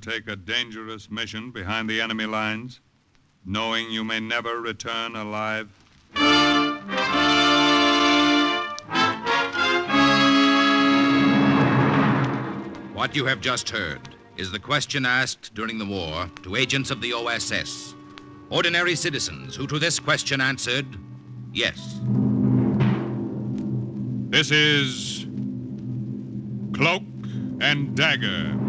take a dangerous mission behind the enemy lines, knowing you may never return alive? What you have just heard is the question asked during the war to agents of the OSS, ordinary citizens who to this question answered, yes. This is Cloak and Dagger.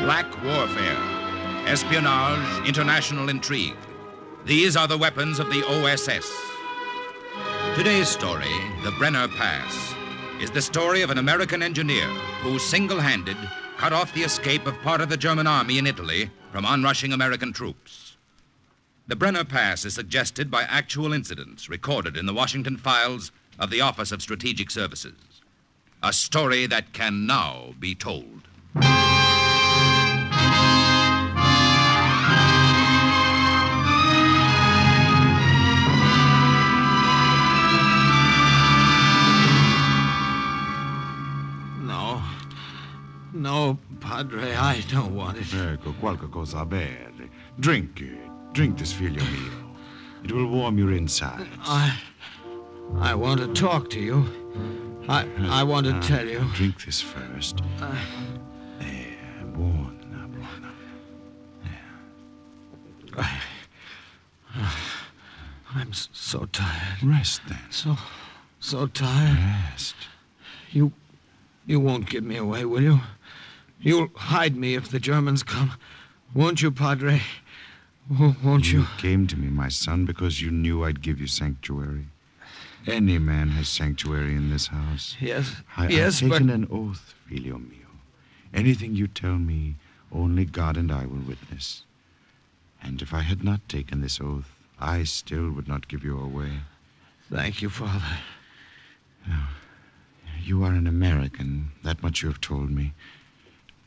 Black warfare, espionage, international intrigue. These are the weapons of the OSS. Today's story, the Brenner Pass, is the story of an American engineer who single-handed cut off the escape of part of the German army in Italy from onrushing American troops. The Brenner Pass is suggested by actual incidents recorded in the Washington files of the Office of Strategic Services. A story that can now be told. No, Padre, I don't want it. Ecco, qualche cosa a bere. Drink it. Drink this, figlio mio. It will warm your insides. I want to talk to you. I want to tell you. Drink this first. Buona, buona. I'm so tired. Rest, then. So tired. Rest. You won't give me away, will you? You'll hide me if the Germans come. Won't you, Padre? Won't you? You came to me, my son, because you knew I'd give you sanctuary. Any man has sanctuary in this house. Yes, I've taken an oath, figlio mio. Anything you tell me, only God and I will witness. And if I had not taken this oath, I still would not give you away. Thank you, Father. Now, you are an American. That much you have told me.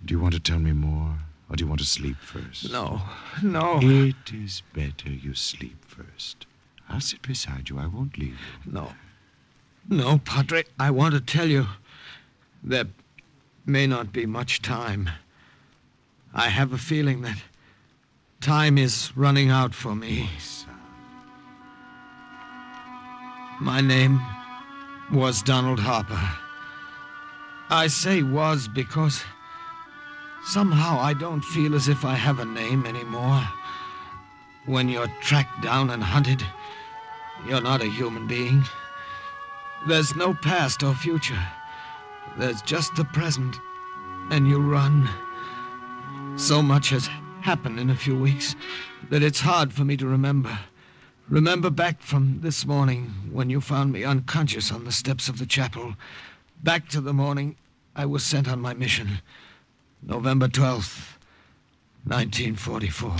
Do you want to tell me more, or do you want to sleep first? No. It is better you sleep first. I'll sit beside you. I won't leave you. No, Padre. I want to tell you. There may not be much time. I have a feeling that time is running out for me. My son. My name was Donald Harper. I say was because somehow I don't feel as if I have a name anymore. When you're tracked down and hunted, you're not a human being. There's no past or future. There's just the present, and you run. So much has happened in a few weeks that it's hard for me to remember. Remember back from this morning when you found me unconscious on the steps of the chapel. Back to the morning I was sent on my mission. November 12th, 1944.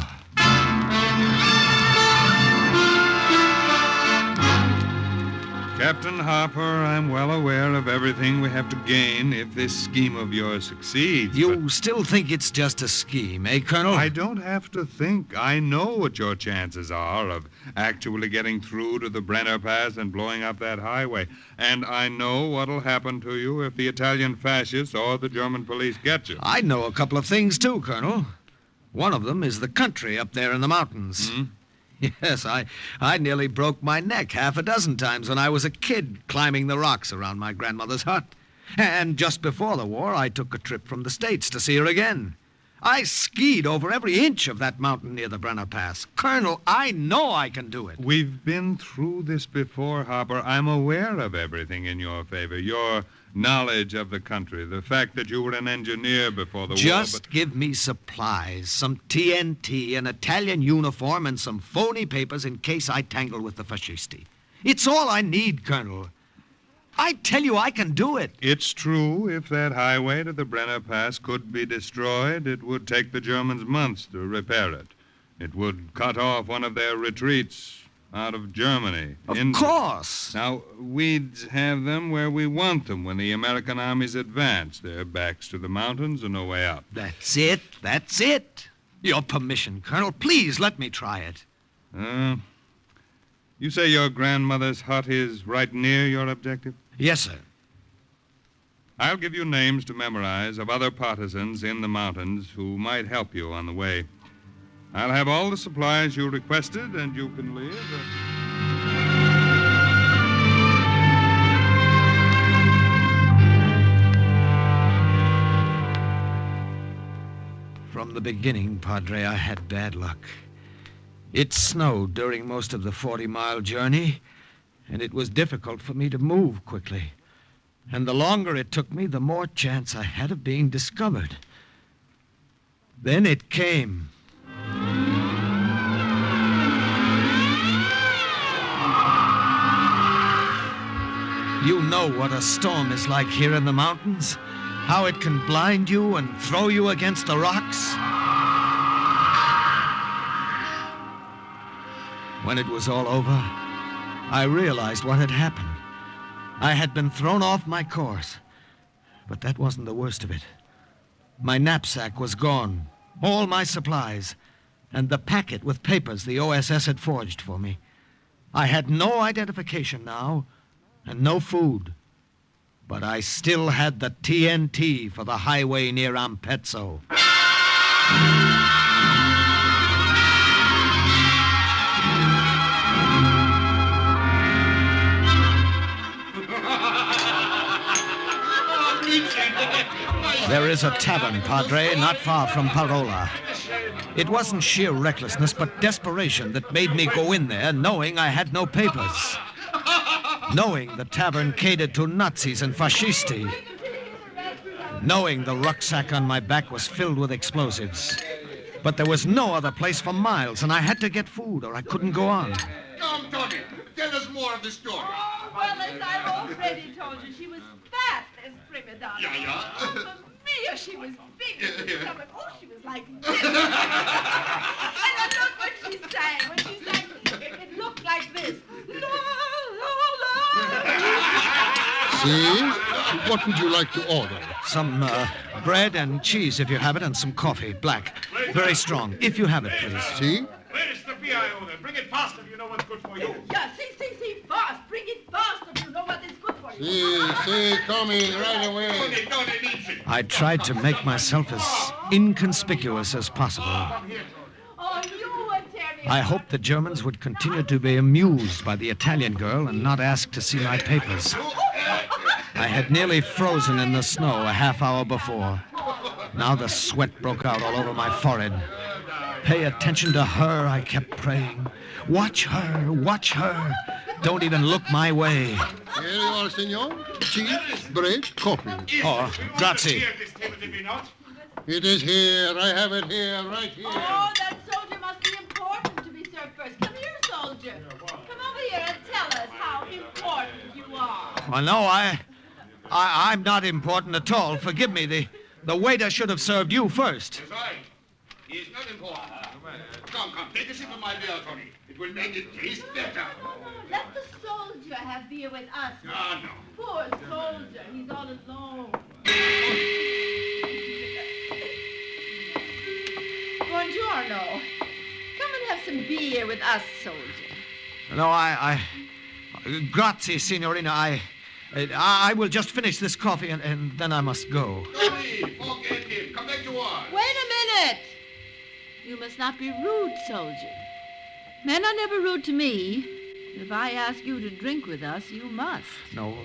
Captain Harper, I'm well aware of everything we have to gain if this scheme of yours succeeds. You still think it's just a scheme, eh, Colonel? I don't have to think. I know what your chances are of actually getting through to the Brenner Pass and blowing up that highway. And I know what'll happen to you if the Italian fascists or the German police get you. I know a couple of things, too, Colonel. One of them is the country up there in the mountains. Hmm? Yes, I nearly broke my neck half a dozen times when I was a kid climbing the rocks around my grandmother's hut. And just before the war, I took a trip from the States to see her again. I skied over every inch of that mountain near the Brenner Pass. Colonel, I know I can do it. We've been through this before, Harper. I'm aware of everything in your favor. Your knowledge of the country, the fact that you were an engineer before the war. Just give me supplies, some TNT, an Italian uniform, and some phony papers in case I tangle with the fascisti. It's all I need, Colonel. I tell you, I can do it. It's true. If that highway to the Brenner Pass could be destroyed, it would take the Germans months to repair it. It would cut off one of their retreats out of Germany. Of course. Now, we'd have them where we want them when the American armies advance. Their backs to the mountains and no way up. That's it. Your permission, Colonel. Please let me try it. You say your grandmother's hut is right near your objective? Yes, sir. I'll give you names to memorize of other partisans in the mountains who might help you on the way. I'll have all the supplies you requested, and you can leave. From the beginning, Padre, I had bad luck. It snowed during most of the 40-mile journey, and it was difficult for me to move quickly. And the longer it took me, the more chance I had of being discovered. Then it came. You know what a storm is like here in the mountains? How it can blind you and throw you against the rocks? When it was all over, I realized what had happened. I had been thrown off my course. But that wasn't the worst of it. My knapsack was gone, all my supplies, and the packet with papers the OSS had forged for me. I had no identification now, and no food. But I still had the TNT for the highway near Ampezzo. There is a tavern, Padre, not far from Parola. It wasn't sheer recklessness, but desperation that made me go in there knowing I had no papers. Knowing the tavern catered to Nazis and fascisti. Knowing the rucksack on my back was filled with explosives. But there was no other place for miles, and I had to get food or I couldn't go on. Come, Tony, tell us more of the story. Oh, well, as I've already told you, she was fat as prima donna. Yeah. Oh, Mia, she was big as a stomach. Oh, she was like this. And look what she sang. When she sang, it looked like this. La, la, la. See? What would you like to order? Some bread and cheese, if you have it, and some coffee, black. Very strong, if you have it, please. See? Where's the beer I ordered? Bring it fast if you know what's good for you. Yeah, see, fast. Bring it fast if you know what is good for you. See, coming right away. Tony needs it. I tried to make myself as inconspicuous as possible. Oh, you and Terry. I hoped the Germans would continue to be amused by the Italian girl and not ask to see my papers. I had nearly frozen in the snow a half hour before. Now the sweat broke out all over my forehead. Pay attention to her, I kept praying. Watch her, watch her. Don't even look my way. Here you are, senor. Cheese, bread, coffee. Oh, grazie. It is here. I have it here, right here. Oh, that soldier must be important to be served first. Come here, soldier. Come over here and tell us how important you are. Well, no, I'm not important at all. Forgive me. The waiter should have served you first. That's right. He's not important. Come, take a sip of my beer, Tony. It will make it taste better. No, let the soldier have beer with us. No. Poor soldier, he's all alone. Buongiorno. Come and have some beer with us, soldier. No, grazie, signorina. I will just finish this coffee and then I must go. Tony, forget him. Come back to work. Wait a minute. You must not be rude, soldier. Men are never rude to me. If I ask you to drink with us, you must. No,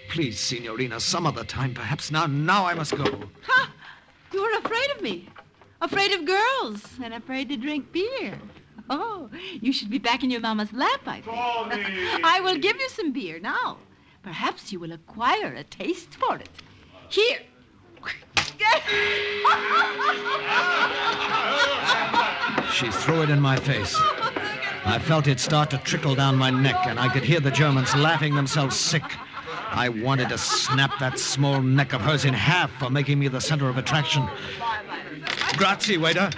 please, signorina. Some other time, perhaps. Now I must go. Ha! You are afraid of me. Afraid of girls and afraid to drink beer. Oh, you should be back in your mama's lap, I think. Tony! I will give you some beer now. Perhaps you will acquire a taste for it. Here. She threw it in my face. I felt it start to trickle down my neck, and I could hear the Germans laughing themselves sick. I wanted to snap that small neck of hers in half for making me the center of attraction. Grazie, waiter.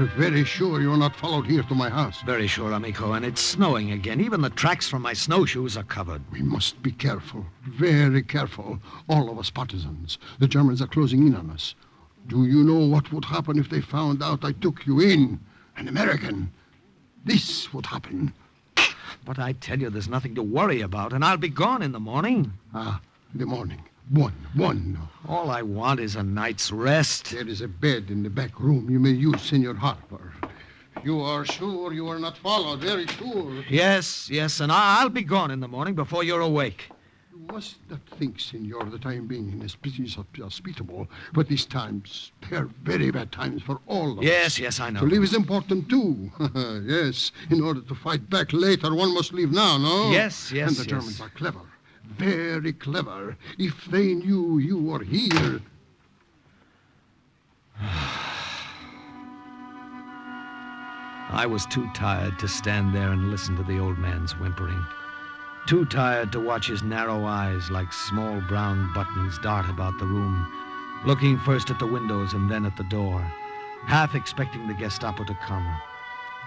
are very sure you are not followed here to my house? Very sure, amico, and it's snowing again. Even the tracks from my snowshoes are covered. We must be careful, very careful, all of us partisans. The Germans are closing in on us. Do you know what would happen if they found out I took you in? An American. This would happen. But I tell you, there's nothing to worry about, and I'll be gone in the morning. In the morning. One. All I want is a night's rest. There is a bed in the back room you may use, Senor Harper. You are sure you are not followed, very sure. Yes, and I'll be gone in the morning before you're awake. You must not think, Senor, that I am being inhospitable, but these times, they're very bad times for all of us. Yes, I know. To live is important, too. Yes, in order to fight back later, one must leave now, no? Yes. And the Germans are clever. Very clever. If they knew you were here... I was too tired to stand there and listen to the old man's whimpering. Too tired to watch his narrow eyes like small brown buttons dart about the room, looking first at the windows and then at the door, half expecting the Gestapo to come.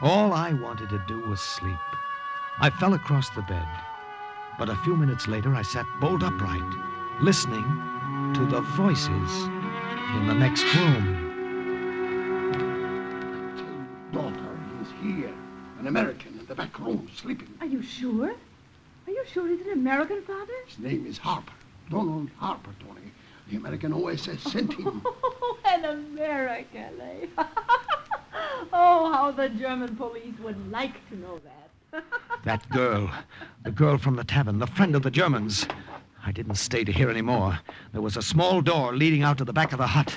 All I wanted to do was sleep. I fell across the bed. But a few minutes later, I sat bolt upright, listening to the voices in the next room. Daughter is here. An American in the back room, sleeping. Are you sure? Are you sure he's an American, Father? His name is Harper. Donald Harper, Tony. The American OSS sent him. Oh, an American, eh? Oh, how the German police would like to know that. That girl, the girl from the tavern, the friend of the Germans. I didn't stay to hear any more. There was a small door leading out to the back of the hut.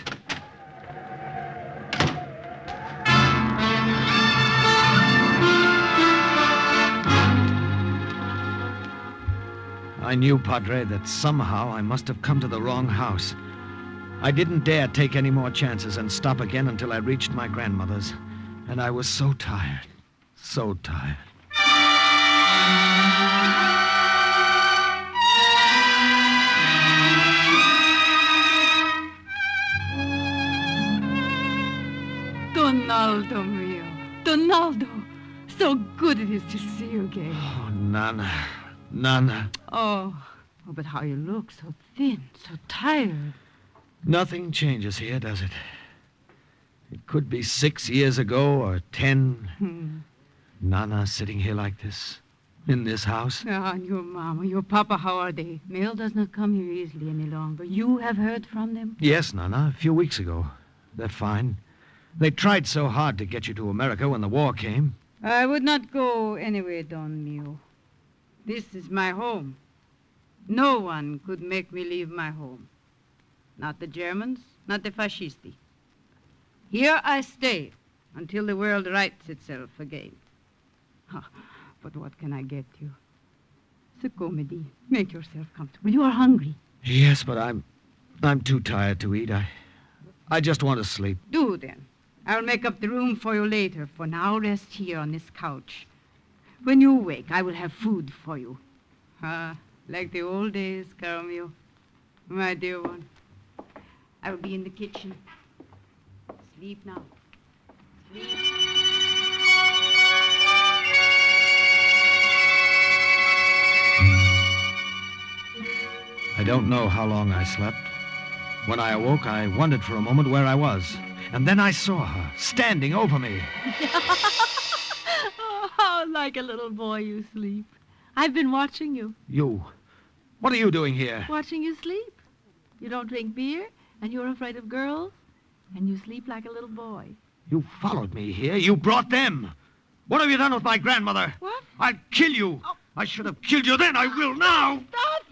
I knew, Padre, that somehow I must have come to the wrong house. I didn't dare take any more chances and stop again until I reached my grandmother's. And I was so tired, so tired. Donaldo mio. Donaldo. So good it is to see you again. Oh, Nana. Oh, but how you look. So thin, so tired. Nothing changes here, does it? It could be 6 years ago or 10. Nana sitting here like this, in this house. Ah, and your mama, your papa, how are they? Mail does not come here easily any longer. You have heard from them? Yes, Nana, a few weeks ago. They're fine. They tried so hard to get you to America when the war came. I would not go anywhere, Don Mio. This is my home. No one could make me leave my home. Not the Germans, not the fascisti. Here I stay until the world rights itself again. But what can I get you? So comedy. Make yourself comfortable. You are hungry. Yes, but I'm too tired to eat. I just want to sleep. Do then. I'll make up the room for you later. For now, rest here on this couch. When you wake, I will have food for you. Like the old days, caro mio. My dear one. I will be in the kitchen. Sleep now. Sleep. I don't know how long I slept. When I awoke, I wondered for a moment where I was. And then I saw her, standing over me. Oh, how like a little boy you sleep. I've been watching you. You? What are you doing here? Watching you sleep. You don't drink beer, and you're afraid of girls, and you sleep like a little boy. You followed me here. You brought them. What have you done with my grandmother? What? I'll kill you. Oh. I should have killed you then. I will now. Stop!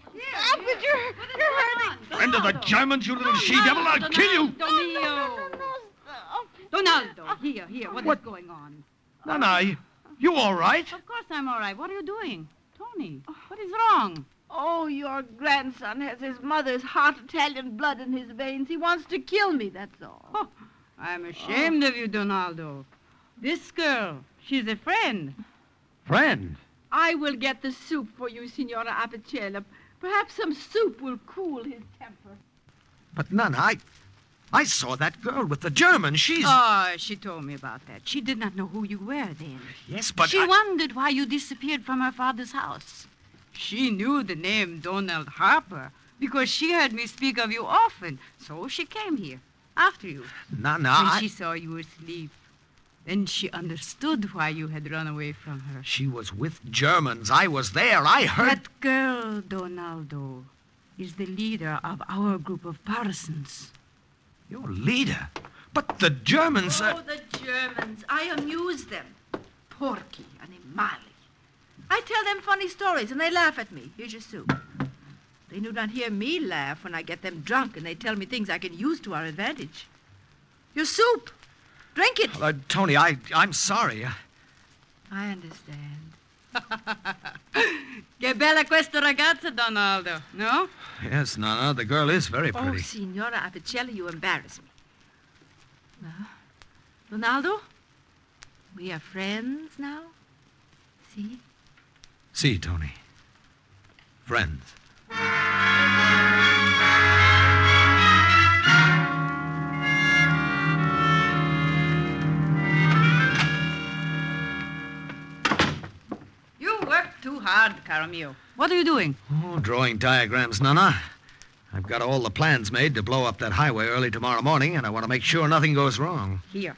Stop it! You're hurting. Friend of the Germans, you little she-devil. I'll kill you. Donaldo, here. What is going on? Nana, you all right? Of course I'm all right. What are you doing? Tony, what is wrong? Oh, your grandson has his mother's hot Italian blood in his veins. He wants to kill me, that's all. Oh, I'm ashamed of you, Donaldo. This girl, she's a friend. Friend? I will get the soup for you, Signora Apicella. Perhaps some soup will cool his temper. But, Nana, I saw that girl with the German. Oh, she told me about that. She did not know who you were then. Yes, but She wondered why you disappeared from her father's house. She knew the name Donald Harper because she heard me speak of you often. So she came here after you. Nana, When she saw you were asleep, then she understood why you had run away from her. She was with Germans. I was there. I heard... That girl, Donaldo, is the leader of our group of partisans. Your leader? But the Germans... Oh, the Germans. I amuse them. Porky, animali. I tell them funny stories and they laugh at me. Here's your soup. They do not hear me laugh when I get them drunk and they tell me things I can use to our advantage. Your soup. Drink it. Tony, I'm sorry. I understand. Che bella questa ragazza, Donaldo, no? Yes, Nana, the girl is very Oh, pretty. Signora Apicelli, you embarrass me. Ronaldo, we are friends now? See? See, Tony. Friends. You work too hard, caro mio. What are you doing? Oh, drawing diagrams, Nana. I've got all the plans made to blow up that highway early tomorrow morning, and I want to make sure nothing goes wrong. Here.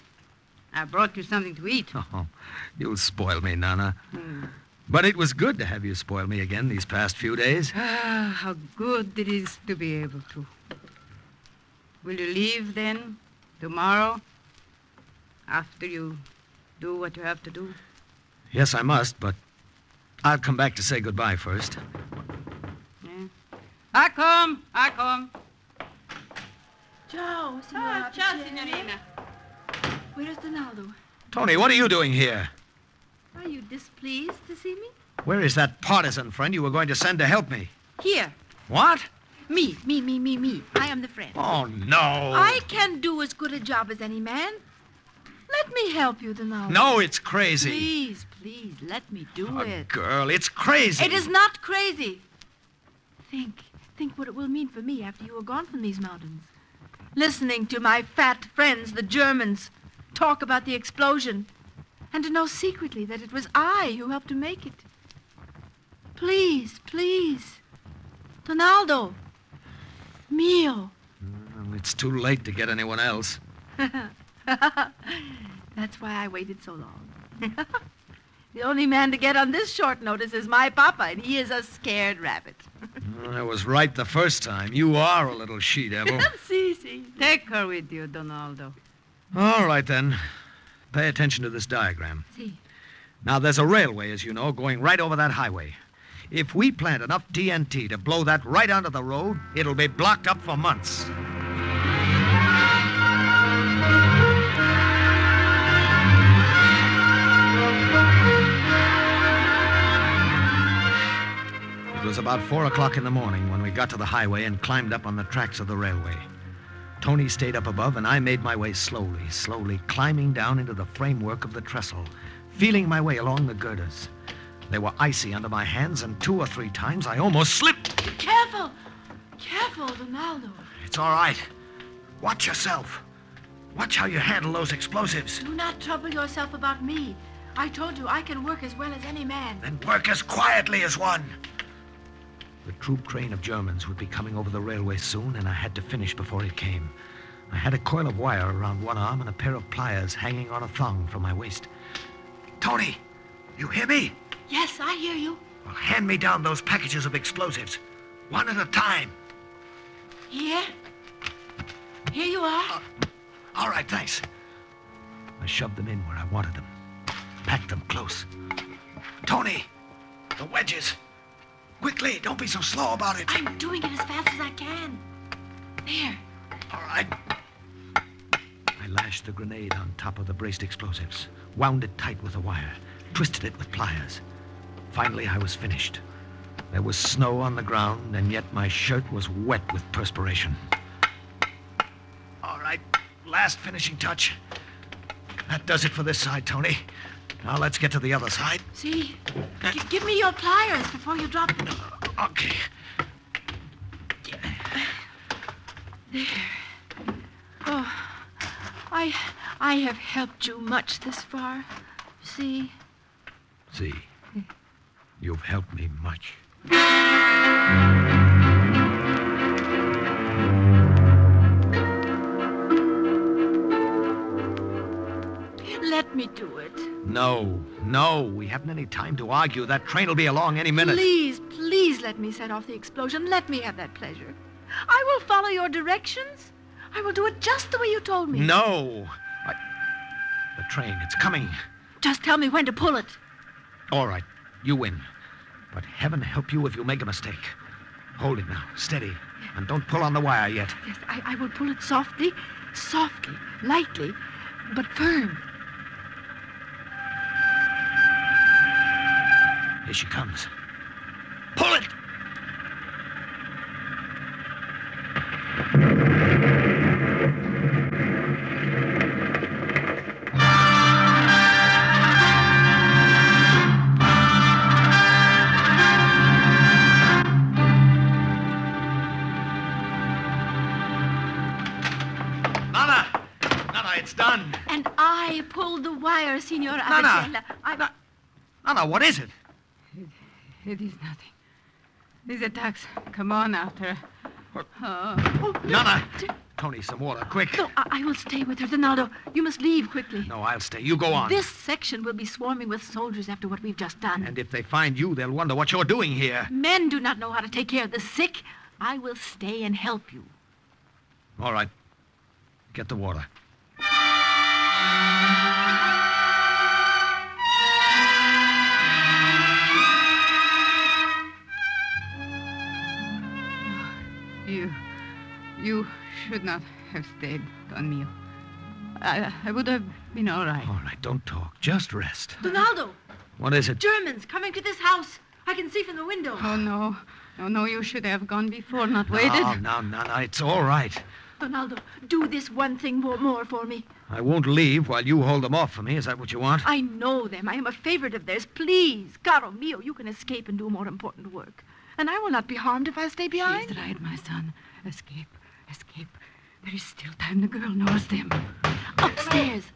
I brought you something to eat. Oh, you'll spoil me, Nana. But it was good to have you spoil me again these past few days. Ah, how good it is to be able to. Will you leave then, tomorrow, after you do what you have to do? Yes, I must, but I'll come back to say goodbye first. Yeah. I come. Ciao, Signora Ciao, Apicelli. signorina. Where's Donaldo? Tony, what are you doing here? Are you displeased to see me? Where is that partisan friend you were going to send to help me? Here. What? Me. I am the friend. Oh, no. I can do as good a job as any man. Let me help you, Donaldo. No, it's crazy. Please, let me do it. Girl, it's crazy. It is not crazy. Think what it will mean for me after you are gone from these mountains. Listening to my fat friends, the Germans, talk about the explosion, and to know secretly that it was I who helped to make it. Please. Donaldo. Mio. Well, it's too late to get anyone else. That's why I waited so long. The only man to get on this short notice is my papa, and he is a scared rabbit. I was right the first time. You are a little she-devil. See. Take her with you, Donaldo. All right, then. Pay attention to this diagram. See. Now, there's a railway, as you know, going right over that highway. If we plant enough TNT to blow that right onto the road, it'll be blocked up for months. It was about 4 o'clock in the morning when we got to the highway and climbed up on the tracks of the railway. Tony stayed up above, and I made my way slowly climbing down into the framework of the trestle, feeling my way along the girders. They were icy under my hands, and 2 or 3 times I almost slipped. Careful, Donaldo. It's all right. Watch yourself. Watch how you handle those explosives. Do not trouble yourself about me. I told you I can work as well as any man. Then work as quietly as one. The troop train of Germans would be coming over the railway soon, and I had to finish before it came. I had a coil of wire around one arm and a pair of pliers hanging on a thong from my waist. Tony, you hear me? Yes, I hear you. Well, hand me down those packages of explosives, one at a time. Here you are. All right, thanks. I shoved them in where I wanted them, packed them close. Tony, the wedges. Quickly, don't be so slow about it. I'm doing it as fast as I can. There. All right. I lashed the grenade on top of the braced explosives, wound it tight with a wire, twisted it with pliers. Finally, I was finished. There was snow on the ground, and yet my shirt was wet with perspiration. All right, last finishing touch. That does it for this side, Tony. Now let's get to the other side. See? Give me your pliers before you drop them. Okay. There. I have helped you much this far. See? See, you've helped me much. Let me do it. No, we haven't any time to argue. That train will be along any minute. Please let me set off the explosion. Let me have that pleasure. I will follow your directions. I will do it just the way you told me. No. The train, it's coming. Just tell me when to pull it. All right, you win. But heaven help you if you make a mistake. Hold it now, steady. And don't pull on the wire yet. Yes, I will pull it softly, lightly, but firm. Here she comes. Pull it! Nana, it's done. And I pulled the wire, Signor Nana! Nana, what is it? It is nothing. These attacks come on after. Nana! Tony, some water, quick. No, I will stay with her. Donaldo, you must leave quickly. No, I'll stay. You go on. This section will be swarming with soldiers after what we've just done. And if they find you, they'll wonder what you're doing here. Men do not know how to take care of the sick. I will stay and help you. All right. Get the water. You should not have stayed, Don Mio. I would have been all right. All right, don't talk. Just rest. Donaldo! What is it? Germans coming to this house. I can see from the window. Oh, no. No, you should have gone before, not waited. No, it's all right. Donaldo, do this one thing more for me. I won't leave while you hold them off for me. Is that what you want? I know them. I am a favorite of theirs. Please, caro mio, you can escape and do more important work. And I will not be harmed if I stay behind. She's right, my son. Escape. There is still time. The girl knows them.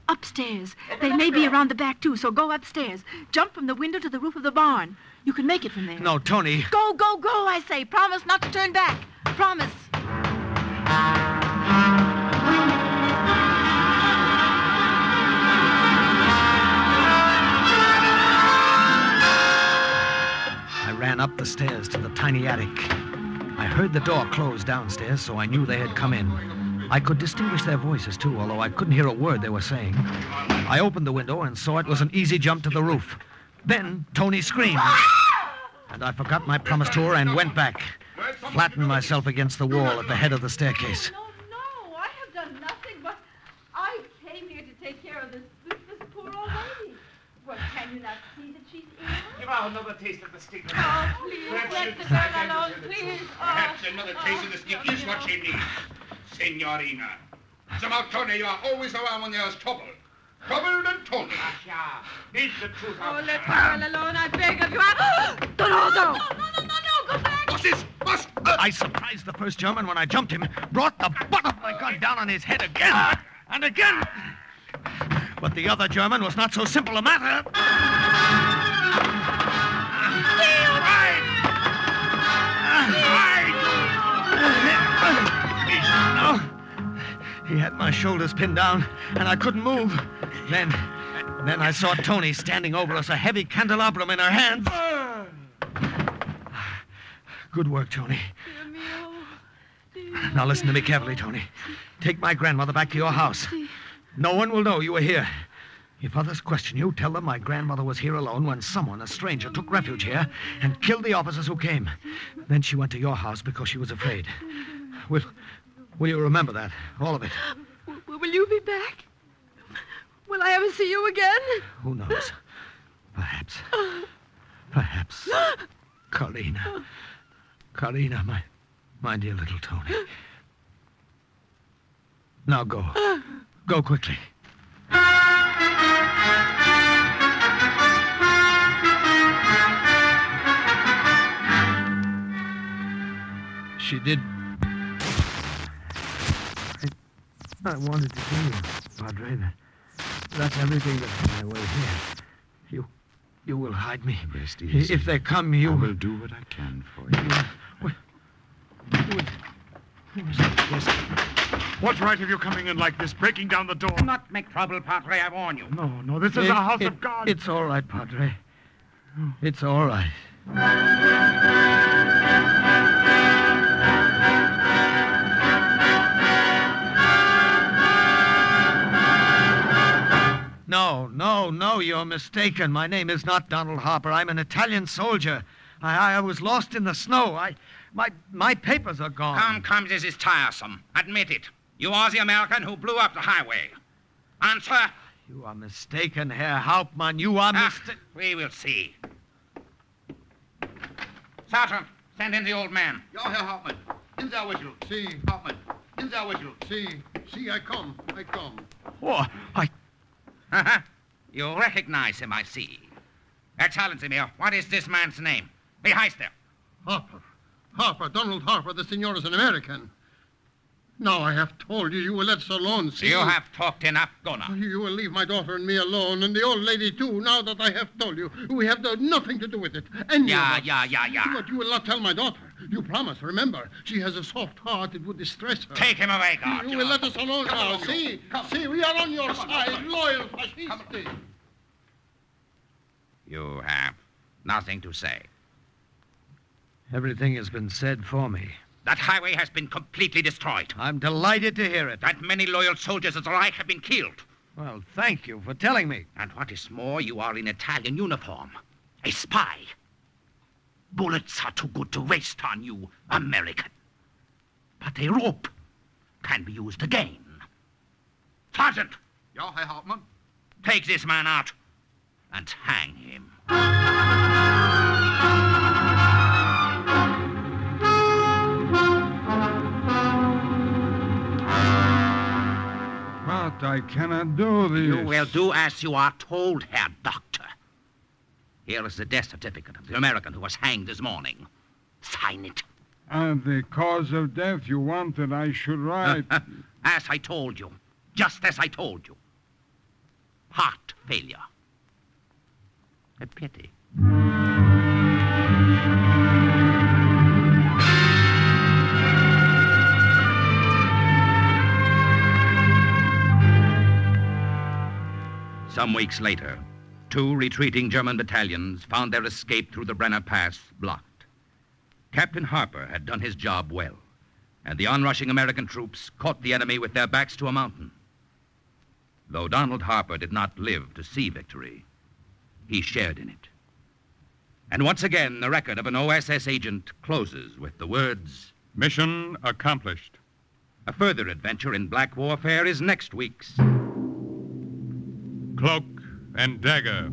Upstairs. They may be around the back, too, so go upstairs. Jump from the window to the roof of the barn. You can make it from there. No, Tony. Go, I say. Promise not to turn back. Promise. I ran up the stairs to the tiny attic. I heard the door close downstairs, so I knew they had come in. I could distinguish their voices, too, although I couldn't hear a word they were saying. I opened the window and saw it was an easy jump to the roof. Then Tony screamed. And I forgot my promise to her and went back, flattened myself against the wall at the head of the staircase. No, I have done nothing, but I came here to take care of this poor old lady. Well, can you not see that she's ill? Give her another taste of the stick. Oh, please, let the girl alone, please. Perhaps another taste of the stick is what she needs. Signorina. Somehow, Tony, you are always around when there's trouble. Trouble and Tony. Asha, need the truth out. Oh, let the girl alone, I beg of you. Donaldo! No, go back! What's this? I surprised the first German when I jumped him, brought the butt of my gun down on his head again and again. But the other German was not so simple a matter. No. He had my shoulders pinned down, and I couldn't move. Then I saw Tony standing over us, a heavy candelabrum in her hands. Good work, Tony. Now listen to me carefully, Tony. Take my grandmother back to your house. No one will know you were here. If others question you, tell them my grandmother was here alone when someone, a stranger, took refuge here and killed the officers who came. Then she went to your house because she was afraid. Will you remember that? All of it. Will you be back? Will I ever see you again? Who knows? Perhaps. Carlina, my dear little Tony. Now go. Go quickly. She did. I wanted to tell you, Padre, That's everything that's in my way here. You will hide me. Rest easy. If they come, I will do what I can for you. Who is this? What's right of you coming in like this, breaking down the door? Do not make trouble, Padre, I warn you. No, this is the house of God. It's all right, Padre. It's all right. No, you're mistaken. My name is not Donald Harper. I'm an Italian soldier. I was lost in the snow. My papers are gone. Come, this is tiresome. Admit it. You are the American who blew up the highway. Answer. You are mistaken, Herr Hauptmann. You are mistaken. We will see. Sergeant, send in the old man. Ja, Herr Hauptmann. In der Whistle. See. Hauptmann. In der Whistle. See, I come. Oh, You recognize him, I see. Excellency, Mayor, what is this man's name? Wie heißt er? Harper, Donald Harper, the senor is an American. Now I have told you, you will let us alone, see? You have talked enough, go now. You will leave my daughter and me alone, and the old lady, too, now that I have told you. We have done nothing to do with it. Yeah. But you will not tell my daughter. You promised, remember. She has a soft heart. It would distress her. Take him away, guard. You will let us alone now, see? See, we are on your side, loyal fascisti. You have nothing to say. everything has been said for me. That highway has been completely destroyed. I'm delighted to hear it. That many loyal soldiers of the Reich have been killed. Well, thank you for telling me. And what is more, you are in Italian uniform. A spy. Bullets are too good to waste on you, American. But a rope can be used again. Sergeant! Ja, Herr Hauptmann. Take this man out and hang him. But I cannot do this. You will do as you are told, Herr Doctor. Here is the death certificate of the American who was hanged this morning. Sign it. The cause of death you want that I should write. As I told you. Just as I told you. Heart failure. A pity. Some weeks later, 2 retreating German battalions found their escape through the Brenner Pass blocked. Captain Harper had done his job well, and the onrushing American troops caught the enemy with their backs to a mountain. Though Donald Harper did not live to see victory, he shared in it. And once again, the record of an OSS agent closes with the words, Mission accomplished. a further adventure in black warfare is next week's Cloak and Dagger.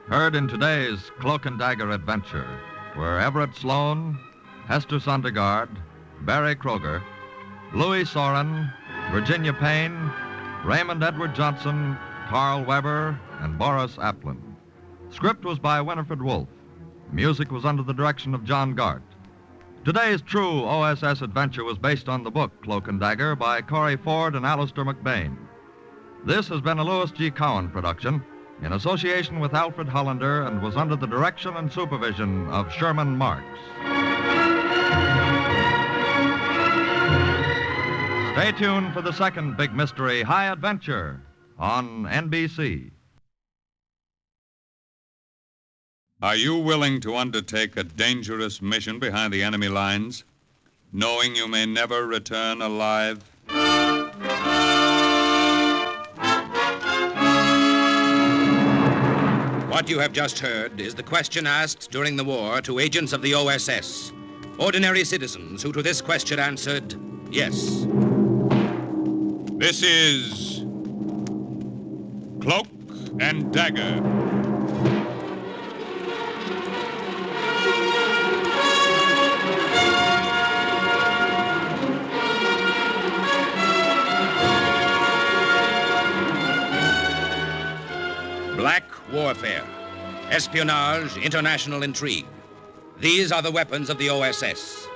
Heard in today's Cloak and Dagger adventure were Everett Sloan, Hester Sondergaard, Barry Kroger, Louis Soren, Virginia Payne, Raymond Edward Johnson, Carl Weber, and Boris Aplin. Script was by Winifred Wolfe. Music was under the direction of John Gart. Today's true OSS adventure was based on the book Cloak and Dagger by Corey Ford and Alistair McBain. This has been a Louis G. Cowan production in association with Alfred Hollander and was under the direction and supervision of Sherman Marks. Stay tuned for the second big mystery, High Adventure, on NBC. Are you willing to undertake a dangerous mission behind the enemy lines, knowing you may never return alive? What you have just heard is the question asked during the war to agents of the OSS, ordinary citizens who to this question answered yes. This is Cloak and Dagger. espionage, international intrigue. These are the weapons of the OSS.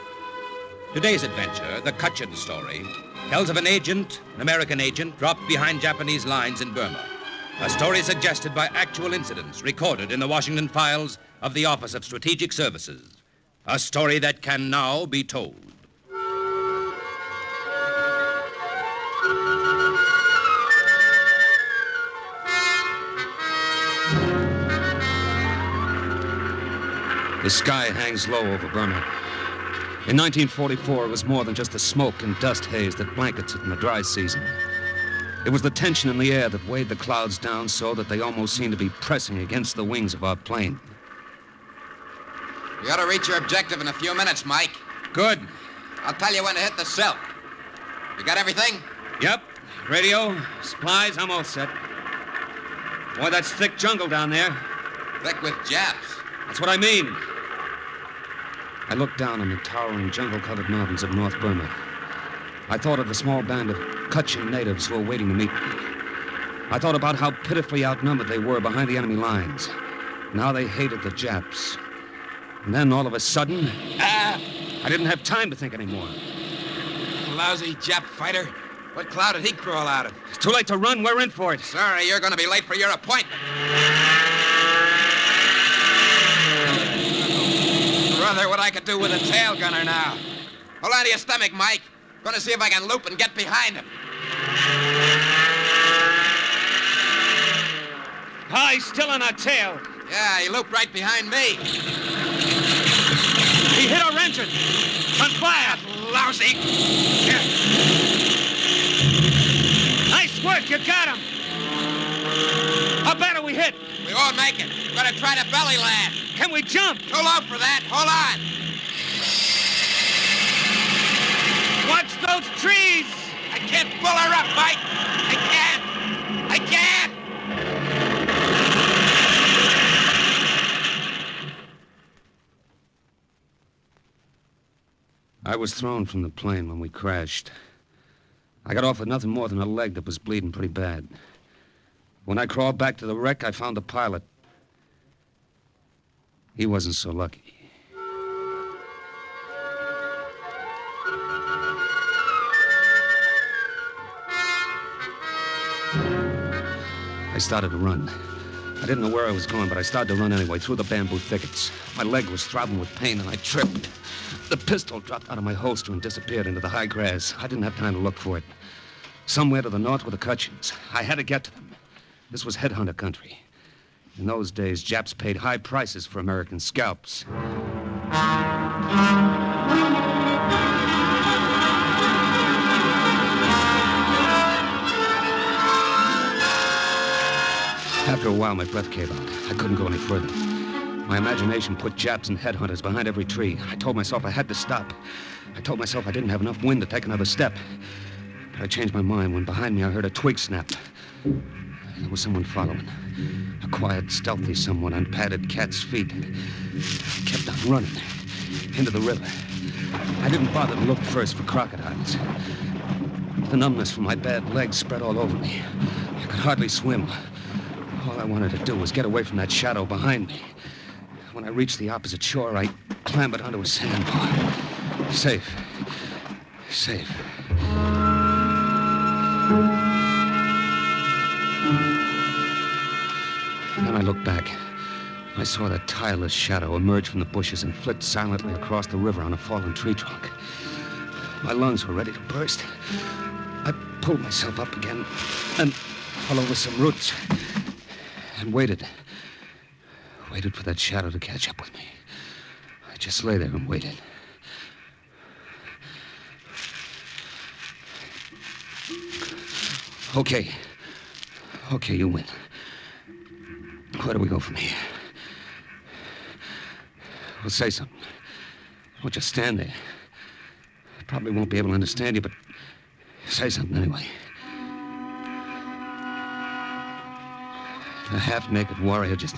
Today's adventure, the Cutchin story, tells of an agent, an American agent, dropped behind Japanese lines in Burma. A story suggested by actual incidents recorded in the Washington files of the Office of Strategic Services. A story that can now be told. The sky hangs low over Burma. In 1944, it was more than just the smoke and dust haze that blankets it in the dry season. It was the tension in the air that weighed the clouds down so that they almost seemed to be pressing against the wings of our plane. You ought to reach your objective in a few minutes, Mike. Good. I'll tell you when to hit the silk. You got everything? Yep. Radio, supplies, I'm all set. Boy, that's thick jungle down there. Thick with Japs. That's what I mean. I looked down on the towering jungle-covered mountains of North Burma. I thought of the small band of Cutchin natives who were waiting to meet me. I thought about how pitifully outnumbered they were behind the enemy lines, and how they hated the Japs. And then, all of a sudden, I didn't have time to think anymore. Lousy Jap fighter. What cloud did he crawl out of? It's too late to run. We're in for it. Sorry, you're going to be late for your appointment. Brother, what I could do with a tail gunner now. Hold on to your stomach, Mike. Going to see if I can loop and get behind him. Ah, he's still on our tail. Yeah, he looped right behind me. He hit our engine. On fire. Lousy. Here. Nice work. You got him. How bad are we hit? We won't make it. We're going to try to belly land. Can we jump? Too low for that. Hold on. Watch those trees. I can't pull her up, Mike. I can't. I can't. I was thrown from the plane when we crashed. I got off with nothing more than a leg that was bleeding pretty bad. When I crawled back to the wreck, I found the pilot. He wasn't so lucky. I started to run. I didn't know where I was going, but I started to run anyway, through the bamboo thickets. My leg was throbbing with pain, and I tripped. The pistol dropped out of my holster and disappeared into the high grass. I didn't have time to look for it. Somewhere to the north were the Cutchins. I had to get to them. This was headhunter country. In those days, Japs paid high prices for American scalps. After a while, my breath gave out. I couldn't go any further. My imagination put Japs and headhunters behind every tree. I told myself I had to stop. I told myself I didn't have enough wind to take another step. But I changed my mind when behind me I heard a twig snap. There was someone following. A quiet, stealthy someone on padded cat's feet. I kept on running. Into the river. I didn't bother to look first for crocodiles. The numbness from my bad legs spread all over me. I could hardly swim. All I wanted to do was get away from that shadow behind me. When I reached the opposite shore, I clambered onto a sandbar. Safe. Safe. Then I looked back. I saw that tireless shadow emerge from the bushes and flit silently across the river on a fallen tree trunk. My lungs were ready to burst. I pulled myself up again and fell over some roots and waited. Waited for that shadow to catch up with me. I just lay there and waited. Okay. Okay, you win. Where do we go from here? Well, say something. Don't just stand there. I probably won't be able to understand you, but say something anyway. The half-naked warrior just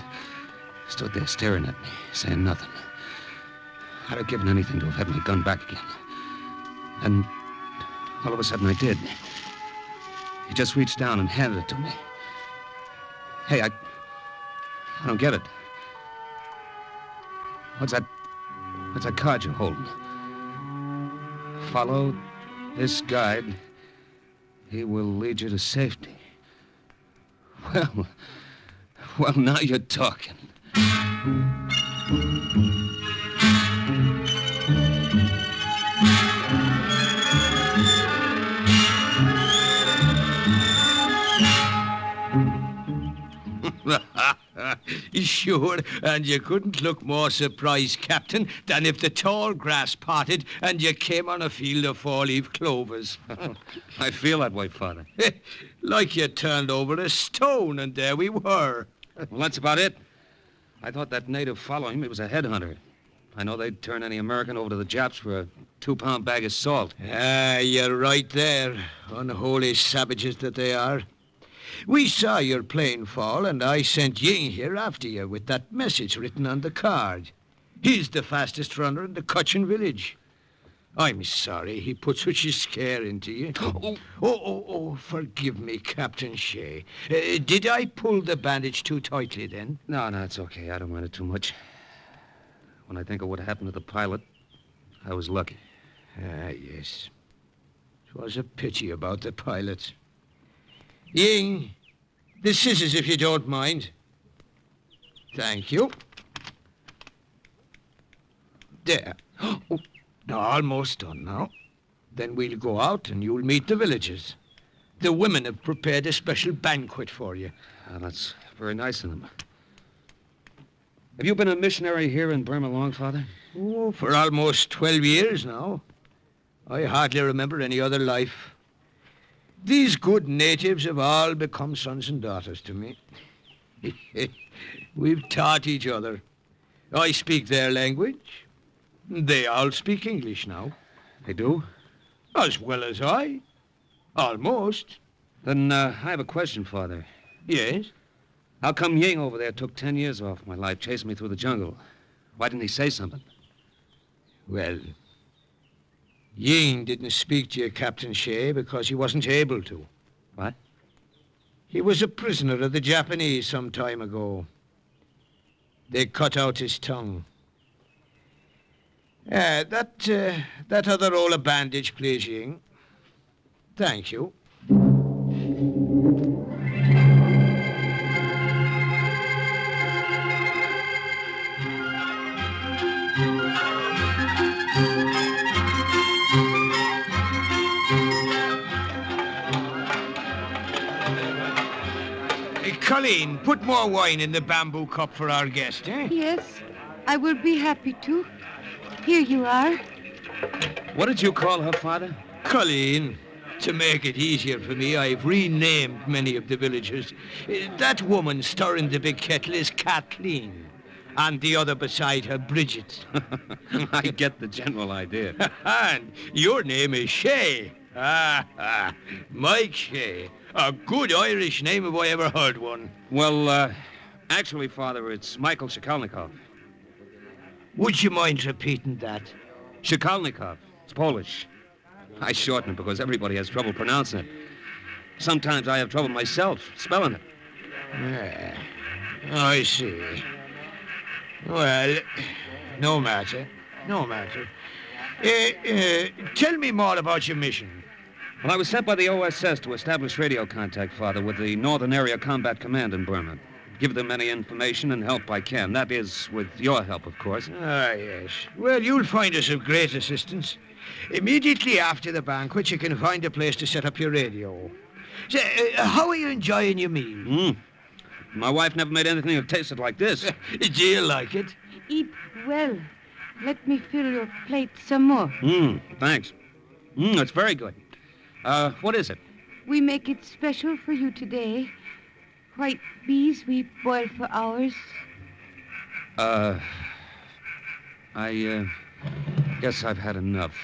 stood there staring at me, saying nothing. I'd have given anything to have had my gun back again. And all of a sudden I did. He just reached down and handed it to me. Hey, I don't get it. What's that card you're holding? Follow this guide. He will lead you to safety. Well, now you're talking. Sure, and you couldn't look more surprised, Captain, than if the tall grass parted and you came on a field of four-leaf clovers. I feel that way, Father. Like you turned over a stone, and there we were. Well, that's about it. I thought that native following me was a headhunter. I know they'd turn any American over to the Japs for a 2-pound bag of salt. Ah, you're right there. Unholy savages that they are. We saw your plane fall, and I sent Ying here after you with that message written on the card. He's the fastest runner in the Cochin village. I'm sorry he put such a scare into you. Oh, forgive me, Captain Shea. Did I pull the bandage too tightly then? No, it's okay. I don't mind it too much. When I think of what happened to the pilot, I was lucky. Ah, yes. It was a pity about the pilot. Ying, the scissors, if you don't mind. Thank you. There. Oh, almost done now. Then we'll go out and you'll meet the villagers. The women have prepared a special banquet for you. That's very nice of them. Have you been a missionary here in Burma long, Father? Oh, for almost 12 years now. I hardly remember any other life. These good natives have all become sons and daughters to me. We've taught each other. I speak their language. They all speak English now. They do? As well as I. Almost. Then I have a question, Father. Yes? How come Ying over there took 10 years off my life, chasing me through the jungle? Why didn't he say something? Well, Ying didn't speak to you, Captain Shea, because he wasn't able to. What? He was a prisoner of the Japanese some time ago. They cut out his tongue. That other roll of bandage, please, Ying. Thank you. Colleen, put more wine in the bamboo cup for our guest, eh? Yes, I will be happy to. Here you are. What did you call her, Father? Colleen. To make it easier for me, I've renamed many of the villagers. That woman stirring the big kettle is Kathleen, and the other beside her, Bridget. I get the general idea. And your name is Shea. Mike Shea. A good Irish name if I ever heard one. Well, actually, Father, it's Michael Shikalnikov. Would you mind repeating that? Shikalnikov. It's Polish. I shorten it because everybody has trouble pronouncing it. Sometimes I have trouble myself spelling it. Yeah, I see. Well, no matter. Tell me more about your mission. Well, I was sent by the OSS to establish radio contact, Father, with the Northern Area Combat Command in Burma. Give them any information and help I can. That is, with your help, of course. Ah, yes. Well, you'll find us of great assistance. Immediately after the banquet, you can find a place to set up your radio. So, how are you enjoying your meal? My wife never made anything that tasted like this. Do you like it? Eat well. Let me fill your plate some more. Thanks. It's very good. What is it? We make it special for you today. White bees we boil for hours. I guess I've had enough.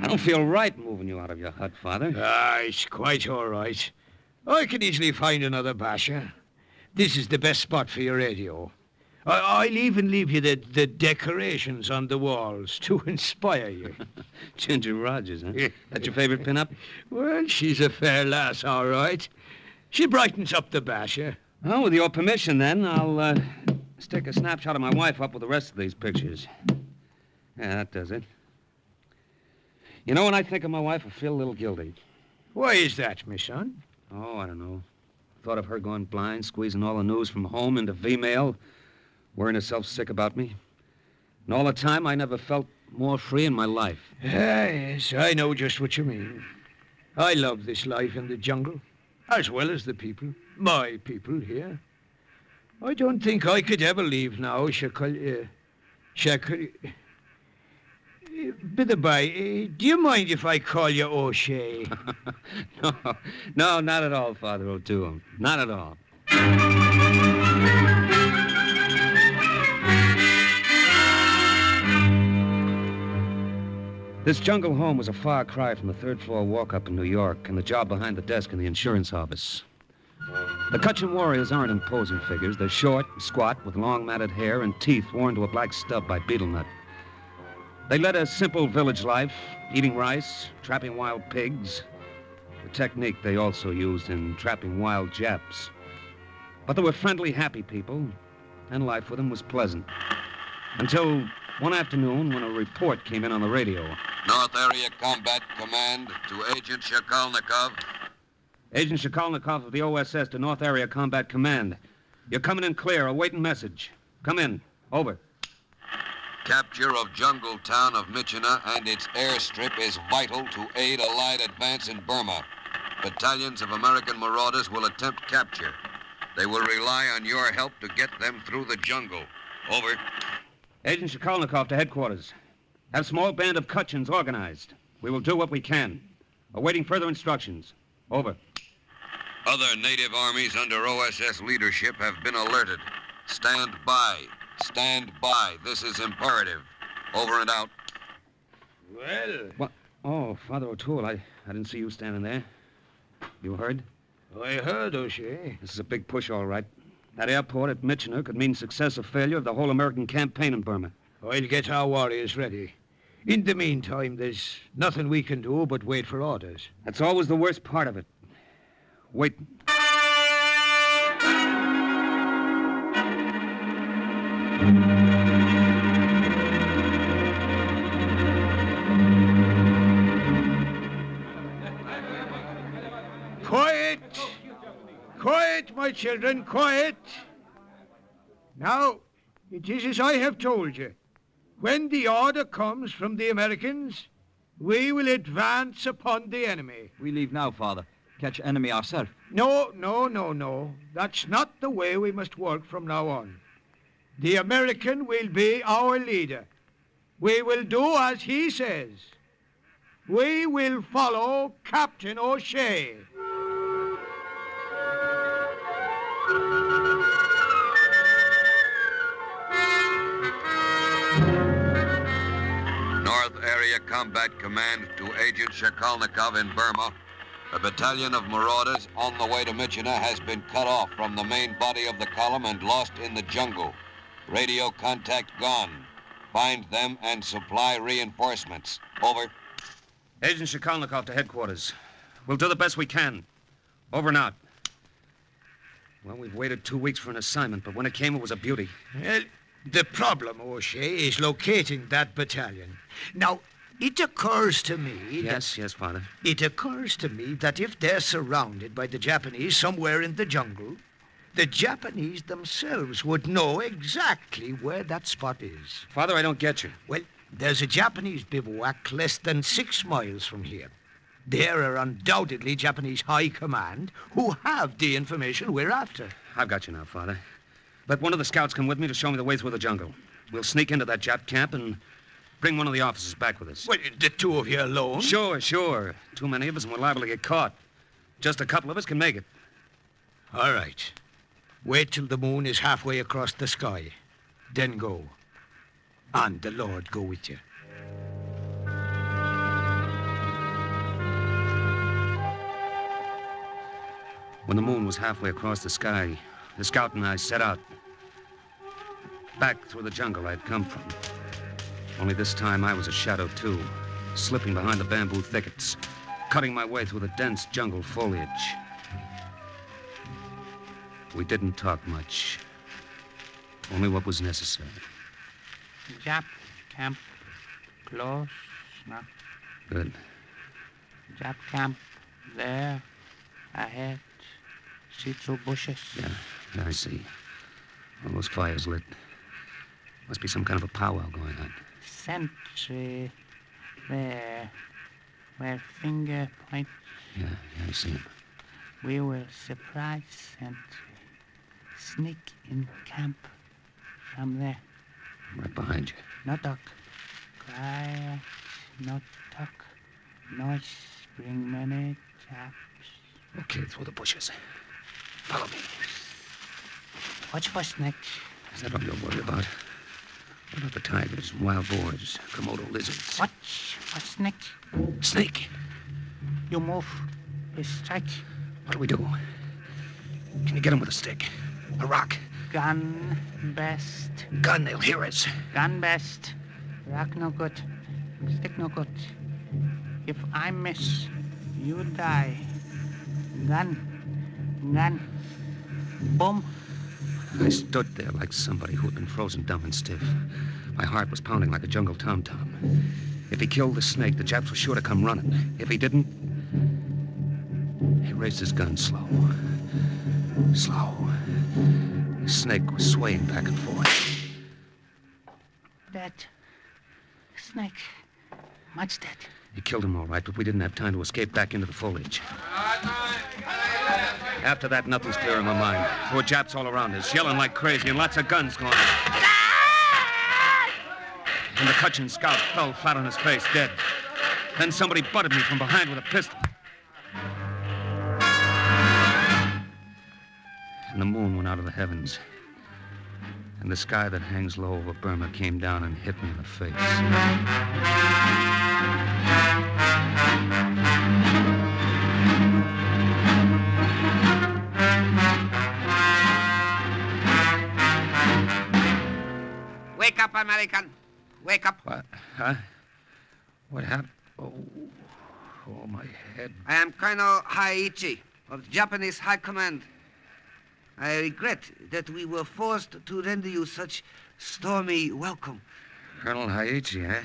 I don't feel right moving you out of your hut, Father. It's quite all right. I can easily find another basher. This is the best spot for your radio. I'll even leave you the decorations on the walls to inspire you. Ginger Rogers, huh? That your favorite pin-up? Well, she's a fair lass, all right. She brightens up the basher. Well, with your permission, then, I'll stick a snapshot of my wife up with the rest of these pictures. Yeah, that does it. You know, when I think of my wife, I feel a little guilty. Why is that, my son? Oh, I don't know. Thought of her going blind, squeezing all the news from home into V-mail, worrying herself sick about me. And all the time, I never felt more free in my life. Yes, I know just what you mean. I love this life in the jungle, as well as the people, my people here. I don't think I could ever leave now, Shakal. By the by, do you mind if I call you O'Shea? No, not at all, Father O'Toole. Not at all. This jungle home was a far cry from the third-floor walk-up in New York and the job behind the desk in the insurance office. The Cutchin warriors aren't imposing figures. They're short, squat, with long matted hair and teeth worn to a black stub by betel nut. They led a simple village life, eating rice, trapping wild pigs, the technique they also used in trapping wild Japs. But they were friendly, happy people, and life with them was pleasant. Until one afternoon when a report came in on the radio. North Area Combat Command to Agent Shakalnikov. Agent Shakalnikov of the OSS to North Area Combat Command. You're coming in clear, awaiting message. Come in. Over. Capture of jungle town of Michina and its airstrip is vital to aid Allied advance in Burma. Battalions of American marauders will attempt capture. They will rely on your help to get them through the jungle. Over. Agent Shakalnikov to headquarters. Have a small band of Cutchins organized. We will do what we can. Awaiting further instructions. Over. Other native armies under OSS leadership have been alerted. Stand by. Stand by. This is imperative. Over and out. Well... What? Oh, Father O'Toole, I didn't see you standing there. You heard? I heard, O'Shea. This is a big push, all right. That airport at Michina could mean success or failure of the whole American campaign in Burma. I'll get our warriors ready. In the meantime, there's nothing we can do but wait for orders. That's always the worst part of it. Wait. Quiet! Quiet, my children, quiet! Now, it is as I have told you. When the order comes from the Americans, we will advance upon the enemy. We leave now, Father. Catch enemy ourselves. No. That's not the way we must work from now on. The American will be our leader. We will do as he says. We will follow Captain O'Shea. North Area Combat Command to Agent Shakalnikov in Burma. A battalion of marauders on the way to Michina has been cut off from the main body of the column and lost in the jungle. Radio contact gone. Find them and supply reinforcements. Over. Agent Shakalnikov to headquarters. We'll do the best we can. Over and out. Well, we've waited 2 weeks for an assignment, but when it came, it was a beauty. Well, the problem, O'Shea, is locating that battalion. Now, it occurs to me... Yes, Father. It occurs to me that if they're surrounded by the Japanese somewhere in the jungle, the Japanese themselves would know exactly where that spot is. Father, I don't get you. Well, there's a Japanese bivouac less than 6 miles from here. There are undoubtedly Japanese high command who have the information we're after. I've got you now, Father. Let one of the scouts come with me to show me the way through the jungle. We'll sneak into that Jap camp and bring one of the officers back with us. Well, the two of you alone? Sure. Too many of us and we're liable to get caught. Just a couple of us can make it. All right. Wait till the moon is halfway across the sky. Then go. And the Lord go with you. When the moon was halfway across the sky, the scout and I set out. back through the jungle I'd come from. Only this time I was a shadow, too, slipping behind the bamboo thickets, cutting my way through the dense jungle foliage. We didn't talk much, only what was necessary. Jap camp close now. Good. Jap camp there, ahead. See through bushes. Yeah, I see. All those fires lit. Must be some kind of a powwow going on. Sentry there, where finger points. Yeah, I see him. We will surprise sentry. Sneak in camp from there. Right behind you. No talk. Quiet. No talk. Noise. Bring many chaps. Okay, through the bushes. Follow me. Watch for snakes. Is that all you're worried about? What about the tigers, wild boars, Komodo lizards? Watch for snakes. Snake. You move. You strike. What do we do? Can you get him with a stick? A rock? Gun best. Gun, they'll hear us. Gun best. Rock no good. Stick no good. If I miss, you die. Gun. Boom. I stood there like somebody who had been frozen dumb and stiff. My heart was pounding like a jungle tom-tom. If he killed the snake, the Japs were sure to come running. If he didn't... He raised his gun slow. Slow. The snake was swaying back and forth. Dead. Snake. Much dead. He killed him all right, but we didn't have time to escape back into the foliage. After that, nothing's clear in my mind. There were Japs all around us, yelling like crazy, and lots of guns going off. And the Cochin scout fell flat on his face, dead. Then somebody butted me from behind with a pistol. And the moon went out of the heavens. And the sky that hangs low over Burma came down and hit me in the face. Wake up, American. Wake up. What? Huh? What happened? Oh, my head. I am Colonel Haiichi of the Japanese High Command. I regret that we were forced to render you such stormy welcome. Colonel Haiichi, eh?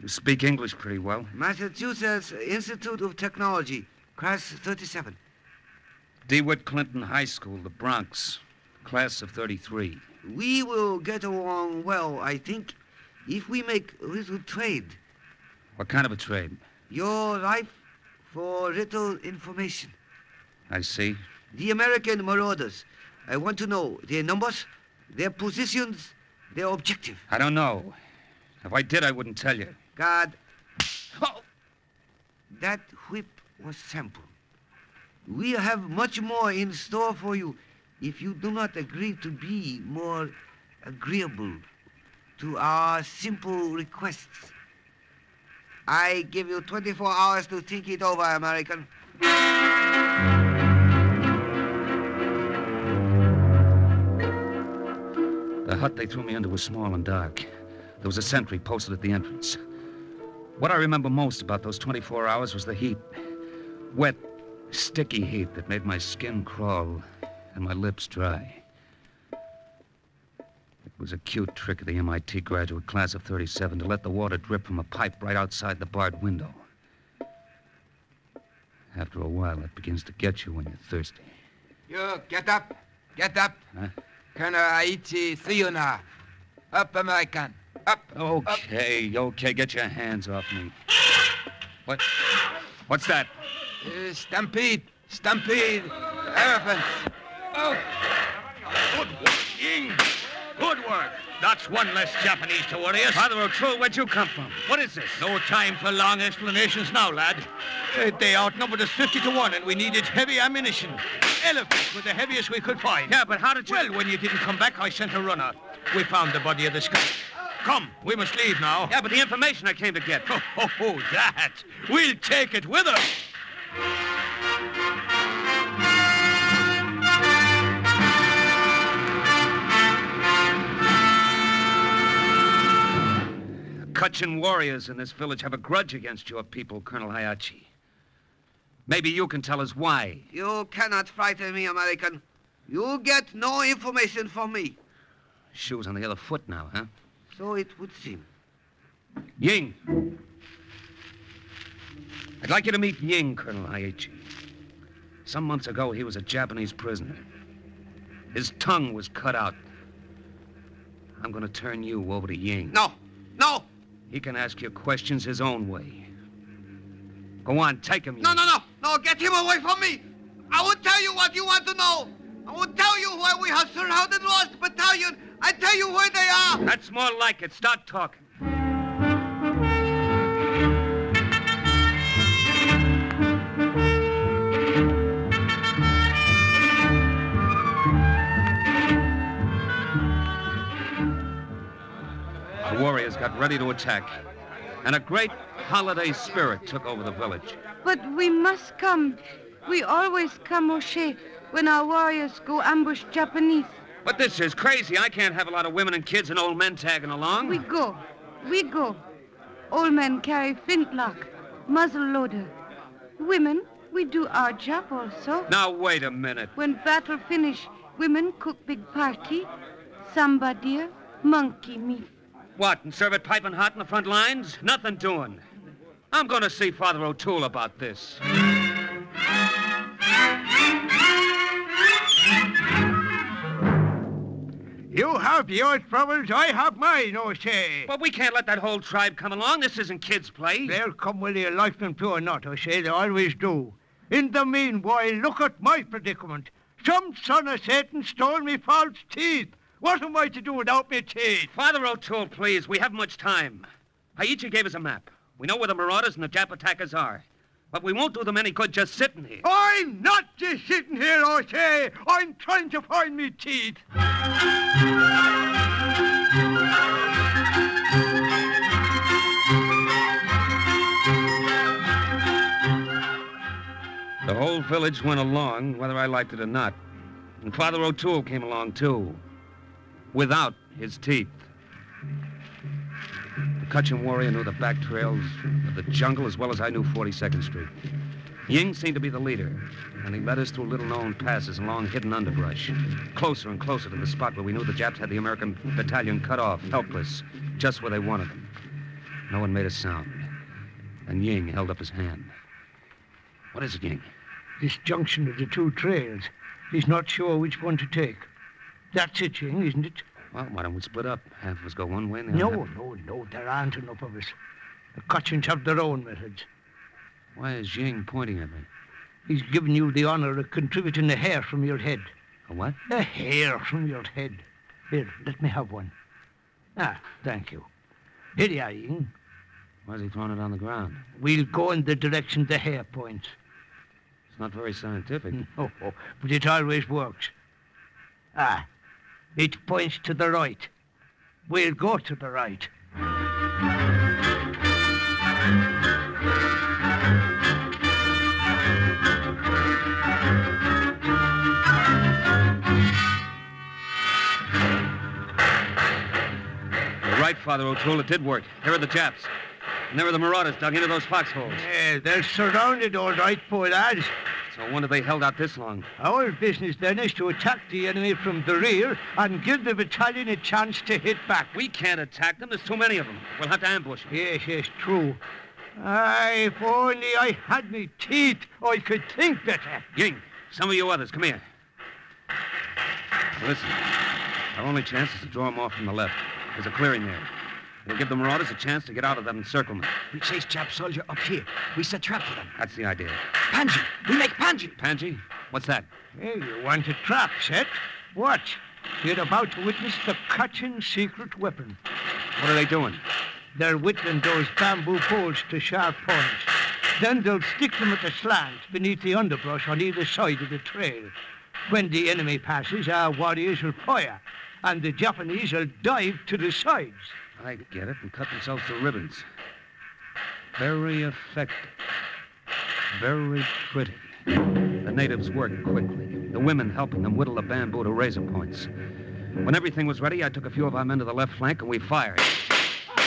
You speak English pretty well. Massachusetts Institute of Technology, class 37. DeWitt Clinton High School, the Bronx, class of 33. We will get along well, I think, if we make a little trade. What kind of a trade? Your life for little information. I see. The American marauders. I want to know their numbers, their positions, their objective. I don't know. If I did, I wouldn't tell you. God. Oh! That whip was sample. We have much more in store for you if you do not agree to be more agreeable to our simple requests. I give you 24 hours to think it over, American. The hut they threw me into was small and dark. There was a sentry posted at the entrance. What I remember most about those 24 hours was the heat. Wet, sticky heat that made my skin crawl and my lips dry. It was a cute trick of the MIT graduate class of 37 to let the water drip from a pipe right outside the barred window. After a while, it begins to get you when you're thirsty. You, get up. Get up. Huh? Colonel Aichi, see you now. Up, American. Up. Okay, get your hands off me. What's that? Stampede. Elephants. Oh. Good work, Ying. Good work. That's one less Japanese to worry us. Father O'Toole, where'd you come from? What is this? No time for long explanations now, lad. They outnumbered us 50 to 1, and we needed heavy ammunition. Elephants were the heaviest we could find. Yeah, but how did you... Well, when you didn't come back, I sent a runner. We found the body of the scout. Come, we must leave now. Yeah, but the information I came to get. Oh, that. We'll take it with us. Kutchin warriors in this village have a grudge against your people, Colonel Hayachi. Maybe you can tell us why. You cannot frighten me, American. You get no information from me. Shoes on the other foot now, huh? So it would seem. Ying. I'd like you to meet Ying, Colonel Hayachi. Some months ago, he was a Japanese prisoner. His tongue was cut out. I'm going to turn you over to Ying. No! No! He can ask you questions his own way. Go on, take him, Ying. No, no, no! No, get him away from me! I will tell you what you want to know! I will tell you where we have surrounded lost battalion! I tell you where they are! That's more like it. Start talking. The warriors got ready to attack, and a great holiday spirit took over the village. But we must come. We always come, O'Shea, when our warriors go ambush Japanese. But this is crazy. I can't have a lot of women and kids and old men tagging along. We go. We go. Old men carry flintlock, muzzle loader. Women, we do our job also. Now, wait a minute. When battle finish, women cook big party, samba deer, monkey meat. What, and serve it piping hot in the front lines? Nothing doing. I'm going to see Father O'Toole about this. You have your troubles, I have mine, O'Shea. But we can't let that whole tribe come along. This isn't kids' play. They'll come whether you like them to or not, O'Shea. They always do. In the meanwhile, look at my predicament. Some son of Satan stole me false teeth. What am I to do without me teeth? Father O'Toole, please. We haven't much time. Haiichi gave us a map. We know where the marauders and the Jap attackers are. But we won't do them any good just sitting here. I'm not just sitting here, O'Shea. I'm trying to find me teeth. The whole village went along, whether I liked it or not. And Father O'Toole came along, too. Without his teeth. The Kutchin warrior knew the back trails of the jungle as well as I knew 42nd Street. Ying seemed to be the leader, and he led us through little-known passes along hidden underbrush, closer and closer to the spot where we knew the Japs had the American battalion cut off, helpless, just where they wanted them. No one made a sound, and Ying held up his hand. What is it, Ying? This junction of the two trails. He's not sure which one to take. That's it, Ying, isn't it? Well, why don't we split up? Half of us go one way and the No, other. no, there aren't enough of us. The Kutchins have their own methods. Why is Ying pointing at me? He's given you the honor of contributing a hair from your head. A what? A hair from your head. Here, let me have one. Ah, thank you. Here you are, Ying. Why's he throwing it on the ground? We'll go in the direction the hair points. It's not very scientific. Oh, but it always works. Ah, it points to the right. We'll go to the right. You're right, Father O'Toole. It did work. Here are the Japs. And there are the marauders dug into those foxholes. Yeah, they're surrounded, all right, poor lads. So I wonder they held out this long. Our business, then, is to attack the enemy from the rear and give the battalion a chance to hit back. We can't attack them. There's too many of them. We'll have to ambush them. Yes, true. If only I had me teeth, I could think better. Ying, some of you others, come here. Listen, our only chance is to draw them off from the left. There's a clearing there. We'll give the marauders a chance to get out of that encirclement. We chase Jap soldier up here. We set trap for them. That's the idea. Panji! We make Panji! Panji? What's that? Hey, you want a trap set? Watch. You're about to witness the Kutchin secret weapon. What are they doing? They're whittling those bamboo poles to sharp points. Then they'll stick them at a slant beneath the underbrush on either side of the trail. When the enemy passes, our warriors will fire, and the Japanese will dive to the sides. I get it, and cut themselves to ribbons. Very effective. Very pretty. The natives worked quickly, the women helping them whittle the bamboo to razor points. When everything was ready, I took a few of our men to the left flank, and we fired.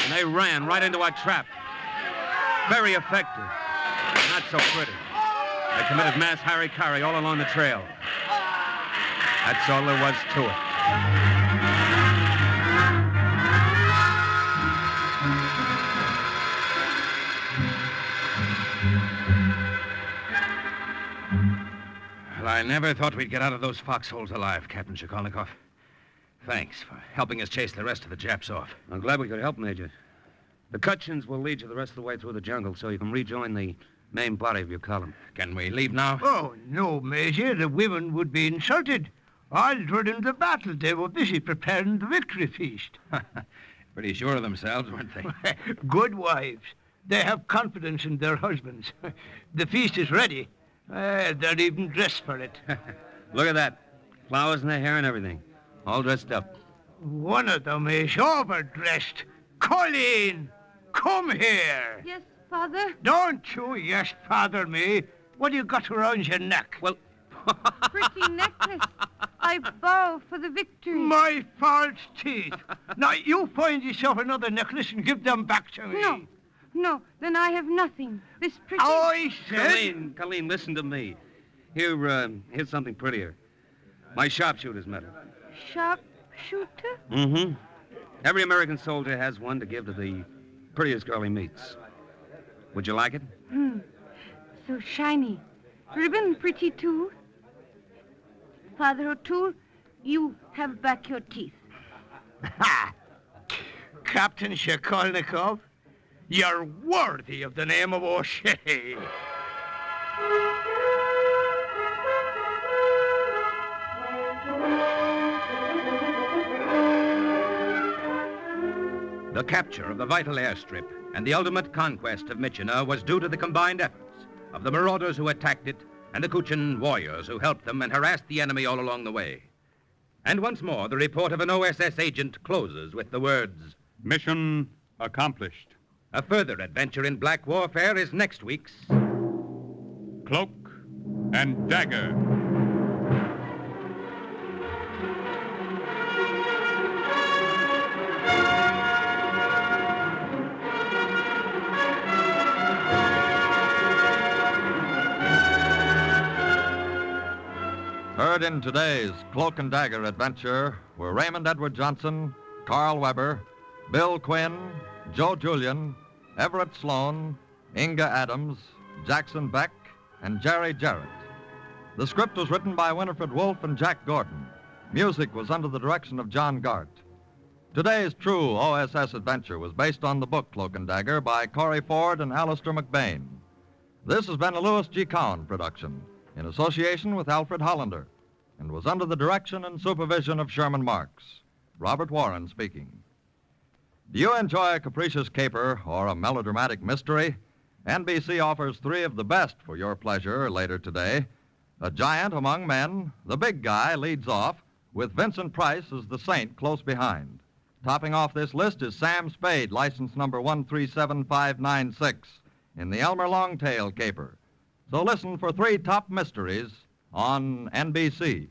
and they ran right into our trap. Very effective. Not so pretty. They committed mass harikari all along the trail. That's all there was to it. Well, I never thought we'd get out of those foxholes alive, Captain Shakolnikov. Thanks for helping us chase the rest of the Japs off. I'm glad we could help, Major. The Kutchins will lead you the rest of the way through the jungle so you can rejoin the main body of your column. Can we leave now? Oh, no, Major. The women would be insulted. All during the battle, they were busy preparing the victory feast. Pretty sure of themselves, weren't they? Good wives. They have confidence in their husbands. The feast is ready. They're even dressed for it. Look at that. Flowers in their hair and everything. All dressed up. One of them is overdressed. Colleen, come here. Yes, Father? Don't you yes, Father me. What do you got around your neck? Well, Pretty necklace. I bow for the victory. My false teeth. Now, you find yourself another necklace and give them back to me. No, then I have nothing. This pretty... I said... Colleen, listen to me. Here's something prettier. My sharpshooter's medal. Sharpshooter? Mm-hmm. Every American soldier has one to give to the prettiest girl he meets. Would you like it? So shiny. Ribbon pretty, too. Father O'Toole, you have back your teeth. Ha! Captain Shakolnikov, you're worthy of the name of O'Shea. The capture of the vital airstrip and the ultimate conquest of Myitkyina was due to the combined efforts of the marauders who attacked it and the Kutchin warriors who helped them and harassed the enemy all along the way. And once more, the report of an OSS agent closes with the words, Mission accomplished. A further adventure in black warfare is next week's Cloak and Dagger. Heard in today's Cloak and Dagger adventure were Raymond Edward Johnson, Carl Weber, Bill Quinn, Joe Julian, Everett Sloan, Inga Adams, Jackson Beck, and Jerry Jarrett. The script was written by Winifred Wolfe and Jack Gordon. Music was under the direction of John Gart. Today's true OSS adventure was based on the book Cloak and Dagger by Corey Ford and Alistair McBain. This has been a Louis G. Cowan production in association with Alfred Hollander and was under the direction and supervision of Sherman Marks. Robert Warren speaking. Do you enjoy a capricious caper or a melodramatic mystery? NBC offers 3 of the best for your pleasure later today. A giant among men, the big guy leads off with Vincent Price as the saint close behind. Topping off this list is Sam Spade, license number 137596, in the Elmer Longtail caper. So listen for 3 top mysteries on NBC.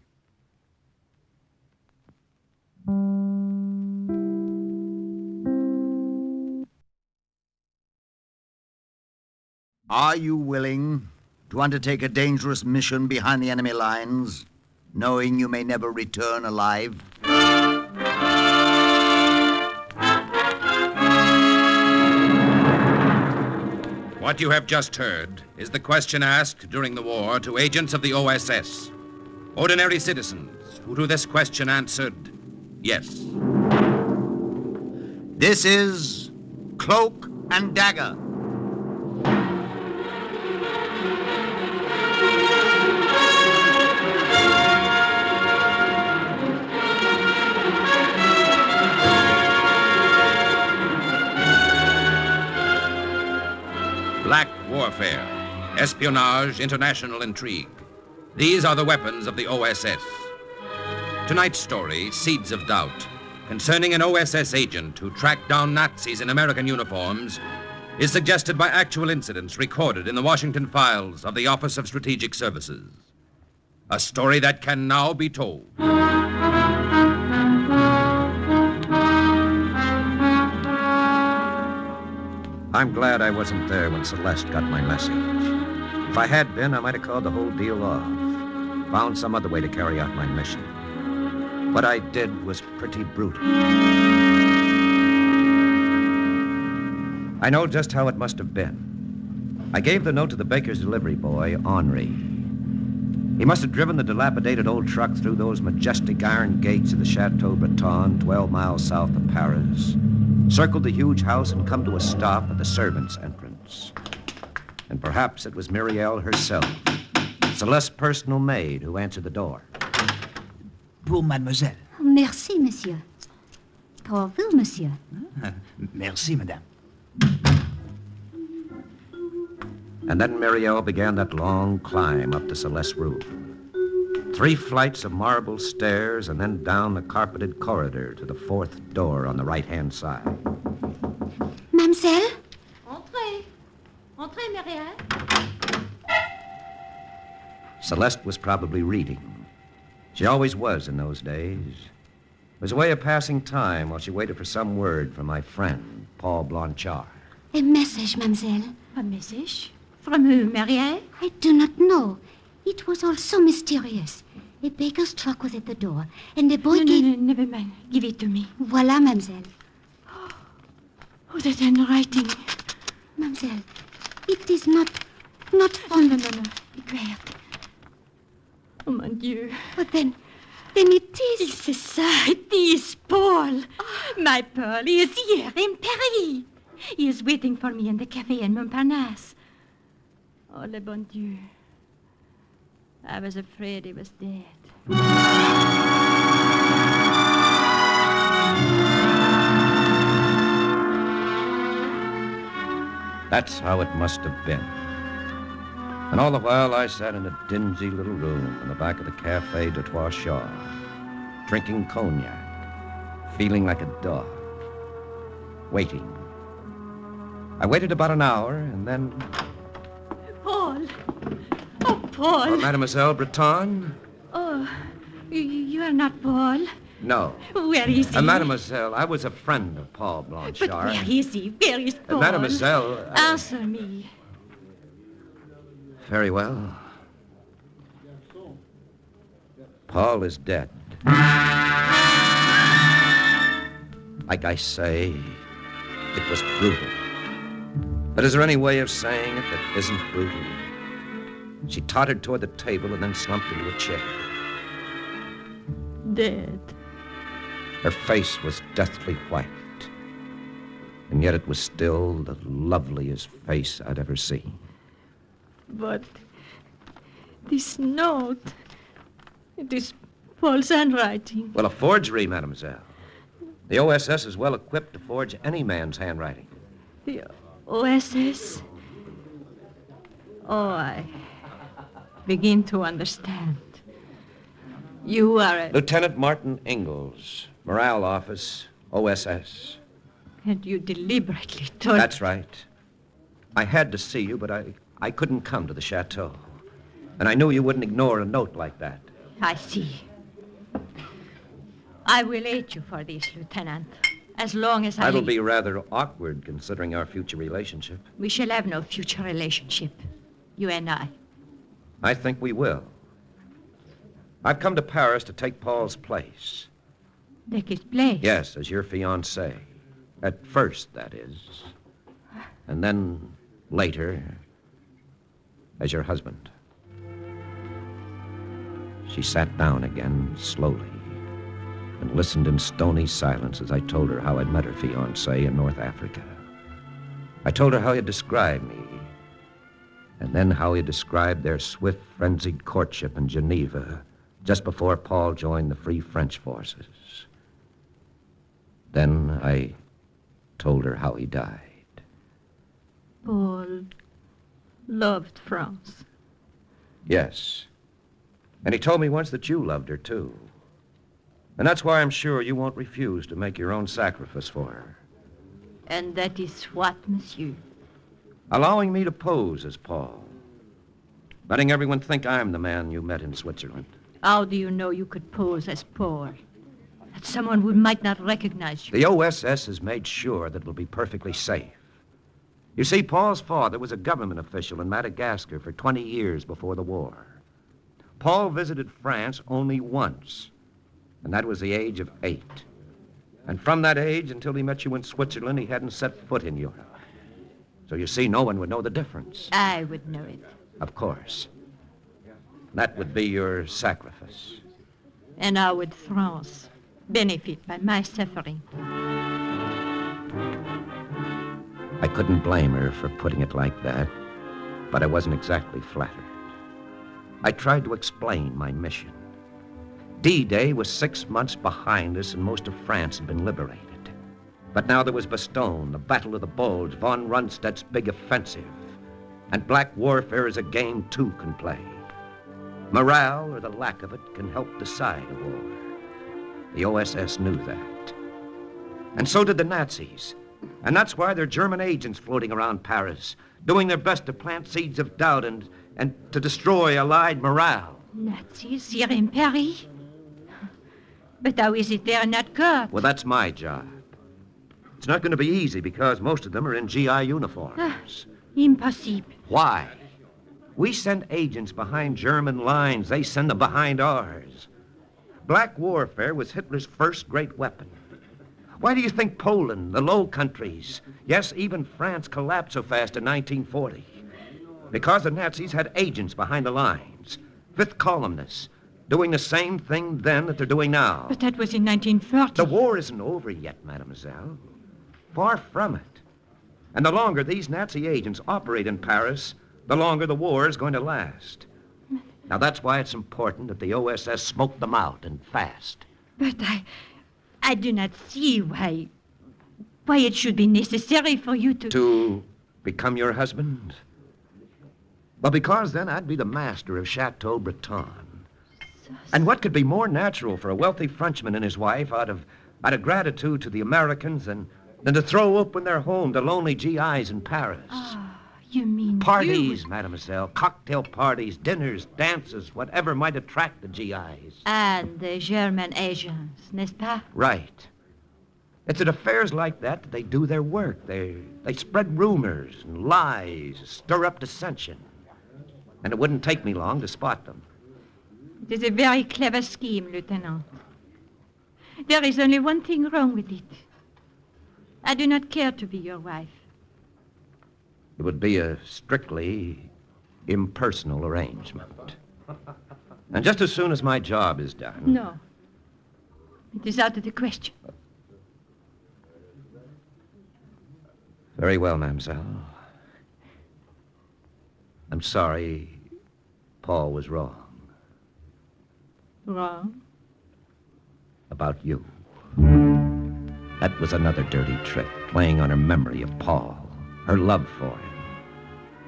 Are you willing to undertake a dangerous mission behind the enemy lines, knowing you may never return alive? What you have just heard is the question asked during the war to agents of the OSS. Ordinary citizens who to this question answered, yes. This is Cloak and Dagger. Black warfare, espionage, international intrigue. These are the weapons of the OSS. Tonight's story, Seeds of Doubt, concerning an OSS agent who tracked down Nazis in American uniforms, is suggested by actual incidents recorded in the Washington files of the Office of Strategic Services. A story that can now be told. I'm glad I wasn't there when Celeste got my message. If I had been, I might have called the whole deal off. Found some other way to carry out my mission. What I did was pretty brutal. I know just how it must have been. I gave the note to the baker's delivery boy, Henri. He must have driven the dilapidated old truck through those majestic iron gates of the Chateau Breton, 12 miles south of Paris, circled the huge house and come to a stop at the servants' entrance. And perhaps it was Muriel herself, Celeste's personal maid, who answered the door. Pour mademoiselle. Merci, monsieur. Pour vous, monsieur. Merci, madame. And then Muriel began that long climb up to Celeste's room. 3 flights of marble stairs and then down the carpeted corridor to the 4th door on the right-hand side. Mademoiselle? Entrez. Entrez, Muriel. Celeste was probably reading. She always was in those days. It was a way of passing time while she waited for some word from my friend, Paul Blanchard. A message, mademoiselle. A message? From who, Muriel? I do not know. It was all so mysterious. A baker's truck was at the door, and the boy gave... No, never mind. Give it to me. Voilà, mademoiselle. Oh, that handwriting. Mademoiselle, it is not from... No. Be quiet. Oh, mon Dieu. But then it is... C'est ça. It is Paul. My Paul. He is here in Paris. He is waiting for me in the cafe in Montparnasse. Oh, le bon Dieu. I was afraid he was dead. That's how it must have been. And all the while I sat in a dingy little room in the back of the Café de Trois Chars, drinking cognac, feeling like a dog, waiting. I waited about an hour, and then... Paul! Oh, Paul! Oh, Mademoiselle Breton? Oh, you are not Paul? No. Where is he? Mademoiselle, I was a friend of Paul Blanchard. But where is he? Where is Paul? Mademoiselle... Answer me. Very well. Paul is dead. Like I say, it was brutal. But is there any way of saying it that isn't brutal? She tottered toward the table and then slumped into a chair. Dead. Her face was deathly white. And yet it was still the loveliest face I'd ever seen. But this note, it is Paul's handwriting. Well, a forgery, mademoiselle. The OSS is well equipped to forge any man's handwriting. The OSS? Oh, I begin to understand. You are a... Lieutenant Martin Ingalls, Morale Office, OSS. And you deliberately told... That's right. I had to see you, but I couldn't come to the chateau. And I knew you wouldn't ignore a note like that. I see. I will aid you for this, Lieutenant. As long as That'll be rather awkward, considering our future relationship. We shall have no future relationship. You and I. I think we will. I've come to Paris to take Paul's place. Take his place? Yes, as your fiancé. At first, that is. And then, later, as your husband. She sat down again, slowly, and listened in stony silence as I told her how I'd met her fiancé in North Africa. I told her how he'd described me, and then how he described their swift, frenzied courtship in Geneva just before Paul joined the Free French forces. Then I told her how he died. Paul loved France. Yes. And he told me once that you loved her, too. And that's why I'm sure you won't refuse to make your own sacrifice for her. And that is what, monsieur? Allowing me to pose as Paul. Letting everyone think I'm the man you met in Switzerland. How do you know you could pose as Paul? That someone who might not recognize you. The OSS has made sure that it'll be perfectly safe. You see, Paul's father was a government official in Madagascar for 20 years before the war. Paul visited France only once, and that was the age of 8. And from that age until he met you in Switzerland, he hadn't set foot in Europe. So you see, no one would know the difference. I would know it. Of course. That would be your sacrifice. And how would France benefit by my suffering? I couldn't blame her for putting it like that, but I wasn't exactly flattered. I tried to explain my mission. D-Day was 6 months behind us, and most of France had been liberated. But now there was Bastogne, the Battle of the Bulge, von Rundstedt's big offensive. And black warfare is a game two can play. Morale, or the lack of it, can help decide a war. The OSS knew that. And so did the Nazis. And that's why there are German agents floating around Paris, doing their best to plant seeds of doubt and to destroy Allied morale. Nazis here in Paris? But how is it they're not caught? Well, that's my job. It's not going to be easy because most of them are in GI uniforms. Impossible. Why? We send agents behind German lines. They send them behind ours. Black warfare was Hitler's first great weapon. Why do you think Poland, the Low Countries, yes, even France collapsed so fast in 1940? Because the Nazis had agents behind the lines, fifth columnists, doing the same thing then that they're doing now. But that was in 1940. The war isn't over yet, mademoiselle. Far from it. And the longer these Nazi agents operate in Paris, the longer the war is going to last. Now, that's why it's important that the OSS smoke them out, and fast. But I do not see why it should be necessary for you to... To become your husband? Well, because then I'd be the master of Chateau Breton. And what could be more natural for a wealthy Frenchman and his wife out of gratitude to the Americans than to throw open their home to lonely GIs in Paris? You mean parties, mademoiselle, cocktail parties, dinners, dances, whatever might attract the GIs. And the German agents, n'est-ce pas? Right. It's at affairs like that they do their work. They spread rumors and lies, stir up dissension. And it wouldn't take me long to spot them. It is a very clever scheme, Lieutenant. There is only one thing wrong with it. I do not care to be your wife. It would be a strictly impersonal arrangement. And just as soon as my job is done... No. It is out of the question. Very well, mademoiselle. I'm sorry Paul was wrong. Wrong? About you. That was another dirty trick, playing on her memory of Paul, her love for him.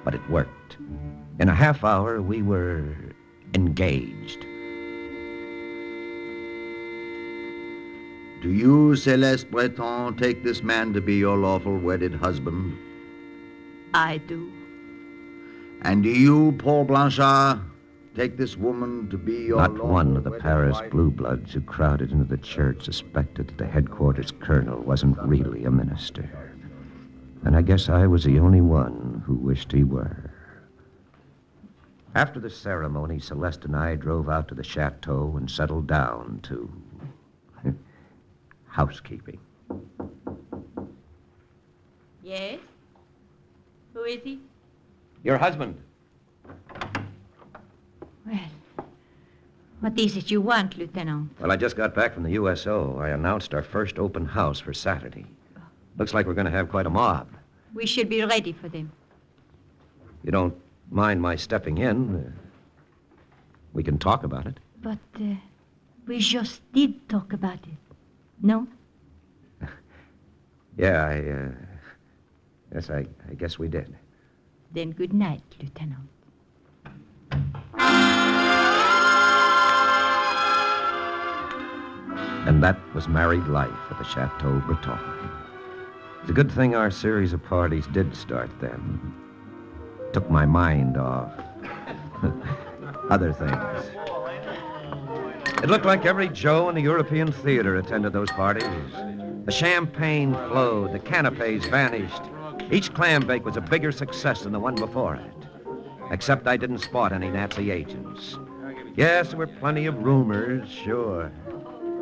But it worked. In a half hour, we were engaged. Do you, Celeste Breton, take this man to be your lawful wedded husband? I do. And do you, Paul Blanchard, take this woman to be your Not one of the Paris blue bloods who crowded into the church suspected that the headquarters colonel wasn't really a minister. And I guess I was the only one who wished he were. After the ceremony, Celeste and I drove out to the chateau and settled down to housekeeping. Yes? Who is he? Your husband. Well, what is it you want, Lieutenant? Well, I just got back from the USO. I announced our first open house for Saturday. Looks like we're going to have quite a mob. We should be ready for them. You don't mind my stepping in? We can talk about it. But we just did talk about it. No? Yeah, yes, I guess we did. Then good night, Lieutenant. And that was married life at the Chateau Breton. It's a good thing our series of parties did start then. Took my mind off other things. It looked like every Joe in the European theater attended those parties. The champagne flowed, the canapes vanished. Each clam bake was a bigger success than the one before it. Except I didn't spot any Nazi agents. Yes, there were plenty of rumors, sure.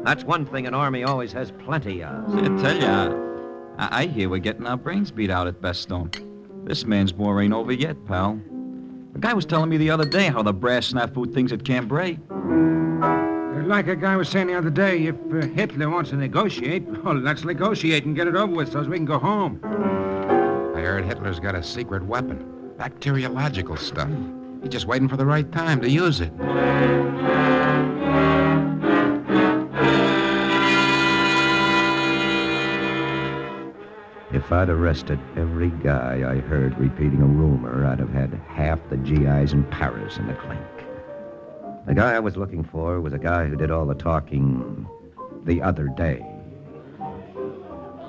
That's one thing an army always has plenty of. I tell ya, I hear we're getting our brains beat out at Bastogne. This man's war ain't over yet, pal. The guy was telling me the other day how the brass snafu thinks at Cambrai. Like a guy was saying the other day, if Hitler wants to negotiate, well, let's negotiate and get it over with so we can go home. I heard Hitler's got a secret weapon. Bacteriological stuff. He's just waiting for the right time to use it. If I'd arrested every guy I heard repeating a rumor, I'd have had half the GIs in Paris in the clink. The guy I was looking for was a guy who did all the talking the other day.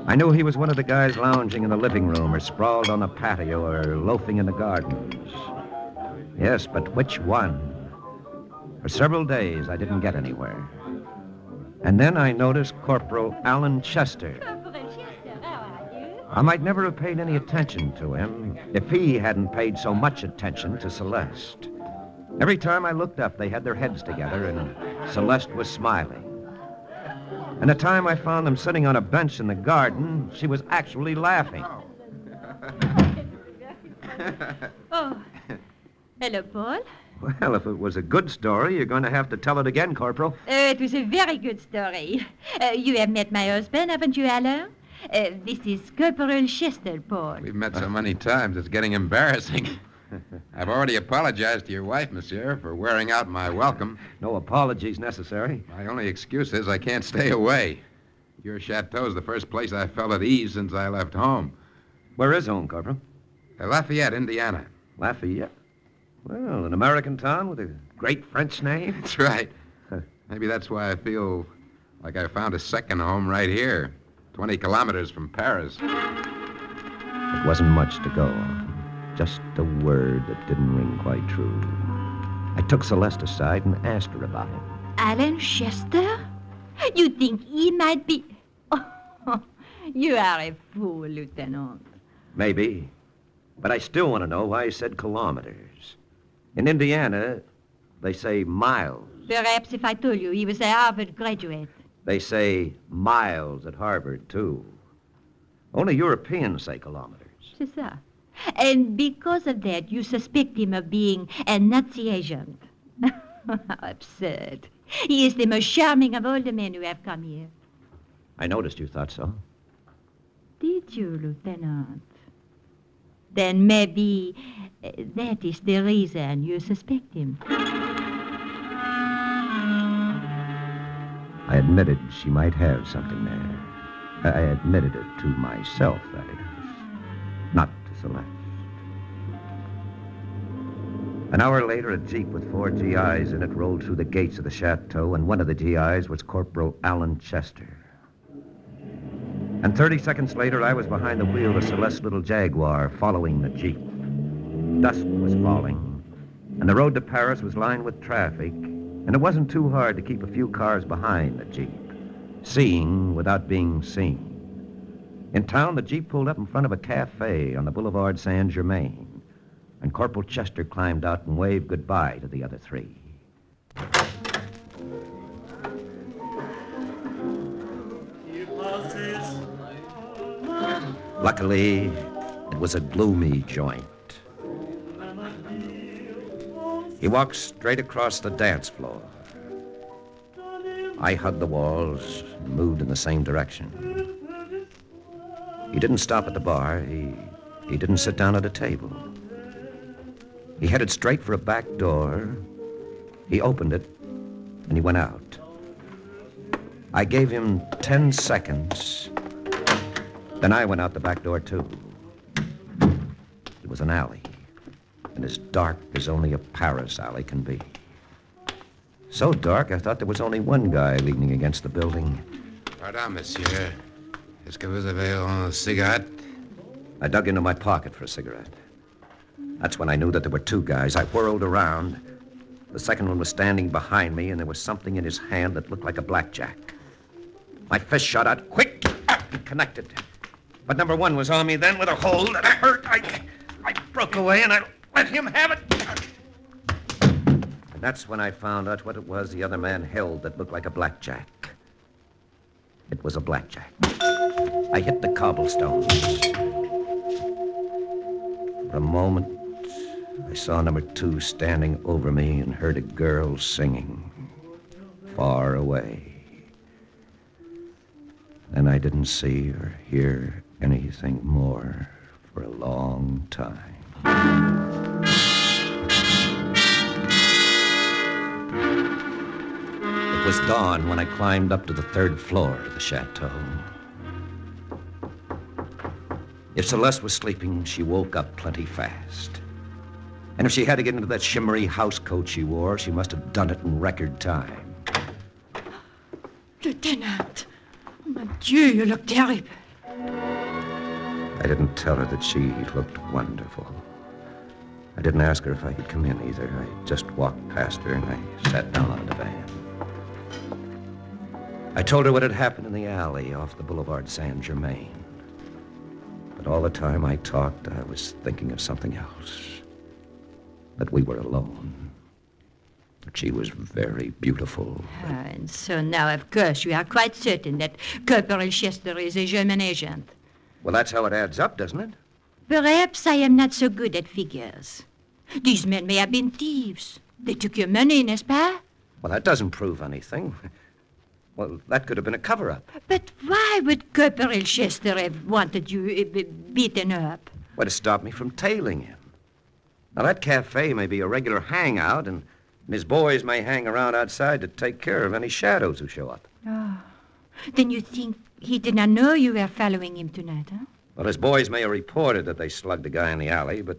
I knew he was one of the guys lounging in the living room or sprawled on the patio or loafing in the gardens. Yes, but which one? For several days, I didn't get anywhere. And then I noticed Corporal Alan Chester. I might never have paid any attention to him if he hadn't paid so much attention to Celeste. Every time I looked up, they had their heads together, and Celeste was smiling. And the time I found them sitting on a bench in the garden, she was actually laughing. Oh. Hello, Paul. Well, if it was a good story, you're going to have to tell it again, Corporal. It was a very good story. You have met my husband, haven't you, Alain? This is Corporal Chester, Paul. We've met so many times, it's getting embarrassing. I've already apologized to your wife, monsieur, for wearing out my welcome. No apologies necessary. My only excuse is I can't stay away. Your chateau's the first place I felt at ease since I left home. Where is home, Corporal? Lafayette, Indiana. Lafayette? Well, an American town with a great French name. That's right. Maybe that's why I feel like I found a second home right here, 20 kilometers from Paris. It wasn't much to go on. Just a word that didn't ring quite true. I took Celeste aside and asked her about him. Alan Chester? You think he might be... Oh, you are a fool, Lieutenant. Maybe. But I still want to know why he said kilometers. In Indiana, they say miles. Perhaps if I told you he was a Harvard graduate. They say miles at Harvard, too. Only Europeans say kilometers. C'est ça. And because of that, you suspect him of being a Nazi agent. How absurd. He is the most charming of all the men who have come here. I noticed you thought so. Did you, Lieutenant? Then maybe that is the reason you suspect him. I admitted she might have something there. I admitted it to myself, that is. Not to Celeste. An hour later, a jeep with 4 GIs in it rolled through the gates of the chateau, and one of the GIs was Corporal Alan Chester. And 30 seconds later, I was behind the wheel of Celeste's little Jaguar, following the jeep. Dusk was falling, and the road to Paris was lined with traffic, and it wasn't too hard to keep a few cars behind the jeep, seeing without being seen. In town, the jeep pulled up in front of a cafe on the Boulevard Saint-Germain, and Corporal Chester climbed out and waved goodbye to the other 3. Luckily, it was a gloomy joint. He walked straight across the dance floor. I hugged the walls and moved in the same direction. He didn't stop at the bar. He didn't sit down at a table. He headed straight for a back door. He opened it, and he went out. I gave him 10 seconds. Then I went out the back door, too. It was an alley, and as dark as only a Paris alley can be. So dark, I thought there was only one guy leaning against the building. Pardon, monsieur. Est-ce que vous avez une cigarette? I dug into my pocket for a cigarette. That's when I knew that there were 2 guys. I whirled around. The second one was standing behind me, and there was something in his hand that looked like a blackjack. My fist shot out quick. It connected. But number one was on me then with a hold that hurt. I broke away and I let him have it. And that's when I found out what it was the other man held that looked like a blackjack. It was a blackjack. I hit the cobblestones. For a moment, I saw number two standing over me and heard a girl singing far away. And I didn't see or hear anything more for a long time. It was dawn when I climbed up to the third floor of the chateau. If Celeste was sleeping, she woke up plenty fast. And if she had to get into that shimmery house coat she wore, she must have done it in record time. Lieutenant! Mon Dieu, you look terrible. I didn't tell her that she looked wonderful. I didn't ask her if I could come in either. I just walked past her and I sat down on the divan. I told her what had happened in the alley off the Boulevard Saint-Germain. But all the time I talked, I was thinking of something else. That we were alone. That she was very beautiful. And so now, of course, you are quite certain that Corporal Chester is a German agent. Well, that's how it adds up, doesn't it? Perhaps I am not so good at figures. These men may have been thieves. They took your money, n'est-ce pas? Well, that doesn't prove anything. Well, that could have been a cover-up. But why would Corporal Chester have wanted you beaten up? Well, to stop me from tailing him. Now, that cafe may be a regular hangout, and his boys may hang around outside to take care of any shadows who show up. Oh. Then you think he did not know you were following him tonight, huh? Well, his boys may have reported that they slugged a guy in the alley, but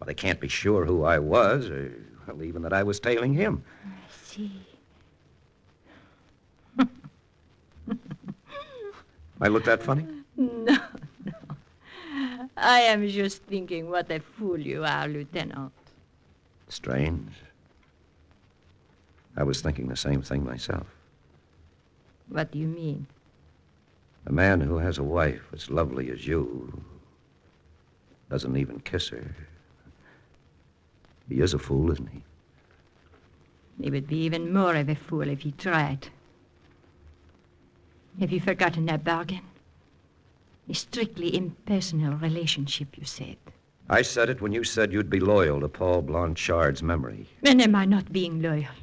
they can't be sure who I was, or even that I was tailing him. I see. I look that funny? No. I am just thinking what a fool you are, Lieutenant. Strange. I was thinking the same thing myself. What do you mean? A man who has a wife as lovely as you doesn't even kiss her. He is a fool, isn't he? He would be even more of a fool if he tried. Have you forgotten that bargain? A strictly impersonal relationship, you said. I said it when you said you'd be loyal to Paul Blanchard's memory. And am I not being loyal?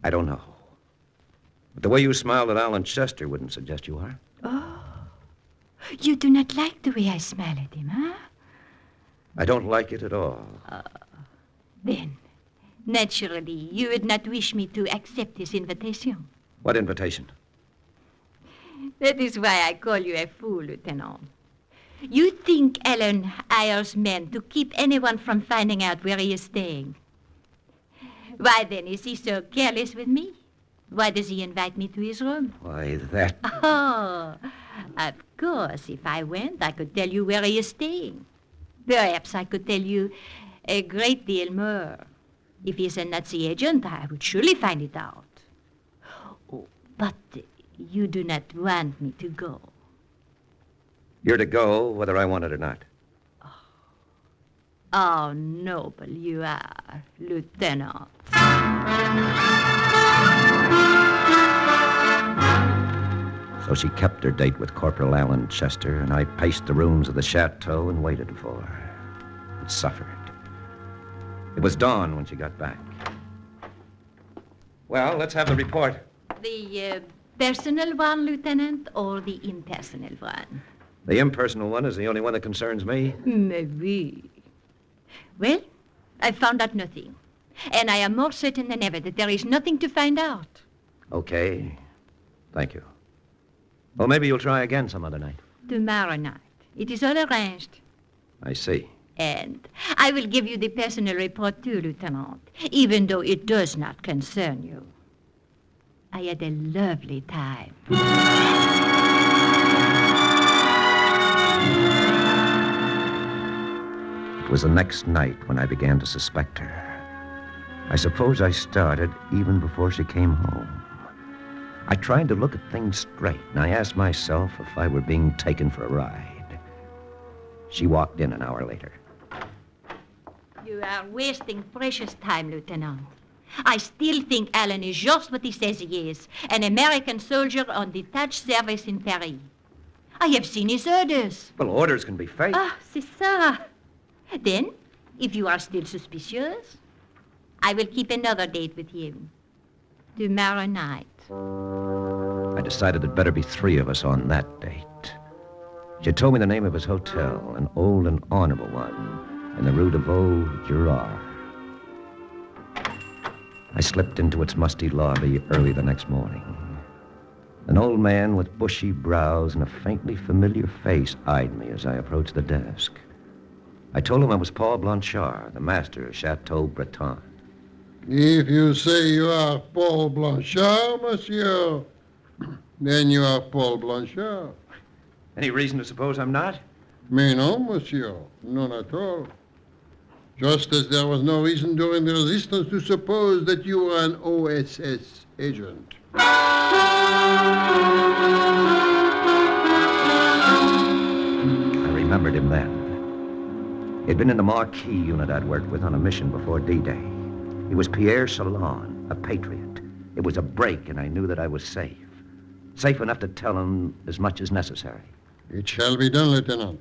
I don't know. But the way you smiled at Alan Chester wouldn't suggest you are. Oh. You do not like the way I smile at him, huh? I don't like it at all. Then, naturally, you would not wish me to accept his invitation. What invitation? That is why I call you a fool, Lieutenant. You think Alan hires men to keep anyone from finding out where he is staying. Why, then, is he so careless with me? Why does he invite me to his room? Why, that... Oh, of course, if I went, I could tell you where he is staying. Perhaps I could tell you a great deal more. If he is a Nazi agent, I would surely find it out. Oh, but you do not want me to go. You're to go whether I want it or not. Oh, noble you are, Lieutenant. So she kept her date with Corporal Alan Chester, and I paced the rooms of the chateau and waited for her. And suffered. It was dawn when she got back. Well, let's have the report. The personal one, Lieutenant, or the impersonal one? The impersonal one is the only one that concerns me. Maybe. Well, I found out nothing. And I am more certain than ever that there is nothing to find out. Okay. Thank you. Well, maybe you'll try again some other night. Tomorrow night. It is all arranged. I see. And I will give you the personal report too, Lieutenant, even though it does not concern you. I had a lovely time. It was the next night when I began to suspect her. I suppose I started even before she came home. I tried to look at things straight, and I asked myself if I were being taken for a ride. She walked in an hour later. You are wasting precious time, Lieutenant. I still think Allen is just what he says he is, an American soldier on detached service in Paris. I have seen his orders. Well, orders can be fake. Ah, c'est ça. Then, if you are still suspicious, I will keep another date with him. Tomorrow night. I decided there'd better be 3 of us on that date. She had told me the name of his hotel, an old and honorable one, in the Rue de Vaugirard. I slipped into its musty lobby early the next morning. An old man with bushy brows and a faintly familiar face eyed me as I approached the desk. I told him I was Paul Blanchard, the master of Chateau Breton. If you say you are Paul Blanchard, monsieur, then you are Paul Blanchard. Any reason to suppose I'm not? Mais non, monsieur, none at all. Just as there was no reason during the resistance to suppose that you were an OSS agent. I remembered him then. He'd been in the Marquis unit I'd worked with on a mission before D-Day. He was Pierre Salon, a patriot. It was a break, and I knew that I was safe. Safe enough to tell him as much as necessary. It shall be done, Lieutenant.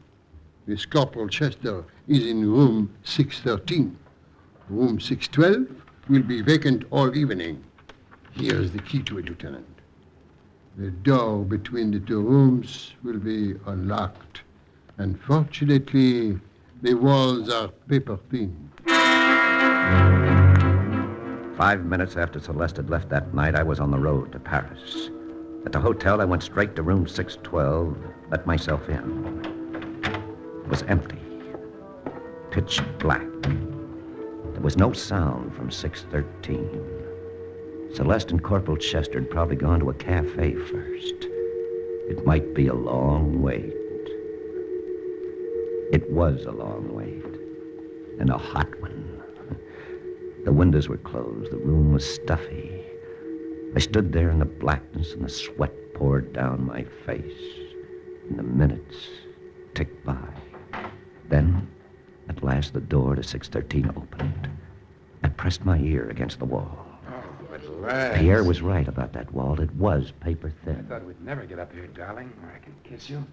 This Corporal Chester is in room 613. Room 612 will be vacant all evening. Here's the key to it, Lieutenant. The door between the 2 rooms will be unlocked. And fortunately, the walls are paper-thin. 5 minutes after Celeste had left that night, I was on the road to Paris. At the hotel, I went straight to room 612, let myself in. It was empty, pitch black. There was no sound from 613. Celeste and Corporal Chester had probably gone to a cafe first. It might be a long wait. It was a long wait, and a hot one. The windows were closed. The room was stuffy. I stood there in the blackness, and the sweat poured down my face. And the minutes ticked by. Then, at last, the door to 613 opened. I pressed my ear against the wall. Oh, at last. Pierre was right about that wall. It was paper I thin. thought we'd never get up here, darling, where I could kiss you.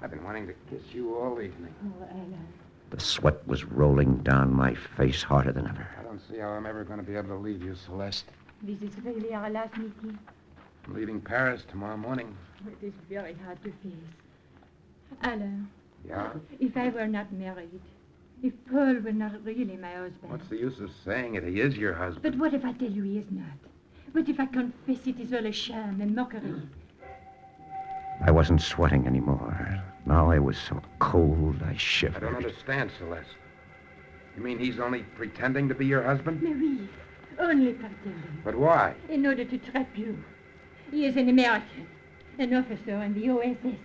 I've been wanting to kiss you all evening. Oh, Alan. The sweat was rolling down my face harder than ever. I don't see how I'm ever going to be able to leave you, Celeste. This is really our last meeting. I'm leaving Paris tomorrow morning. It is very hard to face. Alain, Yeah? if I were not married, if Paul were not really my husband. What's the use of saying it? He is your husband. But what if I tell you he is not? What if I confess it is all a sham and mockery? I wasn't sweating anymore. Now I was so cold I I shivered. don't understand, Celeste. You mean he's only pretending to be your husband? Mais oui, only pretending. But why? In order to trap you. He is an American, an officer in the OSS.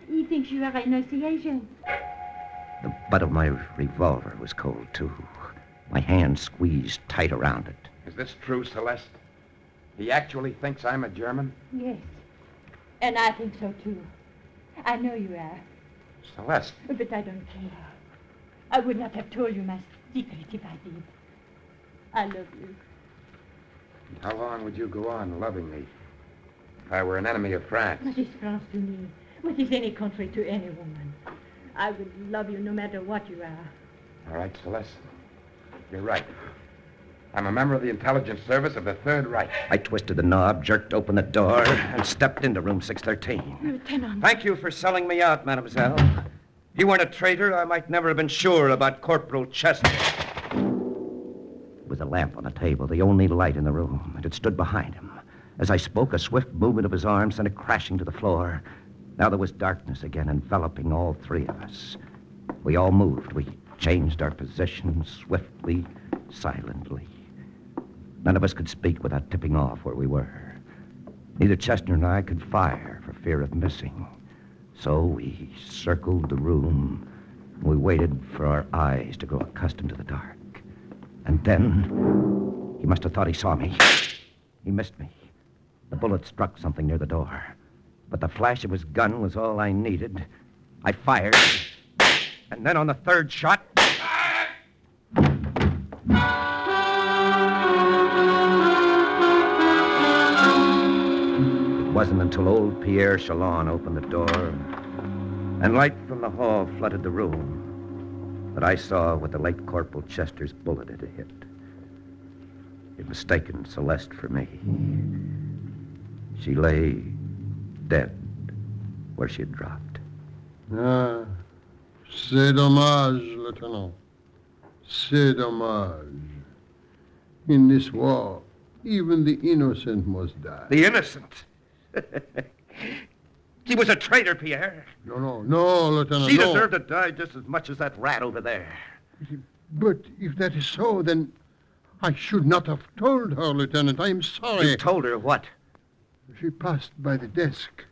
He thinks you are an Nazi agent. The butt of my revolver was cold, too. My hand squeezed tight around it. Is this true, Celeste? He actually thinks I'm a German? Yes, and I think so too. I know you are, Celeste. but I don't care. I would not have told you my secret if I did. I love you. How long would you go on loving me if I were an enemy of France? What is France to me? What is any country to any woman? I would love you no matter what you are. All right, Celeste. You're right. I'm a member of the intelligence service of the Third Reich. I twisted the knob, jerked open the door, and stepped into room 613. Lieutenant. Thank you for selling me out, mademoiselle. If you weren't a traitor, I might never have been sure about Corporal Chester. There was a lamp on the table, the only light in the room, and it stood behind him. As I spoke, a swift movement of his arm sent it crashing to the floor. Now there was darkness again, enveloping all 3 of us. We all moved. We changed our positions swiftly, silently. None of us could speak without tipping off where we were. Neither Chester nor I could fire for fear of missing. So we circled the room. We waited for our eyes to grow accustomed to the dark. And then, he must have thought he saw me. He missed me. The bullet struck something near the door. But the flash of his gun was all I needed. I fired, and then on the third shot... It wasn't until old Pierre Chalon opened the door and light from the hall flooded the room that I saw what the late Corporal Chester's bullet had hit. It mistaken Celeste for me. She lay dead where she had dropped. Ah, c'est dommage, Lieutenant. C'est dommage. In this war, even the innocent must die. The innocent? She was a traitor, Pierre. No, Lieutenant, She no. deserved to die just as much as that rat over there. But if that is so, then I should not have told her, Lieutenant. I am sorry. You told her what? She passed by the desk.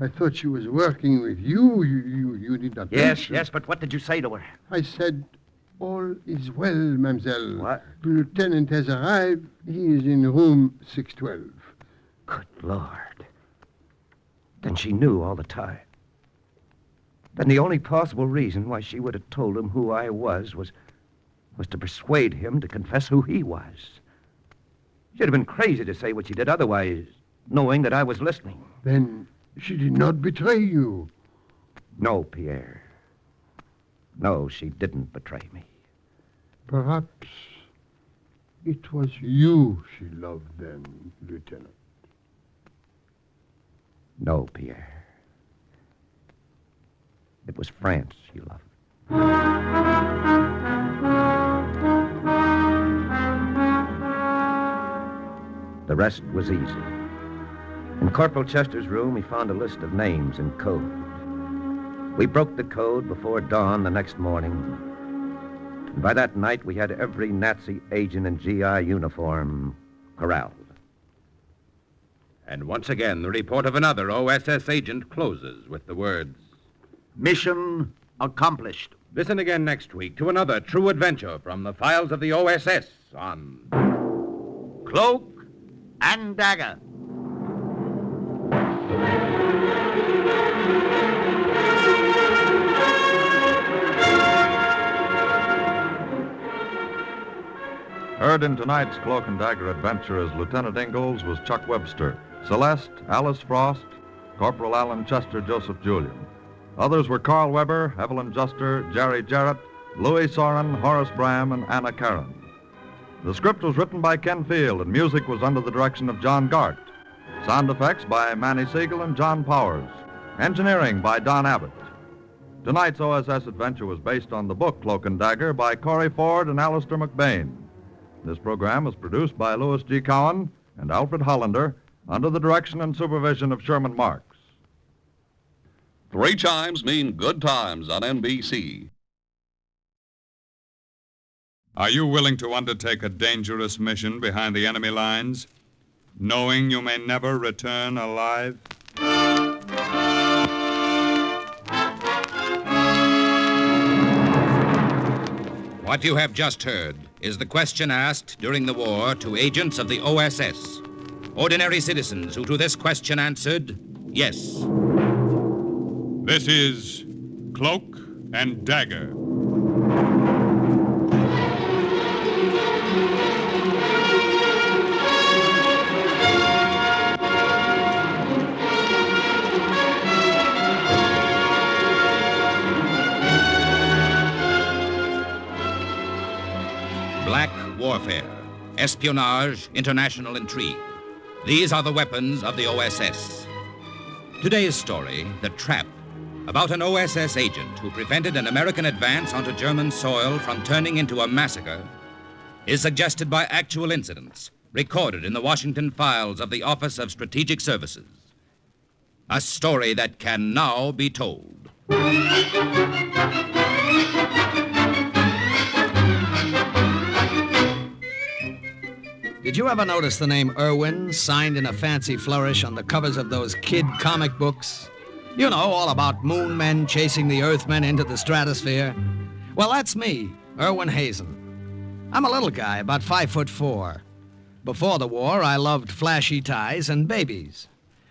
I thought she was working with you. You did not mention. Yes, but what did you say to her? I said, all is well, mademoiselle. What? The lieutenant has arrived. He is in room 612. Good Lord. Then she knew all the time. Then the only possible reason why she would have told him who I was to persuade him to confess who he was. She'd have been crazy to say what she did otherwise, knowing that I was listening. Then she did not betray you. No, Pierre. No, she didn't betray me. Perhaps it was you she loved then, Lieutenant. No, Pierre. It was France she loved. The rest was easy. In Corporal Chester's room, he found a list of names and code. We broke the code before dawn the next morning. And by that night, we had every Nazi agent in GI uniform corralled. And once again, the report of another OSS agent closes with the words, Mission accomplished. Listen again next week to another true adventure from the files of the OSS on Cloak and Dagger. Heard in tonight's Cloak and Dagger adventure as Lieutenant Ingalls was Chuck Webster, Celeste, Alice Frost, Corporal Alan Chester, Joseph Julian. Others were Carl Weber, Evelyn Juster, Jerry Jarrett, Louis Soren, Horace Bram, and Anna Karen. The script was written by Ken Field, and music was under the direction of John Gart. Sound effects by Manny Siegel and John Powers. Engineering by Don Abbott. Tonight's OSS adventure was based on the book Cloak and Dagger by Corey Ford and Alistair McBain. This program was produced by Louis G. Cowan and Alfred Hollander under the direction and supervision of Sherman Marks. 3 chimes mean good times on NBC. Are you willing to undertake a dangerous mission behind the enemy lines, knowing you may never return alive? What you have just heard is the question asked during the war to agents of the OSS. Ordinary citizens who to this question answered, yes. This is Cloak and Dagger. Black warfare, espionage, international intrigue. These are the weapons of the OSS. Today's story, The Trap, about an OSS agent who prevented an American advance onto German soil from turning into a massacre, is suggested by actual incidents recorded in the Washington files of the Office of Strategic Services. A story that can now be told. Did you ever notice the name Irwin signed in a fancy flourish on the covers of those kid comic books? You know, all about moon men chasing the Earthmen into the stratosphere. Well, that's me, Irwin Hazen. I'm a little guy, about 5'4". Before the war, I loved flashy ties and babies.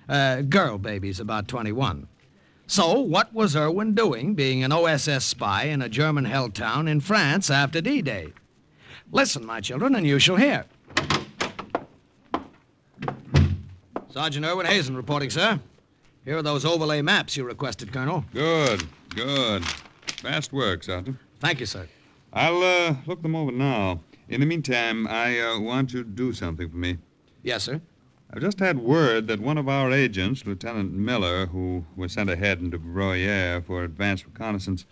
Girl babies, about 21. So what was Irwin doing, being an OSS spy in a German-held town in France after D-Day? Listen, my children, and you shall hear. Sergeant Irwin Hazen reporting, sir. Here are those overlay maps you requested, Colonel. Good. Fast work, Sergeant. Thank you, sir. I'll look them over now. In the meantime, I want you to do something for me. Yes, sir. I've just had word that one of our agents, Lieutenant Miller, who was sent ahead into Bruyere for advanced reconnaissance,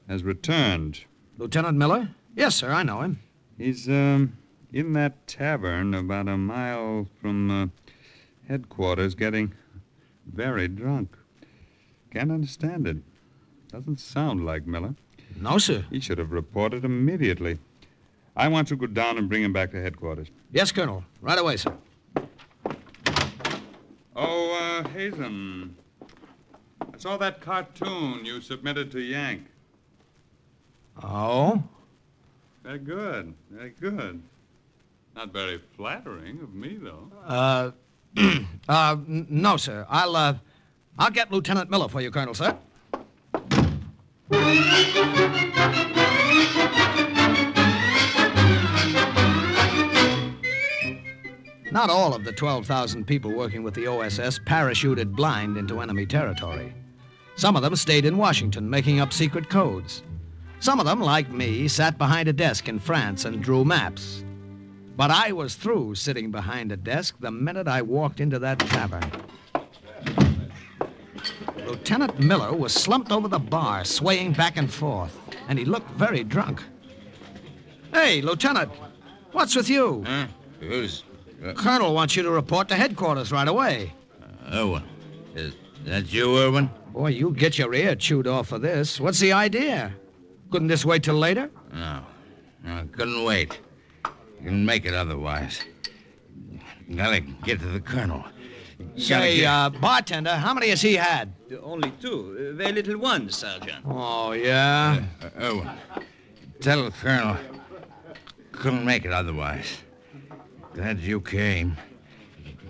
has returned. Lieutenant Miller? Yes, sir, I know him. He's in that tavern about a mile from headquarters, getting very drunk. Can't understand it. Doesn't sound like Miller. No, sir. He should have reported immediately. I want you to go down and bring him back to headquarters. Yes, Colonel. Right away, sir. Oh, Hazen. I saw that cartoon you submitted to Yank. Oh? Very good. Not very flattering of me, though. No, sir. I'll get Lieutenant Miller for you, Colonel, sir. Not all of the 12,000 people working with the OSS parachuted blind into enemy territory. Some of them stayed in Washington, making up secret codes. Some of them, like me, sat behind a desk in France and drew maps. But I was through sitting behind a desk the minute I walked into that tavern. Lieutenant Miller was slumped over the bar, swaying back and forth, and he looked very drunk. Hey, Lieutenant, what's with you? Huh? Colonel wants you to report to headquarters right away. Irwin. Is that you, Irwin? Boy, you get your ear chewed off for this. What's the idea? Couldn't this wait till later? No, couldn't wait. Couldn't make it otherwise. Gotta get to the colonel. Say, bartender, how many has he had? Only two. Very little ones, Sergeant. Oh, yeah? Irwin, tell the colonel couldn't make it otherwise. Glad you came.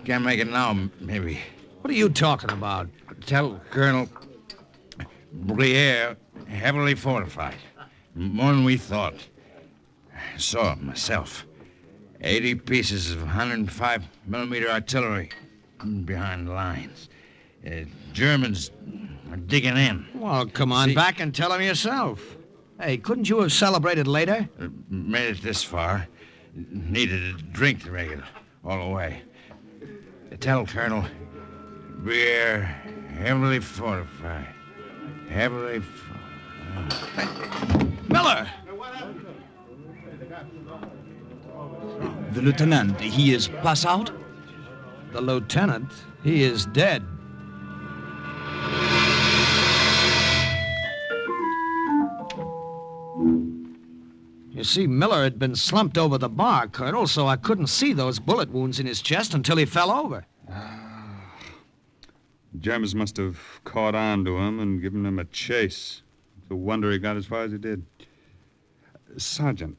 Can't make it now, maybe. What are you talking about? Tell Colonel Bruyere heavily fortified. More than we thought. I saw it myself. 80 pieces of 105mm artillery behind the lines. Germans are digging in. Well, come on back and tell him yourself. Hey, couldn't you have celebrated later? Made it this far. Needed a drink to make it all the way. Tell Colonel we're heavily fortified. Heavily fortified. Miller! The lieutenant, he is pass out? The lieutenant? He is dead. You see, Miller had been slumped over the bar, Colonel, so I couldn't see those bullet wounds in his chest until he fell over. The Germans must have caught on to him and given him a chase. It's a wonder he got as far as he did. Sergeant,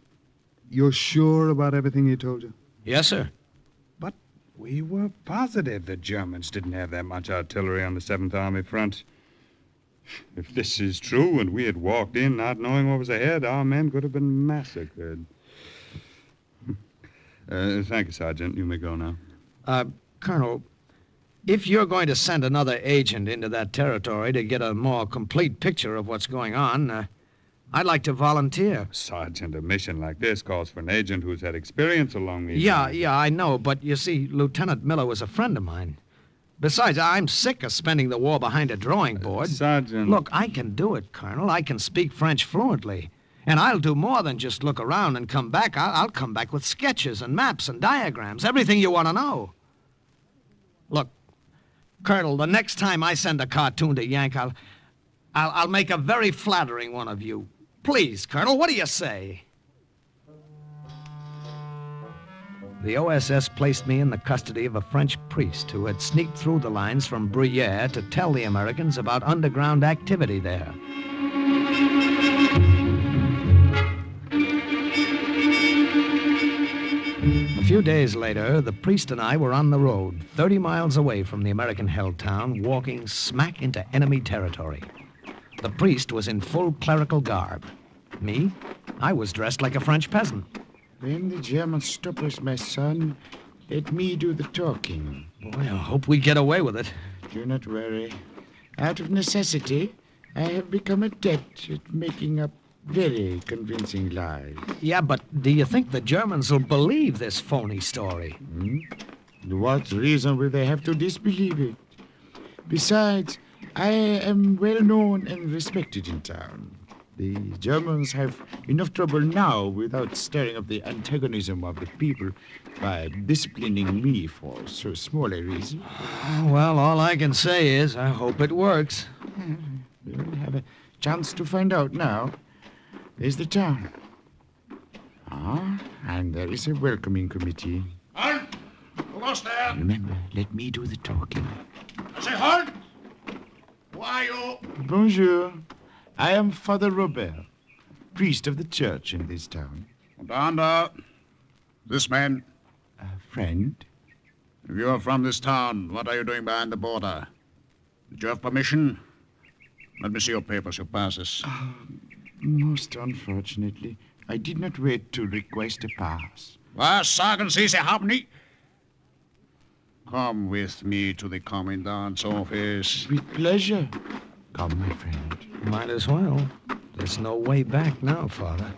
you're sure about everything he told you? Yes, sir. But we were positive the Germans didn't have that much artillery on the 7th Army front. If this is true and we had walked in not knowing what was ahead, our men could have been massacred. Thank you, Sergeant. You may go now. Colonel, if you're going to send another agent into that territory to get a more complete picture of what's going on, I'd like to volunteer. Sergeant, a mission like this calls for an agent who's had experience along these lines. Yeah, I know, but you see, Lieutenant Miller was a friend of mine. Besides, I'm sick of spending the war behind a drawing board. Sergeant... Look, I can do it, Colonel. I can speak French fluently. And I'll do more than just look around and come back. I'll come back with sketches and maps and diagrams, everything you want to know. Look, Colonel, the next time I send a cartoon to Yank, I'll make a very flattering one of you. Please, Colonel, what do you say? The OSS placed me in the custody of a French priest who had sneaked through the lines from Bruyere to tell the Americans about underground activity there. A few days later, the priest and I were on the road, 30 miles away from the American-held town, walking smack into enemy territory. The priest was in full clerical garb. Me? I was dressed like a French peasant. When the Germans stop us, my son, let me do the talking. Boy, I hope we get away with it. Do not worry. Out of necessity, I have become adept at making up very convincing lies. Yeah, but do you think the Germans will believe this phony story? What reason will they have to disbelieve it? Besides, I am well known and respected in town. The Germans have enough trouble now without stirring up the antagonism of the people by disciplining me for so small a reason. Well, all I can say is I hope it works. We'll have a chance to find out now. There's the town. And there is a welcoming committee. Halt! Who goes there? Remember, let me do the talking. I say halt! Who are you? Bonjour. I am Father Robert, priest of the church in this town. And this man? A friend. If you are from this town, what are you doing behind the border? Did you have permission? Let me see your papers, your passes. Most unfortunately, I did not wait to request a pass. Was sagen Sie, Sie haben nicht? Come with me to the commandant's office. With pleasure. Come, my friend. Might as well. There's no way back now, Father.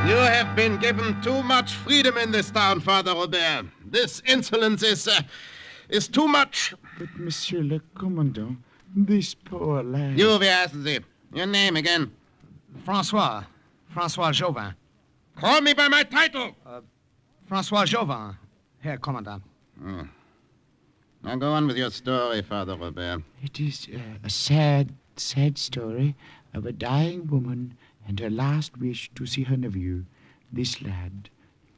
You have been given too much freedom in this town, Father Robert. This insolence is too much. But, Monsieur le Commandant, this poor lad... You, wie heißen Sie? Your name again? Francois Chauvin. Call me by my title. Francois Chauvin, Herr Commandant. Now go on with your story, Father Robert. It is a sad, sad story of a dying woman and her last wish to see her nephew, this lad,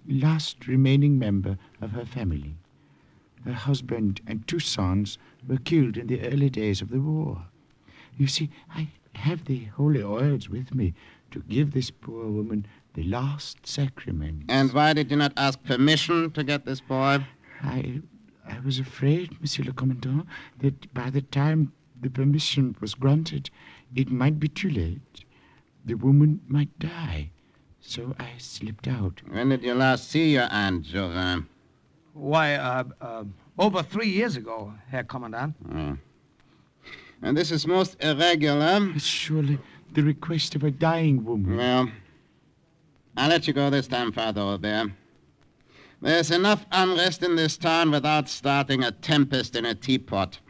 last remaining member of her family. Her husband and 2 sons were killed in the early days of the war. You see, I have the holy oils with me to give this poor woman the last sacrament. And why did you not ask permission to get this boy? I was afraid, Monsieur le Commandant, that by the time the permission was granted, it might be too late. The woman might die. So I slipped out. When did you last see your Aunt, Chauvin? Why, over 3 years ago, Herr Commandant. And this is most irregular. It's surely the request of a dying woman. Well, I'll let you go this time, Father Robert. There's enough unrest in this town without starting a tempest in a teapot.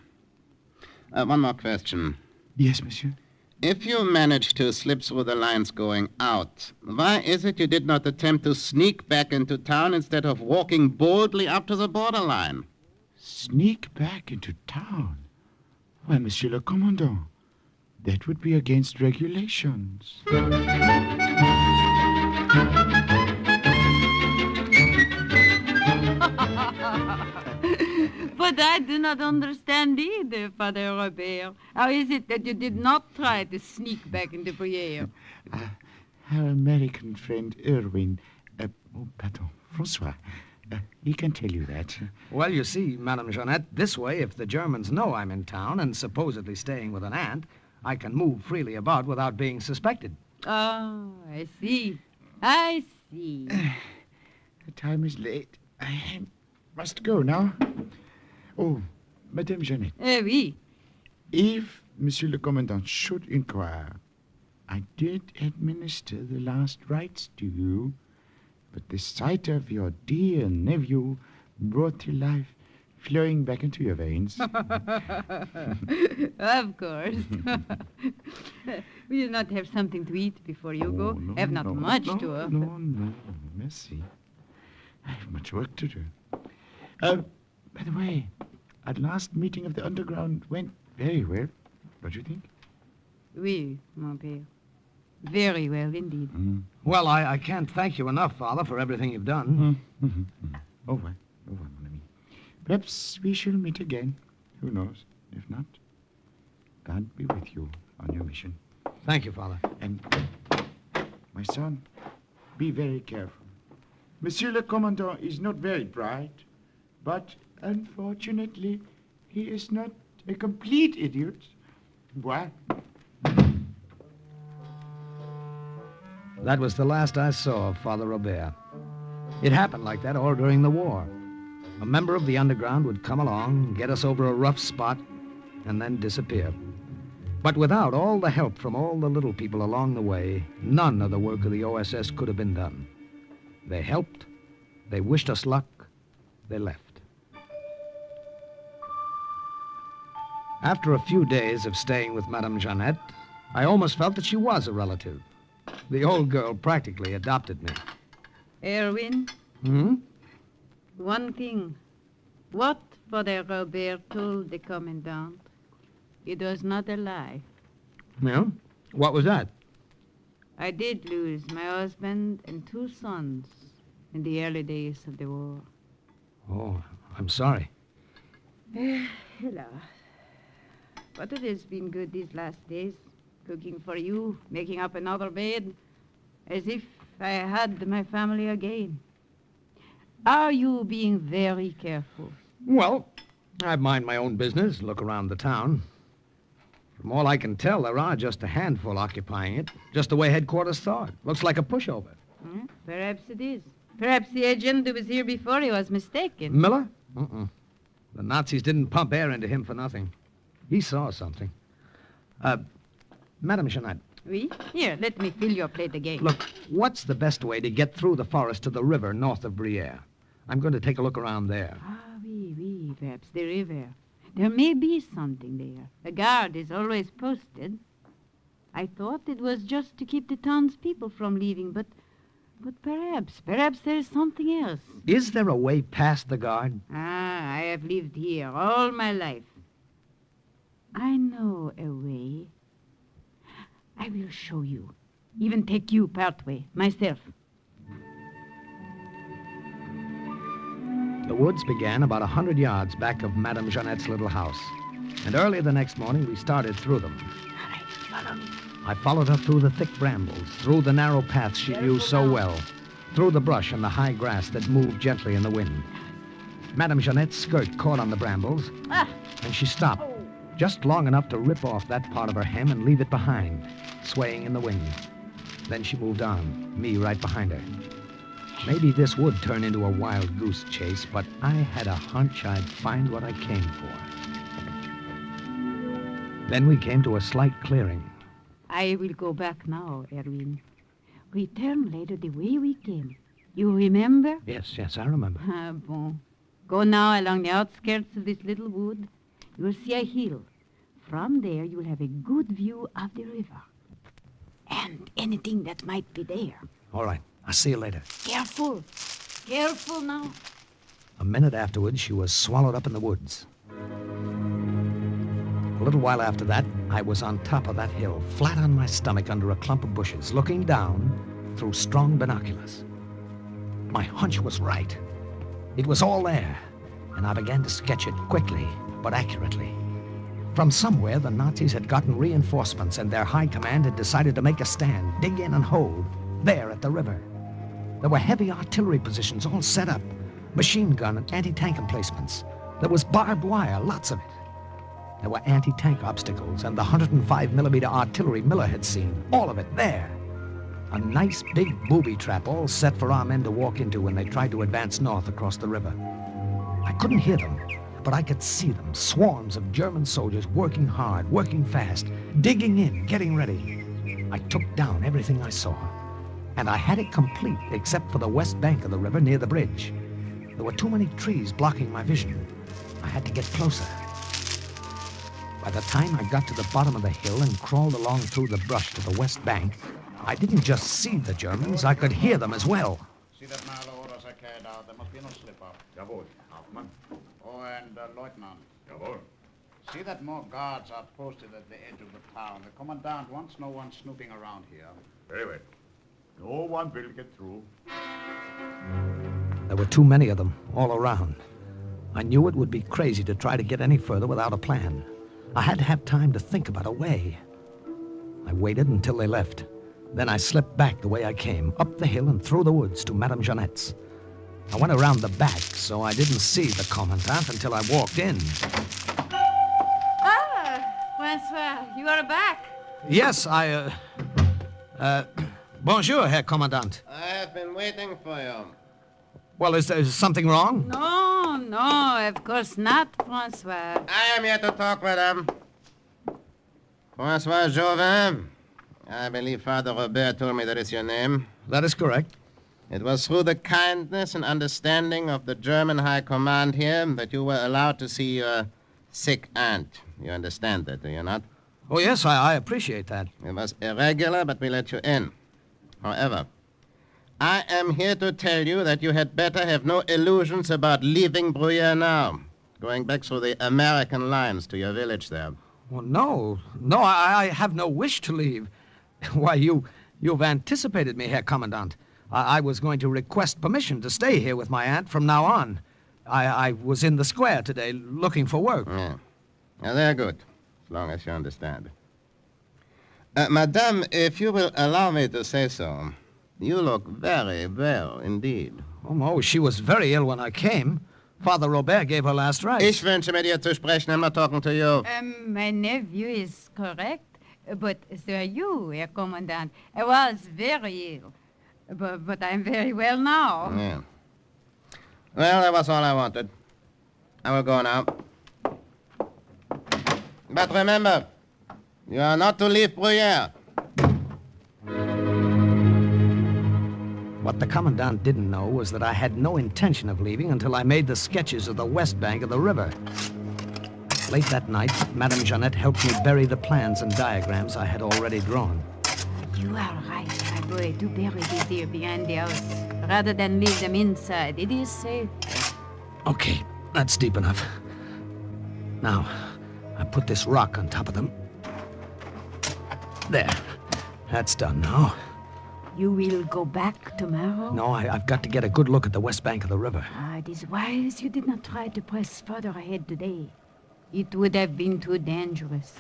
One more question. Yes, monsieur. If you managed to slip through the lines going out, why is it you did not attempt to sneak back into town instead of walking boldly up to the borderline? Sneak back into town? Why, Monsieur le Commandant, that would be against regulations. But I do not understand either, Father Robert. How is it that you did not try to sneak back into Briere? Our American friend Irwin, Francois, he can tell you that. Well, you see, Madame Jeanette, this way, if the Germans know I'm in town and supposedly staying with an aunt, I can move freely about without being suspected. Oh, I see. I see. The time is late. I must go now. Oh, Madame Jeanette. Oui. If Monsieur le Commandant should inquire, I did administer the last rites to you, but the sight of your dear nephew brought to life flowing back into your veins. Of course. Will you not have something to eat before you go? No, Have not much to offer. No, merci. I have much work to do. By the way, our last meeting of the underground went very well. Don't you think? Oui, mon père. Very well indeed. Well, I can't thank you enough, Father, for everything you've done. Au revoir, mon ami. Perhaps we shall meet again. Who knows? If not, God be with you on your mission. Thank you, Father. And, my son, be very careful. Monsieur le Commandant is not very bright, but unfortunately, he is not a complete idiot. What? That was the last I saw of Father Robert. It happened like that all during the war. A member of the underground would come along, get us over a rough spot, and then disappear. But without all the help from all the little people along the way, none of the work of the OSS could have been done. They helped, they wished us luck, they left. After a few days of staying with Madame Jeannette, I almost felt that she was a relative. The old girl practically adopted me. Erwin? Hmm? One thing. What Father Robert told the Commandant, it was not a lie. Yeah? What was that? I did lose my husband and 2 sons in the early days of the war. Oh, I'm sorry. Hello. But it has been good these last days, cooking for you, making up another bed, as if I had my family again. Are you being very careful? Well, I mind my own business, look around the town. From all I can tell, there are just a handful occupying it, just the way headquarters thought. Looks like a pushover. Perhaps it is. Perhaps the agent who was here before you was mistaken. Miller? The Nazis didn't pump air into him for nothing. He saw something. Madame Jeannette. Oui? Here, let me fill your plate again. Look, what's the best way to get through the forest to the river north of Briere? I'm going to take a look around there. Oui, perhaps the river. There may be something there. A guard is always posted. I thought it was just to keep the townspeople from leaving, but perhaps there's something else. Is there a way past the guard? I have lived here all my life. I know a way. I will show you. Even take you part way, myself. The woods began about 100 yards back of Madame Jeannette's little house. And early the next morning, we started through them. All right, follow me. I followed her through the thick brambles, through the narrow paths she knew so well, through the brush and the high grass that moved gently in the wind. Madame Jeannette's skirt caught on the brambles, and she stopped, just long enough to rip off that part of her hem and leave it behind, swaying in the wind. Then she moved on, me right behind her. Maybe this would turn into a wild goose chase, but I had a hunch I'd find what I came for. Then we came to a slight clearing. I will go back now, Erwin. Return later the way we came. You remember? Yes, I remember. Bon. Go now along the outskirts of this little wood. You will see a hill. From there, you will have a good view of the river. And anything that might be there. All right. I'll see you later. Careful. Careful now. A minute afterwards, she was swallowed up in the woods. A little while after that, I was on top of that hill, flat on my stomach under a clump of bushes, looking down through strong binoculars. My hunch was right. It was all there, and I began to sketch it quickly, but accurately. From somewhere, the Nazis had gotten reinforcements, and their high command had decided to make a stand, dig in and hold, there at the river. There were heavy artillery positions all set up, machine gun and anti-tank emplacements. There was barbed wire, lots of it. There were anti-tank obstacles and the 105mm artillery Miller had seen, all of it there. A nice big booby trap all set for our men to walk into when they tried to advance north across the river. I couldn't hear them, but I could see them, swarms of German soldiers working hard, working fast, digging in, getting ready. I took down everything I saw. And I had it complete except for the west bank of the river near the bridge. There were too many trees blocking my vision. I had to get closer. By the time I got to the bottom of the hill and crawled along through the brush to the west bank, I didn't just see the Germans, I could hear them as well. See that now the orders are carried out. There must be no slip-up. Jawohl. Hauptmann. Oh, and Lieutenant. Jawohl. See that more guards are posted at the edge of the town. The Commandant wants no one snooping around here. Very well. No one will get through. There were too many of them, all around. I knew it would be crazy to try to get any further without a plan. I had to have time to think about a way. I waited until they left. Then I slipped back the way I came, up the hill and through the woods to Madame Jeanette's. I went around the back, so I didn't see the commandant until I walked in. Ah, Francois, you are back. Yes, bonjour, Herr Commandant. I have been waiting for you. Well, is there something wrong? No, of course not, Francois. I am here to talk with him. Francois Jouvin. I believe Father Robert told me that is your name. That is correct. It was through the kindness and understanding of the German High Command here that you were allowed to see your sick aunt. You understand that, do you not? Oh, yes, I appreciate that. It was irregular, but we let you in. However, I am here to tell you that you had better have no illusions about leaving Bruyere now, going back through the American lines to your village there. Well, no, I have no wish to leave. Why, you've anticipated me, Herr Commandant. I was going to request permission to stay here with my aunt from now on. I was in the square today looking for work. Yeah. Now, they're good, as long as you understand. Madame, if you will allow me to say so, you look very well indeed. Oh, no, she was very ill when I came. Father Robert gave her last rites. Ich wünsche mit ihr zu sprechen. I'm not talking to you. My nephew is correct, but so are you, Herr Commandant. I was very ill, but I'm very well now. Yeah. Well, that was all I wanted. I will go now. But remember, you are not to leave Bruyere. What the Commandant didn't know was that I had no intention of leaving until I made the sketches of the west bank of the river. Late that night, Madame Jeanette helped me bury the plans and diagrams I had already drawn. You are right, my boy, to bury these here behind the house, rather than leave them inside. It is safe. Okay, that's deep enough. Now, I put this rock on top of them. There. That's done now. You will go back tomorrow? No, I've got to get a good look at the west bank of the river. It is wise you did not try to press further ahead today. It would have been too dangerous.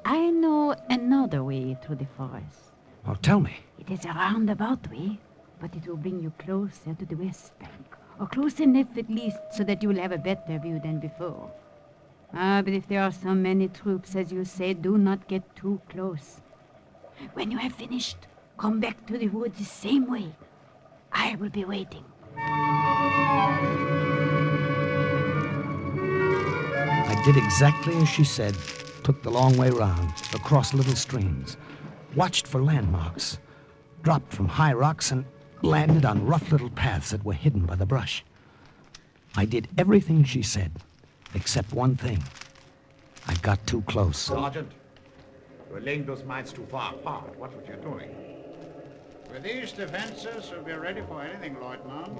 I know another way through the forest. Oh, tell me. It is a roundabout way, but it will bring you closer to the west bank. Or close enough at least so that you will have a better view than before. But if there are so many troops, as you say, do not get too close. When you have finished, come back to the woods the same way. I will be waiting. I did exactly as she said, took the long way round, across little streams, watched for landmarks, dropped from high rocks and landed on rough little paths that were hidden by the brush. I did everything she said, except one thing. I got too close. Sergeant, we're laying those mines too far apart. What were you doing? With these defenses, we'll be ready for anything, Lieutenant.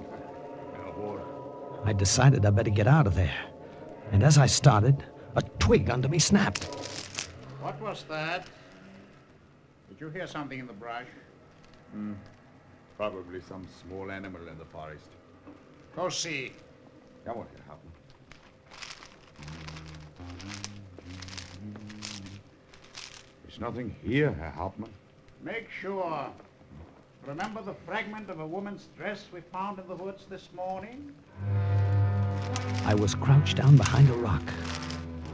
I decided I better get out of there. And as I started, a twig under me snapped. What was that? Did you hear something in the brush? Probably some small animal in the forest. Go see. Jawohl, Herr Hauptmann. There's nothing here, Herr Hauptmann. Make sure. Remember the fragment of a woman's dress we found in the woods this morning? I was crouched down behind a rock,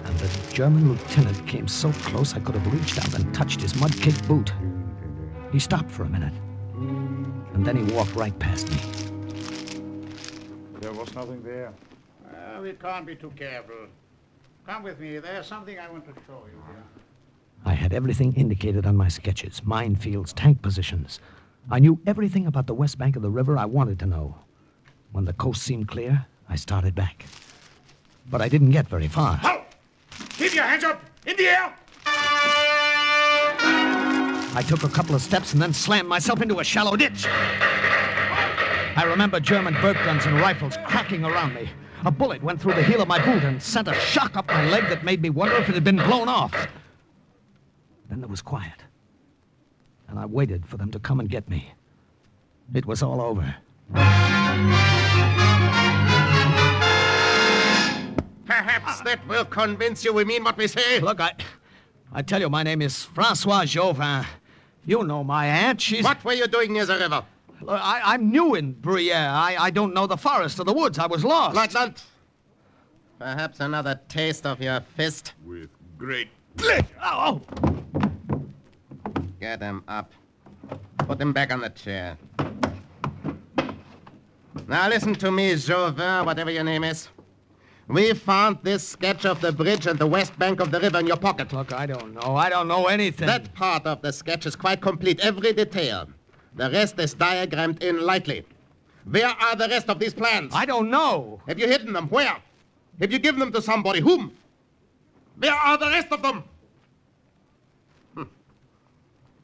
and the German lieutenant came so close I could have reached out and touched his mud-caked boot. He stopped for a minute, and then he walked right past me. There was nothing there. We can't be too careful. Come with me. There's something I want to show you here. I had everything indicated on my sketches, minefields, tank positions. I knew everything about the west bank of the river I wanted to know. When the coast seemed clear, I started back. But I didn't get very far. Halt! Keep your hands up! In the air! I took a couple of steps and then slammed myself into a shallow ditch. I remember German Berg guns and rifles cracking around me. A bullet went through the heel of my boot and sent a shock up my leg that made me wonder if it had been blown off. Then there was quiet, and I waited for them to come and get me. It was all over. Perhaps that will convince you we mean what we say. Look, I tell you, my name is Francois Jauvin. You know my aunt. She's... What were you doing near the river? I'm new in Bruyere. I don't know the forest or the woods. I was lost. Lieutenant, perhaps another taste of your fist? With great pleasure. Oh! Get him up. Put him back on the chair. Now listen to me, Jauvin, whatever your name is. We found this sketch of the bridge and the west bank of the river in your pocket. Look, I don't know. I don't know anything. That part of the sketch is quite complete, every detail. The rest is diagrammed in lightly. Where are the rest of these plans? I don't know. Have you hidden them? Where? Have you given them to somebody? Whom? Where are the rest of them?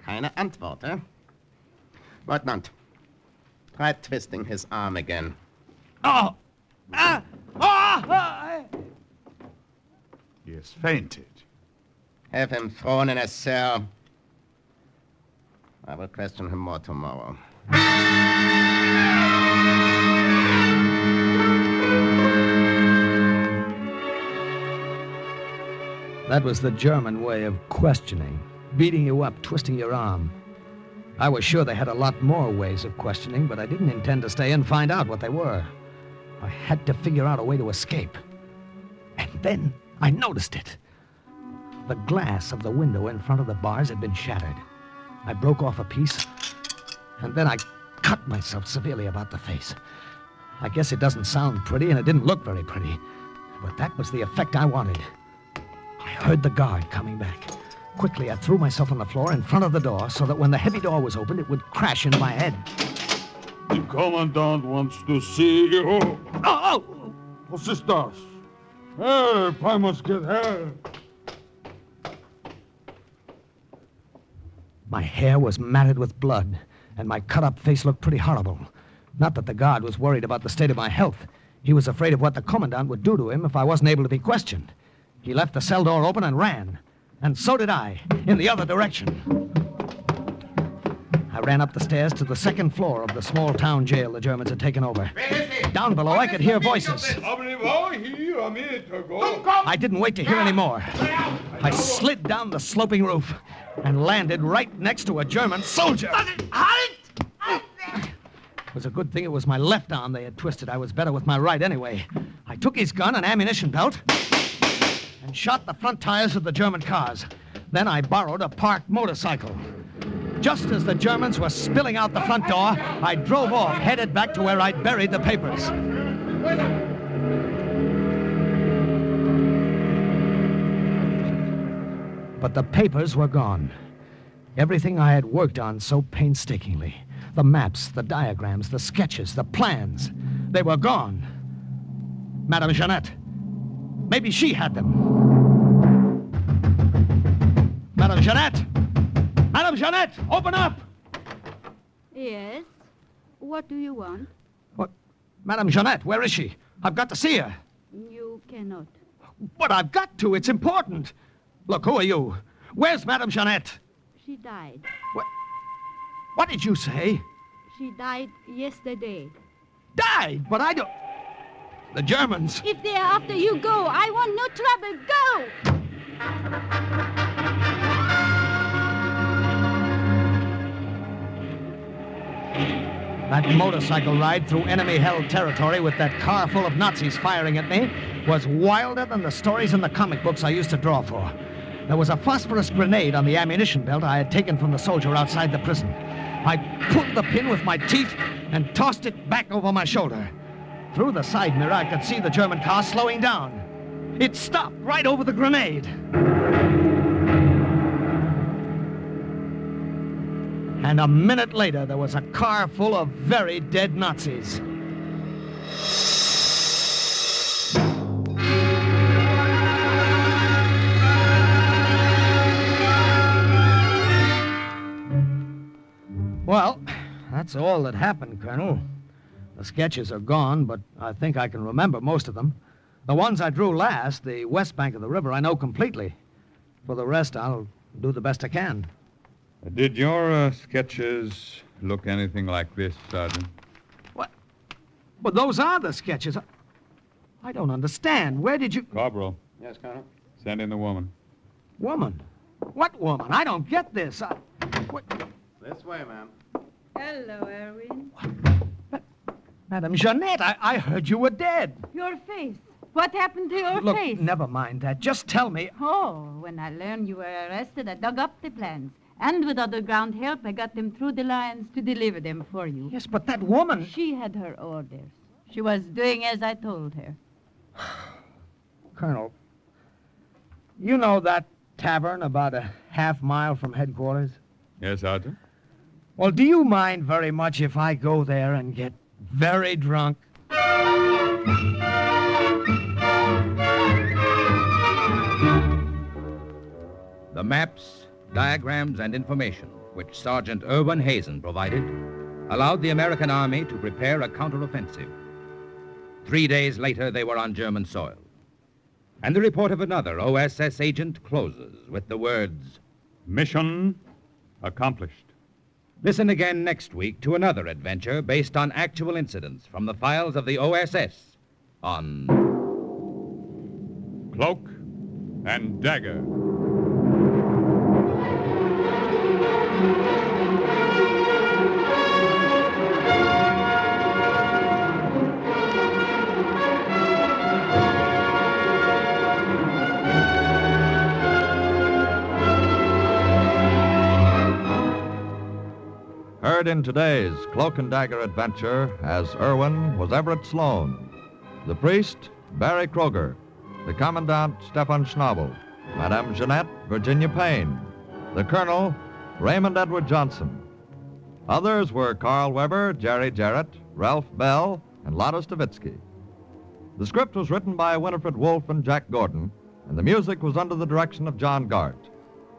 Keine Antwort, eh? Lieutenant, try twisting his arm again. Oh! He has fainted. Have him thrown in a cell. I will question him more tomorrow. That was the German way of questioning. Beating you up, twisting your arm. I was sure they had a lot more ways of questioning, but I didn't intend to stay and find out what they were. I had to figure out a way to escape. And then I noticed it. The glass of the window in front of the bars had been shattered. I broke off a piece, and then I cut myself severely about the face. I guess it doesn't sound pretty, and it didn't look very pretty, but that was the effect I wanted. I heard the guard coming back. Quickly, I threw myself on the floor in front of the door so that when the heavy door was opened, it would crash into my head. The Commandant wants to see you. Oh! Was ist das? Help! I must get help. My hair was matted with blood, and my cut-up face looked pretty horrible. Not that the guard was worried about the state of my health. He was afraid of what the Commandant would do to him if I wasn't able to be questioned. He left the cell door open and ran. And so did I, in the other direction. I ran up the stairs to the second floor of the small town jail the Germans had taken over. Down below, I could hear voices. I didn't wait to hear any more. I slid down the sloping roof and landed right next to a German soldier. It was a good thing it was my left arm they had twisted. I was better with my right anyway. I took his gun and ammunition belt and shot the front tires of the German cars. Then I borrowed a parked motorcycle. Just as the Germans were spilling out the front door, I drove off, headed back to where I'd buried the papers. But the papers were gone. Everything I had worked on so painstakingly. The maps, the diagrams, the sketches, the plans. They were gone. Madame Jeanette. Maybe she had them. Madame Jeanette! Madame Jeanette, open up! Yes? What do you want? What? Madame Jeanette, where is she? I've got to see her. You cannot. But I've got to. It's important. Look, who are you? Where's Madame Jeanette? She died. What did you say? She died yesterday. Died? But I don't... The Germans... If they're after you, go. I want no trouble. Go! That motorcycle ride through enemy-held territory with that car full of Nazis firing at me was wilder than the stories in the comic books I used to draw for. There was a phosphorus grenade on the ammunition belt I had taken from the soldier outside the prison. I pulled the pin with my teeth and tossed it back over my shoulder. Through the side mirror, I could see the German car slowing down. It stopped right over the grenade. And a minute later, there was a car full of very dead Nazis. Well, that's all that happened, Colonel. The sketches are gone, but I think I can remember most of them. The ones I drew last, the west bank of the river, I know completely. For the rest, I'll do the best I can. Did your sketches look anything like this, Sergeant? What? Well, those are the sketches. I don't understand. Where did you... Corporal. Yes, Colonel? Send in the woman. Woman? What woman? I don't get this. This way, ma'am. Hello, Erwin. Madame Jeanette, I heard you were dead. Your face. What happened to your Look, face? never mind that. Just tell me. Oh, when I learned you were arrested, I dug up the plans. And with underground help, I got them through the lines to deliver them for you. Yes, but that woman... She had her orders. She was doing as I told her. Colonel, you know that tavern about a half-mile from headquarters? Yes, Sergeant? Well, do you mind very much if I go there and get very drunk? The maps, diagrams, and information which Sergeant Irwin Hazen provided allowed the American Army to prepare a counteroffensive. 3 days later, they were on German soil. And the report of another OSS agent closes with the words, Mission accomplished. Listen again next week to another adventure based on actual incidents from the files of the OSS on Cloak and Dagger. Heard in today's Cloak and Dagger adventure as Irwin was Everett Sloan, the priest, Barry Kroger, the commandant, Stefan Schnabel, Madame Jeanette, Virginia Payne, the colonel, Raymond Edward Johnson. Others were Carl Weber, Jerry Jarrett, Ralph Bell, and Lotta Stavitsky. The script was written by Winifred Wolfe and Jack Gordon, and the music was under the direction of John Gart.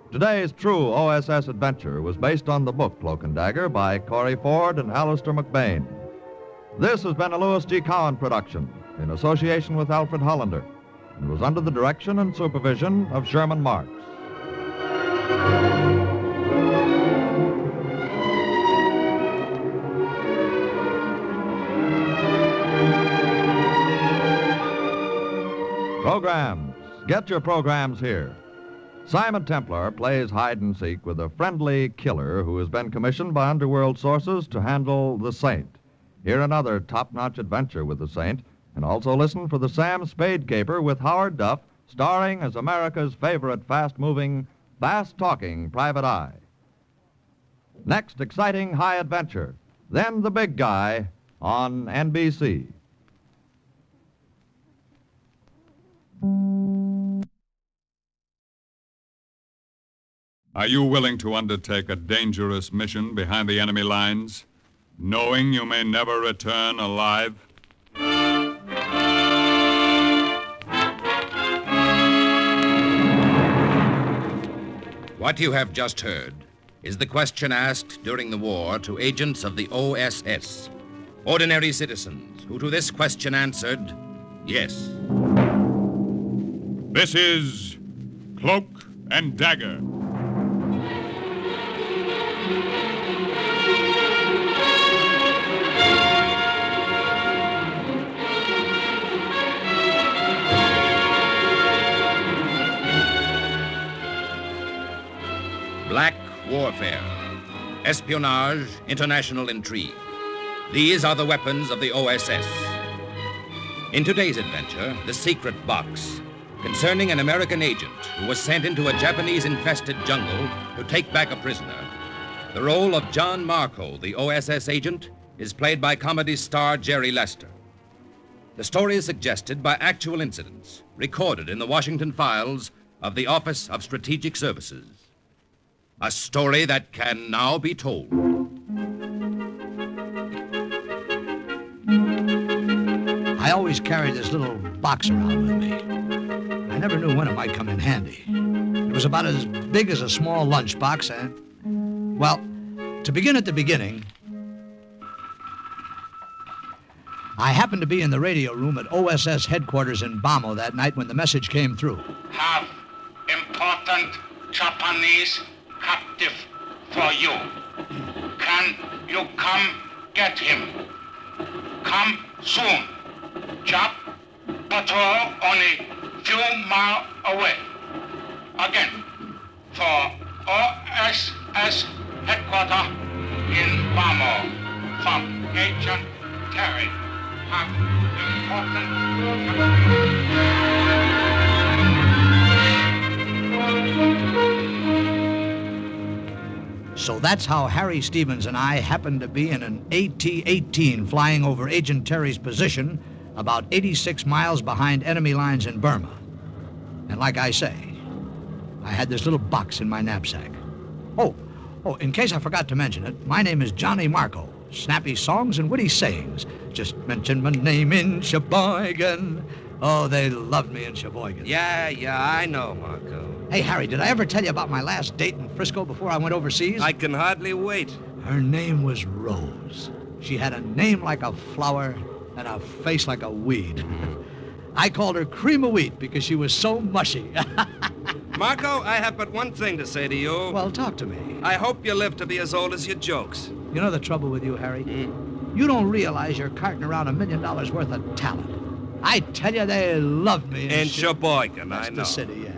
Today's true OSS adventure was based on the book Cloak and Dagger by Corey Ford and Alistair McBain. This has been a Louis G. Cowan production in association with Alfred Hollander and was under the direction and supervision of Sherman Marks. Programs. Get your programs here. Simon Templar plays hide-and-seek with a friendly killer who has been commissioned by underworld sources to handle the Saint. Hear another top-notch adventure with the Saint, and also listen for the Sam Spade Caper with Howard Duff, starring as America's favorite fast-moving, fast-talking private eye. Next, exciting high adventure. Then the big guy on NBC. Are you willing to undertake a dangerous mission behind the enemy lines, knowing you may never return alive? What you have just heard is the question asked during the war to agents of the OSS, ordinary citizens who to this question answered, yes. This is Cloak and Dagger. Black warfare, espionage, international intrigue. These are the weapons of the OSS. In today's adventure, The Secret Box, concerning an American agent who was sent into a Japanese-infested jungle to take back a prisoner. The role of John Marco, the OSS agent, is played by comedy star Jerry Lester. The story is suggested by actual incidents recorded in the Washington files of the Office of Strategic Services. A story that can now be told. I always carried this little box around with me. I never knew when it might come in handy. It was about as big as a small lunchbox, and, well, to begin at the beginning, I happened to be in the radio room at OSS headquarters in Bamo that night when the message came through. Have important Japanese captive for you. Can you come get him? Come soon. Jap patrol only few miles away. Again, for OSS headquarters in Bamo from Agent Terry. Have important... So that's how Harry Stevens and I happened to be in an AT-18 flying over Agent Terry's position about 86 miles behind enemy lines in Burma. And like I say, I had this little box in my knapsack. Oh, in case I forgot to mention it, my name is Johnny Marco. Snappy songs and witty sayings. Just mention my name in Sheboygan. Oh, they loved me in Sheboygan. Yeah, I know, Marco. Hey, Harry, did I ever tell you about my last date in Frisco before I went overseas? I can hardly wait. Her name was Rose. She had a name like a flower and a face like a weed. I called her Cream of Wheat because she was so mushy. Marco, I have but one thing to say to you. Well, talk to me. I hope you live to be as old as your jokes. You know the trouble with you, Harry? You don't realize you're carting around $1 million worth of talent. I tell you, they love me. In Sheboygan, That's I know. the city, yeah.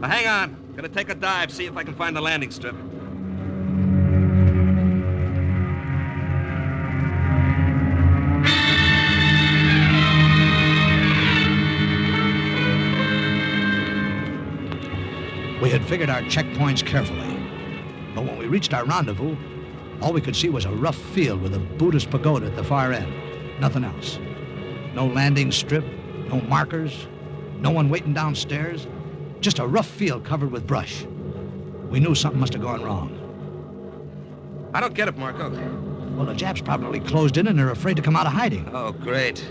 Now, hang on. Gonna take a dive, see if I can find the landing strip. We had figured our checkpoints carefully, but when we reached our rendezvous, all we could see was a rough field with a Buddhist pagoda at the far end. Nothing else. No landing strip, no markers, no one waiting downstairs. Just a rough field covered with brush. We knew something must have gone wrong. I don't get it, Marco. Well, the Japs probably closed in and they're afraid to come out of hiding. Oh, great.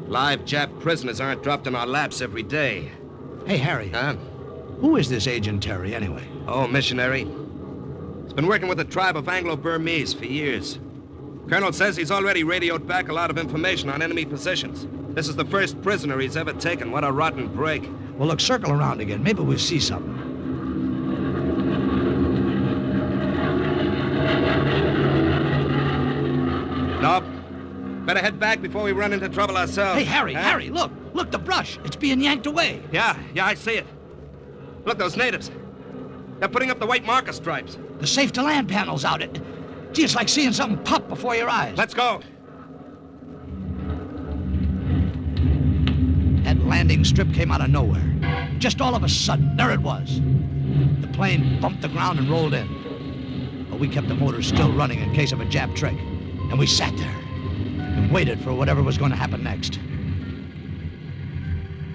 Live Jap prisoners aren't dropped in our laps every day. Hey, Harry. Huh? Who is this Agent Terry, anyway? Oh, missionary. He's been working with a tribe of Anglo-Burmese for years. Colonel says he's already radioed back a lot of information on enemy positions. This is the first prisoner he's ever taken. What a rotten break. Well, look, circle around again. Maybe we'll see something. Nope. Better head back before we run into trouble ourselves. Hey, Harry, Harry, look. Look, the brush. It's being yanked away. Yeah, I see it. Look, those natives. They're putting up the white marker stripes. The safe-to-land panel's out. Gee, it's like seeing something pop before your eyes. Let's go. That landing strip came out of nowhere. Just all of a sudden, there it was. The plane bumped the ground and rolled in. But we kept the motor still running in case of a Jap trick. And we sat there and waited for whatever was going to happen next.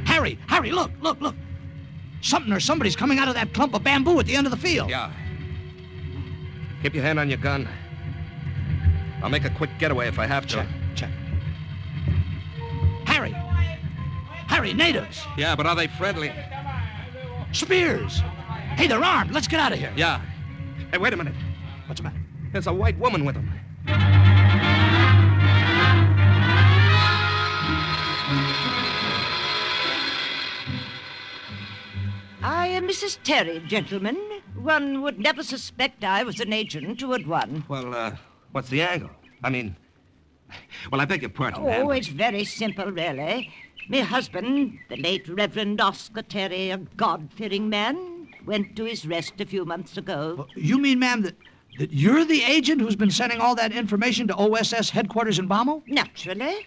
Harry, look. Something or somebody's coming out of that clump of bamboo at the end of the field. Yeah. Keep your hand on your gun. I'll make a quick getaway if I have to. Check. Harry, natives. Yeah, but are they friendly? Spears. Hey, they're armed. Let's get out of here. Yeah. Hey, wait a minute. What's the matter? There's a white woman with them. I am Mrs. Terry, gentlemen. One would never suspect I was an agent, would one? Well, what's the angle? I beg your pardon, Oh, ma'am. it's very simple, really. My husband, the late Reverend Oscar Terry, a God-fearing man, went to his rest a few months ago. You mean, ma'am, that you're the agent who's been sending all that information to OSS headquarters in Bamo? Naturally.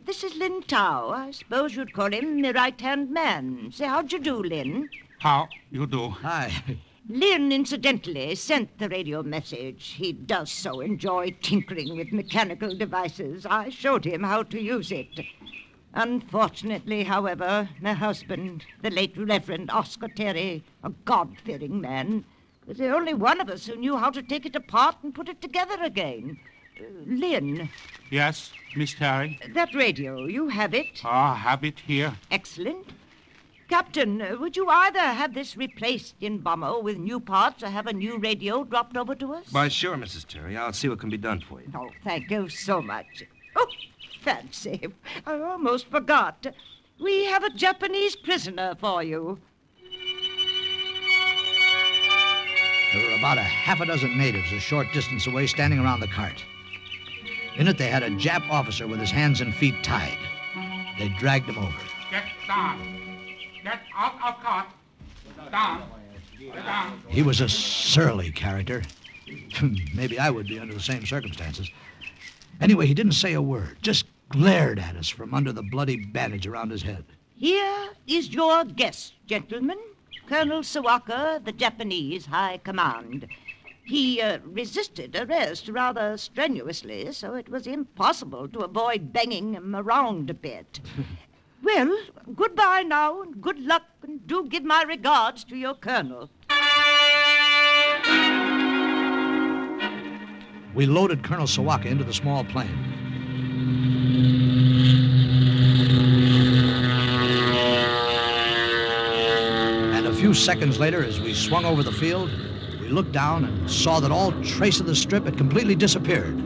This is Lin Tao. I suppose you'd call him my right-hand man. Say, how'd you do, Lin? How you do? Hi. Lin, incidentally, sent the radio message. He does so enjoy tinkering with mechanical devices. I showed him how to use it. Unfortunately, however, my husband, the late Reverend Oscar Terry, a God-fearing man, was the only one of us who knew how to take it apart and put it together again. Lin. Yes, Miss Terry? That radio, you have it? Have it here. Excellent. Captain, would you either have this replaced in Bamo with new parts or have a new radio dropped over to us? Why, sure, Mrs. Terry. I'll see what can be done for you. Oh, thank you so much. Oh, fancy. I almost forgot. We have a Japanese prisoner for you. There were about a half a dozen natives a short distance away standing around the cart. In it, they had a Jap officer with his hands and feet tied. They dragged him over. Get down. Get out of cart. Down. He was a surly character. Maybe I would be under the same circumstances. Anyway, he didn't say a word, just glared at us from under the bloody bandage around his head. Here is your guest, gentlemen. Colonel Sawaka, the Japanese High Command. He resisted arrest rather strenuously, so it was impossible to avoid banging him around a bit. Well, goodbye now, and good luck, and do give my regards to your colonel. We loaded Colonel Sawaka into the small plane. And a few seconds later, as we swung over the field, we looked down and saw that all trace of the strip had completely disappeared.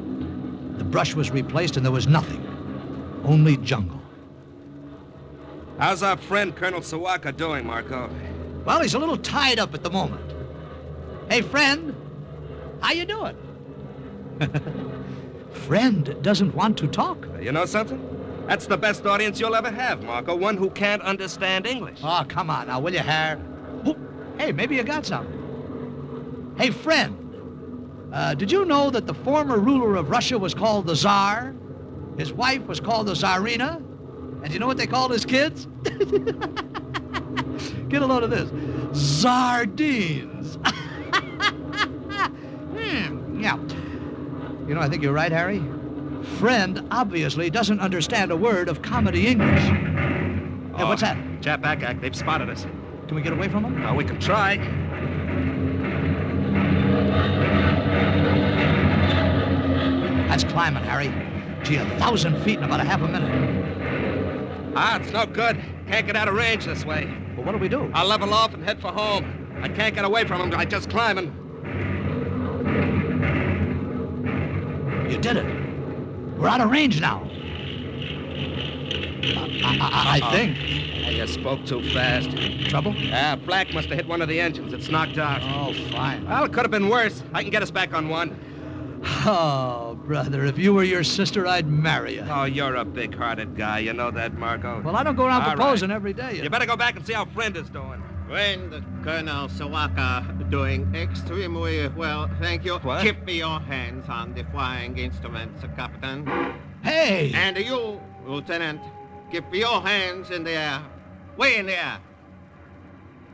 The brush was replaced and there was nothing. Only jungle. How's our friend Colonel Sawaka doing, Marco? Well, he's a little tied up at the moment. Hey, friend, how you doing? Friend doesn't want to talk. You know something? That's the best audience you'll ever have, Marco. One who can't understand English. Oh, come on now, will you, Harry? Oh, hey, maybe you got something. Hey, friend, did you know that the former ruler of Russia was called the Tsar? His wife was called the Tsarina? And you know what they called his kids? Get a load of this. Sardines. Yeah. You know, I think you're right, Harry. Friend obviously doesn't understand a word of comedy English. Hey, what's that? Jap-Ak, they've spotted us. Can we get away from them? We can try. That's climbing, Harry. Gee, 1,000 feet in about a half a minute. It's no good. Can't get out of range this way. Well, what'll we do? I'll level off and head for home. I can't get away from him by just climbing. You did it. We're out of range now. I think. You spoke too fast. Trouble? Flak must have hit one of the engines. It's knocked out. Oh, fine. Well, it could have been worse. I can get us back on one. Oh, brother, if you were your sister, I'd marry you. Oh, you're a big-hearted guy. You know that, Marco? Well, I don't go around All proposing right. every day. You better go back and see how Friend is doing. Friend Colonel Sawaka doing extremely well, thank you. What? Keep your hands on the flying instruments, Captain. Hey! And you, Lieutenant, keep your hands in the air. Way in the air.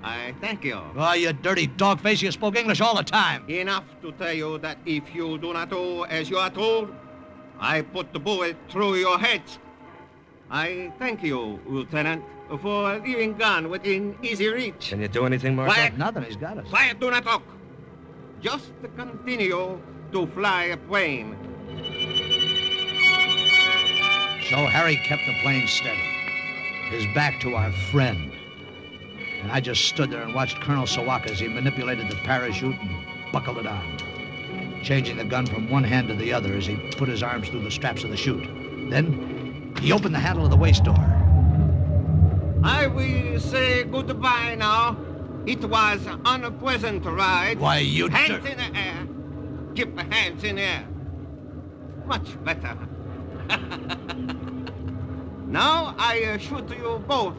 I thank you. Oh, you dirty dog face, you spoke English all the time. Enough to tell you that if you do not do as you are told, I put the bullet through your head. I thank you, Lieutenant, for leaving gun within easy reach. Can you do anything, Marco? Quiet. Nothing, he's got us. Quiet, do not talk. Just continue to fly a plane. So Harry kept the plane steady, his back to our friend. And I just stood there and watched Colonel Sawaka as he manipulated the parachute and buckled it on, changing the gun from one hand to the other as he put his arms through the straps of the chute. Then he opened the handle of the waist door. I will say goodbye now. It was an unpleasant ride. Why, you Hands in the air. Keep the hands in the air. Much better. Now I shoot you both.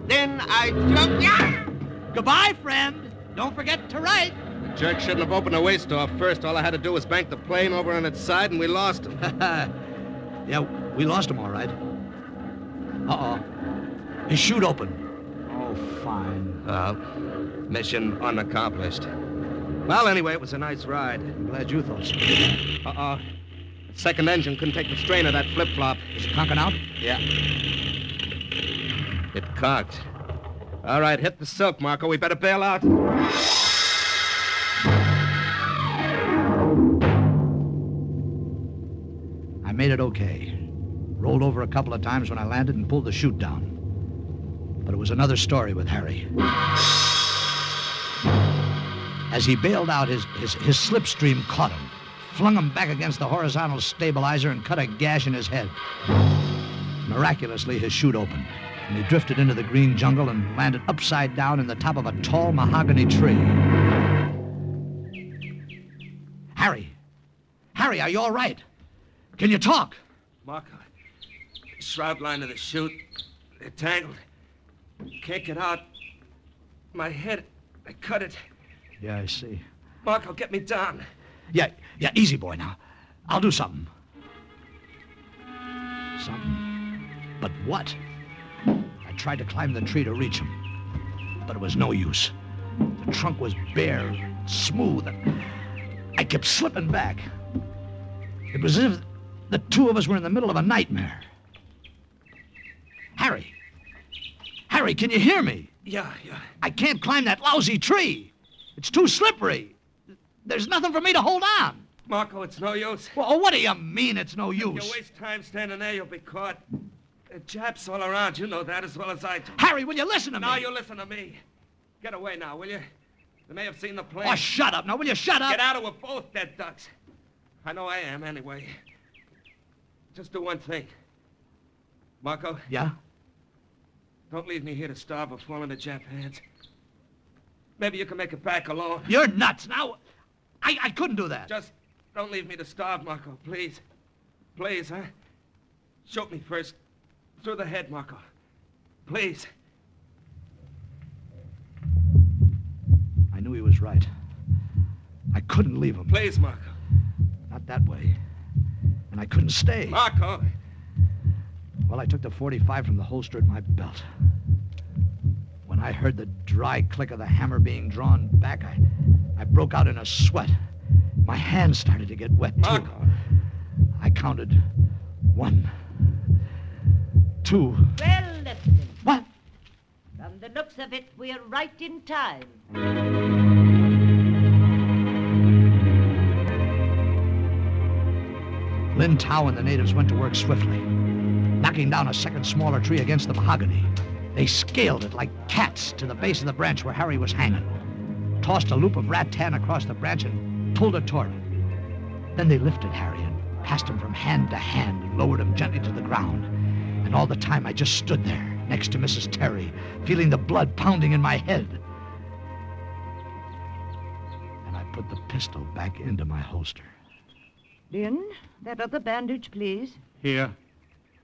Then I jump. Yeah! Goodbye, friend. Don't forget to write. The jerk shouldn't have opened the waist door first. All I had to do was bank the plane over on its side, and we lost him. Yeah, we lost him all right. Uh-oh. His chute opened. Oh, fine. Mission unaccomplished. Well, anyway, it was a nice ride. I'm glad you thought so. The second engine couldn't take the strain of that flip-flop. Is it conking out? Yeah. It cocked. All right, hit the silk, Marco. We better bail out. I made it okay. Rolled over a couple of times when I landed and pulled the chute down. But it was another story with Harry. As he bailed out, his slipstream caught him, flung him back against the horizontal stabilizer and cut a gash in his head. Miraculously, his chute opened, and he drifted into the green jungle and landed upside down in the top of a tall mahogany tree. Harry! Harry, are you all right? Can you talk? Marco, shroud line of the chute. They're tangled. Can't get out. My head, I cut it. Yeah, I see. Marco, get me down. Yeah, easy, boy, now. I'll do something. Something? But what? I tried to climb the tree to reach him, but it was no use. The trunk was bare, smooth, and I kept slipping back. It was as if the two of us were in the middle of a nightmare. Harry! Harry, can you hear me? Yeah. I can't climb that lousy tree. It's too slippery. There's nothing for me to hold on. Marco, it's no use. Well, what do you mean it's no use? If you waste time standing there, you'll be caught. Japs all around. You know that as well as I do. Harry, will you listen to me? Now you listen to me. Get away now, will you? They may have seen the plane. Oh, shut up. Now, will you shut up? Get out or we're both dead ducks. I know I am, anyway. Just do one thing. Marco? Yeah? Don't leave me here to starve or fall into Jap hands. Maybe you can make it back alone. You're nuts. Now, I couldn't do that. Just don't leave me to starve, Marco, please. Please, huh? Shoot me first. Through the head, Marco. Please. I knew he was right. I couldn't leave him. Please, Marco. Not that way. And I couldn't stay. Marco! Well, I took the .45 from the holster at my belt. When I heard the dry click of the hammer being drawn back, I broke out in a sweat. My hands started to get wet, too. Marco! I counted 1, 2. Well, Lieutenant. What? From the looks of it, we're right in time. Lin Tao and the natives went to work swiftly, knocking down a second smaller tree against the mahogany. They scaled it like cats to the base of the branch where Harry was hanging, tossed a loop of rattan across the branch and pulled it toward him. Then they lifted Harry and passed him from hand to hand and lowered him gently to the ground. And all the time I just stood there next to Mrs. Terry, feeling the blood pounding in my head. And I put the pistol back into my holster. Lynn, that other bandage, please. Here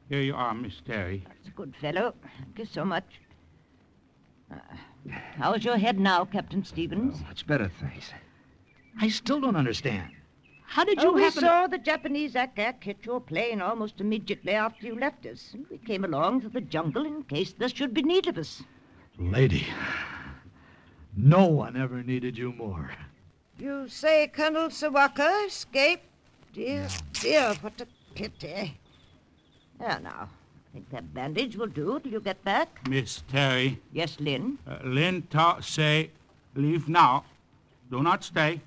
you are, Miss Terry. That's a good fellow. Thank you so much. How's your head now, Captain Stevens? Oh, much better, thanks. I still don't understand. How did you we happen saw the Japanese ack hit your plane almost immediately after you left us. And we came along to the jungle in case there should be need of us. Lady, no one ever needed you more. You say Colonel Sawaka escaped? Dear, what a pity. There now. I think that bandage will do till you get back. Miss Terry. Yes, Lin? Lin say, leave now. Do not stay.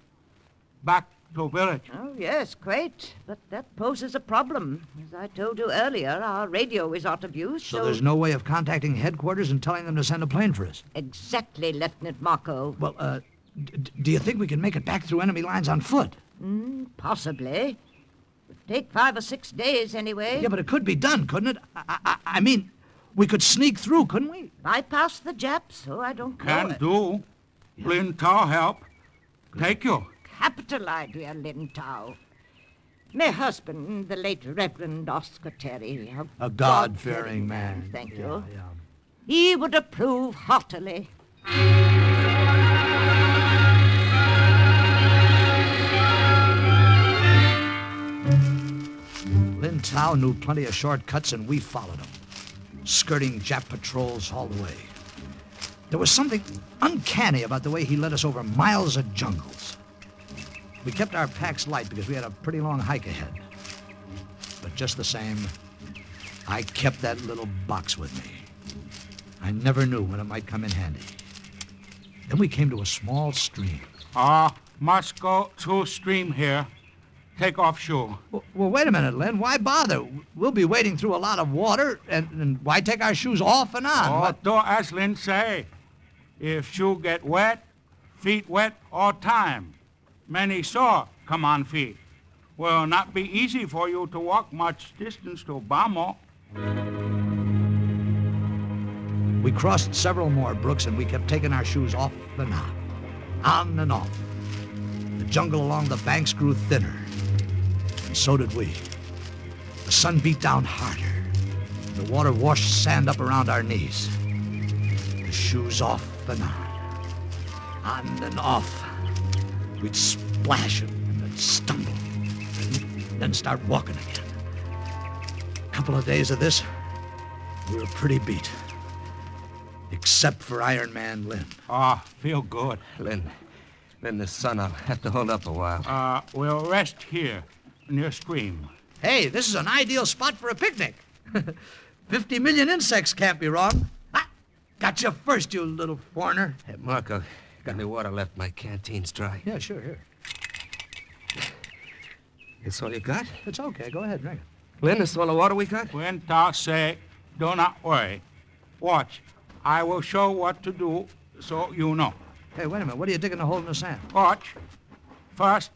Back to village. Oh, yes, quite. But that poses a problem. As I told you earlier, our radio is out of use, So there's no way of contacting headquarters and telling them to send a plane for us? Exactly, Lieutenant Marco. Well, do you think we can make it back through enemy lines on foot? Possibly. It'd take 5 or 6 days anyway. Yeah, but it could be done, couldn't it? I mean, we could sneak through, couldn't we? Bypass the Japs, so I don't know Can it. do. Lin Tao help. Take you. Capital idea, Lin Tao. My husband, the late Reverend Oscar Terry, A God-fearing man. Thank Yeah, you. yeah. He would approve heartily. Lin Tao knew plenty of shortcuts, and we followed him, skirting Jap patrols all the way. There was something uncanny about the way he led us over miles of jungles. We kept our packs light because we had a pretty long hike ahead. But just the same, I kept that little box with me. I never knew when it might come in handy. Then we came to a small stream. Must go through stream here. Take off shoe. Well, wait a minute, Lin. Why bother? We'll be wading through a lot of water, and why take our shoes off and on? Do as Lin say. If shoe get wet, feet wet all time. Many sore come on feet. Will not be easy for you to walk much distance to Bamo. We crossed several more brooks, and we kept taking our shoes off and on and off. The jungle along the banks grew thinner, and so did we. The sun beat down harder. The water washed sand up around our knees. The shoes off and on and off. We'd splash and then stumble, and then start walking again. A couple of days of this, we were pretty beat. Except for Iron Man Lynn. Ah, feel good. Lynn, the sun, I'll have to hold up a while. We'll rest here, near stream. Hey, this is an ideal spot for a picnic. 50 million insects can't be wrong. Ah, got you first, you little foreigner. Hey, Marco, got any water left? My canteen's dry. Yeah, sure, here. That's all you got? It's okay. Go ahead, drink it. Lynn, this is all the water we got? When thou say, do not worry. Watch. I will show what to do so you know. Hey, wait a minute. What are you digging a hole in the sand? Watch. First,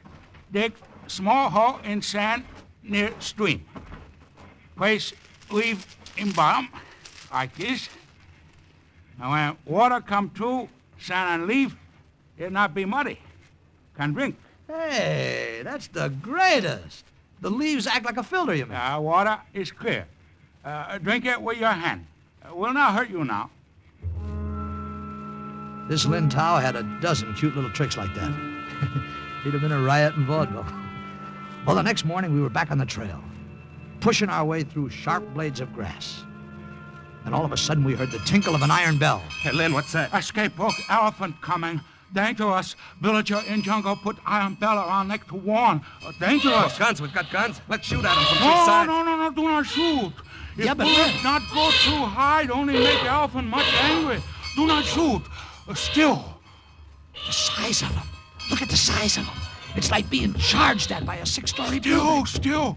dig small hole in sand near stream. Place leaf in bottom, like this. And when water come through sand and leaf, it not be muddy. Can drink. Hey, that's the greatest. The leaves act like a filter, you mean? Water is clear. Drink it with your hand. Will not hurt you now. This Lin Tao had a dozen cute little tricks like that. He'd have been a riot in vaudeville. Well, the next morning we were back on the trail, pushing our way through sharp blades of grass. And all of a sudden we heard the tinkle of an iron bell. Hey, Lynn, what's that? Escape book, elephant coming. Dangerous. Villager in jungle put iron bell around neck to warn. Dangerous. Guns, we've got guns. Let's shoot at him from No, three sides. no, do not shoot. If Yeah, but bullets not go too high, it only make the elephant much angry. Do not shoot. Still. The size of them. Look at the size of them. It's like being charged at by a 6-story building. Still.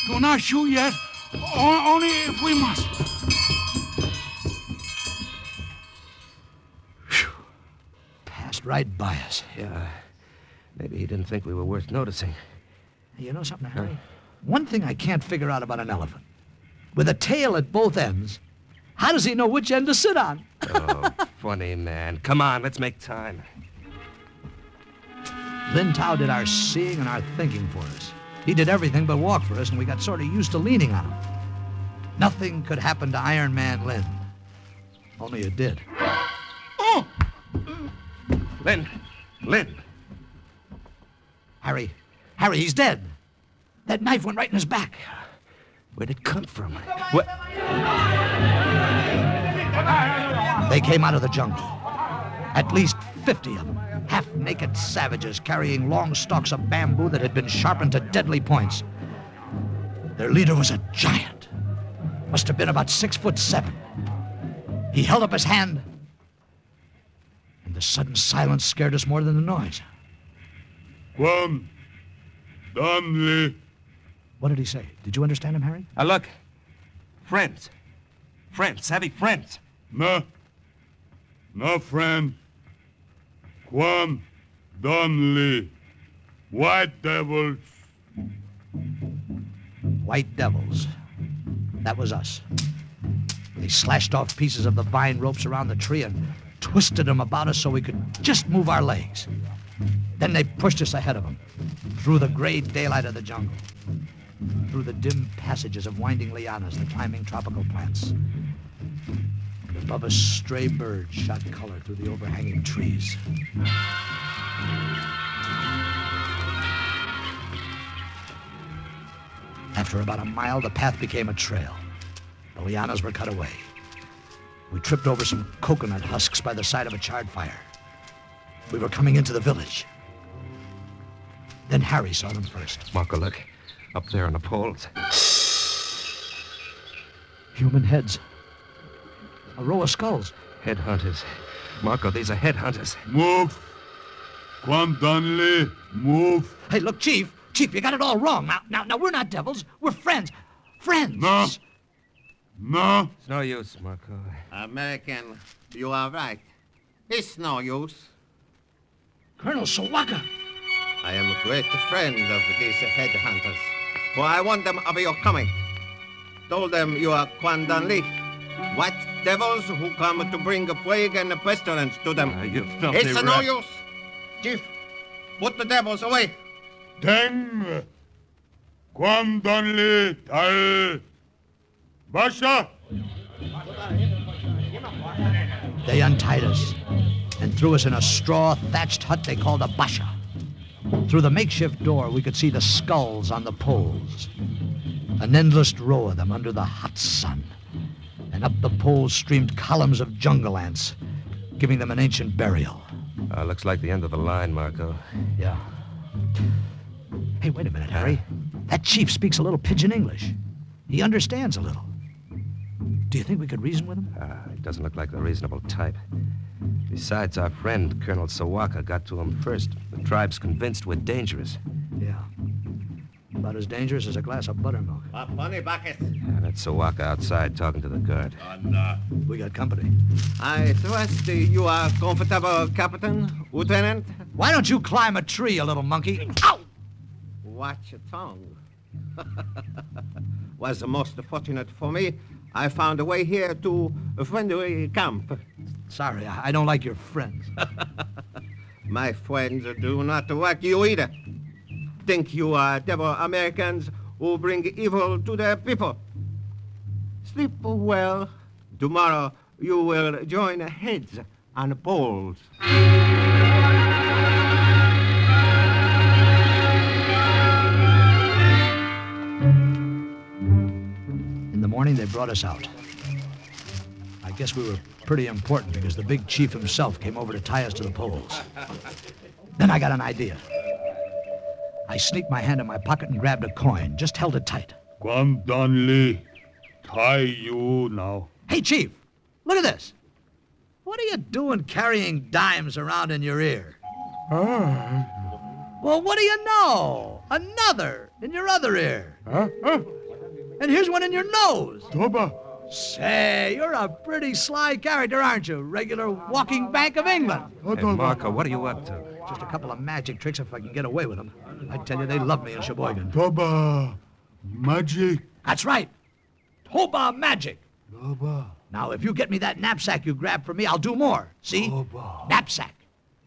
Do not shoot yet. Only if we must. Whew. Passed right by us. Yeah. Maybe he didn't think we were worth noticing. You know something, Harry? One thing I can't figure out about an elephant. With a tail at both ends, how does he know which end to sit on? Oh, funny man. Come on, let's make time. Lin Tao did our seeing and our thinking for us. He did everything but walk for us, and we got sort of used to leaning on him. Nothing could happen to Iron Man Lin. Only it did. Oh! Lynn! Harry, he's dead. That knife went right in his back. Where'd it come from? What? They came out of the jungle. At least 50 of them. Half-naked savages carrying long stalks of bamboo that had been sharpened to deadly points. Their leader was a giant. Must have been about 6'7". He held up his hand, and the sudden silence scared us more than the noise. Quam, Damli. What did he say? Did you understand him, Harry? Look. Friends. Savvy friends. No, friend. Quam, Damli. White devils. White devils. That was us. They slashed off pieces of the vine ropes around the tree and twisted them about us so we could just move our legs. Then they pushed us ahead of them, through the gray daylight of the jungle, through the dim passages of winding lianas, the climbing tropical plants. And above us, stray birds shot color through the overhanging trees. After about a mile, the path became a trail. The lianas were cut away. We tripped over some coconut husks by the side of a charred fire. We were coming into the village. Then Harry saw them first. Marco, look. Up there on the poles. Human heads. A row of skulls. Headhunters. Marco, these are headhunters. Move. Quam Dunley, move. Hey, look, Chief, you got it all wrong. Now, we're not devils. We're friends. Friends. No. It's no use, Marco. American, you are right. It's no use. Colonel Sawaka. I am a great friend of these headhunters, for I warned them of your coming. Told them you are Kwandan Lee, white devils who come to bring a plague and a pestilence to them. You filthy It's no rat. use. Chief, put the devils away. Teng. Quam Dunley, Tal. Basha. They untied us and threw us in a straw-thatched hut they called a basha. Through the makeshift door, we could see the skulls on the poles. An endless row of them under the hot sun. And up the poles streamed columns of jungle ants, giving them an ancient burial. Looks like the end of the line, Marco. Yeah. Hey, wait a minute, Harry. That chief speaks a little pidgin English. He understands a little. Do you think we could reason with him? He doesn't look like the reasonable type. Besides, our friend, Colonel Sawaka, got to him first. The tribe's convinced we're dangerous. Yeah. About as dangerous as a glass of buttermilk. A funny bucket. Yeah, that's Sawaka outside talking to the guard. We got company. I trust you are comfortable, Captain, Lieutenant. Why don't you climb a tree, you little monkey? Ow! Watch your tongue. Was the most fortunate for me. I found a way here to a friendly camp. Sorry, I don't like your friends. My friends do not like you either. Think you are devil Americans who bring evil to their people. Sleep well. Tomorrow you will join heads and poles. In the morning, they brought us out. I guess we were pretty important because the big chief himself came over to tie us to the poles. Then I got an idea. I sneaked my hand in my pocket and grabbed a coin, just held it tight. Guantanli, tie you now. Hey, Chief, look at this. What are you doing carrying dimes around in your ear? Well, what do you know? Another in your other ear. And here's one in your nose. Toba. Say, you're a pretty sly character, aren't you? Regular walking Bank of England. Hey, Marco, what are you up to? Just a couple of magic tricks if I can get away with them. I tell you, they love me in Sheboygan. Toba. Magic. That's right. Toba magic. Toba. Now, if you get me that knapsack you grabbed from me, I'll do more. See? Toba. Knapsack.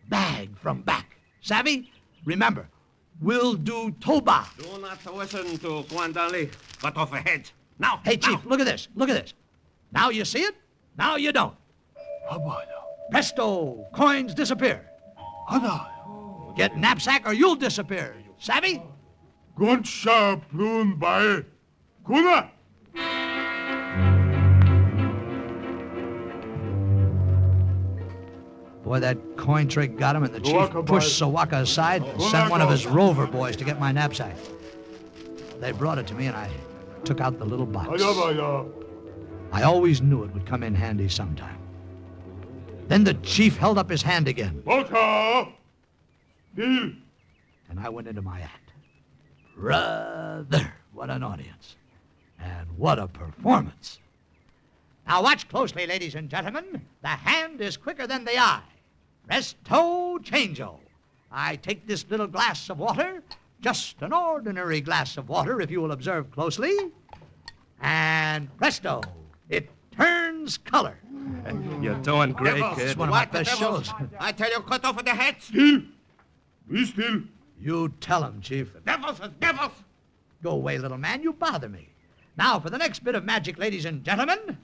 Bag from back. Savvy? Remember, we'll do Toba. Do not listen to Guandali. Cut off a head. Now. Hey, Chief, look at this. Look at this. Now you see it. Now you don't. Presto. Coins disappear. Get knapsack or you'll disappear. Savvy? Gunsha plun by Kuna. Boy, that coin trick got him, and the chief pushed Sawaka aside and sent one of his rover boys to get my knapsack. They brought it to me, and I took out the little box. I always knew it would come in handy sometime. Then the chief held up his hand again. And I went into my act. Brother, what an audience. And what a performance. Now watch closely, ladies and gentlemen. The hand is quicker than the eye. Presto changeo. I take this little glass of water, just an ordinary glass of water, if you will observe closely, and presto, it turns color. You're doing great, Devils, kid. It's one of my best devils. shows. I tell you, cut off the heads. Still. Be still. You tell him, Chief. Devils, devils. Go away, little man. You bother me. Now for the next bit of magic, ladies and gentlemen.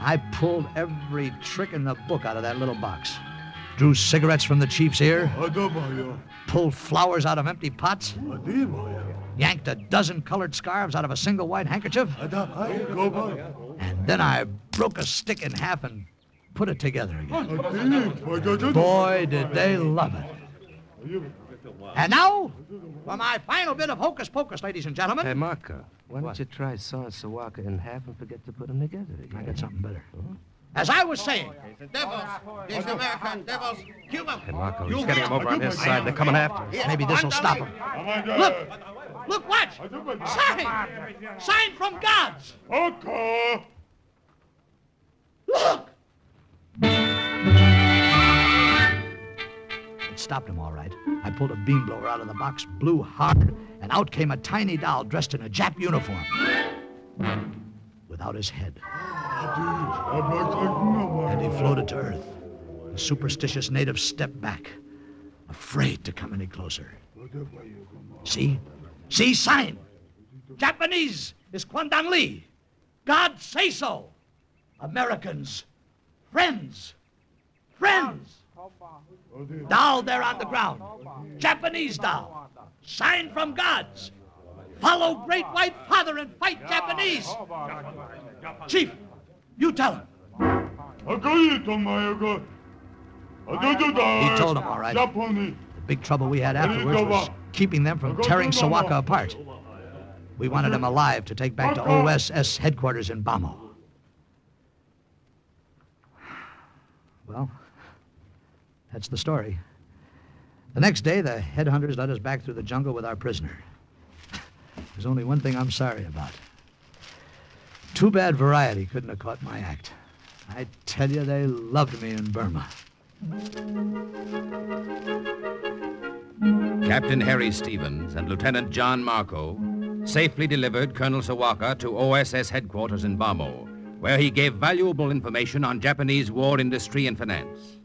I pulled every trick in the book out of that little box. Drew cigarettes from the chief's ear. Pulled flowers out of empty pots. Yanked a dozen colored scarves out of a single white handkerchief. And then I broke a stick in half and put it together again. Boy, did they love it. And now, for my final bit of hocus pocus, ladies and gentlemen. Hey, Marco, why don't you try sawing Sawaka in half and forget to put them together again? I got something better. As I was saying, Devils, these American devils, kill them. Hey, Marco, he's getting them over on his side. They're coming after us. maybe this will stop them. Look, watch! Sign! Sign from gods! Look! It stopped him all right. I pulled a beam blower out of the box, blew hard, and out came a tiny doll dressed in a Jap uniform. Without his head. And he floated to earth. The superstitious natives stepped back, afraid to come any closer. See? See, sign! Japanese is Kwandang Li. God say so. Americans, friends, Friends! Doll there on the ground. Japanese doll. Sign from gods. Follow Great White Father and fight Japanese. Chief, you tell him. He told him, all right. The big trouble we had afterwards was keeping them from tearing Sawaka apart. We wanted him alive to take back to OSS headquarters in Bamo. Well, that's the story. The next day, the headhunters led us back through the jungle with our prisoner. There's only one thing I'm sorry about. Too bad Variety couldn't have caught my act. I tell you, they loved me in Burma. Captain Harry Stevens and Lieutenant John Marco safely delivered Colonel Sawaka to OSS headquarters in Bamo, where he gave valuable information on Japanese war industry and finance.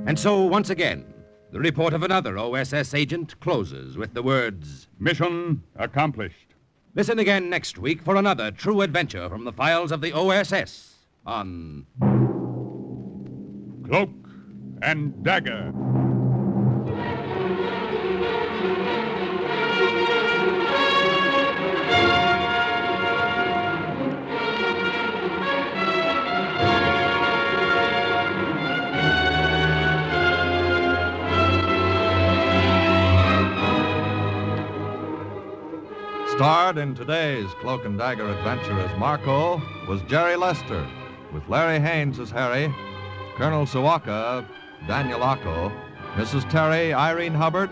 And so, once again, the report of another OSS agent closes with the words, "Mission accomplished." Listen again next week for another true adventure from the files of the OSS on Cloak and Dagger. Starred in today's Cloak and Dagger adventure as Marco was Jerry Lester, with Larry Haynes as Harry, Colonel Sawaka, Daniel Acco, Mrs. Terry, Irene Hubbard,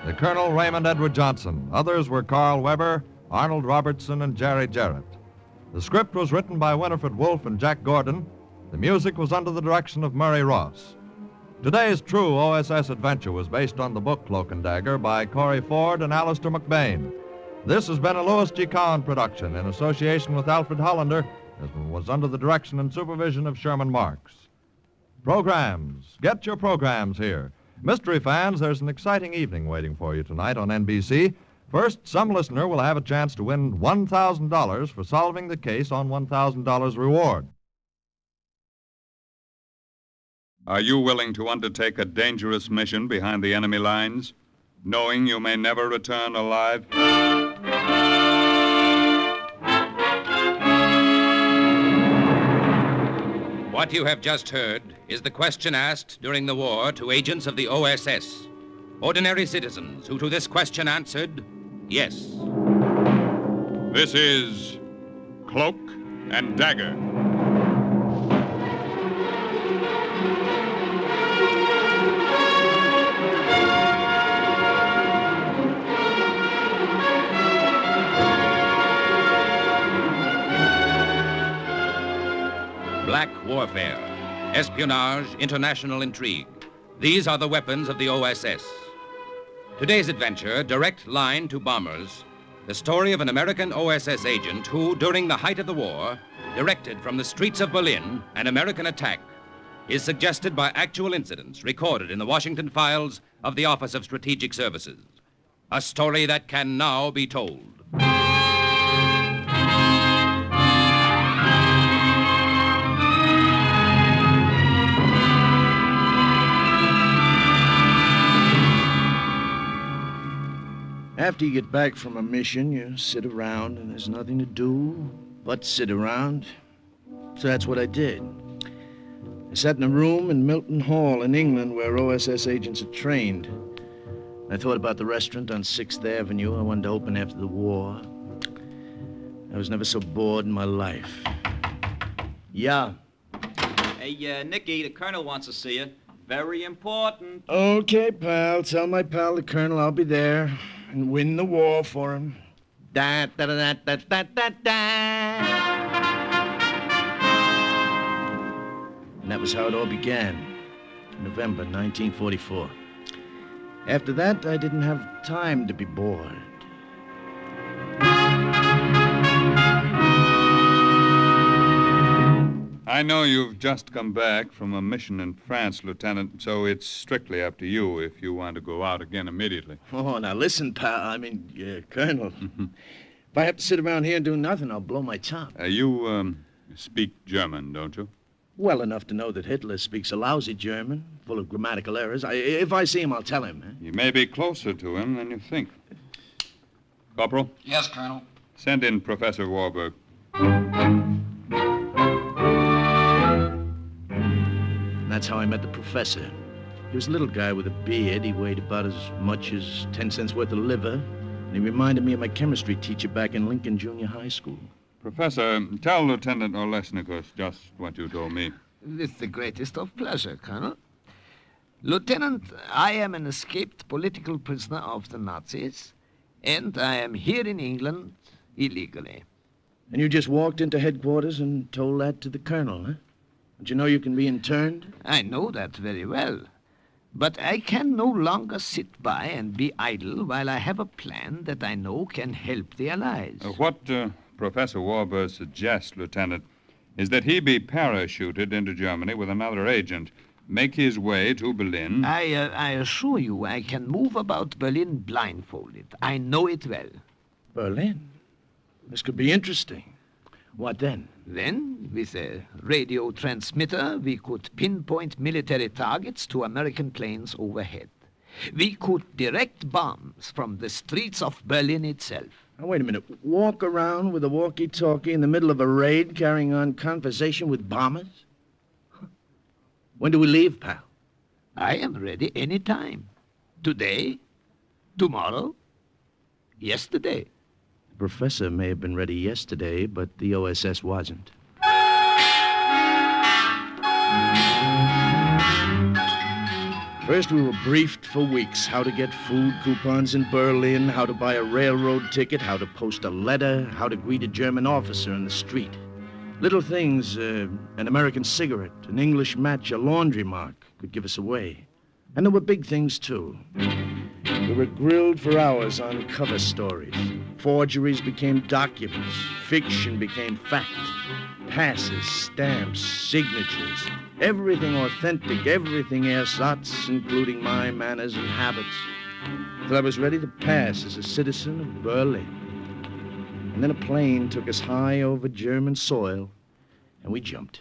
the Colonel Raymond Edward Johnson. Others were Carl Weber, Arnold Robertson, and Jerry Jarrett. The script was written by Winifred Wolfe and Jack Gordon. The music was under the direction of Murray Ross. Today's true OSS adventure was based on the book Cloak and Dagger by Corey Ford and Alistair McBain. This has been a Louis G. Cowan production in association with Alfred Hollander, as was under the direction and supervision of Sherman Marks. Programs. Get your programs here. Mystery fans, there's an exciting evening waiting for you tonight on NBC. First, some listener will have a chance to win $1,000 for solving the case on $1,000 reward. Are you willing to undertake a dangerous mission behind the enemy lines, knowing you may never return alive? What you have just heard is the question asked during the war to agents of the OSS. Ordinary citizens who to this question answered, yes. This is Cloak and Dagger. Black warfare, espionage, international intrigue. These are the weapons of the OSS. Today's adventure, Direct Line to Bombers, the story of an American OSS agent who, during the height of the war, directed from the streets of Berlin an American attack, is suggested by actual incidents recorded in the Washington files of the Office of Strategic Services. A story that can now be told. After you get back from a mission, you sit around and there's nothing to do but sit around. So that's what I did. I sat in a room in Milton Hall in England where OSS agents are trained. I thought about the restaurant on 6th Avenue I wanted to open after the war. I was never so bored in my life. Yeah. Hey, Nicky, the colonel wants to see you. Very important. Okay, pal. Tell my pal, the colonel, I'll be there and win the war for him. Da da da da da da da. And that was how it all began, November 1944. After that, I didn't have time to be bored. I know you've just come back from a mission in France, Lieutenant, so it's strictly up to you if you want to go out again immediately. Oh, now listen, pal. Colonel. If I have to sit around here and do nothing, I'll blow my top. You speak German, don't you? Well enough to know that Hitler speaks a lousy German, full of grammatical errors. If I see him, I'll tell him. You may be closer to him than you think. Corporal? Yes, Colonel. Send in Professor Warburg. That's how I met the professor. He was a little guy with a beard. He weighed about as much as 10 cents worth of liver. And he reminded me of my chemistry teacher back in Lincoln Junior High School. Professor, tell Lieutenant Olesnikus just what you told me. With the greatest of pleasure, Colonel. Lieutenant, I am an escaped political prisoner of the Nazis, and I am here in England illegally. And you just walked into headquarters and told that to the colonel, huh? Don't you know you can be interned? I know that very well. But I can no longer sit by and be idle while I have a plan that I know can help the Allies. What Professor Warburg suggests, Lieutenant, is that he be parachuted into Germany with another agent, make his way to Berlin. I assure you I can move about Berlin blindfolded. I know it well. Berlin? This could be interesting. What then? Then, with a radio transmitter, we could pinpoint military targets to American planes overhead. We could direct bombs from the streets of Berlin itself. Now, wait a minute. Walk around with a walkie-talkie in the middle of a raid carrying on conversation with bombers? When do we leave, pal? I am ready any time. Today, tomorrow, yesterday. The professor may have been ready yesterday, but the OSS wasn't. First, we were briefed for weeks how to get food coupons in Berlin, how to buy a railroad ticket, how to post a letter, how to greet a German officer in the street. Little things, an American cigarette, an English match, a laundry mark could give us away. And there were big things, too. We were grilled for hours on cover stories. Forgeries became documents. Fiction became fact. Passes, stamps, signatures. Everything authentic, everything ersatz, including my manners and habits. Till I was ready to pass as a citizen of Berlin. And then a plane took us high over German soil, and we jumped.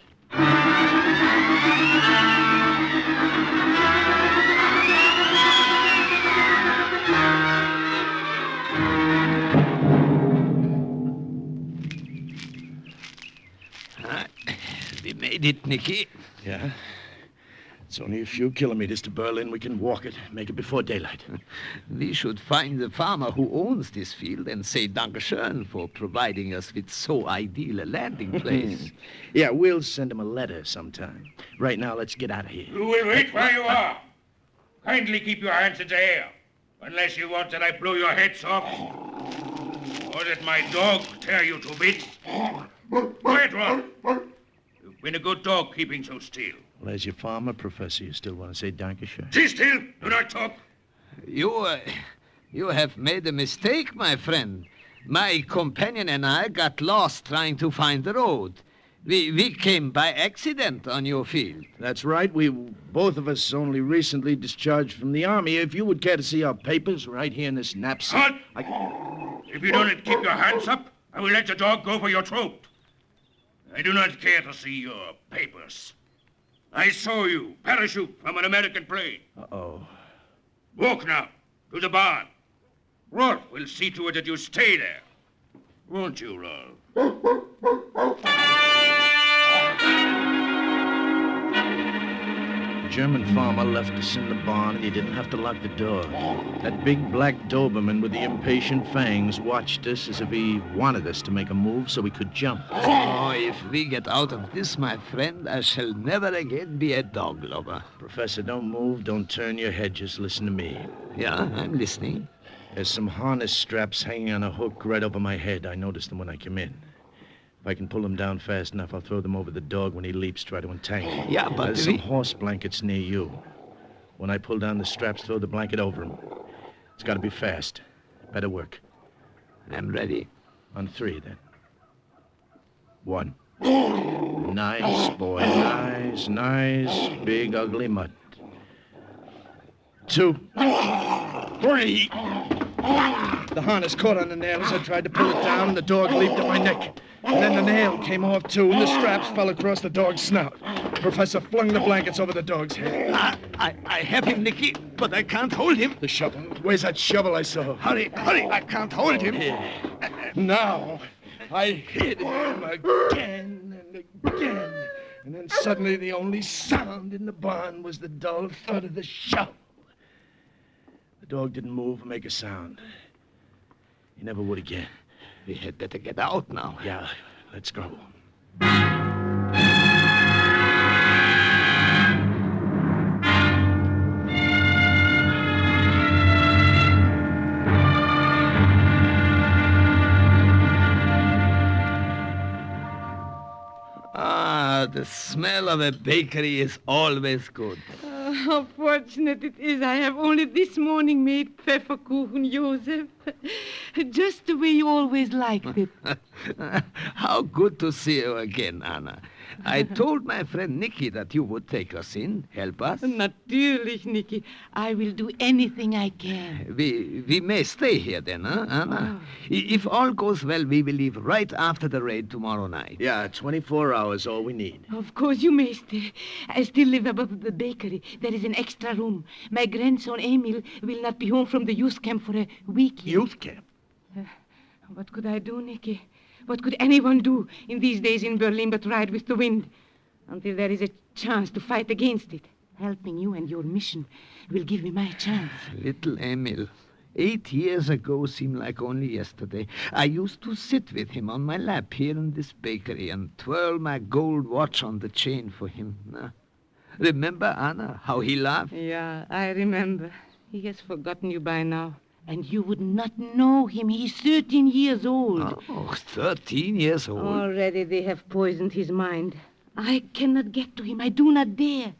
We made it, Nicky. Yeah? It's only a few kilometers to Berlin. We can walk it, make it before daylight. We should find the farmer who owns this field and say Dankeschön for providing us with so ideal a landing place. Yeah, we'll send him a letter sometime. Right now, let's get out of here. You will wait where you are. Kindly keep your hands in the air, unless you want that I blow your heads off, or that my dog tear you to bits. Quiet, Ron. You've been a good dog keeping so still. Well, as your farmer, Professor, you still want to say Dankeschön? Sit still. Do not talk. You have made a mistake, my friend. My companion and I got lost trying to find the road. We came by accident on your field. That's right. We, both of us, only recently discharged from the army. If you would care to see our papers right here in this knapsack. Halt! If you don't keep your hands up, I will let the dog go for your throat. I do not care to see your papers. I saw you parachute from an American plane. Uh-oh. Walk now to the barn. Rolf will see to it that you stay there. Won't you, Rolf? The German farmer left us in the barn, and he didn't have to lock the door. That big black Doberman with the impatient fangs watched us as if he wanted us to make a move so we could jump. Oh, if we get out of this, my friend, I shall never again be a dog lover. Professor, don't move, don't turn your head, just listen to me. Yeah, I'm listening. There's some harness straps hanging on a hook right over my head. I noticed them when I came in. If I can pull them down fast enough, I'll throw them over the dog when he leaps, try to entangle. Yeah, but there's some horse blankets near you. When I pull down the straps, throw the blanket over him. It's got to be fast. Better work. I'm ready. On 3, then. 1. Nice, boy. Nice, big, ugly mutt. 2. 3. The harness caught on the nail as I tried to pull it down, and the dog leaped at my neck. And then the nail came off, too, and the straps fell across the dog's snout. Professor flung the blankets over the dog's head. I have him, Nicky, but I can't hold him. The shovel. Where's that shovel I saw? Hurry, I can't hold him. Now, I hit him again and again. And then suddenly the only sound in the barn was the dull thud of the shovel. The dog didn't move or make a sound. He never would again. We had better get out now. Yeah, let's go. The smell of a bakery is always good. How fortunate it is I have only this morning made Pfefferkuchen, Joseph. Just the way you always liked it. How good to see you again, Anna. I told my friend Nicky that you would take us in, help us. Natürlich, Nicky. I will do anything I can. We may stay here then, huh, Anna? If all goes well, we will leave right after the raid tomorrow night. Yeah, 24 hours, all we need. Of course you may stay. I still live above the bakery. There is an extra room. My grandson Emil will not be home from the youth camp for a week yet. Youth camp? What could I do, Nicky? What could anyone do in these days in Berlin but ride with the wind until there is a chance to fight against it? Helping you and your mission will give me my chance. Little Emil. 8 years ago seemed like only yesterday. I used to sit with him on my lap here in this bakery and twirl my gold watch on the chain for him. Remember, Anna, how he laughed? Yeah, I remember. He has forgotten you by now. And you would not know him. He's 13 years old. Oh, 13 years old. Already they have poisoned his mind. I cannot get to him. I do not dare.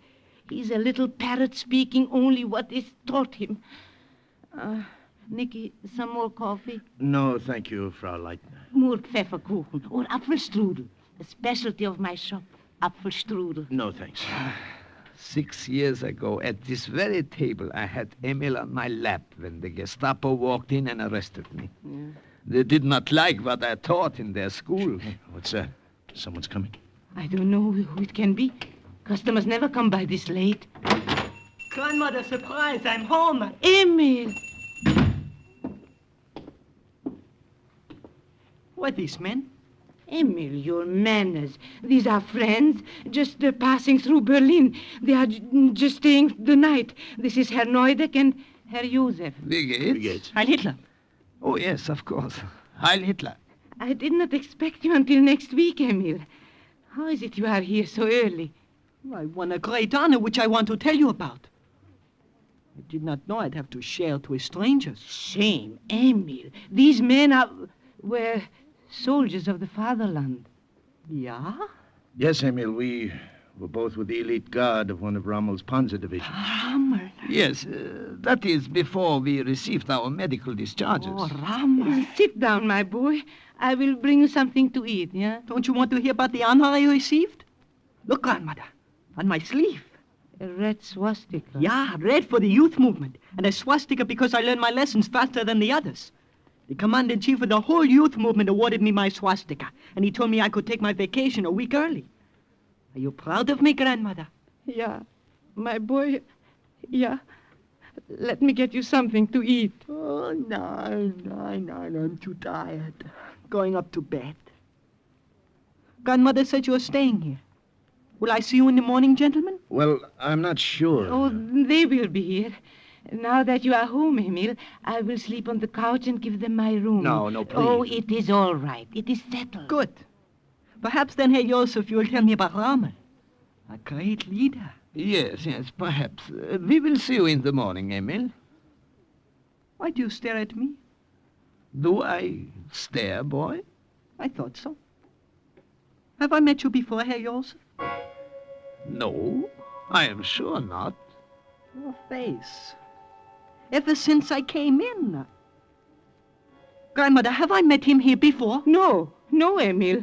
He's a little parrot speaking only what is taught him. Nicky, some more coffee? No, thank you, Frau Leitner. More Pfefferkuchen or Apfelstrudel. A specialty of my shop. Apfelstrudel. No, thanks. 6 years ago, at this very table, I had Emil on my lap when the Gestapo walked in and arrested me. Yeah. They did not like what I taught in their school. What's that? Someone's coming. I don't know who it can be. Customers never come by this late. Grandmother, surprise, I'm home. Emil! What these men? Emil, your manners. These are friends, just passing through Berlin. They are just staying the night. This is Herr Neudeck and Herr Josef. Wie geht's? Heil Hitler. Oh, yes, of course. Heil Hitler. I did not expect you until next week, Emil. How is it you are here so early? I won a great honor which I want to tell you about. I did not know I'd have to share it with strangers. Shame, Emil. These men were soldiers of the fatherland. Yeah? Yes, Emil, we were both with the elite guard of one of Rommel's Panzer divisions. Rommel? Yes, that is before we received our medical discharges. Oh, Rommel. Sit down, my boy. I will bring you something to eat, yeah? Don't you want to hear about the honor I received? Look, Grandmother, on my sleeve. A red swastika. Yeah, red for the youth movement, and a swastika because I learned my lessons faster than the others. The commander-in-chief of the whole youth movement awarded me my swastika, and he told me I could take my vacation a week early. Are you proud of me, Grandmother? Yeah, my boy, yeah. Let me get you something to eat. Oh, no, I'm too tired. Going up to bed. Grandmother said you were staying here. Will I see you in the morning, gentlemen? Well, I'm not sure. Oh, they will be here. Now that you are home, Emil, I will sleep on the couch and give them my room. No, please. Oh, it is all right. It is settled. Good. Perhaps then, Herr Joseph, you will tell me about Rommel. A great leader. Yes, perhaps. We will see you in the morning, Emil. Why do you stare at me? Do I stare, boy? I thought so. Have I met you before, Herr Joseph? No, I am sure not. Your face. Ever since I came in. Grandmother, have I met him here before? No, Emil.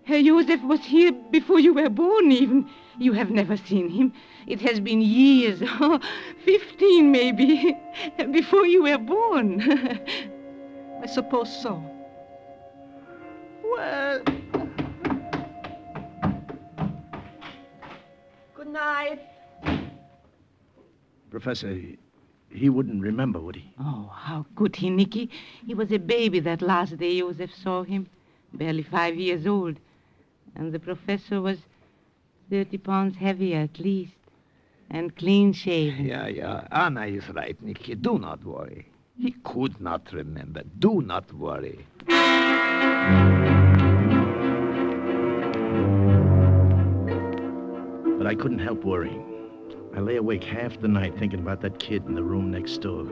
Herr Josef was here before you were born, even. You have never seen him. It has been years, 15 maybe, before you were born. I suppose so. Well... night. Professor, he wouldn't remember, would he? Oh, how could he, Nicky? He was a baby that last day Joseph saw him, barely 5 years old. And the professor was 30 pounds heavier at least, and clean-shaven. Yeah. Anna is right, Nicky. Do not worry. He could not remember. Do not worry. But I couldn't help worrying. I lay awake half the night thinking about that kid in the room next door.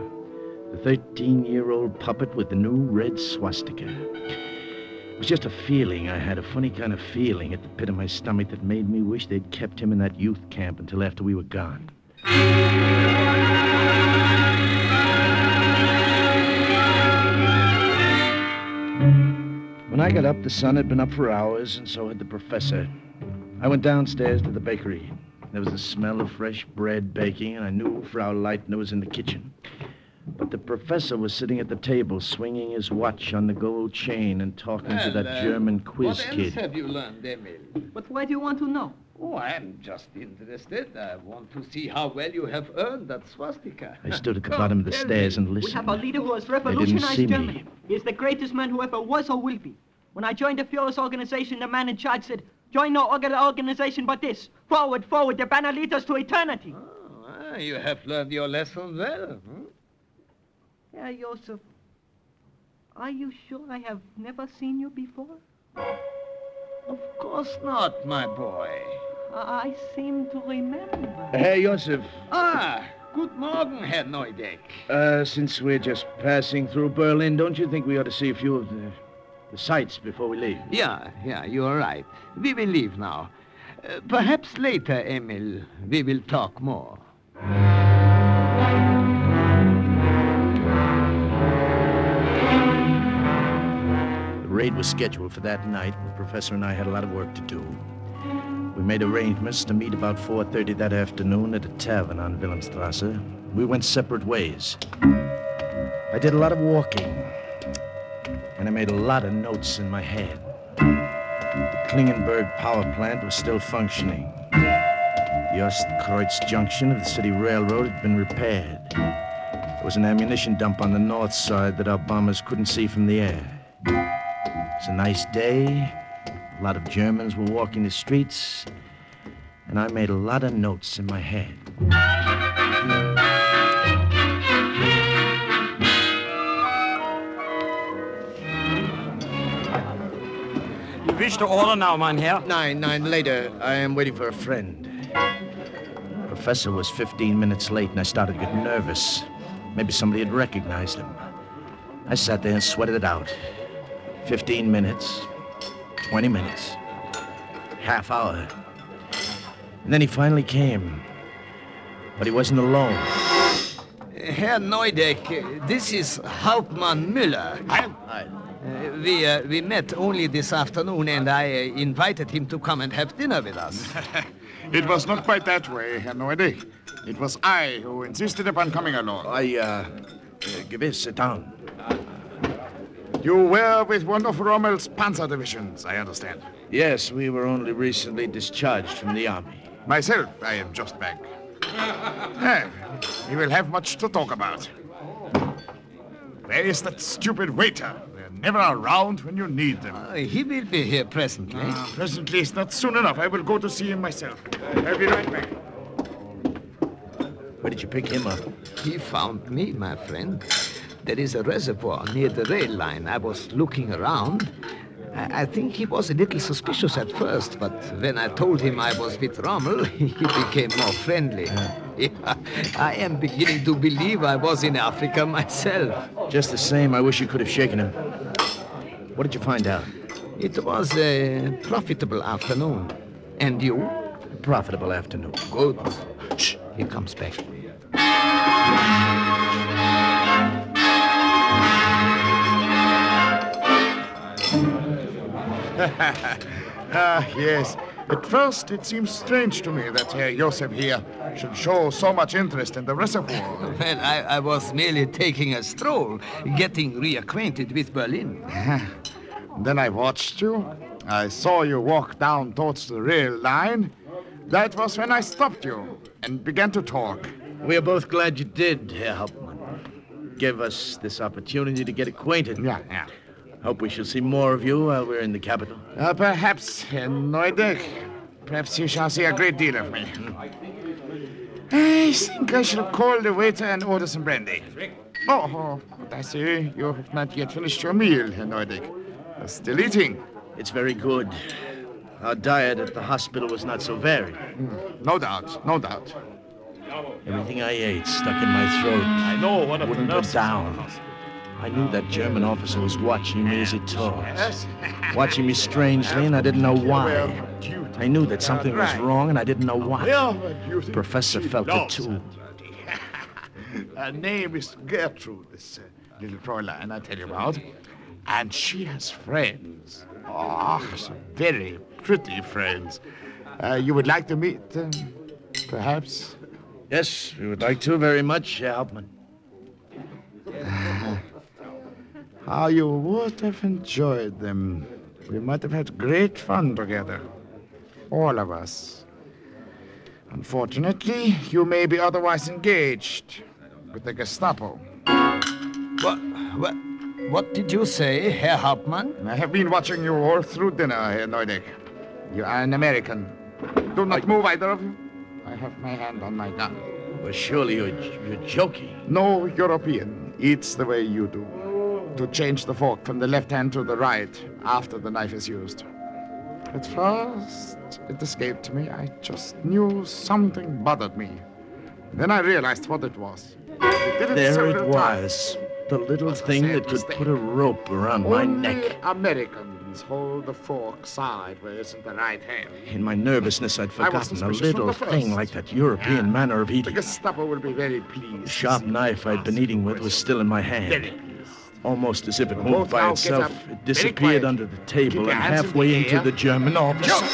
The 13-year-old puppet with the new red swastika. It was just a feeling I had, a funny kind of feeling at the pit of my stomach that made me wish they'd kept him in that youth camp until after we were gone. When I got up, the sun had been up for hours, and so had the professor. I went downstairs to the bakery. There was the smell of fresh bread baking, and I knew Frau Leitner was in the kitchen. But the professor was sitting at the table, swinging his watch on the gold chain and talking to that German quiz what kid. What else have you learned, Emil? But why do you want to know? Oh, I'm just interested. I want to see how well you have earned that swastika. I stood at the bottom of the stairs and We listened. have a leader who has They didn't revolutionized see me. Germany. He is the greatest man who ever was or will be. When I joined the Führer's organization, the man in charge said, join no organization but this. Forward, forward, the banner leads us to eternity. Oh, you have learned your lesson well. Herr Joseph, are you sure I have never seen you before? Of course not, my boy. I seem to remember. Herr Josef. Ah, good morning, Herr Neudeck. Since we're just passing through Berlin, don't you think we ought to see a few of the sights before we leave? Yeah, you are right. We will leave now. Perhaps later, Emil, we will talk more. The raid was scheduled for that night, and the professor and I had a lot of work to do. We made arrangements to meet about 4:30 that afternoon at a tavern on Wilhelmstrasse. We went separate ways. I did a lot of walking, and I made a lot of notes in my head. The Klingenberg power plant was still functioning. The Ostkreuz junction of the city railroad had been repaired. There was an ammunition dump on the north side that our bombers couldn't see from the air. It was a nice day. A lot of Germans were walking the streets, and I made a lot of notes in my head. You wish to order now, mein Herr? Nine, later. I am waiting for a friend. The professor was 15 minutes late, and I started to get nervous. Maybe somebody had recognized him. I sat there and sweated it out. 15 minutes, 20 minutes, half hour. And then he finally came. But he wasn't alone. Herr Neudeck, this is Hauptmann Müller. We met only this afternoon, and I invited him to come and have dinner with us. It was not quite that way, Herr Neudeck. It was I who insisted upon coming along. Gewiss, sit down. You were with one of Rommel's panzer divisions, I understand. Yes, we were only recently discharged from the army. Myself, I am just back. We will have much to talk about. Where is that stupid waiter? They're never around when you need them. He will be here presently. Presently is not soon enough. I will go to see him myself. I'll be right back. Where did you pick him up? He found me, my friend. There is a reservoir near the rail line. I was looking around. I think he was a little suspicious at first, but when I told him I was with Rommel, he became more friendly. Yeah, I am beginning to believe I was in Africa myself. Just the same, I wish you could have shaken him. What did you find out? It was a profitable afternoon. And you? A profitable afternoon. Good. Shh, he comes back. Yes. At first, it seems strange to me that Herr Josef here should show so much interest in the reservoir. Well, I was merely taking a stroll, getting reacquainted with Berlin. Then I watched you. I saw you walk down towards the rail line. That was when I stopped you and began to talk. We are both glad you did, Herr Hauptmann. Give us this opportunity to get acquainted. Yeah. Hope we shall see more of you while we're in the capital. Perhaps, Herr Neudeck. Perhaps you shall see a great deal of me. I think I shall call the waiter and order some brandy. Oh, but I see you have not yet finished your meal, Herr Neudeck. You're still eating. It's very good. Our diet at the hospital was not so varied. No doubt. Everything I ate stuck in my throat. I know one of wouldn't the go nurses. down. I knew that German officer was watching me as he talked. Yes. Watching me strangely, and I didn't know why. I knew that something was wrong, and I didn't know what. The professor felt it too. Her name is Gertrude, this little Fräulein I tell you about. And she has friends. Oh, some very pretty friends. You would like to meet them, perhaps? Yes, we would like to very much, Herr Hauptmann. How you would have enjoyed them. We might have had great fun together. All of us. Unfortunately, you may be otherwise engaged with the Gestapo. What did you say, Herr Hauptmann? I have been watching you all through dinner, Herr Neudeck. You are an American. Do not move, either of you. I have my hand on my gun. Well, surely you're joking. No European eats the way you do. To change the fork from the left hand to the right after the knife is used. At first, it escaped me. I just knew something bothered me. Then I realized what it was. There it was. The little thing that could put a rope around my neck. Americans hold the fork sideways in the right hand. In my nervousness, I'd forgotten a suspicious little from the thing first. like that European manner of The eating. Gestapo will be very pleased. The sharp knife I'd been eating with was still in my hand. Very pleased. Almost as if it Both moved by now get itself, up. it Very disappeared quiet. under the table Keep your and hands in halfway the into air. the German officer.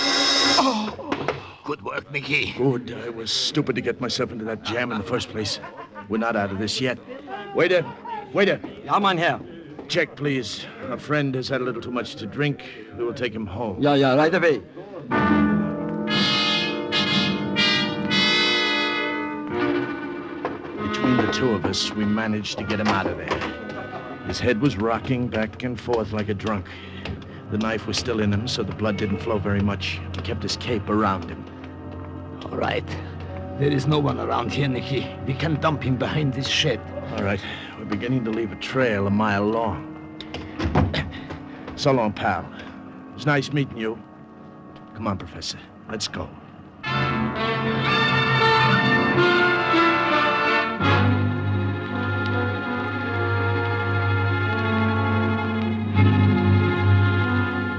Good work, Nicky. Good. I was stupid to get myself into that jam in the first place. We're not out of this yet. Waiter! Ja, mein Herr. Check, please. Our friend has had a little too much to drink. We will take him home. Ja, right away. Between the two of us, we managed to get him out of there. His head was rocking back and forth like a drunk. The knife was still in him, so the blood didn't flow very much. He kept his cape around him. All right. There is no one around here, Nicky. We can dump him behind this shed. All right. We're beginning to leave a trail a mile long. So long, pal. It was nice meeting you. Come on, Professor. Let's go.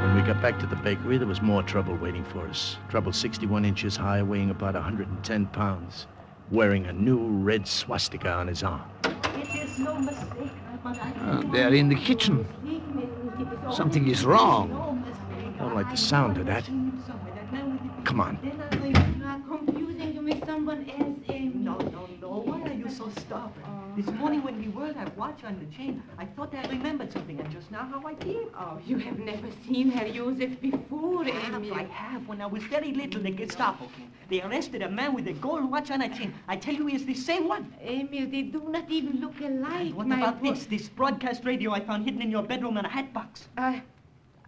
When we got back to the bakery, there was more trouble waiting for us. Trouble 61 inches high, weighing about 110 pounds, wearing a new red swastika on his arm. It is no mistake. They're in the kitchen. Something is wrong. Don't like the sound of that. Come on. Confusing you with someone else, Amy. No. Why are you so stubborn? This morning when we were that watch on the chain, I thought I remembered something, and just now how I did. Oh, you have never seen Herr Josef before, Amy. I have. When I was very little, the Gestapo came. They arrested a man with a gold watch on a chain. I tell you, he is the same one. Emil, they do not even look alike. What about this broadcast radio I found hidden in your bedroom in a hat box?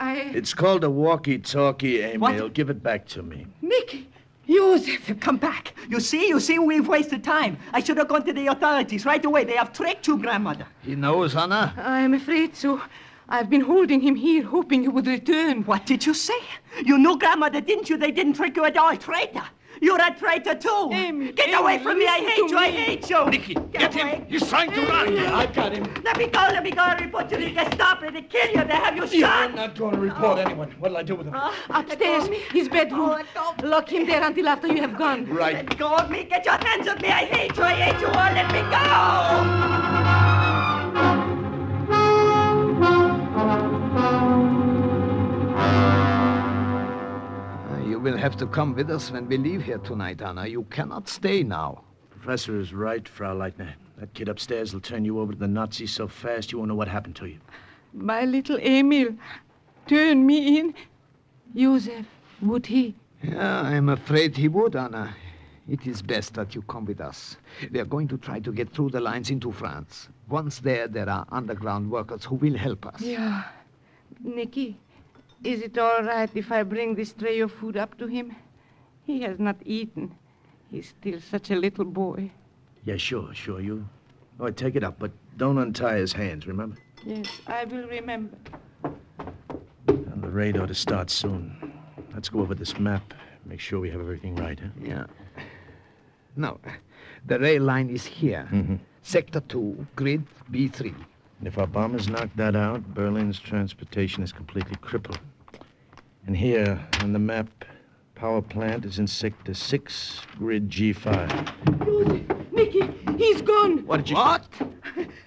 It's called a walkie-talkie, Emil. What? Give it back to me. Nicky! Josef, come back. You see, we've wasted time. I should have gone to the authorities right away. They have tricked you, grandmother. He knows, Anna. I am afraid so. I've been holding him here, hoping you would return. What did you say? You knew grandmother, didn't you? They didn't trick you at all. Traitor. You're a traitor, too. Amy, Get away from me. I hate you. I hate you. Nicky, get him. He's trying to run. I got him. Let me go. I report to the Gestapo. They kill you. They have you shot. I'm not going to report anyone. What'll I do with him? Upstairs, his bedroom. Lock him there until after you have gone. Right. Let go of me. Get your hands off me. I hate you. all. Let me go. You will have to come with us when we leave here tonight, Anna. You cannot stay now. Professor is right, Frau Leitner. That kid upstairs will turn you over to the Nazis so fast you won't know what happened to you. My little Emil, turn me in. Josef, would he? Yeah, I'm afraid he would, Anna. It is best that you come with us. We are going to try to get through the lines into France. Once there are underground workers who will help us. Yeah. Nicky, is it all right if I bring this tray of food up to him? He has not eaten. He's still such a little boy. Yeah, sure. You. Oh, take it up, but don't untie his hands, remember? Yes, I will remember. And the raid ought to start soon. Let's go over this map. Make sure we have everything right, huh? Yeah. No, the rail line is here. Mm-hmm. Sector 2, grid B3. And if our bombers knock that out, Berlin's transportation is completely crippled. And here, on the map, power plant is in Sector 6, grid G5. Nicky, he's gone. What did you... What?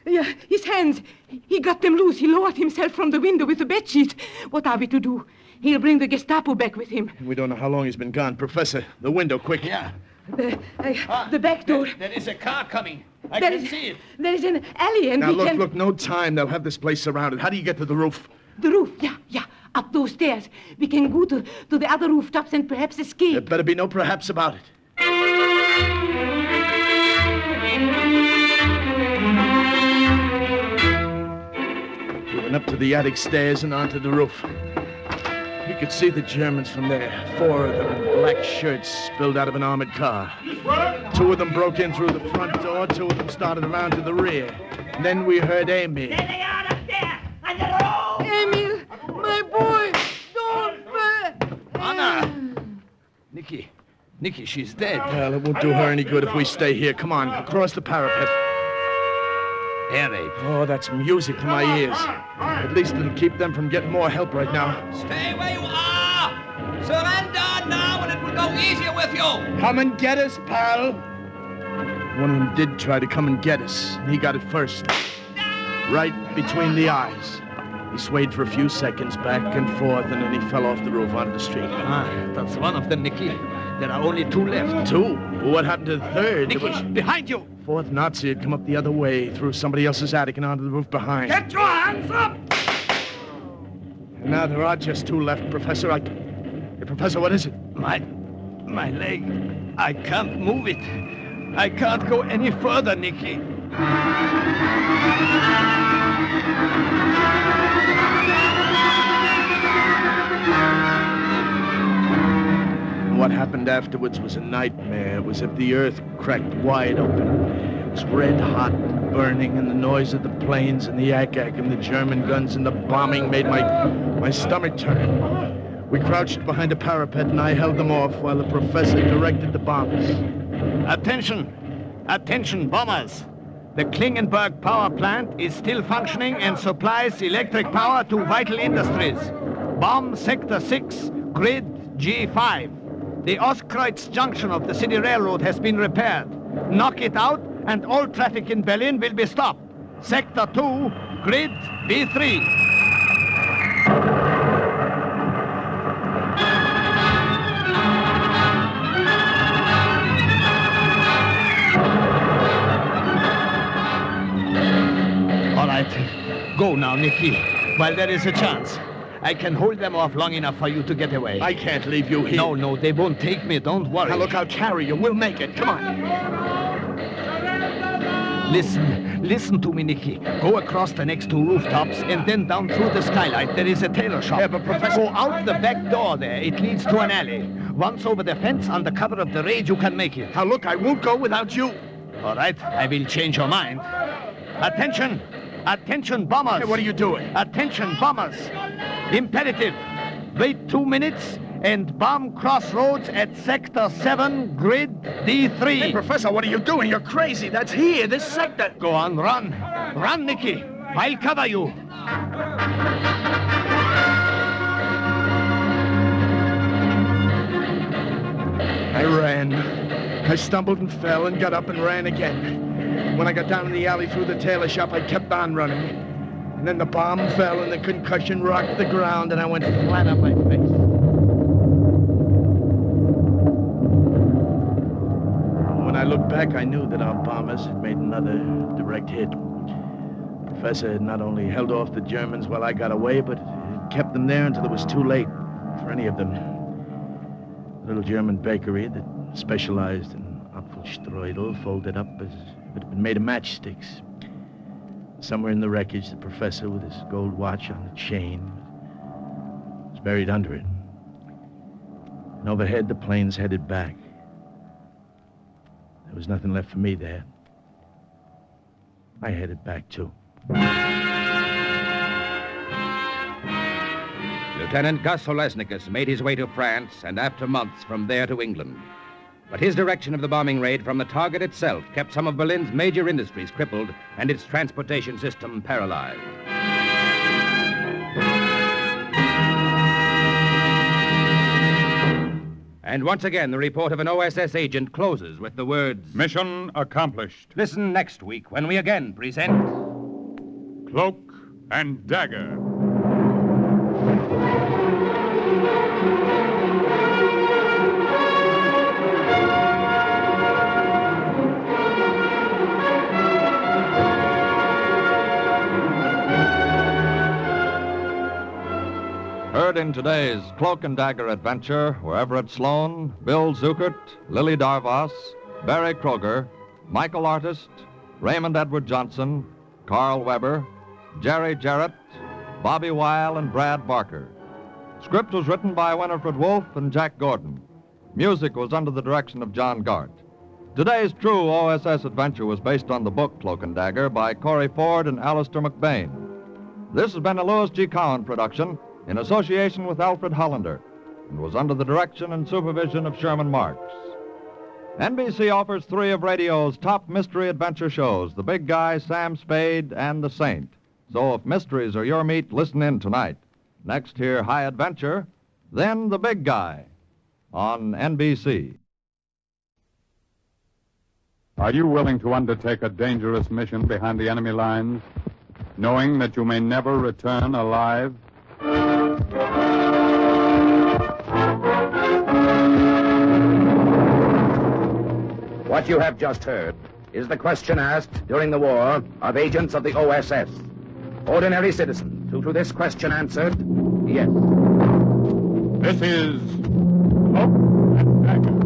Yeah, his hands. He got them loose. He lowered himself from the window with the bedsheet. What are we to do? He'll bring the Gestapo back with him. We don't know how long he's been gone. Professor, the window, quick. Yeah. The back door. There is a car coming. I There can is- see it. There is an alley and Now, we can... look, no time. They'll have this place surrounded. How do you get to the roof? The roof, yeah. Up those stairs. We can go to the other rooftops and perhaps escape. There better be no perhaps about it. We went up to the attic stairs and onto the roof. You could see the Germans from there. 4 of them in black shirts spilled out of an armored car. 2 of them broke in through the front door. 2 of them started around to the rear. And then we heard Amy. Emil, my boy, don't... Anna! Nicky, she's dead. Well, it won't do her any good if we stay here. Come on, across the parapet. Air raid. Oh, that's music to my ears. At least it'll keep them from getting more help right now. Stay where you are! Surrender now and it will go easier with you! Come and get us, pal! One of them did try to come and get us, and he got it first. Right between the eyes. He swayed for a few seconds back and forth, and then he fell off the roof onto the street. That's one of them, Nicky. There are only 2 left. 2? What happened to the third? Nicky, behind you! 4th Nazi had come up the other way, through somebody else's attic and onto the roof behind. Get your hands up! And now there are just 2 left, Professor. Hey, Professor, what is it? My leg. I can't move it. I can't go any further, Nicky. What happened afterwards was a nightmare. It was as if the earth cracked wide open. It was red hot, burning, and the noise of the planes and the ack-ack and the German guns and the bombing made my stomach turn. We crouched behind a parapet and I held them off while the professor directed the bombers. Attention, bombers. The Klingenberg power plant is still functioning and supplies electric power to vital industries. Bomb Sector 6, grid G5. The Ostkreuz junction of the city railroad has been repaired. Knock it out and all traffic in Berlin will be stopped. Sector 2, grid B3. All right, go now, Nicky, while there is a chance. I can hold them off long enough for you to get away. I can't leave you here. No, they won't take me. Don't worry. Now look, I'll carry you. We'll make it. Come on. Listen to me, Nicky. Go across the next 2 rooftops and then down through the skylight. There is a tailor shop. Yeah, but Professor... Go out the back door there. It leads to an alley. Once over the fence, under cover of the raid, you can make it. Now look, I won't go without you. All right, I will change your mind. Attention! Attention, bombers! Hey, what are you doing? Attention, bombers! Imperative. Wait 2 minutes and bomb crossroads at Sector 7, grid D3. Hey, Professor, what are you doing? You're crazy. That's here, this sector. Go on, run. Run, Nicky. I'll cover you. I ran. I stumbled and fell and got up and ran again. When I got down in the alley through the tailor shop, I kept on running. And then the bomb fell and the concussion rocked the ground and I went flat on my face. When I looked back, I knew that our bombers had made another direct hit. The professor had not only held off the Germans while I got away, but had kept them there until it was too late for any of them. It little German bakery that specialized in Apfelstrudel, folded up as if it had been made of matchsticks. Somewhere in the wreckage, the professor, with his gold watch on the chain, was buried under it. And overhead, the planes headed back. There was nothing left for me there. I headed back, too. Lieutenant Gus Olesnikus made his way to France and after months from there to England. But his direction of the bombing raid from the target itself kept some of Berlin's major industries crippled and its transportation system paralyzed. And once again, the report of an OSS agent closes with the words, "Mission accomplished." Listen next week when we again present Cloak and Dagger. Heard in today's Cloak and Dagger adventure were Everett Sloan, Bill Zuckert, Lily Darvas, Barry Kroger, Michael Artist, Raymond Edward Johnson, Carl Weber, Jerry Jarrett, Bobby Weil, and Brad Barker. Script was written by Winifred Wolfe and Jack Gordon. Music was under the direction of John Gart. Today's true OSS adventure was based on the book Cloak and Dagger by Corey Ford and Alistair McBain. This has been a Louis G. Cowan production in association with Alfred Hollander and was under the direction and supervision of Sherman Marks. NBC offers 3 of radio's top mystery adventure shows, The Big Guy, Sam Spade, and The Saint. So if mysteries are your meat, listen in tonight. Next, hear High Adventure, then The Big Guy on NBC. Are you willing to undertake a dangerous mission behind the enemy lines, knowing that you may never return alive? What you have just heard is the question asked during the war of agents of the OSS. Ordinary citizens who to this question answered, yes. This is Cloak and Dagger.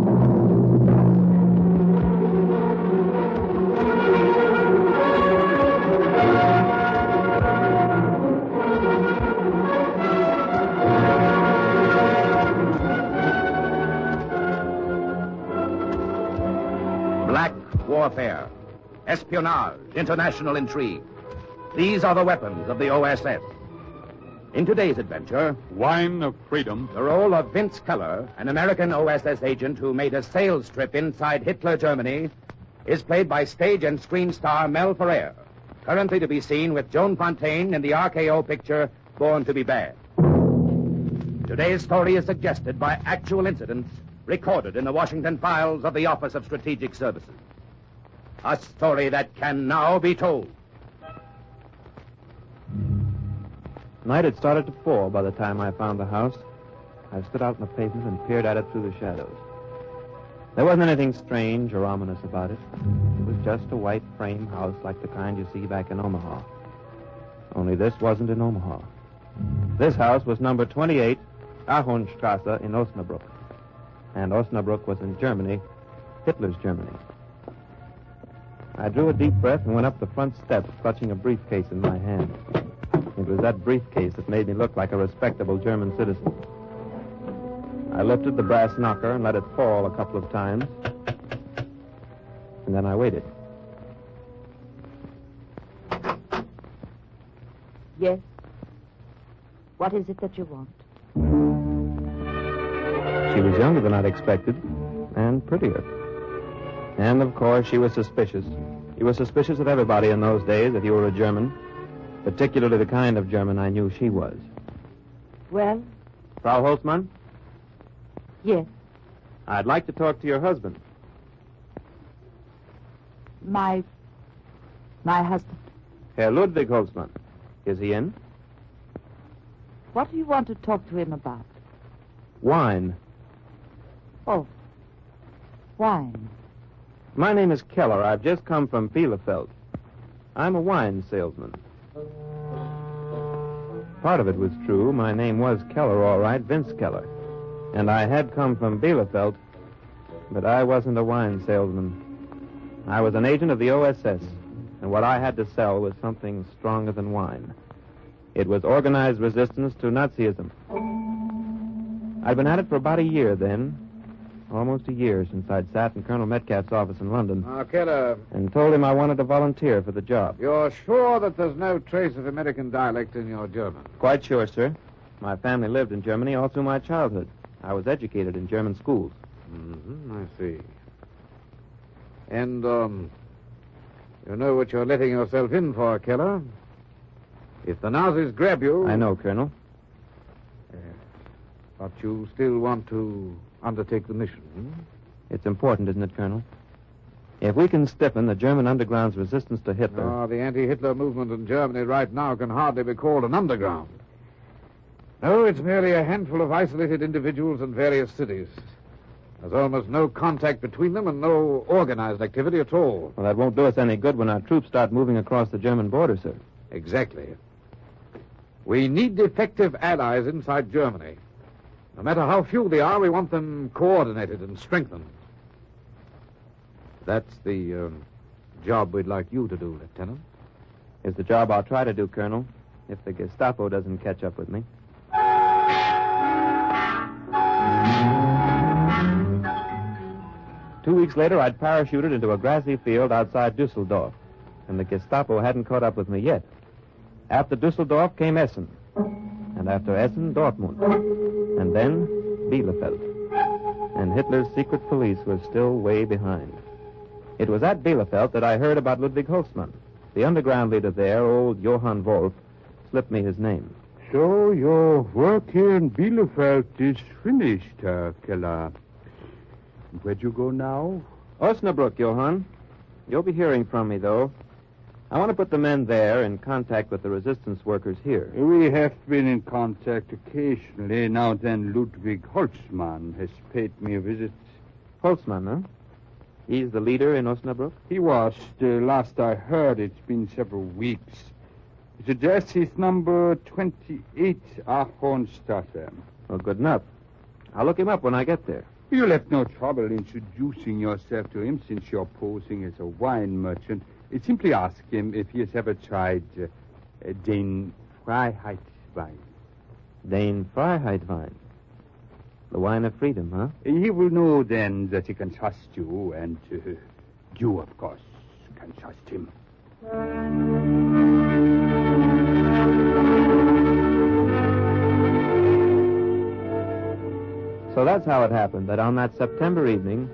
Warfare, espionage, international intrigue. These are the weapons of the OSS. In today's adventure, Wine of Freedom, the role of Vince Keller, an American OSS agent who made a sales trip inside Hitler Germany, is played by stage and screen star Mel Ferrer, currently to be seen with Joan Fontaine in the RKO picture Born to be Bad. Today's story is suggested by actual incidents recorded in the Washington files of the Office of Strategic Services. A story that can now be told. Night had started to fall by the time I found the house. I stood out on the pavement and peered at it through the shadows. There wasn't anything strange or ominous about it. It was just a white frame house like the kind you see back in Omaha. Only this wasn't in Omaha. This house was number 28, Ahornstrasse in Osnabrück. And Osnabrück was in Germany, Hitler's Germany. I drew a deep breath and went up the front steps, clutching a briefcase in my hand. It was that briefcase that made me look like a respectable German citizen. I lifted the brass knocker and let it fall a couple of times. And then I waited. Yes? What is it that you want? She was younger than I'd expected, and prettier. And, of course, she was suspicious. You were suspicious of everybody in those days if you were a German, particularly the kind of German I knew she was. Well? Frau Holtzmann? Yes. I'd like to talk to your husband. My husband. Herr Ludwig Holtzmann. Is he in? What do you want to talk to him about? Wine. Oh, wine. My name is Keller. I've just come from Bielefeld. I'm a wine salesman. Part of it was true. My name was Keller, all right, Vince Keller. And I had come from Bielefeld, but I wasn't a wine salesman. I was an agent of the OSS, and what I had to sell was something stronger than wine. It was organized resistance to Nazism. I'd been at it for about a year then, almost a year since I'd sat in Colonel Metcalf's office in London. Now, Keller, And told him I wanted to volunteer for the job. you're sure that there's no trace of American dialect in your German? Quite sure, sir. My family lived in Germany all through my childhood. I was educated in German schools. Mm-hmm, I see. And, you know what you're letting yourself in for, Keller? If the Nazis grab you... I know, Colonel. But you still want to undertake the mission, hmm? It's important, isn't it, Colonel? If we can stiffen the German underground's resistance to Hitler... Ah, the anti-Hitler movement in Germany right now can hardly be called an underground. No, it's merely a handful of isolated individuals in various cities. There's almost no contact between them and no organized activity at all. Well, that won't do us any good when our troops start moving across the German border, sir. Exactly. We need effective allies inside Germany. No matter how few they are, we want them coordinated and strengthened. That's the job we'd like you to do, Lieutenant. It's the job I'll try to do, Colonel, if the Gestapo doesn't catch up with me. 2 weeks later, I'd parachuted into a grassy field outside Dusseldorf, and the Gestapo hadn't caught up with me yet. After Dusseldorf came Essen, and after Essen, Dortmund, and then Bielefeld. And Hitler's secret police was still way behind. It was at Bielefeld that I heard about Ludwig Holzmann. The underground leader there, old Johann Wolf, slipped me his name. So your work here in Bielefeld is finished, Herr Keller. Where'd you go now? Osnabrück, Johann. You'll be hearing from me, though. I want to put the men there in contact with the resistance workers here. We have been in contact occasionally. Now then, Ludwig Holzmann has paid me a visit. Holzmann, huh? He's the leader in Osnabrück? He was. The last I heard, it's been several weeks. His address is number 28 Ahornstrasse. Well, good enough. I'll look him up when I get there. You'll have no trouble introducing yourself to him since you're posing as a wine merchant. Simply ask him if he has ever tried Den Freiheitswein. Den Freiheitswein? The wine of freedom, huh? He will know then that he can trust you, and you, of course, can trust him. So that's how it happened, that on that September evening,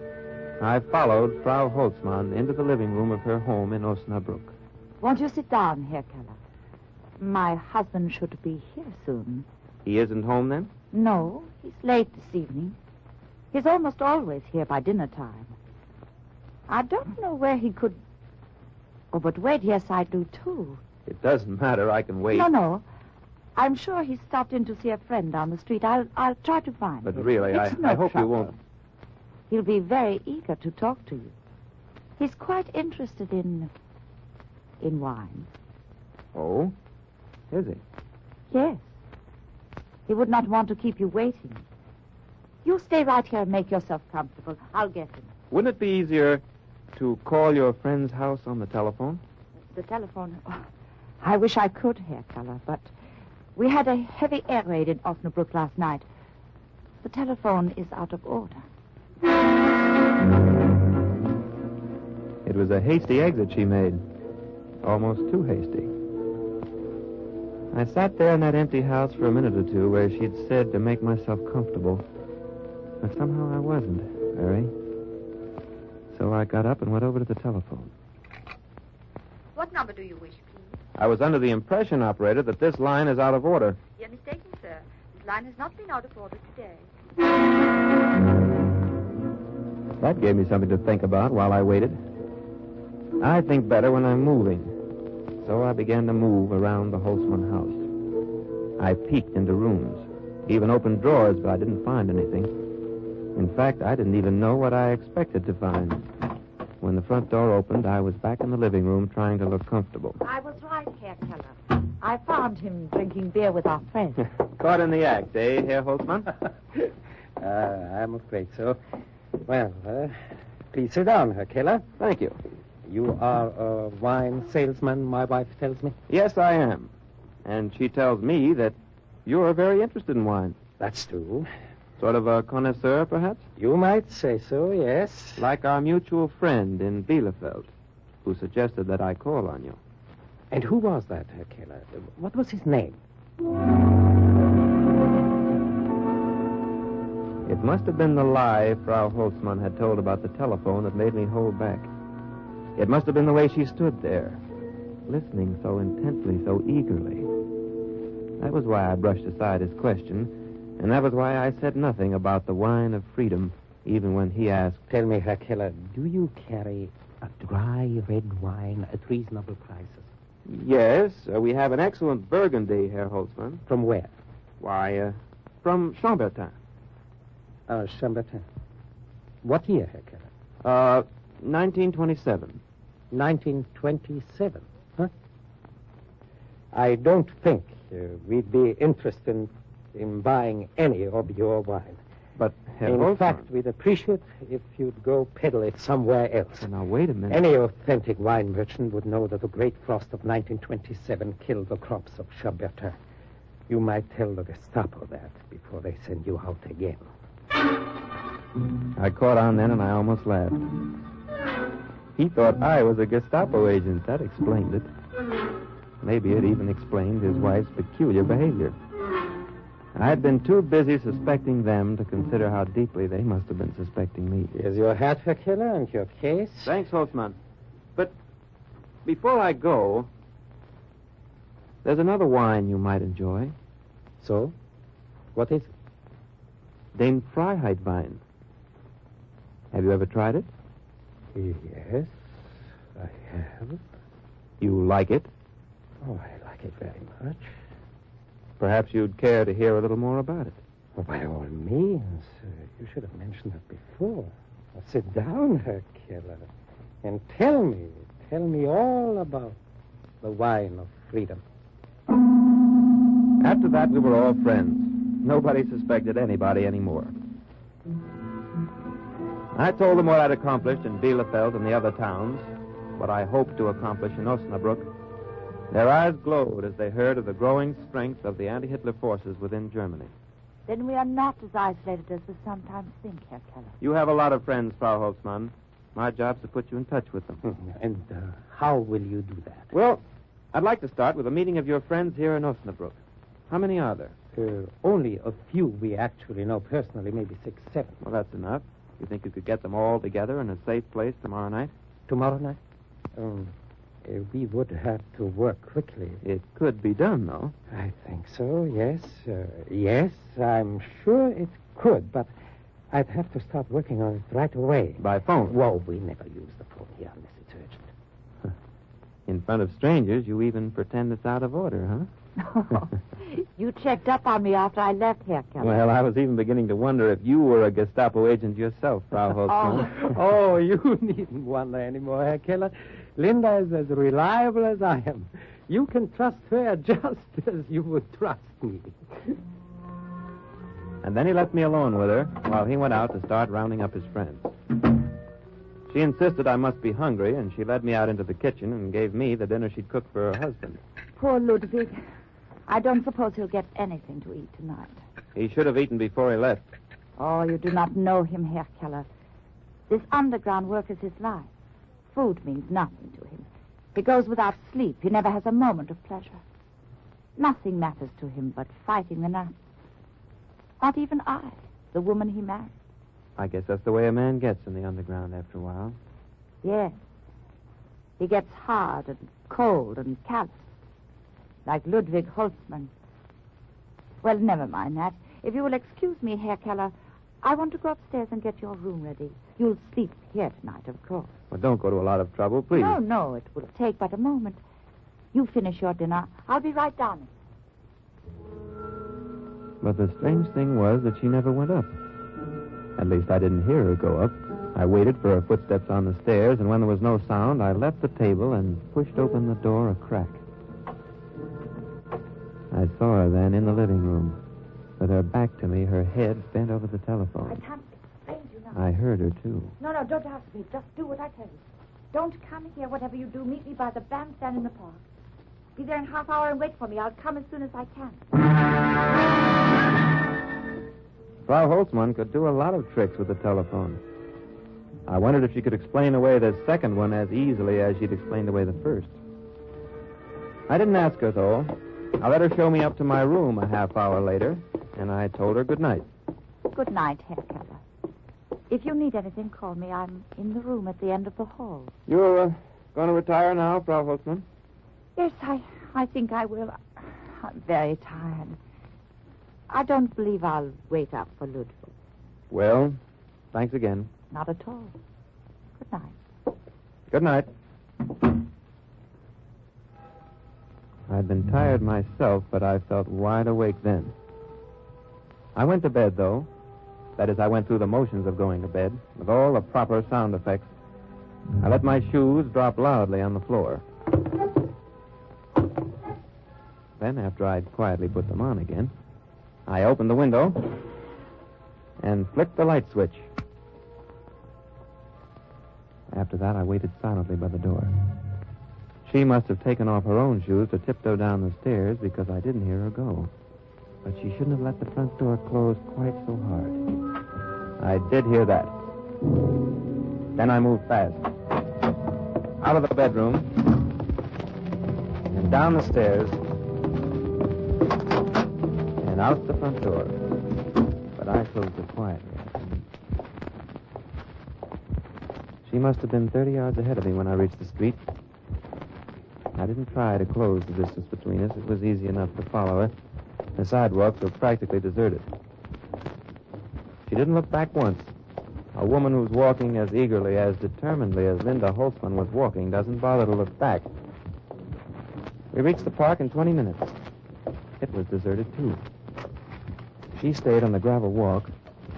I followed Frau Holzmann into the living room of her home in Osnabrück. Won't you sit down, Herr Keller? My husband should be here soon. He isn't home, then? No, he's late this evening. He's almost always here by dinner time. I don't know where he could... Oh, but wait, yes, I do, too. It doesn't matter. I can wait. No. I'm sure he stopped in to see a friend down the street. I'll try to find him. But really, It's no I hope trouble. you won't... He'll be very eager to talk to you. He's quite interested in wine. Oh? Is he? Yes. He would not want to keep you waiting. You stay right here and make yourself comfortable. I'll get him. Wouldn't it be easier to call your friend's house on the telephone? The telephone... Oh, I wish I could, Herr Keller, but we had a heavy air raid in Osnabrück last night. The telephone is out of order. It was a hasty exit she made. Almost too hasty. I sat there in that empty house for a minute or two where she'd said to make myself comfortable. But somehow I wasn't, very. So I got up and went over to the telephone. What number do you wish, please? I was under the impression, operator, that this line is out of order. You're mistaken, sir. This line has not been out of order today. That gave me something to think about while I waited. I think better when I'm moving. So I began to move around the Holzmann house. I peeked into rooms, even opened drawers, but I didn't find anything. In fact, I didn't even know what I expected to find. When the front door opened, I was back in the living room trying to look comfortable. I was right, Herr Keller. I found him drinking beer with our friend. Caught in the act, eh, Herr Holzmann? I'm afraid so. Well, please sit down, Herr Keller. Thank you. You are a wine salesman, my wife tells me. Yes, I am. And she tells me that you're very interested in wine. That's true. Sort of a connoisseur, perhaps? You might say so, yes. Like our mutual friend in Bielefeld, who suggested that I call on you. And who was that, Herr Keller? What was his name? It must have been the lie Frau Holtzmann had told about the telephone that made me hold back. It must have been the way she stood there, listening so intently, so eagerly. That was why I brushed aside his question, and that was why I said nothing about the wine of freedom, even when he asked. Tell me, Herr Keller, do you carry a dry red wine at reasonable prices? Yes, we have an excellent Burgundy, Herr Holtzmann. From where? Why, from Chambertin. Chambertin. What year, Herr Keller? 1927. 1927? Huh? I don't think we'd be interested in buying any of your wine. But, Herr In Holtzmann... fact, we'd appreciate if you'd go peddle it somewhere else. Now, wait a minute. Any authentic wine merchant would know that the great frost of 1927 killed the crops of Chambertin. You might tell the Gestapo that before they send you out again. I caught on then, and I almost laughed. He thought I was a Gestapo agent. That explained it. Maybe it even explained his wife's peculiar behavior. I had been too busy suspecting them to consider how deeply they must have been suspecting me. Here's your hat, Herr Keller, and your case. Thanks, Holtzmann. But before I go, there's another wine you might enjoy. So? What is it? Den Freiheitwein. Have you ever tried it? Yes, I have. You like it? Oh, I like it very much. Perhaps you'd care to hear a little more about it. Oh, by all means. You should have mentioned it before. Now, sit down, Herr Keller, and tell me all about the wine of freedom. After that, we were all friends. Nobody suspected anybody anymore. I told them what I'd accomplished in Bielefeld and the other towns, what I hoped to accomplish in Osnabrück. Their eyes glowed as they heard of the growing strength of the anti-Hitler forces within Germany. Then we are not as isolated as we sometimes think, Herr Keller. You have a lot of friends, Frau Holtzmann. My job's to put you in touch with them. And how will you do that? Well, I'd like to start with a meeting of your friends here in Osnabrück. How many are there? Only a few we actually know personally, maybe 6, 7. Well, that's enough. You think you could get them all together in a safe place tomorrow night? Tomorrow night? We would have to work quickly. It could be done, though. I think so, yes. Yes, I'm sure it could, but I'd have to start working on it right away. By phone? Well, we never use the phone here unless it's urgent. In front of strangers, you even pretend it's out of order, huh? You checked up on me after I left, Herr Keller. Well, I was even beginning to wonder if you were a Gestapo agent yourself, Frau Holtzmann. Oh, you needn't wonder anymore, Herr Keller. Linda is as reliable as I am. You can trust her just as you would trust me. And then he left me alone with her while he went out to start rounding up his friends. She insisted I must be hungry, and she led me out into the kitchen and gave me the dinner she'd cooked for her husband. Poor Ludwig. I don't suppose he'll get anything to eat tonight. He should have eaten before he left. Oh, you do not know him, Herr Keller. This underground work is his life. Food means nothing to him. He goes without sleep. He never has a moment of pleasure. Nothing matters to him but fighting the Nazis. Not even I, the woman he married. I guess that's the way a man gets in the underground after a while. Yes. He gets hard and cold and calloused. Like Ludwig Holtzmann. Well, never mind that. If you will excuse me, Herr Keller, I want to go upstairs and get your room ready. You'll sleep here tonight, of course. Well, don't go to a lot of trouble, please. No, it will take but a moment. You finish your dinner. I'll be right down. But the strange thing was that she never went up. At least I didn't hear her go up. I waited for her footsteps on the stairs, and when there was no sound, I left the table and pushed open the door a crack. I saw her then in the living room, With her back to me, her head bent over the I telephone. can't explain to you now. I heard her, too. No, don't ask me. Just do what I tell you. Don't come here, whatever you do. Meet me by the bandstand in the park. Be there in half hour and wait for me. I'll come as soon as I can. Frau Holtzmann could do a lot of tricks with the telephone. I wondered if she could explain away the second one as easily as she'd explained away the first. I didn't ask her, though. I let her show me up to my room a half hour later, and I told her good night. Good night, Herr Keller. If you need anything, call me. I'm in the room at the end of the hall. You're going to retire now, Frau Holtzmann? Yes, I think I will. I'm very tired. I don't believe I'll wait up for Ludwig. Well, thanks again. Not at all. Good night. Good night. I'd been tired myself, but I felt wide awake then. I went to bed, though. That is, I went through the motions of going to bed, with all the proper sound effects. I let my shoes drop loudly on the floor. Then, after I'd quietly put them on again, I opened the window and flicked the light switch. After that, I waited silently by the door. She must have taken off her own shoes to tiptoe down the stairs because I didn't hear her go. But she shouldn't have let the front door close quite so hard. I did hear that. Then I moved fast. Out of the bedroom and down the stairs and out the front door. But I closed it quietly. She must have been 30 yards ahead of me when I reached the street. I didn't try to close the distance between us. It was easy enough to follow her. The sidewalks were practically deserted. She didn't look back once. A woman who's walking as eagerly, as determinedly as Linda Holtzmann was walking doesn't bother to look back. We reached the park in 20 minutes. It was deserted, too. She stayed on the gravel walk,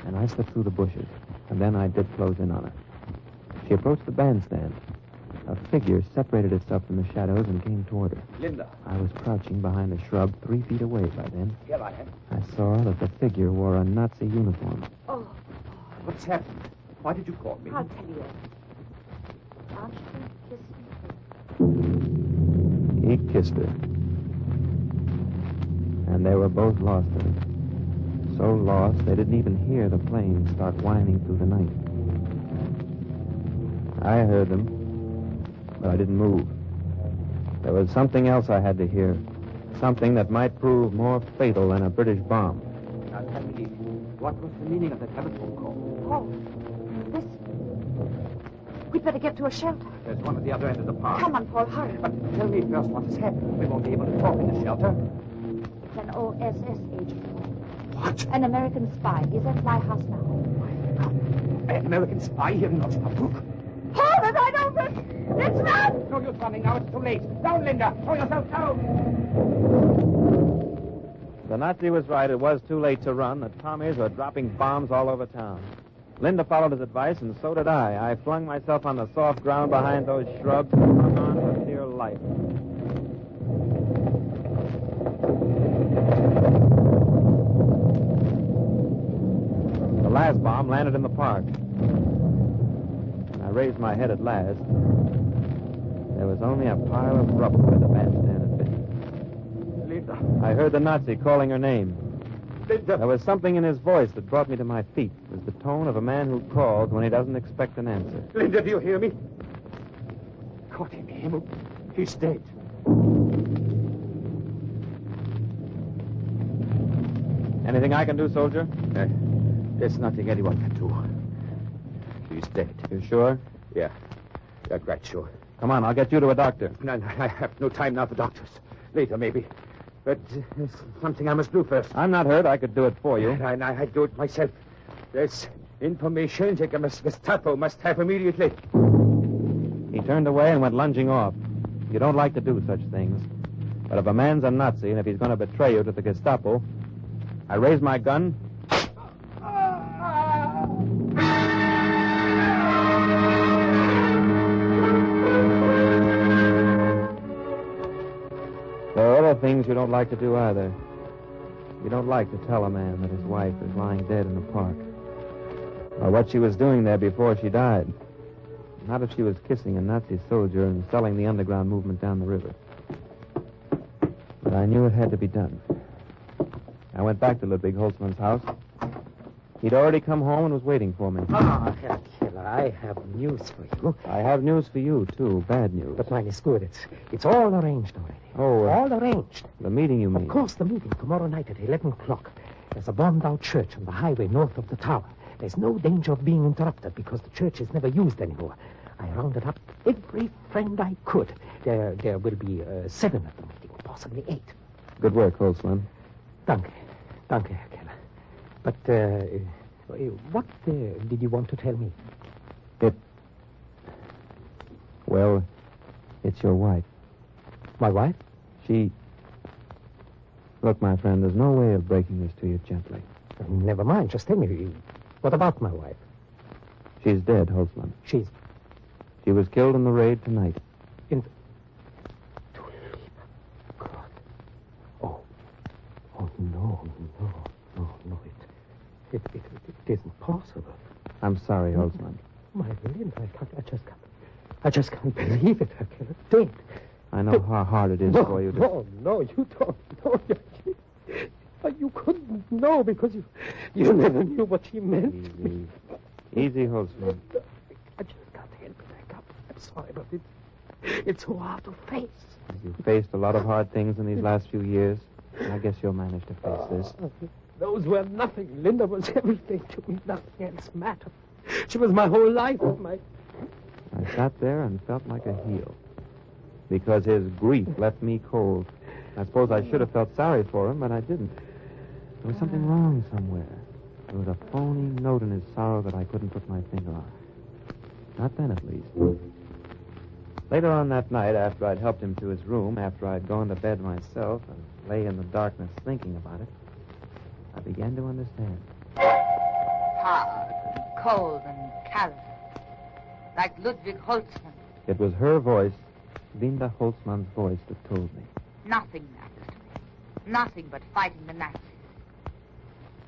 and I slipped through the bushes. And then I did close in on her. She approached the bandstand. A figure separated itself from the shadows and came toward her. Linda. I was crouching behind a shrub 3 feet away by then. Here I am. I saw that the figure wore a Nazi uniform. Oh, What's happened? Why did you call me? I'll tell you. Aren't you kissing He kissed her. And they were both lost in it. So lost they didn't even hear the planes start whining through the night. I heard them, but I didn't move. There was something else I had to hear. Something that might prove more fatal than a British bomb. Now tell me, what was the meaning of the telephone call? Oh, this. We'd better get to a shelter. There's one at the other end of the park. Come on, Paul, hurry. But tell me first what has happened. We won't be able to talk in the shelter. It's an OSS agent. What? An American spy. He's at my house now. An American spy here in Osnabrück? Hold it! I don't think... It's not! No use running now. It's too late. Down, Linda. Throw yourself down. The Nazi was right. It was too late to run. The Tommies were dropping bombs all over town. Linda followed his advice, and so did I. I flung myself on the soft ground behind those shrubs and hung on for dear life. The last bomb landed in the park. I raised my head at last. There was only a pile of rubble where the bandstand had been. Linda. I heard the Nazi calling her name. Linda. There was something in his voice that brought me to my feet. It was the tone of a man who calls when he doesn't expect an answer. Linda, do you hear me? Gott im Himmel. He's dead. Anything I can do, soldier? There's nothing anyone can do. He's dead. You sure? Yeah. Yeah, quite sure. Come on, I'll get you to a doctor. No, I have no time now for doctors. Later, maybe. But there's something I must do first. I'm not hurt. I could do it for you. I do it myself. There's information the Gestapo must have immediately. He turned away and went lunging off. You don't like to do such things. But if a man's a Nazi and if he's going to betray you to the Gestapo, I raised my gun. There are other things you don't like to do either. You don't like to tell a man that his wife is lying dead in a park. Or what she was doing there before she died. Not if she was kissing a Nazi soldier and selling the underground movement down the river. But I knew it had to be done. I went back to Ludwig Holtzmann's house. He'd already come home and was waiting for me. Ah, Herr Keller, I have news for you. I have news for you, too. Bad news. But mine is good. It's all arranged already. Oh, all arranged. The meeting, you mean? Of course, the meeting tomorrow night at 11 o'clock. There's a bombed-out church on the highway north of the tower. There's no danger of being interrupted because the church is never used anymore. I rounded up every friend I could. There will be 7 at the meeting, possibly 8. Good work, Holtzmann. Danke, Herr Keller. But what did you want to tell me? Well, it's your wife. My wife? Look, my friend, there's no way of breaking this to you gently. Never mind. Just tell me. What about my wife? She's dead, Holtzmann. She was killed in the raid tonight. No. It isn't possible. I'm sorry, Holtzmann. My Linda, I just can't believe it. Herr Keller, dead. I know how hard it is for you to... No, you don't know. You couldn't know because you never knew what she meant. Easy, Holtzmann. I just can't help it. I'm sorry, but it's so hard to face. You've faced a lot of hard things in these last few years. I guess you'll manage to face this. Those were nothing. Linda was everything to me. Nothing else mattered. She was my whole life. I sat there and felt like a heel. Because his grief left me cold. I suppose I should have felt sorry for him, but I didn't. There was something wrong somewhere. There was a phony note in his sorrow that I couldn't put my finger on. Not then, at least. Later on that night, after I'd helped him to his room, after I'd gone to bed myself and lay in the darkness thinking about it, I began to understand. Hard and cold and callous. Like Ludwig Holtzmann. It was her voice, Linda Holtzmann's voice, that told me. Nothing matters to me. Nothing but fighting the Nazis.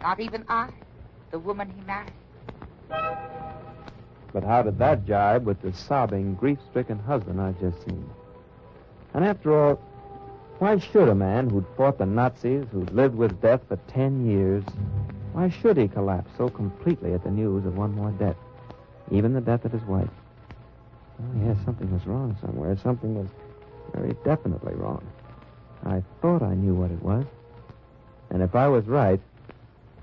Not even I, the woman he married. But how did that jibe with the sobbing, grief-stricken husband I'd just seen? And after all, why should a man who'd fought the Nazis, who'd lived with death for 10 years, why should he collapse so completely at the news of one more death, even the death of his wife? Oh, yes, something was wrong somewhere. Something was very definitely wrong. I thought I knew what it was. And if I was right,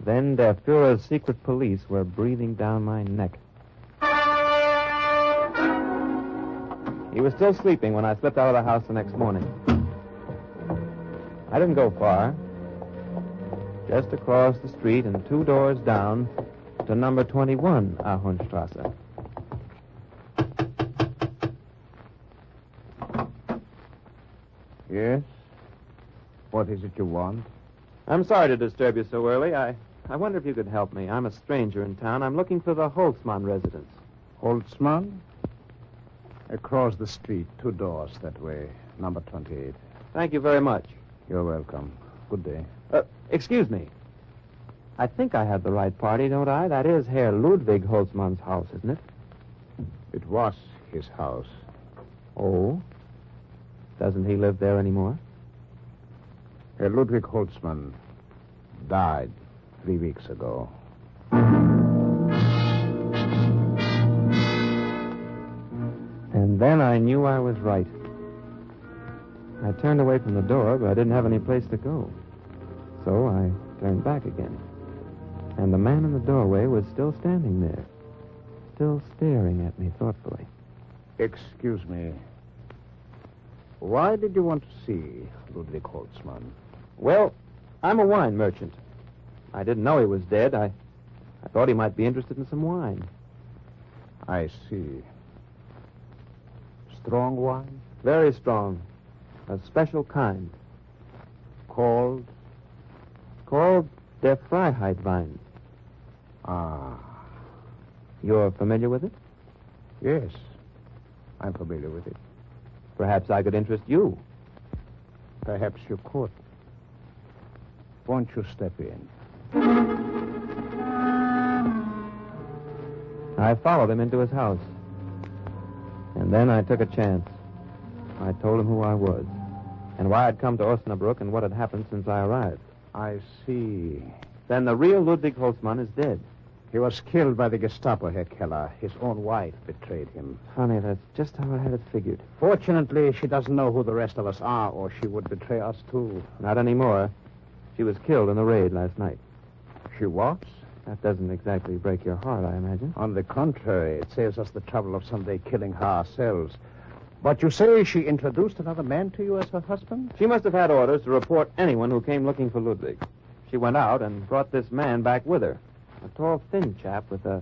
then Der Fuhrer's secret police were breathing down my neck. He was still sleeping when I slipped out of the house the next morning. I didn't go far. Just across the street and 2 doors down to number 21 Ahornstrasse. Yes? What is it you want? I'm sorry to disturb you so early. I wonder if you could help me. I'm a stranger in town. I'm looking for the Holtzmann residence. Holtzmann? Across the street, 2 doors that way, number 28. Thank you very much. You're welcome. Good day. Excuse me. I think I have the right party, don't I? That is Herr Ludwig Holtzmann's house, isn't it? It was his house. Oh? Doesn't he live there anymore? Herr Ludwig Holtzmann died 3 weeks ago. And then I knew I was right. I turned away from the door, but I didn't have any place to go. So I turned back again. And the man in the doorway was still standing there, still staring at me thoughtfully. Excuse me. Why did you want to see Ludwig Holtzmann? Well, I'm a wine merchant. I didn't know he was dead. I thought he might be interested in some wine. I see. Strong wine? Very strong. A special kind. Called? Called Der Freiheitwein. Ah. You're familiar with it? Yes. I'm familiar with it. Perhaps I could interest you. Perhaps you could. Won't you step in? I followed him into his house. And then I took a chance. I told him who I was, and why I'd come to Osnabrück and what had happened since I arrived. I see. Then the real Ludwig Holtzmann is dead. He was killed by the Gestapo, Herr Keller. His own wife betrayed him. Funny, that's just how I had it figured. Fortunately, she doesn't know who the rest of us are, or she would betray us, too. Not anymore. She was killed in the raid last night. She was? That doesn't exactly break your heart, I imagine. On the contrary, it saves us the trouble of someday killing her ourselves. But you say she introduced another man to you as her husband? She must have had orders to report anyone who came looking for Ludwig. She went out and brought this man back with her. A tall, thin chap with a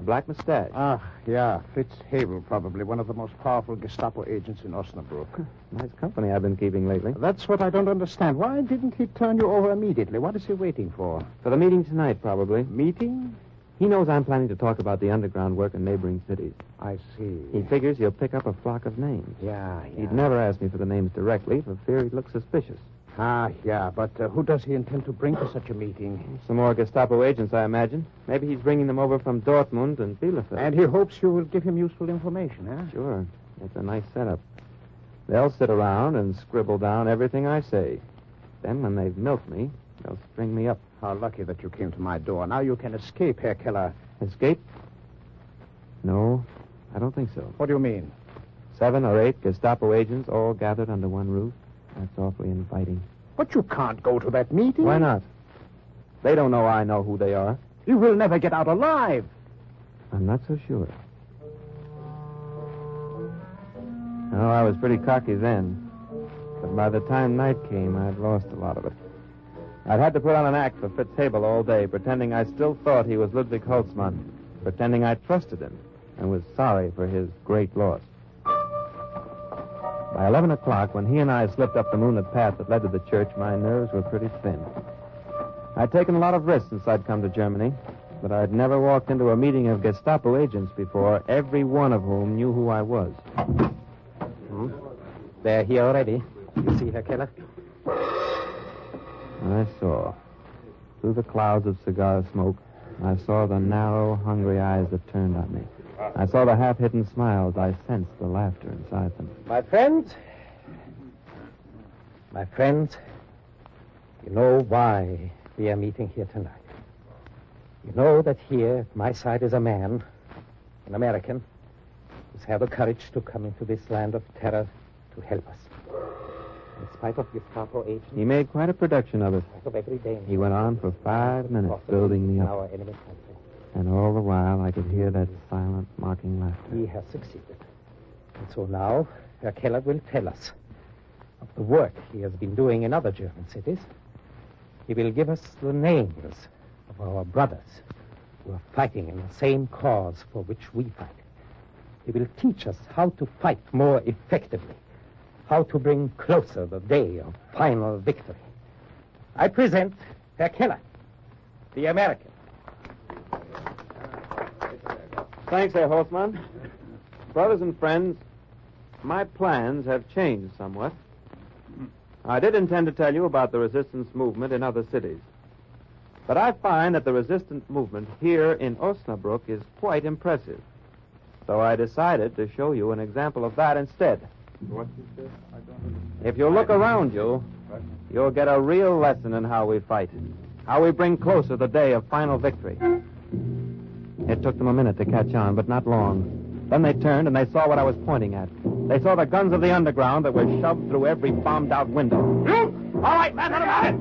black mustache. Ah, yeah. Fritz Hebel, probably one of the most powerful Gestapo agents in Osnabrück. Nice company I've been keeping lately. That's what I don't understand. Why didn't he turn you over immediately? What is he waiting for? For the meeting tonight, probably. Meeting? He knows I'm planning to talk about the underground work in neighboring cities. I see. He figures he'll pick up a flock of names. Yeah. He'd never ask me for the names directly for fear he'd look suspicious. Ah, yeah, but who does he intend to bring to such a meeting? Some more Gestapo agents, I imagine. Maybe he's bringing them over from Dortmund and Bielefeld. And he hopes you will give him useful information, huh? Sure. It's a nice setup. They'll sit around and scribble down everything I say. Then, when they've milked me, they'll string me up. How lucky that you came to my door. Now you can escape, Herr Keller. Escape? No, I don't think so. What do you mean? 7 or 8 Gestapo agents all gathered under one roof. That's awfully inviting. But you can't go to that meeting. Why not? They don't know I know who they are. You will never get out alive. I'm not so sure. Oh, I was pretty cocky then. But by the time night came, I'd lost a lot of it. I'd had to put on an act for Fritz Hebel all day, pretending I still thought he was Ludwig Holtzmann, pretending I trusted him and was sorry for his great loss. By 11 o'clock, when he and I slipped up the moonlit path that led to the church, my nerves were pretty thin. I'd taken a lot of risks since I'd come to Germany, but I'd never walked into a meeting of Gestapo agents before, every one of whom knew who I was. They're here already. You see, Herr Keller? I saw. Through the clouds of cigar smoke, I saw the narrow, hungry eyes that turned on me. I saw the half-hidden smiles. I sensed the laughter inside them. My friends, you know why we are meeting here tonight. You know that here at my side is a man, an American, who's had the courage to come into this land of terror to help us. In spite of Gestapo agents... He made quite a production of it. Of every day. He went on for 5 minutes building me up. Our enemy country. And all the while, I could hear that silent, mocking laughter. He has succeeded. And so now, Herr Keller will tell us of the work he has been doing in other German cities. He will give us the names of our brothers who are fighting in the same cause for which we fight. He will teach us how to fight more effectively, how to bring closer the day of final victory. I present Herr Keller, the American. Thanks, Herr Holtzmann. Brothers and friends, my plans have changed somewhat. I did intend to tell you about the resistance movement in other cities. But I find that the resistance movement here in Osnabrück is quite impressive. So I decided to show you an example of that instead. If you look around you, you'll get a real lesson in how we fight, how we bring closer the day of final victory. It took them a minute to catch on, but not long. Then they turned and they saw what I was pointing at. They saw the guns of the underground that were shoved through every bombed-out window. All right, man, what about it?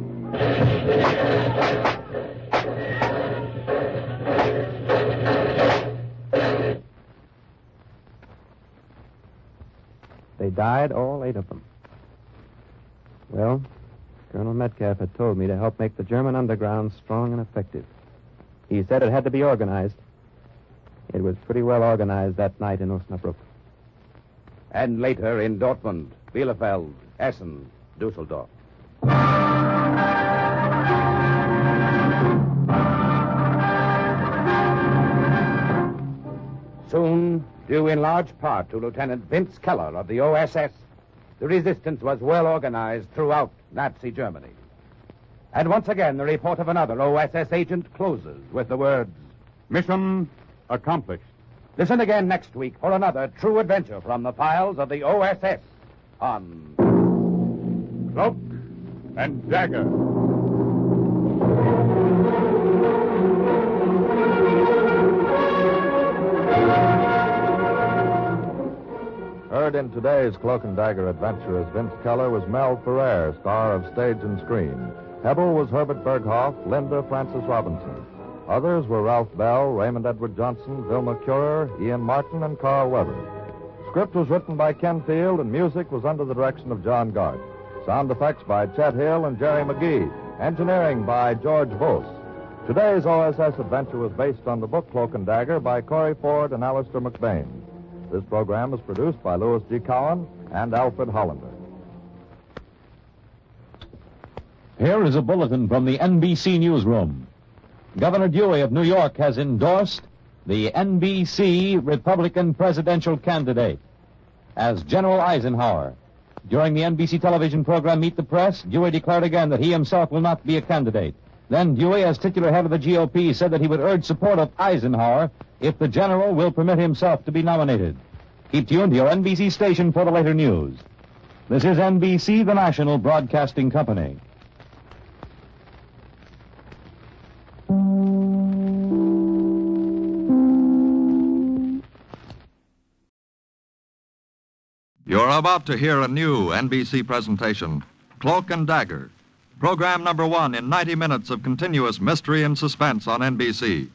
They died, all 8 of them. Well, Colonel Metcalf had told me to help make the German underground strong and effective. He said it had to be organized. It was pretty well organized that night in Osnabrück. And later in Dortmund, Bielefeld, Essen, Dusseldorf. Soon, due in large part to Lieutenant Vince Keller of the OSS, the resistance was well organized throughout Nazi Germany. And once again, the report of another OSS agent closes with the words, Mission accomplished. Listen again next week for another true adventure from the files of the OSS on Cloak and Dagger. Heard in today's Cloak and Dagger adventure as Vince Keller was Mel Ferrer, star of stage and screen. Hebel was Herbert Berghoff, Linda Francis Robinson. Others were Ralph Bell, Raymond Edward Johnson, Vilma Curer, Ian Martin, and Carl Weber. Script was written by Ken Field, and music was under the direction of John Gart. Sound effects by Chet Hill and Jerry McGee. Engineering by George Vos. Today's OSS adventure was based on the book Cloak and Dagger by Corey Ford and Alistair McBain. This program was produced by Louis G. Cowan and Alfred Hollander. Here is a bulletin from the NBC newsroom. Governor Dewey of New York has endorsed the NBC Republican presidential candidate as General Eisenhower. During the NBC television program Meet the Press, Dewey declared again that he himself will not be a candidate. Then Dewey, as titular head of the GOP, said that he would urge support of Eisenhower if the general will permit himself to be nominated. Keep tuned to your NBC station for the later news. This is NBC, the national broadcasting company. You're about to hear a new NBC presentation, Cloak and Dagger. Program number 1 in 90 minutes of continuous mystery and suspense on NBC.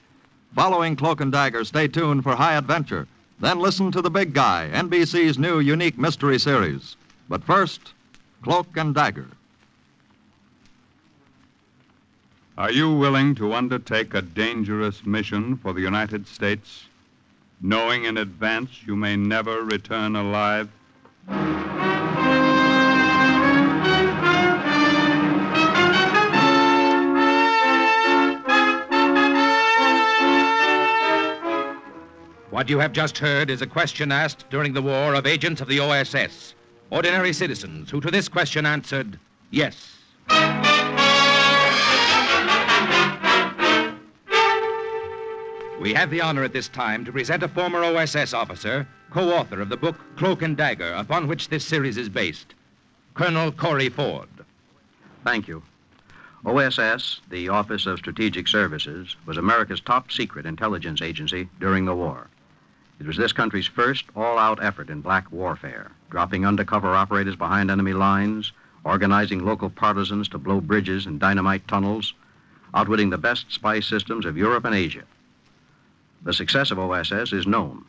Following Cloak and Dagger, stay tuned for High Adventure. Then listen to The Big Guy, NBC's new unique mystery series. But first, Cloak and Dagger. Are you willing to undertake a dangerous mission for the United States, knowing in advance you may never return alive? What you have just heard is a question asked during the war of agents of the OSS, ordinary citizens who to this question answered, yes. We have the honor at this time to present a former OSS officer, co-author of the book Cloak and Dagger, upon which this series is based, Colonel Corey Ford. Thank you. OSS, the Office of Strategic Services, was America's top secret intelligence agency during the war. It was this country's first all-out effort in black warfare, dropping undercover operators behind enemy lines, organizing local partisans to blow bridges and dynamite tunnels, outwitting the best spy systems of Europe and Asia. The success of OSS is known,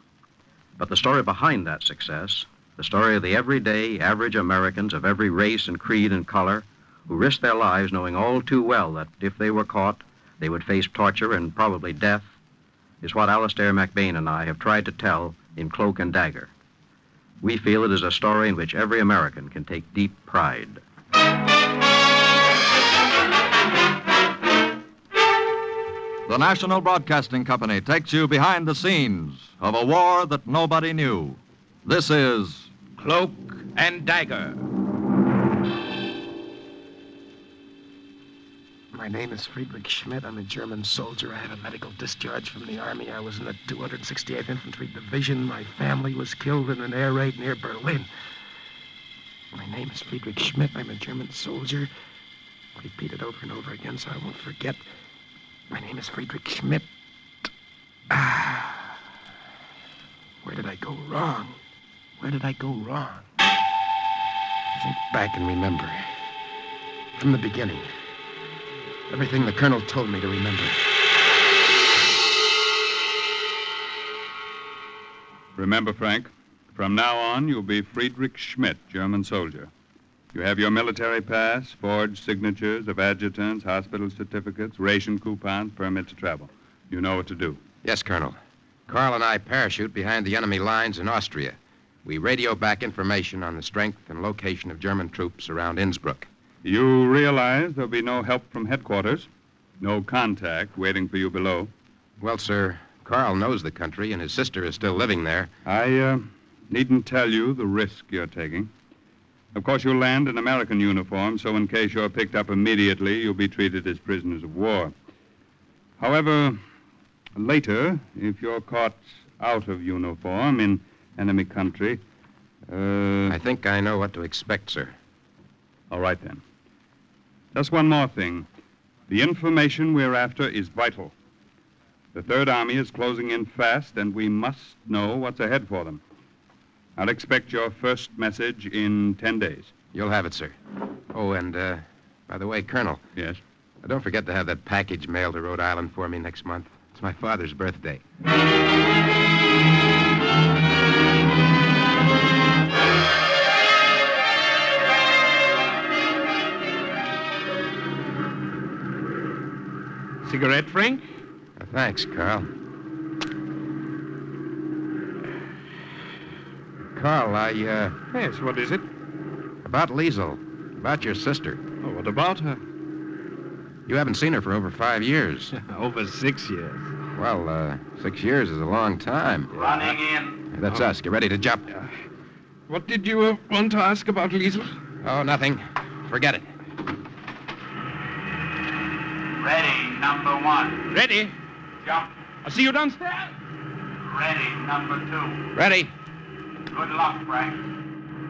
but the story behind that success, the story of the everyday, average Americans of every race and creed and color who risked their lives knowing all too well that if they were caught, they would face torture and probably death, is what Alistair McBain and I have tried to tell in Cloak and Dagger. We feel it is a story in which every American can take deep pride. The National Broadcasting Company takes you behind the scenes of a war that nobody knew. This is Cloak and Dagger. My name is Friedrich Schmidt. I'm a German soldier. I had a medical discharge from the Army. I was in the 268th Infantry Division. My family was killed in an air raid near Berlin. My name is Friedrich Schmidt. I'm a German soldier. Repeat it over and over again so I won't forget. My name is Friedrich Schmidt. Where did I go wrong? Where did I go wrong? Think back and remember. From the beginning. Everything the colonel told me to remember. Remember, Frank, from now on, you'll be Friedrich Schmidt, German soldier. You have your military pass, forged signatures of adjutants, hospital certificates, ration coupons, permit to travel. You know what to do. Yes, Colonel. Carl and I parachute behind the enemy lines in Austria. We radio back information on the strength and location of German troops around Innsbruck. You realize there'll be no help from headquarters, no contact waiting for you below. Well, sir, Carl knows the country, and his sister is still living there. I needn't tell you the risk you're taking. Of course, you'll land in American uniform, so in case you're picked up immediately, you'll be treated as prisoners of war. However, later, if you're caught out of uniform in enemy country... I think I know what to expect, sir. All right, then. Just one more thing. The information we're after is vital. The Third Army is closing in fast, and we must know what's ahead for them. I'll expect your first message in 10 days. You'll have it, sir. Oh, and, by the way, Colonel. Yes? Don't forget to have that package mailed to Rhode Island for me next month. It's my father's birthday. Cigarette, Frank? Thanks, Carl. Carl, Yes, what is it? About Liesel. About your sister. Oh, what about her? You haven't seen her for over 5 years. Over 6 years. Well, 6 years is a long time. Running in. That's us. Get ready to jump. What did you want to ask about Liesel? Oh, nothing. Forget it. Ready, number 1. Ready? Jump. I'll see you downstairs. Ready, number 2. Ready. Good luck, Frank.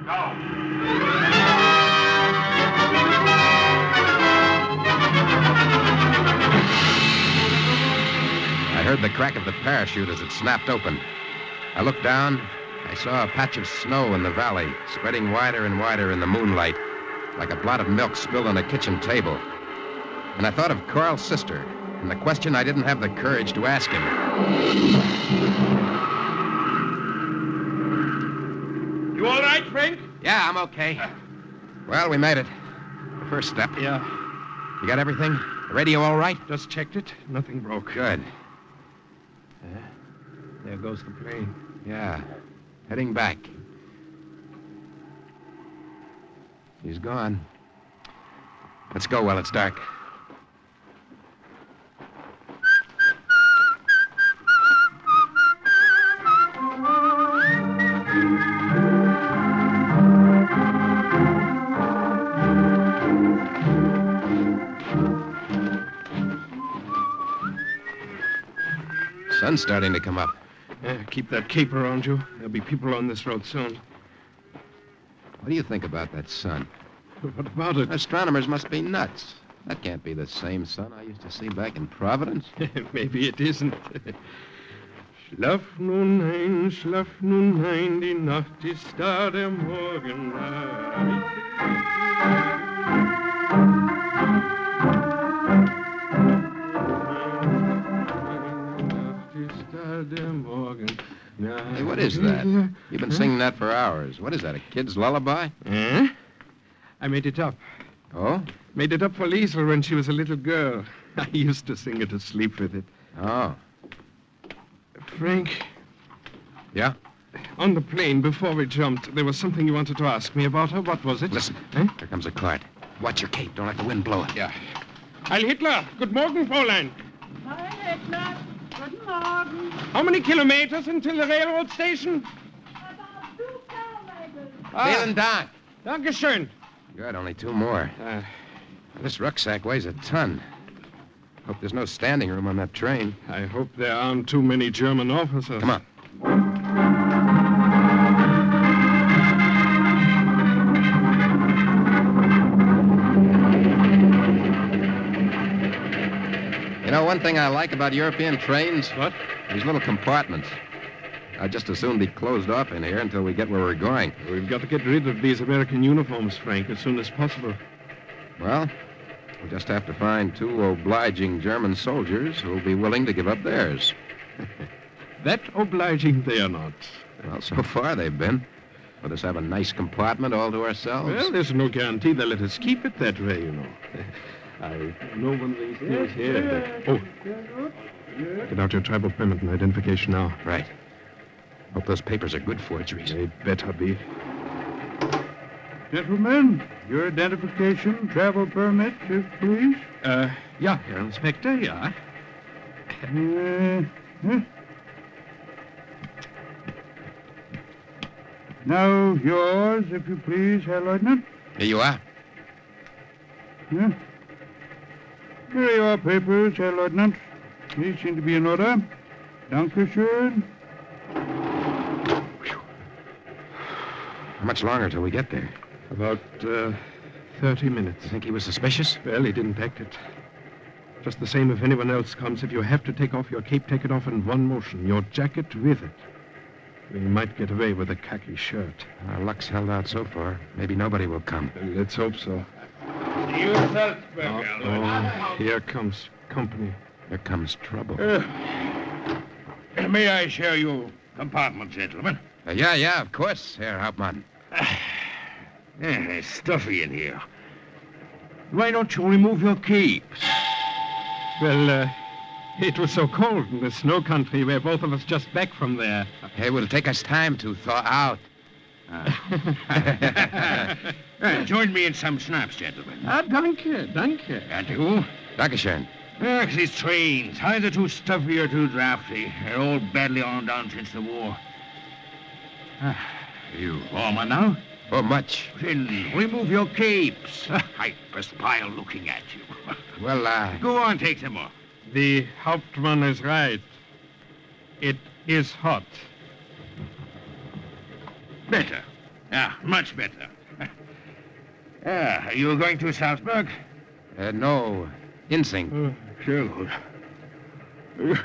Go. I heard the crack of the parachute as it snapped open. I looked down. I saw a patch of snow in the valley, spreading wider and wider in the moonlight, like a blot of milk spilled on a kitchen table. And I thought of Carl's sister, and the question I didn't have the courage to ask him. You all right, Frank? Yeah, I'm okay. Well, we made it. The first step. Yeah. You got everything? The radio all right? Just checked it. Nothing broke. Good. There goes the plane. Yeah. Heading back. He's gone. Let's go while it's dark. Sun's starting to come up. Keep that cape around you. There'll be people on this road soon. What do you think about that sun? What about it? Astronomers must be nuts. That can't be the same sun I used to see back in Providence. Maybe it isn't. Schlaf nun ein, die Nacht ist da, der Morgen naht. Hey, what is that? You've been singing that for hours. What is that, a kid's lullaby? I made it up. Oh? Made it up for Liesel when she was a little girl. I used to sing her to sleep with it. Oh. Frank. Yeah? On the plane, before we jumped, there was something you wanted to ask me about her. What was it? Listen. Here comes a cart. Watch your cape. Don't let the wind blow it. Yeah. Heil Hitler. Good morning, Fräulein. Heil Hitler. Guten Morgen. How many kilometers until the railroad station? About 2 kilometers. Vielen Dank. Dankeschön. Good, only 2 more. This rucksack weighs a ton. Hope there's no standing room on that train. I hope there aren't too many German officers. Come on. You know, one thing I like about European trains? What? These little compartments. I'd just as soon be closed off in here until we get where we're going. We've got to get rid of these American uniforms, Frank, as soon as possible. Well, we'll just have to find 2 obliging German soldiers who'll be willing to give up theirs. That obliging they are not. Well, so far they've been. Let us have a nice compartment all to ourselves. Well, there's no guarantee they'll let us keep it that way, you know. I know one of these things here. Get out your tribal permit and identification now. Right. Hope those papers are good forgeries. They better be. Gentlemen, your identification, travel permit, please. Yeah, Herr Inspector, yeah. Now, yours, if you please, Herr Lieutenant. Here you are. Yeah. Here are your papers, Herr Lieutenant. These seem to be in order. Dankeschön. How much longer till we get there? About 30 minutes. Think he was suspicious? Well, he didn't act it. Just the same if anyone else comes. If you have to take off your cape, take it off in one motion. Your jacket with it. We might get away with a khaki shirt. Our luck's held out so far. Maybe nobody will come. Let's hope so. See you, Salzburg, Oh, here comes company. Here comes trouble. May I share your compartment, gentlemen? Yeah, of course, Herr Hauptmann. It's stuffy in here. Why don't you remove your capes? Well, it was so cold in the snow country. We're both of us just back from there. It will take us time to thaw out. Join me in some schnapps, gentlemen. Danke. And you? Dankeschön. These trains, either too stuffy or too drafty. They're all badly on down since the war. Are you warmer now? Oh, much. Then remove your capes. I perspire looking at you. Well, Go on, take them off. The Hauptmann is right. It is hot. Better. Much better. Are you going to Salzburg? No. Insing. Sure.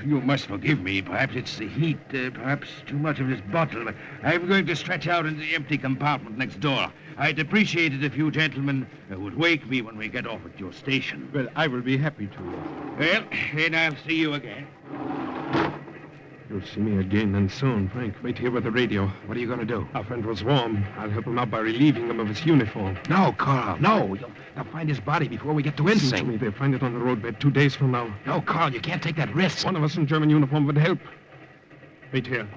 You must forgive me. Perhaps it's the heat, perhaps too much of this bottle. I'm going to stretch out in the empty compartment next door. I'd appreciate it if you gentlemen would wake me when we get off at your station. Well, I will be happy to. Well, then I'll see you again. You'll see me again and soon, Frank. Wait here with the radio. What are you going to do? Our friend was warm. I'll help him out by relieving him of his uniform. No, Carl, no. They'll find his body before we get to Listen to Insing. me. They'll find it on the roadbed 2 days from now. No, Carl, you can't take that risk. One of us in German uniform would help. Wait here.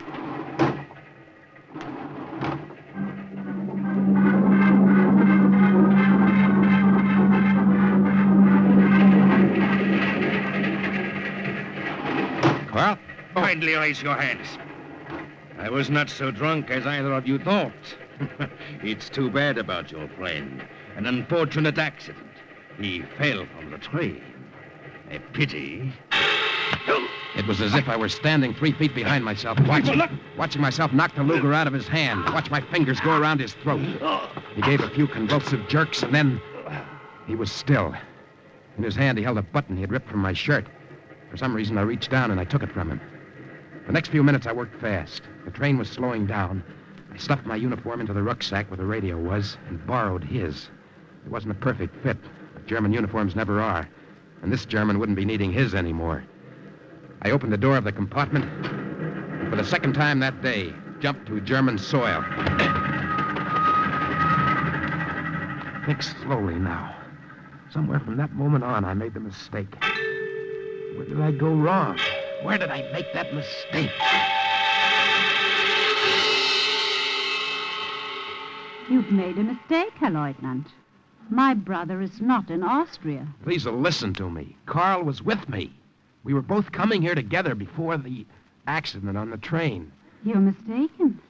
Carl? Kindly raise your hands. I was not so drunk as either of you thought. It's too bad about your friend. An unfortunate accident. He fell from the train. A pity. It was as if I were standing 3 feet behind myself, watching myself knock the Luger out of his hand, watch my fingers go around his throat. He gave a few convulsive jerks, and then he was still. In his hand, he held a button he had ripped from my shirt. For some reason, I reached down and I took it from him. The next few minutes, I worked fast. The train was slowing down. I stuffed my uniform into the rucksack where the radio was and borrowed his. It wasn't a perfect fit, but German uniforms never are. And this German wouldn't be needing his anymore. I opened the door of the compartment, and for the second time that day, jumped to German soil. Think slowly now. Somewhere from that moment on, I made the mistake. Where did I go wrong? Where did I make that mistake? You've made a mistake, Herr Lieutenant. My brother is not in Austria. Please listen to me. Carl was with me. We were both coming here together before the accident on the train. You're mistaken.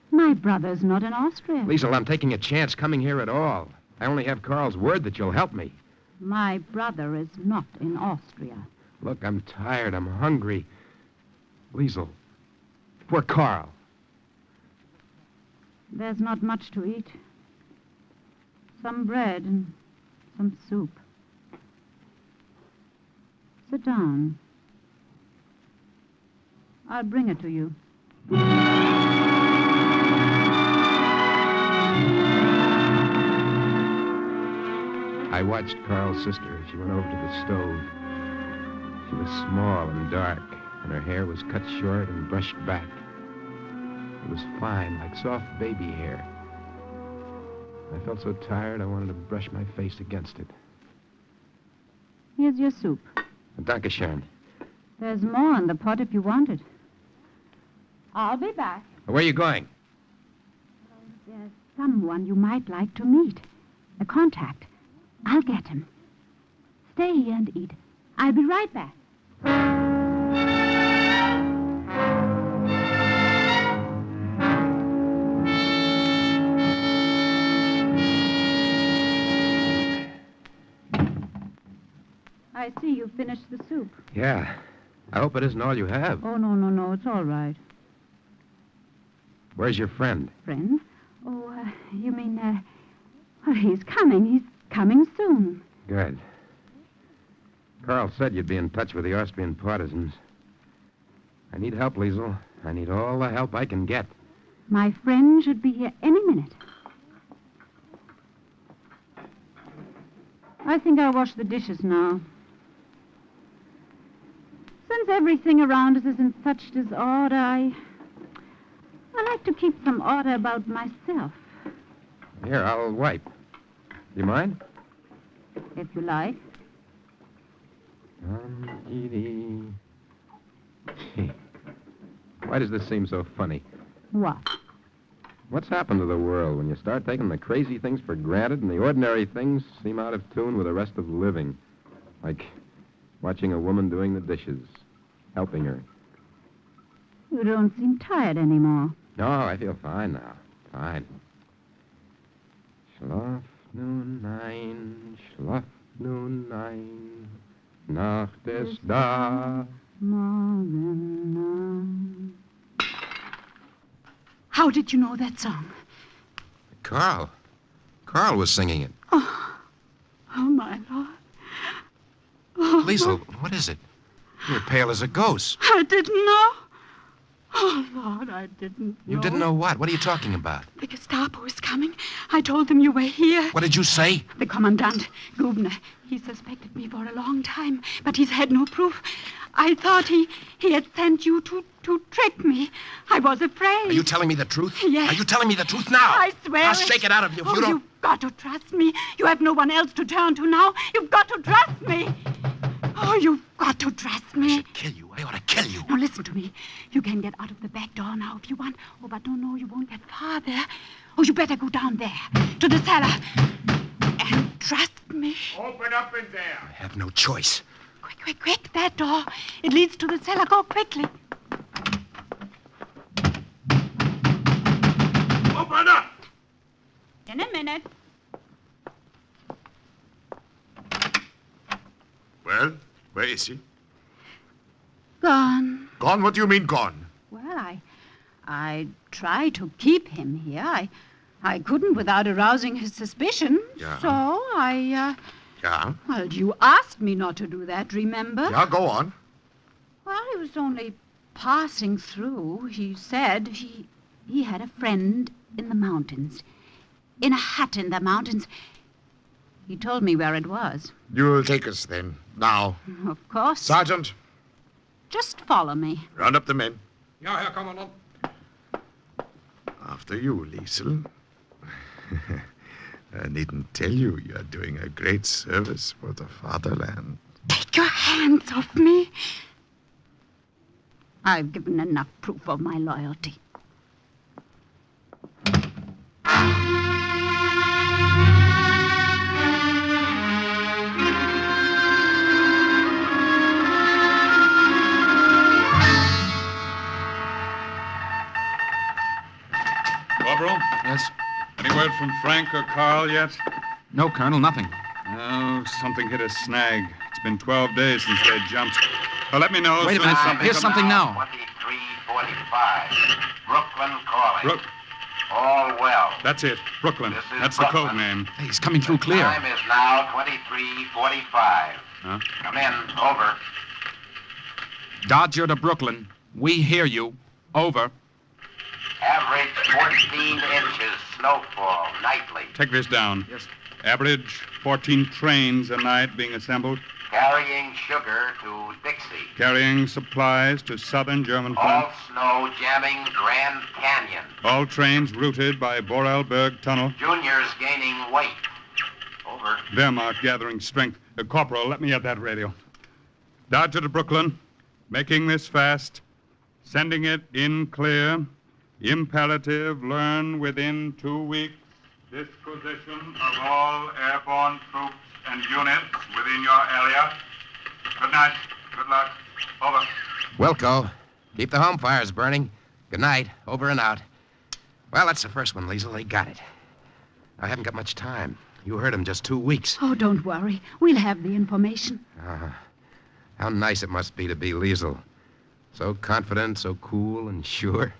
My brother's not in Austria. Liesel, I'm taking a chance coming here at all. I only have Carl's word that you'll help me. My brother is not in Austria. Look, I'm tired. I'm hungry. Liesel, for Carl. There's not much to eat. Some bread and some soup. Sit down. I'll bring it to you. I watched Carl's sister as she went over to the stove. She was small and dark, and her hair was cut short and brushed back. It was fine, like soft baby hair. I felt so tired I wanted to brush my face against it. Here's your soup. Dankeschön. There's more in the pot if you want it. I'll be back. Where are you going? There's someone you might like to meet. A contact. I'll get him. Stay here and eat. I'll be right back. I see you finished the soup. Yeah. I hope it isn't all you have. Oh, no. It's all right. Where's your friend? Friend? Oh, you mean, well, he's coming. He's coming soon. Good. Carl said you'd be in touch with the Austrian partisans. I need help, Liesel. I need all the help I can get. My friend should be here any minute. I think I'll wash the dishes now. Since everything around us is in such disorder, I like to keep some order about myself, Here, I'll wipe. You mind? if you like. Edie. Why does this seem so funny? What? What's happened to the world when you start taking the crazy things for granted and the ordinary things seem out of tune with the rest of living? Like watching a woman doing the dishes, helping her. You don't seem tired anymore. No, I feel fine now. Fine. Schlaf nun ein, schlaf nun ein, Nacht ist da. How did you know that song? Carl. Carl was singing it. Oh, my Lord. Oh, Liesel, what is it? You're pale as a ghost. I didn't know. Oh, Lord, I didn't know. You didn't know what? What are you talking about? The Gestapo is coming. I told them you were here. What did you say? The Commandant, Gubner, he suspected me for a long time, but he's had no proof. I thought he had sent you to trick me. I was afraid. Are you telling me the truth? Yes. Are you telling me the truth now? I swear I'll it. shake it out of you if you don't. You've got to trust me. You have no one else to turn to now. You've got to trust me. Oh, you've got to trust me. I should kill you. I ought to kill you. Now, listen to me. You can get out of the back door now if you want. Oh, but no, you won't get far there. Oh, you better go down there, to the cellar. And trust me. Open up in there. I have no choice. Quick, that door. It leads to the cellar. Go quickly. Open up! In a minute. Well, where is he? Gone. Gone? What do you mean gone? Well, I tried to keep him here. I couldn't without arousing his suspicion. Yeah. So Yeah? Well, you asked me not to do that, remember? Yeah, go on. Well, he was only passing through. He said he had a friend in the mountains. In a hut in the mountains. He told me where it was. You'll take us then, now. Of course. Sergeant, Just follow me. round up the men. Ja, Herr Kommandant. After you, Liesel. I needn't tell you, you're doing a great service for the fatherland. Take your hands off me. I've given enough proof of my loyalty. Corporal? Yes? Any word from Frank or Carl yet? No, Colonel, nothing. Oh, something hit a snag. It's been 12 days since they jumped. Well, let me know. Wait a minute. Here's something now. 2345. Brooklyn calling. All well. That's it. Brooklyn. That's the code name. Hey, he's coming through clear. Time is now 2345. Huh? Come in. Over. Dodger to Brooklyn. We hear you. Over. Average 14 inches snowfall nightly. Take this down. Yes. Average 14 trains a night being assembled, Carrying sugar to Dixie. carrying supplies to southern German All front. snow jamming Grand Canyon. All trains routed by Borelberg Tunnel. Juniors gaining weight. Over. Wehrmacht gathering strength. Corporal, let me have that radio. Dodger to Brooklyn. Making this fast. Sending it in clear. Imperative, learn within 2 weeks. Disposition of all airborne troops and units within your area. Good night. Good luck. Over. Wilco, keep the home fires burning. Good night. Over and out. Well, that's the first one, Liesel. They got it. I haven't got much time. You heard him just 2 weeks. Oh, don't worry. We'll have the information. How nice it must be to be Liesel. So confident, so cool and sure.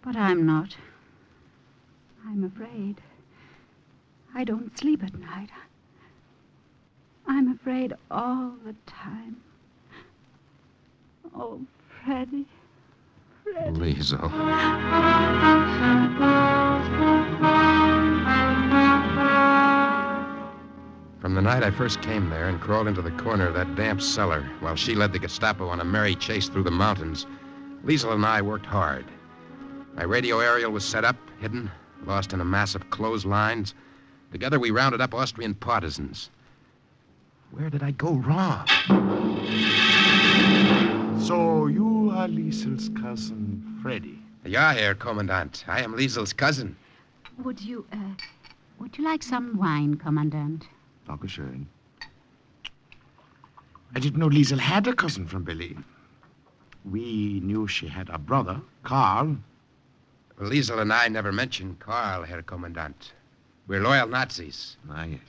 But I'm not. I'm afraid. I don't sleep at night. I'm afraid all the time. Oh, Freddie. Freddie. Liesel. From the night I first came there and crawled into the corner of that damp cellar while she led the Gestapo on a merry chase through the mountains, Liesel and I worked hard. My radio aerial was set up, hidden, lost in a mass of clotheslines. Together we rounded up Austrian partisans. Where did I go wrong? So you are Liesel's cousin, Freddie. Ja, Herr Kommandant. I am Liesel's cousin. Would you like some wine, Commandant? Dankeschön. I didn't know Liesel had a cousin from Berlin. We knew she had a brother, Karl. Liesel and I never mentioned Karl, Herr Kommandant. We're loyal Nazis. Ah, yes.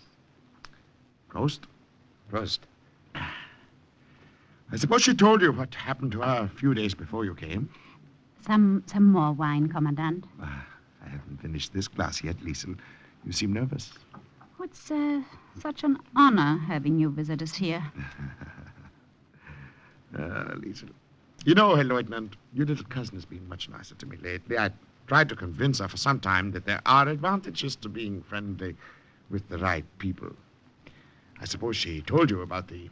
Prost. Prost. I suppose she told you what happened to her a few days before you came. Some more wine, Commandant. I haven't finished this glass yet, Liesel. You seem nervous. It's such an honor having you visit us here. Liesel. You know, Herr Lieutenant, your little cousin has been much nicer to me lately. I tried to convince her for some time that there are advantages to being friendly with the right people. I suppose she told you about the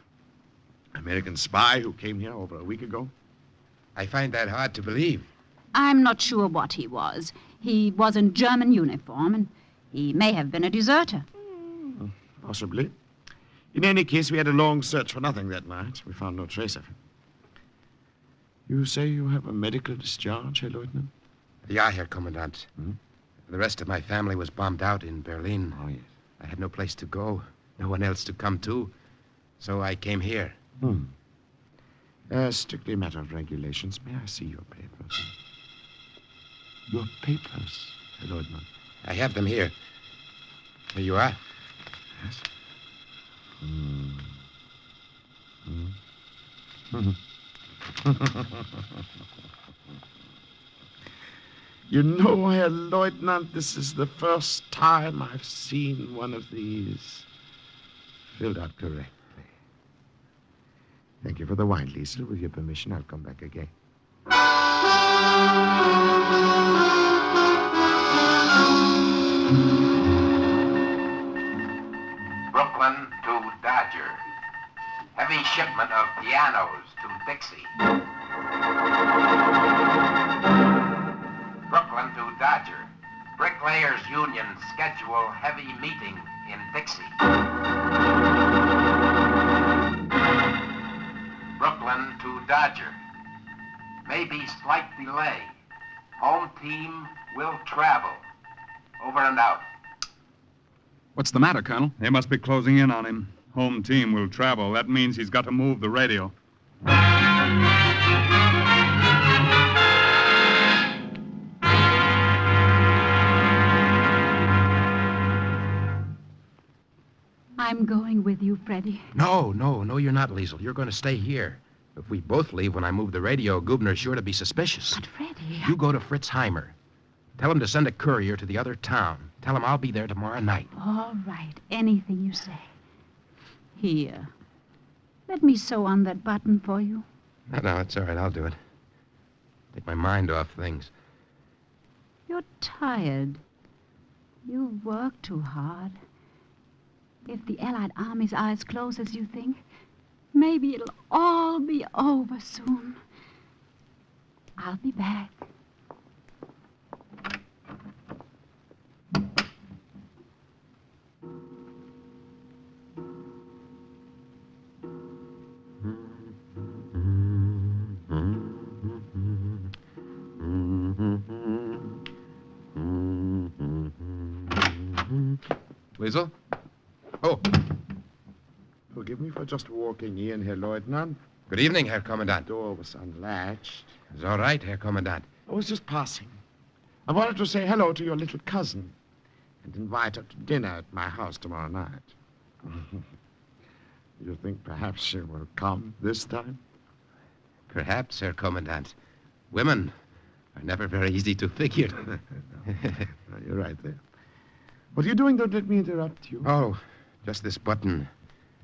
American spy who came here over a week ago? I find that hard to believe. I'm not sure what he was. He was in German uniform, and he may have been a deserter. Possibly. In any case, we had a long search for nothing that night. We found no trace of him. You say you have a medical discharge, Herr Lieutenant? Ja, Herr Kommandant. The rest of my family was bombed out in Berlin. Oh, yes. I had no place to go, no one else to come to. So I came here. Strictly a matter of regulations. May I see your papers? Your papers, Herr Lieutenant. I have them here. Here you are. Yes. You know, Herr Lieutenant, this is the first time I've seen one of these filled out correctly. Thank you for the wine, Liesel. With your permission, I'll come back again. Brooklyn to Dodger. Heavy shipment of pianos to Dixie. Brooklyn to Dodger. Bricklayers Union schedule heavy meeting in Dixie. Brooklyn to Dodger. Maybe slight delay. Home team will travel. Over and out. What's the matter, Colonel? They must be closing in on him. Home team will travel. That means he's got to move the radio. I'm going with you, Freddie. No, you're not, Liesel. You're going to stay here. If we both leave when I move the radio, Gubner's sure to be suspicious. But, Freddie... You go to Fritz Heimer. Tell him to send a courier to the other town. Tell him I'll be there tomorrow night. All right. Anything you say. Here. Let me sew on that button for you. No, it's all right. I'll do it. Take my mind off things. You're tired. You work too hard. If the Allied Army's eyes close as you think, maybe it'll all be over soon. I'll be back. Liesel? Oh. Forgive me for just walking in, Herr Lieutenant. Good evening, Herr Kommandant. The door was unlatched. It's all right, Herr Kommandant. I was just passing. I wanted to say hello to your little cousin. and invite her to dinner at my house tomorrow night. You think perhaps she will come this time? Perhaps, Herr Commandant. Women are never very easy to figure. You're right there. What are you doing? Don't let me interrupt you. Oh, just this button.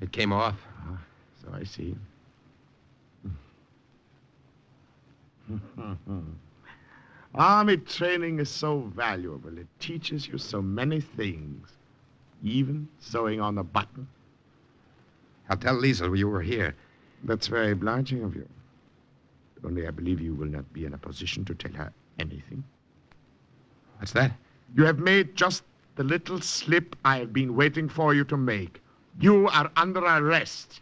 It came off. So I see. Army training is so valuable. It teaches you so many things, even sewing on a button. I'll tell Liesel you were here. That's very obliging of you. Only I believe you will not be in a position to tell her anything. What's that? You have made just the little slip I have been waiting for you to make. You are under arrest.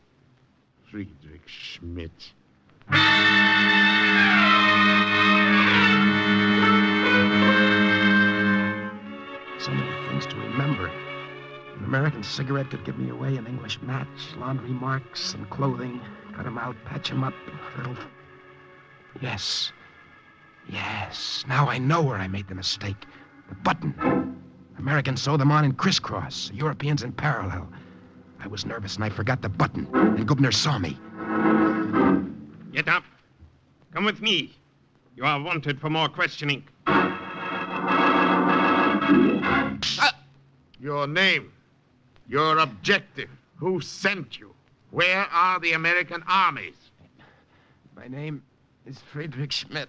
Friedrich Schmidt. So many things to remember. An American cigarette could give me away, an English match, laundry marks, some clothing. Cut them out, patch them up, hurtle. Yes. Yes. Now I know where I made the mistake. The button. Americans sew them on in crisscross. Europeans in parallel. I was nervous and I forgot the button. And Gubner saw me. Get up. Come with me. You are wanted for more questioning. Your name. Your objective. Who sent you? Where are the American armies? My name is Friedrich Schmidt.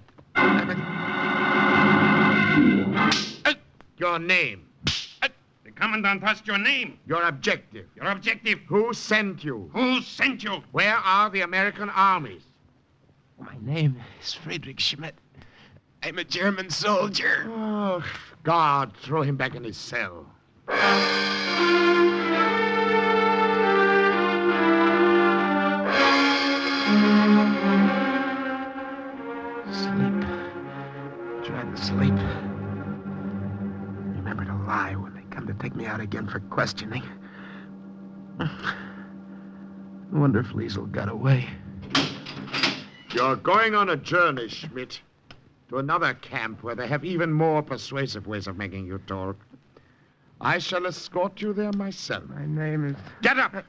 Your name. The commandant asked your name. Your objective. Your objective. Who sent you? Who sent you? Where are the American armies? My name is Friedrich Schmidt. I'm a German soldier. Oh, God, throw him back in his cell. Sleep. Trying to sleep. Remember to lie when they come to take me out again for questioning. I wonder if Liesel got away. You're going on a journey, Schmidt, to another camp where they have even more persuasive ways of making you talk. I shall escort you there myself. My name is... Get up!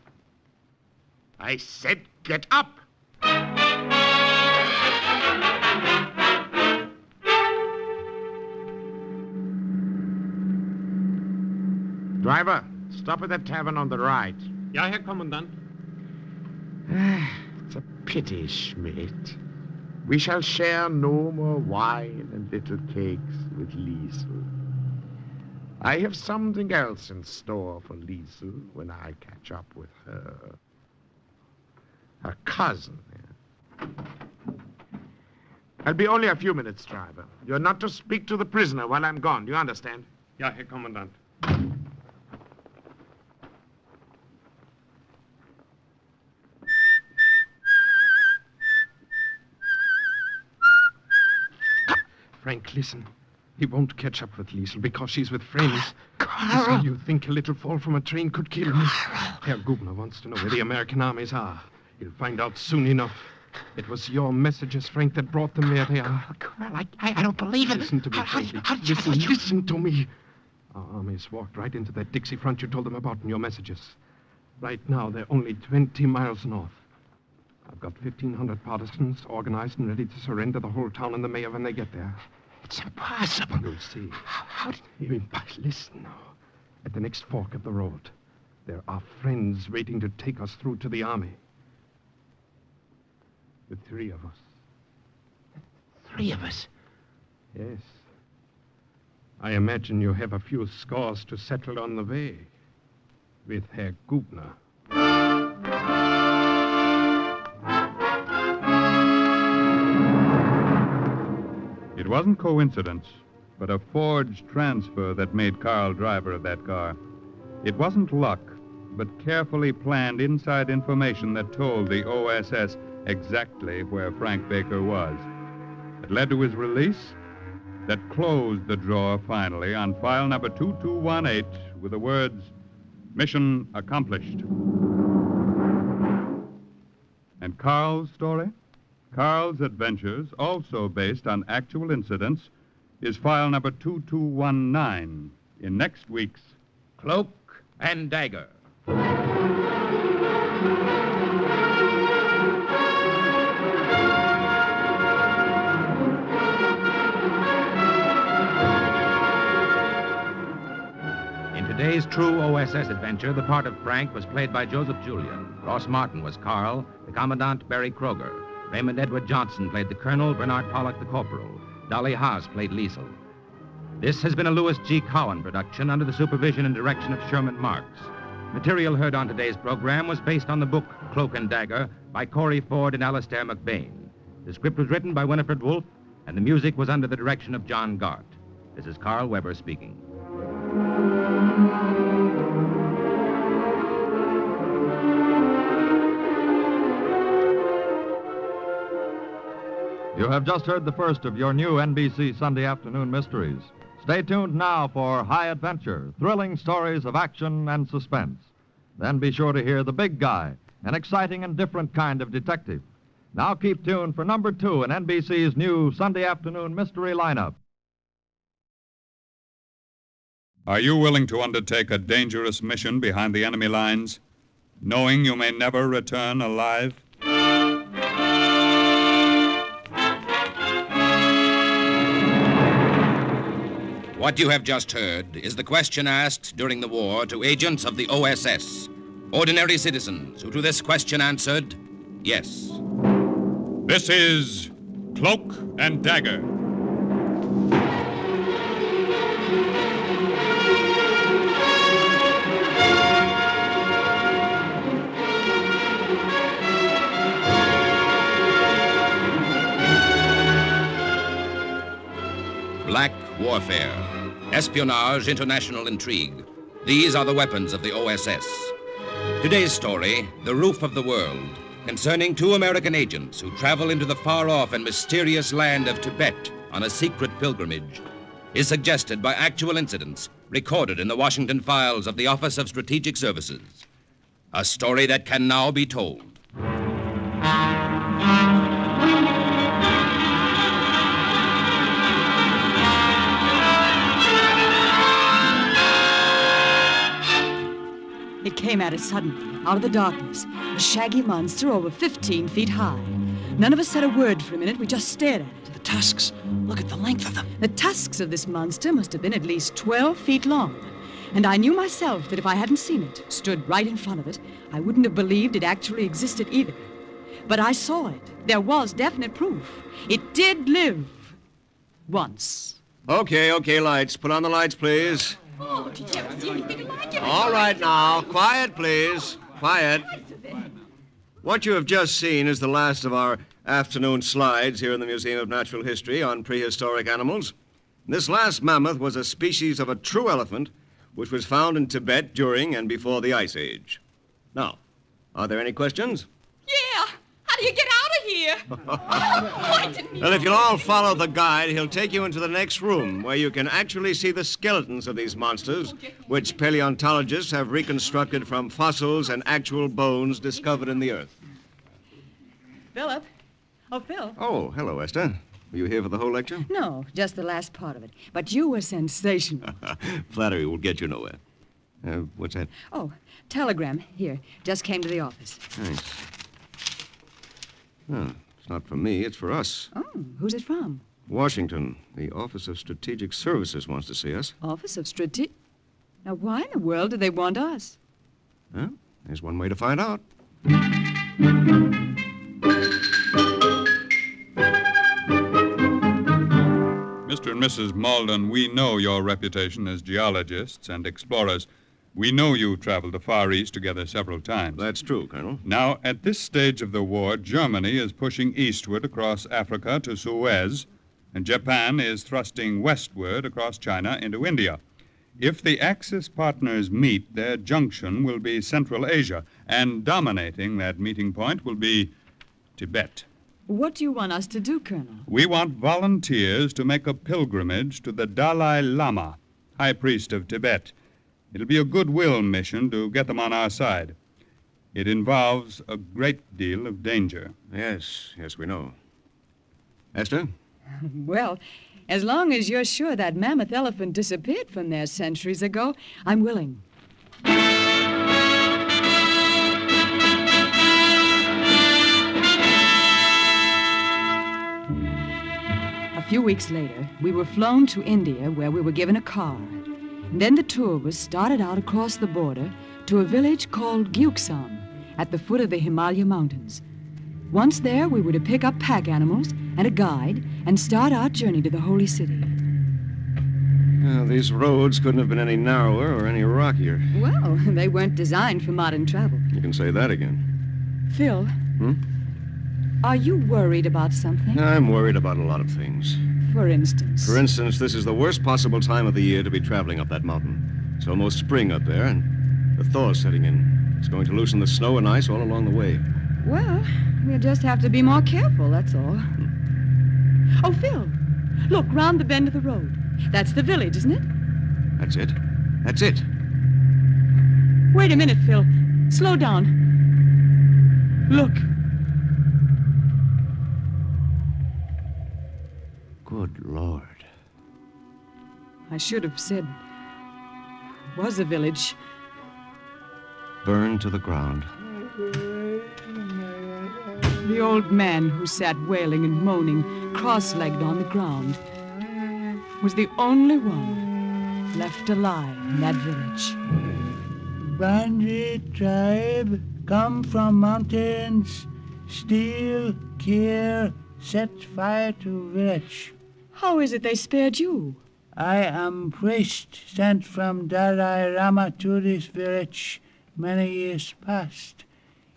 I said get up! Driver, stop at that tavern on the right. Ja, Herr Kommandant. It's a pity, Schmidt. We shall share no more wine and little cakes with Liesel. I have something else in store for Liesel when I catch up with her. Her cousin. I'll be only a few minutes, driver. You're not to speak to the prisoner while I'm gone. Do you understand? Ja, Herr Kommandant. Frank, listen. He won't catch up with Liesel because she's with friends. Carl! Listen, you think a little fall from a train could kill me? Herr Gubner wants to know where the American armies are. He'll find out soon enough. It was your messages, Frank, that brought them where they are. Carl, I don't believe it. Listen to me, Frankie. Listen to me. Our armies walked right into that Dixie front you told them about in your messages. Right now, they're only 20 miles north. I've got 1,500 partisans organized and ready to surrender the whole town and the mayor when they get there. It's impossible. You'll see. How did... Listen now. At the next fork of the road, there are friends waiting to take us through to the army. The three of us. 3 of us? Yes. I imagine you have a few scores to settle on the way. With Herr Gubner. It wasn't coincidence, but a forged transfer that made Carl driver of that car. It wasn't luck, but carefully planned inside information that told the OSS exactly where Frank Baker was. It led to his release, that closed the drawer finally on file number 2218 with the words, "Mission accomplished." And Carl's story? Carl's adventures, also based on actual incidents, is file number 2219 in next week's Cloak and Dagger. In today's true OSS adventure, the part of Frank was played by Joseph Julian. Ross Martin was Carl, the Commandant Barry Kroger. Raymond Edward Johnson played the Colonel, Bernard Pollock the Corporal. Dolly Haas played Liesel. This has been a Louis G. Cowan production under the supervision and direction of Sherman Marks. Material heard on today's program was based on the book Cloak and Dagger by Corey Ford and Alastair McBain. The script was written by Winifred Wolfe, and the music was under the direction of John Gart. This is Carl Weber speaking. You have just heard the first of your new NBC Sunday afternoon mysteries. Stay tuned now for High Adventure, thrilling stories of action and suspense. Then be sure to hear The Big Guy, an exciting and different kind of detective. Now keep tuned for number 2 in NBC's new Sunday afternoon mystery lineup. Are you willing to undertake a dangerous mission behind the enemy lines, knowing you may never return alive? What you have just heard is the question asked during the war to agents of the OSS, ordinary citizens who to this question answered, yes. This is Cloak and Dagger. Black warfare, espionage, international intrigue. These are the weapons of the OSS. Today's story, The Roof of the World, concerning 2 American agents who travel into the far-off and mysterious land of Tibet on a secret pilgrimage, is suggested by actual incidents recorded in the Washington files of the Office of Strategic Services. A story that can now be told. It came at us suddenly, out of the darkness, a shaggy monster over 15 feet high. None of us said a word for a minute. We just stared at it. The tusks. Look at the length of them. The tusks of this monster must have been at least 12 feet long. And I knew myself that if I hadn't seen it, stood right in front of it, I wouldn't have believed it actually existed either. But I saw it. There was definite proof. It did live. Once. Okay, lights. Put on the lights, please. Oh, did you ever see anything like it? All right now. Quiet, please. Quiet. What you have just seen is the last of our afternoon slides here in the Museum of Natural History on prehistoric animals. This last mammoth was a species of a true elephant which was found in Tibet during and before the Ice Age. Now, are there any questions? Yeah. How do you get out of here? I didn't mean Well, if you'll all follow the guide, he'll take you into the next room where you can actually see the skeletons of these monsters, which paleontologists have reconstructed from fossils and actual bones discovered in the earth. Philip. Oh, Phil. Oh, hello, Esther. Were you here for the whole lecture? No, just the last part of it. But you were sensational. Flattery will get you nowhere. What's that? Oh, telegram. Here. Just came to the office. Thanks. Oh, it's not for me, it's for us. Oh, who's it from? Washington. The Office of Strategic Services wants to see us. Office of Strategic... Now, why in the world do they want us? Well, there's one way to find out. Mr. and Mrs. Malden, we know your reputation as geologists and explorers. We know you traveled the Far East together several times. That's true, Colonel. Now, at this stage of the war, Germany is pushing eastward across Africa to Suez, and Japan is thrusting westward across China into India. If the Axis partners meet, their junction will be Central Asia, and dominating that meeting point will be Tibet. What do you want us to do, Colonel? We want volunteers to make a pilgrimage to the Dalai Lama, High Priest of Tibet. It'll be a goodwill mission to get them on our side. It involves a great deal of danger. Yes, we know. Esther? Well, As long as you're sure that mammoth elephant disappeared from there centuries ago, I'm willing. A few weeks later, we were flown to India, where we were given a car. And then the tour was started out across the border to a village called Gyuksam, at the foot of the Himalaya Mountains. Once there, we were to pick up pack animals and a guide and start our journey to the holy city. These roads couldn't have been any narrower or any rockier. Well, they weren't designed for modern travel. You can say that again. Phil, are you worried about something? I'm worried about a lot of things. For instance? For instance, this is the worst possible time of the year to be traveling up that mountain. It's almost spring up there, and the thaw's setting in. It's going to loosen the snow and ice all along the way. Well, we'll just have to be more careful, that's all. Oh, Phil, look, round the bend of the road. That's the village, isn't it? That's it. That's it. Wait a minute, Phil. Slow down. Look. Good Lord. I should have said was a village. Burned to the ground. The old man who sat wailing and moaning, cross-legged on the ground, was the only one left alive in that village. Bandit tribe, come from mountains, steal, kill, set fire to village. How is it they spared you? I am priest sent from Dalai Lama to this village many years past.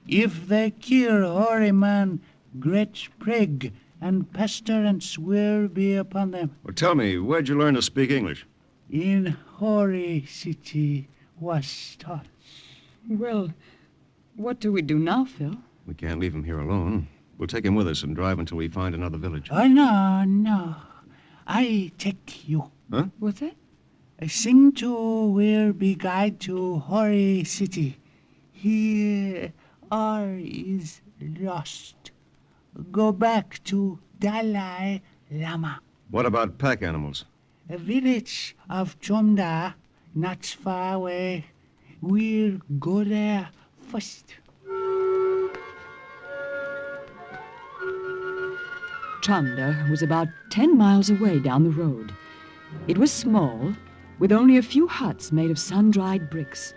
If they kill holy man, great plague and pestilence will be upon them. Well, tell me, where'd you learn to speak English? In holy city was taught. Well, what do we do now, Phil? We can't leave him here alone. We'll take him with us and drive until we find another village. Oh, no. I take you. Huh? What's that? Singtu will be guide to holy city. Here all is lost. Go back to Dalai Lama. What about pack animals? A village of Chomda, not far away. We'll go there first. Chanda was about 10 miles away down the road. It was small, with only a few huts made of sun-dried bricks.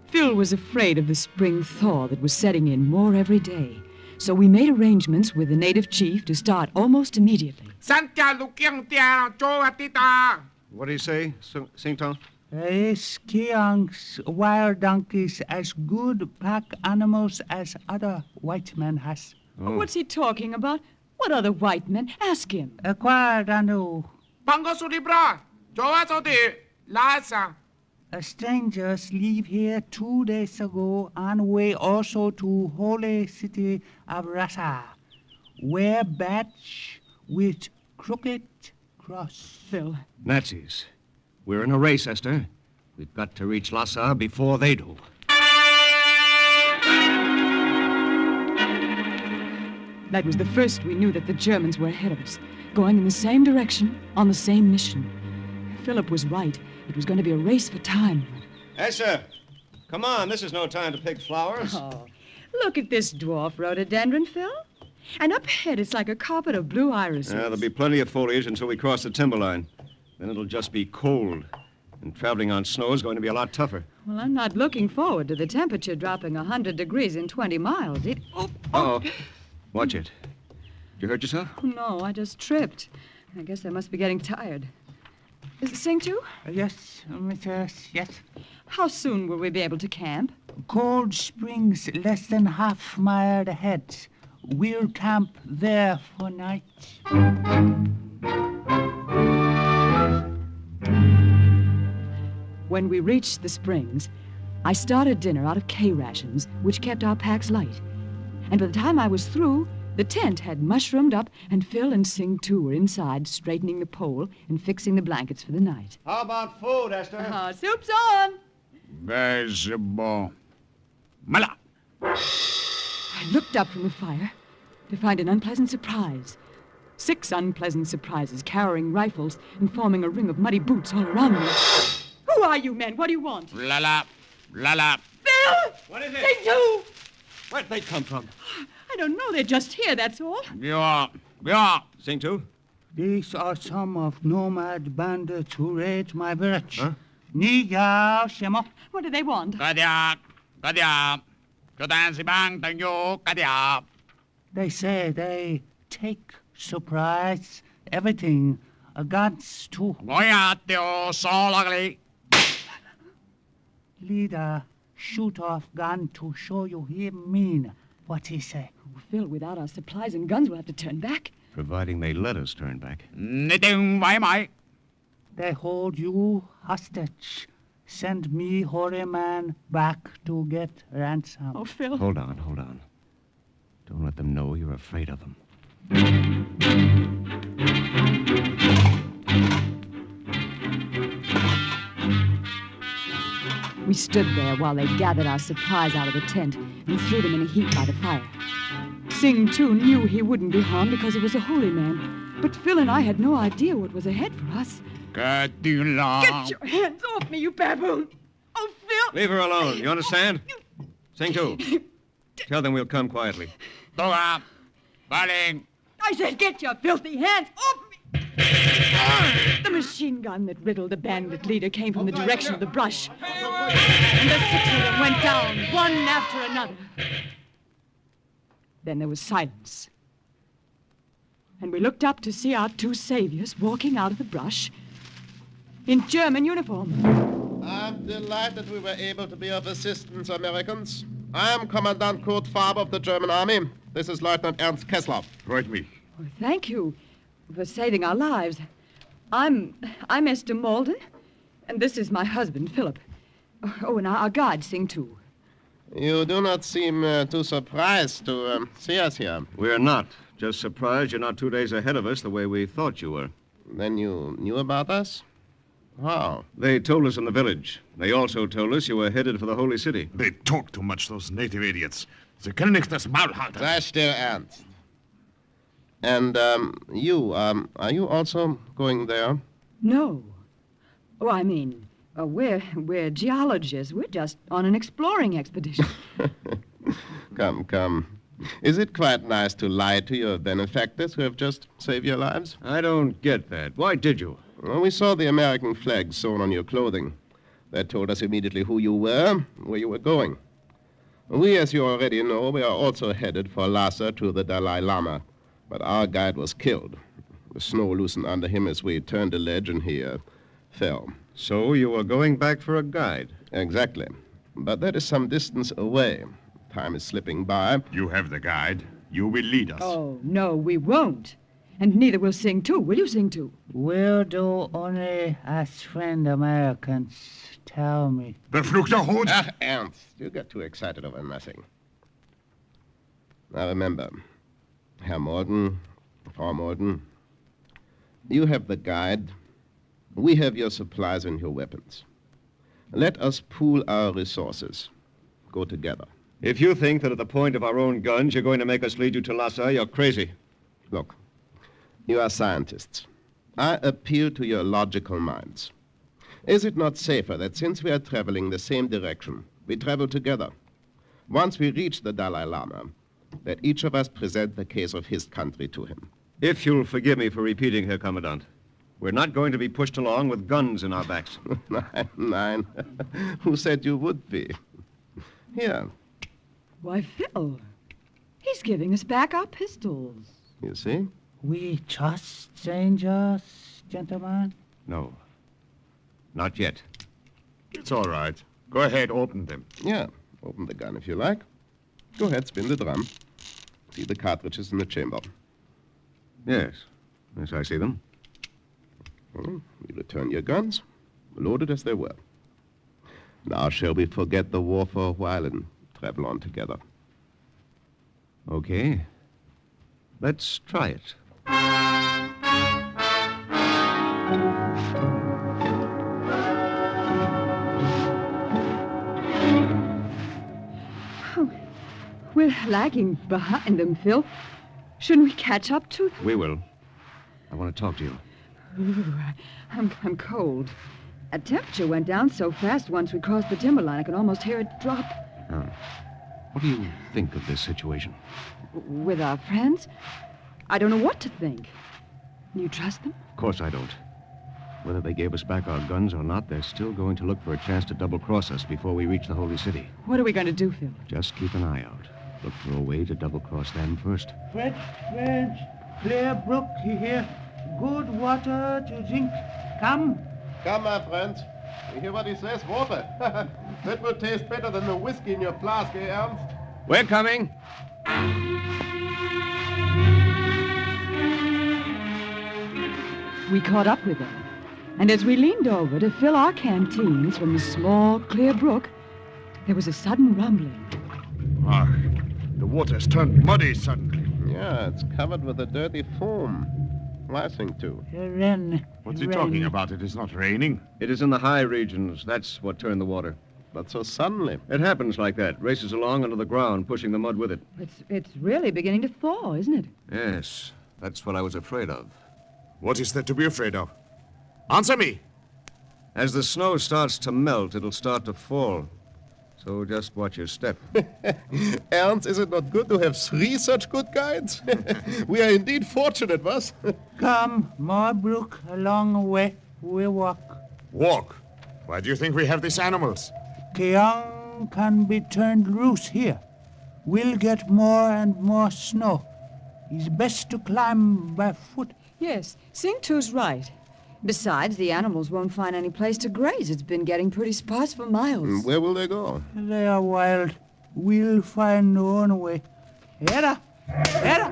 Phil was afraid of the spring thaw that was setting in more every day, so we made arrangements with the native chief to start almost immediately. What do you say, Singtong? Skiangs, wild donkeys, as good pack animals as other white men has. Oh. What's he talking about? What other white men? Ask him. Strangers leave here 2 days ago on way also to holy city of Rasa. Wear badge with crooked cross. Phil. Nazis. We're in a race, Esther. We've got to reach Lhasa before they do. That was the first we knew that the Germans were ahead of us, going in the same direction, on the same mission. Philip was right. It was going to be a race for time. Esther, come on. This is no time to pick flowers. Oh, look at this dwarf rhododendron, Phil. And up ahead, it's like a carpet of blue irises. There'll be plenty of foliage until we cross the timberline. Then it'll just be cold. And traveling on snow is going to be a lot tougher. Well, I'm not looking forward to the temperature dropping 100 degrees in 20 miles. Uh-oh. Watch it. Did you hurt yourself? No, I just tripped. I guess I must be getting tired. Sing to? Yes, Mrs. Yes. How soon will we be able to camp? Cold Springs, less than half mile ahead. We'll camp there for night. When we reached the springs, I started dinner out of K rations, which kept our packs light. And by the time I was through, the tent had mushroomed up, and Phil and Sing too were inside, straightening the pole and fixing the blankets for the night. How about food, Esther? Soup's on! There's a ball. Mala! I looked up from the fire to find an unpleasant surprise. 6 unpleasant surprises, carrying rifles and forming a ring of muddy boots all around me. Who are you men? What do you want? La. Phil! What is it? They do! Where'd they come from? I don't know. They're just here, that's all. Yeah. Sing to? These are some of nomad bandits who raid my village. Huh? Niyao Shemo. What do they want? They say they take surprise everything. Guns too. Leader, shoot off gun to show you he mean what he say. Oh, Phil, without our supplies and guns, we'll have to turn back. Providing they let us turn back. They hold you hostage. Send me, hoary man, back to get ransom. Oh, Phil. Hold on. Don't let them know you're afraid of them. We stood there while they gathered our supplies out of the tent and threw them in a heap by the fire. Sing, too, knew he wouldn't be harmed because he was a holy man. But Phil and I had no idea what was ahead for us. Get your hands off me, you baboon! Oh, Phil! Leave her alone. You understand? Sing to. Tell them we'll come quietly. I said, get your filthy hands off me! The machine gun that riddled the bandit leader came from the direction of the brush. And the 6 of them went down, one after another. Then there was silence. And we looked up to see our 2 saviors walking out of the brush in German uniform. I'm delighted we were able to be of assistance, Americans. I am Commandant Kurt Faber of the German Army. This is Lieutenant Ernst Kessler. Freut mich. Oh, thank you for saving our lives. I'm Esther Malden, and this is my husband, Philip. Oh, and our guide, Sing, too. You do not seem too surprised to see us here. We're not. Just surprised you're not 2 days ahead of us the way we thought you were. Then you knew about us? How? They told us in the village. They also told us you were headed for the Holy City. They talk too much, those native idiots. Sie können nicht das Maul halten. Sei still, Ernst. And, you, are you also going there? No. Oh, I mean, we're geologists. We're just on an exploring expedition. Come. Is it quite nice to lie to your benefactors who have just saved your lives? I don't get that. Why did you? Well, we saw the American flag sewn on your clothing. That told us immediately who you were, where you were going. We, as you already know, we are also headed for Lhasa to the Dalai Lama. But our guide was killed. The snow loosened under him as we turned the ledge, and he fell. So you were going back for a guide? Exactly. But that is some distance away. Time is slipping by. You have the guide. You will lead us. Oh, no, we won't. And neither will Sing, too. Will you, Sing, too? We'll do only as friend Americans tell me. Verfluchter Hut! Ach, Ernst, you get too excited over nothing. Now remember, Herr Malden, Frau Malden, you have the guide. We have your supplies and your weapons. Let us pool our resources. Go together. If you think that at the point of our own guns you're going to make us lead you to Lhasa, you're crazy. Look, you are scientists. I appeal to your logical minds. Is it not safer that since we are traveling the same direction, we travel together? Once we reach the Dalai Lama, that each of us present the case of his country to him. If you'll forgive me for repeating, Herr Commandant, we're not going to be pushed along with guns in our backs. Nein. Who said you would be? Here. Why, Phil, he's giving us back our pistols. You see? We just strangers, gentlemen? No. Not yet. It's all right. Go ahead, open them. Yeah, open the gun if you like. Go ahead, spin the drum. See the cartridges in the chamber. Yes. Yes, I see them. Well, you return your guns, loaded as they were. Now shall we forget the war for a while and travel on together? Okay. Let's try it. Oh, we're lagging behind them, Phil. Shouldn't we catch up to them? We will. I want to talk to you. Ooh, I'm cold. That temperature went down so fast once we crossed the timberline, I could almost hear it drop. Oh. What do you think of this situation? With our friends? I don't know what to think. You trust them? Of course I don't. Whether they gave us back our guns or not, they're still going to look for a chance to double-cross us before we reach the Holy City. What are we going to do, Phil? Just keep an eye out. Look for a way to double-cross them first. Friends, clear brook here. Good water to drink. Come. Come, my friend. You hear what he says? Water. That would taste better than the whiskey in your flask, eh, Ernst? We're coming. We caught up with them. And as we leaned over to fill our canteens from the small, clear brook, there was a sudden rumbling. Ah, the water's turned muddy suddenly. Yeah, it's covered with a dirty foam. Rising too. Rain. What's he talking about? It is not raining. It is in the high regions. That's what turned the water. But so suddenly. It happens like that. Races along under the ground, pushing the mud with it. It's really beginning to thaw, isn't it? Yes, that's what I was afraid of. What is there to be afraid of? Answer me! As the snow starts to melt, it'll start to fall. So just watch your step. Ernst, is it not good to have 3 such good guides? We are indeed fortunate, was? Come, more brook, a long way. We walk. Walk? Why do you think we have these animals? Keong can be turned loose here. We'll get more and more snow. It's best to climb by foot. Yes, Sing Tu's right. Besides, the animals won't find any place to graze. It's been getting pretty sparse for miles. Where will they go? They are wild. We'll find our own way. Hera! Hera!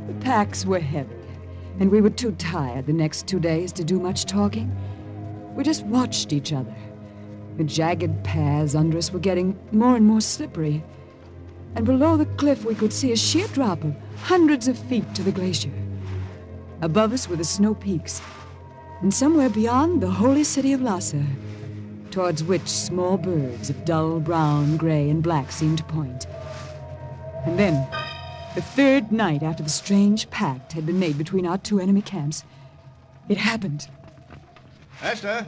The packs were heavy, and we were too tired the next 2 days to do much talking. We just watched each other. The jagged paths under us were getting more and more slippery. And below the cliff we could see a sheer drop of hundreds of feet to the glacier. Above us were the snow peaks, and somewhere beyond the holy city of Lhasa, towards which small birds of dull brown, gray, and black seemed to point. And then, the 3rd night after the strange pact had been made between our 2 enemy camps, it happened. Esther,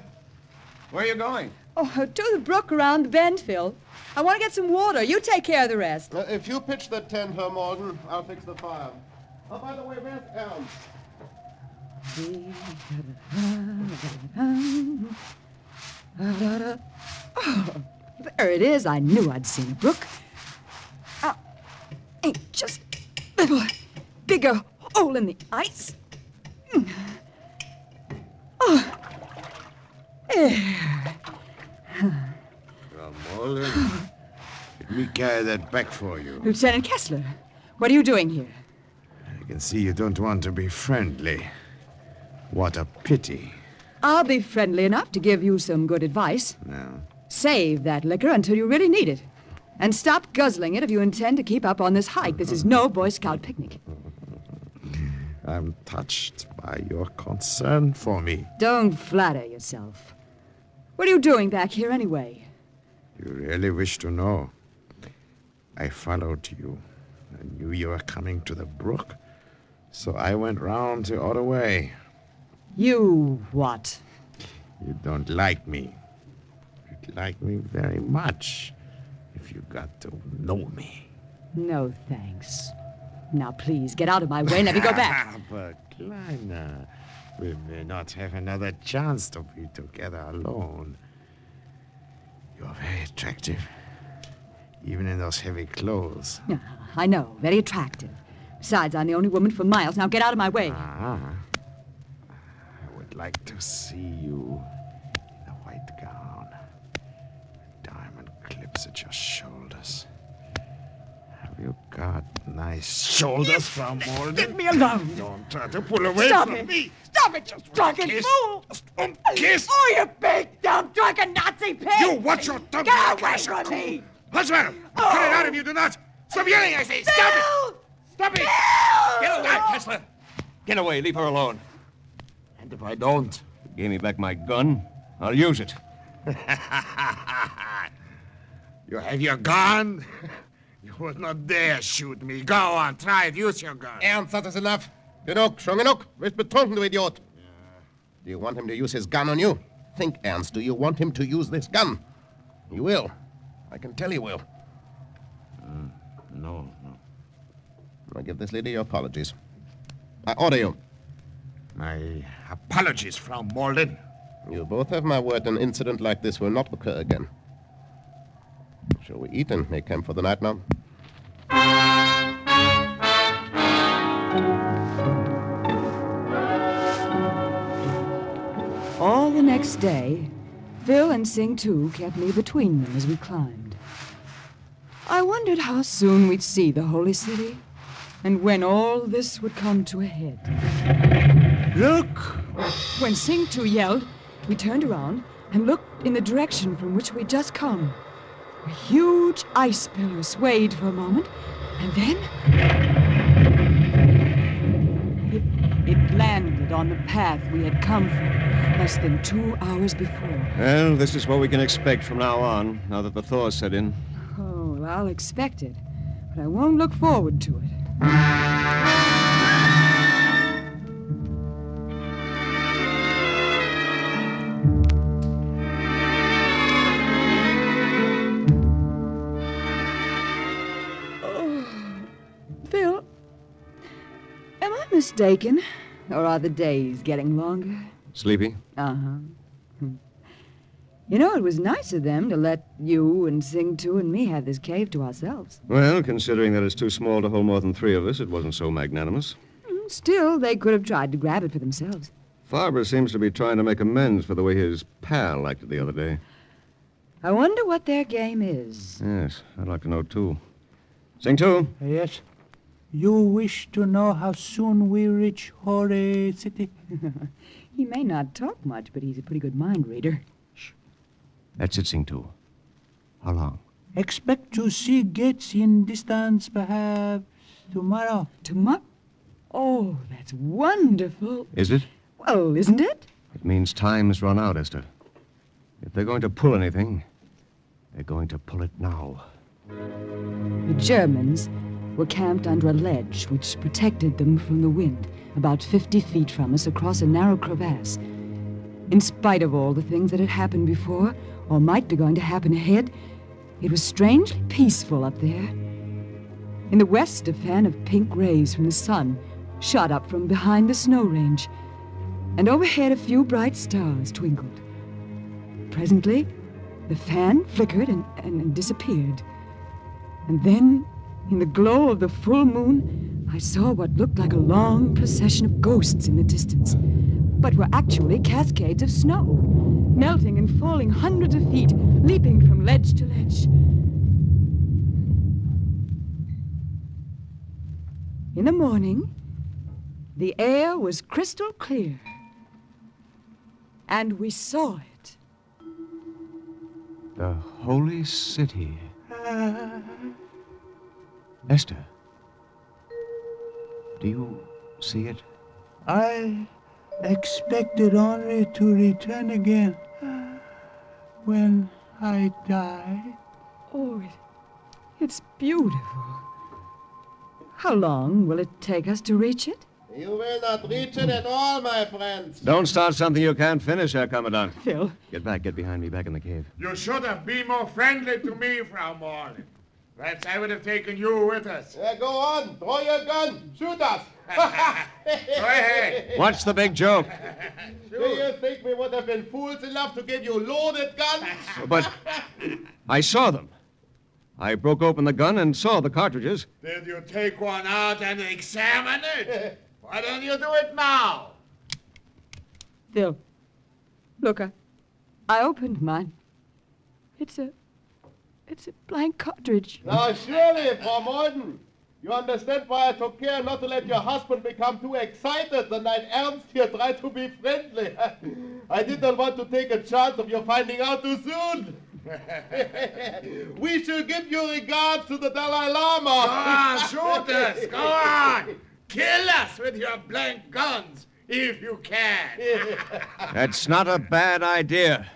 where are you going? Oh, to the brook around the bend, Phil. I want to get some water. You take care of the rest. If you pitch the tent, Herr Morgan, I'll fix the fire. Oh, by the way, where's Ernst? Oh, there it is. I knew I'd seen a brook. Ain't just a little bigger hole in the ice. Oh. There. Morgan, let me carry that back for you. Lieutenant Kessler, what are you doing here? I can see you don't want to be friendly. What a pity. I'll be friendly enough to give you some good advice. No. Save that liquor until you really need it. And stop guzzling it if you intend to keep up on this hike. This is no Boy Scout picnic. I'm touched by your concern for me. Don't flatter yourself. What are you doing back here anyway? You really wish to know? I followed you. I knew you were coming to the brook, so I went round the other way. You what? You don't like me. You'd like me very much if you got to know me. No, thanks. Now, please, get out of my way and let me go back. But, Kleiner, we may not have another chance to be together alone. You're very attractive, even in those heavy clothes. Yeah, I know, very attractive. Besides, I'm the only woman for miles. Now get out of my way. I would like to see you in a white gown, with diamond clips at your shoulders. Have you got nice shoulders, Frau Morgan? Leave me alone. Don't try to pull away Stop from it. me. Stop it, you drunken fool! Kiss! Oh, you big, dumb, drunken Nazi pig! You watch your tongue! Get away from me! What's the matter? Cut it out if you do not! Stop yelling, I say! Stop it! Stop it! Get away, Kessler! Get away, leave her alone. And if I don't? You gave me back my gun, I'll use it. You have your gun? You would not dare shoot me. Go on, try it. Use your gun. Ernst, that is enough. Genug, schon genug. Bist betrunken, du Idiot. Do you want him to use his gun on you? Think, Ernst, do you want him to use this gun? He will. I can tell he will. No. I'll give this lady your apologies. I order you. My apologies, Frau Morlin. You both have my word an incident like this will not occur again. Shall we eat and make camp for the night now? All the next day, Phil and Sing Tu kept me between them as we climbed. I wondered how soon we'd see the holy city and when all this would come to a head. Look! When Sing Tu yelled, we turned around and looked in the direction from which we'd just come. A huge ice pillar swayed for a moment, and then it landed on the path we had come from less than 2 hours before. Well, this is what we can expect from now on, now that the thaw's set in. Oh, well, I'll expect it, but I won't look forward to it. Phil, am I mistaken, or are the days getting longer? Sleepy? Uh-huh. You know, it was nice of them to let you and Sing Tu and me have this cave to ourselves. Well, considering that it's too small to hold more than 3 of us, it wasn't so magnanimous. Still, they could have tried to grab it for themselves. Farber seems to be trying to make amends for the way his pal liked it the other day. I wonder what their game is. Yes, I'd like to know, too. Sing Tu? Yes. You wish to know how soon we reach Holy City? He may not talk much, but he's a pretty good mind reader. That's it, Sing Tu. How long? Expect to see gates in distance perhaps tomorrow. Tomorrow? Oh, that's wonderful. Is it? Well, isn't it? It means time's run out, Esther. If they're going to pull anything, they're going to pull it now. The Germans were camped under a ledge which protected them from the wind, about 50 feet from us across a narrow crevasse. In spite of all the things that had happened before, or might be going to happen ahead, it was strangely peaceful up there. In the west, a fan of pink rays from the sun shot up from behind the snow range, and overhead a few bright stars twinkled. Presently, the fan flickered and disappeared. And then, in the glow of the full moon, I saw what looked like a long procession of ghosts in the distance, but were actually cascades of snow, melting and falling hundreds of feet, leaping from ledge to ledge. In the morning, the air was crystal clear, and we saw it. The holy city. Esther, do you see it? I expected only to return again when I die. Oh, it's beautiful. How long will it take us to reach it? You will not reach it at all, my friends. Don't start something you can't finish, Herr Commandant. Phil. Get behind me, back in the cave. You should have been more friendly to me, Frau Morlin. Perhaps I would have taken you with us. Go on, throw your gun, shoot us. Go ahead. What's the big joke? Do you think we would have been fools enough to give you loaded guns? But I saw them. I broke open the gun and saw the cartridges. Did you take one out and examine it? Why don't you do it now? Phil, look, I opened mine. It's a blank cartridge. Now, surely, Frau Morlin, you understand why I took care not to let your husband become too excited the night Ernst here tried to be friendly. I did not want to take a chance of you finding out too soon. We shall give your regards to the Dalai Lama. Go on, shoot us. Go on. Kill us with your blank guns, if you can. That's not a bad idea.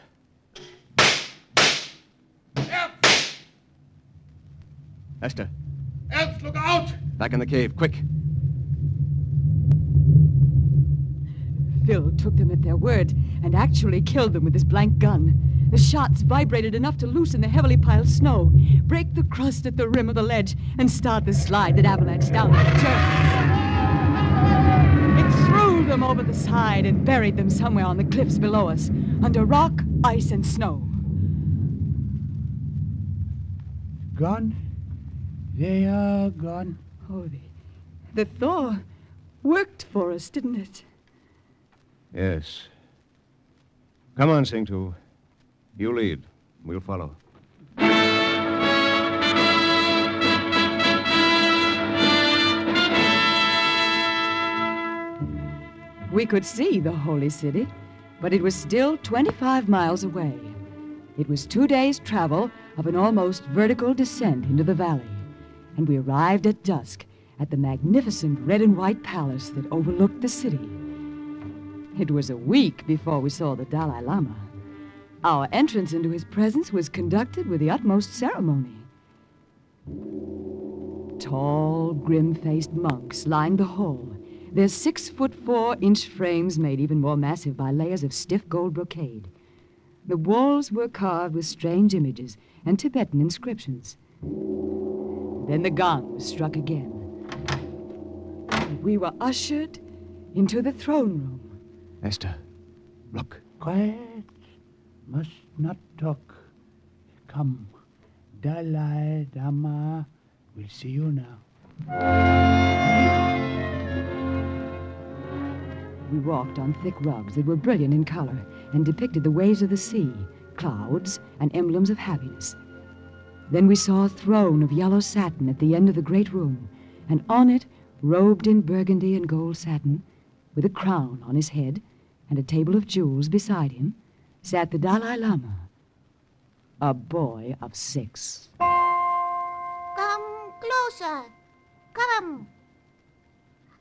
Esther, Else, look out! back in the cave, quick. Phil took them at their word and actually killed them with his blank gun. The shots vibrated enough to loosen the heavily piled snow, break the crust at the rim of the ledge, and start the slide that avalanched down like jerks. It threw them over the side and buried them somewhere on the cliffs below us, under rock, ice, and snow. Gone? They are gone. Oh, the thaw worked for us, didn't it? Yes. Come on, Sing-Tu. You lead. We'll follow. We could see the holy city, but it was still 25 miles away. It was 2 days' travel of an almost vertical descent into the valley, and we arrived at dusk at the magnificent red and white palace that overlooked the city. It was a week before we saw the Dalai Lama. Our entrance into his presence was conducted with the utmost ceremony. Tall, grim-faced monks lined the hall, their 6'4" frames made even more massive by layers of stiff gold brocade. The walls were carved with strange images and Tibetan inscriptions. Then the gong was struck again. We were ushered into the throne room. Esther, look. Quiet. Must not talk. Come. Dalai Lama will see you now. We walked on thick rugs that were brilliant in color and depicted the waves of the sea, clouds, and emblems of happiness. Then we saw a throne of yellow satin at the end of the great room, and on it, robed in burgundy and gold satin, with a crown on his head and a table of jewels beside him, sat the Dalai Lama, a boy of 6. Come closer. Come.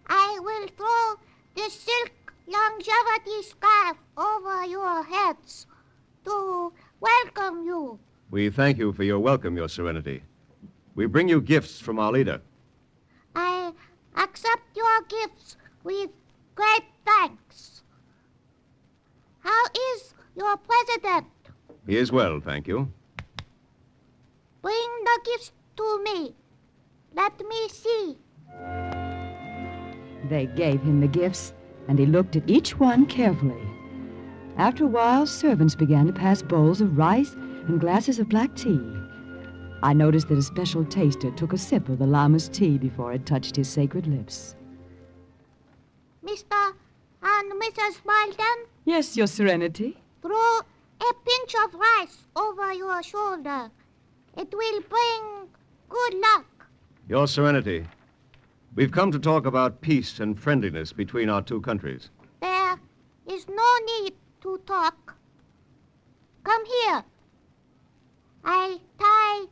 I will throw the silk longevity scarf over your heads to welcome you. We thank you for your welcome, Your Serenity. We bring you gifts from our leader. I accept your gifts with great thanks. How is your president? He is well, thank you. Bring the gifts to me. Let me see. They gave him the gifts, and he looked at each one carefully. After a while, servants began to pass bowls of rice and glasses of black tea. I noticed that a special taster took a sip of the Lama's tea before it touched his sacred lips. Mr. and Mrs. Malden? Yes, Your Serenity. Throw a pinch of rice over your shoulder. It will bring good luck. Your Serenity, we've come to talk about peace and friendliness between our two countries. There is no need to talk. Come here. I tie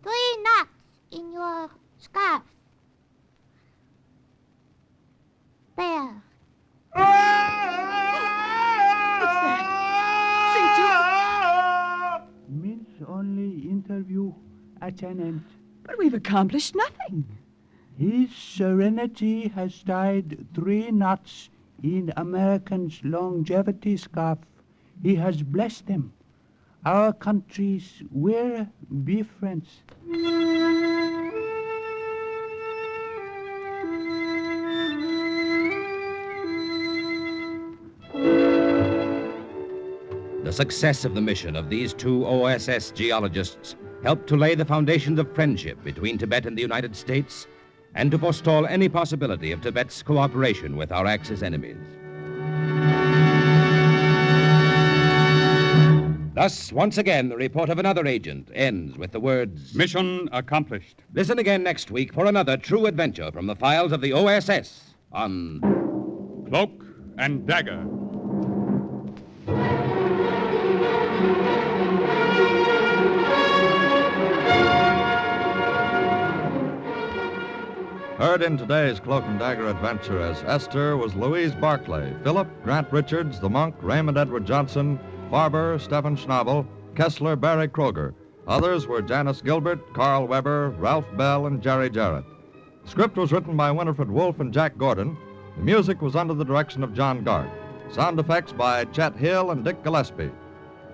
3 knots in your scarf. There. Means only interview at an end. But we've accomplished nothing. His Serenity has tied 3 knots in American's longevity scarf. He has blessed them. Our countries will be friends. The success of the mission of these 2 OSS geologists helped to lay the foundations of friendship between Tibet and the United States and to forestall any possibility of Tibet's cooperation with our Axis enemies. Thus, once again, the report of another agent ends with the words, "Mission accomplished." Listen again next week for another true adventure from the files of the OSS on Cloak and Dagger. Heard in today's Cloak and Dagger adventure as Esther was Louise Barclay, Philip, Grant Richards, the monk, Raymond Edward Johnson, Farber, Stephen Schnabel, Kessler, Barry Kroger, Others were Janice Gilbert, Carl Weber, Ralph Bell, and Jerry Jarrett. The script was written by Winifred Wolfe and Jack Gordon. The music was under the direction of John Gart. Sound effects by Chet Hill and Dick Gillespie.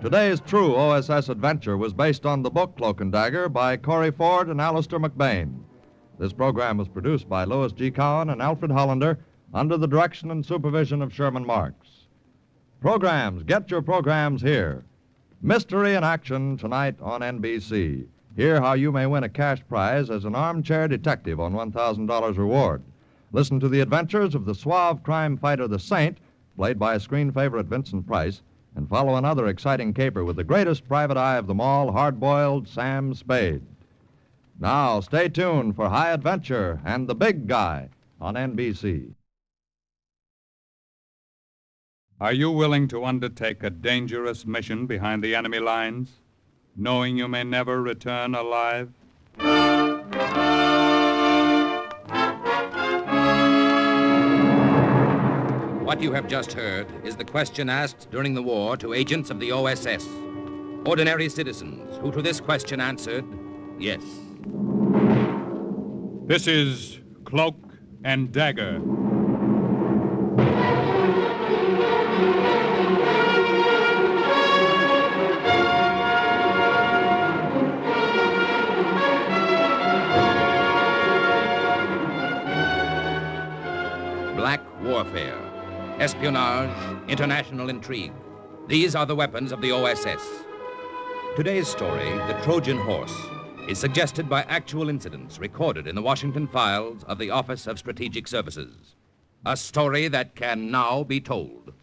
Today's true OSS adventure was based on the book Cloak and Dagger by Corey Ford and Alistair McBain. This program was produced by Louis G. Cowan and Alfred Hollander under the direction and supervision of Sherman Marks. Programs, get your programs here. Mystery in Action tonight on NBC. Hear how you may win a cash prize as an armchair detective on $1,000 reward. Listen to the adventures of the suave crime fighter, the Saint, played by a screen favorite Vincent Price, and follow another exciting caper with the greatest private eye of them all, hard-boiled Sam Spade. Now, stay tuned for High Adventure and the Big Guy on NBC. Are you willing to undertake a dangerous mission behind the enemy lines, knowing you may never return alive? What you have just heard is the question asked during the war to agents of the OSS, ordinary citizens who to this question answered, yes. This is Cloak and Dagger. Black warfare, espionage, international intrigue. These are the weapons of the OSS. Today's story, The Trojan Horse, is suggested by actual incidents recorded in the Washington files of the Office of Strategic Services. A story that can now be told.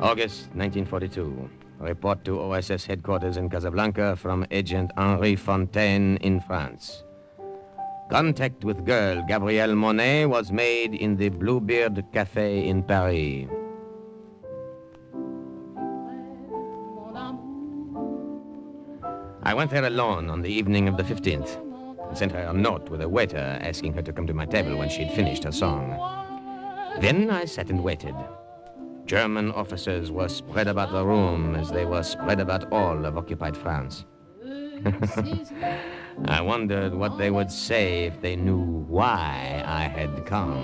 August 1942. Report to OSS headquarters in Casablanca from Agent Henri Fontaine in France. Contact with girl Gabrielle Monet was made in the Bluebeard Café in Paris. I went there alone on the evening of the 15th and sent her a note with a waiter asking her to come to my table when she'd finished her song. Then I sat and waited. German officers were spread about the room as they were spread about all of occupied France. I wondered what they would say if they knew why I had come.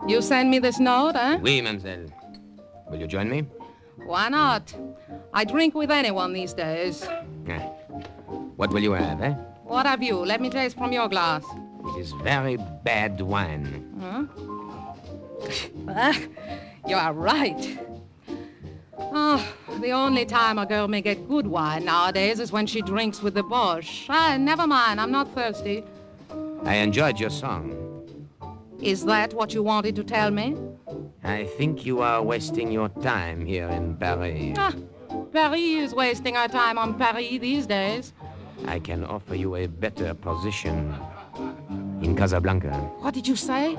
You send me this note, eh? Oui, mademoiselle. Will you join me? Why not? I drink with anyone these days. What will you have, eh? What have you? Let me taste from your glass. It is very bad wine. Huh? You are right. Oh, the only time a girl may get good wine nowadays is when she drinks with the Boche. Never mind, I'm not thirsty. I enjoyed your song. Is that what you wanted to tell me? I think you are wasting your time here in Paris. Paris is wasting our time on Paris these days. I can offer you a better position in Casablanca. What did you say?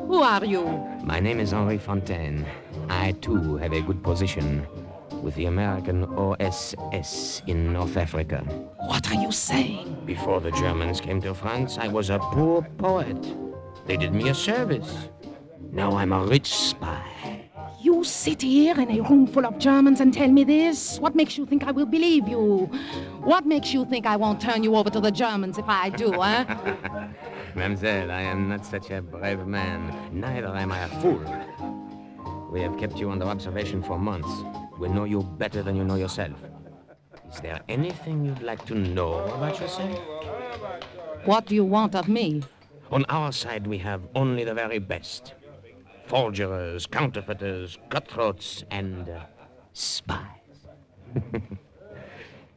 Who are you? My name is Henri Fontaine. I, too, have a good position with the American OSS in North Africa. What are you saying? Before the Germans came to France, I was a poor poet. They did me a service. Now I'm a rich spy. You sit here in a room full of Germans and tell me this? What makes you think I will believe you? What makes you think I won't turn you over to the Germans if I do, eh? Mademoiselle, I am not such a brave man. Neither am I a fool. We have kept you under observation for months. We know you better than you know yourself. Is there anything you'd like to know about yourself? What do you want of me? On our side, we have only the very best. Forgers, counterfeiters, cutthroats, and spies.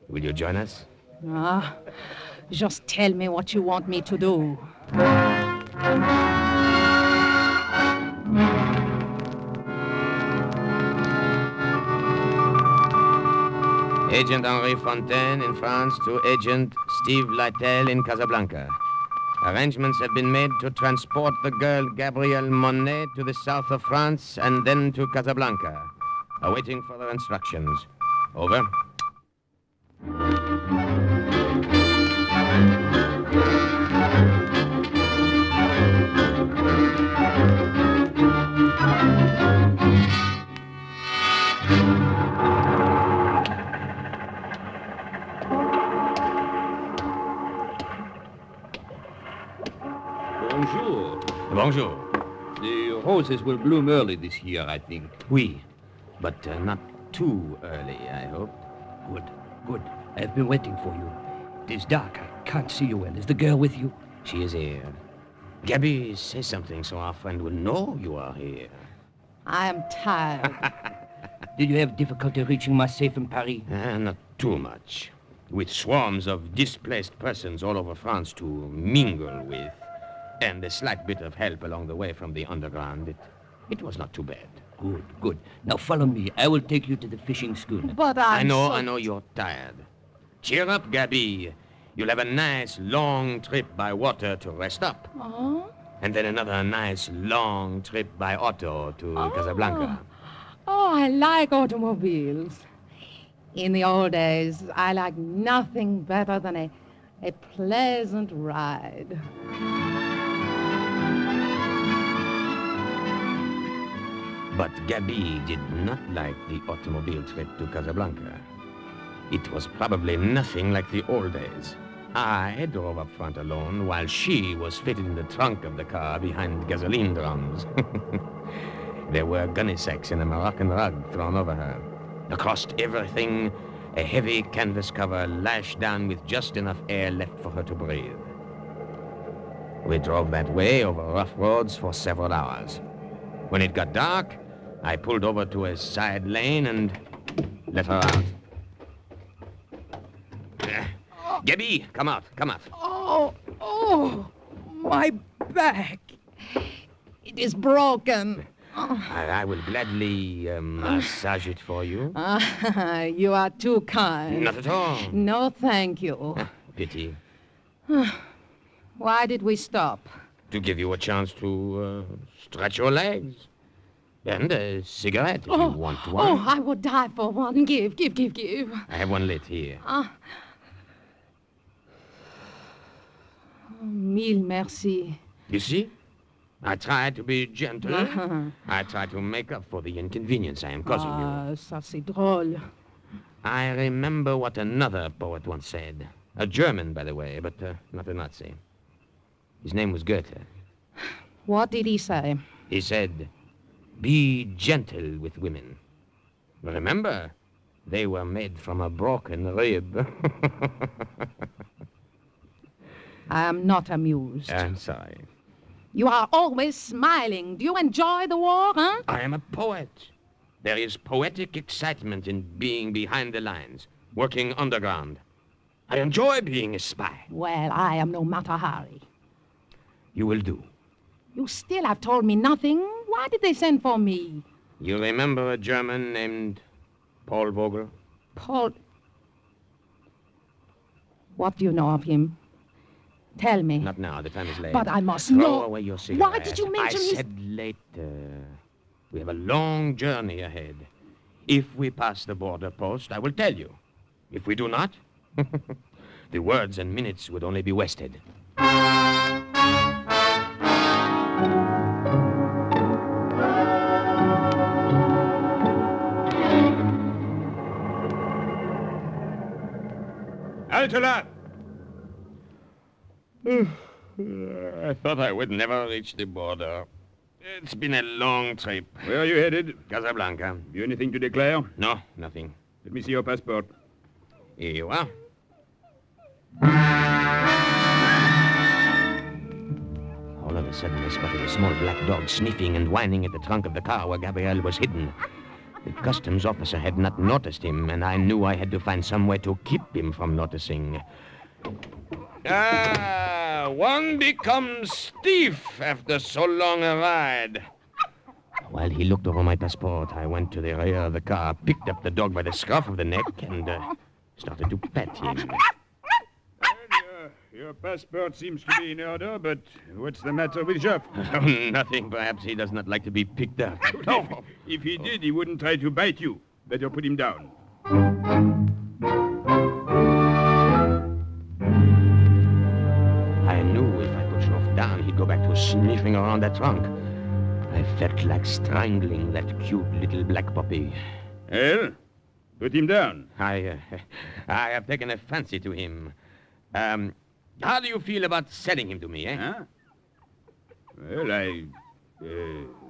Will you join us? Just tell me what you want me to do. Agent Henri Fontaine in France to Agent Steve Lytle in Casablanca. Arrangements have been made to transport the girl Gabrielle Monet to the south of France and then to Casablanca. Awaiting further instructions. Over. Bonjour. Bonjour. The roses will bloom early this year, I think. Oui, but not too early, I hope. Good, good. I have been waiting for you. It is dark. I can't see you well. Is the girl with you? She is here. Gabby, say something so our friend will know you are here. I am tired. Did you have difficulty reaching my safe in Paris? Not too much. With swarms of displaced persons all over France to mingle with, and a slight bit of help along the way from the underground, it was not too bad. Good, good. Now follow me. I will take you to the fishing schooner. But I know you're tired. Cheer up, Gabby. You'll have a nice, long trip by water to rest up. Oh? And then another nice, long trip by auto to Casablanca. Oh, I like automobiles. In the old days, I liked nothing better than a pleasant ride. But Gabby did not like the automobile trip to Casablanca. It was probably nothing like the old days. I drove up front alone while she was fitted in the trunk of the car behind gasoline drums. There were gunny sacks and a Moroccan rug thrown over her. Across everything, a heavy canvas cover lashed down with just enough air left for her to breathe. We drove that way over rough roads for several hours. When it got dark, I pulled over to a side lane and let her out. Gabby, come out. Oh, my back. It is broken. I will gladly massage it for you. You are too kind. Not at all. No, thank you. Pity. Why did we stop? To give you a chance to stretch your legs. And a cigarette if you want one. Oh, I would die for one. Give. I have one lit here. Mille merci. You see? I try to be gentle. I try to make up for the inconvenience I am causing you. Ça c'est drôle. I remember what another poet once said. A German, by the way, but not a Nazi. His name was Goethe. What did he say? He said, be gentle with women. Remember, they were made from a broken rib. I am not amused. I'm sorry. You are always smiling. Do you enjoy the war, huh? I am a poet. There is poetic excitement in being behind the lines, working underground. I enjoy being a spy. Well, I am no Mata Hari. You will do. You still have told me nothing. Why did they send for me? You remember a German named Paul Vogel? Paul... What do you know of him? Tell me. Not now. The time is late. But I must Throw know. away your cigarette. Why did you mention I said later. We have a long journey ahead. If we pass the border post, I will tell you. If we do not, the words and minutes would only be wasted. Altolat! I thought I would never reach the border. It's been a long trip. Where are you headed? Casablanca. You anything to declare? No, nothing. Let me see your passport. Here you are. All of a sudden, I spotted a small black dog sniffing and whining at the trunk of the car where Gabrielle was hidden. The customs officer had not noticed him, and I knew I had to find some way to keep him from noticing. One becomes stiff after so long a ride. While he looked over my passport, I went to the rear of the car, picked up the dog by the scruff of the neck, and started to pet him. Your passport seems to be in order, but what's the matter with Joff? Nothing. Perhaps he does not like to be picked up. If he did, he wouldn't try to bite you. Better put him down. I knew if I put Joff down, he'd go back to sniffing around that trunk. I felt like strangling that cute little black puppy. Well, put him down. I have taken a fancy to him. How do you feel about selling him to me, eh? Huh? Well,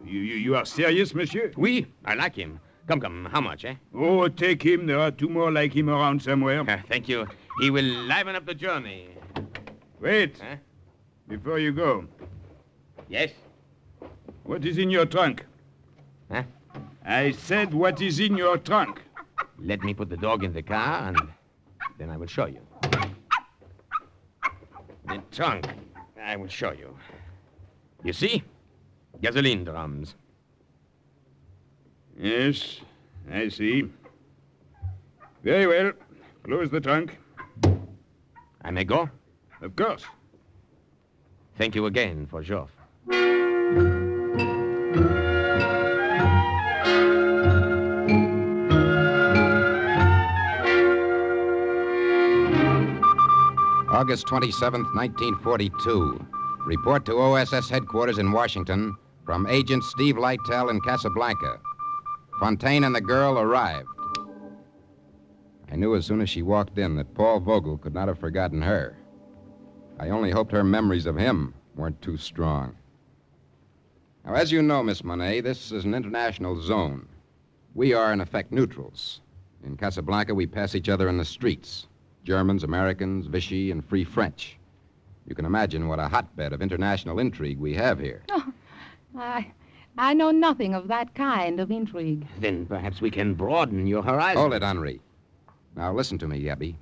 you are serious, monsieur? Oui, I like him. Come, how much, eh? Oh, take him. There are 2 more like him around somewhere. Thank you. He will liven up the journey. Wait. Huh? Before you go. Yes? What is in your trunk? Huh? I said, what is in your trunk? Let me put the dog in the car, and then I will show you. The trunk, I will show you. You see? Gasoline drums. Yes, I see. Very well. Close the trunk. I may go? Of course. Thank you again for Joff. August 27th, 1942. Report to OSS headquarters in Washington from Agent Steve Lytell in Casablanca. Fontaine and the girl arrived. I knew as soon as she walked in that Paul Vogel could not have forgotten her. I only hoped her memories of him weren't too strong. Now, as you know, Miss Monet, this is an international zone. We are, in effect, neutrals. In Casablanca, we pass each other in the streets. Germans, Americans, Vichy, and Free French. You can imagine what a hotbed of international intrigue we have here. Oh, I know nothing of that kind of intrigue. Then perhaps we can broaden your horizon. Hold it, Henri. Now, listen to me, Gabby.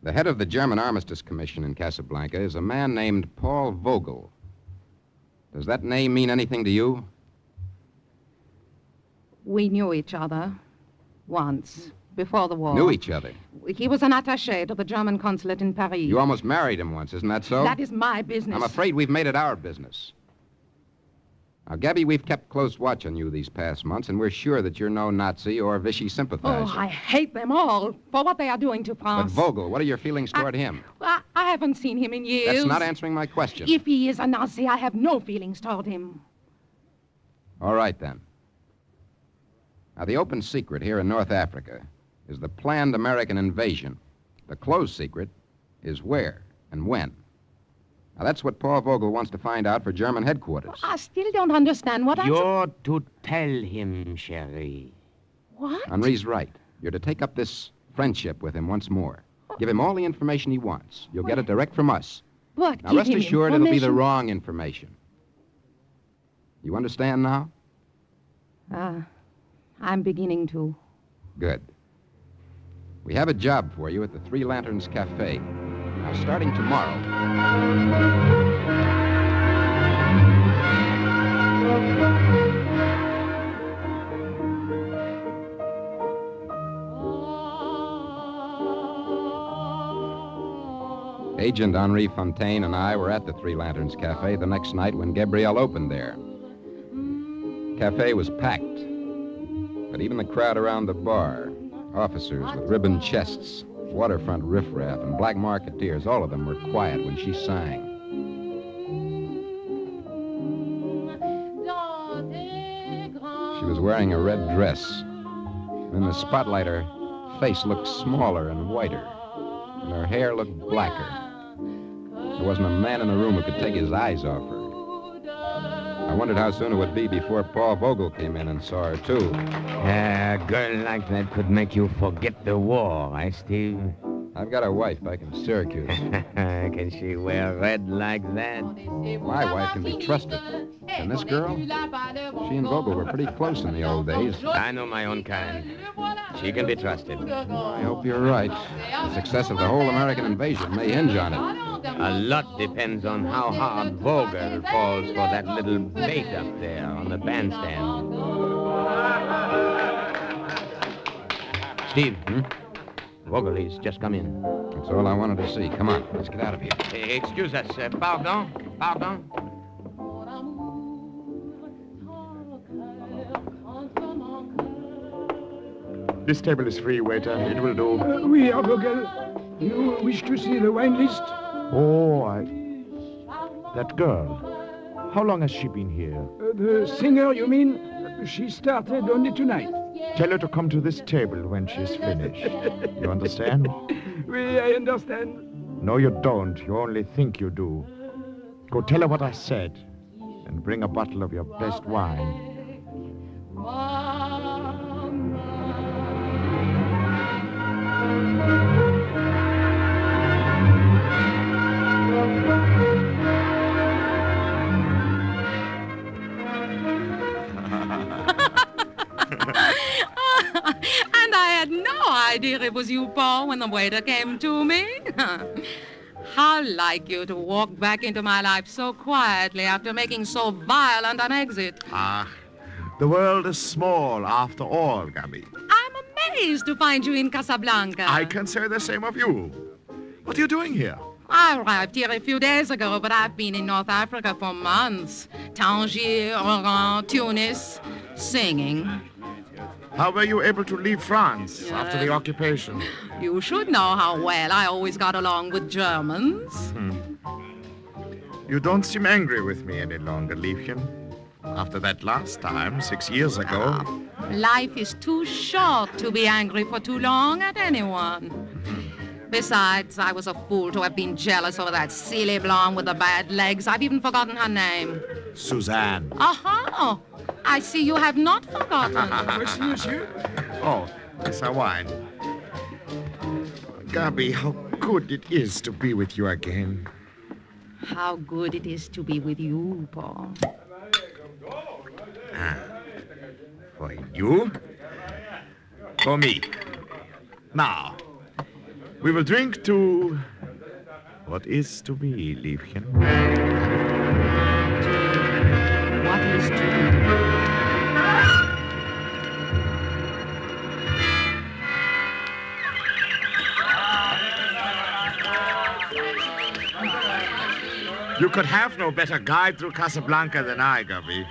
The head of the German Armistice Commission in Casablanca is a man named Paul Vogel. Does that name mean anything to you? We knew each other once, before the war. Knew each other? He was an attaché to the German consulate in Paris. You almost married him once, isn't that so? That is my business. I'm afraid we've made it our business. Now, Gabby, we've kept close watch on you these past months, and we're sure that you're no Nazi or Vichy sympathizer. Oh, I hate them all for what they are doing to But France. Vogel, what are your feelings toward him? Well, I haven't seen him in years. That's not answering my question. If he is a Nazi, I have no feelings toward him. All right, then. Now, the open secret here in North Africa is the planned American invasion. The closed secret is where and when. Now, that's what Paul Vogel wants to find out for German headquarters. I still don't understand what You're to tell him, Cherie. What? Henri's right. You're to take up this friendship with him once more. Give him all the information he wants. You'll get it direct from us. But Now, give rest him assured it'll be the information. wrong information. You understand now? I'm beginning to. Good. We have a job for you at the Three Lanterns Cafe. Now, starting tomorrow. Agent Henri Fontaine and I were at the Three Lanterns Cafe the next night when Gabrielle opened there. Cafe was packed, but even the crowd around the bar, officers with ribbon chests, waterfront riffraff, and black marketeers, all of them were quiet when she sang. She was wearing a red dress. In the spotlight, her face looked smaller and whiter, and her hair looked blacker. There wasn't a man in the room who could take his eyes off her. I wondered how soon it would be before Paul Vogel came in and saw her, too. A girl like that could make you forget the war, eh, Steve? I've got a wife back in Syracuse. Can she wear red like that? My wife can be trusted. And this girl? She and Vogel were pretty close in the old days. I know my own kind. She can be trusted. I hope you're right. The success of the whole American invasion may hinge on it. A lot depends on how hard Vogel falls for that little bait up there on the bandstand. Steve, Vogel, he's just come in. That's all I wanted to see. Come on, let's get out of here. Excuse us. Pardon? Pardon? This table is free, waiter. It will do. Oui, Vogel. You wish to see the wine list? Oh, That girl. How long has she been here? The singer, you mean? She started only tonight. Tell her to come to this table when she's finished. You understand? Oui, I understand. No, you don't. You only think you do. Go tell her what I said. And bring a bottle of your best wine. And I had no idea it was you, Paul, when the waiter came to me. How like you to walk back into my life so quietly after making so violent an exit. The world is small after all, Gabby. I'm amazed to find you in Casablanca. I can say the same of you. What are you doing here? I arrived here a few days ago, but I've been in North Africa for months. Tangier, Oran, Tunis, singing. How were you able to leave France after the occupation? You should know how well I always got along with Germans. You don't seem angry with me any longer, Liebchen. After that last time, 6 years ago. Life is too short to be angry for too long at anyone. Besides, I was a fool to have been jealous over that silly blonde with the bad legs. I've even forgotten her name. Suzanne. Aha! I see you have not forgotten. Merci, monsieur. Oh, it's a wine. Gabby, how good it is to be with you again. How good it is to be with you, Paul. For you? For me. Now, we will drink to what is to be, Liebchen. What is to be? You could have no better guide through Casablanca than I, Gubby.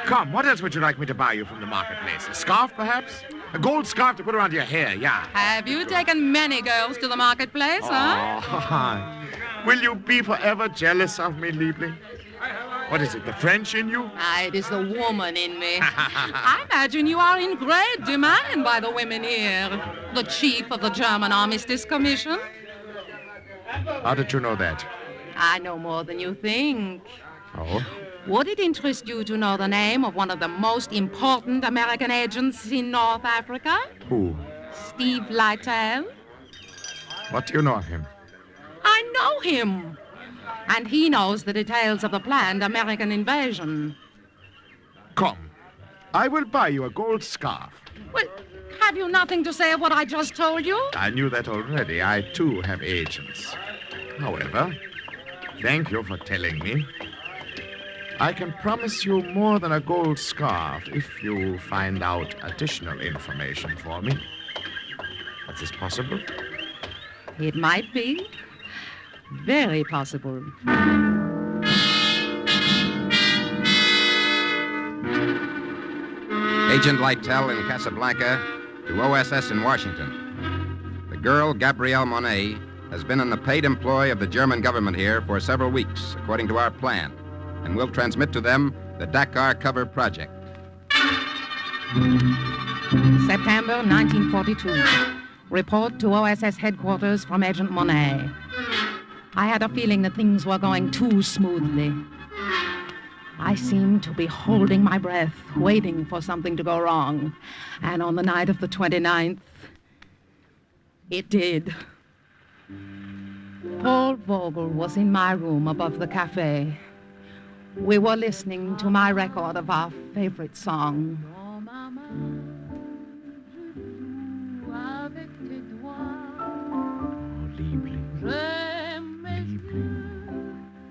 Come, what else would you like me to buy you from the marketplace? A scarf, perhaps? A gold scarf to put around your hair, yeah. Have you taken many girls to the marketplace, huh? Oh, will you be forever jealous of me, Liebling? What is it, the French in you? It is the woman in me. I imagine you are in great demand by the women here. The chief of the German Armistice Commission. How did you know that? I know more than you think. Oh? Would it interest you to know the name of one of the most important American agents in North Africa? Who? Steve Lytle. What do you know of him? I know him. And he knows the details of the planned American invasion. Come. I will buy you a gold scarf. Well, have you nothing to say of what I just told you? I knew that already. I, too, have agents. However, thank you for telling me. I can promise you more than a gold scarf if you find out additional information for me. Is this possible? It might be. Very possible. Agent Lytle in Casablanca to OSS in Washington. The girl, Gabrielle Monet, has been in the paid employ of the German government here for several weeks, according to our plan, and will transmit to them the Dakar cover project. September 1942. Report to OSS headquarters from Agent Monet. I had a feeling that things were going too smoothly. I seemed to be holding my breath, waiting for something to go wrong. And on the night of the 29th, it did. Paul Vogel was in my room above the cafe. We were listening to my record of our favorite song.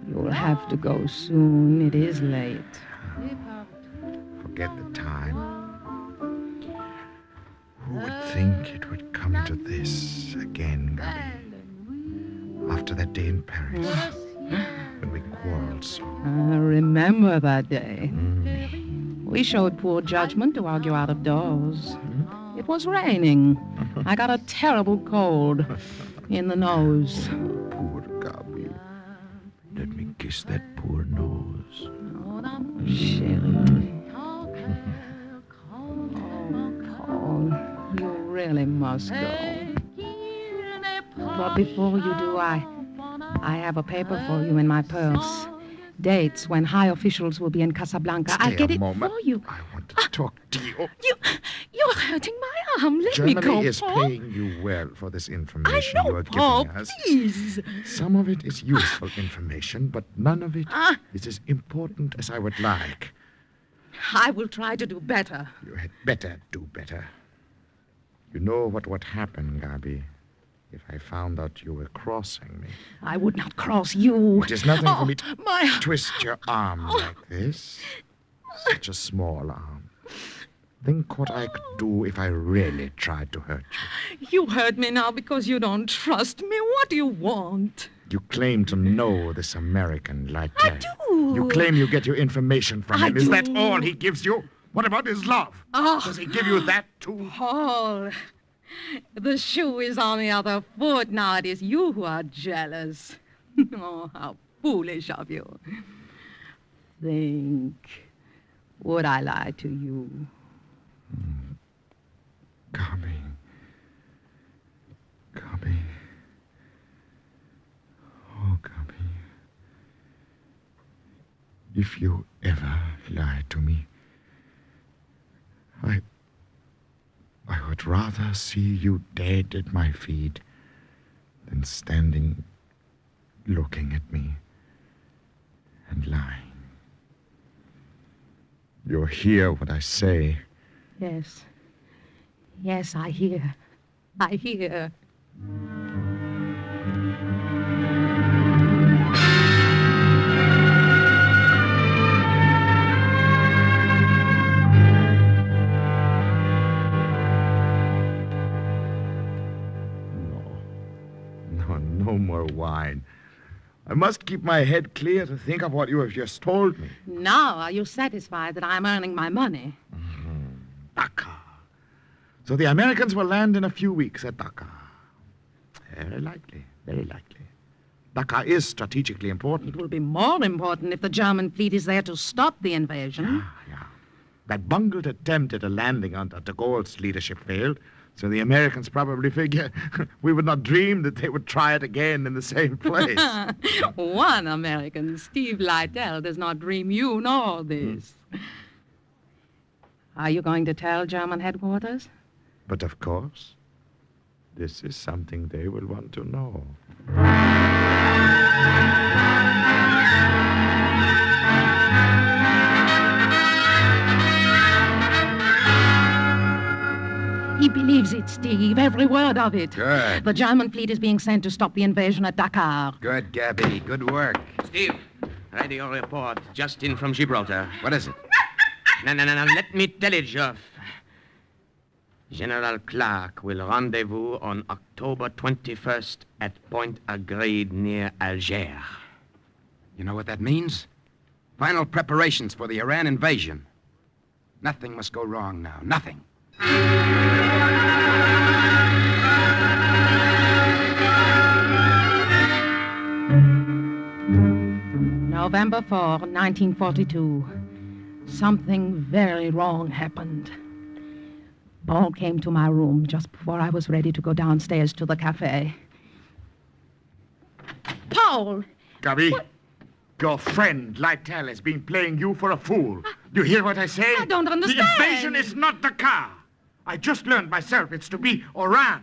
You'll have to go soon. It is late. Forget the time. Who would think it would come to this again, Gabi? After that day in Paris, when we quarreled so. I remember that day. We showed poor judgment to argue out of doors. It was raining. I got a terrible cold in the nose. Poor Gabi. Let me kiss that poor nose. Sherry. Paul, you really must go. But before you do, I have a paper for you in my purse. Dates when high officials will be in Casablanca. I'll get it for you. I want to talk to you. You're hurting my arm. Let me go, Germany is Paul. paying you well for this information I know, you are Paul, giving us. please. Some of it is useful information, but none of it is as important as I would like. I will try to do better. You had better do better. You know what would happen, Gabi, if I found out you were crossing me. I would not cross you. It is nothing for me to my... twist your arm like this. Such a small arm. Think what I could do if I really tried to hurt you. You hurt me now because you don't trust me. What do you want? You claim to know this American Lytel. I do. You claim you get your information from him. I Is do. that all he gives you? What about his love? Does he give you that too? Paul, the shoe is on the other foot. Now it is you who are jealous. Oh, how foolish of you. Think, would I lie to you? Gabi. Gabi. Oh, Gabi. If you ever lie to me, I would rather see you dead at my feet than standing looking at me and lying. You'll hear what I say. Yes. Yes, I hear. I hear. No more wine. I must keep my head clear to think of what you have just told me. Now, are you satisfied that I'm earning my money? Dakar. So the Americans will land in a few weeks at Dakar. Very likely, very likely. Dakar is strategically important. It will be more important if the German fleet is there to stop the invasion. Yeah. That bungled attempt at a landing under de Gaulle's leadership failed, so the Americans probably figure we would not dream that they would try it again in the same place. One American, Steve Lytel, does not dream you know this. Are you going to tell German headquarters? But of course, this is something they will want to know. He believes it, Steve, every word of it. Good. The German fleet is being sent to stop the invasion at Dakar. Good, Gabi. Good work. Steve, radio report just in from Gibraltar. What is it? No. Let me tell it, Geoff. General Clark will rendezvous on October 21st at Point Agreed near Algiers. You know what that means? Final preparations for the Iran invasion. Nothing must go wrong now. Nothing. November 4, 1942. Something very wrong happened. Paul came to my room just before I was ready to go downstairs to the cafe. Paul! Gabi, your friend Lytel has been playing you for a fool. Do you hear what I say? I don't understand. The invasion is not Dakar. I just learned myself it's to be Oran.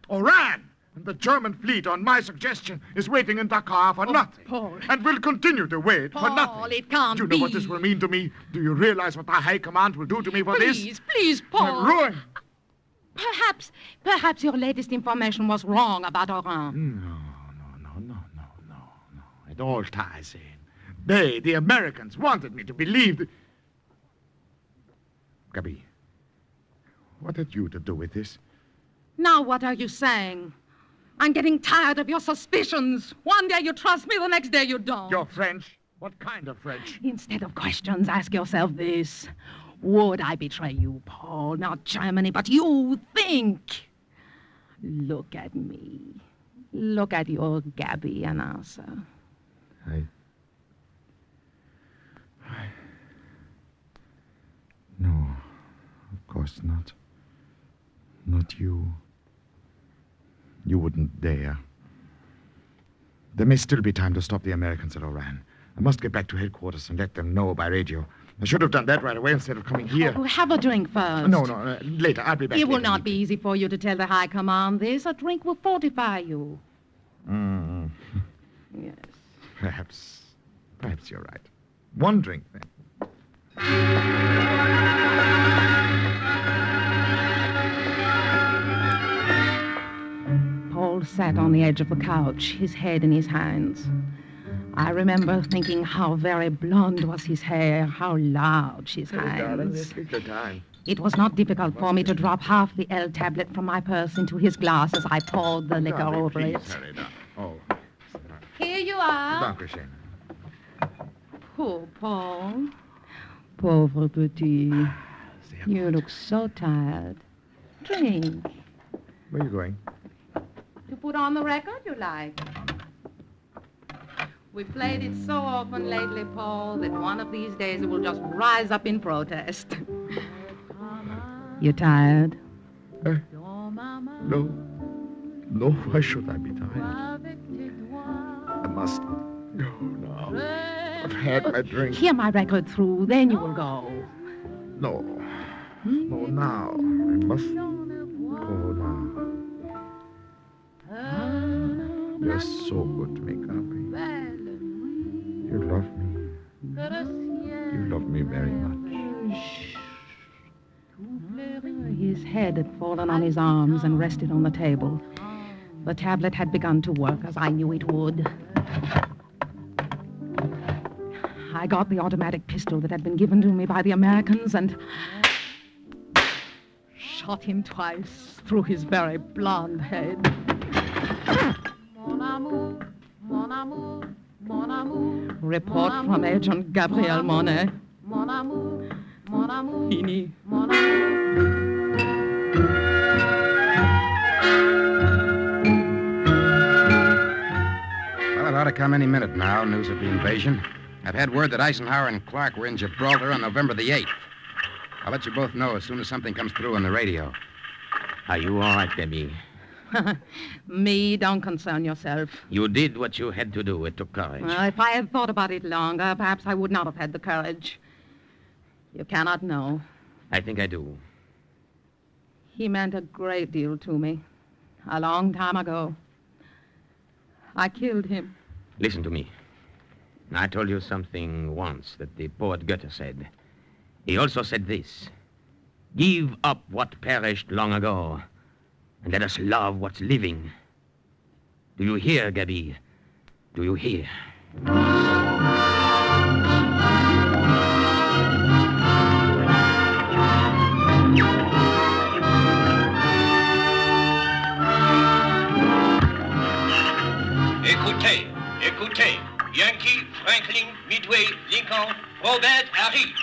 Oran! And the German fleet, on my suggestion, is waiting in Dakar for nothing. Paul. And will continue to wait for nothing. Paul, it can't Do you be. know what this will mean to me? Do you realize what the High Command will do to me for this? Please, Paul. I'm ruined. Perhaps your latest information was wrong about Oran. No. It all ties in. They, the Americans, wanted me to believe that... Gabi, What had you to do with this? Now what are you saying? I'm getting tired of your suspicions. One day you trust me, the next day you don't. You're French? What kind of French? Instead of questions, ask yourself this. Would I betray you, Paul? Not Germany, but you. Think. Look at me. Look at your Gabby and answer. No, of course not. Not you. You wouldn't dare. There may still be time to stop the Americans at Oran. I must get back to headquarters and let them know by radio. I should have done that right away instead of coming here. Oh, have a drink first. No, later. I'll be back. It will not be easy for you to tell the High Command this. A drink will fortify you. Yes. Perhaps you're right. One drink, then. Paul sat on the edge of the couch, his head in his hands. I remember thinking how very blonde was his hair, how large his hands. It was not difficult for me to drop half the L tablet from my purse into his glass as I poured the liquor over it. Here you are. Poor Paul. Pauvre petit. You look so tired. Drink. Where are you going? To put on the record you like. We've played it so often lately, Paul, that one of these days it will just rise up in protest. You tired? No. No, why should I be tired? I must go now. I've had my drink. Hear my record through, then you will go. No. No, now. I must go now. You're so good to me, Gabby. You love me. You love me very much. His head had fallen on his arms and rested on the table. The tablet had begun to work as I knew it would. I got the automatic pistol that had been given to me by the Americans and shot him twice through his very blonde head. Report from Agent Gabriel Monet. Fini. Well, it ought to come any minute now, news of the invasion. I've had word that Eisenhower and Clark were in Gibraltar on November the 8th. I'll let you both know as soon as something comes through on the radio. Are you all right, Debbie? Me, don't concern yourself. You did what you had to do. It took courage. Well, if I had thought about it longer, perhaps I would not have had the courage. You cannot know. I think I do. He meant a great deal to me. A long time ago. I killed him. Listen to me. I told you something once that the poet Goethe said. He also said this. Give up what perished long ago, and let us love what's living. Do you hear, Gabi? Do you hear? Écoutez, écoutez. Yankee, Franklin, Midway, Lincoln, Robert, Harry.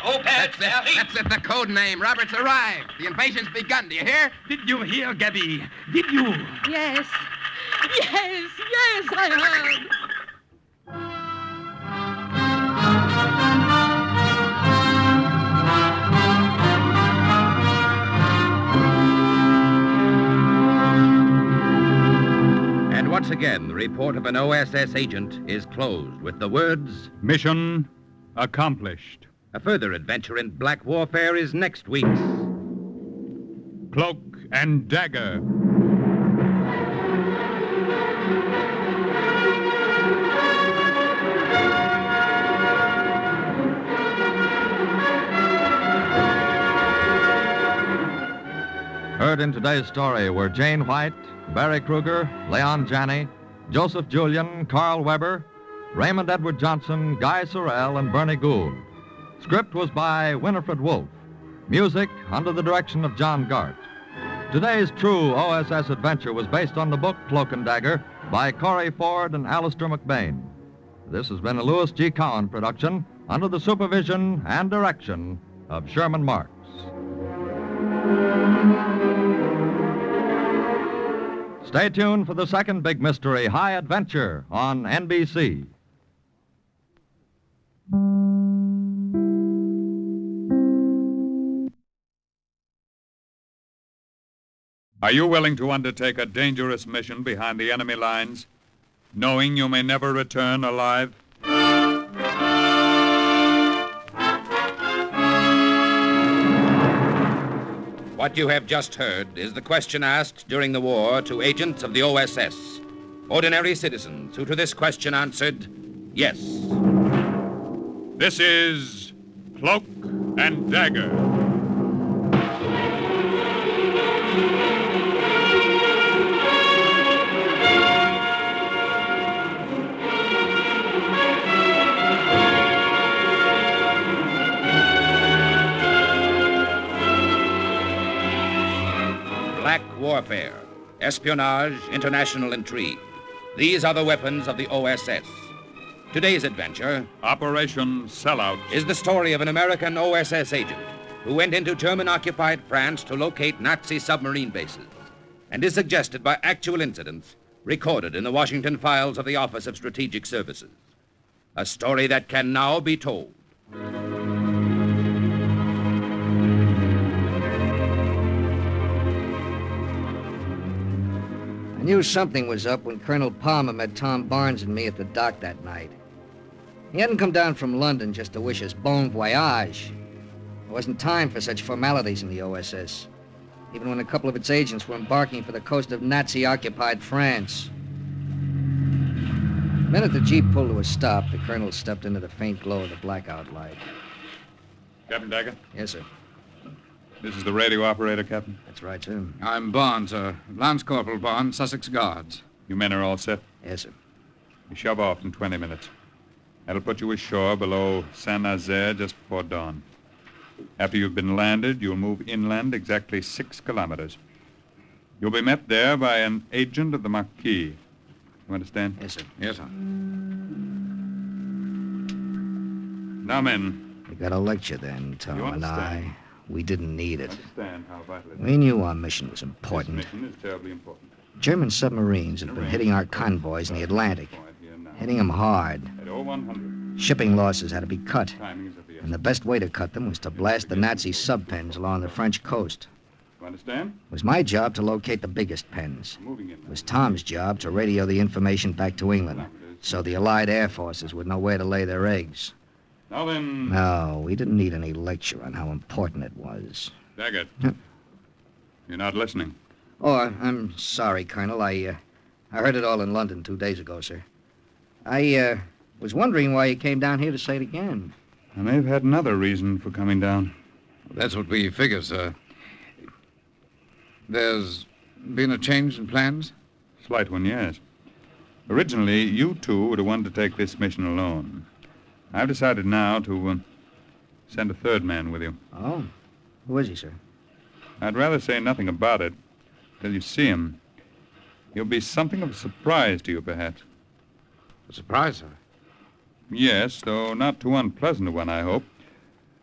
Robert, Harry. That's it, the code name. Robert's arrived. The invasion's begun. Do you hear? Did you hear, Gabby? Did you? Yes. Yes, I heard. And once again, the report of an OSS agent is closed with the words, Mission accomplished. A further adventure in black warfare is next week's Cloak and Dagger. Heard in today's story were Jane White, Barry Kruger, Leon Janney, Joseph Julian, Carl Weber, Raymond Edward Johnson, Guy Sorrell, and Bernie Gould. Script was by Winifred Wolfe. Music under the direction of John Gart. Today's true OSS adventure was based on the book Cloak and Dagger by Corey Ford and Alistair McBain. This has been a Louis G. Cowan production under the supervision and direction of Sherman Marks. Stay tuned for the second big mystery, High Adventure, on NBC. Are you willing to undertake a dangerous mission behind the enemy lines, knowing you may never return alive? What you have just heard is the question asked during the war to agents of the OSS. Ordinary citizens who to this question answered, yes. This is Cloak and Dagger. Black warfare, espionage, international intrigue. These are the weapons of the OSS. Today's adventure, Operation Sellout, is the story of an American OSS agent who went into German-occupied France to locate Nazi submarine bases, and is suggested by actual incidents recorded in the Washington files of the Office of Strategic Services. A story that can now be told. I knew something was up when Colonel Palmer met Tom Barnes and me at the dock that night. He hadn't come down from London just to wish us bon voyage. There wasn't time for such formalities in the OSS, even when a couple of its agents were embarking for the coast of Nazi-occupied France. The minute the Jeep pulled to a stop, the colonel stepped into the faint glow of the blackout light. Captain Dagger? Yes, sir. This is the radio operator, Captain. That's right, sir. I'm Bond, sir. Lance Corporal Bond, Sussex Guards. You men are all set? Yes, sir. You shove off in 20 minutes. That'll put you ashore below Saint-Nazaire just before dawn. After you've been landed, you'll move inland exactly 6 kilometers. You'll be met there by an agent of the Marquis. You understand? Yes, sir. Yes, sir. Now, men. We got a lecture then, Tom and I. We didn't need it. Understand how vital it is. We knew our mission was important. This mission is terribly important. German submarines had been hitting our convoys in the Atlantic, hitting them hard. At 0100. Shipping losses had to be cut, Timing is of the and essence. the best way to cut them was to blast the Nazi sub-pens along the French coast. You understand? It was my job to locate the biggest pens. Moving in. It was Tom's job to radio the information back to England, so the Allied air forces would know where to lay their eggs. Now then. No, we didn't need any lecture on how important it was. Daggett. You're not listening. Oh, I'm sorry, Colonel. I heard it all in London 2 days ago, sir. I was wondering why you came down here to say it again. I may have had another reason for coming down. That's what we figure, sir. There's been a change in plans? Slight one, yes. Originally, you two were the one to take this mission alone. I've decided now to send a third man with you. Oh? Who is he, sir? I'd rather say nothing about it till you see him. He'll be something of a surprise to you, perhaps. A surprise, sir? Yes, though not too unpleasant a one, I hope.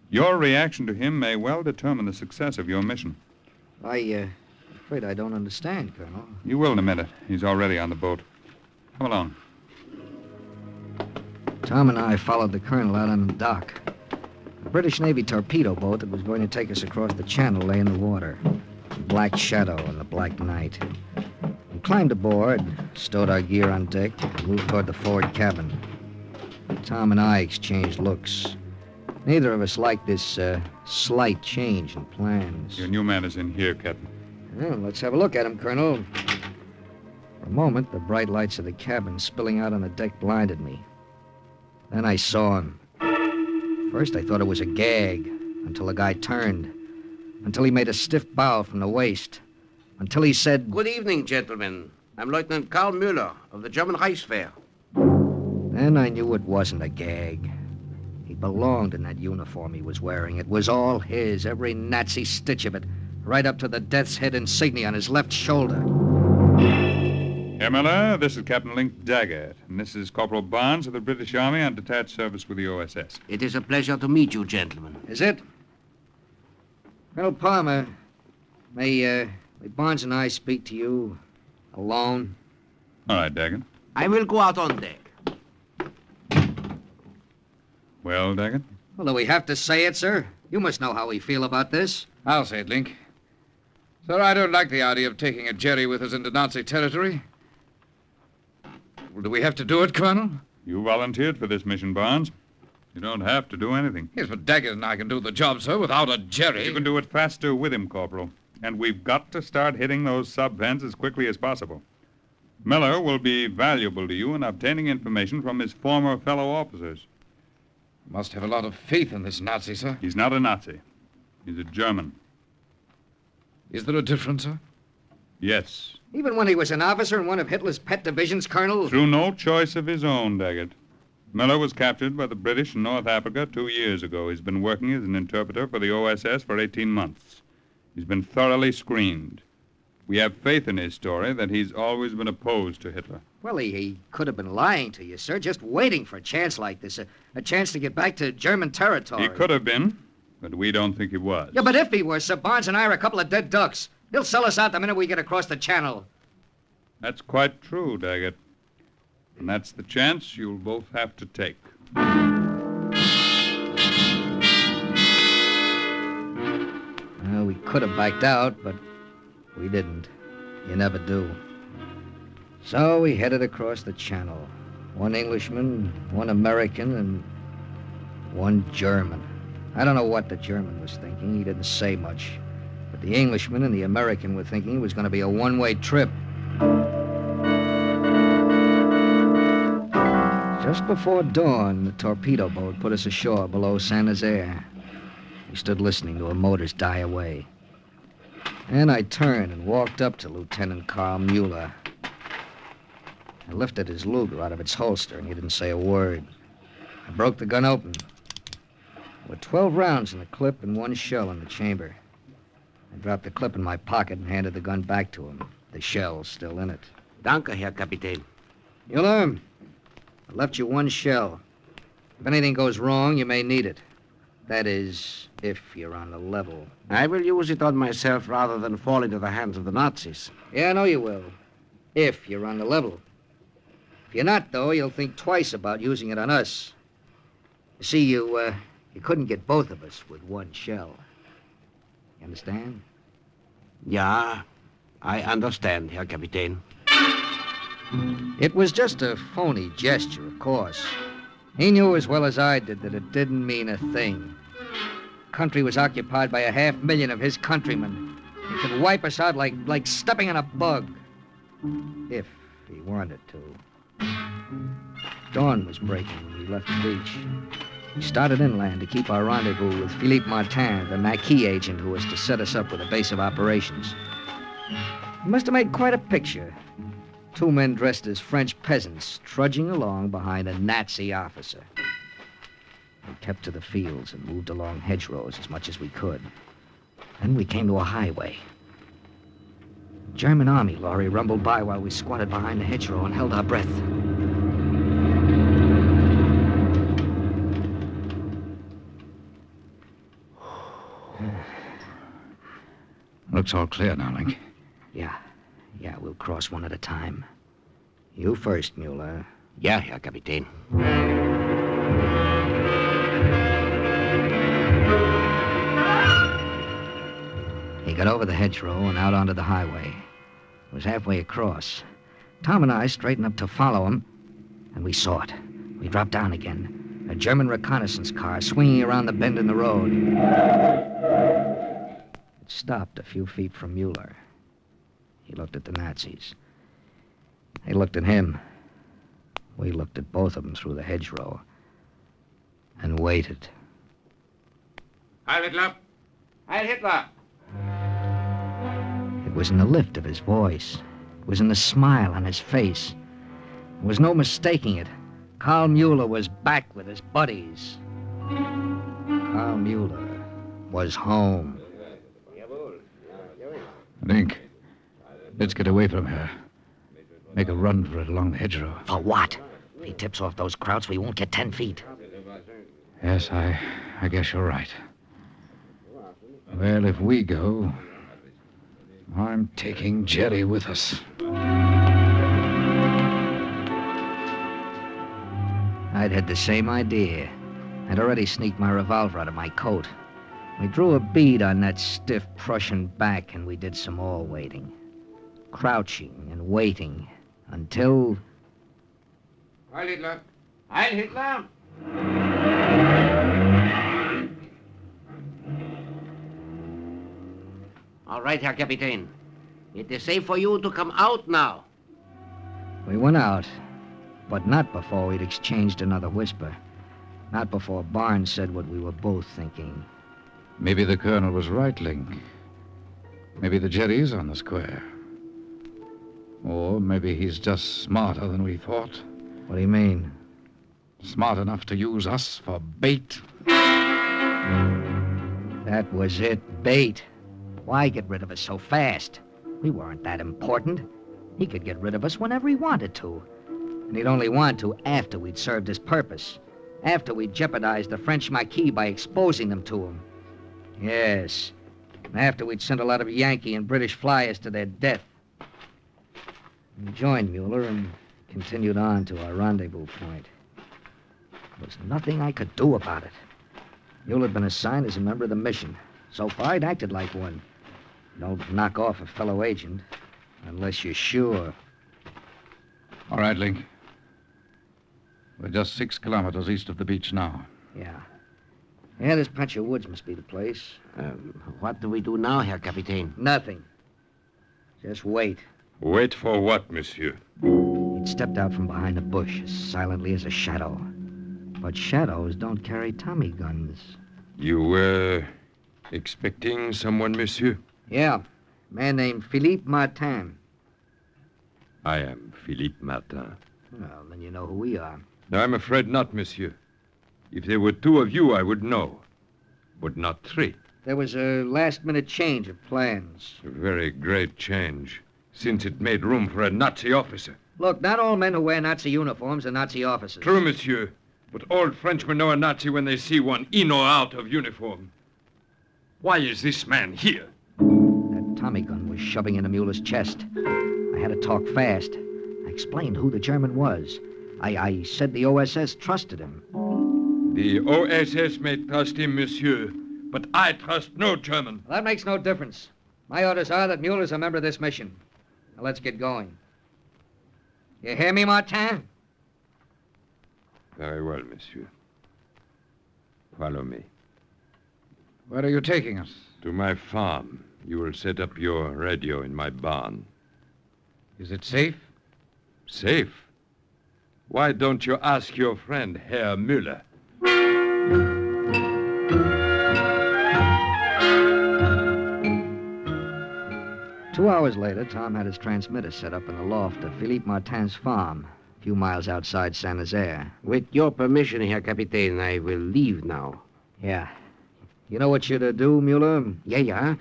Your reaction to him may well determine the success of your mission. I'm afraid I don't understand, Colonel. You will in a minute. He's already on the boat. Come along. Tom and I followed the colonel out on the dock. A British Navy torpedo boat that was going to take us across the channel lay in the water. A black shadow in the black night. We climbed aboard, stowed our gear on deck, and moved toward the forward cabin. Tom and I exchanged looks. Neither of us liked this slight change in plans. Your new man is in here, Captain. Well, let's have a look at him, Colonel. For a moment, the bright lights of the cabin spilling out on the deck blinded me. Then I saw him. First, I thought it was a gag, until the guy turned. Until he made a stiff bow from the waist. Until he said... Good evening, gentlemen. I'm Lieutenant Karl Müller of the German Reichswehr. Then I knew it wasn't a gag. He belonged in that uniform he was wearing. It was all his, every Nazi stitch of it, right up to the death's head insignia on his left shoulder. Herr Miller, this is Captain Link Daggett, and this is Corporal Barnes of the British Army on detached service with the OSS. It is a pleasure to meet you, gentlemen. Is it? Colonel Palmer, may Barnes and I speak to you alone? All right, Daggett. I will go out on deck. Well, Daggett? Well, do we have to say it, sir? You must know how we feel about this. I'll say it, Link. Sir, I don't like the idea of taking a Jerry with us into Nazi territory. Well, do we have to do it, Colonel? You volunteered for this mission, Barnes. You don't have to do anything. Yes, but Daggett and I can do the job, sir, without a Jerry. You can do it faster with him, Corporal. And we've got to start hitting those sub-vents as quickly as possible. Miller will be valuable to you in obtaining information from his former fellow officers. Must have a lot of faith in this Nazi, sir. He's not a Nazi. He's a German. Is there a difference, sir? Yes. Even when he was an officer in one of Hitler's pet divisions, Colonel? Through no choice of his own, Daggett. Miller was captured by the British in North Africa 2 years ago. He's been working as an interpreter for the OSS for 18 months. He's been thoroughly screened. We have faith in his story that he's always been opposed to Hitler. Well, he could have been lying to you, sir, just waiting for a chance like this, a chance to get back to German territory. He could have been, but we don't think he was. Yeah, but if he were, Sir, Barnes and I are a couple of dead ducks. He'll sell us out the minute we get across the channel. That's quite true, Daggett. And that's the chance you'll both have to take. Well, we could have backed out, but we didn't. You never do. So we headed across the channel. One Englishman, one American, and one German. I don't know what the German was thinking. He didn't say much. But the Englishman and the American were thinking it was going to be a one-way trip. Just before dawn, the torpedo boat put us ashore below Saint-Nazaire. We stood listening to her motors die away. And I turned and walked up to Lieutenant Carl Mueller. I lifted his Luger out of its holster, and he didn't say a word. I broke the gun open. There were 12 rounds in the clip and 1 shell in the chamber. I dropped the clip in my pocket and handed the gun back to him, the shell still in it. Danke, Herr Kapitän. Mueller, I left you 1 shell. If anything goes wrong, you may need it. That is, if you're on the level. I will use it on myself rather than fall into the hands of the Nazis. Yeah, I know you will. If you're on the level. If you're not, though, you'll think twice about using it on us. You see, you couldn't get both of us with 1 shell. You understand? Ja, I understand, Herr Kapitän. It was just a phony gesture, of course. He knew as well as I did that it didn't mean a thing. The country was occupied by 500,000 of his countrymen. He could wipe us out like stepping on a bug. If he wanted to. Dawn was breaking when we left the beach. We started inland to keep our rendezvous with Philippe Martin, the Maquis agent who was to set us up with a base of operations. He must have made quite a picture. 2 men dressed as French peasants trudging along behind a Nazi officer. We kept to the fields and moved along hedgerows as much as we could. Then we came to a highway. A German army lorry rumbled by while we squatted behind the hedgerow and held our breath. Looks all clear now, Link. Yeah, we'll cross one at a time. You first, Mueller. Ja, Herr Kapitän. He got over the hedgerow and out onto the highway. It was halfway across. Tom and I straightened up to follow him, and we saw it. We dropped down again. A German reconnaissance car swinging around the bend in the road. It stopped a few feet from Mueller. He looked at the Nazis. They looked at him. We looked at both of them through the hedgerow and waited. Heil Hitler! Heil Hitler! It was in the lift of his voice. It was in the smile on his face. There was no mistaking it. Carl Mueller was back with his buddies. Carl Mueller was home. Link, let's get away from her. Make a run for it along the hedgerow. For what? If he tips off those krauts, we won't get 10 feet. Yes, I guess you're right. Well, if we go, I'm taking Jerry with us. I'd had the same idea. I'd already sneaked my revolver out of my coat. We drew a bead on that stiff Prussian back, and we did some more waiting. Crouching and waiting until... Heil Hitler! Heil Hitler! All right, Herr Kapitän. It is safe for you to come out now. We went out, but not before we'd exchanged another whisper. Not before Barnes said what we were both thinking. Maybe the colonel was right, Link. Maybe the Jerry is on the square. Or maybe he's just smarter than we thought. What do you mean? Smart enough to use us for bait. That was it, bait. Why get rid of us so fast? We weren't that important. He could get rid of us whenever he wanted to. And he'd only want to after we'd served his purpose. After we'd jeopardized the French Maquis by exposing them to him. Yes. And after we'd sent a lot of Yankee and British flyers to their death. We joined Mueller and continued on to our rendezvous point. There was nothing I could do about it. Mueller had been assigned as a member of the mission. So far, I'd acted like one. Don't knock off a fellow agent unless you're sure. All right, Link. We're just 6 kilometers east of the beach now. Yeah. Yeah, this patch of woods must be the place. What do we do now, Herr Kapitän? Nothing. Just wait. Wait for what, monsieur? He'd stepped out from behind a bush as silently as a shadow. But shadows don't carry Tommy guns. You were expecting someone, monsieur? Yeah. A man named Philippe Martin. I am Philippe Martin. Well, then you know who we are. No, I'm afraid not, monsieur. If there were 2 of you, I would know. But not 3. There was a last-minute change of plans. A very great change, since it made room for a Nazi officer. Look, not all men who wear Nazi uniforms are Nazi officers. True, monsieur. But all Frenchmen know a Nazi when they see one in or out of uniform. Why is this man here? That Tommy gun was shoving into Mueller's chest. I had to talk fast. I explained who the German was. I said the OSS trusted him. The OSS may trust him, monsieur, but I trust no German. Well, that makes no difference. My orders are that Mueller's a member of this mission. Now, let's get going. You hear me, Martin? Very well, monsieur. Follow me. Where are you taking us? To my farm. You will set up your radio in my barn. Is it safe? Safe? Why don't you ask your friend, Herr Müller? 2 hours later, Tom had his transmitter set up in the loft of Philippe Martin's farm, a few miles outside Saint-Nazaire. With your permission, Herr Kapitän, I will leave now. Yeah. You know what you're to do, Mueller? Yeah.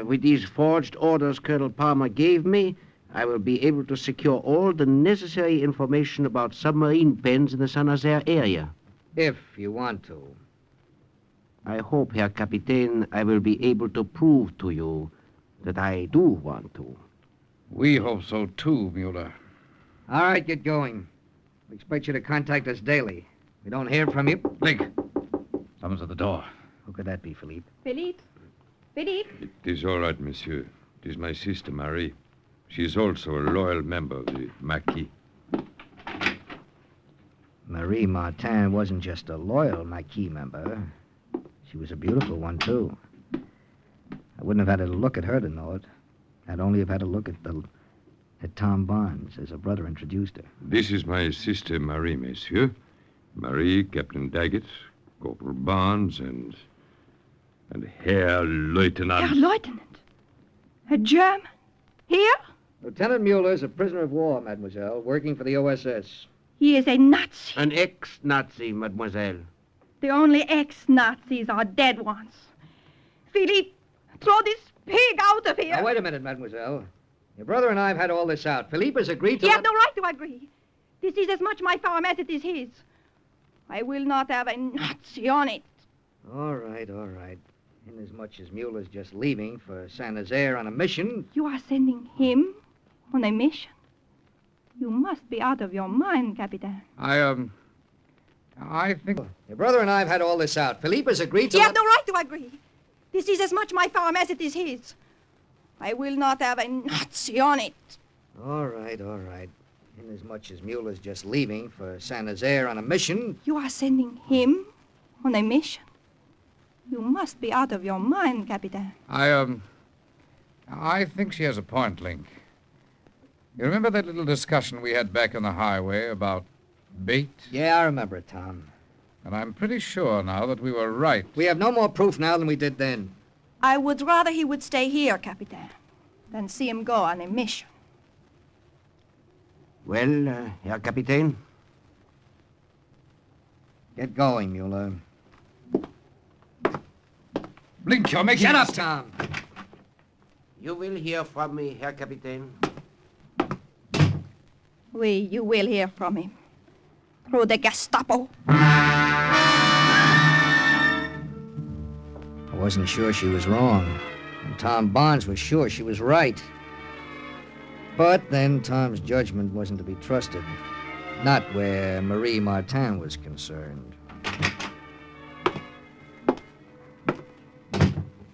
With these forged orders Colonel Palmer gave me, I will be able to secure all the necessary information about submarine pens in the Saint-Nazaire area. If you want to. I hope, Herr Kapitän, I will be able to prove to you that I do want to. We hope so, too, Mueller. All right, get going. We expect you to contact us daily. If we don't hear from you... Link, someone's at the door. Who could that be, Philippe? Philippe? Philippe? It is all right, monsieur. It is my sister, Marie. She is also a loyal member of the Maquis. Marie Martin wasn't just a loyal Maquis member. She was a beautiful one, too. I wouldn't have had to look at her to know it. I'd only have had to look at Tom Barnes, as her brother introduced her. This is my sister, Marie, monsieur. Marie, Captain Daggett, Corporal Barnes, and Herr Lieutenant. Herr Lieutenant? A German? Here? Lieutenant Mueller is a prisoner of war, mademoiselle, working for the OSS. He is a Nazi. An ex-Nazi, mademoiselle. The only ex-Nazis are dead ones. Philippe, throw this pig out of here. Now, wait a minute, mademoiselle. Your brother and I have had all this out. Philippe has agreed to... He has no right to agree. This is as much my farm as it is his. I will not have a Nazi on it. All right. Inasmuch as Mueller's just leaving for Saint-Nazaire on a mission... You are sending him on a mission? You must be out of your mind, Capitan. I think... Your brother and I have had all this out. Philippe has agreed to... He has no right to agree. This is as much my farm as it is his. I will not have a Nazi on it. All right. Inasmuch as Mueller's just leaving for Saint-Nazaire on a mission... You are sending him on a mission? You must be out of your mind, Capitan. I think she has a point, Link. You remember that little discussion we had back on the highway about bait? Yeah, I remember it, Tom. And I'm pretty sure now that we were right. We have no more proof now than we did then. I would rather he would stay here, Capitan, than see him go on a mission. Well, Herr Kapitän? Get going, Mueller. Blink, you're making... Shut up, Tom. You will hear from me, Herr Kapitän. You will hear from him. Through the Gestapo. I wasn't sure she was wrong. And Tom Barnes was sure she was right. But then Tom's judgment wasn't to be trusted. Not where Marie Martin was concerned.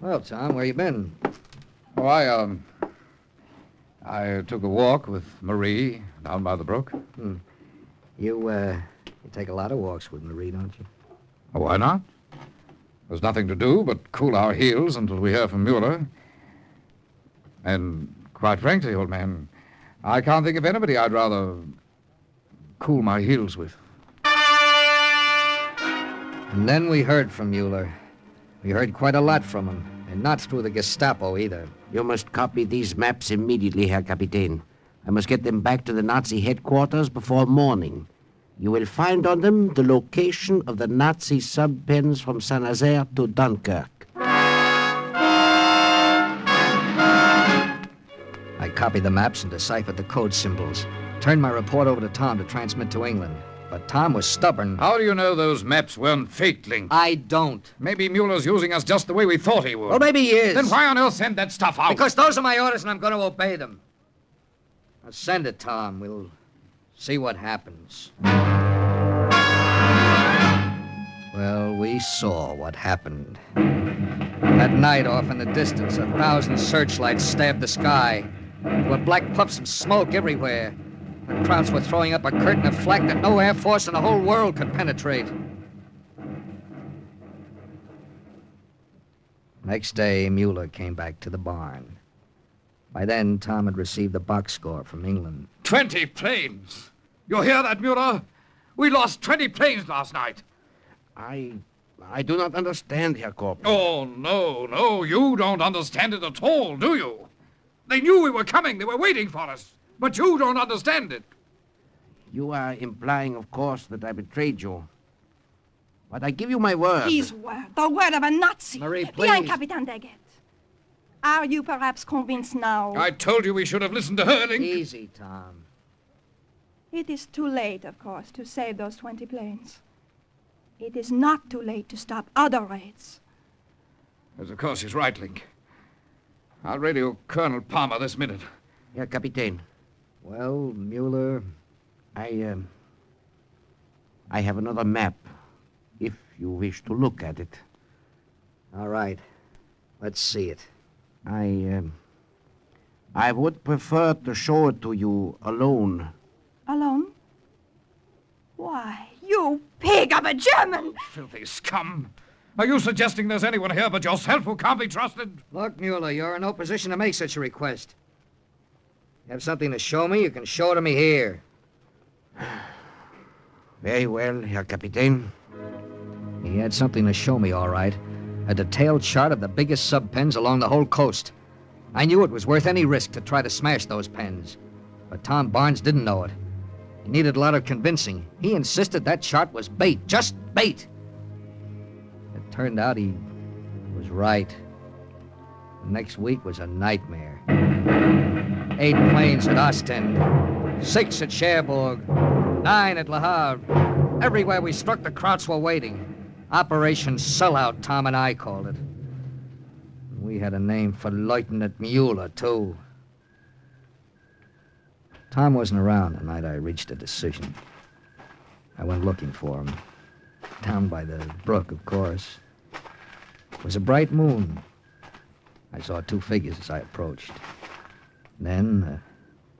Well, Tom, where you been? Oh, I took a walk with Marie down by the brook. You take a lot of walks with Marie, don't you? Oh, why not? There's nothing to do but cool our heels until we hear from Mueller. And quite frankly, old man, I can't think of anybody I'd rather cool my heels with. And then we heard from Mueller. We heard quite a lot from him, and not through the Gestapo either. You must copy these maps immediately, Herr Kapitän. I must get them back to the Nazi headquarters before morning. You will find on them the location of the Nazi sub-pens from Saint-Nazaire to Dunkirk. I copied the maps and deciphered the code symbols. Turned my report over to Tom to transmit to England. But Tom was stubborn. How do you know those maps weren't fake, Link? I don't. Maybe Mueller's using us just the way we thought he would. Well, maybe he is. Then why on earth send that stuff out? Because those are my orders and I'm going to obey them. Now send it, Tom. We'll see what happens. Well, we saw what happened. That night off in the distance, 1,000 searchlights stabbed the sky. There were black puffs of smoke everywhere. The crowds were throwing up a curtain of flak that no air force in the whole world could penetrate. Next day, Mueller came back to the barn. By then, Tom had received the box score from England. 20 planes! You hear that, Mueller? We lost 20 planes last night. I do not understand, Herr Corporal. Oh, no, you don't understand it at all, do you? They knew we were coming. They were waiting for us. But you don't understand it. You are implying, of course, that I betrayed you. But I give you my word. His word, the word of a Nazi. Marie, please. Bien, Capitan Dagger. Are you perhaps convinced now? I told you we should have listened to her, Link. Easy, Tom. It is too late, of course, to save those 20 planes. It is not too late to stop other raids. Yes, of course, he's right, Link. I'll radio Colonel Palmer this minute. Herr Kapitän. Well, Mueller... I have another map, if you wish to look at it. All right. Let's see it. I would prefer to show it to you alone. Alone? Why, you pig of a German! Filthy scum! Are you suggesting there's anyone here but yourself who can't be trusted? Look, Mueller, you're in no position to make such a request. You have something to show me, you can show it to me here. Very well, Herr Kapitän. He had something to show me, all right. A detailed chart of the biggest sub-pens along the whole coast. I knew it was worth any risk to try to smash those pens. But Tom Barnes didn't know it. He needed a lot of convincing. He insisted that chart was bait, just bait. Turned out he was right. The next week was a nightmare. 8 planes at Ostend, 6 at Cherbourg, 9 at Le Havre. Everywhere we struck, the Krauts were waiting. Operation Sellout, Tom and I called it. We had a name for Lieutenant Mueller, too. Tom wasn't around the night I reached a decision. I went looking for him. Down by the brook, of course. It was a bright moon. I saw 2 figures as I approached. Then,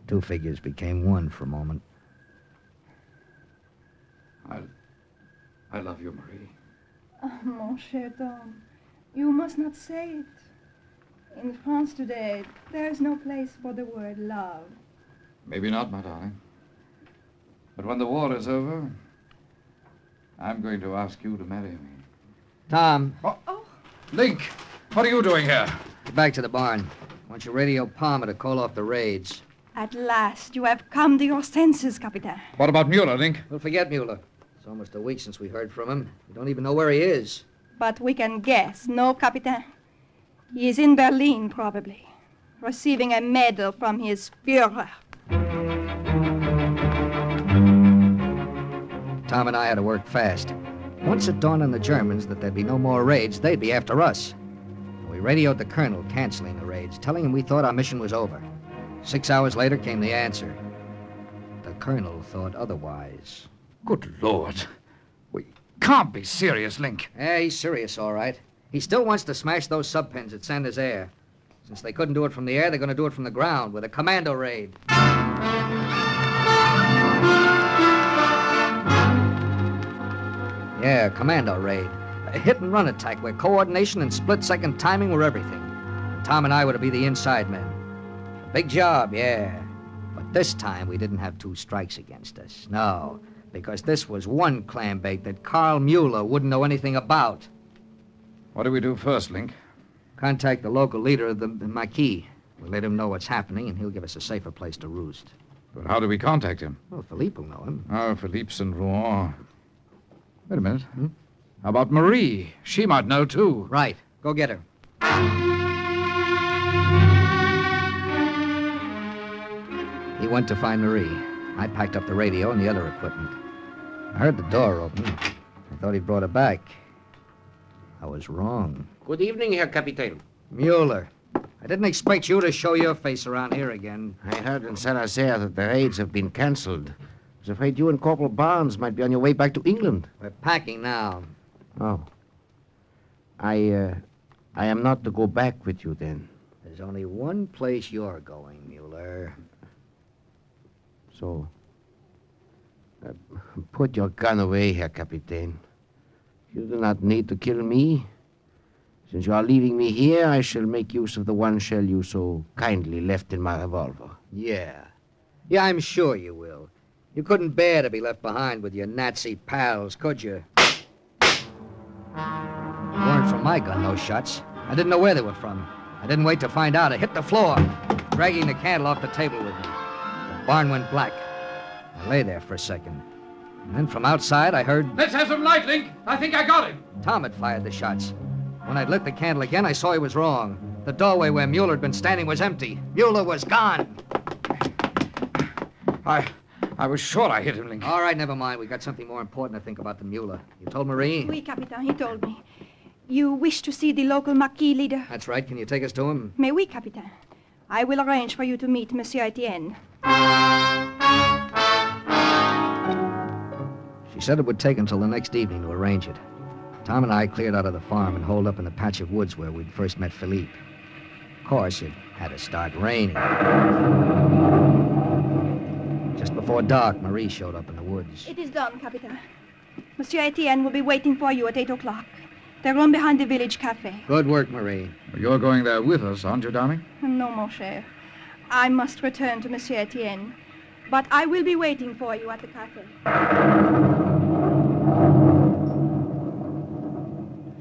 2 figures became one for a moment. I love you, Marie. Oh, mon cher Tom, you must not say it. In France today, there is no place for the word love. Maybe not, my darling. But when the war is over, I'm going to ask you to marry me. Tom. Oh. Link, what are you doing here? Get back to the barn. I want your radio Palmer to call off the raids. At last, you have come to your senses, Captain. What about Mueller, Link? We'll forget Mueller. It's almost a week since we heard from him. We don't even know where he is. But we can guess, no, Captain? He is in Berlin, probably, receiving a medal from his Führer. Tom and I had to work fast. Once it dawned on the Germans that there'd be no more raids, they'd be after us. We radioed the colonel canceling the raids, telling him we thought our mission was over. 6 hours later came the answer. The colonel thought otherwise. Good Lord. We can't be serious, Link. Yeah, he's serious, all right. He still wants to smash those sub-pens at Saint-Nazaire. Since they couldn't do it from the air, they're going to do it from the ground with a commando raid. Yeah, commando raid. A hit-and-run attack where coordination and split-second timing were everything. Tom and I were to be the inside men. A big job, yeah. But this time we didn't have 2 strikes against us. No, because this was one clambake that Carl Mueller wouldn't know anything about. What do we do first, Link? Contact the local leader of the Maquis. We'll let him know what's happening, and he'll give us a safer place to roost. But how do we contact him? Well, Philippe will know him. Oh, Philippe's in Rouen. Wait a minute. How about Marie? She might know, too. Right. Go get her. He went to find Marie. I packed up the radio and the other equipment. I heard the door open. I thought he'd brought her back. I was wrong. Good evening, Herr Captain. Mueller. I didn't expect you to show your face around here again. I heard in Saint-Nazaire that the raids have been cancelled. I was afraid you and Corporal Barnes might be on your way back to England. We're packing now. Oh. I am not to go back with you, then. There's only one place you're going, Mueller. So, put your gun away, Herr Captain. You do not need to kill me. Since you are leaving me here, I shall make use of the 1 shell you so kindly left in my revolver. Yeah. Yeah, I'm sure you will. You couldn't bear to be left behind with your Nazi pals, could you? Weren't from my gun, those shots. I didn't know where they were from. I didn't wait to find out. I hit the floor, dragging the candle off the table with me. The barn went black. I lay there for a second. And then from outside, I heard... Let's have some light, Link. I think I got him. Tom had fired the shots. When I'd lit the candle again, I saw he was wrong. The doorway where Mueller had been standing was empty. Mueller was gone. I was sure I hit him, Link. All right, never mind. We got something more important to think about than Mueller. You told Marie? Oui, Captain, he told me. You wish to see the local Maquis leader? That's right. Can you take us to him? Mais oui, Captain. I will arrange for you to meet Monsieur Etienne. She said it would take until the next evening to arrange it. Tom and I cleared out of the farm and holed up in the patch of woods where we'd first met Philippe. Of course, it had to start raining. Just before dark, Marie showed up in the woods. It is done, Captain. Monsieur Etienne will be waiting for you at 8 o'clock. The room behind the village cafe. Good work, Marie. You're going there with us, aren't you, darling? No, mon cher. I must return to Monsieur Etienne. But I will be waiting for you at the cafe.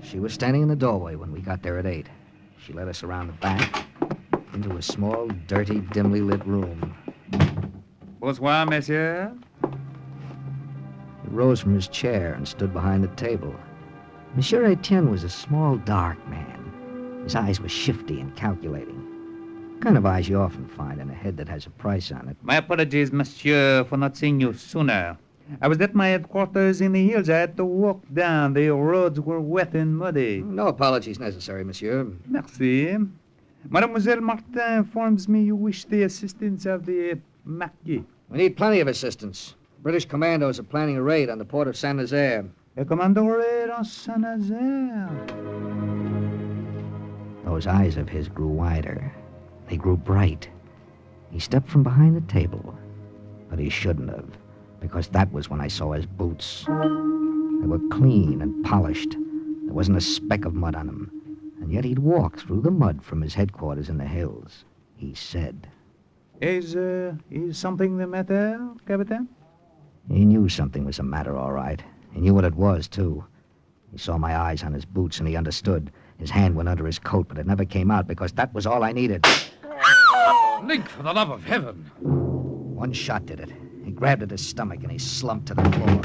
She was standing in the doorway when we got there at 8. She led us around the back into a small, dirty, dimly lit room. Bonsoir, monsieur. He rose from his chair and stood behind the table. Monsieur Etienne was a small, dark man. His eyes were shifty and calculating. Kind of eyes you often find in a head that has a price on it. My apologies, monsieur, for not seeing you sooner. I was at my headquarters in the hills. I had to walk down. The roads were wet and muddy. No apologies necessary, monsieur. Merci. Mademoiselle Martin informs me you wish the assistance of the Marquis. We need plenty of assistance. British commandos are planning a raid on the port of Saint-Nazaire. A commando raid on Saint-Nazaire. Those eyes of his grew wider. They grew bright. He stepped from behind the table. But he shouldn't have, because that was when I saw his boots. They were clean and polished. There wasn't a speck of mud on them. And yet he'd walked through the mud from his headquarters in the hills. He said. Is something the matter, Captain? He knew something was the matter, all right. He knew what it was, too. He saw my eyes on his boots, and he understood. His hand went under his coat, but it never came out, because that was all I needed. Link, for the love of heaven. One shot did it. He grabbed at his stomach, and he slumped to the floor.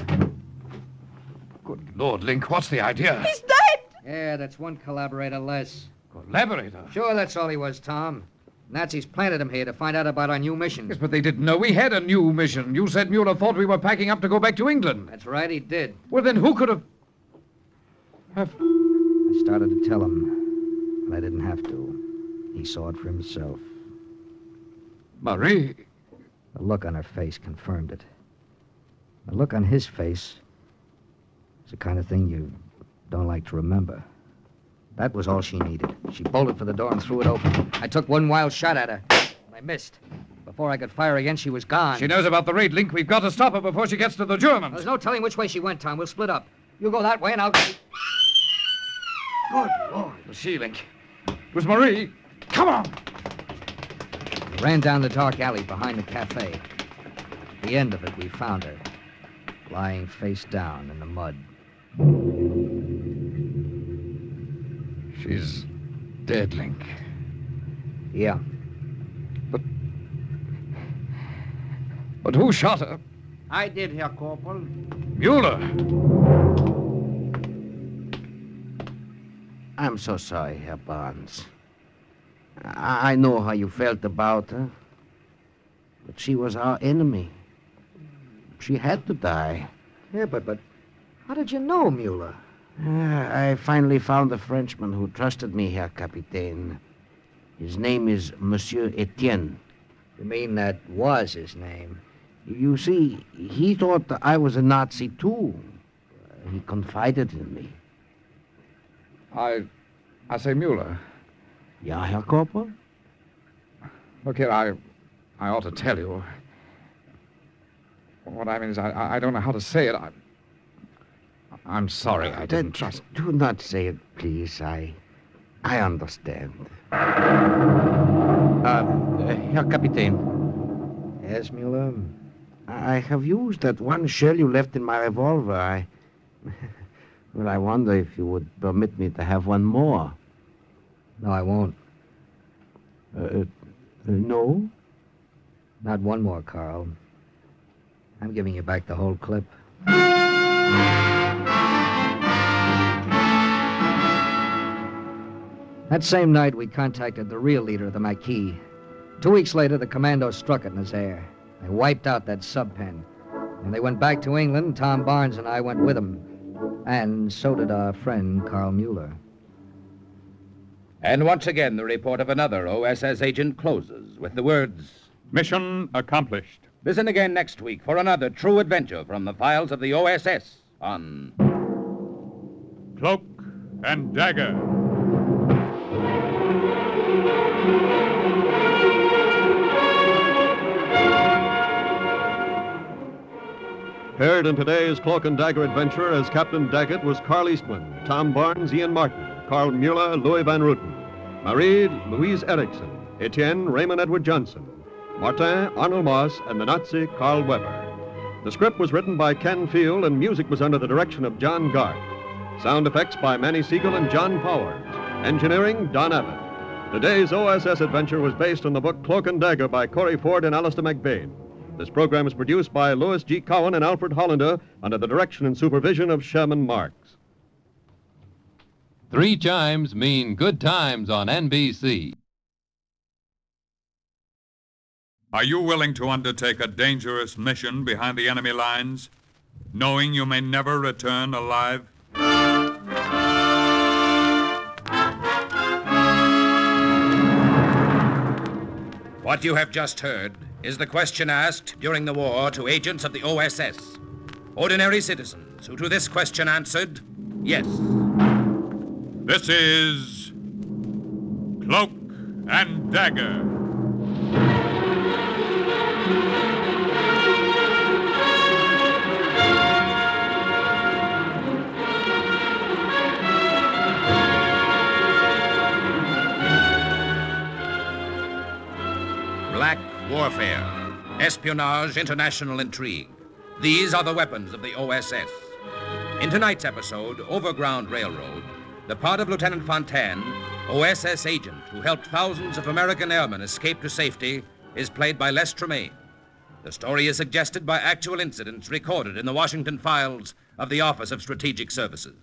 Good Lord, Link, what's the idea? He's dead! Yeah, that's one collaborator less. Collaborator? Sure, that's all he was, Tom. Nazis planted him here to find out about our new mission. Yes, but they didn't know we had a new mission. You said Mueller thought we were packing up to go back to England. That's right, he did. Well, then who could have... I started to tell him, but I didn't have to. He saw it for himself. Marie? The look on her face confirmed it. The look on his face is the kind of thing you don't like to remember. That was all she needed. She bolted for the door and threw it open. I took one wild shot at her. I missed. Before I could fire again, she was gone. She knows about the raid, Link. We've got to stop her before she gets to the Germans. There's no telling which way she went, Tom. We'll split up. You go that way and I'll... Good Lord. It was she, Link. It was Marie. Come on. We ran down the dark alley behind the cafe. At the end of it, we found her, lying face down in the mud. She's dead, Link. Yeah. But who shot her? I did, Herr Corporal. Mueller. I'm so sorry, Herr Barnes. I know how you felt about her. But she was our enemy. She had to die. Yeah, but how did you know Mueller? I finally found the Frenchman who trusted me, Herr Capitaine. His name is Monsieur Etienne. You mean that was his name? You see, he thought that I was a Nazi, too. He confided in me. I say Mueller. Yeah, Herr Corporal? Look here, I ought to tell you. What I mean is, I don't know how to say it. I'm sorry I didn't trust. Do not say it, please. I understand. Herr Captain. Yes, Mueller? I have used that one shell you left in my revolver. Well, I wonder if you would permit me to have one more. No, I won't. No? Not one more, Carl. I'm giving you back the whole clip. That same night, we contacted the real leader of the Maquis. 2 weeks later, the commandos struck at Nazaire. They wiped out that sub-pen. When they went back to England, Tom Barnes and I went with them. And so did our friend, Carl Mueller. And once again, the report of another OSS agent closes with the words, Mission accomplished. Listen again next week for another true adventure from the files of the OSS on Cloak and Dagger. Paired in today's Cloak and Dagger adventure as Captain Daggett was Carl Eastman, Tom Barnes, Ian Martin, Carl Mueller, Louis Van Ruten, Marie, Louise Erickson, Etienne, Raymond Edward Johnson, Martin, Arnold Moss, and the Nazi Carl Weber. The script was written by Ken Field, and music was under the direction of John Garth. Sound effects by Manny Siegel and John Powers. Engineering, Don Abbott. Today's OSS adventure was based on the book Cloak and Dagger by Corey Ford and Alistair McBain. This program is produced by Louis G. Cowan and Alfred Hollander under the direction and supervision of Sherman Marks. 3 chimes mean good times on NBC. Are you willing to undertake a dangerous mission behind the enemy lines, knowing you may never return alive? What you have just heard is the question asked during the war to agents of the OSS. Ordinary citizens who to this question answered, yes. This is Cloak and Dagger. Black warfare, espionage, international intrigue. These are the weapons of the OSS. In tonight's episode, Overground Railroad, the part of Lieutenant Fontaine, OSS agent who helped thousands of American airmen escape to safety, is played by Les Tremaine. The story is suggested by actual incidents recorded in the Washington files of the Office of Strategic Services.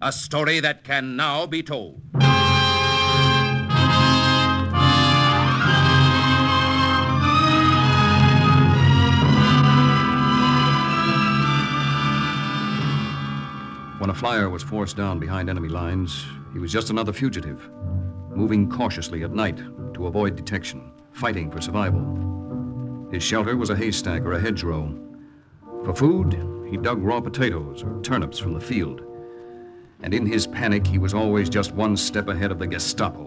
A story that can now be told. When a flyer was forced down behind enemy lines, he was just another fugitive, moving cautiously at night to avoid detection, fighting for survival. His shelter was a haystack or a hedgerow. For food, he dug raw potatoes or turnips from the field. And in his panic, he was always just one step ahead of the Gestapo,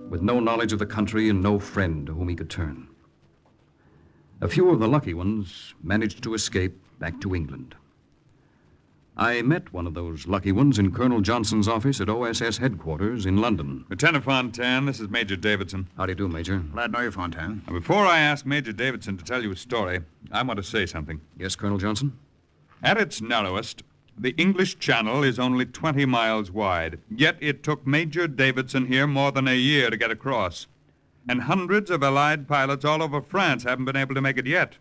with no knowledge of the country and no friend to whom he could turn. A few of the lucky ones managed to escape back to England. I met one of those lucky ones in Colonel Johnson's office at OSS headquarters in London. Lieutenant Fontaine, this is Major Davidson. How do you do, Major? Glad to know you, Fontaine. Now, before I ask Major Davidson to tell you a story, I want to say something. Yes, Colonel Johnson? At its narrowest, the English Channel is only 20 miles wide, yet it took Major Davidson here more than a year to get across. And hundreds of Allied pilots all over France haven't been able to make it yet.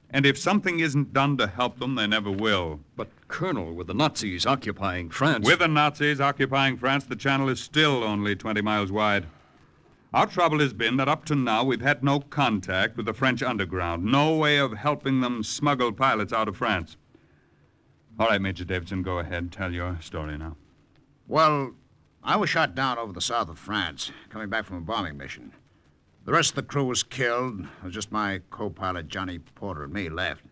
And if something isn't done to help them, they never will. But, Colonel, with the Nazis occupying France... With the Nazis occupying France, the channel is still only 20 miles wide. Our trouble has been that up to now we've had no contact with the French underground, no way of helping them smuggle pilots out of France. All right, Major Davidson, go ahead. Tell your story now. Well, I was shot down over the south of France, coming back from a bombing mission. The rest of the crew was killed. It was just my co-pilot, Johnny Porter, and me left.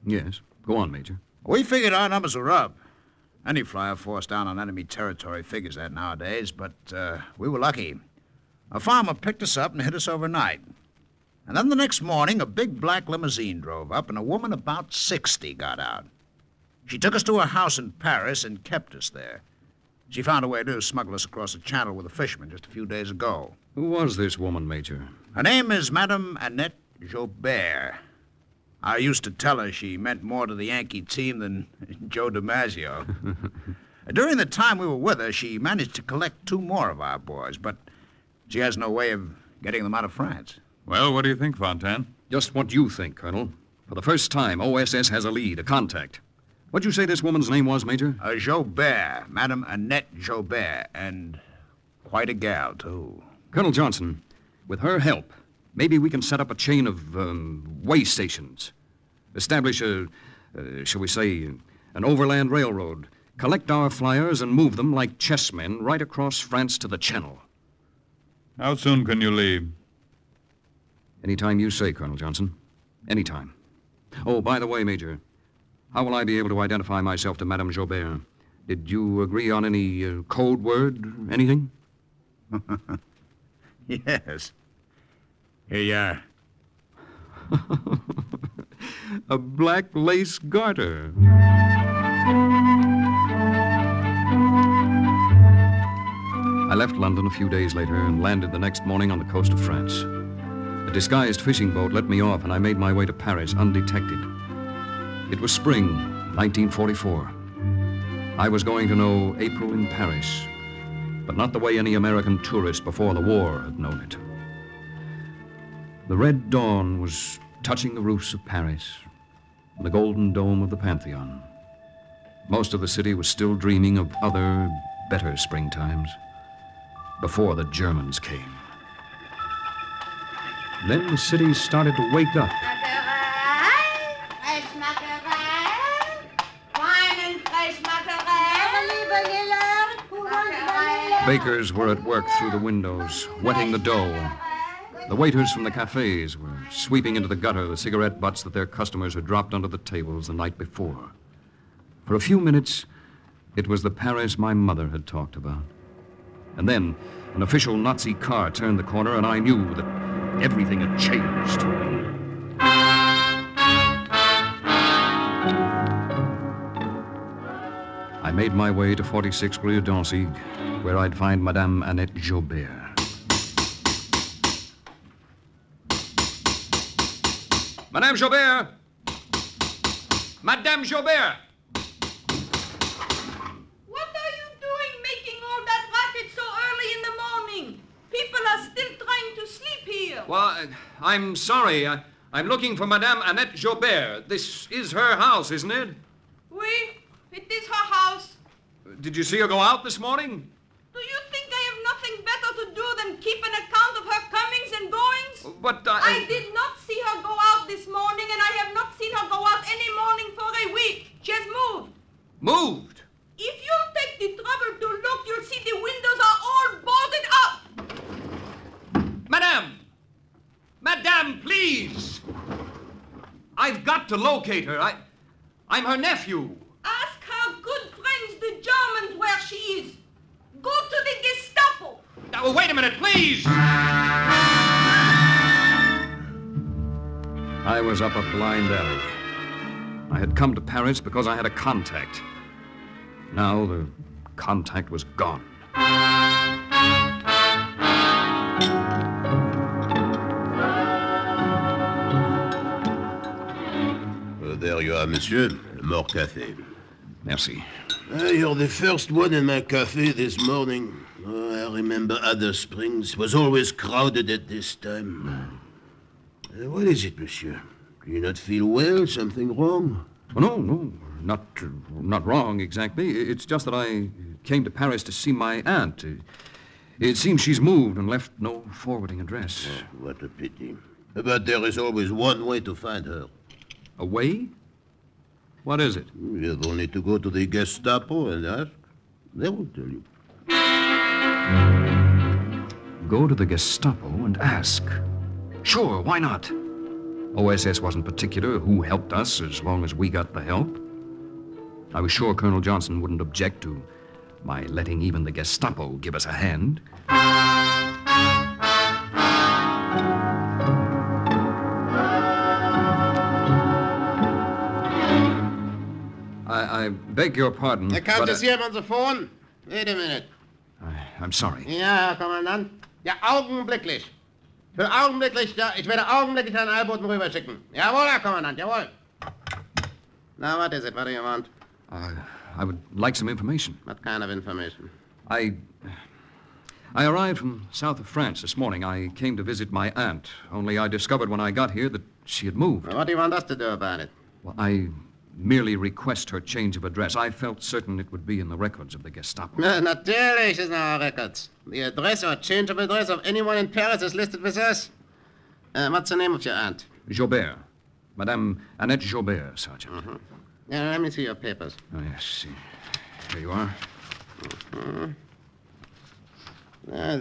Yes. Go on, Major. We figured our numbers were up. Any flyer forced down on enemy territory figures that nowadays, but we were lucky. A farmer picked us up and hid us overnight. And then the next morning, a big black limousine drove up, and a woman about 60 got out. She took us to her house in Paris and kept us there. She found a way to smuggle us across the channel with a fisherman just a few days ago. Who was this woman, Major? Her name is Madame Annette Joubert. I used to tell her she meant more to the Yankee team than Joe DiMaggio. During the time we were with her, she managed to collect 2 more of our boys, but she has no way of getting them out of France. Well, what do you think, Fontaine? Just what you think, Colonel. For the first time, OSS has a lead, a contact. What'd you say this woman's name was, Major? Joubert, Madame Annette Joubert, and quite a gal, too. Colonel Johnson, with her help, maybe we can set up a chain of way stations. Establish shall we say, an overland railroad. Collect our flyers and move them like chessmen right across France to the Channel. How soon can you leave? Anytime you say, Colonel Johnson. Anytime. Oh, by the way, Major, how will I be able to identify myself to Madame Joubert? Did you agree on any code word, anything? Yes. Here you are. A black lace garter. I left London a few days later and landed the next morning on the coast of France. A disguised fishing boat let me off, and I made my way to Paris undetected. It was spring, 1944. I was going to know April in Paris, but not the way any American tourist before the war had known it. The red dawn was touching the roofs of Paris and the golden dome of the Pantheon. Most of the city was still dreaming of other, better springtimes, before the Germans came. Then the city started to wake up. Bakers were at work through the windows, wetting the dough. The waiters from the cafes were sweeping into the gutter the cigarette butts that their customers had dropped under the tables the night before. For a few minutes, it was the Paris my mother had talked about. And then an official Nazi car turned the corner, and I knew that everything had changed. I made my way to 46 Rue d'Anzigue, where I'd find Madame Annette Jobert. Madame Jobert! Madame Jobert! What are you doing making all that racket so early in the morning? People are still trying to sleep here. Well, I'm sorry. I'm looking for Madame Annette Jobert. This is her house, isn't it? Oui, it is her house. Did you see her go out this morning? Do you think I have nothing better to do than keep an account of her comings and goings? But I did not see her go out this morning, and I have not seen her go out any morning for a week. She has moved. Moved? If you take the trouble to look, you'll see the windows are all boarded up. Madame! Madame, please! I've got to locate her. I'm her nephew. Ask her good friends, the Germans, where she is. Go to the Gestapo. Now, wait a minute, please! I was up a blind alley. I had come to Paris because I had a contact. Now the contact was gone. There you are, monsieur. More café. Merci. You're the first one in my cafe this morning. I remember other springs. It was always crowded at this time. What is it, monsieur? Do you not feel well? Something wrong? Oh, no. Not wrong, exactly. It's just that I came to Paris to see my aunt. It seems she's moved and left no forwarding address. Oh, what a pity. But there is always one way to find her. A way? What is it? You have only to go to the Gestapo and ask. They will tell you. Go to the Gestapo and ask. Sure, why not? OSS wasn't particular who helped us as long as we got the help. I was sure Colonel Johnson wouldn't object to my letting even the Gestapo give us a hand. I beg your pardon. The Countess here on the phone. Wait a minute. I'm sorry. Ja, Herr Kommandant. Ja, augenblicklich. Für augenblicklich, ja, ich werde augenblicklich einen Eilboten rüberschicken. Jawohl, Herr Kommandant, jawohl. Now, what is it? What do you want? I would like some information. What kind of information? I arrived from south of France this morning. I came to visit my aunt, only I discovered when I got here that she had moved. Well, what do you want us to do about it? Well, I merely request her change of address. I felt certain it would be in the records of the Gestapo. Natürlich is in our records. The address or change of address of anyone in Paris is listed with us. What's the name of your aunt? Jobert. Madame Annette Jobert, Sergeant. Mm-hmm. Yeah, let me see your papers. Oh, yes. Here you are. Mm-hmm.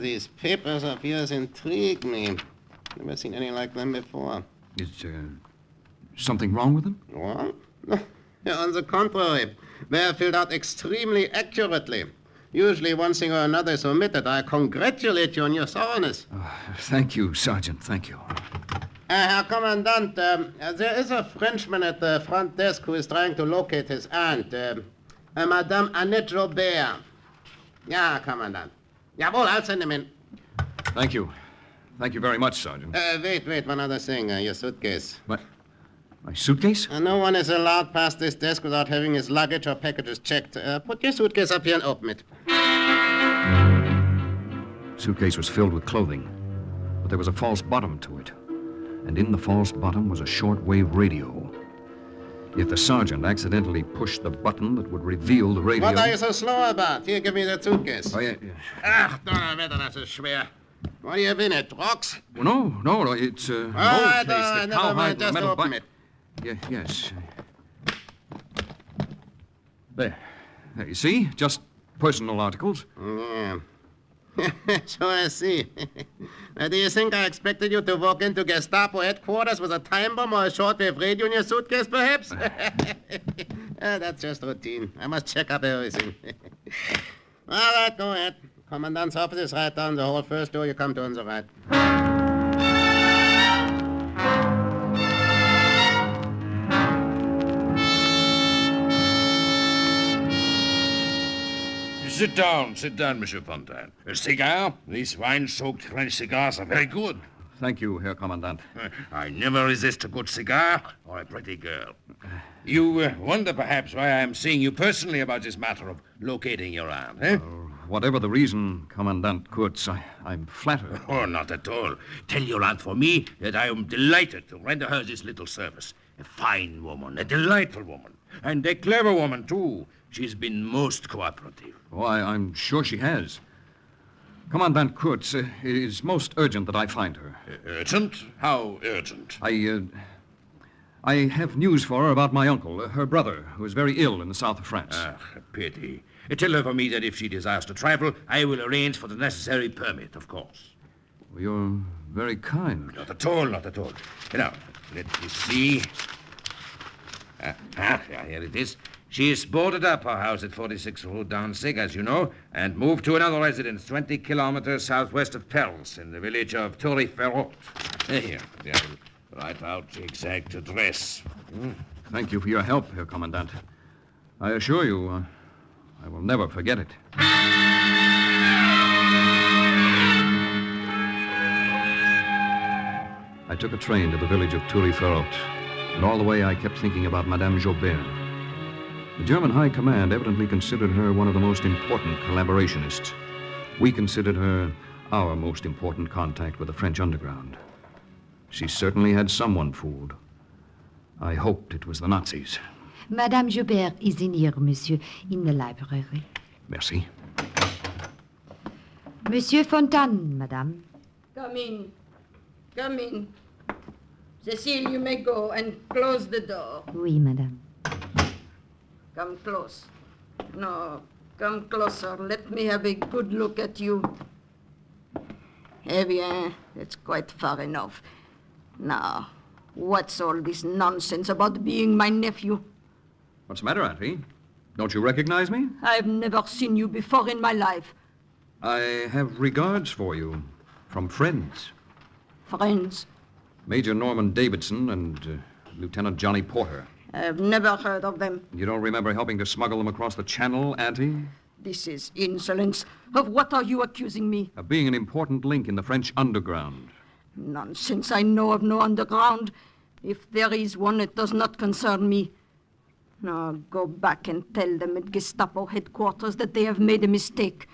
These papers of yours intrigue me. Never seen any like them before. Is something wrong with them? Wrong? No. On the contrary, they are filled out extremely accurately. Usually one thing or another is omitted. I congratulate you on your thoroughness. Thank you, Sergeant. Thank you. Herr Commandant, there is a Frenchman at the front desk who is trying to locate his aunt, Madame Annette Jobert. Ja, Commandant. Jawohl, I'll send him in. Thank you. Thank you very much, Sergeant. Wait, one other thing. Your suitcase. What? My suitcase? No one is allowed past this desk without having his luggage or packages checked. Put your suitcase up here and open it. Suitcase was filled with clothing, but there was a false bottom to it. And in the false bottom was a shortwave radio. If the sergeant accidentally pushed the button that would reveal the radio... What are you so slow about? Here, give me that suitcase. Oh, yeah. Ach, donnerwetter, das ist schwer. What do you have in it, rocks? Well, no, it's all right, never mind, just metal open it. Yes. There, you see? Just personal articles. Yeah. So I see. Now, do you think I expected you to walk into Gestapo headquarters with a time bomb or a shortwave radio in your suitcase, perhaps? That's just routine. I must check up everything. All right, go ahead. Commandant's office is right down the hall. First door you come to on the right. Sit down, Monsieur Fontaine. A cigar? These wine-soaked French cigars are very good. Thank you, Herr Commandant. I never resist a good cigar or a pretty girl. You wonder perhaps why I am seeing you personally about this matter of locating your aunt, eh? Whatever the reason, Commandant Kurtz, I'm flattered. Oh, not at all. Tell your aunt for me that I am delighted to render her this little service. A fine woman, a delightful woman, and a clever woman, too. She's been most cooperative. Oh, I'm sure she has. Commandant Kurtz, it is most urgent that I find her. Urgent? How urgent? I have news for her about my uncle, her brother, who is very ill in the south of France. Ah, a pity. Tell her for me that if she desires to travel, I will arrange for the necessary permit, of course. Well, you're very kind. Not at all. Now, let me see. Here it is. She has boarded up her house at 46 Rue d'Anzig, as you know, and moved to another residence 20 kilometers southwest of Paris, in the village of Tory-Ferrot. Here, I will write out the exact address. Thank you for your help, Herr Commandant. I assure you, I will never forget it. I took a train to the village of Tory-Ferrot, and all the way I kept thinking about Madame Joubert. The German High Command evidently considered her one of the most important collaborationists. We considered her our most important contact with the French underground. She certainly had someone fooled. I hoped it was the Nazis. Madame Joubert is in here, monsieur, in the library. Merci. Monsieur Fontaine, madame. Come in. Cecile, you may go and close the door. Oui, madame. Come close. No, come closer. Let me have a good look at you. Eh bien, it's quite far enough. Now, what's all this nonsense about being my nephew? What's the matter, Auntie? Don't you recognize me? I've never seen you before in my life. I have regards for you from friends. Friends? Major Norman Davidson and Lieutenant Johnny Porter. I've never heard of them. You don't remember helping to smuggle them across the channel, Auntie? This is insolence. Of what are you accusing me? Of being an important link in the French underground. Nonsense. I know of no underground. If there is one, it does not concern me. Now, go back and tell them at Gestapo headquarters that they have made a mistake.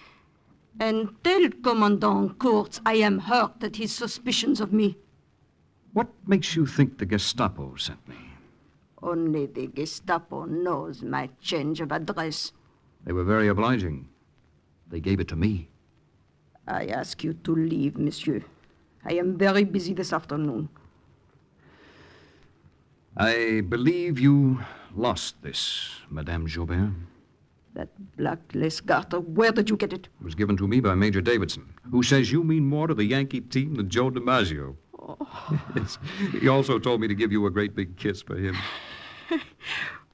And tell Commandant Kurtz I am hurt at his suspicions of me. What makes you think the Gestapo sent me? Only the Gestapo knows my change of address. They were very obliging. They gave it to me. I ask you to leave, monsieur. I am very busy this afternoon. I believe you lost this, Madame Joubert. That black lace garter, where did you get it? It was given to me by Major Davidson, who says you mean more to the Yankee team than Joe DiMaggio. Oh. Yes. He also told me to give you a great big kiss for him.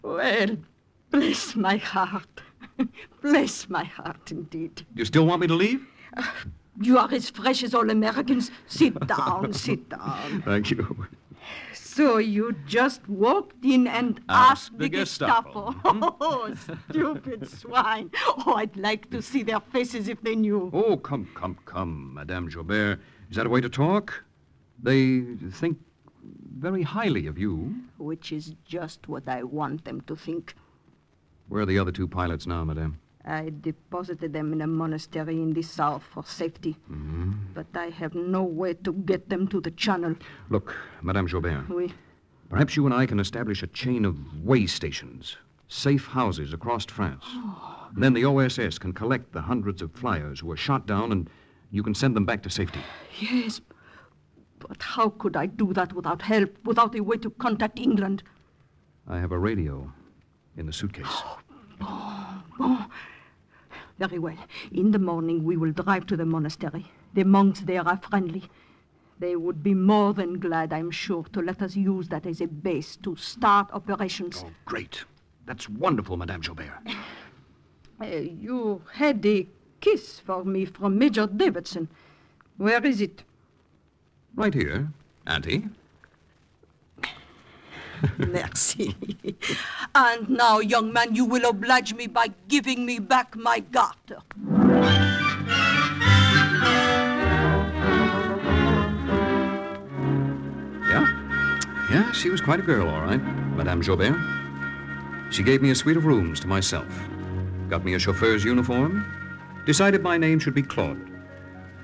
Well, bless my heart. Bless my heart, indeed. You still want me to leave? You are as fresh as all Americans. Sit down, sit down. Thank you. So you just walked in and asked the Gestapo. Oh, stupid swine. Oh, I'd like to see their faces if they knew. Oh, come, Madame Joubert. Is that a way to talk? They think very highly of you. Which is just what I want them to think. Where are the other two pilots now, Madame? I deposited them in a monastery in the south for safety. Mm-hmm. But I have no way to get them to the channel. Look, Madame Joubert. Oui. Perhaps you and I can establish a chain of way stations, safe houses across France. And then the OSS can collect the hundreds of flyers who are shot down, and you can send them back to safety. Yes, but how could I do that without help, without a way to contact England? I have a radio in the suitcase. Bon. Very well. In the morning, we will drive to the monastery. The monks there are friendly. They would be more than glad, I'm sure, to let us use that as a base to start operations. Oh, great. That's wonderful, Madame Joubert. You had a kiss for me from Major Davidson. Where is it? Right here, Auntie. Merci. And now, young man, you will oblige me by giving me back my garter. Yeah, she was quite a girl, all right, Madame Joubert. She gave me a suite of rooms to myself, got me a chauffeur's uniform, decided my name should be Claude.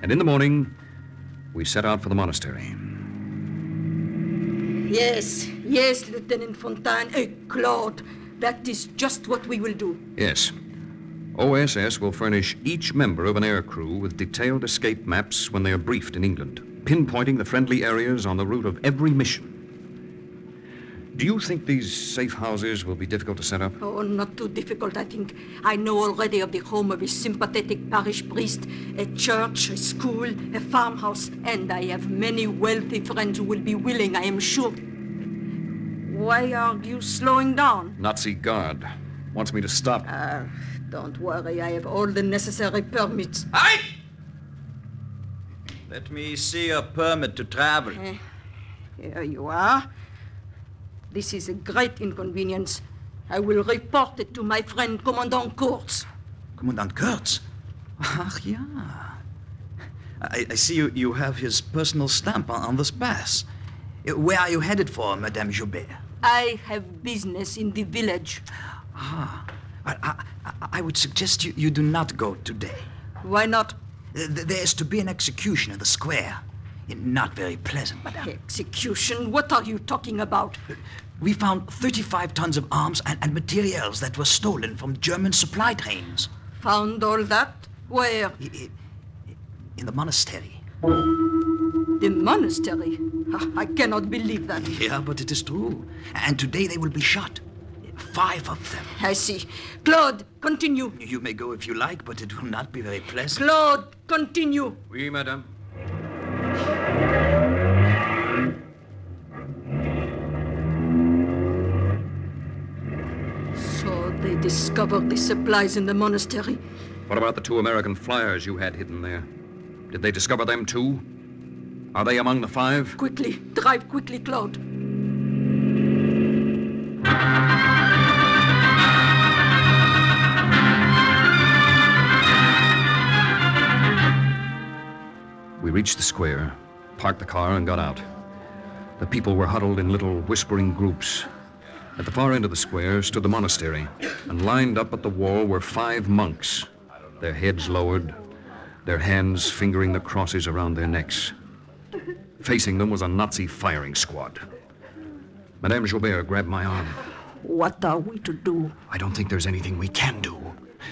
And in the morning, we set out for the monastery. Yes, Lieutenant Fontaine. Claude, that is just what we will do. Yes. OSS will furnish each member of an air crew with detailed escape maps when they are briefed in England, pinpointing the friendly areas on the route of every mission. Do you think these safe houses will be difficult to set up? Oh, not too difficult, I think. I know already of the home of a sympathetic parish priest, a church, a school, a farmhouse, and I have many wealthy friends who will be willing, I am sure. Why are you slowing down? Nazi guard wants me to stop. Don't worry, I have all the necessary permits. Halt! Let me see your permit to travel. Here you are. This is a great inconvenience. I will report it to my friend Commandant Kurtz. Commandant Kurtz? Ach, ja. I see you have his personal stamp on this pass. Where are you headed for, Madame Joubert? I have business in the village. I would suggest you do not go today. Why not? There is to be an execution in the square. Not very pleasant, madame. Execution? What are you talking about? We found 35 tons of arms and materials that were stolen from German supply trains. Found all that? Where? In the monastery. The monastery? I cannot believe that. Yeah, but it is true. And today they will be shot. 5 of them. I see. Claude, continue. You may go if you like, but it will not be very pleasant. Claude, continue. Oui, madame. So they discovered the supplies in the monastery. What about the 2 American flyers you had hidden there? Did they discover them too? Are they among the 5? Quickly, drive quickly, Claude. We reached the square, parked the car, and got out. The people were huddled in little whispering groups. At the far end of the square stood the monastery, and lined up at the wall were 5 monks, their heads lowered, their hands fingering the crosses around their necks. Facing them was a Nazi firing squad. Madame Joubert grabbed my arm. What are we to do? I don't think there's anything we can do.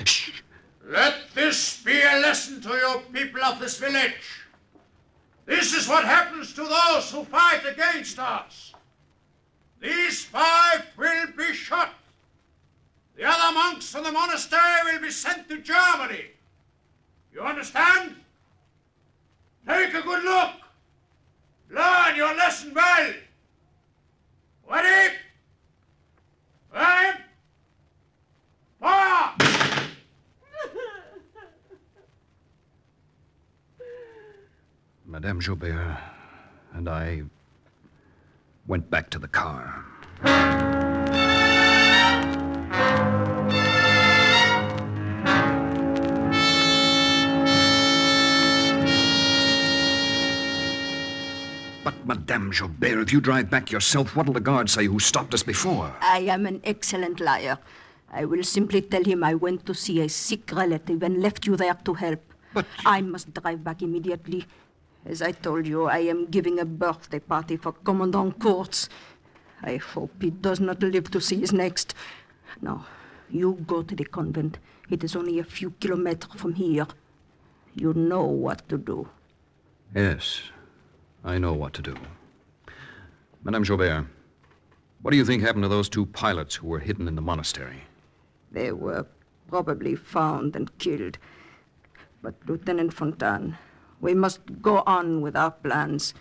Shh! Let this be a lesson to you people of this village. This is what happens to those who fight against us. These 5 will be shot. The other monks from the monastery will be sent to Germany. You understand? Take a good look. Learn your lesson well. Ready? Aim! Fire! Madame Joubert and I went back to the car. But, Madame Joubert, if you drive back yourself, what'll the guard say who stopped us before? I am an excellent liar. I will simply tell him I went to see a sick relative and left you there to help. But I must drive back immediately. As I told you, I am giving a birthday party for Commandant Kurtz. I hope he does not live to see his next. Now, you go to the convent. It is only a few kilometers from here. You know what to do. Yes, I know what to do. Madame Jaubert, what do you think happened to those 2 pilots who were hidden in the monastery? They were probably found and killed. But, Lieutenant Fontaine, we must go on with our plans.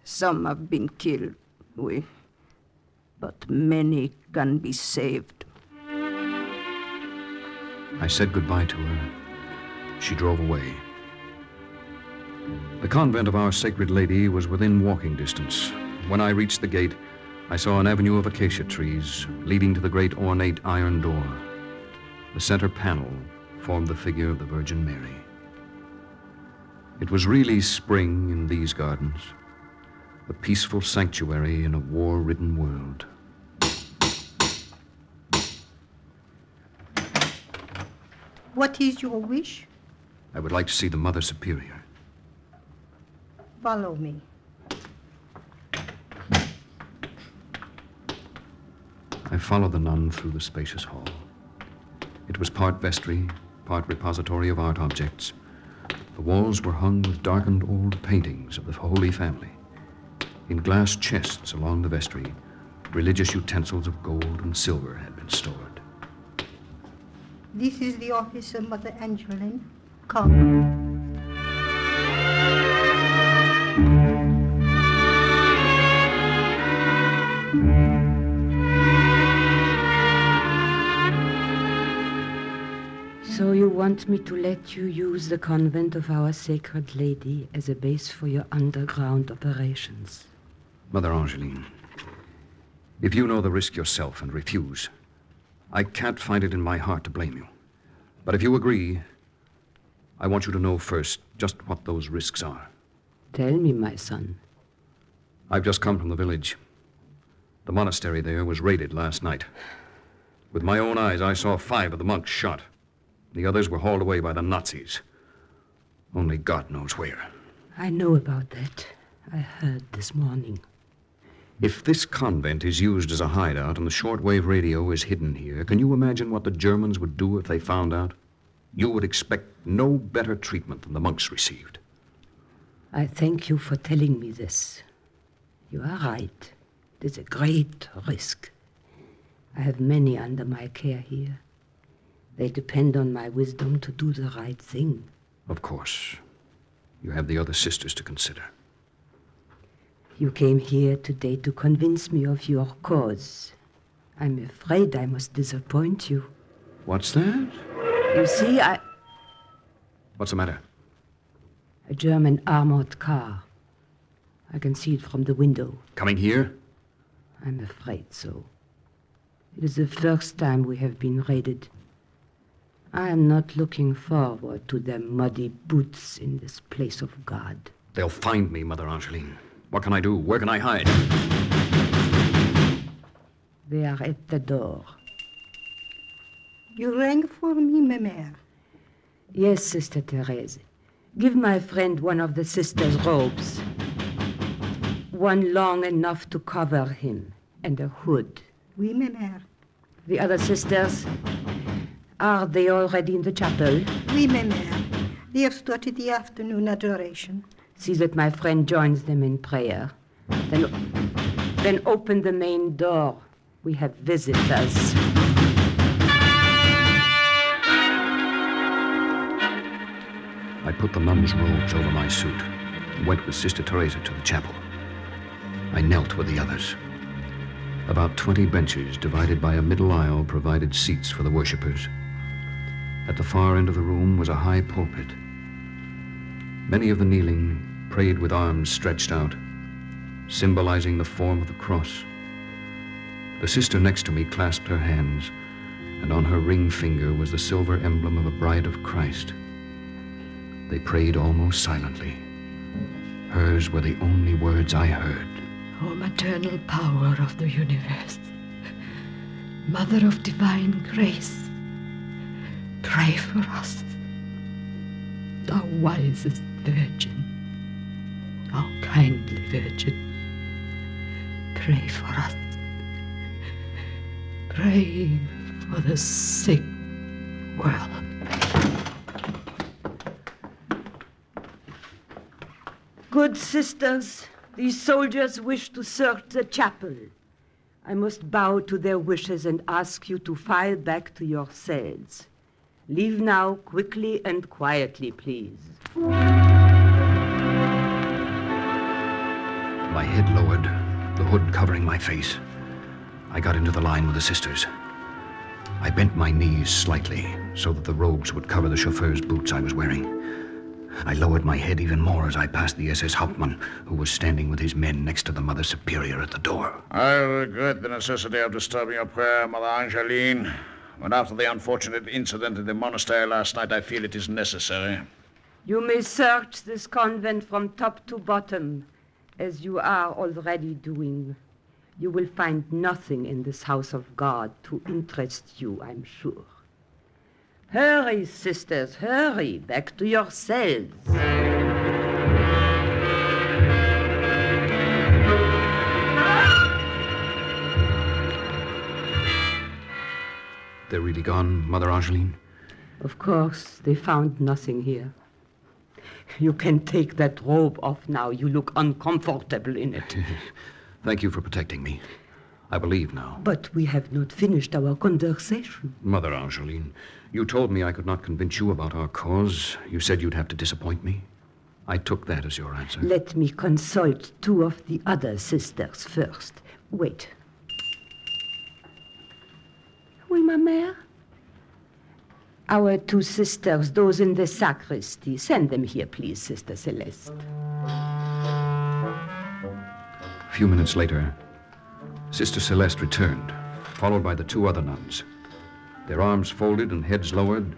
Some have been killed, but many can be saved. I said goodbye to her. She drove away. The convent of Our Sacred Lady was within walking distance. When I reached the gate, I saw an avenue of acacia trees leading to the great ornate iron door. The center panel formed the figure of the Virgin Mary. It was really spring in these gardens, a peaceful sanctuary in a war-ridden world. What is your wish? I would like to see the Mother Superior. Follow me. I followed the nun through the spacious hall. It was part vestry, part repository of art objects. The walls were hung with darkened old paintings of the Holy Family. In glass chests along the vestry, religious utensils of gold and silver had been stored. This is the office of Mother Angeline. Come. So you want me to let you use the convent of Our Sacred Lady as a base for your underground operations? Mother Angeline, if you know the risk yourself and refuse, I can't find it in my heart to blame you. But if you agree, I want you to know first just what those risks are. Tell me, my son. I've just come from the village. The monastery there was raided last night. With my own eyes, I saw 5 of the monks shot. The others were hauled away by the Nazis. Only God knows where. I know about that. I heard this morning. If this convent is used as a hideout and the shortwave radio is hidden here, can you imagine what the Germans would do if they found out? You would expect no better treatment than the monks received. I thank you for telling me this. You are right. It is a great risk. I have many under my care here. They depend on my wisdom to do the right thing. Of course. You have the other sisters to consider. You came here today to convince me of your cause. I'm afraid I must disappoint you. What's that? You see, What's the matter? A German armored car. I can see it from the window. Coming here? I'm afraid so. It is the first time we have been raided. I am not looking forward to their muddy boots in this place of God. They'll find me, Mother Angeline. What can I do? Where can I hide? They are at the door. You rang for me, ma mère. Yes, Sister Therese. Give my friend one of the sisters' robes. One long enough to cover him, and a hood. Oui, ma mère. The other sisters, are they already in the chapel? Oui, ma mère. They have started the afternoon adoration. See that my friend joins them in prayer. Then open the main door. We have visitors. I put the nun's robes over my suit and went with Sister Teresa to the chapel. I knelt with the others. About 20 benches divided by a middle aisle provided seats for the worshippers. At the far end of the room was a high pulpit. Many of the kneeling prayed with arms stretched out, symbolizing the form of the cross. The sister next to me clasped her hands, and on her ring finger was the silver emblem of a bride of Christ. They prayed almost silently. Hers were the only words I heard. O maternal power of the universe, Mother of divine grace, pray for us. Thou wisest Virgin, thou kindly Virgin, pray for us. Pray for the sick world. Good sisters, these soldiers wish to search the chapel. I must bow to their wishes and ask you to file back to your cells. Leave now quickly and quietly, please. My head lowered, the hood covering my face. I got into the line with the sisters. I bent my knees slightly so that the robes would cover the chauffeur's boots I was wearing. I lowered my head even more as I passed the SS Hauptmann, who was standing with his men next to the Mother Superior at the door. I regret the necessity of disturbing your prayer, Mother Angeline. But after the unfortunate incident in the monastery last night, I feel it is necessary. You may search this convent from top to bottom, as you are already doing. You will find nothing in this house of God to interest you, I'm sure. Hurry, sisters, hurry, back to your cells. They're really gone, Mother Angeline? Of course, they found nothing here. You can take that robe off now. You look uncomfortable in it. Thank you for protecting me. I believe now. But we have not finished our conversation. Mother Angeline, you told me I could not convince you about our cause. You said you'd have to disappoint me. I took that as your answer. Let me consult two of the other sisters first. Wait. Oui, ma mère? Our two sisters, those in the sacristy. Send them here, please, Sister Celeste. A few minutes later, Sister Celeste returned, followed by the two other nuns. Their arms folded and heads lowered,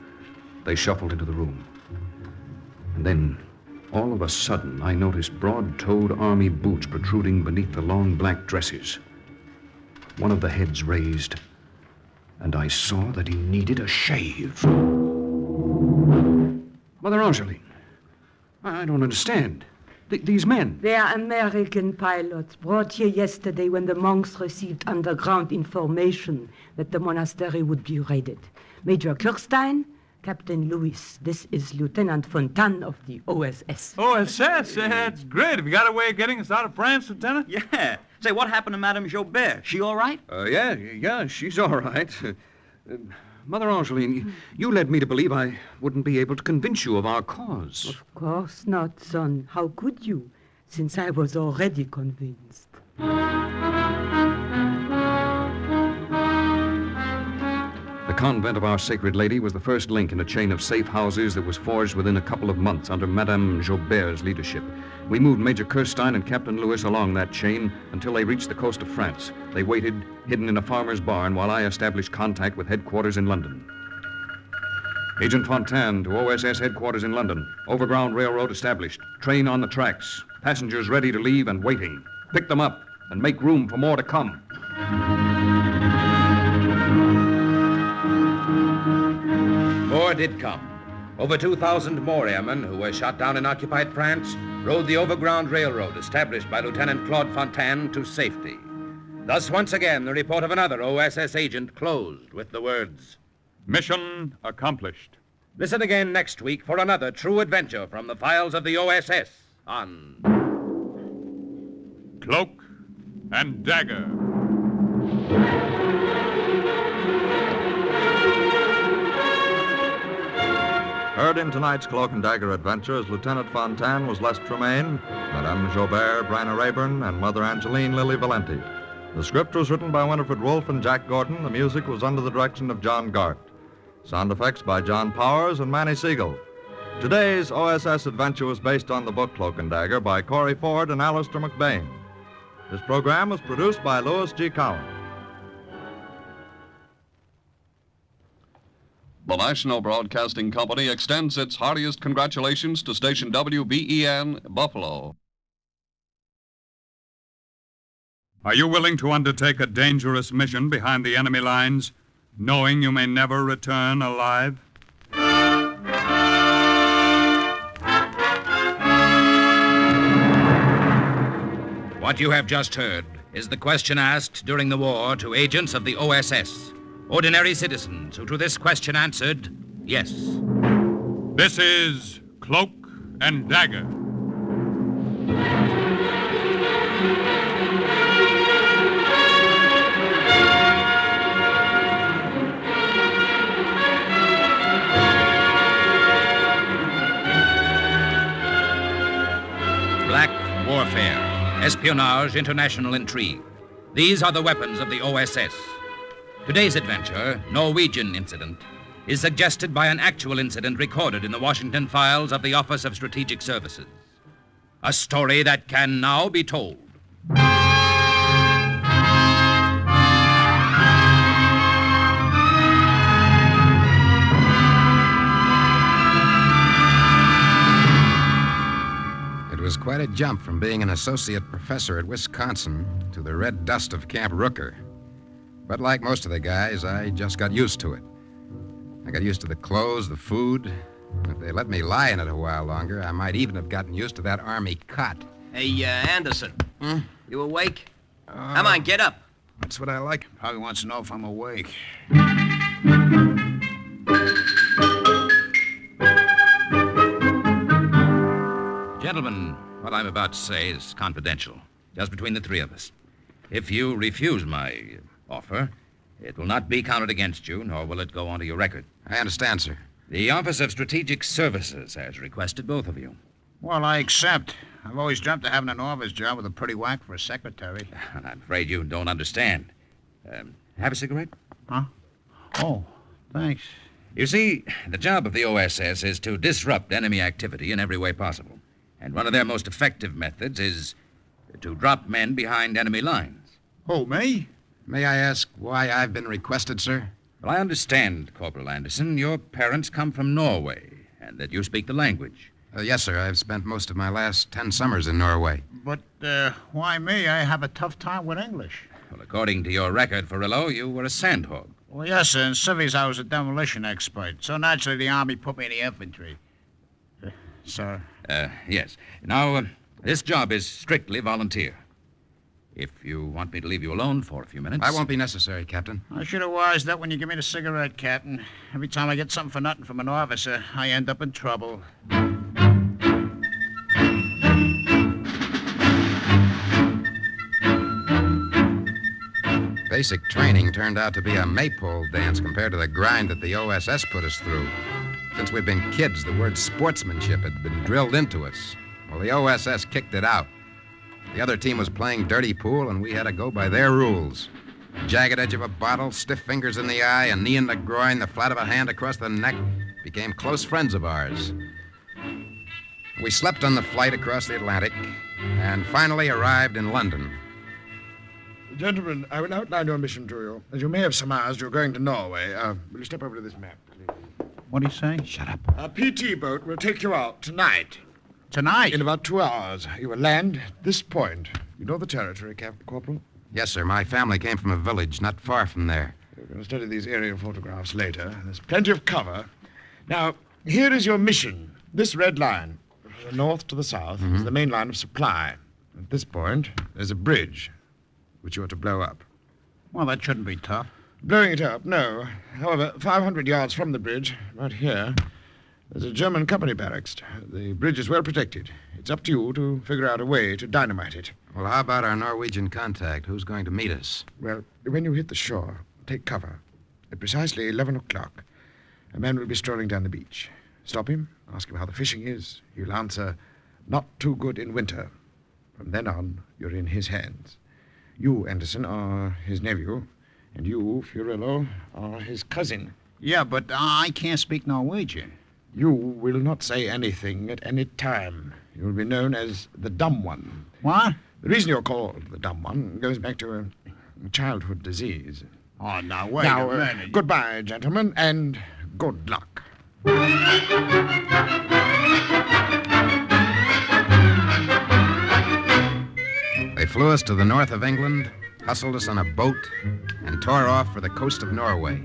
they shuffled into the room. And then, all of a sudden, I noticed broad-toed army boots protruding beneath the long black dresses. One of the heads raised, and I saw that he needed a shave. Mother Angeline, I don't understand. These men. They are American pilots brought here yesterday when the monks received underground information that the monastery would be raided. Major Kirstein, Captain Lewis. This is Lieutenant Fontaine of the OSS. OSS? That's great. Have you got a way of getting us out of France, Lieutenant? Yeah. Say, what happened to Madame Jobert? She all right? Yeah, she's all right. Mother Angeline, you led me to believe I wouldn't be able to convince you of our cause. Of course not, son. How could you, since I was already convinced? The convent of Our Sacred Lady was the first link in a chain of safe houses that was forged within a couple of months under Madame Jobert's leadership. We moved Major Kirstein and Captain Lewis along that chain until they reached the coast of France. They waited, hidden in a farmer's barn, while I established contact with headquarters in London. Agent Fontaine to OSS headquarters in London. Overground railroad established. Train on the tracks. Passengers ready to leave and waiting. Pick them up and make room for more to come. More did come. Over 2,000 more airmen who were shot down in occupied France rode the overground railroad established by Lieutenant Claude Fontaine to safety. Thus, once again, the report of another OSS agent closed with the words, "Mission accomplished." Listen again next week for another true adventure from the files of the OSS on Cloak and Dagger. Heard in tonight's Cloak and Dagger adventure as Lieutenant Fontaine was Les Tremaine, Madame Jobert, Bryna Rayburn, and Mother Angeline Lily Valenti. The script was written by Winifred Wolfe and Jack Gordon. The music was under the direction of John Gart. Sound effects by John Powers and Manny Siegel. Today's OSS adventure was based on the book Cloak and Dagger by Corey Ford and Alistair McBain. This program was produced by Louis G. Cowan. The National Broadcasting Company extends its heartiest congratulations to station WBEN, Buffalo. Are you willing to undertake a dangerous mission behind the enemy lines, knowing you may never return alive? What you have just heard is the question asked during the war to agents of the OSS, ordinary citizens who to this question answered yes. This is Cloak and Dagger. Black warfare, espionage, international intrigue. These are the weapons of the OSS. Today's adventure, Norwegian Incident, is suggested by an actual incident recorded in the Washington files of the Office of Strategic Services. A story that can now be told. It was quite a jump from being an associate professor at Wisconsin to the red dust of Camp Rooker. But like most of the guys, I just got used to it. I got used to the clothes, the food. If they let me lie in it a while longer, I might even have gotten used to that army cot. Hey, Anderson. You awake? Come on, get up. That's what I like. Probably wants to know if I'm awake. Gentlemen, what I'm about to say is confidential, just between the three of us. If you refuse my offer, it will not be counted against you, nor will it go onto your record. I understand, sir. The Office of Strategic Services has requested both of you. Well, I accept. I've always dreamt of having an office job with a pretty whack for a secretary. I'm afraid you don't understand. Have a cigarette? Huh? Oh, thanks. You see, the job of the OSS is to disrupt enemy activity in every way possible. And one of their most effective methods is to drop men behind enemy lines. Oh, me? May I ask why I've been requested, sir? Well, I understand, Corporal Anderson, your parents come from Norway, and that you speak the language. Yes, sir. I've spent most of my last 10 summers in Norway. But, why me? I have a tough time with English. Well, according to your record, Farillo, you were a sandhog. Well, yes, sir. In civvies, I was a demolition expert. So naturally, the Army put me in the infantry. Sir? Yes. Now, this job is strictly volunteer. If you want me to leave you alone for a few minutes... That won't be necessary, Captain. I should have wised that when you give me the cigarette, Captain. Every time I get something for nothing from an officer, I end up in trouble. Basic training turned out to be a maypole dance compared to the grind that the OSS put us through. Since we'd been kids, the word sportsmanship had been drilled into us. Well, the OSS kicked it out. The other team was playing dirty pool, and we had to go by their rules. Jagged edge of a bottle, stiff fingers in the eye, a knee in the groin, the flat of a hand across the neck became close friends of ours. We slept on the flight across the Atlantic and finally arrived in London. Gentlemen, I will outline your mission to you. As you may have surmised, you're going to Norway. Will you step over to this map, please? What do you say? Shut up. A PT boat will take you out tonight. Tonight? In about 2 hours. You will land at this point. You know the territory, Captain Corporal? Yes, sir. My family came from a village not far from there. We're going to study these aerial photographs later. There's plenty of cover. Now, here is your mission. This red line, from the north to the south, is the main line of supply. At this point, there's a bridge, which you are to blow up. Well, that shouldn't be tough. Blowing it up, no. However, 500 yards from the bridge, right here, there's a German company barracks. The bridge is well protected. It's up to you to figure out a way to dynamite it. Well, how about our Norwegian contact? Who's going to meet us? Well, when you hit the shore, take cover. At precisely 11 o'clock, a man will be strolling down the beach. Stop him, ask him how the fishing is. He'll answer, not too good in winter. From then on, you're in his hands. You, Anderson, are his nephew, and you, Furillo, are his cousin. Yeah, but I can't speak Norwegian. You will not say anything at any time. You'll be known as the Dumb One. What? The reason you're called the Dumb One goes back to a childhood disease. Oh, now, wait a minute. Goodbye, gentlemen, and good luck. They flew us to the north of England, hustled us on a boat, and tore off for the coast of Norway.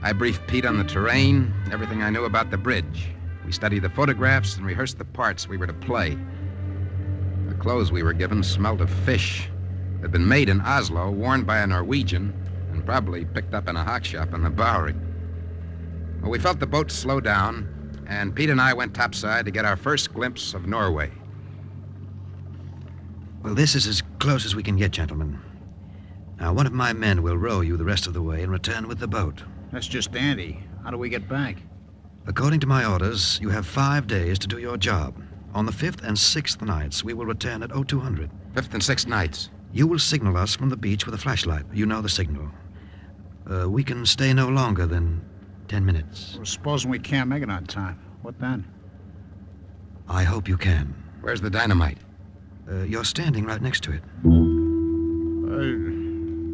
I briefed Pete on the terrain, everything I knew about the bridge. We studied the photographs and rehearsed the parts we were to play. The clothes we were given smelled of fish. Had been made in Oslo, worn by a Norwegian, and probably picked up in a hock shop on the Bowery. Well, we felt the boat slow down, and Pete and I went topside to get our first glimpse of Norway. Well, this is as close as we can get, gentlemen. Now, one of my men will row you the rest of the way and return with the boat. That's just dandy. How do we get back? According to my orders, you have 5 days to do your job. On the 5th and 6th nights, we will return at 0200. 5th and 6th nights? You will signal us from the beach with a flashlight. You know the signal. We can stay no longer than 10 minutes. Well, supposing we can't make it on time. What then? I hope you can. Where's the dynamite? You're standing right next to it.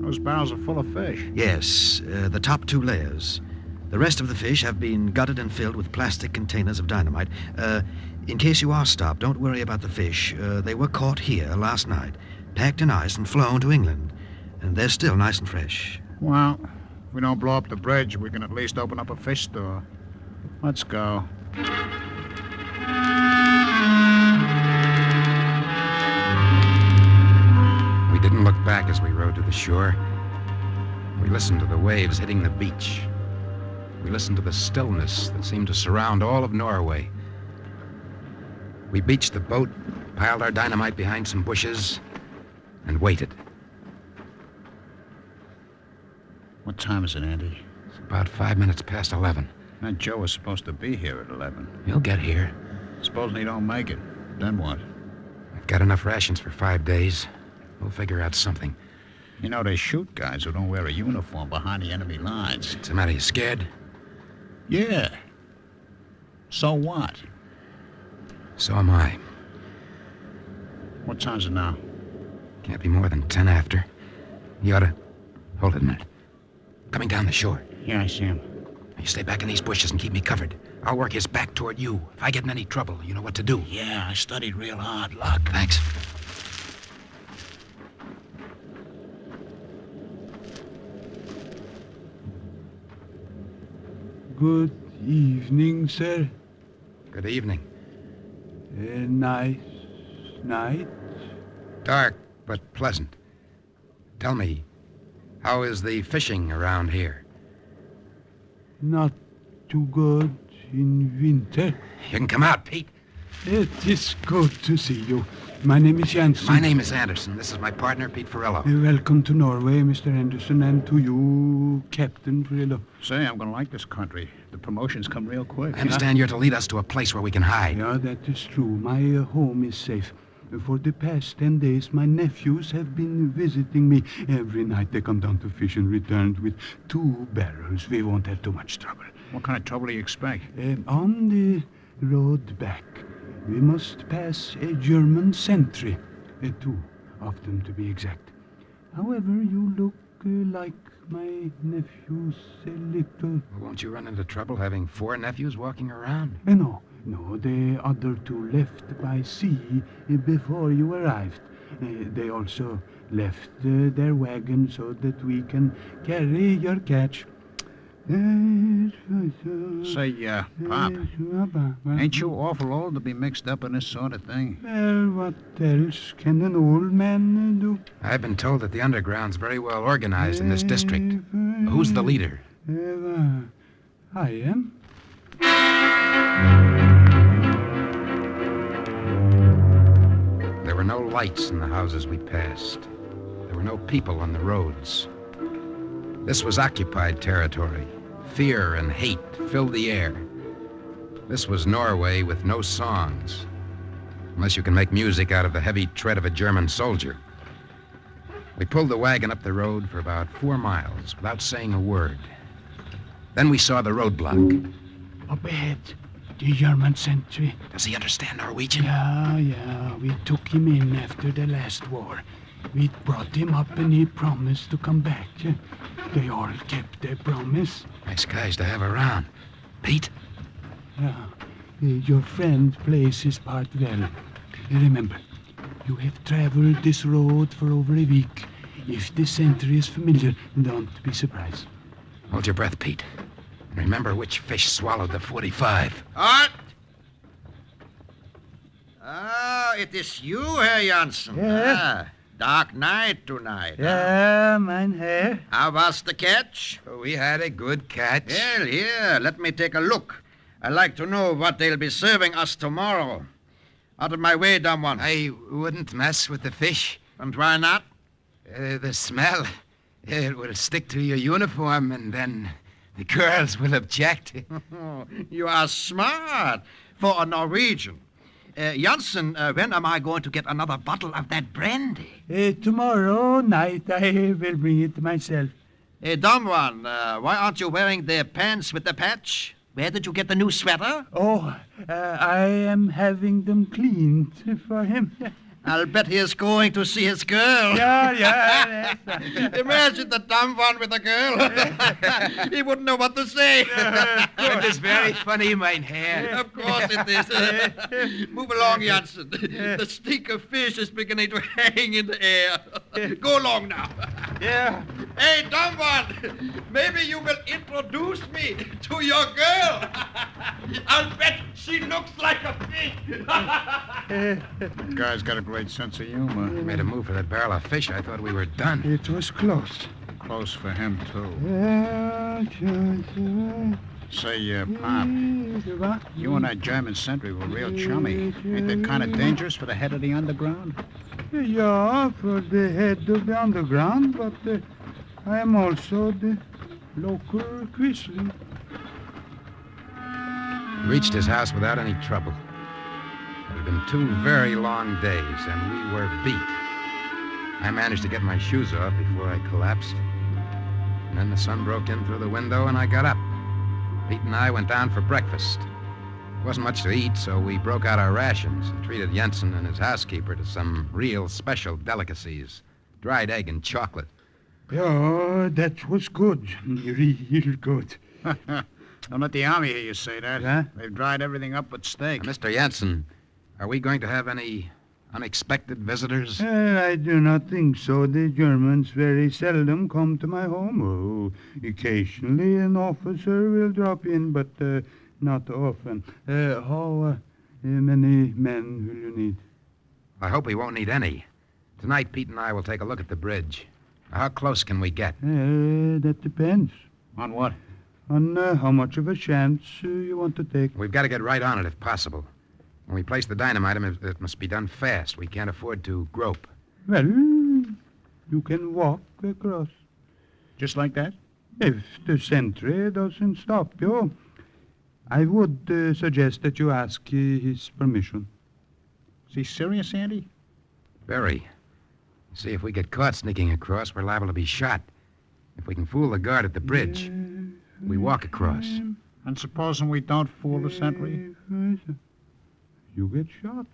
Those barrels are full of fish. Yes, the top 2 layers. The rest of the fish have been gutted and filled with plastic containers of dynamite. In case you are stopped, don't worry about the fish. They were caught here last night, packed in ice and flown to England. And they're still nice and fresh. Well, if we don't blow up the bridge, we can at least open up a fish store. Let's go. We didn't look back as we rowed to the shore. We listened to the waves hitting the beach. We listened to the stillness that seemed to surround all of Norway. We beached the boat, piled our dynamite behind some bushes, and waited. What time is it, Andy? It's about 5 minutes past 11. Aunt Joe was supposed to be here at 11. He'll get here. Supposing he don't make it. Then what? I've got enough rations for 5 days. We'll figure out something. You know, they shoot guys who don't wear a uniform behind the enemy lines. What's the matter? You scared? Yeah. So what? So am I. What time's it now? Can't be more than 10 after. You ought to... Hold it a minute. Coming down the shore. Yeah, I see him. You stay back in these bushes and keep me covered. I'll work his back toward you. If I get in any trouble, you know what to do. Yeah, I studied real hard, Luck. Thanks. Good evening, sir. Good evening. A nice night. Dark, but pleasant. Tell me, how is the fishing around here? Not too good in winter. You can come out, Pete. It is good to see you. My name is Jansen. My name is Anderson. This is my partner, Pete Furillo. Welcome to Norway, Mr. Anderson, and to you, Captain Furillo. Say, I'm going to like this country. The promotions come real quick. I understand you're to lead us to a place where we can hide. Yeah, that is true. My home is safe. For the past 10 days, my nephews have been visiting me. Every night they come down to fish and return with 2 barrels. We won't have too much trouble. What kind of trouble do you expect? On the road back, we must pass a German sentry. 2 of them, to be exact. However, you look like my nephews a little... Won't you run into trouble having 4 nephews walking around? No, the other 2 left by sea before you arrived. They also left their wagon so that we can carry your catch. Say, Pop, ain't you awful old to be mixed up in this sort of thing? Well, what else can an old man do? I've been told that the underground's very well organized in this district. Who's the leader? I am. There were no lights in the houses we passed. There were no people on the roads. This was occupied territory. Fear and hate filled the air. This was Norway with no songs, unless you can make music out of the heavy tread of a German soldier. We pulled the wagon up the road for about 4 miles without saying a word. Then we saw the roadblock. Up ahead, the German sentry. Does he understand Norwegian? Yeah. We took him in after the last war. We brought him up and he promised to come back. They all kept their promise. Nice guys to have around. Pete? Yeah. Your friend plays his part well. Remember, you have traveled this road for over a week. If the sentry is familiar, don't be surprised. Hold your breath, Pete. And remember which fish swallowed the 45. Halt! Oh, it is you, Herr Janssen. Yeah. Dark night tonight. Yeah, mein Herr. How was the catch? We had a good catch. Well, here, let me take a look. I'd like to know what they'll be serving us tomorrow. Out of my way, dumb one. I wouldn't mess with the fish. And why not? The smell. It will stick to your uniform, and then the girls will object. You are smart for a Norwegian. Janssen, when am I going to get another bottle of that brandy? Tomorrow night I will bring it myself. Dumb one, why aren't you wearing the pants with the patch? Where did you get the new sweater? Oh, I am having them cleaned for him. I'll bet he is going to see his girl. Yeah. Imagine the dumb one with a girl. He wouldn't know what to say. It is very funny, mein Herr. Of course it is. Move along, Janssen. The stink of fish is beginning to hang in the air. Go along now. Yeah. Hey, dumb one, maybe you will introduce me to your girl. I'll bet she looks like a fish. That guy's got a great sense of humor. He made a move for that barrel of fish. I thought we were done. It was close. Close for him, too. Say, Pop, you and that German sentry were real chummy. Ain't that kind of dangerous for the head of the underground? Yeah, for the head of the underground, but I am also the local Quisling. Reached his house without any trouble. It had been 2 very long days, and we were beat. I managed to get my shoes off before I collapsed. And then the sun broke in through the window, and I got up. Pete and I went down for breakfast. There wasn't much to eat, so we broke out our rations and treated Jensen and his housekeeper to some real special delicacies. Dried egg and chocolate. Yeah, that was good. Real good. Don't let the army hear you say that. Huh? They've dried everything up but steak. Mr. Jensen, are we going to have any unexpected visitors? I do not think so. The Germans very seldom come to my home. Oh, occasionally an officer will drop in, but not often. How many men will you need? I hope we won't need any. Tonight, Pete and I will take a look at the bridge. How close can we get? That depends. On what? On how much of a chance you want to take. We've got to get right on it if possible. When we place the dynamite, it must be done fast. We can't afford to grope. Well, you can walk across. Just like that? If the sentry doesn't stop you, I would suggest that you ask his permission. Is he serious, Andy? Very. See, if we get caught sneaking across, we're liable to be shot. If we can fool the guard at the bridge, we walk across. And supposing we don't fool the sentry? You get shot.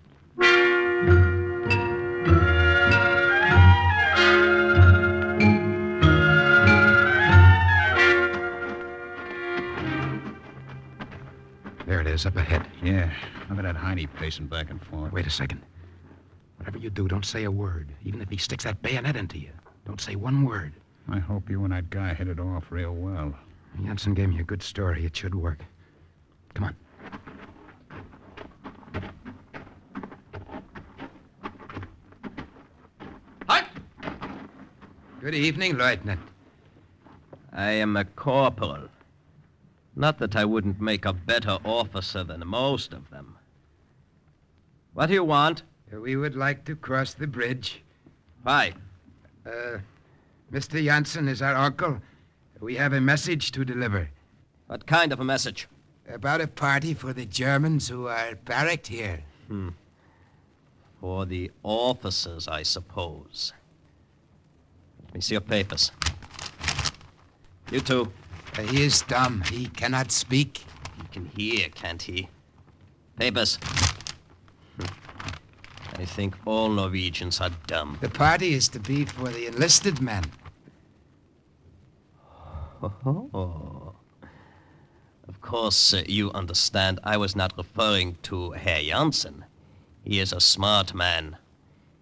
There it is, up ahead. Yeah. Look at that Heine pacing back and forth. Wait a second. Whatever you do, don't say a word. Even if he sticks that bayonet into you. Don't say one word. I hope you and that guy hit it off real well. Jensen gave me a good story. It should work. Come on. Hi. Good evening, Lieutenant. I am a corporal. Not that I wouldn't make a better officer than most of them. What do you want? We would like to cross the bridge. Why? Mr. Janssen is our uncle. We have a message to deliver. What kind of a message? About a party for the Germans who are barracked here. For the officers, I suppose. Let me see your papers. You too. He is dumb. He cannot speak. He can hear, can't he? Papers. I think all Norwegians are dumb. The party is to be for the enlisted men. Oh. Of course, you understand I was not referring to Herr Janssen. He is a smart man.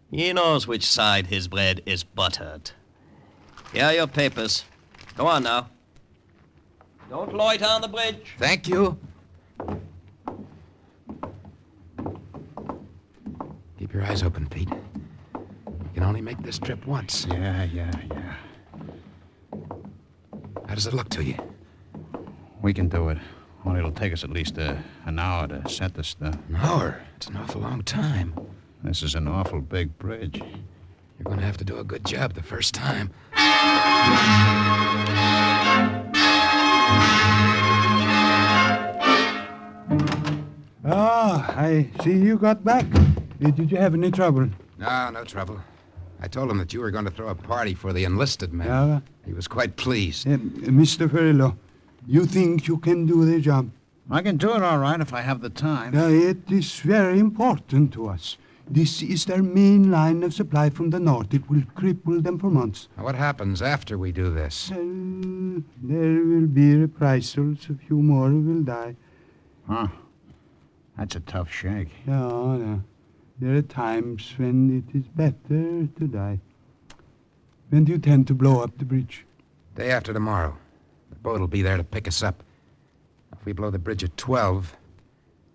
He knows which side his bread is buttered. Here are your papers. Go on now. Don't loiter on the bridge. Thank you. Keep your eyes open, Pete. can only make this trip once. Yeah. How does it look to you? We can do it. Only it'll take us at least an hour to set the stuff. An hour? It's an awful long time. This is an awful big bridge. You're going to have to do a good job the first time. Ah, I see you got back. Did you have any trouble? No trouble. I told him that you were going to throw a party for the enlisted men. Yeah. He was quite pleased. Mr. Farillo, you think you can do the job? I can do it all right if I have the time. It is very important to us. This is their main line of supply from the north. It will cripple them for months. What happens after we do this? There will be reprisals. A few more will die. Huh. That's a tough shake. Yeah. There are times when it is better to die. When do you tend to blow up the bridge? Day after tomorrow. The boat will be there to pick us up. If we blow the bridge at 12,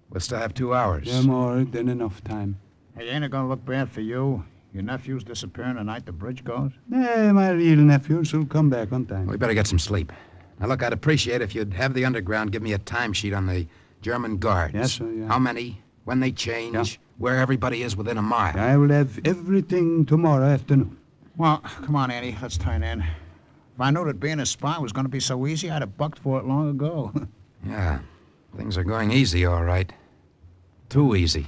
we'll still have 2 hours. Yeah, more than enough time. Hey, ain't it gonna look bad for you? Your nephew's disappearing the night the bridge goes? My real nephews will come back on time. We better get some sleep. Now, look, I'd appreciate if you'd have the underground give me a timesheet on the German guards. Yes, sir, yeah. How many, when they change, where everybody is within a mile. I will have everything tomorrow afternoon. Well, come on, Andy. Let's turn in. If I knew that being a spy was going to be so easy, I'd have bucked for it long ago. Yeah, things are going easy, all right. Too easy.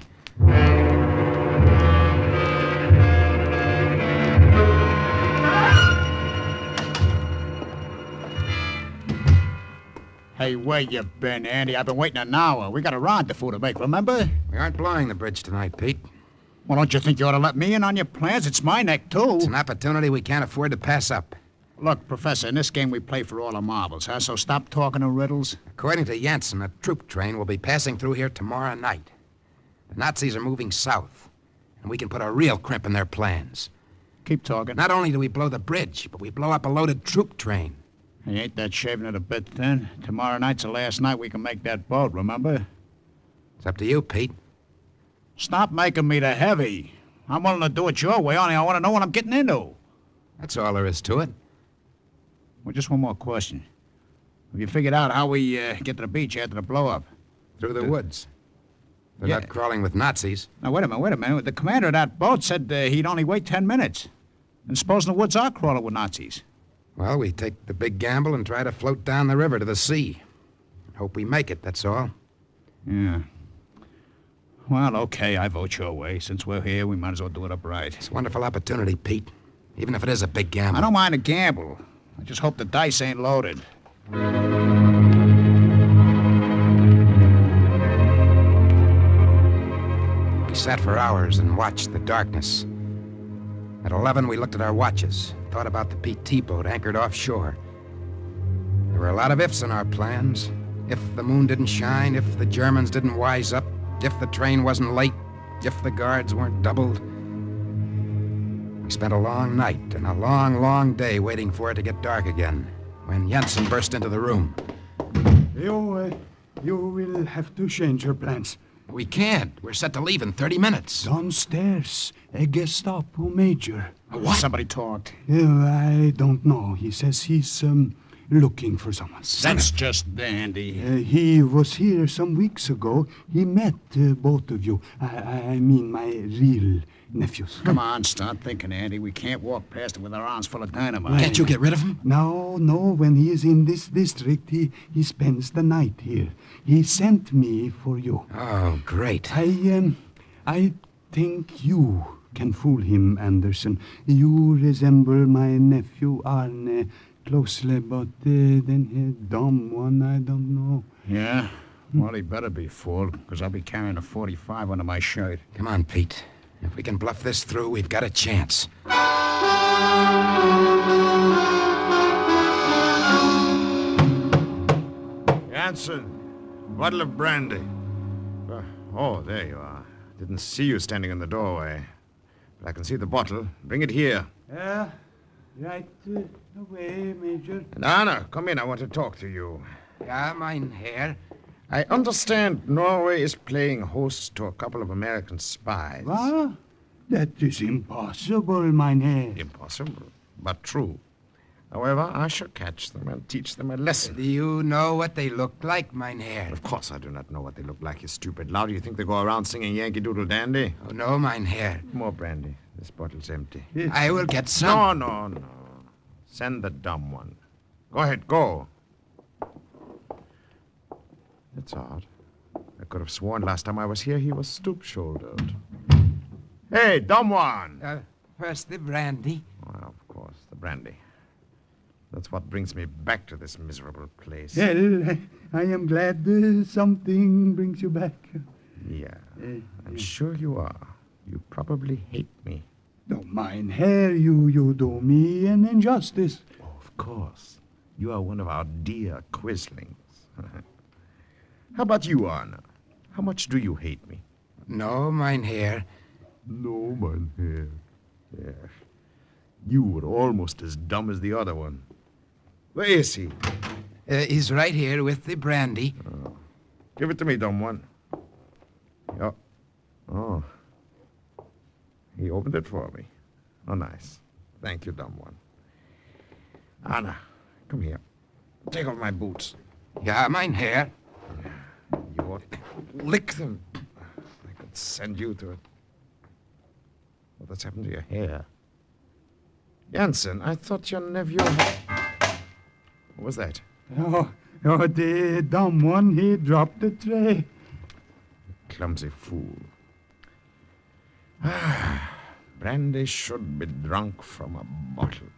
Hey, where you been, Andy? I've been waiting an hour. We got a rendezvous to make, remember? We aren't blowing the bridge tonight, Pete. Well, don't you think you ought to let me in on your plans? It's my neck, too. It's an opportunity we can't afford to pass up. Look, Professor, in this game we play for all the marbles, huh? So stop talking in riddles. According to Jansen, a troop train will be passing through here tomorrow night. The Nazis are moving south, and we can put a real crimp in their plans. Keep talking. Not only do we blow the bridge, but we blow up a loaded troop train. Hey, ain't that shaving it a bit thin? Tomorrow night's the last night we can make that boat, remember? It's up to you, Pete. Stop making me the heavy. I'm willing to do it your way, only I want to know what I'm getting into. That's all there is to it. Well, just one more question. Have you figured out how we get to the beach after the blow-up? Through the woods. They're not crawling with Nazis. Now, wait a minute. The commander of that boat said he'd only wait 10 minutes. And supposing the woods are crawling with Nazis? Well, we take the big gamble and try to float down the river to the sea. Hope we make it, that's all. Yeah. Well, okay, I vote your way. Since we're here, we might as well do it upright. It's a wonderful opportunity, Pete. Even if it is a big gamble. I don't mind a gamble. I just hope the dice ain't loaded. We sat for hours and watched the darkness. At 11, we looked at our watches, thought about the PT boat anchored offshore. There were a lot of ifs in our plans. If the moon didn't shine, if the Germans didn't wise up, if the train wasn't late, if the guards weren't doubled. We spent a long night and a long, long day waiting for it to get dark again, when Jensen burst into the room. You will have to change your plans. We can't. We're set to leave in 30 minutes. Downstairs, a Gestapo major. What? Somebody talked. I don't know. He says he's looking for someone. That's just dandy. He was here some weeks ago. He met both of you. I mean my real nephews. Come on, start thinking, Andy. We can't walk past it with our arms full of dynamite. Can't you get rid of him? No. When he is in this district, he spends the night here. He sent me for you. Oh, great. I think you can fool him, Anderson. You resemble my nephew Arne closely, but then his dumb one, I don't know. Yeah? Well, he better be fooled, because I'll be carrying a 45 under my shirt. Come on, Pete. If we can bluff this through, we've got a chance. Jansen, bottle of brandy. Oh, there you are. Didn't see you standing in the doorway. But I can see the bottle. Bring it here. Yeah, right away, Major. And Anna, come in. I want to talk to you. Ja, mein Herr. I understand Norway is playing host to a couple of American spies. What? That is impossible, mynheer. Impossible, but true. However, I shall catch them and teach them a lesson. Do you know what they look like, mynheer? Of course I do not know what they look like, you stupid lout. Do you think they go around singing Yankee Doodle Dandy? Oh, no, mynheer. More brandy. This bottle's empty. I will get some. No. Send the dumb one. Go ahead, go. It's odd. I could have sworn last time I was here he was stoop-shouldered. Hey, dumb one! Where's the brandy? Well, of course, the brandy. That's what brings me back to this miserable place. Well, I am glad something brings you back. Yeah, I'm sure you are. You probably hate me. Don't mind, Herr. You do me an injustice. Oh, of course. You are one of our dear quislings. How about you, Anna? How much do you hate me? No, mynheer. No, mynheer. Yeah. You were almost as dumb as the other one. Where is he? He's right here with the brandy. Oh. Give it to me, dumb one. Oh. He opened it for me. Oh, nice. Thank you, dumb one. Anna, come here. Take off my boots. Ja, mynheer. You ought to lick them. I could send you to it. What's happened to your hair? Jansen, I thought your nephew had... What was that? Oh, the dumb one, he dropped the tray. Clumsy fool. Brandy should be drunk from a bottle.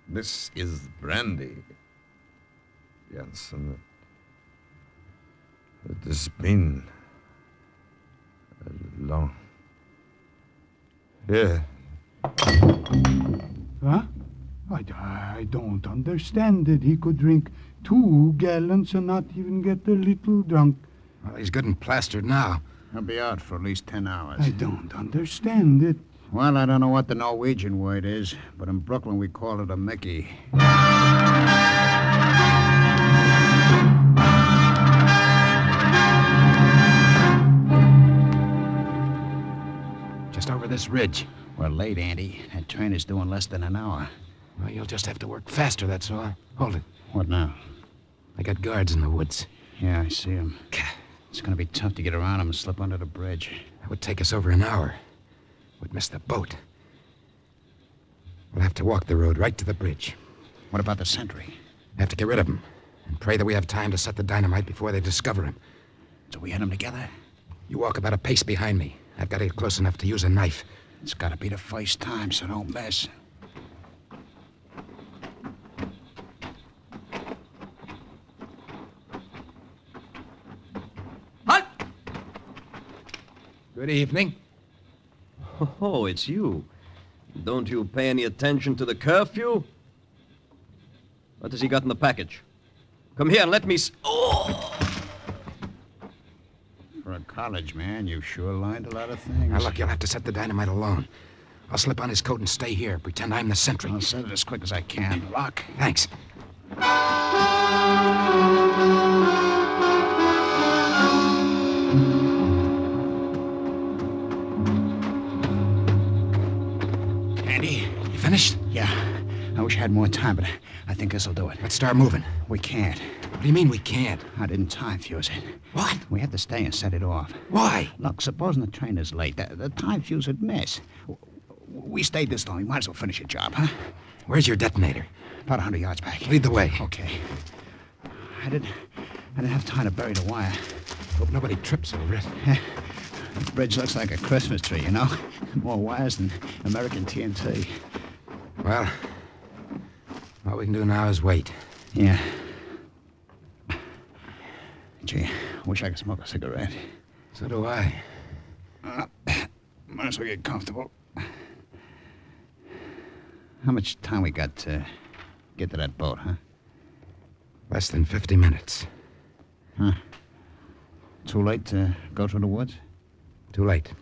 This is brandy, Jansen. It has been a long... Here. Huh? I don't understand it. He could drink 2 gallons and not even get a little drunk. Well, he's good and plastered now. He'll be out for at least 10 hours. I don't understand it. Well, I don't know what the Norwegian word is, but in Brooklyn we call it a Mickey. Just over this ridge. We're late, Andy. That train is due in less than an hour. Well, you'll just have to work faster, that's all. Hold it. What now? I got guards in the woods. Yeah, I see them. It's going to be tough to get around them and slip under the bridge. It would take us over an hour. We'd miss the boat. We'll have to walk the road right to the bridge. What about the sentry? Have to get rid of him and pray that we have time to set the dynamite before they discover him. So we hit them together? You walk about a pace behind me. I've got to get close enough to use a knife. It's got to be the first time, so don't miss. Halt! Good evening. Oh, it's you. Don't you pay any attention to the curfew? What has he got in the package? Come here and let me... Oh! For a college man, you've sure learned a lot of things. Now, look, you'll have to set the dynamite alone. I'll slip on his coat and stay here. Pretend I'm the sentry. I'll set it as quick as I can. Lock. Thanks. Andy? You finished? Yeah. I wish I had more time, but I think this'll do it. Let's start moving. We can't. What do you mean we can't? I didn't time fuse it. What? We had to stay and set it off. Why? Look, supposing the train is late, the time fuse would miss. We stayed this long. We might as well finish the job, huh? Where's your detonator? About 100 yards back. Lead the way. Okay. I didn't have time to bury the wire. Hope nobody trips over it. The bridge looks like a Christmas tree, you know? More wires than American TNT. Well, all we can do now is wait. Yeah. Gee, wish I could smoke a cigarette. So do I. Might as well get comfortable. How much time we got to get to that boat, huh? Less than 50 minutes. Huh. Too late to go through the woods? Too late.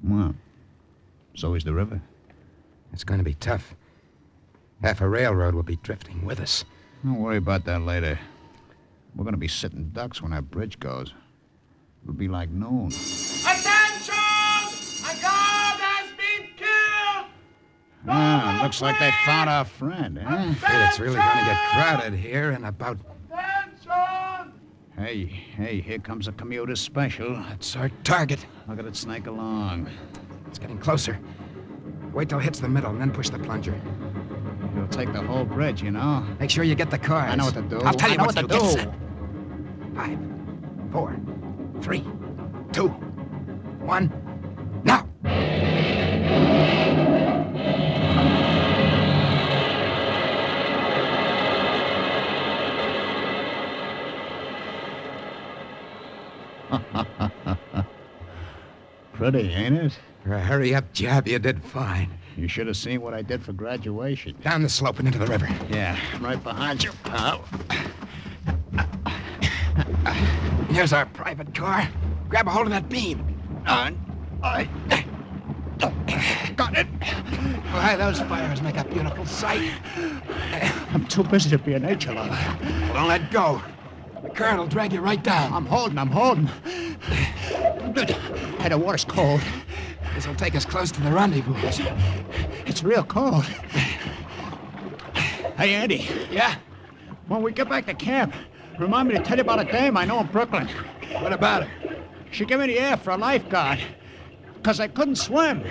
Well, so is the river. It's going to be tough. Half a railroad will be drifting with us. Don't worry about that later. We're going to be sitting ducks when that bridge goes. It'll be like noon. Attention! A guard has been killed! Ah, looks like they found our friend, eh? Afraid it's really going to get crowded here in about... Attention! Hey, here comes a commuter special. That's our target. Look at it snake along. It's getting closer. Wait till it hits the middle and then push the plunger. You'll take the whole bridge, you know. Make sure you get the cars. I know what to do. I'll tell you what to do. Get 5, 4, 3, 2, 1, now! Pretty, ain't it? For a hurry-up job, you did fine. You should have seen what I did for graduation. Down the slope and into the river. Yeah, right behind you, pal. Here's our private car. Grab a hold of that beam. Got it. Why, those fires make a beautiful sight. I'm too busy to be an nature lover. Well, don't let go. The current will drag you right down. I'm holding. Hey, the water's cold. This will take us close to the rendezvous. It's real cold. Hey, Andy. Yeah? When we get back to camp, remind me to tell you about a dame I know in Brooklyn. What about her? She gave me the air for a lifeguard, because I couldn't swim.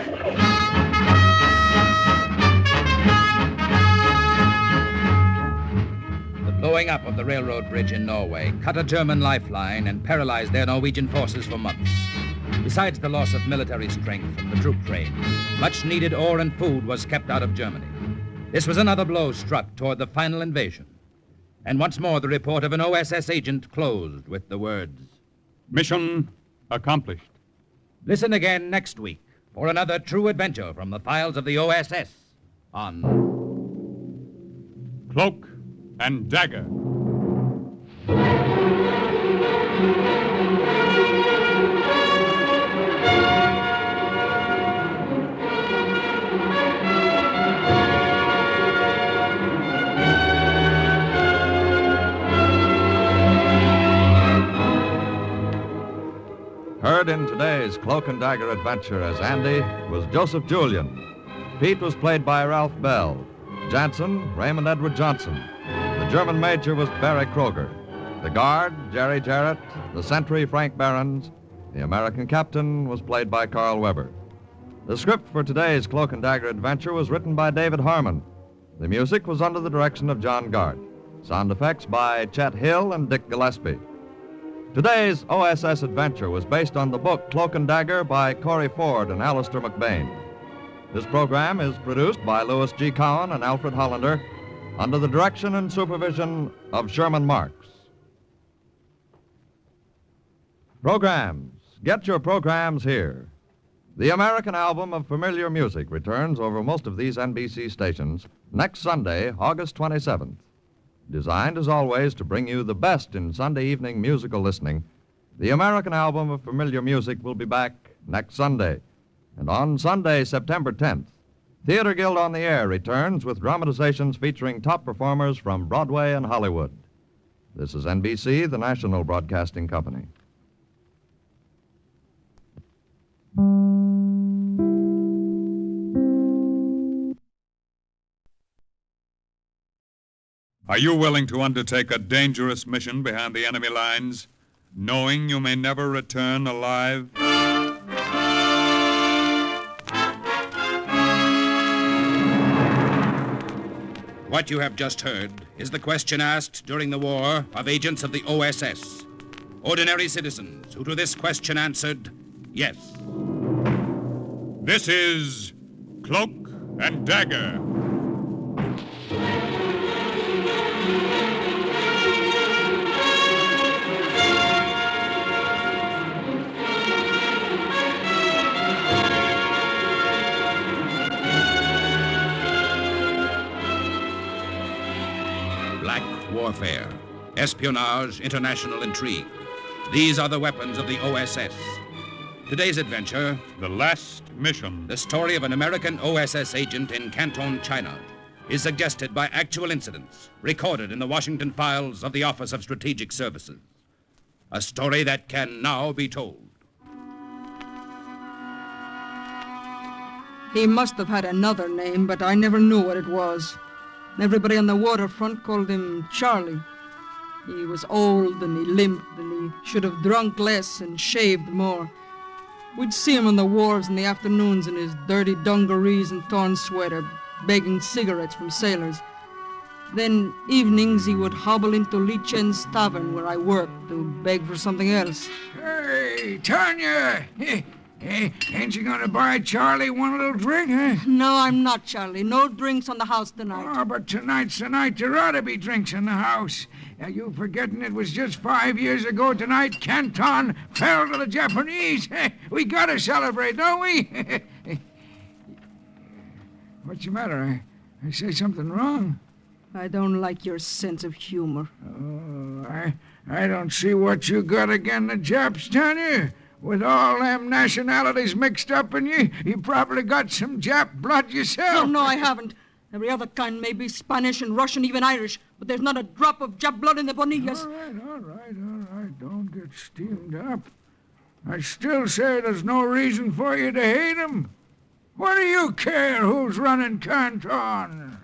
The blowing up of the railroad bridge in Norway cut a German lifeline and paralyzed their Norwegian forces for months. Besides the loss of military strength from the troop train, much needed ore and food was kept out of Germany. This was another blow struck toward the final invasion. And once more the report of an OSS agent closed with the words, Mission accomplished. Listen again next week for another true adventure from the files of the OSS on Cloak and Dagger. Heard in today's Cloak and Dagger adventure as Andy was Joseph Julian. Pete was played by Ralph Bell. Jansen, Raymond Edward Johnson. The German major was Barry Kroger. The guard, Jerry Jarrett. The sentry, Frank Behrens. The American captain was played by Carl Weber. The script for today's Cloak and Dagger adventure was written by David Harmon. The music was under the direction of John Gart. Sound effects by Chet Hill and Dick Gillespie. Today's OSS adventure was based on the book Cloak and Dagger by Corey Ford and Alistair McBain. This program is produced by Louis G. Cowan and Alfred Hollander under the direction and supervision of Sherman Marks. Programs. Get your programs here. The American Album of Familiar Music returns over most of these NBC stations next Sunday, August 27th. Designed, as always, to bring you the best in Sunday evening musical listening, the American Album of Familiar Music will be back next Sunday. And on Sunday, September 10th, Theater Guild on the Air returns with dramatizations featuring top performers from Broadway and Hollywood. This is NBC, the national broadcasting company. Are you willing to undertake a dangerous mission behind the enemy lines, knowing you may never return alive? What you have just heard is the question asked during the war of agents of the OSS. Ordinary citizens who to this question answered, yes. This is Cloak and Dagger. Warfare, espionage, international intrigue. These are the weapons of the OSS. Today's adventure, The Last Mission. The story of an American OSS agent in Canton, China. is suggested by actual incidents recorded in the Washington files of the Office of Strategic Services. A story that can now be told. He must have had another name, but I never knew what it was. Everybody on the waterfront called him Charlie. He was old and he limped and he should have drunk less and shaved more. We'd see him on the wharves in the afternoons in his dirty dungarees and torn sweater, begging cigarettes from sailors. Then evenings he would hobble into Lee Chen's tavern where I worked to beg for something else. Hey, Tanya! Ain't you gonna buy Charlie one little drink, huh? No, I'm not, Charlie. No drinks on the house tonight. Oh, but tonight's the night there ought to be drinks in the house. Are you forgetting it was just 5 years ago tonight Canton fell to the Japanese? We gotta celebrate, don't we? What's the matter? I say something wrong? I don't like your sense of humor. Oh, I don't see what you got again the Japs, Tanya. With all them nationalities mixed up in you, you probably got some Jap blood yourself. No, I haven't. Every other kind may be Spanish and Russian, even Irish, but there's not a drop of Jap blood in the Bonillas. All right. Don't get steamed up. I still say there's no reason for you to hate him. What do you care who's running Canton?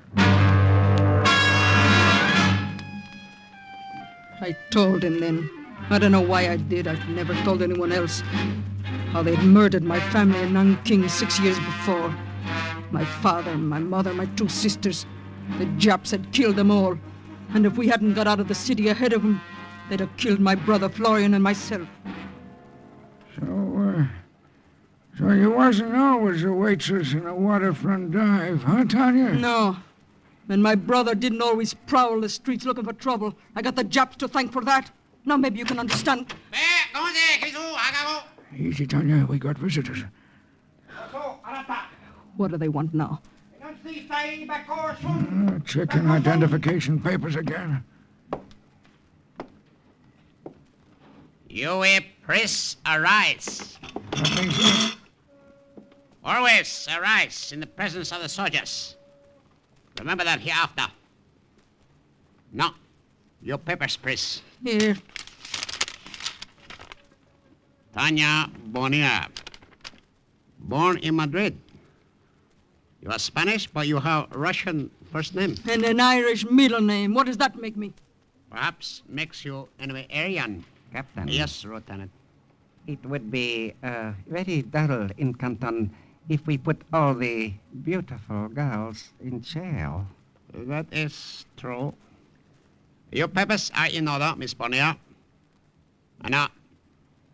I told him then. I don't know why I did. I've never told anyone else. How they'd murdered my family in Nanking 6 years before. My father, my mother, my 2 sisters. The Japs had killed them all. And if we hadn't got out of the city ahead of them, they'd have killed my brother Florian and myself. So you wasn't always a waitress in a waterfront dive, huh, Tanya? No. And my brother didn't always prowl the streets looking for trouble. I got the Japs to thank for that. Now maybe you can understand. Easy, Tanya. We got visitors. What do they want now? Checking identification papers again. You press arise. Always arise in the presence of the soldiers. Remember that hereafter. No, your papers, please. Here. Tanya Bonilla. Born in Madrid. You are Spanish, but you have Russian first name. And an Irish middle name. What does that make me? Perhaps makes you anyway Aryan. Captain. Yes, Lieutenant. It would be very dull in Canton if we put all the beautiful girls in jail. That is true. Your papers are in order, Miss Bonilla. And now,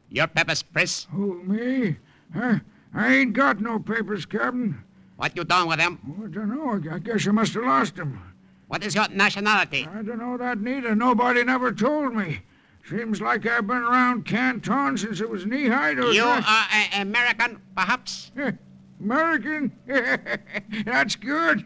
your papers, please. Who, me? I ain't got no papers, Captain. What you done with them? I don't know. I guess you must have lost them. What is your nationality? I don't know that neither. Nobody never told me. Seems like I've been around Canton since it was knee-high to... You are an American, perhaps? American? That's good.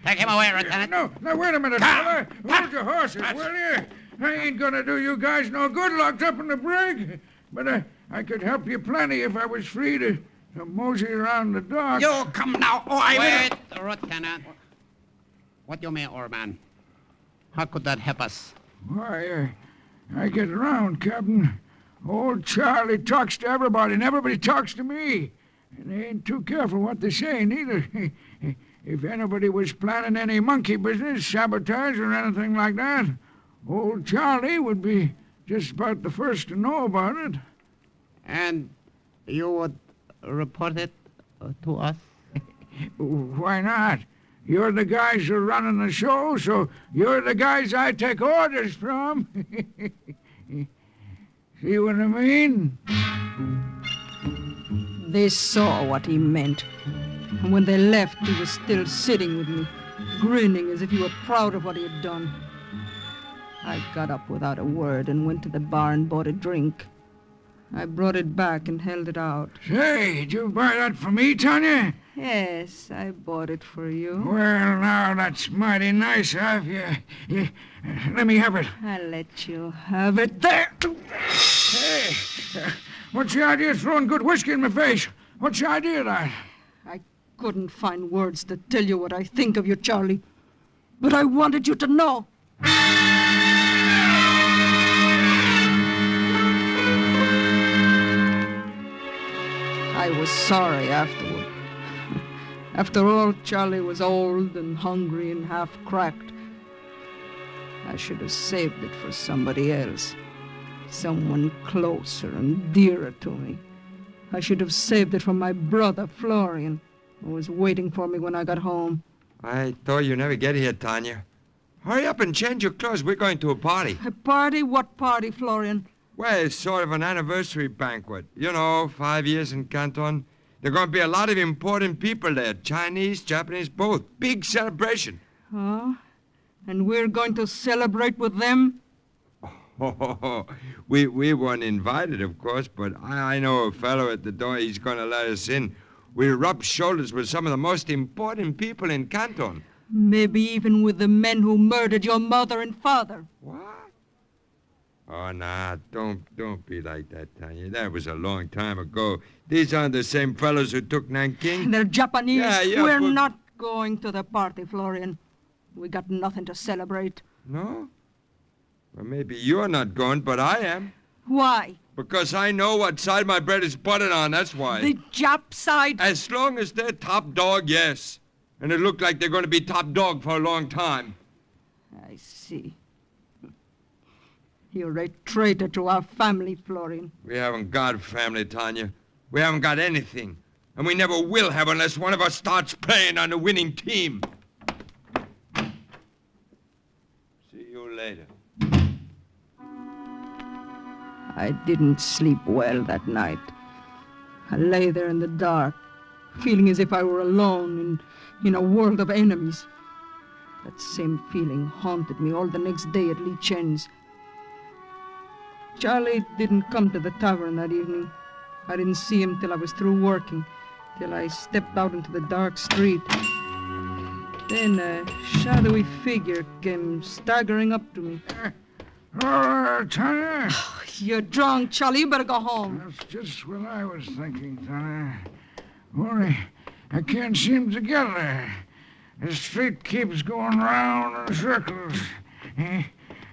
Take him away, Lieutenant. No, wait a minute, fella. Hold your horses, will you? I ain't gonna do you guys no good locked up in the brig. But I could help you plenty if I was free to mosey around the dock. You come now, or I will... Wait, Lieutenant. What do you mean, old man? How could that help us? Why, I get around, Captain. Old Charlie talks to everybody, and everybody talks to me. And they ain't too careful what they say, neither. If anybody was planning any monkey business, sabotage, or anything like that, old Charlie would be just about the first to know about it. And you would report it to us? Why not? You're the guys who are running the show, so you're the guys I take orders from. See what I mean? They saw what he meant. And when they left, he was still sitting with me, grinning as if he were proud of what he had done. I got up without a word and went to the bar and bought a drink. I brought it back and held it out. Say, did you buy that for me, Tanya? Yes, I bought it for you. Well, now, that's mighty nice of you. Let me have it. I'll let you have it. There! Hey, what's the idea of throwing good whiskey in my face? What's the idea of that? I couldn't find words to tell you what I think of you, Charlie. But I wanted you to know. I was sorry afterward. After all, Charlie was old and hungry and half-cracked. I should have saved it for somebody else. Someone closer and dearer to me. I should have saved it for my brother, Florian, who was waiting for me when I got home. I thought you'd never get here, Tanya. Hurry up and change your clothes. We're going to a party. A party? What party, Florian? Well, it's sort of an anniversary banquet. You know, 5 years in Canton. There are going to be a lot of important people there. Chinese, Japanese, both. Big celebration. Oh? And we're going to celebrate with them? Oh, we weren't invited, of course, but I know a fellow at the door. He's going to let us in. We rub shoulders with some of the most important people in Canton. Maybe even with the men who murdered your mother and father. What? Oh, nah, don't be like that, Tanya. That was a long time ago. These aren't the same fellows who took Nanking. They're Japanese. Yeah, We're but... not going to the party, Florian. We got nothing to celebrate. No? Well, maybe you're not going, but I am. Why? Because I know what side my bread is buttered on, that's why. The Jap side? As long as they're top dog, yes. And it looked like they're going to be top dog for a long time. I see. You're a traitor to our family, Florian. We haven't got family, Tanya. We haven't got anything. And we never will have unless one of us starts playing on the winning team. See you later. I didn't sleep well that night. I lay there in the dark, feeling as if I were alone in a world of enemies. That same feeling haunted me all the next day at Lee Chen's. Charlie didn't come to the tavern that evening. I didn't see him till I was through working, till I stepped out into the dark street. Then a shadowy figure came staggering up to me. Tanya? You're drunk, Charlie. You better go home. That's just what I was thinking, Tanya. Only I can't seem to get there. The street keeps going round in circles.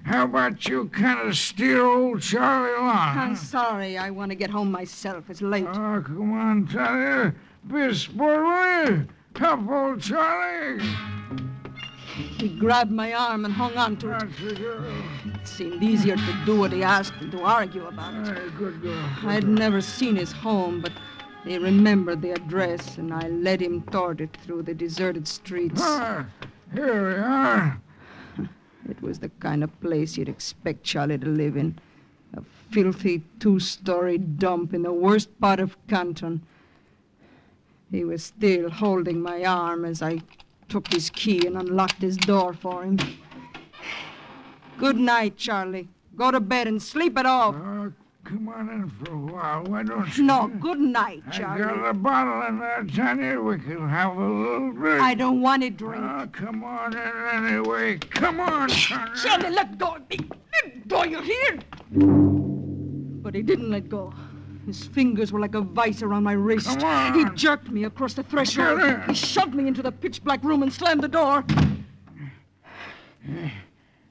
How about you kind of steer old Charlie along? I'm sorry. I want to get home myself. It's late. Oh, come on, Tanya. Be a sport, will you? Help old Charlie. He grabbed my arm and hung on to it. It seemed easier to do what he asked than to argue about it. Good girl. I'd never seen his home, but he remembered the address, and I led him toward it through the deserted streets. Here we are. It was the kind of place you'd expect Charlie to live in. A filthy two-story dump in the worst part of Canton. He was still holding my arm as I took his key and unlocked his door for him. Good night, Charlie. Go to bed and sleep it off. Come on in for a while. Why don't you? No, good night, Charlie. I got a bottle in there, Tanya. We can have a little drink. I don't want to drink. Oh, come on in anyway. Come on, Tanya. Charlie, let go of me. Let go, you hear? But he didn't let go. His fingers were like a vice around my wrist. Come on. He jerked me across the threshold. He shoved me into the pitch-black room and slammed the door.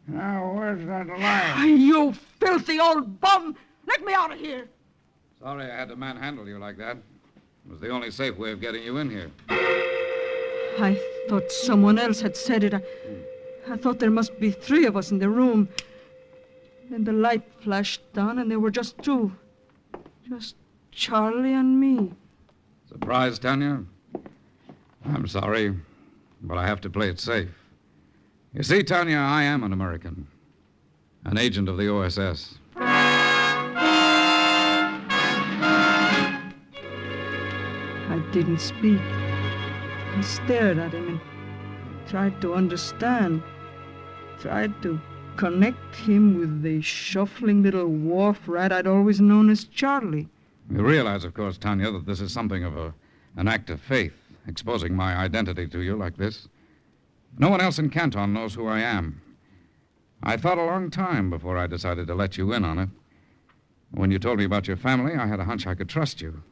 Now, where's that light? You filthy old bum! Let me out of here! Sorry I had to manhandle you like that. It was the only safe way of getting you in here. I thought someone else had said it. I thought there must be 3 of us in the room. Then the light flashed on, and there were just 2. Just Charlie and me. Surprised, Tanya? I'm sorry, but I have to play it safe. You see, Tanya, I am an American. An agent of the OSS. I didn't speak. I stared at him and tried to understand. Tried to connect him with the shuffling little wharf rat I'd always known as Charlie. You realize, of course, Tanya, that this is something of an act of faith, exposing my identity to you like this. No one else in Canton knows who I am. I thought a long time before I decided to let you in on it. When you told me about your family, I had a hunch I could trust you.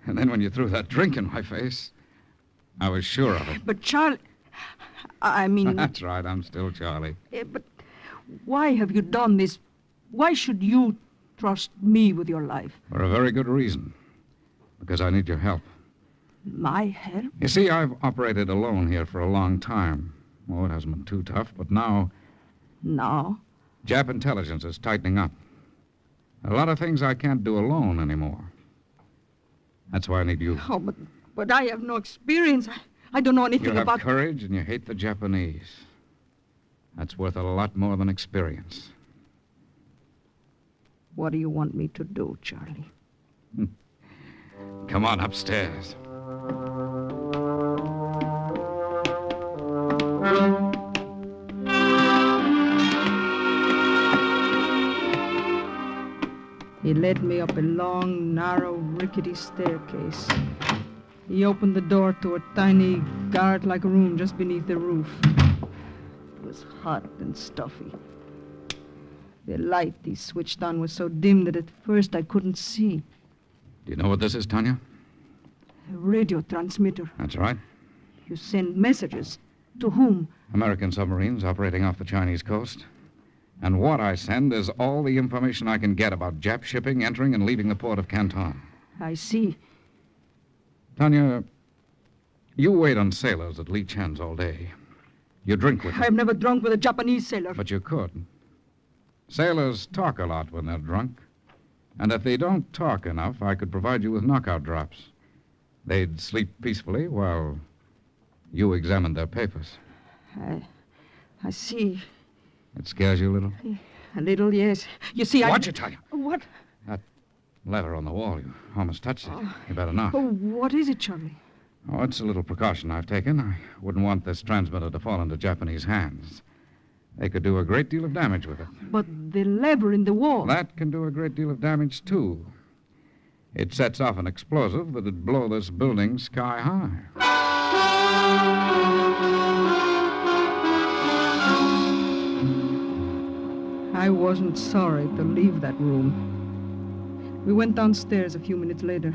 And then when you threw that drink in my face, I was sure of it. But Charlie, I mean... That's right, I'm still Charlie. But why have you done this? Why should you trust me with your life? For a very good reason. Because I need your help. My help? You see, I've operated alone here for a long time. Oh, it hasn't been too tough, but now... Now? Jap intelligence is tightening up. A lot of things I can't do alone anymore. That's why I need you. Oh, but I have no experience. I don't know anything You have about... courage and you hate the Japanese. That's worth a lot more than experience. What do you want me to do, Charlie? Come on upstairs. He led me up a long, narrow, rickety staircase. He opened the door to a tiny, garret-like room just beneath the roof. It was hot and stuffy. The light he switched on was so dim that at first I couldn't see. Do you know what this is, Tanya? A radio transmitter. That's right. You send messages. To whom? American submarines operating off the Chinese coast. And what I send is all the information I can get about Jap shipping entering and leaving the port of Canton. I see. Tanya, you wait on sailors at Lee Chan's all day. You drink with them. I've never drunk with a Japanese sailor. But you could. Sailors talk a lot when they're drunk. And if they don't talk enough, I could provide you with knockout drops. They'd sleep peacefully while you examined their papers. I see. It scares you a little? A little, yes. You see, Watch it, Tanya. What? That lever on the wall, you almost touched it. You better not. Oh, what is it, Charlie? Oh, it's a little precaution I've taken. I wouldn't want this transmitter to fall into Japanese hands. They could do a great deal of damage with it. But the lever in the wall... That can do a great deal of damage, too. It sets off an explosive that'd blow this building sky high. I wasn't sorry to leave that room. We went downstairs a few minutes later.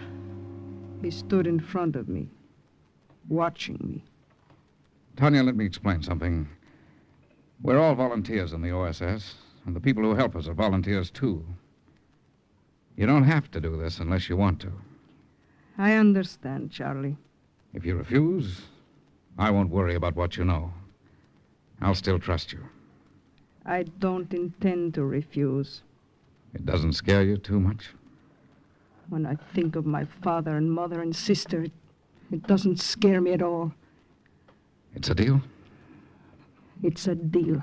He stood in front of me, watching me. Tanya, let me explain something. We're all volunteers in the OSS, and the people who help us are volunteers, too. You don't have to do this unless you want to. I understand, Charlie. If you refuse, I won't worry about what you know. I'll still trust you. I don't intend to refuse. It doesn't scare you too much? When I think of my father and mother and sister, it doesn't scare me at all. It's a deal? It's a deal.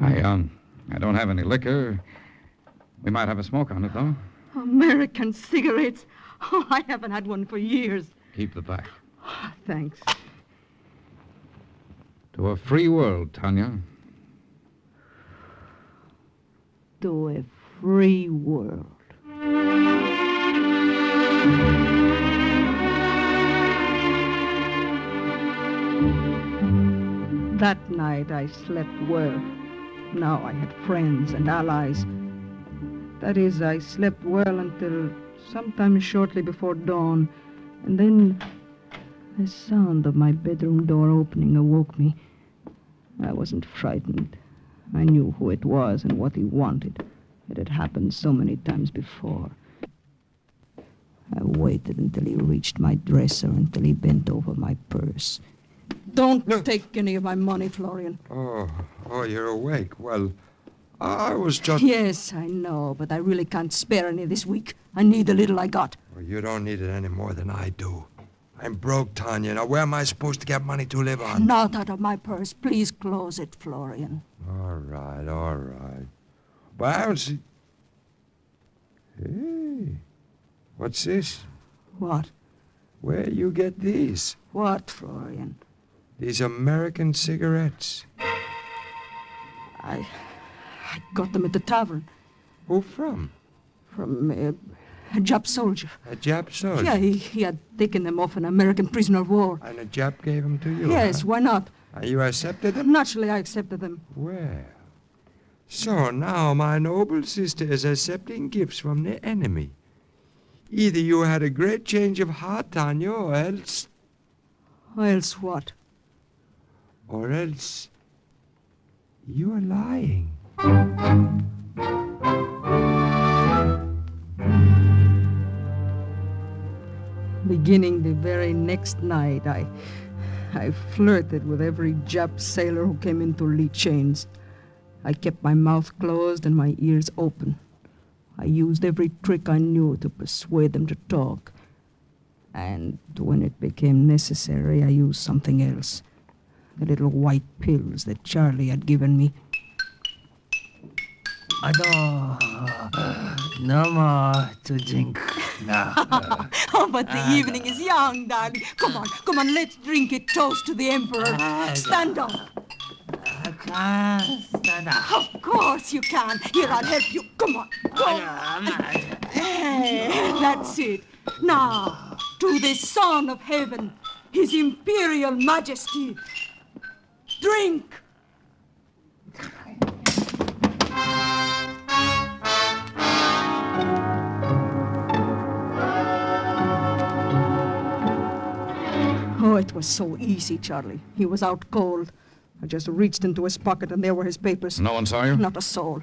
I don't have any liquor. We might have a smoke on it, though. American cigarettes? Oh, I haven't had one for years. Keep the pack. Thanks. To a free world, Tanya. To a free world. That night I slept well. Now I had friends and allies. That is, I slept well until sometime shortly before dawn. And then the sound of my bedroom door opening awoke me. I wasn't frightened. I knew who it was and what he wanted. It had happened so many times before. I waited until he reached my dresser, until he bent over my purse. Don't take any of my money, Florian. Oh, you're awake. Well, I was just... Yes, I know, but I really can't spare any this week. I need the little I got. Well, you don't need it any more than I do. I'm broke, Tanya. Now, where am I supposed to get money to live on? Not out of my purse. Please close it, Florian. All right. But I don't see... Hey, what's this? What? Where you get these? What, Florian? These American cigarettes. I got them at the tavern. Who from? From a Jap soldier. A Jap soldier? Yeah, he had taken them off an American prisoner of war. And a Jap gave them to you? Yes, huh? Why not? And you accepted them? Naturally, I accepted them. Well, so now my noble sister is accepting gifts from the enemy. Either you had a great change of heart, Tanya, or else... Else what? Or else you're lying. Beginning the very next night, I flirted with every Jap sailor who came into Lee Chains. I kept my mouth closed and my ears open. I used every trick I knew to persuade them to talk. And when it became necessary, I used something else. The little white pills that Charlie had given me. No more to drink now. Oh, but the evening is young, darling. Come on, let's drink a toast to the Emperor. Stand up. I can't stand up. Of course you can. Here, I'll help you. Come on. Hey, that's it. Now, to the Son of Heaven, His Imperial Majesty, drink. Oh, it was so easy, Charlie. He was out cold. I just reached into his pocket and there were his papers. No one saw you? Not a soul.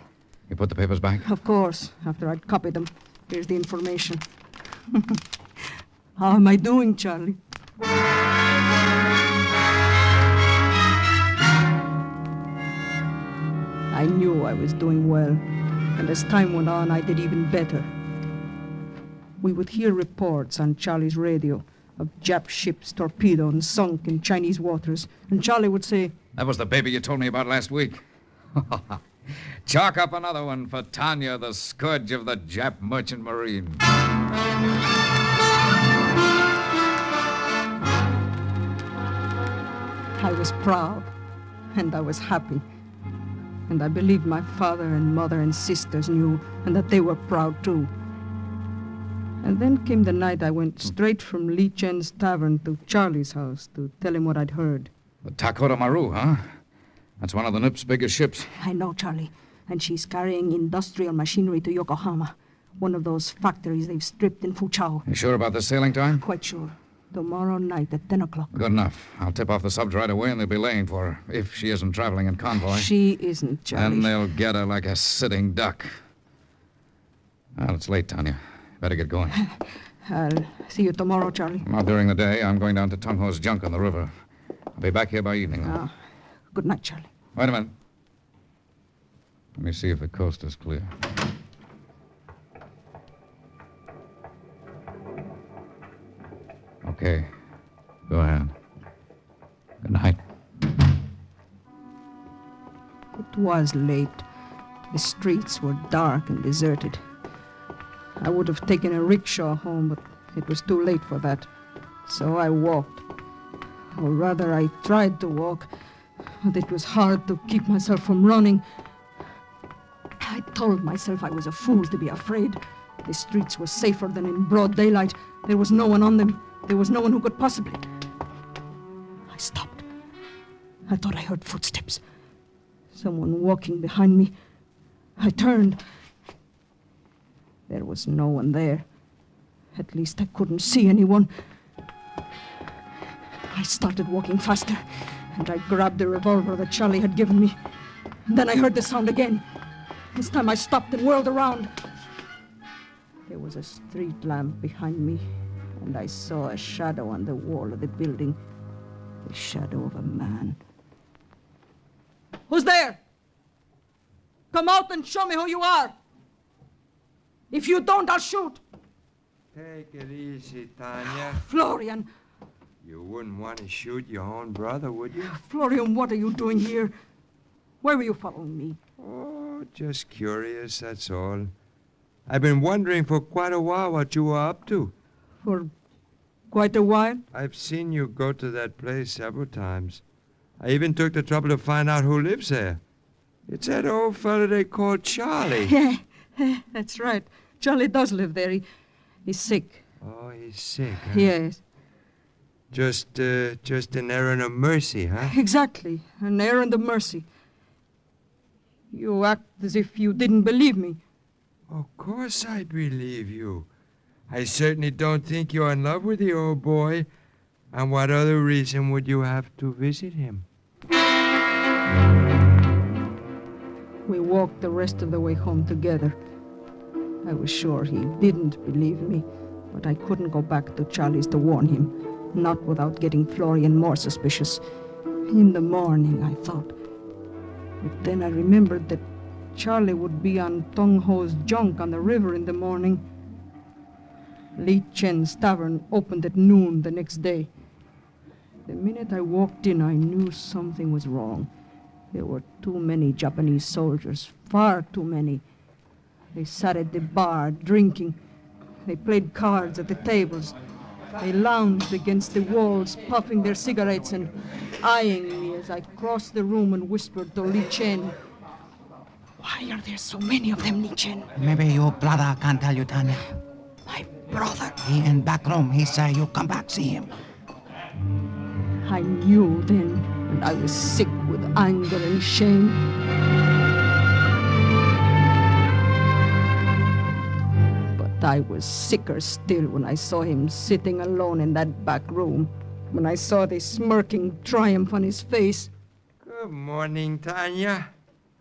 You put the papers back? Of course, after I'd copied them. Here's the information. How am I doing, Charlie? I knew I was doing well, and as time went on, I did even better. We would hear reports on Charlie's radio of Jap ships torpedoed and sunk in Chinese waters, and Charlie would say, "That was the baby you told me about last week." Chalk up another one for Tanya, the scourge of the Jap merchant marine. I was proud, and I was happy. And I believed my father and mother and sisters knew, and that they were proud too. And then came the night I went straight from Lee Chen's tavern to Charlie's house to tell him what I'd heard. The Takota Maru, huh? That's one of the Nip's biggest ships. I know, Charlie. And she's carrying industrial machinery to Yokohama, one of those factories they've stripped in Fuzhou. You sure about the sailing time? Quite sure. Tomorrow night at 10 o'clock. Good enough. I'll tip off the subs right away and they'll be laying for her, if she isn't traveling in convoy. She isn't, Charlie. Then they'll get her like a sitting duck. Well, it's late, Tanya. Better get going. I'll see you tomorrow, Charlie. Not during the day. I'm going down to Tung Ho's junk on the river. I'll be back here by evening. Good night, Charlie. Wait a minute. Let me see if the coast is clear. Okay. Go ahead. Good night. It was late. The streets were dark and deserted. I would have taken a rickshaw home, but it was too late for that. So I walked. Or rather, I tried to walk, but it was hard to keep myself from running. I told myself I was a fool to be afraid. The streets were safer than in broad daylight. There was no one on them. There was no one who could possibly. I stopped. I thought I heard footsteps. Someone walking behind me. I turned. There was no one there. At least I couldn't see anyone. I started walking faster, and I grabbed the revolver that Charlie had given me. And then I heard the sound again. This time I stopped and whirled around. There was a street lamp behind me, and I saw a shadow on the wall of the building. The shadow of a man. Who's there? Come out and show me who you are. If you don't, I'll shoot. Take it easy, Tanya. Florian. You wouldn't want to shoot your own brother, would you? Florian, what are you doing here? Why were you following me? Oh, just curious, that's all. I've been wondering for quite a while what you were up to. For quite a while? I've seen you go to that place several times. I even took the trouble to find out who lives there. It's that old fellow they call Charlie. Yeah, that's right. Charlie does live there. He's sick. Oh, he's sick, huh? Yes. Just an errand of mercy, huh? Exactly. An errand of mercy. You act as if you didn't believe me. Of course I believe you. I certainly don't think you're in love with the old boy. And what other reason would you have to visit him? We walked the rest of the way home together. I was sure he didn't believe me, but I couldn't go back to Charlie's to warn him, not without getting Florian more suspicious. In the morning, I thought. But then I remembered that Charlie would be on Tong Ho's junk on the river in the morning. Li Chen's tavern opened at noon the next day. The minute I walked in, I knew something was wrong. There were too many Japanese soldiers, far too many. They sat at the bar, drinking. They played cards at the tables. They lounged against the walls, puffing their cigarettes and eyeing me as I crossed the room and whispered to Li Chen, "Why are there so many of them, Li Chen?" Maybe your brother can tell you, Tanya. My brother? He in back room. He say you come back, see him. I knew then, and I was sick with anger and shame. But I was sicker still when I saw him sitting alone in that back room, when I saw the smirking triumph on his face. Good morning, Tanya.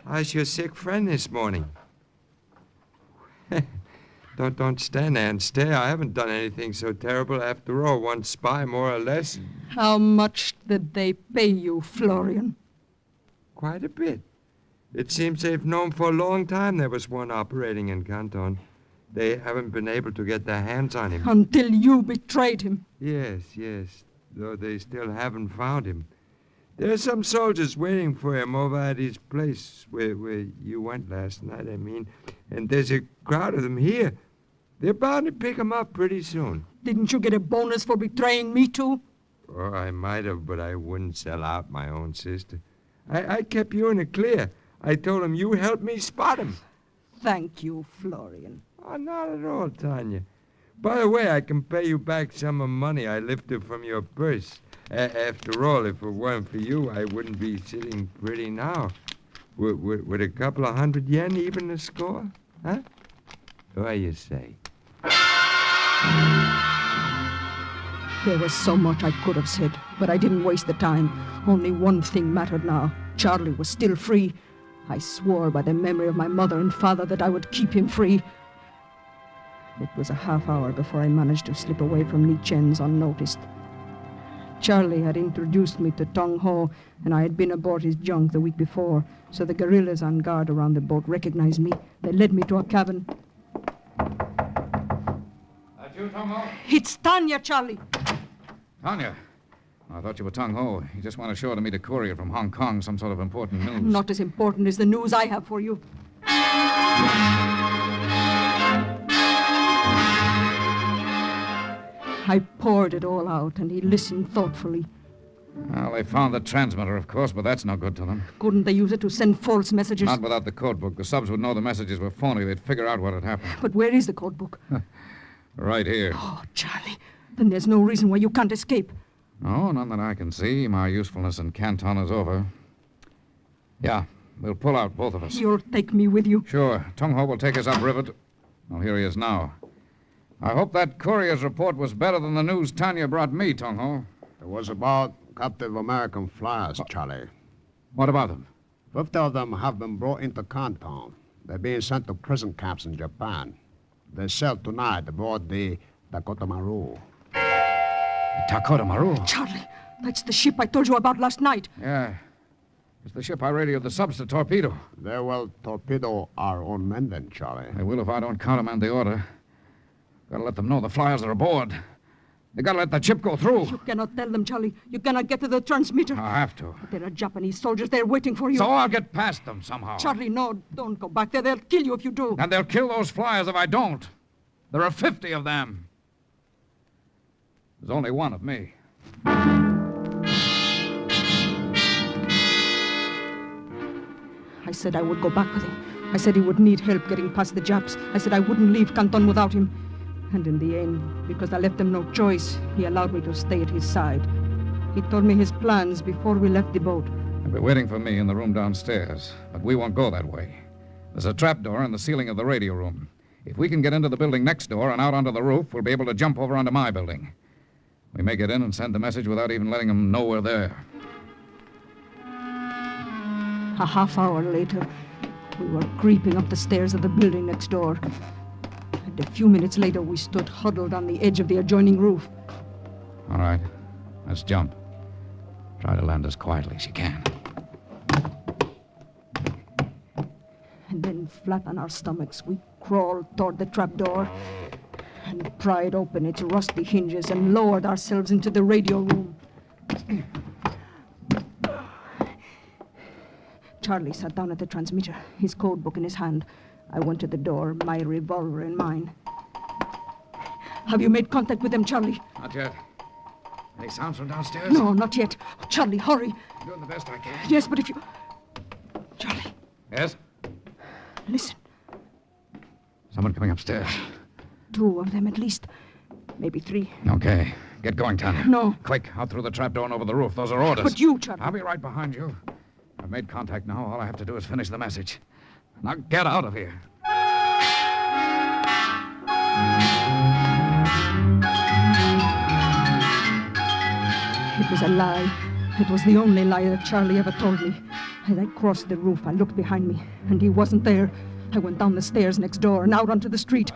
How's your sick friend this morning? Don't stand there and stare. I haven't done anything so terrible after all. One spy, more or less. How much did they pay you, Florian? Quite a bit. It seems they've known for a long time there was one operating in Canton. They haven't been able to get their hands on him. Until you betrayed him. Yes. Though they still haven't found him. There are some soldiers waiting for him over at his place where you went last night, I mean. And there's a crowd of them here. They're bound to pick him up pretty soon. Didn't you get a bonus for betraying me, too? Oh, I might have, but I wouldn't sell out my own sister. I kept you in the clear. I told him you helped me spot him. Thank you, Florian. Oh, not at all, Tanya. By the way, I can pay you back some of the money I lifted from your purse. After all, if it weren't for you, I wouldn't be sitting pretty now. Would a couple of 100 yen even the score? Huh? What do you say? There was so much I could have said, but I didn't waste the time. Only one thing mattered now. Charlie was still free. I swore by the memory of my mother and father that I would keep him free. It was a half hour before I managed to slip away from Li Chen's unnoticed. Charlie had introduced me to Tong Ho, and I had been aboard his junk the week before, so the guerrillas on guard around the boat recognized me. They led me to a cabin. That you, Tong Ho? It's Tanya, Charlie. Tanya? I thought you were Tong Ho. You just went ashore to meet a courier from Hong Kong, some sort of important news. Not as important as the news I have for you. I poured it all out, and he listened thoughtfully. Well, they found the transmitter, of course, but that's no good to them. Couldn't they use it to send false messages? Not without the code book. The subs would know the messages were phony. They'd figure out what had happened. But where is the code book? Right here. Oh, Charlie. Then there's no reason why you can't escape. No, none that I can see. My usefulness in Canton is over. Yeah, we'll pull out, both of us. You'll take me with you? Sure. Tung Ho will take us upriver. Well, here he is now. I hope that courier's report was better than the news Tanya brought me, Tung Ho. It was about captive American flyers, Charlie. What about them? 50 of them have been brought into Canton. They're being sent to prison camps in Japan. They sailed tonight aboard the Dakota Maru. Dakota Maru? Charlie, that's the ship I told you about last night. Yeah. It's the ship I radioed the subs to torpedo. They will torpedo our own men then, Charlie. They will if I don't countermand the order. Gotta let them know the flyers are aboard. They gotta let the ship go through. You cannot tell them, Charlie. You cannot get to the transmitter. I have to. But there are Japanese soldiers there waiting for you. So I'll get past them somehow. Charlie, no, don't go back there. They'll kill you if you do. And they'll kill those flyers if I don't. There are 50 of them. There's only one of me. I said I would go back with him. I said he would need help getting past the Japs. I said I wouldn't leave Canton without him. And in the end, because I left him no choice, he allowed me to stay at his side. He told me his plans before we left the boat. They'll be waiting for me in the room downstairs, but we won't go that way. There's a trapdoor in the ceiling of the radio room. If we can get into the building next door and out onto the roof, we'll be able to jump over onto my building. We may get in and send the message without even letting them know we're there. A half hour later, We were creeping up the stairs of the building next door. And a few minutes later, we stood huddled on the edge of the adjoining roof. All right, let's jump. Try to land as quietly as you can. And then, flat on our stomachs, we crawled toward the trapdoor and pried open its rusty hinges and lowered ourselves into the radio room. Charlie sat down at the transmitter, his code book in his hand. I went to the door, my revolver in mine. Have you made contact with them, Charlie? Not yet. Any sounds from downstairs? No, not yet. Charlie, hurry. I'm doing the best I can. Yes, but if you... Charlie. Yes? Listen. Someone coming upstairs. 2 of them at least. Maybe 3. Okay. Get going, Tanya. No. Quick, out through the trapdoor and over the roof. Those are orders. But you, Charlie. I'll be right behind you. I've made contact now. All I have to do is finish the message. Now get out of here. It was a lie. It was the only lie that Charlie ever told me. As I crossed the roof, I looked behind me, and he wasn't there. I went down the stairs next door and out onto the street,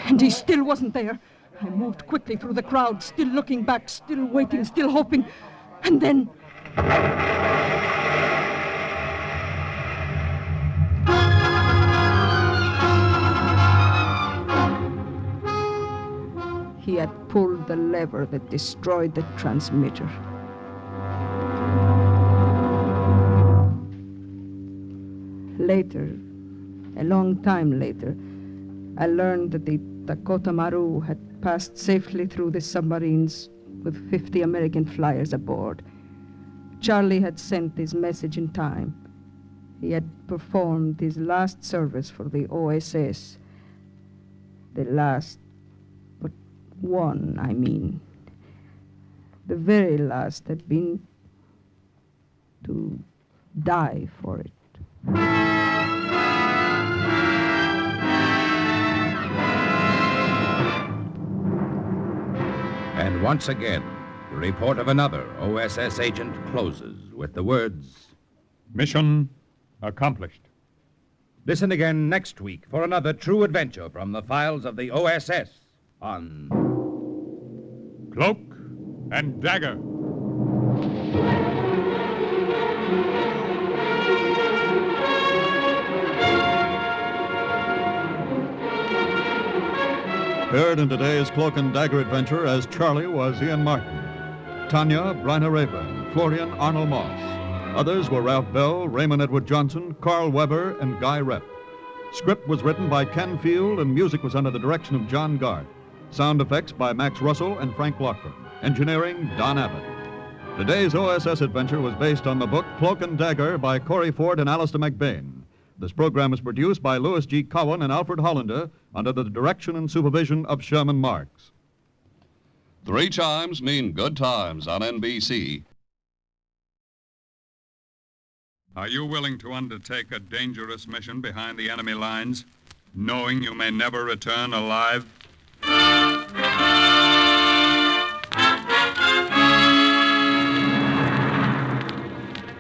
and he still wasn't there. I moved quickly through the crowd, still looking back, still waiting, still hoping. And then... he had pulled the lever that destroyed the transmitter. Later, a long time later, I learned that the Dakota Maru had passed safely through the submarines with 50 American flyers aboard. Charlie had sent his message in time. He had performed his last service for the OSS. The last, but one, I mean. The very last had been to die for it. And once again, the report of another OSS agent closes with the words, Mission accomplished. Listen again next week for another true adventure from the files of the OSS on Cloak and Dagger. Heard in today's Cloak and Dagger adventure as Charlie was Ian Martin, Tanya, Bryna Rayburn, Florian Arnold Moss. Others were Ralph Bell, Raymond Edward Johnson, Carl Weber, and Guy Rep. Script was written by Ken Field, and music was under the direction of John Garth. Sound effects by Max Russell and Frank Loughlin. Engineering, Don Abbott. Today's OSS adventure was based on the book Cloak and Dagger by Corey Ford and Alistair McBain. This program was produced by Louis G. Cowan and Alfred Hollander under the direction and supervision of Sherman Marks. 3 chimes mean good times on NBC. Are you willing to undertake a dangerous mission behind the enemy lines, knowing you may never return alive?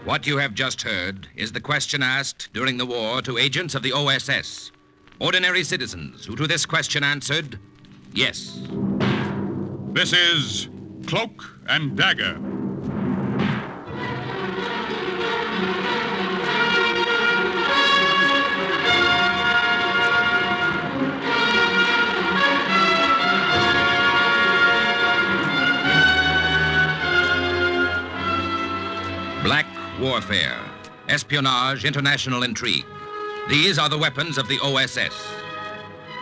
What you have just heard is the question asked during the war to agents of the OSS, ordinary citizens who to this question answered, yes. This is Cloak and Dagger. Black warfare, espionage, international intrigue. These are the weapons of the OSS.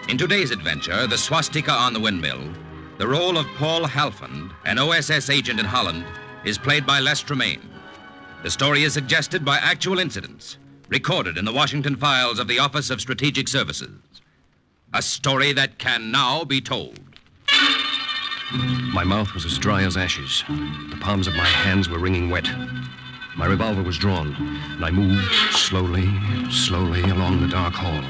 In today's adventure, the swastika on the windmill, the role of Paul Halfond, an OSS agent in Holland, is played by Les Tremaine. The story is suggested by actual incidents, recorded in the Washington files of the Office of Strategic Services. A story that can now be told. My mouth was as dry as ashes. The palms of my hands were wringing wet. My revolver was drawn, and I moved slowly along the dark hall.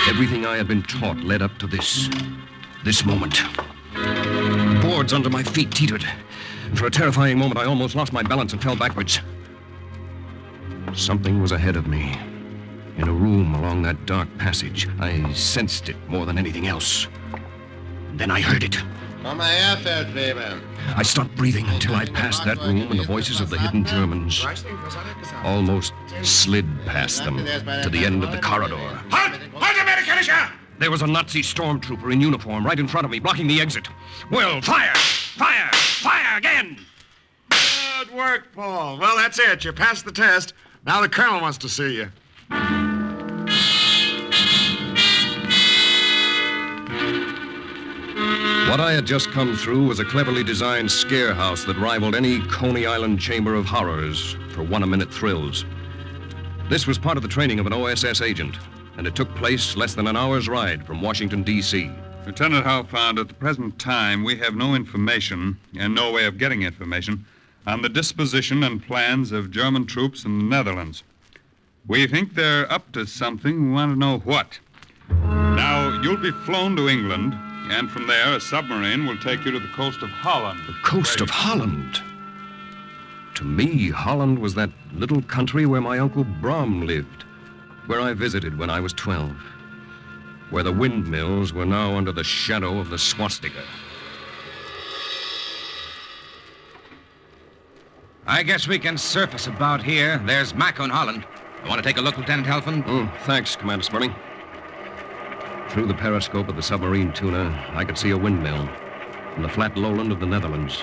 Everything I had been taught led up to this moment. Boards under my feet teetered. For a terrifying moment, I almost lost my balance and fell backwards. Something was ahead of me. In a room along that dark passage. I sensed it more than anything else. Then I heard it. Komm mal her, Feldwebel. I stopped breathing until I passed that room and the voices of the hidden Germans. Almost slid past them to the end of the corridor. Halt! Halt, Amerikanischer! There was a Nazi stormtrooper in uniform right in front of me, blocking the exit. Well, fire! Fire! Fire again! Good work, Paul. Well, that's it. You passed the test. Now the colonel wants to see you. What I had just come through was a cleverly designed scare house that rivaled any Coney Island chamber of horrors for one-a-minute thrills. This was part of the training of an OSS agent, and it took place less than an hour's ride from Washington, D.C. Lieutenant Halfond, at the present time, we have no information and no way of getting information on the disposition and plans of German troops in the Netherlands. We think they're up to something. We want to know what. Now, you'll be flown to England, and from there, a submarine will take you to the coast of Holland. The coast of Holland? To me, Holland was that little country where my Uncle Brom lived, where I visited when I was 12, where the windmills were now under the shadow of the swastika. I guess we can surface about here. There's Mac on Holland. You want to take a look, Lieutenant Halfond? Thanks, Commander Sperling. Through the periscope of the submarine tuna, I could see a windmill in the flat lowland of the Netherlands.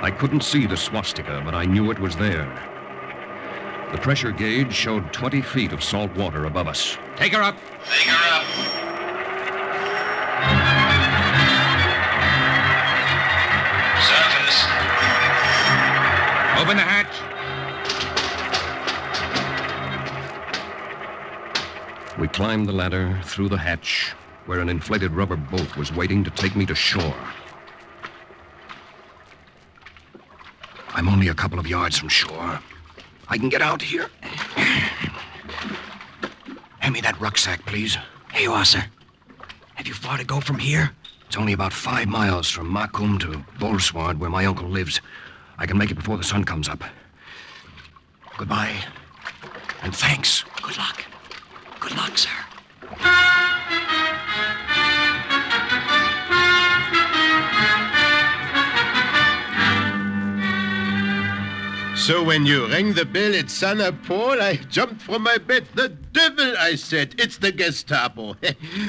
I couldn't see the swastika, but I knew it was there. The pressure gauge showed 20 feet of salt water above us. Take her up. Take her up. Surface. Open the hatch. We climbed the ladder through the hatch, where an inflated rubber boat was waiting to take me to shore. I'm only a couple of yards from shore. I can get out here. Hand me that rucksack, please. Here you are, sir. Have you far to go from here? It's only about 5 miles from Macum to Bolsward, where my uncle lives. I can make it before the sun comes up. Goodbye. And thanks. Good luck. Good luck, sir. So when you rang the bell at Sana Paul, I jumped from my bed. The devil, I said. It's the Gestapo.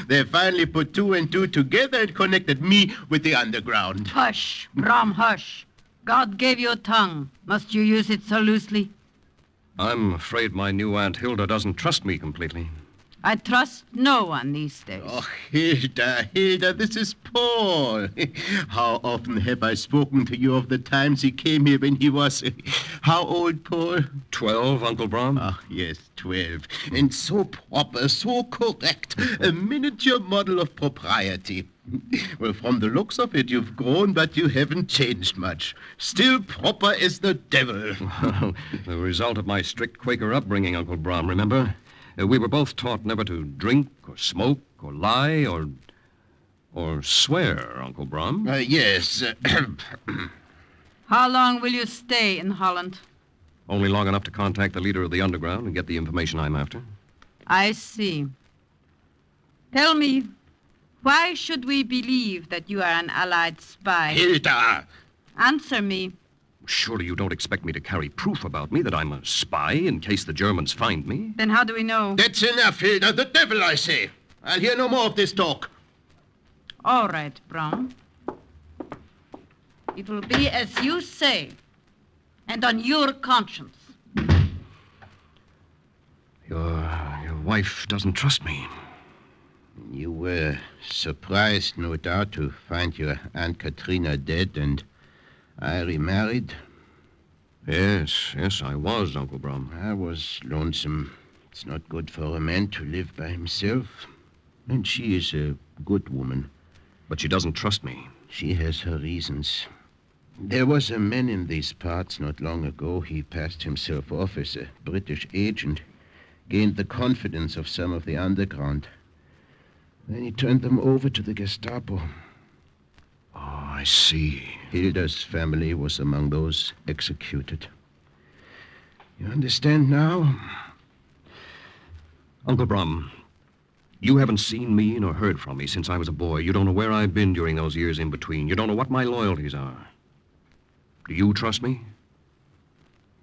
They finally put 2 and 2 together and connected me with the underground. Hush, Brom, hush. God gave you a tongue. Must you use it so loosely? I'm afraid my new Aunt Hilda doesn't trust me completely. I trust no one these days. Oh, Hilda, this is Paul. How often have I spoken to you of the times he came here when he was... How old, Paul? 12, Uncle Brom? Ah, yes, 12. And so proper, so correct. A miniature model of propriety. Well, from the looks of it, you've grown, but you haven't changed much. Still proper as the devil. Well, the result of my strict Quaker upbringing, Uncle Brom, remember? We were both taught never to drink or smoke or lie or swear, Uncle Brom. Yes. How long will you stay in Holland? Only long enough to contact the leader of the underground and get the information I'm after. I see. Tell me, why should we believe that you are an Allied spy? Hilda! Answer me. Surely you don't expect me to carry proof about me that I'm a spy in case the Germans find me? Then how do we know? That's enough, Hilda. The devil, I say. I'll hear no more of this talk. All right, Brown. It will be as you say, and on your conscience. Your wife doesn't trust me. You were surprised, no doubt, to find your Aunt Katrina dead and I remarried. Yes, I was, Uncle Brom. I was lonesome. It's not good for a man to live by himself. And she is a good woman. But she doesn't trust me. She has her reasons. There was a man in these parts not long ago. He passed himself off as a British agent, gained the confidence of some of the underground. Then he turned them over to the Gestapo. Oh, I see. Hilda's family was among those executed. You understand now? Uncle Brum, you haven't seen me nor heard from me since I was a boy. You don't know where I've been during those years in between. You don't know what my loyalties are. Do you trust me?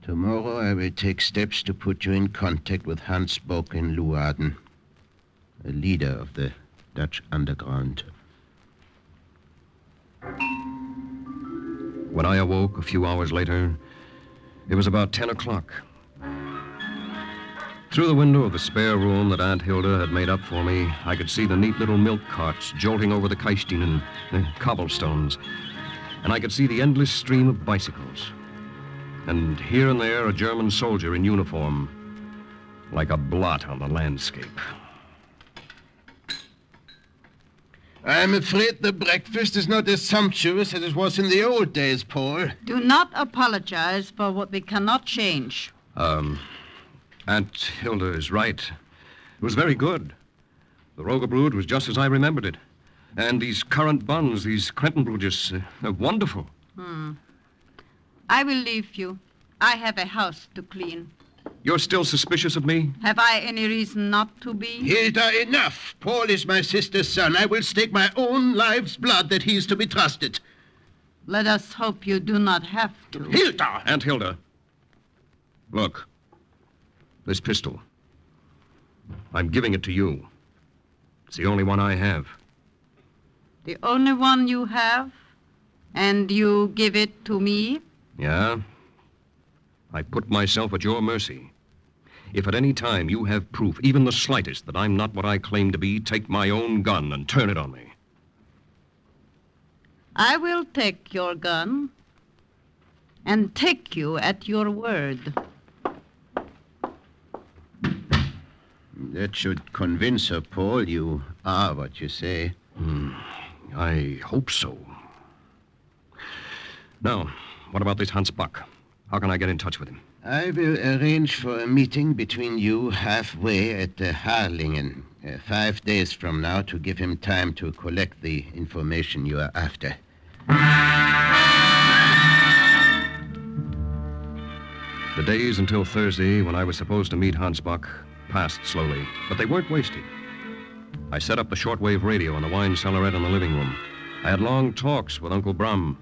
Tomorrow I will take steps to put you in contact with Hans Bock in Leeuwarden, a leader of the Dutch underground. When I awoke a few hours later, it was about 10 o'clock. Through the window of the spare room that Aunt Hilda had made up for me, I could see the neat little milk carts jolting over the Keistien and the cobblestones. And I could see the endless stream of bicycles. And here and there, a German soldier in uniform, like a blot on the landscape. I'm afraid the breakfast is not as sumptuous as it was in the old days, Paul. Do not apologize for what we cannot change. Aunt Hilda is right. It was very good. The Rogebrod was just as I remembered it. And these currant buns, these Krentenbrudjes, they're wonderful. I will leave you. I have a house to clean. You're still suspicious of me? Have I any reason not to be? Hilda, enough. Paul is my sister's son. I will stake my own life's blood that he is to be trusted. Let us hope you do not have to. Hilda! Aunt Hilda. Look. This pistol. I'm giving it to you. It's the only one I have. The only one you have? And you give it to me? Yeah? I put myself at your mercy. If at any time you have proof, even the slightest, that I'm not what I claim to be, take my own gun and turn it on me. I will take your gun and take you at your word. That should convince her, Paul. You are what you say. I hope so. Now, what about this Hans Bock? How can I get in touch with him? I will arrange for a meeting between you halfway at Harlingen 5 days from now to give him time to collect the information you are after. The days until Thursday, when I was supposed to meet Hans Bock, passed slowly, but they weren't wasted. I set up the shortwave radio in the wine cellarette in the living room. I had long talks with Uncle Brum,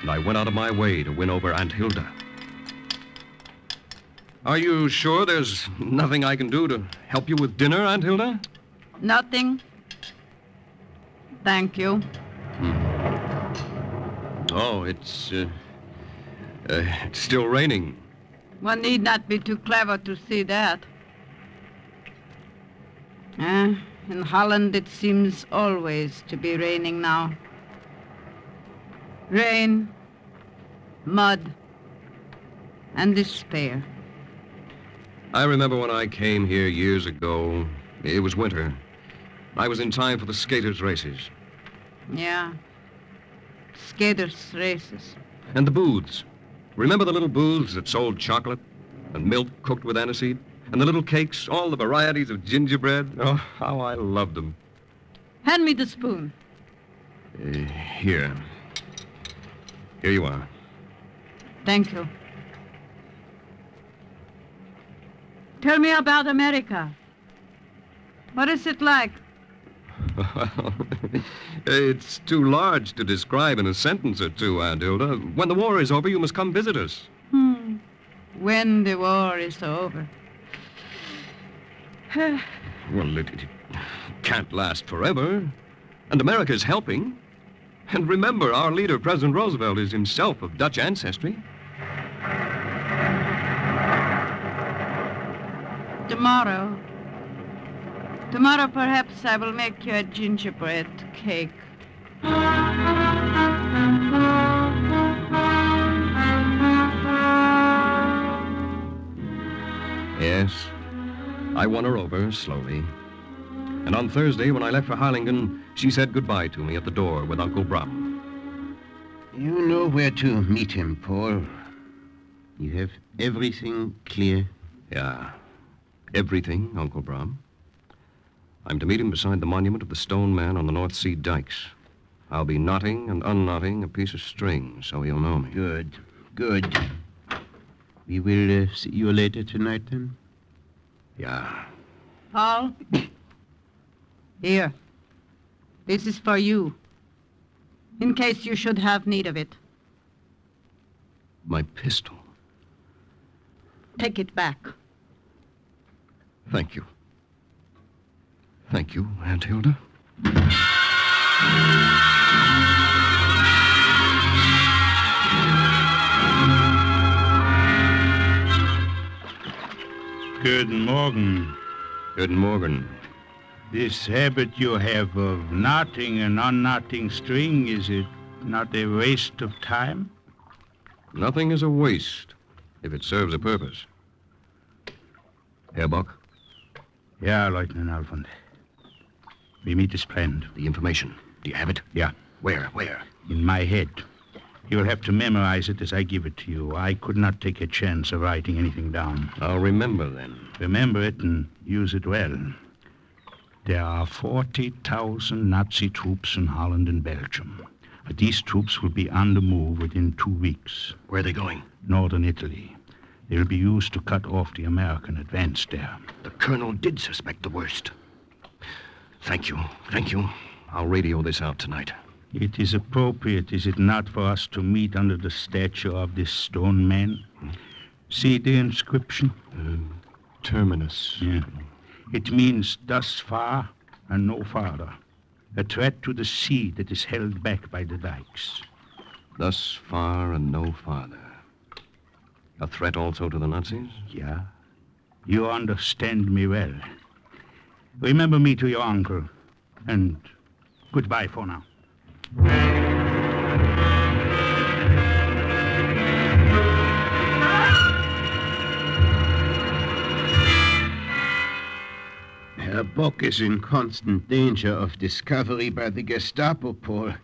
and I went out of my way to win over Aunt Hilda. Are you sure there's nothing I can do to help you with dinner, Aunt Hilda? Nothing. Thank you. Oh, it's still raining. One need not be too clever to see that. In Holland, it seems always to be raining now. Rain, mud, and despair. I remember when I came here years ago. It was winter. I was in time for the skaters' races. Yeah. Skaters' races. And the booths. Remember the little booths that sold chocolate and milk cooked with aniseed? And the little cakes, all the varieties of gingerbread? Oh, how I loved them. Hand me the spoon. Here. Here you are. Thank you. Tell me about America. What is it like? It's too large to describe in a sentence or two, Aunt Hilda. When the war is over, you must come visit us. When the war is over. Well, it can't last forever. And America's helping. And remember, our leader, President Roosevelt, is himself of Dutch ancestry. Tomorrow, perhaps I will make you a gingerbread cake. Yes, I won her over slowly. And on Thursday, when I left for Harlingen, she said goodbye to me at the door with Uncle Brum. You know where to meet him, Paul. You have everything clear? Yeah, everything, Uncle Brum. I'm to meet him beside the monument of the Stone Man on the North Sea dikes. I'll be knotting and unknotting a piece of string so he'll know me. Good, good. We will see you later tonight, then? Yeah. Paul? Here. This is for you. In case you should have need of it. My pistol. Take it back. Thank you. Thank you, Aunt Hilda. Guten Morgen. Guten Morgen. This habit you have of knotting and unknotting string, is it not a waste of time? Nothing is a waste if it serves a purpose. Herr Bock? Yeah, Lieutenant Alfond. We meet as planned. The information. Do you have it? Yeah. Where? In my head. You'll have to memorize it as I give it to you. I could not take a chance of writing anything down. I'll remember then. Remember it and use it well. There are 40,000 Nazi troops in Holland and Belgium. These troops will be on the move within 2 weeks. Where are they going? Northern Italy. They'll be used to cut off the American advance there. The colonel did suspect the worst. Thank you. I'll radio this out tonight. It is appropriate, is it not, for us to meet under the statue of this stone man? See the inscription? Terminus. Yeah. It means thus far and no farther. A threat to the sea that is held back by the dikes. Thus far and no farther. A threat also to the Nazis? Yeah. You understand me well. Remember me to your uncle. And goodbye for now. Herr Bock is in constant danger of discovery by the Gestapo, Paul.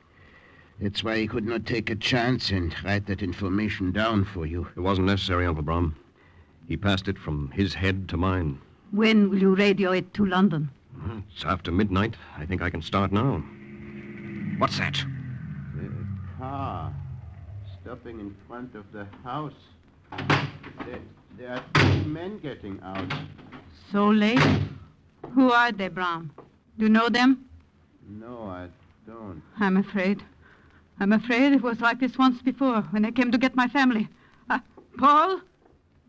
That's why he could not take a chance and write that information down for you. It wasn't necessary, Uncle Brom. He passed it from his head to mine. When will you radio it to London? It's after midnight. I think I can start now. What's that? A car stopping in front of the house. There are 2 men getting out. So late? Who are they, Bram? Do you know them? No, I don't. I'm afraid it was like this once before when they came to get my family. Paul,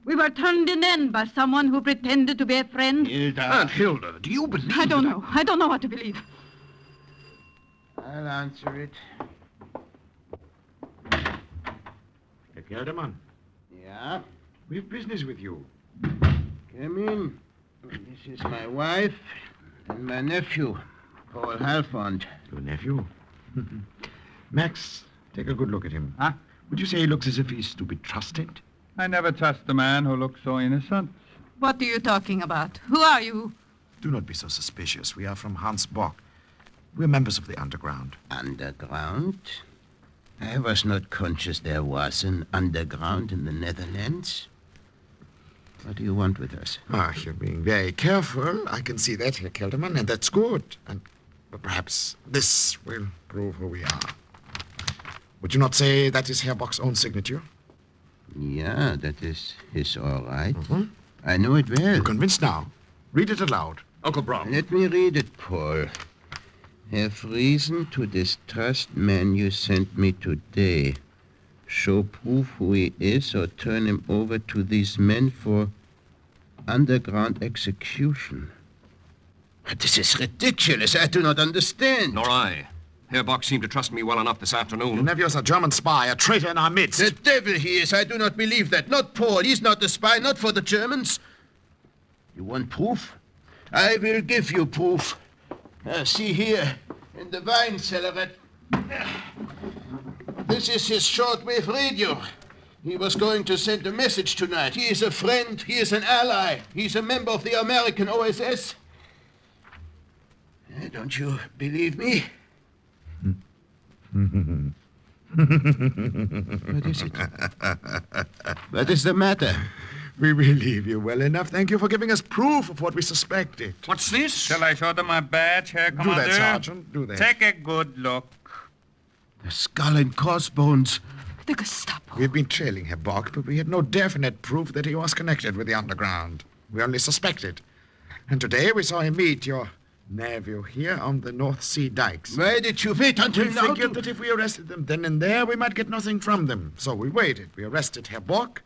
we were turned in by someone who pretended to be a friend. Hilda. Aunt Hilda, do you believe I don't know. I don't know what to believe. I'll answer it. Herr Kelderman, Yeah? we have business with you. Come in. This is my wife and my nephew, Paul Halfond. Your nephew? Max, take a good look at him. Huh? Would you say he looks as if he's to be trusted? I never trust a man who looks so innocent. What are you talking about? Who are you? Do not be so suspicious. We are from Hans Bock. We're members of the underground. Underground? I was not conscious there was an underground in the Netherlands. What do you want with us? You're being very careful. I can see that, Herr Kelderman, and that's good. And perhaps this will prove who we are. Would you not say that is Herr Bock's own signature? Yeah, that is his all right. I know it well. You're convinced now? Read it aloud. Uncle Brown. Let me read it, Paul. Have reason to distrust man you sent me today. Show proof who he is or turn him over to these men for underground execution. This is ridiculous. I do not understand. Nor I. Herr Bock seemed to trust me well enough this afternoon. Your nephew is a German spy, a traitor in our midst. The devil he is. I do not believe that. Not Paul. He's not a spy, not for the Germans. You want proof? I will give you proof. See here, in the wine cellar. This is his shortwave radio. He was going to send a message tonight. He is a friend. He is an ally. He's a member of the American OSS. Don't you believe me? What is it? What is the matter? We believe you well enough. Thank you for giving us proof of what we suspected. What's this? Shall I show them my badge, Herr Do Commander? that, Sergeant. Do that. Take a good look. The skull and crossbones. The Gestapo. We've been trailing Herr Bock, but we had no definite proof that he was connected with the underground. We only suspected. And today we saw him meet your nephew here on the North Sea dikes. Why did you wait until We now? figured that if we arrested them then and there, we might get nothing from them. So we waited. We arrested Herr Bock,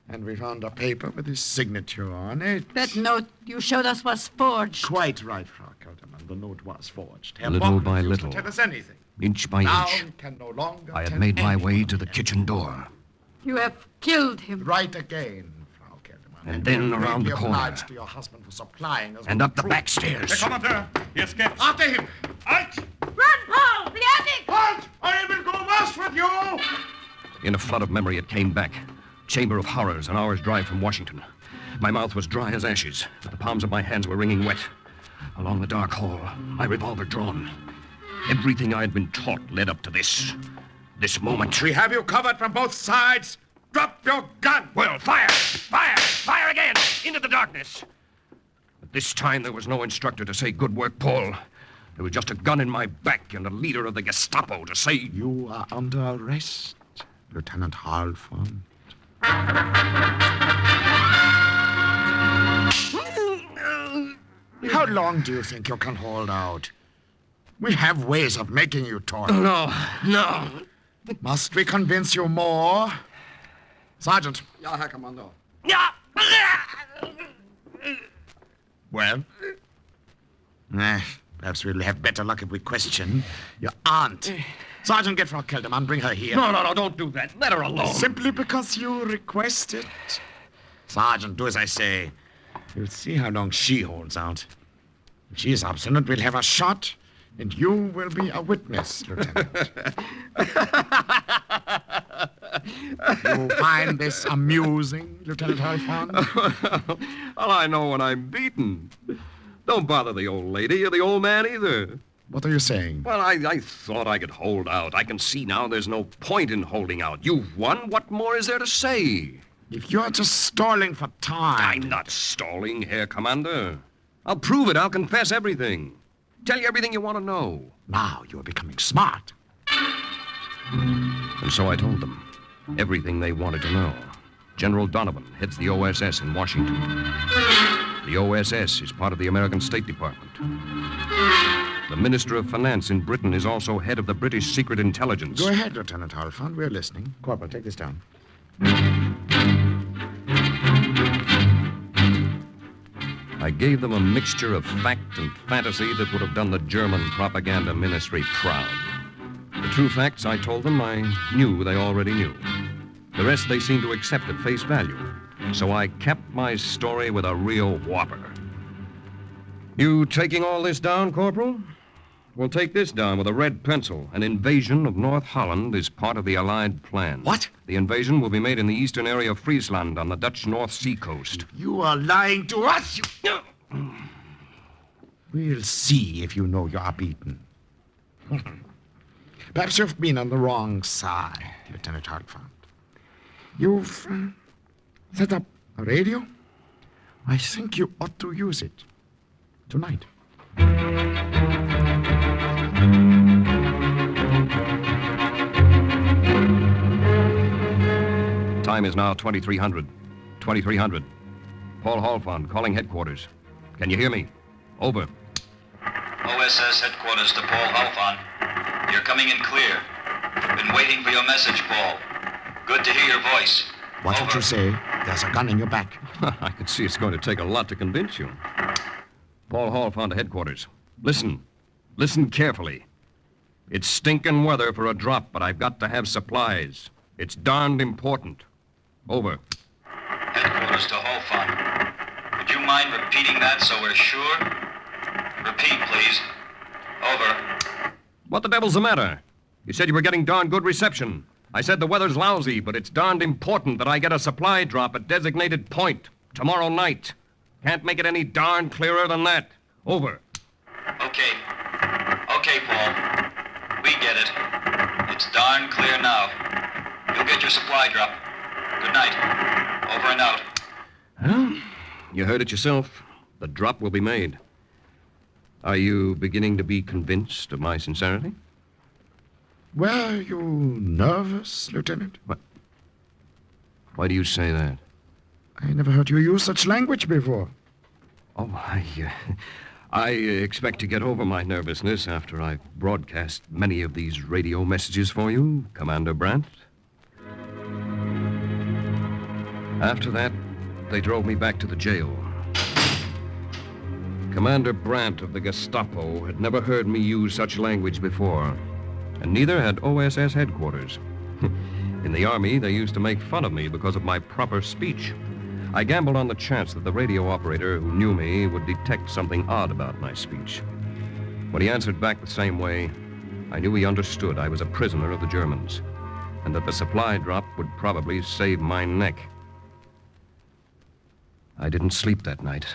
and we found a paper with his signature on it. That note you showed us was forged. Quite right, Frau Keltermann. The note was forged. Herr Little Bock by refused little, to tell us anything. inch by Now inch, he can no longer I had tell made my anyone. way to the kitchen door. You have killed him. Right again, Frau Keltermann. And then we may around be the corner. obliged to your husband for supplying us And with up the truth. back stairs. Der Kommandeur, hier escapes. After him! Halt! Run, Paul! The attic! Halt! I will go west with you! In a flood of memory, it came back. Chamber of Horrors, an hour's drive from Washington. My mouth was dry as ashes, but the palms of my hands were wringing wet. Along the dark hall, my revolver drawn. Everything I had been taught led up to this moment. We have you covered from both sides. Drop your gun! Well, fire! Fire! Fire again! Into the darkness! But this time there was no instructor to say, "Good work, Paul." There was just a gun in my back and a leader of the Gestapo to say, "You are under arrest, Lieutenant Halfon." How long do you think you can hold out? We have ways of making you talk. No. Must we convince you more? Sergeant. Ja, Herr Kommandeur. Well? Perhaps we'll have better luck if we question your aunt. Sergeant, get Frau Kelderman. Bring her here. No, don't do that. Let her alone. Simply because you request it. Sergeant, do as I say. You'll see how long she holds out. If she is obstinate, we'll have a shot, and you will be a witness, Lieutenant. You find this amusing, Lieutenant Halfon? Well, I know when I'm beaten. Don't bother the old lady or the old man either. What are you saying? Well, I thought I could hold out. I can see now there's no point in holding out. You've won. What more is there to say? If you're just stalling for time... I'm not stalling, Herr Commander. I'll prove it. I'll confess everything. Tell you everything you want to know. Now you're becoming smart. And so I told them everything they wanted to know. General Donovan heads the OSS in Washington. The OSS is part of the American State Department. The Minister of Finance in Britain is also head of the British Secret Intelligence. Go ahead, Lieutenant Halfon. We're listening. Corporal, take this down. I gave them a mixture of fact and fantasy that would have done the German propaganda ministry proud. The true facts I told them I knew they already knew. The rest they seemed to accept at face value. So I kept my story with a real whopper. You taking all this down, Corporal? We'll take this down with a red pencil. An invasion of North Holland is part of the Allied plan. What? The invasion will be made in the eastern area of Friesland on the Dutch North Sea coast. You are lying to us. We'll see if you know you are beaten. Perhaps you've been on the wrong side, Lieutenant Halfon. You've set up a radio? I think you ought to use it tonight. Time is now 2300. 2300. Paul Halfon, calling headquarters. Can you hear me? Over. OSS headquarters to Paul Halfon. You're coming in clear. Been waiting for your message, Paul. Good to hear your voice. Watch what you say. There's a gun in your back. I can see it's going to take a lot to convince you. Paul Halfon to headquarters. Listen. Listen carefully. It's stinking weather for a drop, but I've got to have supplies. It's darned important. Over. Headquarters to Halfon. Would you mind repeating that so we're sure? Repeat, please. Over. What the devil's the matter? You said you were getting darn good reception. I said the weather's lousy, but it's darned important that I get a supply drop at designated point tomorrow night. Can't make it any darn clearer than that. Over. Okay. Okay, Paul. We get it. It's darn clear now. You'll get your supply drop. Good night. Over and out. Well, you heard it yourself. The drop will be made. Are you beginning to be convinced of my sincerity? Were you nervous, Lieutenant? What? Why do you say that? I never heard you use such language before. Oh, I expect to get over my nervousness after I've broadcast many of these radio messages for you, Commander Brandt. After that, they drove me back to the jail. Commander Brandt of the Gestapo had never heard me use such language before, and neither had OSS headquarters. In the Army, they used to make fun of me because of my proper speech. I gambled on the chance that the radio operator who knew me would detect something odd about my speech. When he answered back the same way, I knew he understood I was a prisoner of the Germans, and that the supply drop would probably save my neck. I didn't sleep that night,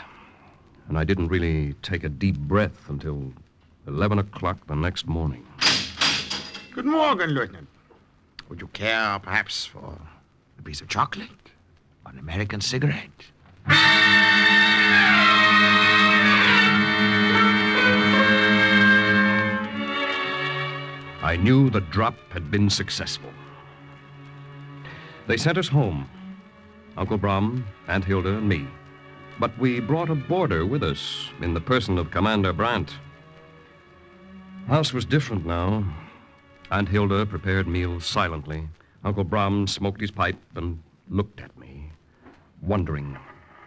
and I didn't really take a deep breath until 11 o'clock the next morning. Good morning, Lieutenant. Would you care, perhaps, for a piece of chocolate? Or an American cigarette? I knew the drop had been successful. They sent us home, Uncle Brom, Aunt Hilda, and me. But we brought a boarder with us in the person of Commander Brandt. House was different now. Aunt Hilda prepared meals silently. Uncle Brom smoked his pipe and looked at me, wondering.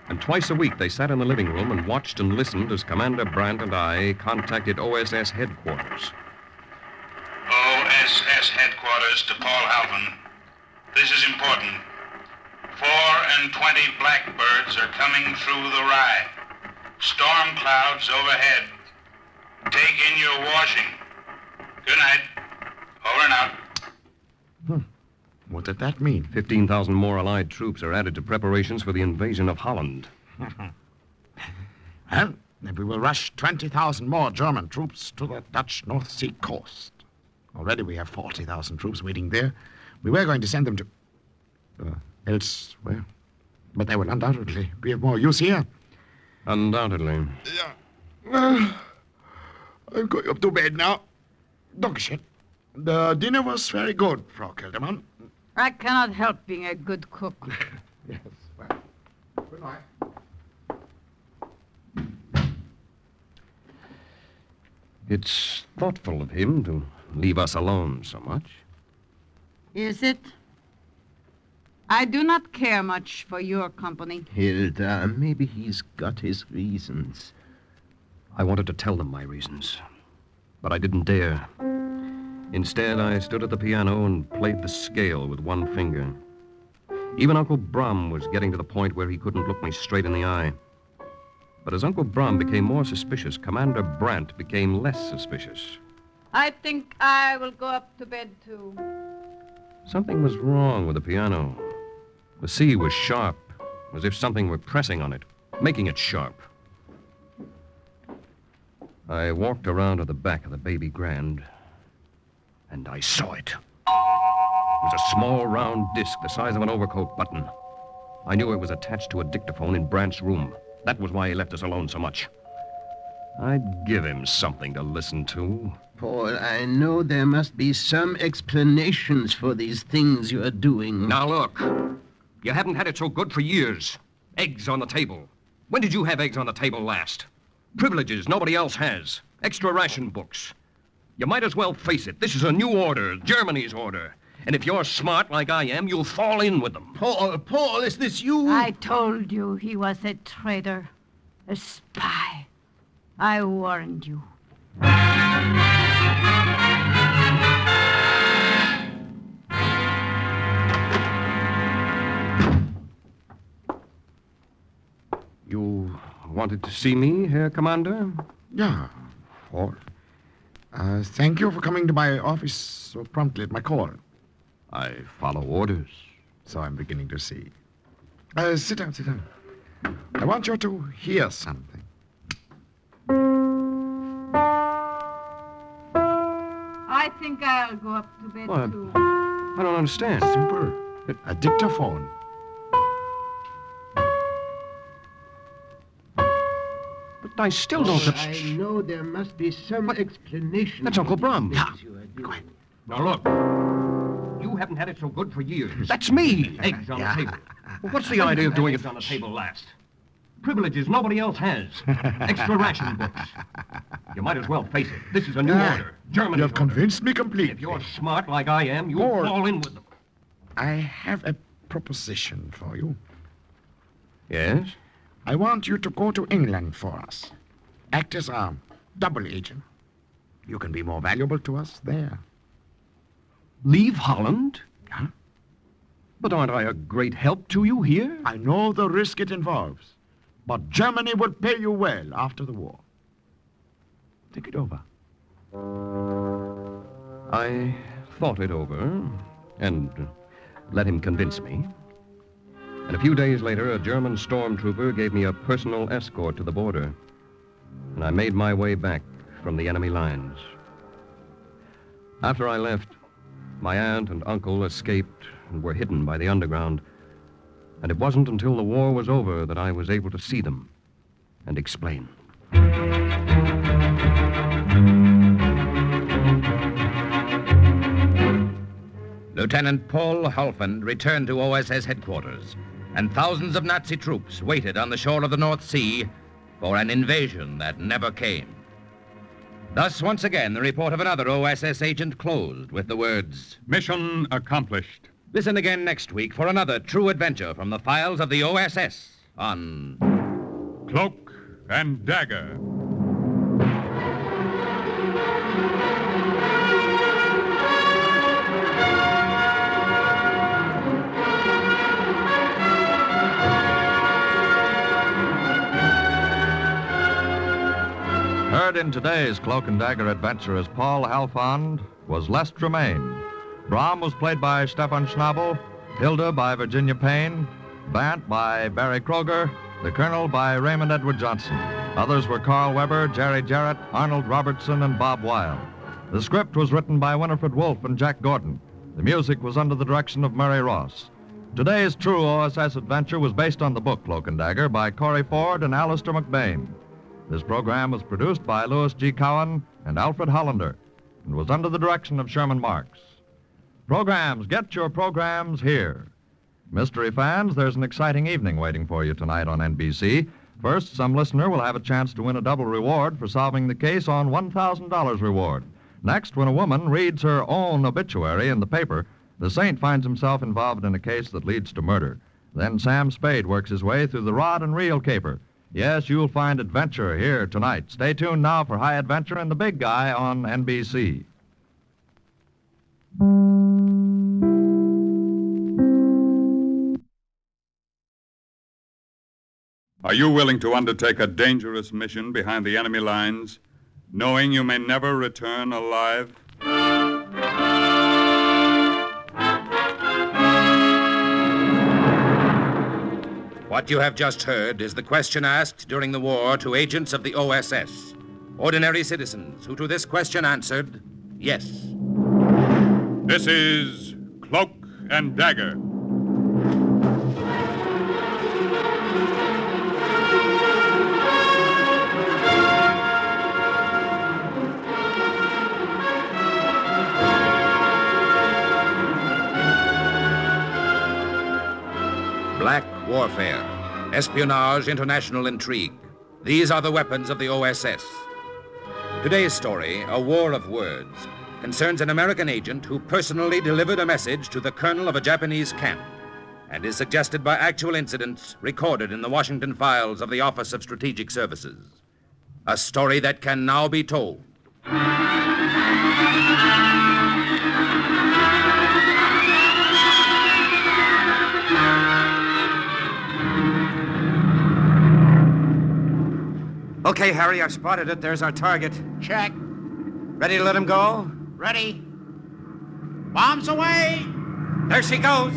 And twice a week they sat in the living room and watched and listened as Commander Brandt and I contacted OSS headquarters. OSS headquarters to Paul Halpin. This is important. 4 and 20 blackbirds are coming through the rye. Storm clouds overhead. Take in your washing. Good night. Over and out. What did that mean? 15,000 more Allied troops are added to preparations for the invasion of Holland. Well, we will rush 20,000 more German troops to the Dutch North Sea coast. Already we have 40,000 troops waiting there. We were going to send them to elsewhere, but they will undoubtedly be of more use here. Undoubtedly. Yeah. Well, I'm going up to bed now. Dankeschön. The dinner was very good, Frau Kelderman. I cannot help being a good cook. Yes, well, good night. It's thoughtful of him to leave us alone so much. Is it? I do not care much for your company. Hilda, maybe he's got his reasons. I wanted to tell them my reasons, but I didn't dare. Instead, I stood at the piano and played the scale with one finger. Even Uncle Brom was getting to the point where he couldn't look me straight in the eye. But as Uncle Brom became more suspicious, Commander Brandt became less suspicious. I think I will go up to bed, too. Something was wrong with the piano. The C was sharp, as if something were pressing on it, making it sharp. I walked around to the back of the baby grand, and I saw it. It was a small, round disc the size of an overcoat button. I knew it was attached to a dictaphone in Brandt's room. That was why he left us alone so much. I'd give him something to listen to. Paul, I know there must be some explanations for these things you're doing. Now, look. You haven't had it so good for years. Eggs on the table. When did you have eggs on the table last? Privileges nobody else has. Extra ration books. You might as well face it. This is a new order, Germany's order. And if you're smart like I am, you'll fall in with them. Paul, is this you? I told you he was a traitor, a spy. I warned you. You wanted to see me, Herr Commander? Yeah, Paul. Thank you for coming to my office so promptly at my call. I follow orders. So I'm beginning to see. Sit down, sit down. I want you to hear something. I think I'll go up to bed, Well, too. I don't understand. Simple. A dictaphone. But I still don't... I know there must be some explanation. That's Uncle Brom. Yeah. Now, look. You haven't had it so good for years. That's me. Eggs on the table. Well, what's the idea of doing it on the table last? Privileges nobody else has. Extra ration books. You might as well face it. This is a new order. Germany's You've convinced me completely. If you're smart like I am, you'll fall in with them. I have a proposition for you. Yes? I want you to go to England for us. Act as our double agent. You can be more valuable to us there. Leave Holland? Huh? But aren't I a great help to you here? I know the risk it involves, but Germany will pay you well after the war. Think it over. I thought it over and let him convince me. And a few days later, a German stormtrooper gave me a personal escort to the border, and I made my way back from the enemy lines. After I left, my aunt and uncle escaped and were hidden by the underground, and it wasn't until the war was over that I was able to see them and explain. Lieutenant Paul Halfand returned to OSS headquarters, and thousands of Nazi troops waited on the shore of the North Sea for an invasion that never came. Thus, once again, the report of another OSS agent closed with the words, "Mission accomplished." Listen again next week for another true adventure from the files of the OSS on Cloak and Dagger. Heard in today's Cloak and Dagger adventure as Paul Halfand was Les Tremaine. Brom was played by Stefan Schnabel, Hilda by Virginia Payne, Bant by Barry Kroger, the Colonel by Raymond Edward Johnson. Others were Carl Weber, Jerry Jarrett, Arnold Robertson, and Bob Weil. The script was written by Winifred Wolfe and Jack Gordon. The music was under the direction of Murray Ross. Today's true OSS adventure was based on the book Cloak and Dagger by Corey Ford and Alistair McBain. This program was produced by Louis G. Cowan and Alfred Hollander and was under the direction of Sherman Marks. Programs, get your programs here. Mystery fans, there's an exciting evening waiting for you tonight on NBC. First, some listener will have a chance to win a double reward for solving the case on $1,000 reward. Next, when a woman reads her own obituary in the paper, the saint finds himself involved in a case that leads to murder. Then Sam Spade works his way through the rod and reel caper. Yes, you'll find adventure here tonight. Stay tuned now for High Adventure and the Big Guy on NBC. Are you willing to undertake a dangerous mission behind the enemy lines, knowing you may never return alive? What you have just heard is the question asked during the war to agents of the OSS, ordinary citizens who to this question answered, yes. This is Cloak and Dagger. Black warfare, espionage, international intrigue. These are the weapons of the OSS. Today's story, A War of Words, concerns an American agent who personally delivered a message to the colonel of a Japanese camp and is suggested by actual incidents recorded in the Washington files of the Office of Strategic Services. A story that can now be told. Okay, Harry, I've spotted it. There's our target. Check. Ready to let him go? Ready. Bombs away! There she goes.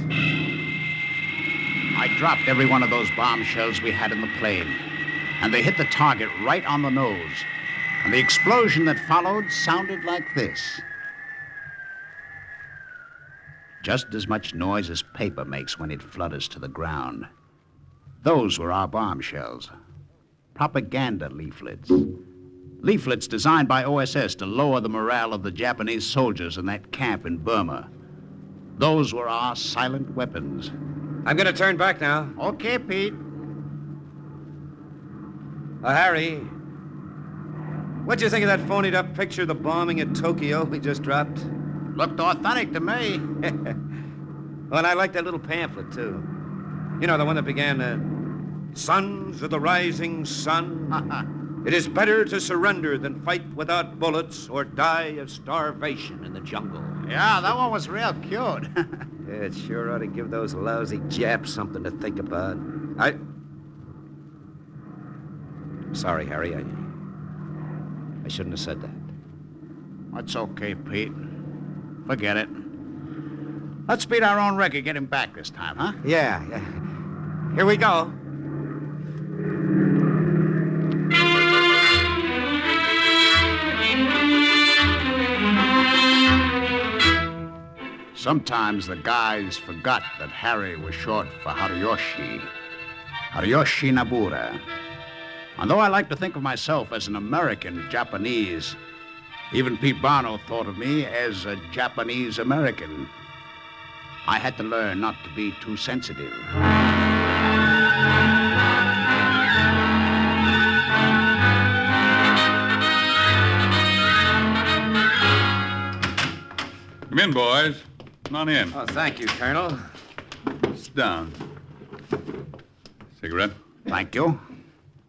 I dropped every one of those bomb shells we had in the plane, and they hit the target right on the nose. And the explosion that followed sounded like this. Just as much noise as paper makes when it flutters to the ground. Those were our bomb shells. Propaganda leaflets. Leaflets designed by OSS to lower the morale of the Japanese soldiers in that camp in Burma. Those were our silent weapons. I'm going to turn back now. Okay, Pete. Harry, what'd you think of that phonied up picture of the bombing at Tokyo we just dropped? Looked authentic to me. Well, and I like that little pamphlet, too. You know, the one that began, Sons of the Rising Sun. It is better to surrender than fight without bullets or die of starvation in the jungle. Yeah, that one was real cute. Yeah, it sure ought to give those lousy Japs something to think about. Sorry, Harry. I shouldn't have said that. That's okay, Pete. Forget it. Let's beat our own record, get him back this time, huh? Yeah. Here we go. Sometimes the guys forgot that Harry was short for Hariyoshi. Hariyoshi Nabura. And though I like to think of myself as an American Japanese, even Pete Barno thought of me as a Japanese American. I had to learn not to be too sensitive. Come in, boys. Come on in. Oh, thank you, Colonel. Sit down. Cigarette? Thank you.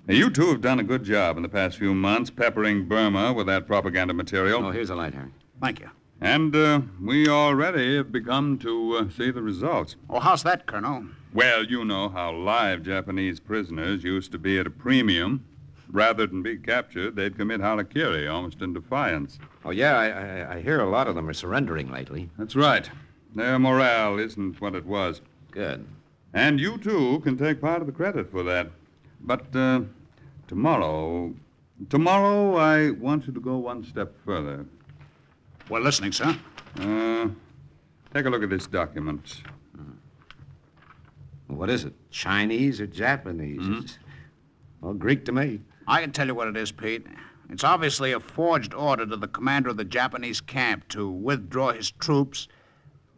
Now, you two have done a good job in the past few months peppering Burma with that propaganda material. Oh, here's a light, Harry. Thank you. And we already have begun to see the results. Oh, how's that, Colonel? Well, you know how live Japanese prisoners used to be at a premium. Rather than be captured, they'd commit harakiri, almost in defiance. Oh, yeah, I hear a lot of them are surrendering lately. That's right. Their morale isn't what it was. Good. And you, too, can take part of the credit for that. But tomorrow I want you to go one step further. We're listening, sir. Take a look at this document. What is it? Chinese or Japanese? It's, well, Greek to me. I can tell you what it is, Pete. It's obviously a forged order to the commander of the Japanese camp to withdraw his troops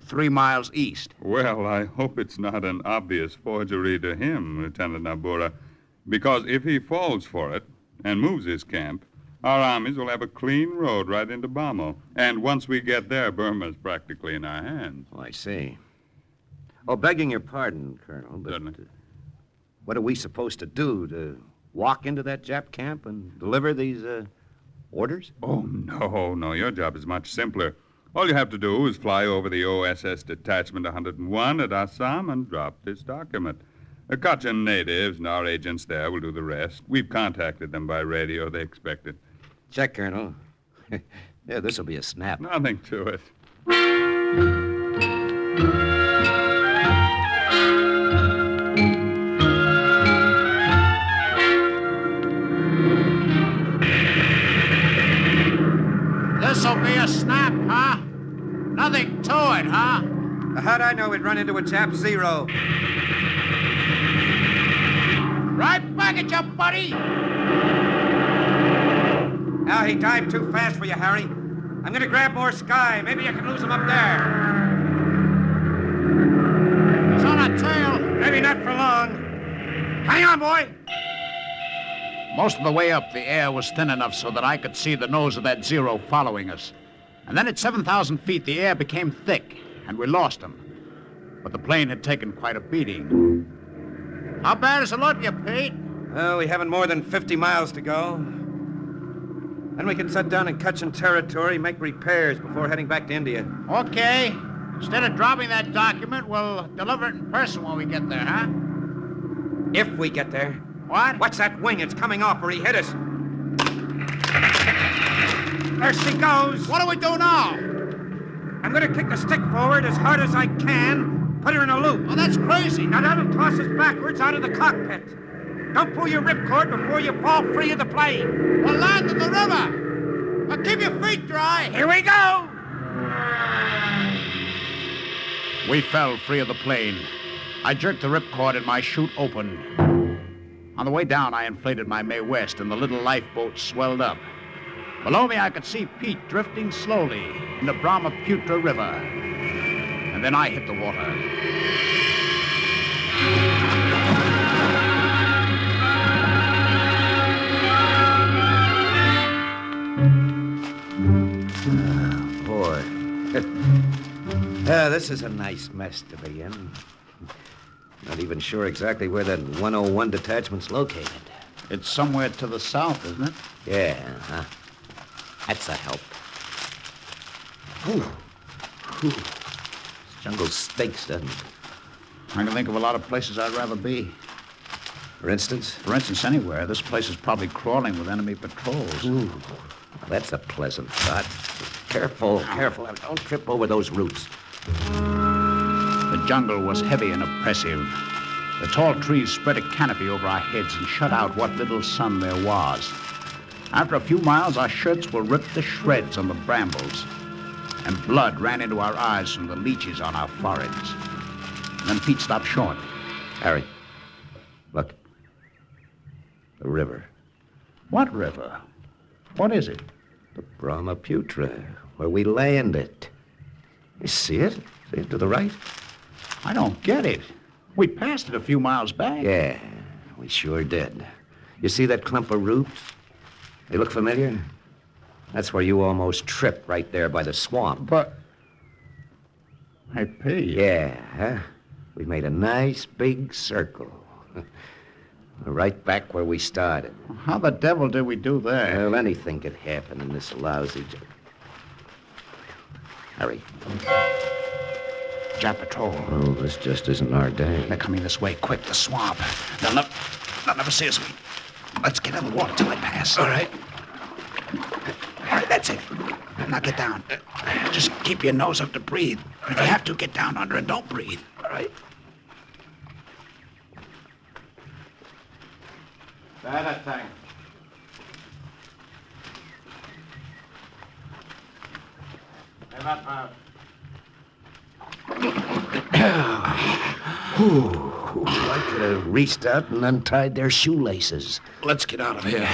3 miles east. Well, I hope it's not an obvious forgery to him, Lieutenant Nabura, because if he falls for it and moves his camp, our armies will have a clean road right into Bamo. And once we get there, Burma's practically in our hands. Oh, I see. Oh, begging your pardon, Colonel, but what are we supposed to do? To walk into that Jap camp and deliver these orders? Oh, no. Your job is much simpler. All you have to do is fly over the OSS Detachment 101 at Assam and drop this document. The Kachin natives and our agents there will do the rest. We've contacted them by radio. They expect it. Check, Colonel. Yeah, this will be a snap. Nothing to it. This'll be a snap, huh? Nothing to it, huh? How'd I know we'd run into a Jap Zero? Right back at you, buddy! Now, he dived too fast for you, Harry. I'm going to grab more sky. Maybe I can lose him up there. He's on a tail. Maybe not for long. Hang on, boy. Most of the way up, the air was thin enough so that I could see the nose of that Zero following us. And then at 7,000 feet, the air became thick, and we lost him. But the plane had taken quite a beating. How bad does it look, you, Pete? Well, we haven't more than 50 miles to go. Then we can set down in Kachin territory, make repairs before heading back to India. Okay. Instead of dropping that document, we'll deliver it in person when we get there, huh? If we get there. What? Watch that wing. It's coming off or he hit us. There she goes. What do we do now? I'm going to kick the stick forward as hard as I can, put her in a loop. Oh, that's crazy. Now that'll toss us backwards out of the cockpit. Don't pull your ripcord before you fall free of the plane. We'll land in the river. Now keep your feet dry. Here we go. We fell free of the plane. I jerked the ripcord and my chute opened. On the way down, I inflated my Mae West and the little lifeboat swelled up. Below me, I could see Pete drifting slowly in the Brahmaputra River. And then I hit the water. This is a nice mess to be in. Not even sure exactly where that 101 detachment's located. It's somewhere to the south, isn't it? Yeah, huh? That's a help. Whew. This jungle stinks, doesn't it? I can think of a lot of places I'd rather be. For instance? For instance, anywhere. This place is probably crawling with enemy patrols. Ooh, that's a pleasant thought. Careful, careful. Don't trip over those roots. The jungle was heavy and oppressive. The tall trees spread a canopy over our heads and shut out what little sun there was. After a few miles, our shirts were ripped to shreds on the brambles, and blood ran into our eyes from the leeches on our foreheads. And then Pete stopped short. Harry, look. The river. What river? What is it? The Brahmaputra, where we landed. You see it? See it to the right? I don't get it. We passed it a few miles back. Yeah, we sure did. You see that clump of roots? They look familiar? That's where you almost tripped, right there by the swamp. But... Hey, Pete. Yeah, huh? We made a nice big circle. We're right back where we started. How the devil did we do that? Well, anything could happen in this lousy... Harry. Jap patrol. Oh, this just isn't our day. They're coming this way, quick, the swamp. They'll never see us. Let's get out of the water till they pass. All right. All right, that's it. Now get down. Just keep your nose up to breathe. If you have to, get down under and don't breathe. All right. Better thing. I could have reached out and untied their shoelaces. Let's get out of here.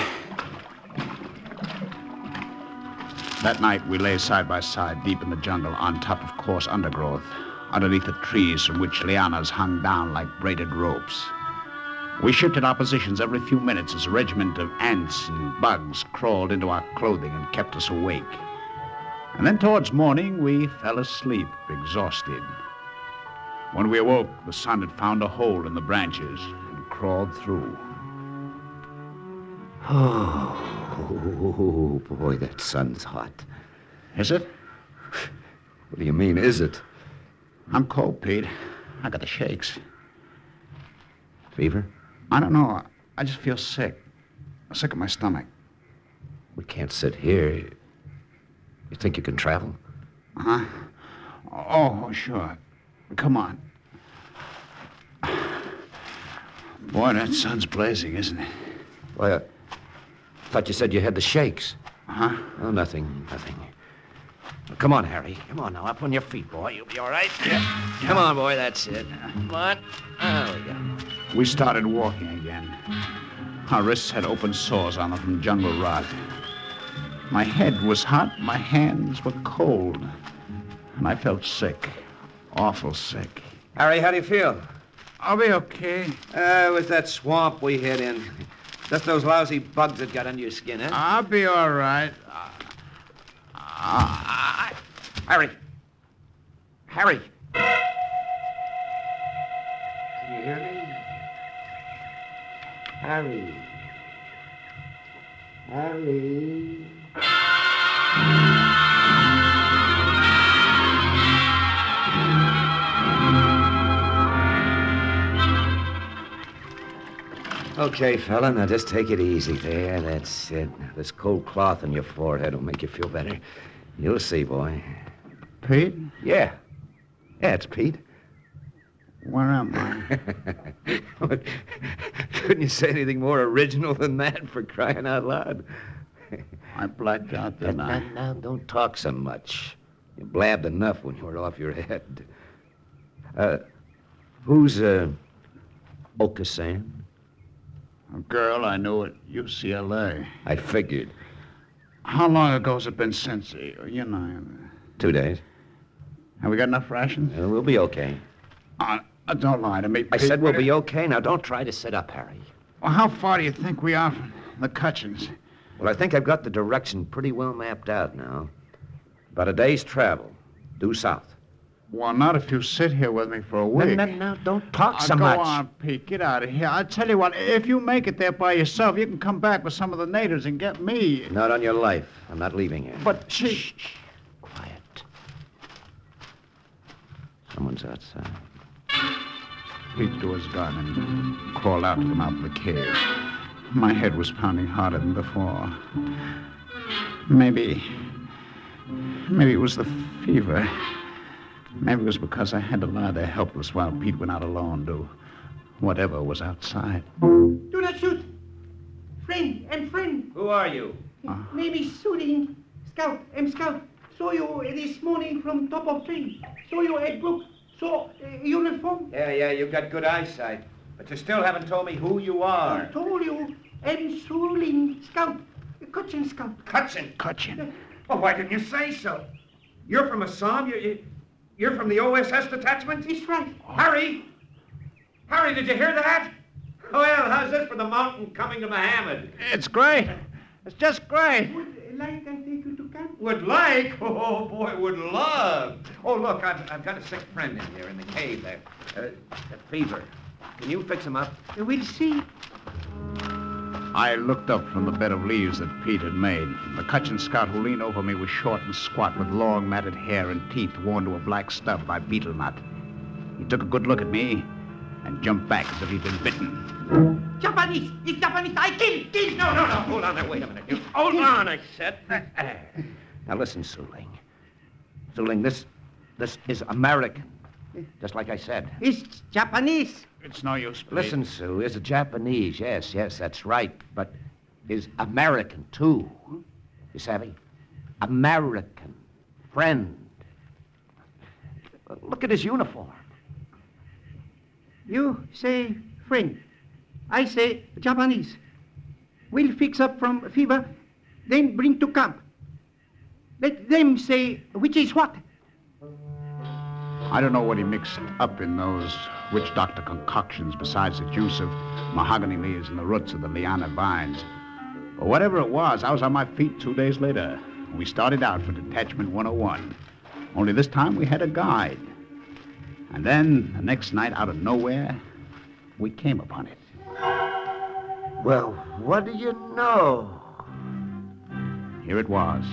That night, we lay side by side deep in the jungle on top of coarse undergrowth, underneath the trees from which lianas hung down like braided ropes. We shifted our positions every few minutes as a regiment of ants and bugs crawled into our clothing and kept us awake. And then towards morning, we fell asleep, exhausted. When we awoke, the sun had found a hole in the branches and crawled through. Oh, boy, that sun's hot. Is it? What do you mean, is it? I'm cold, Pete. I got the shakes. Fever? I don't know. I just feel sick. I'm sick of my stomach. We can't sit here. You think you can travel? Huh? Oh, sure. Come on. Boy, that sun's blazing, isn't it? Why, I thought you said you had the shakes. Huh? Oh, nothing. Come on, Harry. Come on now. Up on your feet, boy. You'll be all right. Yeah. Come on, boy. That's it. Come on. There we go. We started walking again. Our wrists had open sores on them from jungle rot. My head was hot, my hands were cold, and I felt sick, awful sick. Harry, how do you feel? I'll be okay. It was that swamp we hid in. Just those lousy bugs that got under your skin, huh? I'll be all right. Harry! Harry! Can you hear me? Harry! Harry! Okay, fella, now just take it easy there. That's it. This cold cloth on your forehead will make you feel better. You'll see, boy. Pete? Yeah. Yeah, it's Pete. Where am I? Couldn't you say anything more original than that, for crying out loud? I blacked out, didn't I? Now, don't talk so much. You blabbed enough when you were off your head. Who's, Okasan? A girl I knew at UCLA. I figured. How long ago's it been since, 2 days. Have we got enough rations? We'll be okay. Don't lie to me, Pete. I said we'll be okay. Now, don't try to sit up, Harry. Well, how far do you think we are from the Cutchins? Well, I think I've got the direction pretty well mapped out now. About a day's travel. Due south. Well, not if you sit here with me for a week. No, don't talk so Go much. on, Pete. Get out of here. I'll tell you what, if you make it there by yourself, you can come back with some of the natives and get me. Not on your life. I'm not leaving here. But she... Shh. Quiet. Someone's outside. Pete drew his gun and crawled out to the mouth of the cave. My head was pounding harder than before. Maybe it was the fever. Maybe it was because I had to lie there helpless while Pete went out alone to whatever was outside. Do not shoot. Friend, I'm friend. Who are you? Maybe shooting. Scout, I'm scout. Saw you this morning from top of tree. Saw you at brook. Saw uniform. Yeah, you've got good eyesight. But you still haven't told me who you are. I told you, I'm Suling Scout. Cochin Scout. Cochin? Well, why didn't you say so? You're from Assam? You're from the OSS detachment? That's right. Harry! Harry, did you hear that? Well, how's this for the mountain coming to Mohammed? It's great. It's just great. Would like I take you to camp? Would like? Oh, boy, would love. Oh, look, I've got a sick friend in here in the cave there. A fever. Can you fix him up? We'll see. I looked up from the bed of leaves that Pete had made. The Cochin scout who leaned over me was short and squat with long matted hair and teeth worn to a black stub by beetle nut. He took a good look at me and jumped back as if he'd been bitten. Japanese! It's Japanese! I kill! No, hold on there, wait a minute. You hold on, I said. Now listen, Suling. Suling, this is American. Just like I said. It's Japanese. It's no use, Pete. Listen, Sue, is a Japanese, yes, that's right. But is American, too. You savvy? American. Friend. Look at his uniform. You say friend. I say Japanese. We'll fix up from fever, then bring to camp. Let them say which is what. I don't know what he mixed up in those witch doctor concoctions besides the juice of mahogany leaves and the roots of the liana vines. But whatever it was, I was on my feet 2 days later. We started out for Detachment 101. Only this time we had a guide. And then, the next night, out of nowhere, we came upon it. Well, what do you know? Here it was,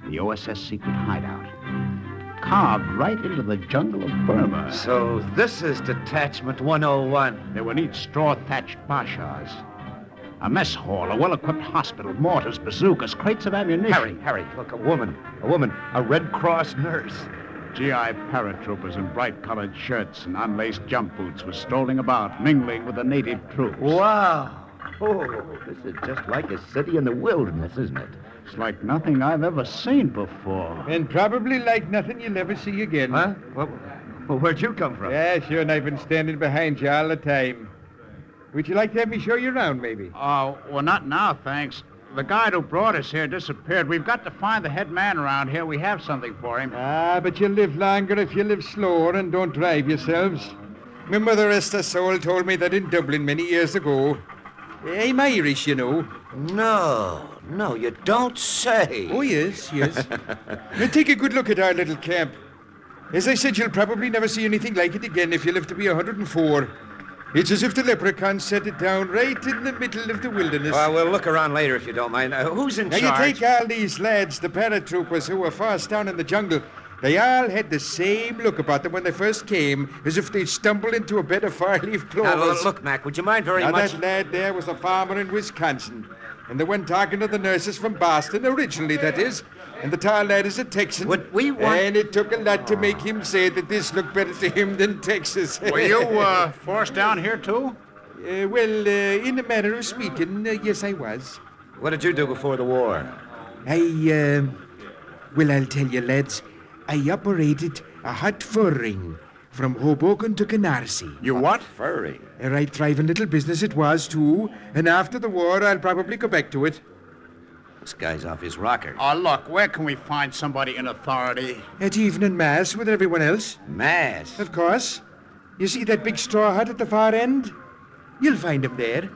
the OSS secret hideout. Carved right into the jungle of Burma. So this is Detachment 101. There were neat straw-thatched bashas, a mess hall, a well-equipped hospital, mortars, bazookas, crates of ammunition. Harry, look, a woman, a Red Cross nurse. GI paratroopers in bright-colored shirts and unlaced jump boots were strolling about, mingling with the native troops. Wow. Oh, this is just like a city in the wilderness, isn't it? It's like nothing I've ever seen before. And probably like nothing you'll ever see again. Huh? Well, where'd you come from? Yeah, sure, and I've been standing behind you all the time. Would you like to have me show you around, maybe? Oh, well, not now, thanks. The guide who brought us here disappeared. We've got to find the head man around here. We have something for him. Ah, but you'll live longer if you live slower and don't drive yourselves. My mother, rest her soul, told me that in Dublin many years ago. I'm Irish, you know. No, you don't say. Oh, yes. Now take a good look at our little camp. As I said, you'll probably never see anything like it again if you live to be 104. It's as if the leprechauns set it down right in the middle of the wilderness. Well, we'll look around later if you don't mind. Who's in charge? Now, you take all these lads, the paratroopers who were fast down in the jungle. They all had the same look about them when they first came, as if they'd stumbled into a bed of fire-leaf clovers. Now, look, Mac, would you mind very much? That lad there was a farmer in Wisconsin. And the one talking to the nurses from Boston, originally, that is. And the tall lad is a Texan. Would we want... And it took a lot to make him say that this looked better to him than Texas. Were you forced down here, too? In a manner of speaking, yes, I was. What did you do before the war? Well, I'll tell you, lads. I operated a hot fur ring from Hoboken to Canarsie. You what? Furry. A right thriving little business it was, too. And after the war, I'll probably go back to it. This guy's off his rocker. Oh, look, where can we find somebody in authority? At evening mass with everyone else. Mass? Of course. You see that big straw hut at the far end? You'll find him there.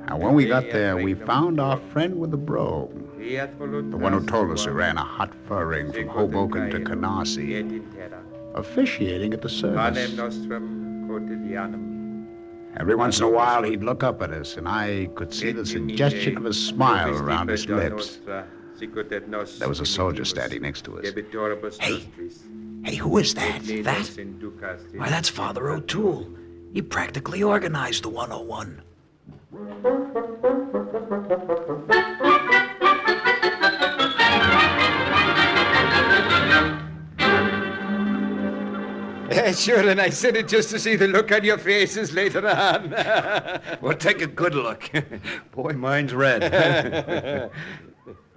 And when we got there, we found our friend with the brogue. The one who told us he ran a hot fur ring from Hoboken to Canarsie, officiating at the service. Every once in a while, he'd look up at us, and I could see the suggestion of a smile around his lips. There was a soldier standing next to us. Hey, who is that? That? Why, that's Father O'Toole. He practically organized the 101. Sure, and I said it just to see the look on your faces later on. Well, take a good look. Boy, mine's red.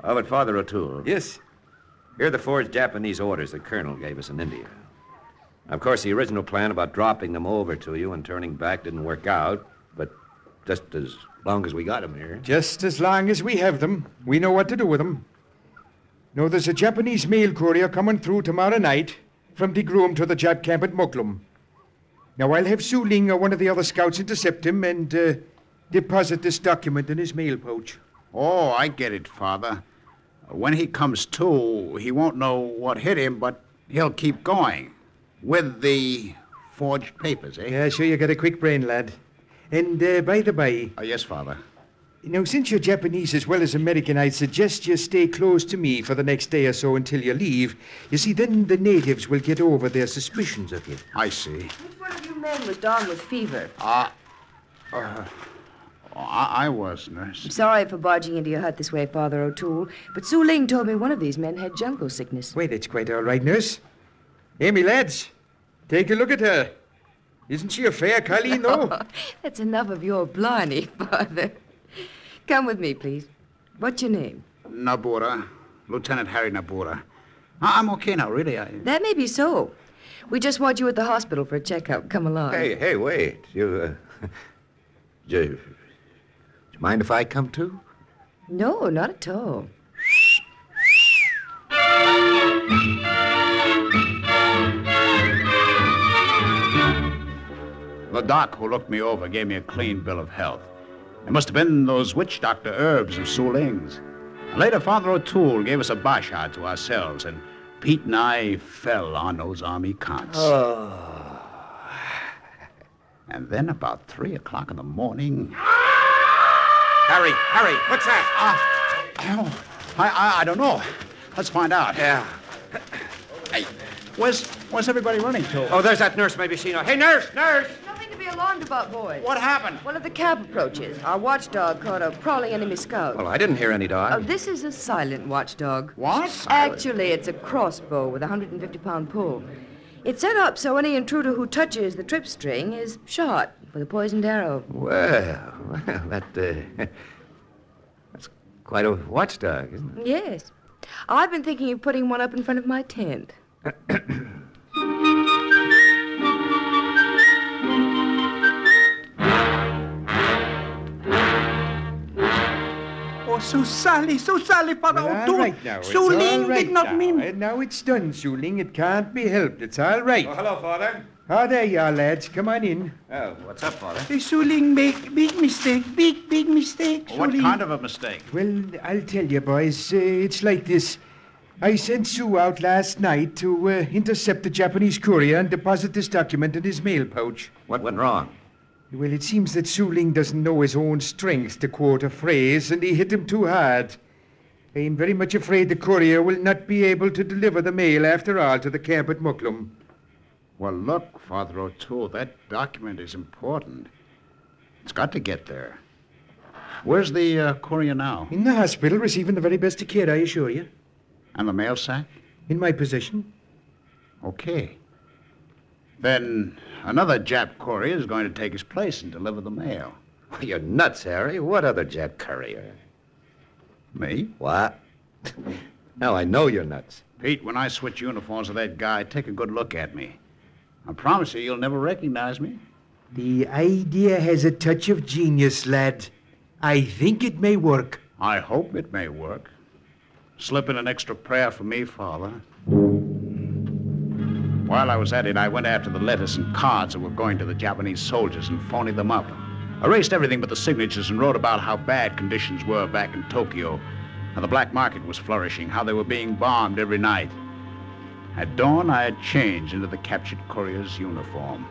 Oh, but Father O'Toole. Yes? Here are the forged Japanese orders the Colonel gave us in India. Of course, the original plan about dropping them over to you and turning back didn't work out, but just as long as we got them here. Just as long as we have them, we know what to do with them. No, there's a Japanese mail courier coming through tomorrow night from De Groom to the Jap camp at Muklum. Now, I'll have Su Ling or one of the other scouts intercept him and deposit this document in his mail pouch. Oh, I get it, Father. When he comes to, he won't know what hit him, but he'll keep going. With the forged papers, eh? Yeah, sure, you got a quick brain, lad. And by the by... yes, Father. Now, since you're Japanese as well as American, I'd suggest you stay close to me for the next day or so until you leave. You see, then the natives will get over their suspicions of you. I see. Which one of you men was down with fever? I was, nurse. I'm sorry for barging into your hut this way, Father O'Toole, but Su Ling told me one of these men had jungle sickness. Wait, it's quite all right, nurse. Hey, me lads, take a look at her. Isn't she a fair colleen, though? Oh, that's enough of your blarney, Father. Come with me, please. What's your name? Nabura. Lieutenant Harry Nabura. I'm okay now, really. That may be so. We just want you at the hospital for a checkup. Come along. Hey, wait. Do you mind if I come too? No, not at all. The doc who looked me over gave me a clean bill of health. It must have been those witch doctor herbs of Su Ling's. Later, Father O'Toole gave us a basha to ourselves, and Pete and I fell on those army cots. Oh. And then about 3 o'clock in the morning... Harry, what's that? I don't know. Let's find out. Yeah. Hey, where's everybody running to? Oh, there's that nurse maybe seen her. Hey, nurse! Nothing to be alarmed about, boys. What happened? One of the camp approaches. Our watchdog caught a prowling enemy scout. Well, I didn't hear any dog. Oh, this is a silent watchdog. What? Actually, it's a crossbow with a 150-pound pull. It's set up so any intruder who touches the trip string is shot with a poisoned arrow. Well, that's quite a watchdog, isn't it? Yes. I've been thinking of putting one up in front of my tent. Oh, so Sally, Father O'Toole. All right now. Su Ling did not mean... And now it's done, Su Ling. It can't be helped. It's all right. Oh, hello, Father. Oh, there you are, lads. Come on in. Oh, what's up, Father? Su Ling make big mistake. Big mistake. What kind of a mistake? Well, I'll tell you, boys. It's like this. I sent Sue out last night to intercept the Japanese courier and deposit this document in his mail pouch. What went wrong? Well, it seems that Su Ling doesn't know his own strength, to quote a phrase, and he hit him too hard. I'm very much afraid the courier will not be able to deliver the mail after all to the camp at Muklum. Well, look, Father O'Toole, that document is important. It's got to get there. Where's the courier now? In the hospital, receiving the very best of care, I assure you. And the mail sack? In my possession. Okay. Then another Jap courier is going to take his place and deliver the mail. Well, you're nuts, Harry. What other Jap courier? Me? What? Now I know you're nuts. Pete, when I switch uniforms with that guy, take a good look at me. I promise you, you'll never recognize me. The idea has a touch of genius, lad. I think it may work. I hope it may work. Slip in an extra prayer for me, Father. While I was at it, I went after the letters and cards that were going to the Japanese soldiers and phoning them up. Erased everything but the signatures and wrote about how bad conditions were back in Tokyo, how the black market was flourishing, how they were being bombed every night. At dawn, I had changed into the captured courier's uniform.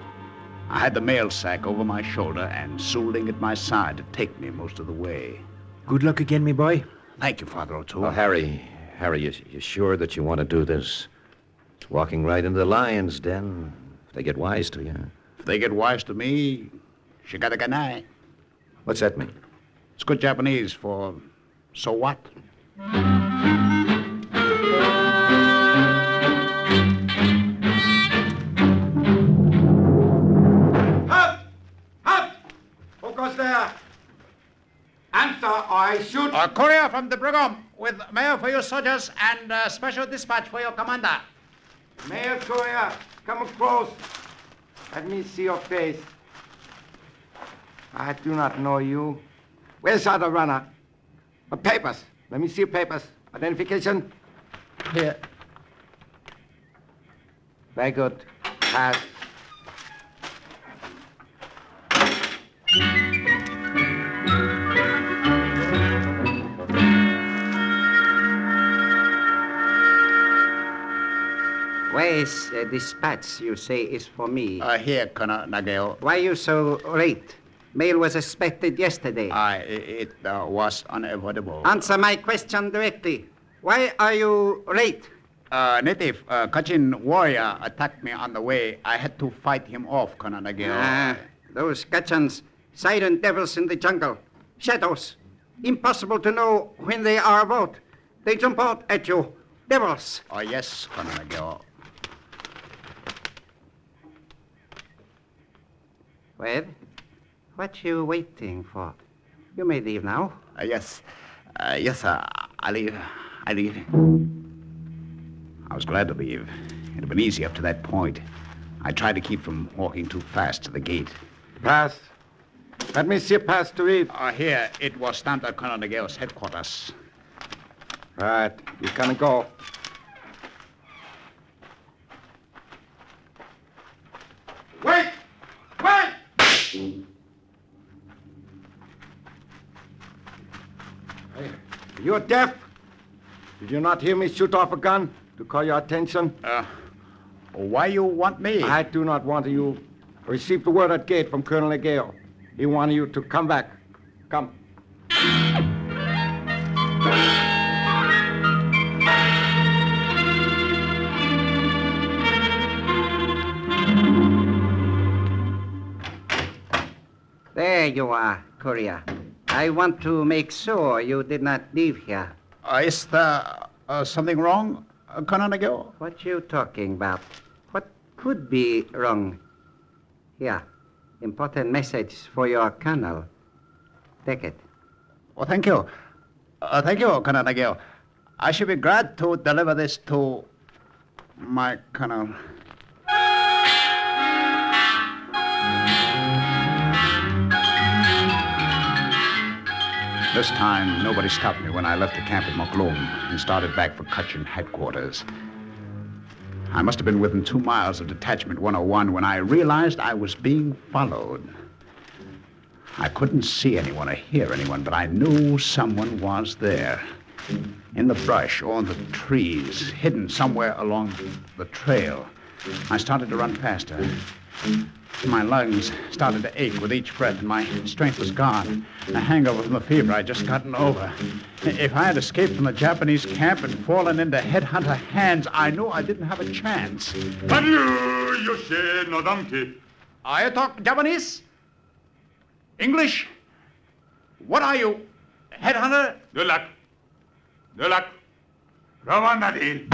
I had the mail sack over my shoulder and Sue Ling at my side to take me most of the way. Good luck again, me boy. Thank you, Father O'Toole. Oh, Harry, you sure that you want to do this? It's walking right into the lion's den. If they get wise to you. If they get wise to me, shigadaganai. What's that mean? It's good Japanese for so what? Who goes there? Answer, or I shoot. A courier from the Brigham with mail for your soldiers and special dispatch for your commander. Mail courier, come across. Let me see your face. I do not know you. Where's the other runner? Papers. Let me see your papers. Identification. Here. Very good. Pass. Where is dispatch you say is for me? Here, Colonel Nagel. Why you so late? Mail was expected yesterday. It was unavoidable. Answer my question directly. Why are you late? Native Kachin warrior attacked me on the way. I had to fight him off, Colonel Nagel. Those Kachans, silent devils in the jungle. Shadows. Impossible to know when they are about. They jump out at you. Devils. Oh, yes, Colonel Nagel. Well, what you waiting for? You may leave now. Yes, sir. I leave. I was glad to leave. It had been easy up to that point. I tried to keep from walking too fast to the gate. Pass. Let me see a pass to read. Here, it was stamped at Colonel Nagel's headquarters. Right, you can go. Wait! Wait! You're deaf? Did you not hear me shoot off a gun to call your attention? Why you want me? I do not want you. I received the word at gate from Colonel Nagel. He wanted you to come back. Come. There you are, courier. I want to make sure you did not leave here. Is there something wrong, Colonel Nagel? What you talking about? What could be wrong? Here, important message for your colonel. Take it. Well, thank you. Thank you, Colonel Nagel. I should be glad to deliver this to my colonel. This time, nobody stopped me when I left the camp at Mokloom and started back for Kachin headquarters. I must have been within 2 miles of Detachment 101 when I realized I was being followed. I couldn't see anyone or hear anyone, but I knew someone was there. In the brush or in the trees, hidden somewhere along the trail. I started to run faster. My lungs started to ache with each breath, and my strength was gone. The hangover from the fever I'd just gotten over. If I had escaped from the Japanese camp and fallen into headhunter hands, I knew I didn't have a chance. I talk Japanese? English? What are you? Headhunter? Good luck. Good luck. Ravanadi.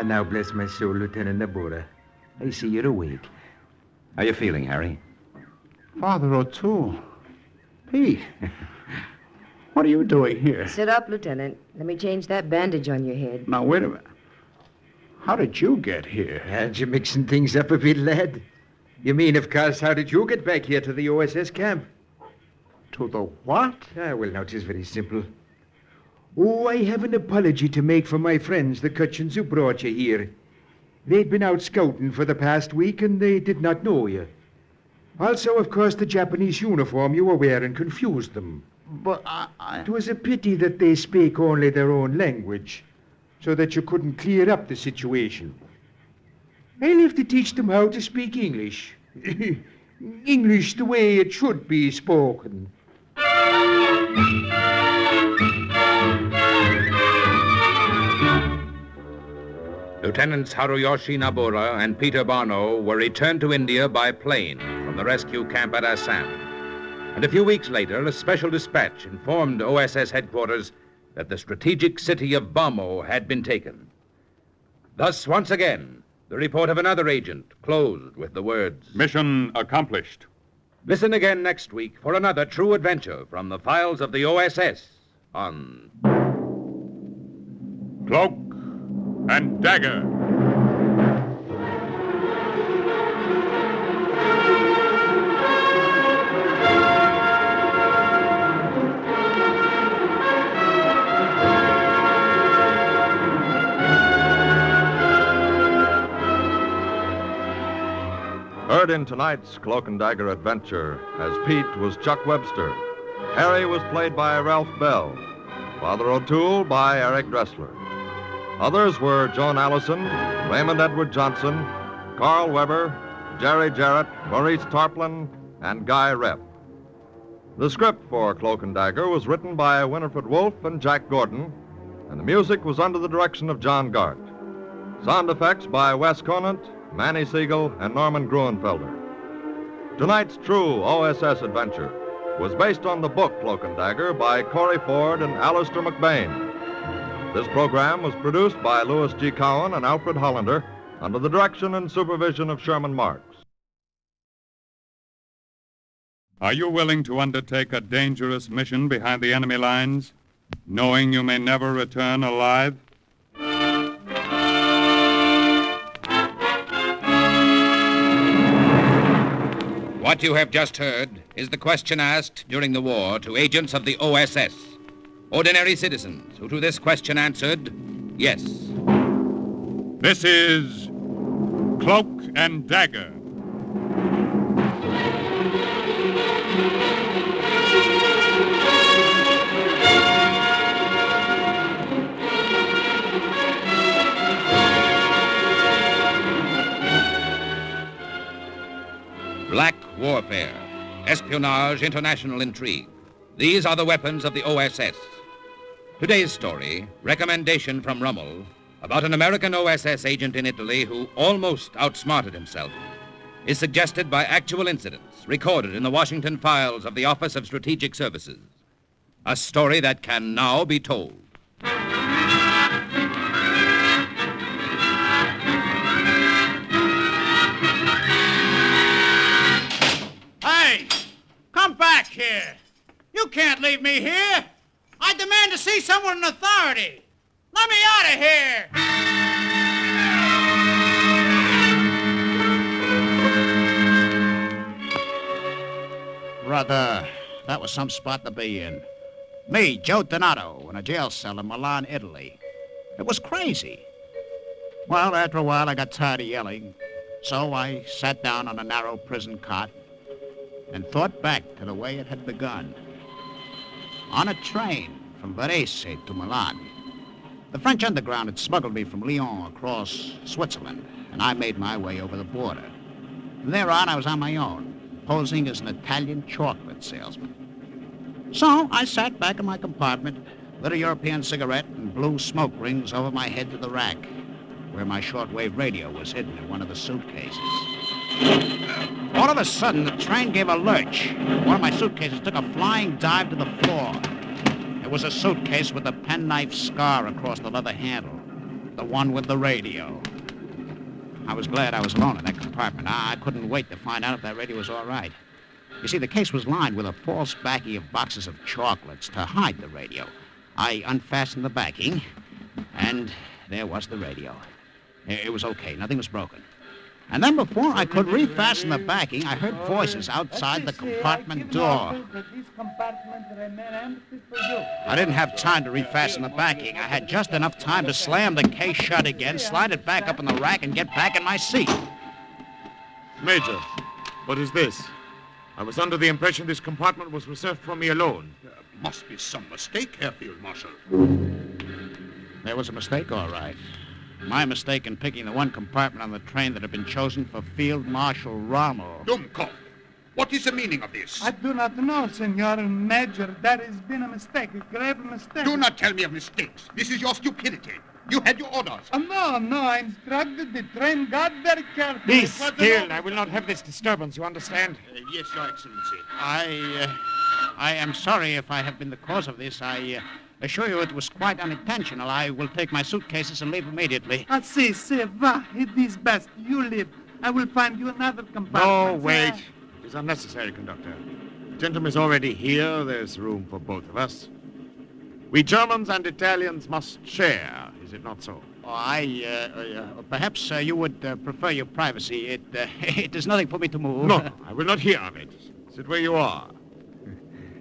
Now bless my soul, Lieutenant Nabora. I see you're awake. How you feeling, Harry? Father O'Toole. Pete. What are you doing here? Sit up, Lieutenant. Let me change that bandage on your head. Now, wait a minute. How did you get here? Aren't you mixing things up a bit, lad? You mean, of course, how did you get back here to the OSS camp? To the what? Well, now, it is very simple. Oh, I have an apology to make for my friends, the Cutchins who brought you here. They'd been out scouting for the past week, and they did not know you. Also, of course, the Japanese uniform you were wearing confused them. But It was a pity that they speak only their own language, so that you couldn't clear up the situation. I'll have to teach them how to speak English. English the way it should be spoken. Lieutenants Haruyoshi Nabura and Peter Barno were returned to India by plane from the rescue camp at Assam. And a few weeks later, a special dispatch informed OSS headquarters that the strategic city of Bhamo had been taken. Thus, once again, the report of another agent closed with the words, "Mission accomplished." Listen again next week for another true adventure from the files of the OSS on Cloak and Dagger. Heard in tonight's Cloak and Dagger adventure as Pete was Chuck Webster. Harry was played by Ralph Bell. Father O'Toole by Eric Dressler. Others were Joan Allison, Raymond Edward Johnson, Carl Weber, Jerry Jarrett, Maurice Tarplin, and Guy Rep. The script for Cloak and Dagger was written by Winifred Wolfe and Jack Gordon, and the music was under the direction of John Gart. Sound effects by Wes Conant, Manny Siegel, and Norman Gruenfelder. Tonight's true OSS adventure was based on the book Cloak and Dagger by Corey Ford and Alistair McBain. This program was produced by Louis G. Cowan and Alfred Hollander under the direction and supervision of Sherman Marks. Are you willing to undertake a dangerous mission behind the enemy lines, knowing you may never return alive? What you have just heard is the question asked during the war to agents of the OSS. Ordinary citizens who to this question answered, yes. This is Cloak and Dagger. Black warfare, espionage, international intrigue. These are the weapons of the OSS. Today's story, recommendation from Rummel, about an American OSS agent in Italy who almost outsmarted himself, is suggested by actual incidents recorded in the Washington files of the Office of Strategic Services. A story that can now be told. Hey, come back here. You can't leave me here. I demand to see someone in authority. Let me out of here. Brother, that was some spot to be in. Me, Joe Donato, in a jail cell in Milan, Italy. It was crazy. Well, after a while, I got tired of yelling, so I sat down on a narrow prison cot and thought back to the way it had begun. On a train from Varese to Milan, the French underground had smuggled me from Lyon across Switzerland, and I made my way over the border. From there on, I was on my own, posing as an Italian chocolate salesman. So I sat back in my compartment, lit a European cigarette, and blew smoke rings over my head to the rack, where my shortwave radio was hidden in one of the suitcases. All of a sudden, the train gave a lurch. One of my suitcases took a flying dive to the floor. It was a suitcase with a penknife scar across the leather handle, the one with the radio. I was glad I was alone in that compartment. I couldn't wait to find out if that radio was all right. You see, the case was lined with a false backing of boxes of chocolates to hide the radio. I unfastened the backing, and there was the radio. It was okay. Nothing was broken. And then before I could refasten the backing, I heard voices outside the compartment door. I didn't have time to refasten the backing. I had just enough time to slam the case shut again, slide it back up in the rack, and get back in my seat. Major, what is this? I was under the impression this compartment was reserved for me alone. There must be some mistake here, Field Marshal. There was a mistake, all right. My mistake in picking the one compartment on the train that had been chosen for Field Marshal Rommel. Dummkopf, what is the meaning of this? I do not know, Senor Major. There has been a mistake, a grave mistake. Do not tell me of mistakes. This is your stupidity. You had your orders. No, I instructed the train guard very carefully. Be still. I will not have this disturbance, you understand? Yes, Your Excellency. I am sorry if I have been the cause of this. I assure you it was quite unintentional. I will take my suitcases and leave immediately. Si, va. It is best. You leave. I will find you another compartment. No, wait. It is unnecessary, conductor. The gentleman is already here. There's room for both of us. We Germans and Italians must share, is it not so? Perhaps you would prefer your privacy. It is nothing for me to move. No, I will not hear of it. Sit where you are.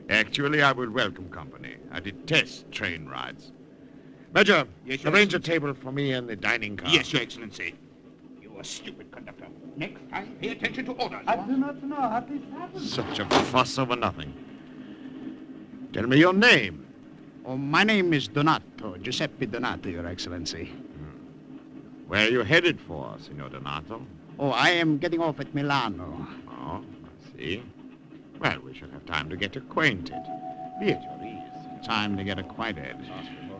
Actually, I will welcome company. I detest train rides. Major, yes, arrange a table for me in the dining car. Yes, Your Excellency. You are stupid, conductor. Next time, pay attention to orders. I do not know how this happened. Such a fuss over nothing. Tell me your name. Oh, my name is Donato, Giuseppe Donato, Your Excellency. Where are you headed for, Signor Donato? Oh, I am getting off at Milano. Oh, I see. Well, we should have time to get acquainted. Be at your ease. Time to get acquainted.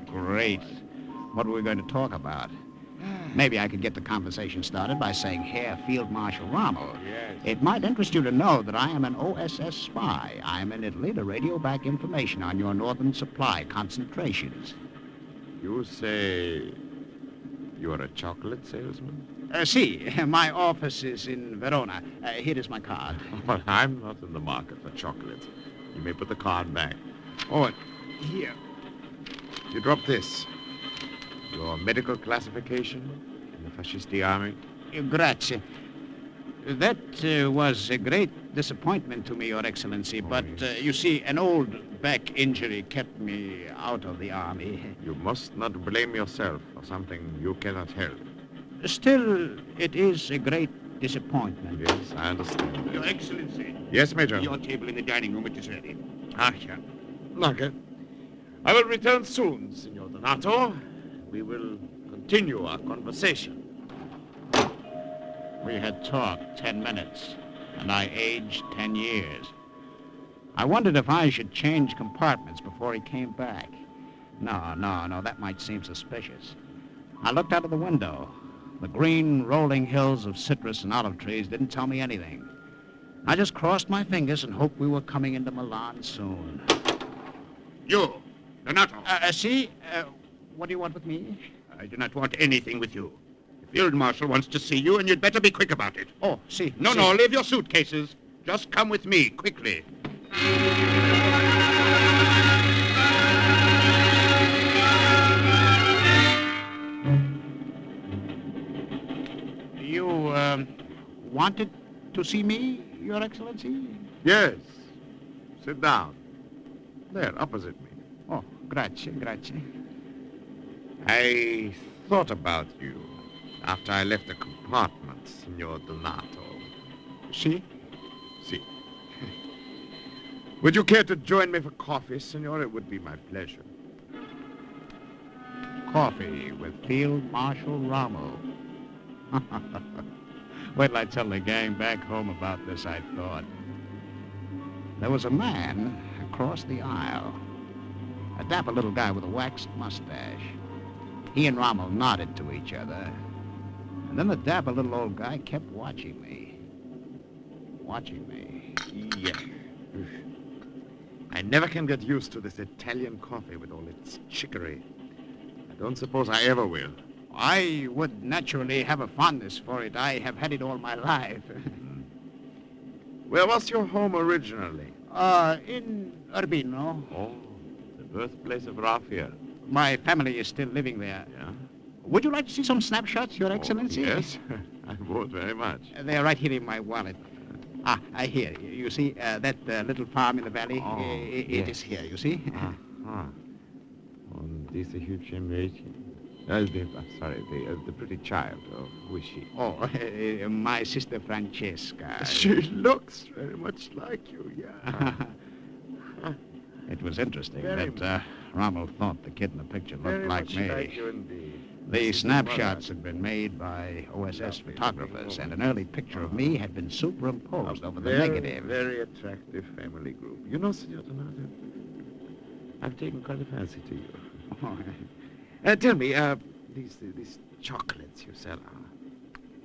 Great. What are we going to talk about? Maybe I could get the conversation started by saying, Herr Field Marshal Rommel. Yes. It might interest you to know that I am an OSS spy. I am in Italy to radio back information on your northern supply concentrations. You say you're a chocolate salesman? Si, my office is in Verona. Here is my card. Well, I'm not in the market for chocolates. You may put the card back. Oh, here. You drop this. Your medical classification in the Fascisti army? Grazie. That was a great disappointment to me, Your Excellency, but you see, an old back injury kept me out of the army. You must not blame yourself for something you cannot help. Still, it is a great disappointment. Yes, I understand. Your Excellency. Yes, Major. Your table in the dining room, it is ready. Ah, yeah. Okay. I will return soon, Signor Donato. We will continue our conversation. We had talked 10 minutes, and I aged 10 years. I wondered if I should change compartments before he came back. No, that might seem suspicious. I looked out of the window. The green rolling hills of citrus and olive trees didn't tell me anything. I just crossed my fingers and hoped we were coming into Milan soon. You, Donato. What do you want with me? I do not want anything with you. The Field Marshal wants to see you, and you'd better be quick about it. Oh, see. No, leave your suitcases. Just come with me, quickly. You, wanted to see me, Your Excellency? Yes. Sit down. There, opposite me. Oh, grazie. I thought about you after I left the compartment, Signor Donato. Si? Si. Would you care to join me for coffee, Signor? It would be my pleasure. Coffee with Field Marshal Rommel. Wait till I tell the gang back home about this, I thought. There was a man across the aisle. A dapper little guy with a waxed mustache. He and Rommel nodded to each other. And then the dapper little old guy kept watching me. Yeah. I never can get used to this Italian coffee with all its chicory. I don't suppose I ever will. I would naturally have a fondness for it. I have had it all my life. Where was your home originally? In Urbino. Oh, the birthplace of Raphael. My family is still living there. Yeah? Would you like to see some snapshots, Your Excellency? Yes. I won't very much. They're right here in my wallet. Here. You see that little farm in the valley? It is here, you see? Und diese hübsche Mädchen. The pretty child. Who is she? My sister Francesca. She looks very much like you, yeah. It was interesting Very that Rommel thought the kid in the picture looked Very like much me. like you indeed. The snapshots had been made by OSS photographers, and an early picture of me had been superimposed over the negative. Very attractive family group. You know, Senor Donato, I've taken quite a fancy to you. Tell me, these chocolates you sell,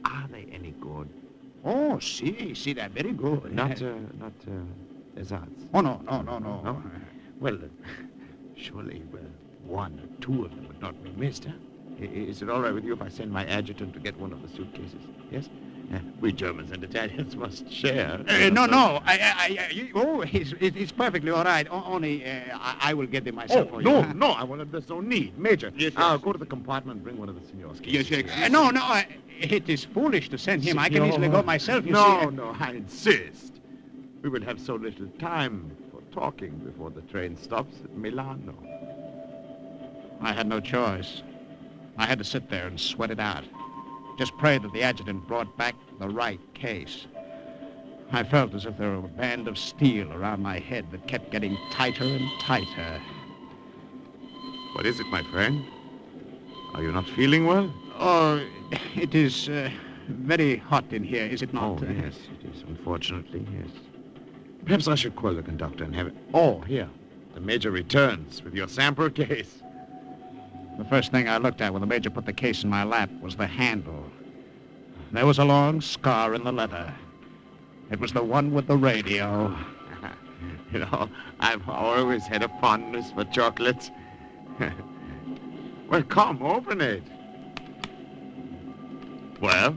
are they any good? Oh, see, they're very good. Not desserts? Oh, no. Well, surely, one or two of them would not be missed, huh? Is it all right with you if I send my adjutant to get one of the suitcases? Yes? We Germans and Italians must share. No. It's perfectly all right. Only I will get them myself for you. No, I will. There's no need. Major, Yes. Go to the compartment and bring one of the senors' cases. No. It is foolish to send him. I can easily go myself, you see. No, I insist. We will have so little time for talking before the train stops at Milano. I had no choice. I had to sit there and sweat it out. Just pray that the adjutant brought back the right case. I felt as if there were a band of steel around my head that kept getting tighter and tighter. What is it, my friend? Are you not feeling well? Oh, it is very hot in here, is it not? Oh, yes, it is. Unfortunately, yes. Perhaps I should call the conductor and have it... Oh, here. The Major returns with your sample case. The first thing I looked at when the Major put the case in my lap was the handle. There was a long scar in the leather. It was the one with the radio. You know, I've always had a fondness for chocolates. Well, come, open it. Well?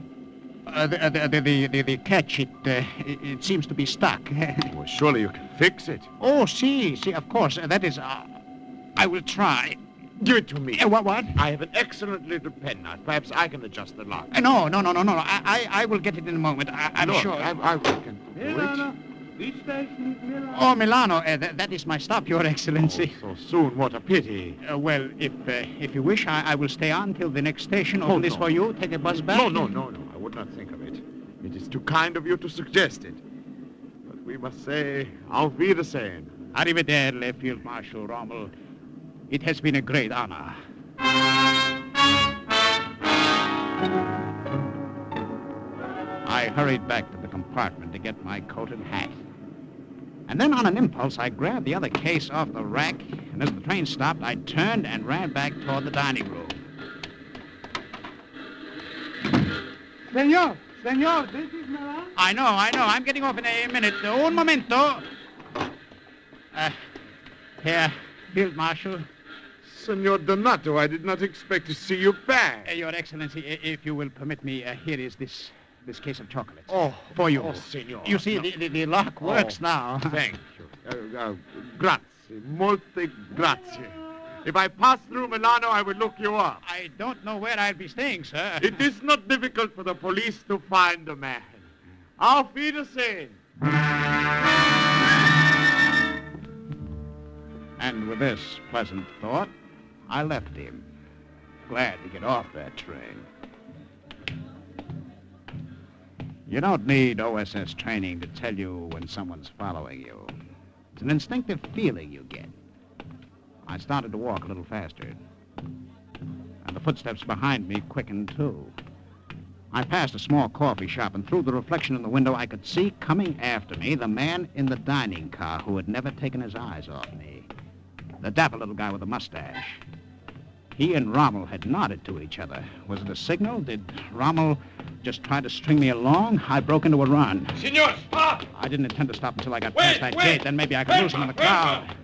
The catch, it seems to be stuck. Well, surely you can fix it. Oh, see, of course. That is, I will try. Give it to me. What? I have an excellent little penknife. Perhaps I can adjust the lock. No. I will get it in a moment. I'm Look, sure. I can do it. This station is Milano. Oh, Milano. That is my stop, Your Excellency. Oh, so soon. What a pity. Well, if you wish, I will stay on till the next station. Open this for you. Take a bus back. No. I would not think of it. It is too kind of you to suggest it. But we must say, auf Wiedersehen. Arrivederci, Field Marshal Rommel. It has been a great honor. I hurried back to the compartment to get my coat and hat. And then on an impulse, I grabbed the other case off the rack, and as the train stopped, I turned and ran back toward the dining room. Senor, this is Milan. I know. I'm getting off in a minute. Un momento. Here, Field Marshal. Senor Donato, I did not expect to see you back. Your Excellency, if you will permit me, here is this case of chocolates. Oh, for you. Oh, senor. You see, the lock works now. Thank you. Grazie. Molte grazie. If I pass through Milano, I will look you up. I don't know where I'll be staying, sir. It is not difficult for the police to find a man. Auf Wiedersehen. And with this pleasant thought, I left him, glad to get off that train. You don't need OSS training to tell you when someone's following you. It's an instinctive feeling you get. I started to walk a little faster, and the footsteps behind me quickened too. I passed a small coffee shop, and through the reflection in the window, I could see coming after me the man in the dining car who had never taken his eyes off me. The dapper little guy with the mustache. He and Rommel had nodded to each other. Was it a signal? Did Rommel just try to string me along? I broke into a run. Senor, stop! I didn't intend to stop until I got past that gate. Then maybe I could lose him in the crowd.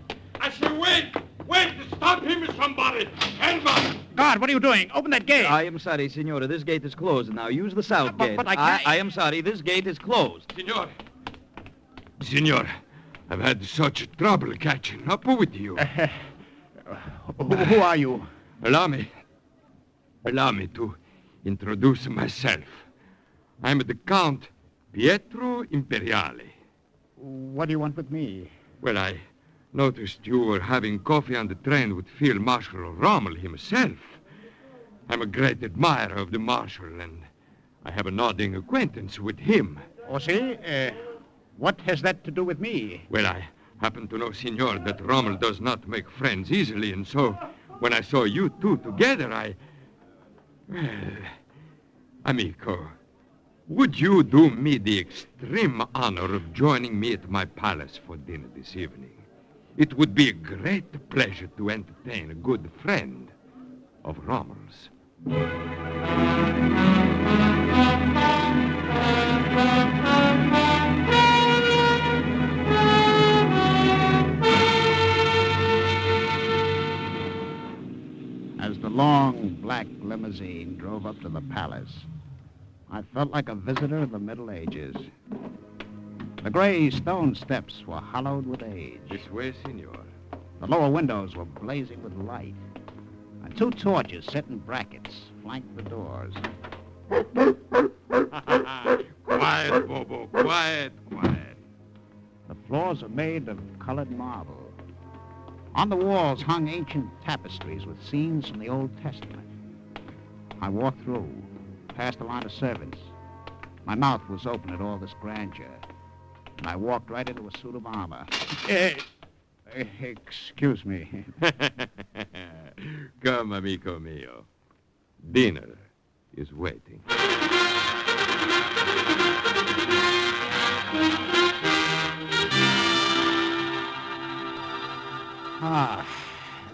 I say wait! Wait! Stop him, somebody! Help us! Guard, what are you doing? Open that gate. I am sorry, Signora. This gate is closed. Now use the south gate. But I can't... I am sorry. This gate is closed. Senor, I've had such trouble catching up with you. Who are you? Allow me to introduce myself. I'm the Count Pietro Imperiale. What do you want with me? Well, I noticed you were having coffee on the train with Field Marshal Rommel himself. I'm a great admirer of the Marshal, and I have a nodding acquaintance with him. Oh, see? What has that to do with me? Well, I happen to know, Signor, that Rommel does not make friends easily, and so when I saw you two together, Well, amico, would you do me the extreme honor of joining me at my palace for dinner this evening? It would be a great pleasure to entertain a good friend of Rommel's. As the long black limousine drove up to the palace, I felt like a visitor of the Middle Ages. The gray stone steps were hollowed with age. This way, Signor. The lower windows were blazing with light, and two torches set in brackets flanked the doors. Quiet, Bobo, quiet. The floors were made of colored marble. On the walls hung ancient tapestries with scenes from the Old Testament. I walked through, past a line of servants. My mouth was open at all this grandeur, and I walked right into a suit of armor. Excuse me. Come, amico mio. Dinner is waiting.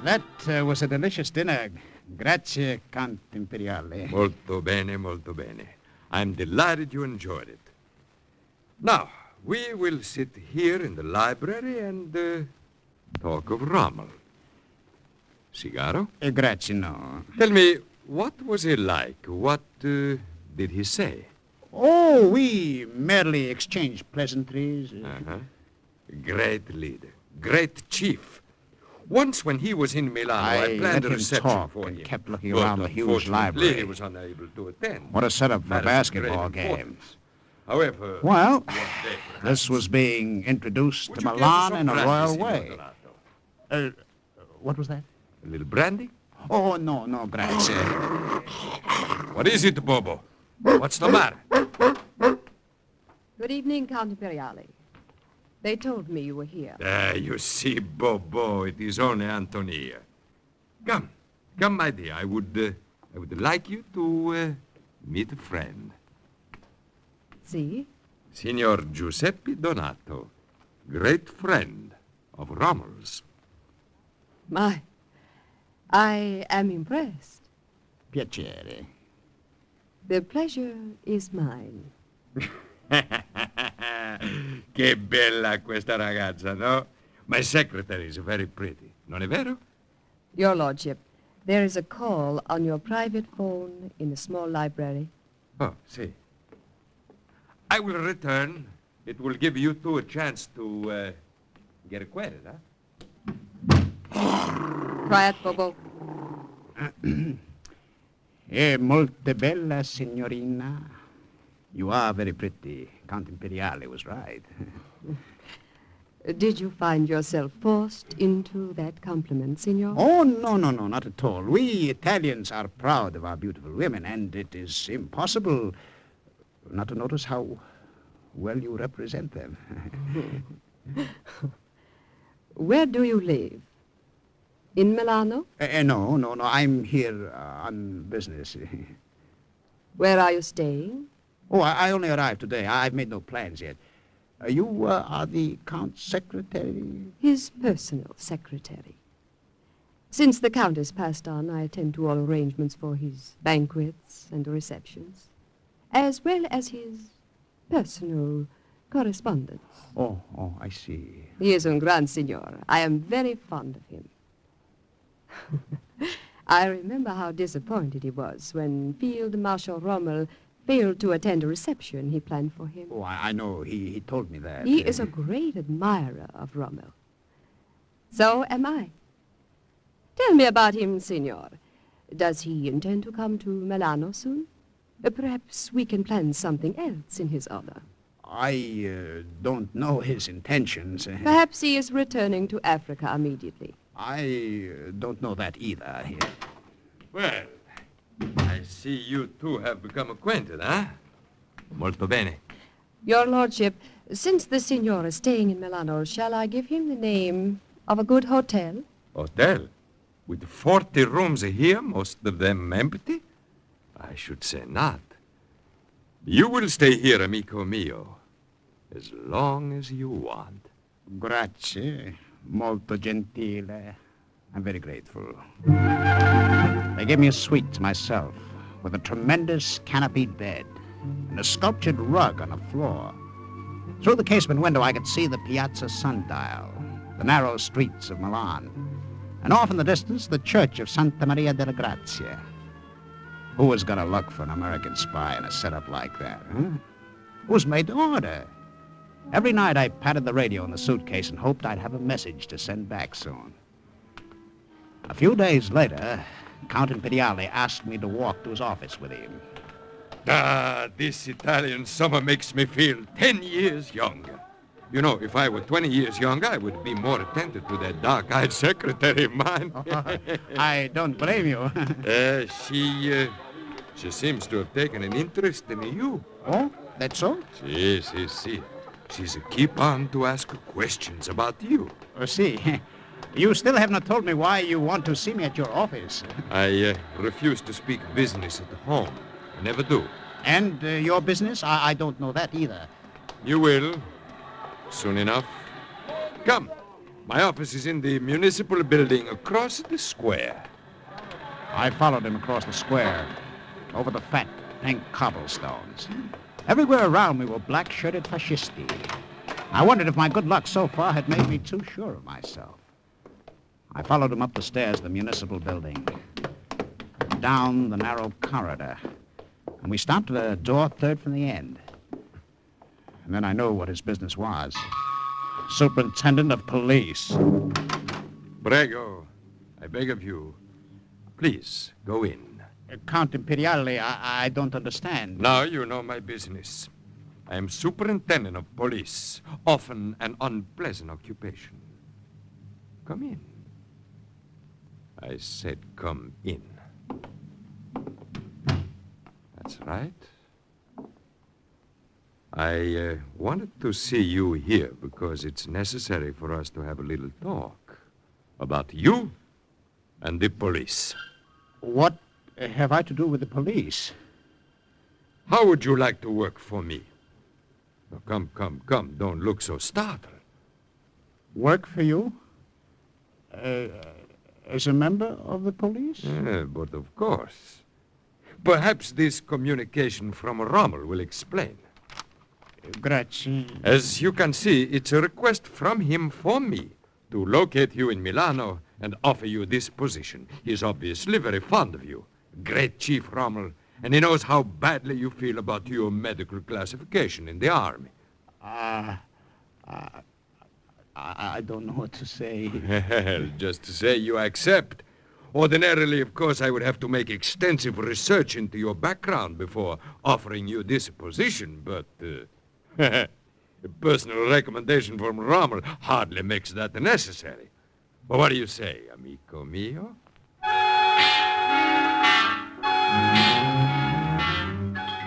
That was a delicious dinner. Grazie, Count Imperiale. Molto bene, molto bene. I'm delighted you enjoyed it. Now, we will sit here in the library and talk of Rommel. Cigaro? Grazie, no. Tell me, what was he like? What did he say? Oh, we merely exchanged pleasantries. Great leader, great chief. Once when he was in Milano, I planned a reception for him. Kept looking around the huge library. He was unable to attend. What a setup for a basketball game. However, well, this was being introduced to Milan in a royal way. What was that? A little brandy? Oh, no, grazie. What is it, Bobo? What's the matter? Good evening, Count Imperiale. They told me you were here. You see, Bobo, it is only Antonia. Come, my dear. I would like you to meet a friend. See? Signor Giuseppe Donato, great friend of Rommel's. My, I am impressed. Piacere. The pleasure is mine. Che bella questa ragazza, no? My secretary is very pretty, non è vero? Your Lordship, there is a call on your private phone in the small library. Oh, see. I will return. It will give you two a chance to get acquainted, huh? Quiet, Bobo. Molto bella, signorina. You are very pretty. Count Imperiale was right. Did you find yourself forced into that compliment, Signor? Oh, no, not at all. We Italians are proud of our beautiful women, and it is impossible not to notice how well you represent them. Where do you live? In Milano? No. I'm here on business. Where are you staying? Oh, I only arrived today. I've made no plans yet. You are the Count's secretary? His personal secretary. Since the Count has passed on, I attend to all arrangements for his banquets and receptions, as well as his personal correspondence. Oh, I see. He is un gran signor. I am very fond of him. I remember how disappointed he was when Field Marshal Rommel failed to attend a reception he planned for him. Oh, I know. He told me that. He is a great admirer of Rommel. So am I. Tell me about him, Signor. Does he intend to come to Milano soon? Perhaps we can plan something else in his honor. I don't know his intentions. Perhaps he is returning to Africa immediately. I don't know that either. Well, I see you two have become acquainted, huh? Molto bene. Your lordship, since the signor is staying in Milano, shall I give him the name of a good hotel? Hotel? With 40 rooms here, most of them empty? I should say not. You will stay here, amico mio, as long as you want. Grazie. Molto gentile. I'm very grateful. They gave me a suite to myself, with a tremendous canopied bed and a sculptured rug on the floor. Through the casement window, I could see the Piazza Sundial, the narrow streets of Milan, and off in the distance, the church of Santa Maria della Grazia. Who was going to look for an American spy in a setup like that, huh? It was made to order. Every night I patted the radio in the suitcase and hoped I'd have a message to send back soon. A few days later, Count Imperiale asked me to walk to his office with him. Ah, this Italian summer makes me feel 10 years younger. You know, if I were 20 years younger, I would be more attentive to that dark-eyed secretary of mine. I don't blame you. She seems to have taken an interest in you. Oh, that's so? Si. She's a keep on to ask questions about you. See. You still have not told me why you want to see me at your office. I refuse to speak business at home. I never do. And your business? I don't know that either. You will. Soon enough. Come. My office is in the municipal building across the square. I followed him across the square, over the fat, pink cobblestones. Everywhere around me were black-shirted fascisti. I wondered if my good luck so far had made me too sure of myself. I followed him up the stairs of the municipal building, down the narrow corridor, and we stopped at a door third from the end. And then I knew what his business was. Superintendent of Police. Prego. I beg of you. Please, go in. Count Imperiale, I don't understand. Now you know my business. I am superintendent of police, often an unpleasant occupation. Come in. I said come in. That's right. I wanted to see you here because it's necessary for us to have a little talk about you and the police. What have I to do with the police? How would you like to work for me? Oh, come. Don't look so startled. Work for you? As a member of the police? But of course. Perhaps this communication from Rommel will explain. Grazie. As you can see, it's a request from him for me to locate you in Milano and offer you this position. He is obviously very fond of you. Great Chief Rommel, and he knows how badly you feel about your medical classification in the army. I don't know what to say. Well, just to say you accept. Ordinarily, of course, I would have to make extensive research into your background before offering you this position, but a personal recommendation from Rommel hardly makes that necessary. Well, what do you say, amico mio?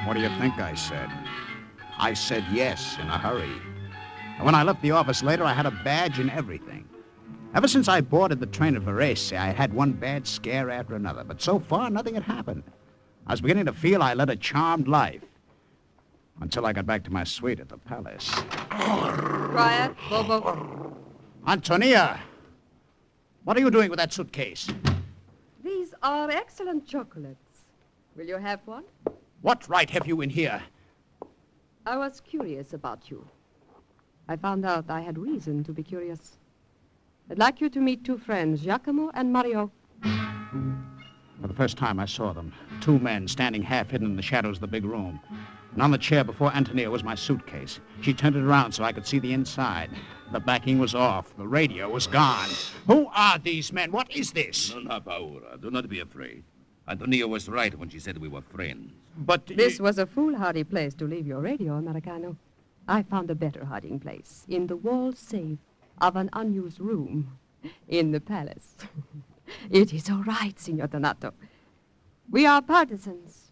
What do you think I said? I said yes in a hurry. And when I left the office later, I had a badge and everything. Ever since I boarded the train at Varese, I had one bad scare after another. But so far, nothing had happened. I was beginning to feel I led a charmed life. Until I got back to my suite at the palace. Quiet, Bobo. Antonia! What are you doing with that suitcase? These are excellent chocolates. Will you have one? What right have you in here? I was curious about you. I found out I had reason to be curious. I'd like you to meet two friends, Giacomo and Mario. For the first time I saw them, two men standing half hidden in the shadows of the big room. And on the chair before Antonia was my suitcase. She turned it around so I could see the inside. The backing was off. The radio was gone. Who are these men? What is this? Non ha paura. Do not be afraid. Antonia was right when she said we were friends. But This was a foolhardy place to leave your radio, Americano. I found a better hiding place in the wall safe of an unused room in the palace. It is all right, Signor Donato. We are partisans,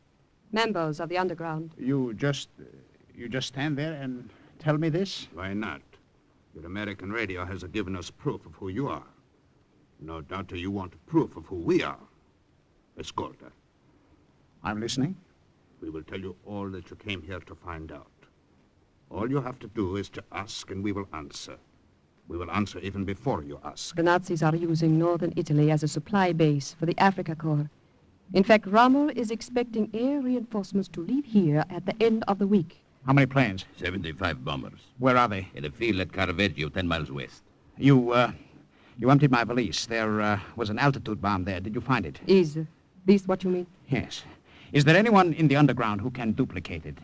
members of the underground. You just stand there and tell me this? Why not? Your American radio has given us proof of who you are. No doubt you want proof of who we are. Escolta. I'm listening. We will tell you all that you came here to find out. All you have to do is to ask, and we will answer. We will answer even before you ask. The Nazis are using northern Italy as a supply base for the Africa Corps. In fact, Rommel is expecting air reinforcements to leave here at the end of the week. How many planes? 75 bombers. Where are they? In a field at Caravaggio, 10 miles west. You emptied my valise. There was an altitude bomb there. Did you find it? Is this what you mean? Yes. Is there anyone in the underground who can duplicate it?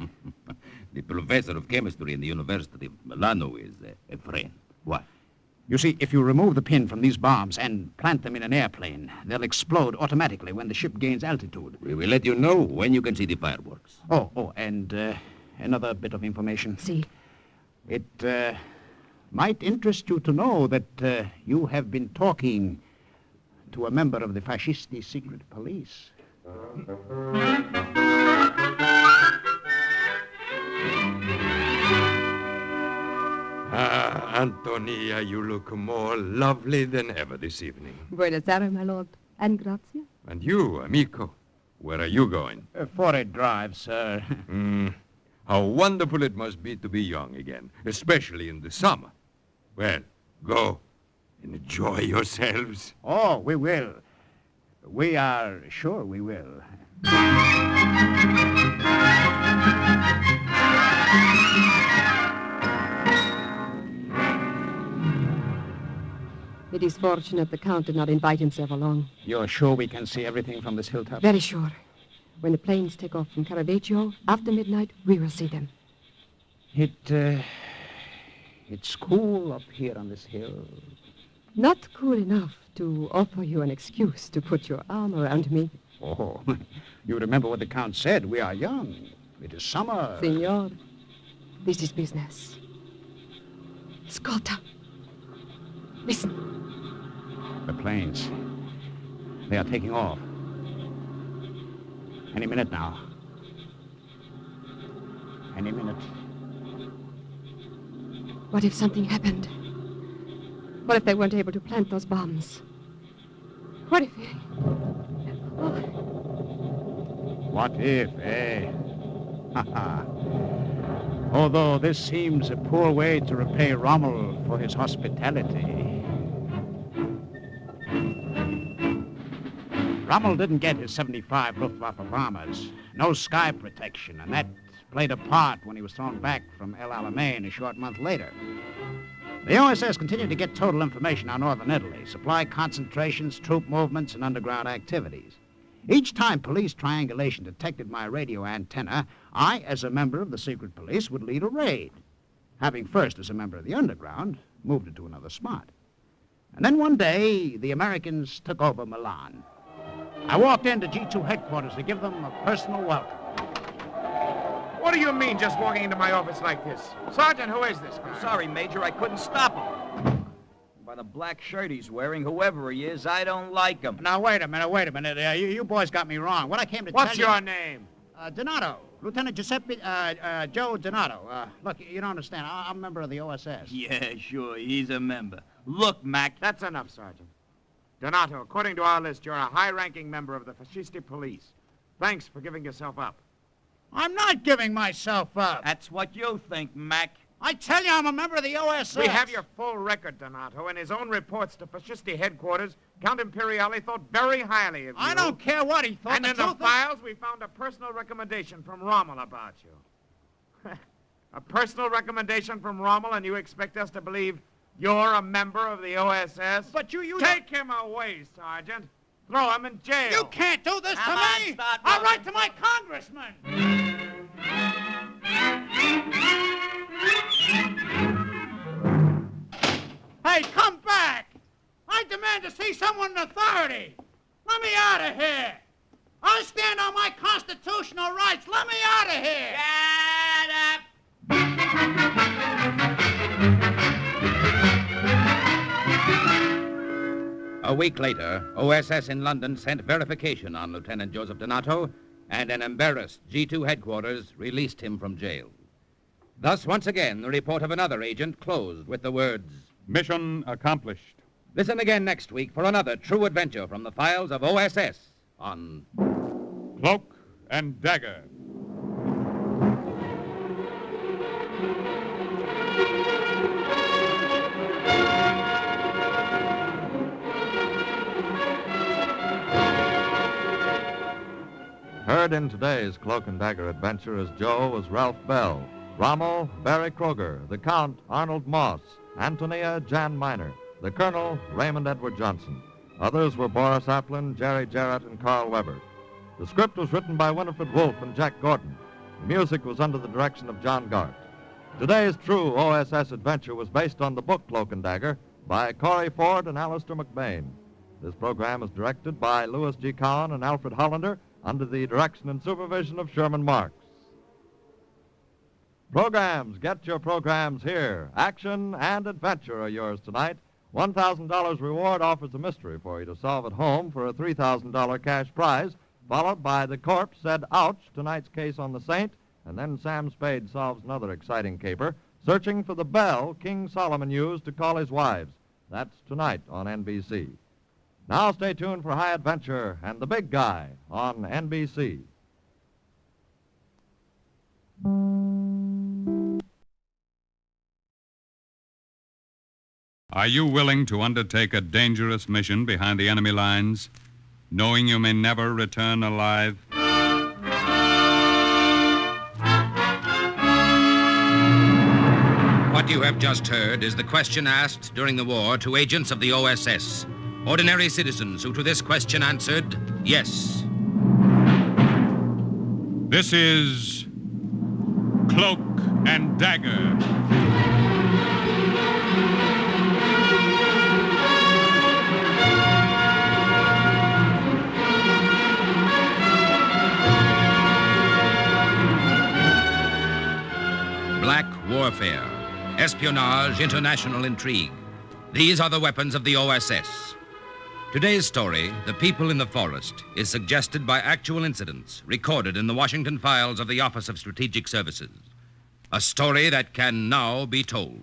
The professor of chemistry in the University of Milano is a friend. What? You see, if you remove the pin from these bombs and plant them in an airplane, they'll explode automatically when the ship gains altitude. We will let you know when you can see the fireworks. And another bit of information. See. It might interest you to know that you have been talking to a member of the Fascisti secret police. Antonia, you look more lovely than ever this evening. Buenos Aires, my lord. And grazie. And you, amico, where are you going? For a drive, sir. How wonderful it must be to be young again, especially in the summer. Well, go. Enjoy yourselves. Oh, we will. We are sure we will. It is fortunate the Count did not invite himself along. You're sure we can see everything from this hilltop? Very sure. When the planes take off from Caravaggio, after midnight, we will see them. It's cool up here on this hill. Not cool enough to offer you an excuse to put your arm around me. Oh, you remember what the Count said. We are young. It is summer. Signor, this is business. Ascolta. Listen. The planes. They are taking off. Any minute now. Any minute. What if something happened? What if they weren't able to plant those bombs? What if... What if, eh? Although this seems a poor way to repay Rommel for his hospitality. Rommel didn't get his 75 Luftwaffe bombers. No sky protection, and that played a part when he was thrown back from El Alamein a short month later. The OSS continued to get total information on northern Italy, supply concentrations, troop movements, and underground activities. Each time police triangulation detected my radio antenna, I, as a member of the secret police, would lead a raid. Having first, as a member of the underground, moved it to another spot. And then one day, the Americans took over Milan. I walked into G2 headquarters to give them a personal welcome. What do you mean, just walking into my office like this? Sergeant, who is this guy? I'm sorry, Major, I couldn't stop him. By the black shirt he's wearing, whoever he is, I don't like him. Now, wait a minute. You boys got me wrong. What I came to What's tell you... your name? Donato. Lieutenant Giuseppe, Joe Donato. Look, you don't understand. I'm a member of the OSS. Yeah, sure, he's a member. Look, Mac. That's enough, Sergeant. Donato, according to our list, you're a high-ranking member of the Fascisti police. Thanks for giving yourself up. I'm not giving myself up. That's what you think, Mac. I tell you, I'm a member of the OSS. We have your full record, Donato. In his own reports to Fascisti headquarters, Count Imperiale thought very highly of you. I don't care what he thought. And in the files, we found a personal recommendation from Rommel about you. A personal recommendation from Rommel, and you expect us to believe you're a member of the OSS? But you Take him away, Sergeant. Throw him in jail. You can't do this to me. I'll write to my congressman. Hey, come back! I demand to see someone in authority! Let me out of here! constitutional rights. Let me out of here. A week later, OSS in London sent verification on Lieutenant Joseph Donato, and an embarrassed G2 headquarters released him from jail. Thus, once again, the report of another agent closed with the words, "Mission accomplished." Listen again next week for another true adventure from the files of OSS on Cloak and Dagger. Heard in today's Cloak and Dagger adventure as Joe was Ralph Bell, Rommel, Barry Kroger, the Count, Arnold Moss, Antonia, Jan Miner, the Colonel, Raymond Edward Johnson. Others were Boris Applin, Jerry Jarrett, and Carl Weber. The script was written by Winifred Wolfe and Jack Gordon. The music was under the direction of John Gart. Today's true OSS adventure was based on the book Cloak and Dagger by Corey Ford and Alistair McBain. This program is directed by Louis G. Cowan and Alfred Hollander under the direction and supervision of Sherman Marks. Programs, get your programs here. Action and adventure are yours tonight. $1,000 reward offers a mystery for you to solve at home for a $3,000 cash prize, followed by The Corpse Said Ouch, tonight's case on the Saint, and then Sam Spade solves another exciting caper, searching for the bell King Solomon used to call his wives. That's tonight on NBC. Now stay tuned for High Adventure and The Big Guy on NBC. Are you willing to undertake a dangerous mission behind the enemy lines, knowing you may never return alive? What you have just heard is the question asked during the war to agents of the OSS. Ordinary citizens who to this question answered, yes. This is Cloak and Dagger. Black warfare, espionage, international intrigue. These are the weapons of the OSS. Today's story, The People in the Forest, is suggested by actual incidents recorded in the Washington files of the Office of Strategic Services. A story that can now be told.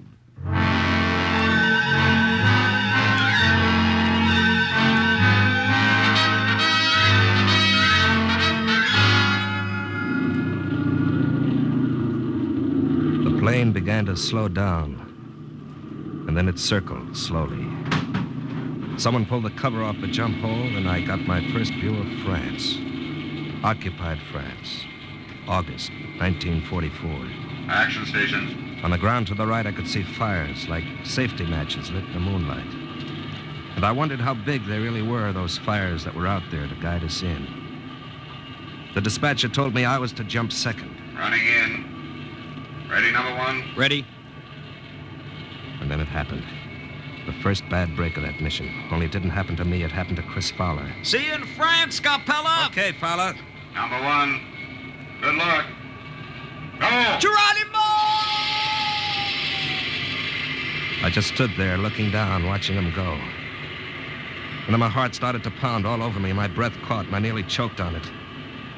The plane began to slow down, and then it circled slowly. Someone pulled the cover off the jump hole, and I got my first view of France. Occupied France. August 1944. Action stations. On the ground to the right, I could see fires like safety matches lit in the moonlight. And I wondered how big they really were, those fires that were out there to guide us in. The dispatcher told me I was to jump second. Running in. Ready, number one? Ready. And then it happened. The first bad break of that mission. Only it didn't happen to me, it happened to Chris Fowler. See you in France, Capella. Okay, Fowler. Number one. Good luck. Go! Geronimo! I just stood there looking down, watching him go. And then my heart started to pound all over me. My breath caught, and I nearly choked on it.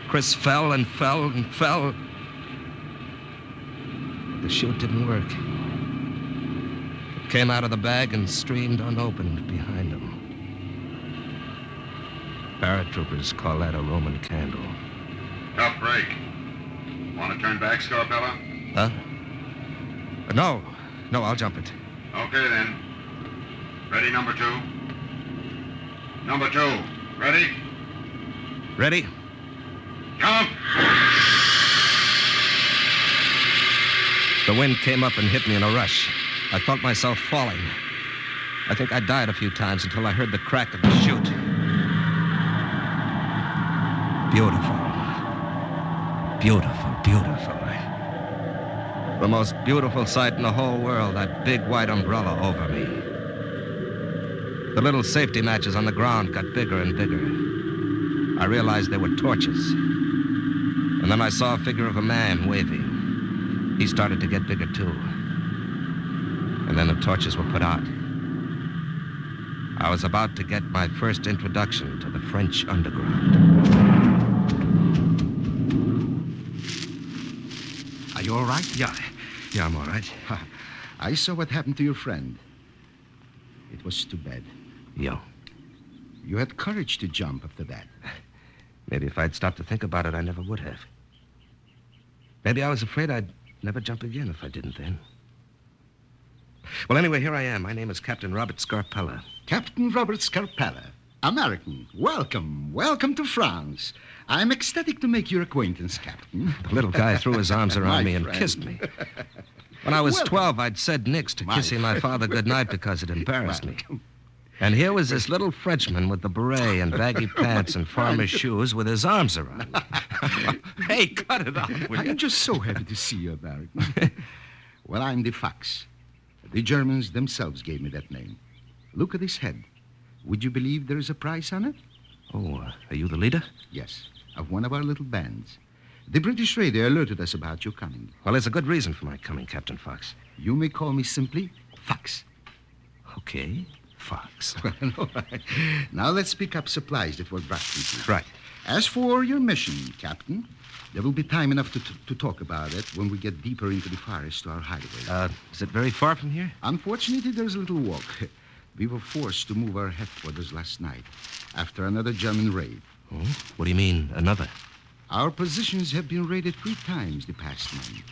Chris fell and fell and fell. The chute didn't work. It came out of the bag and streamed unopened behind him. Paratroopers call that a Roman candle. Tough break. Want to turn back, Scarpella? Huh? No, I'll jump it. Okay, then. Ready, number two? Number two. Ready? Ready? Jump! The wind came up and hit me in a rush. I felt myself falling. I think I died a few times until I heard the crack of the chute. Beautiful. Beautiful, beautiful. The most beautiful sight in the whole world, that big white umbrella over me. The little safety matches on the ground got bigger and bigger. I realized they were torches. And then I saw a figure of a man waving. He started to get bigger, too. And then the torches were put out. I was about to get my first introduction to the French underground. Are you all right? Yeah, I'm all right. I saw what happened to your friend. It was too bad. Yeah. You had courage to jump after that. Maybe if I'd stopped to think about it, I never would have. Maybe I was afraid I'd never jump again if I didn't then. Well, anyway, here I am. My name is Captain Robert Scarpella. Captain Robert Scarpella, American. Welcome. Welcome to France. I'm ecstatic to make your acquaintance, Captain. The little guy threw his arms around me and friend. kissed me. When I was Welcome. 12, I'd said nix to kissing my father goodnight because it embarrassed me. Welcome. And here was this little Frenchman with the beret and baggy pants and farmer's shoes with his arms around me. Hey, cut it out, will you? I'm just so happy to see you, American. Well, I'm the Fox. The Germans themselves gave me that name. Look at this head. Would you believe there is a price on it? Oh, are you the leader? Yes, of one of our little bands. The British radio alerted us about your coming. Well, there's a good reason for my coming, Captain Fox. You may call me simply Fox. Okay, Fox. Well, all right. Now let's pick up supplies that were brought to you. Right. As for your mission, Captain, there will be time enough to talk about it when we get deeper into the forest to our hideaway. Is it very far from here? Unfortunately, there's a little walk. We were forced to move our headquarters last night after another German raid. Oh? What do you mean, another? Our positions have been raided 3 times the past month,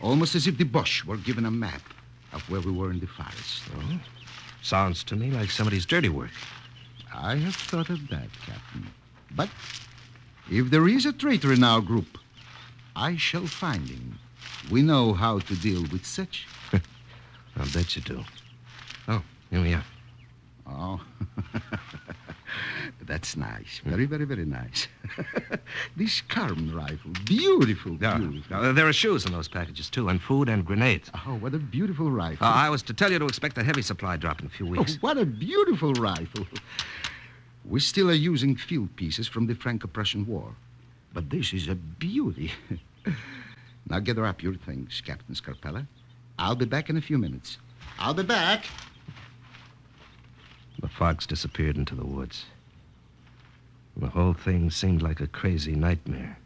almost as if the Boche were given a map of where we were in the forest. Oh? Sounds to me like somebody's dirty work. I have thought of that, Captain. But if there is a traitor in our group, I shall find him. We know how to deal with such. I'll bet you do. Oh, here we are. Oh, that's nice. Very, very, very nice. This Carmen rifle, beautiful, beautiful. Now, there are shoes in those packages, too, and food and grenades. Oh, what a beautiful rifle. I was to tell you to expect a heavy supply drop in a few weeks. Oh, what a beautiful rifle. We still are using field pieces from the Franco-Prussian War. But this is a beauty. Now gather up your things, Captain Scarpella. I'll be back in a few minutes. I'll be back. The Fox disappeared into the woods. The whole thing seemed like a crazy nightmare.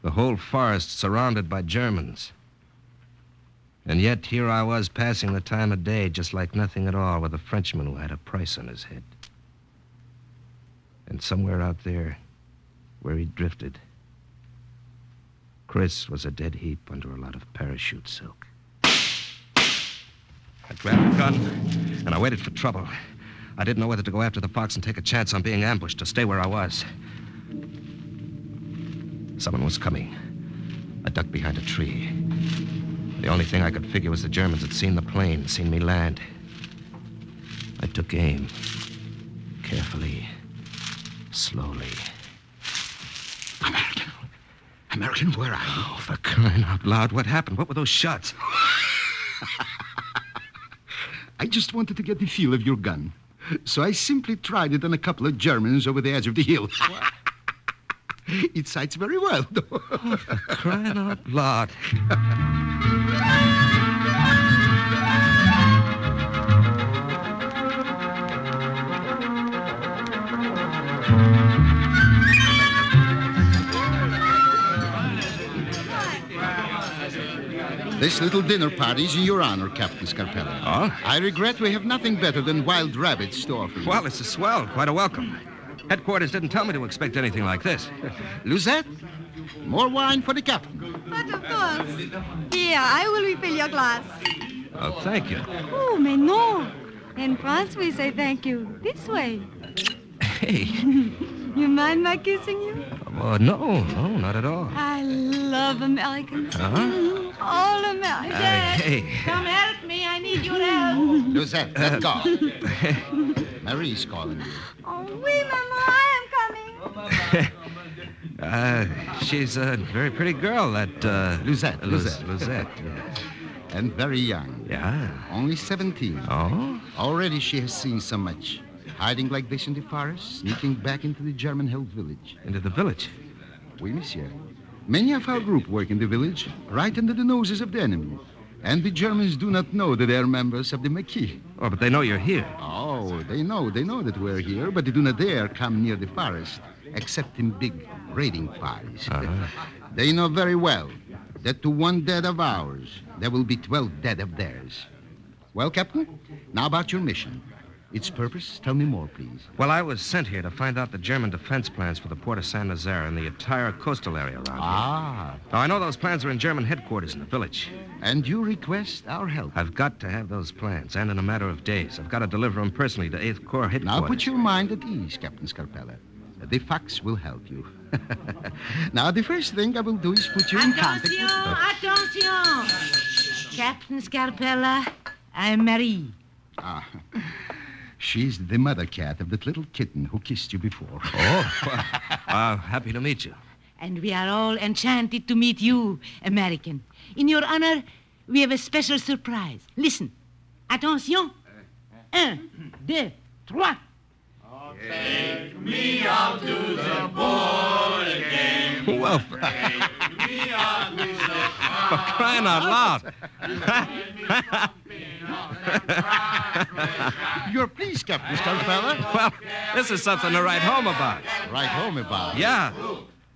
The whole forest surrounded by Germans. And yet here I was passing the time of day just like nothing at all with a Frenchman who had a price on his head. And somewhere out there, where he drifted, Chris was a dead heap under a lot of parachute silk. I grabbed a gun, and I waited for trouble. I didn't know whether to go after the Fox and take a chance on being ambushed or stay where I was. Someone was coming. I ducked behind a tree. The only thing I could figure was the Germans had seen the plane, seen me land. I took aim. Carefully. Slowly. American, where are you? Oh, for crying out loud, what happened? What were those shots? I just wanted to get the feel of your gun. So I simply tried it on a couple of Germans over the edge of the hill. It sights very well, though. Oh, for crying out loud. This little dinner party's in your honor, Captain Scarpella. Oh? I regret we have nothing better than wild rabbits to offer you. Well, this is swell. Quite a welcome. Headquarters didn't tell me to expect anything like this. Luzette, more wine for the captain. But of course. Here, I will refill your glass. Oh, thank you. Oh, mais non. In France, we say thank you this way. Hey. You mind my kissing you? No, not at all. I love Americans. Uh-huh. All Americans. Hey. Come help me. I need your help. Luzette, let go. Marie's calling you. Oh, oui, Mama, I am coming. She's a very pretty girl, that, Luzette. Luzette, yes. And very young. Yeah. Only 17. Oh? Already she has seen so much. Hiding like this in the forest, sneaking back into the German-held village. Into the village? Oui, monsieur. Many of our group work in the village, right under the noses of the enemy. And the Germans do not know that they are members of the Maquis. Oh, but they know you're here. Oh, they know that we're here, but they do not dare come near the forest, except in big raiding parties. They know very well that to one dead of ours, there will be 12 dead of theirs. Well, Captain, now about your mission. Its purpose, tell me more, please. Well, I was sent here to find out the German defense plans for the port of Saint Nazaire and the entire coastal area around here. Now, I know those plans are in German headquarters in the village. And you request our help? I've got to have those plans, and in a matter of days. I've got to deliver them personally to 8th Corps headquarters. Now, put your mind at ease, Captain Scarpella. The Fox will help you. Now, the first thing I will do is put you in contact with... Attention! Captain Scarpella, I'm Marie. Ah, she's the mother cat of that little kitten who kissed you before. Oh, well, happy to meet you. And we are all enchanted to meet you, American. In your honor, we have a special surprise. Listen. Attention. 1, 2, 3. Take me out to the ball game. Well, Take me out to the for crying out loud. You're pleased, Captain Scarpella? Well, this is something to write home about. Write home about? Yeah.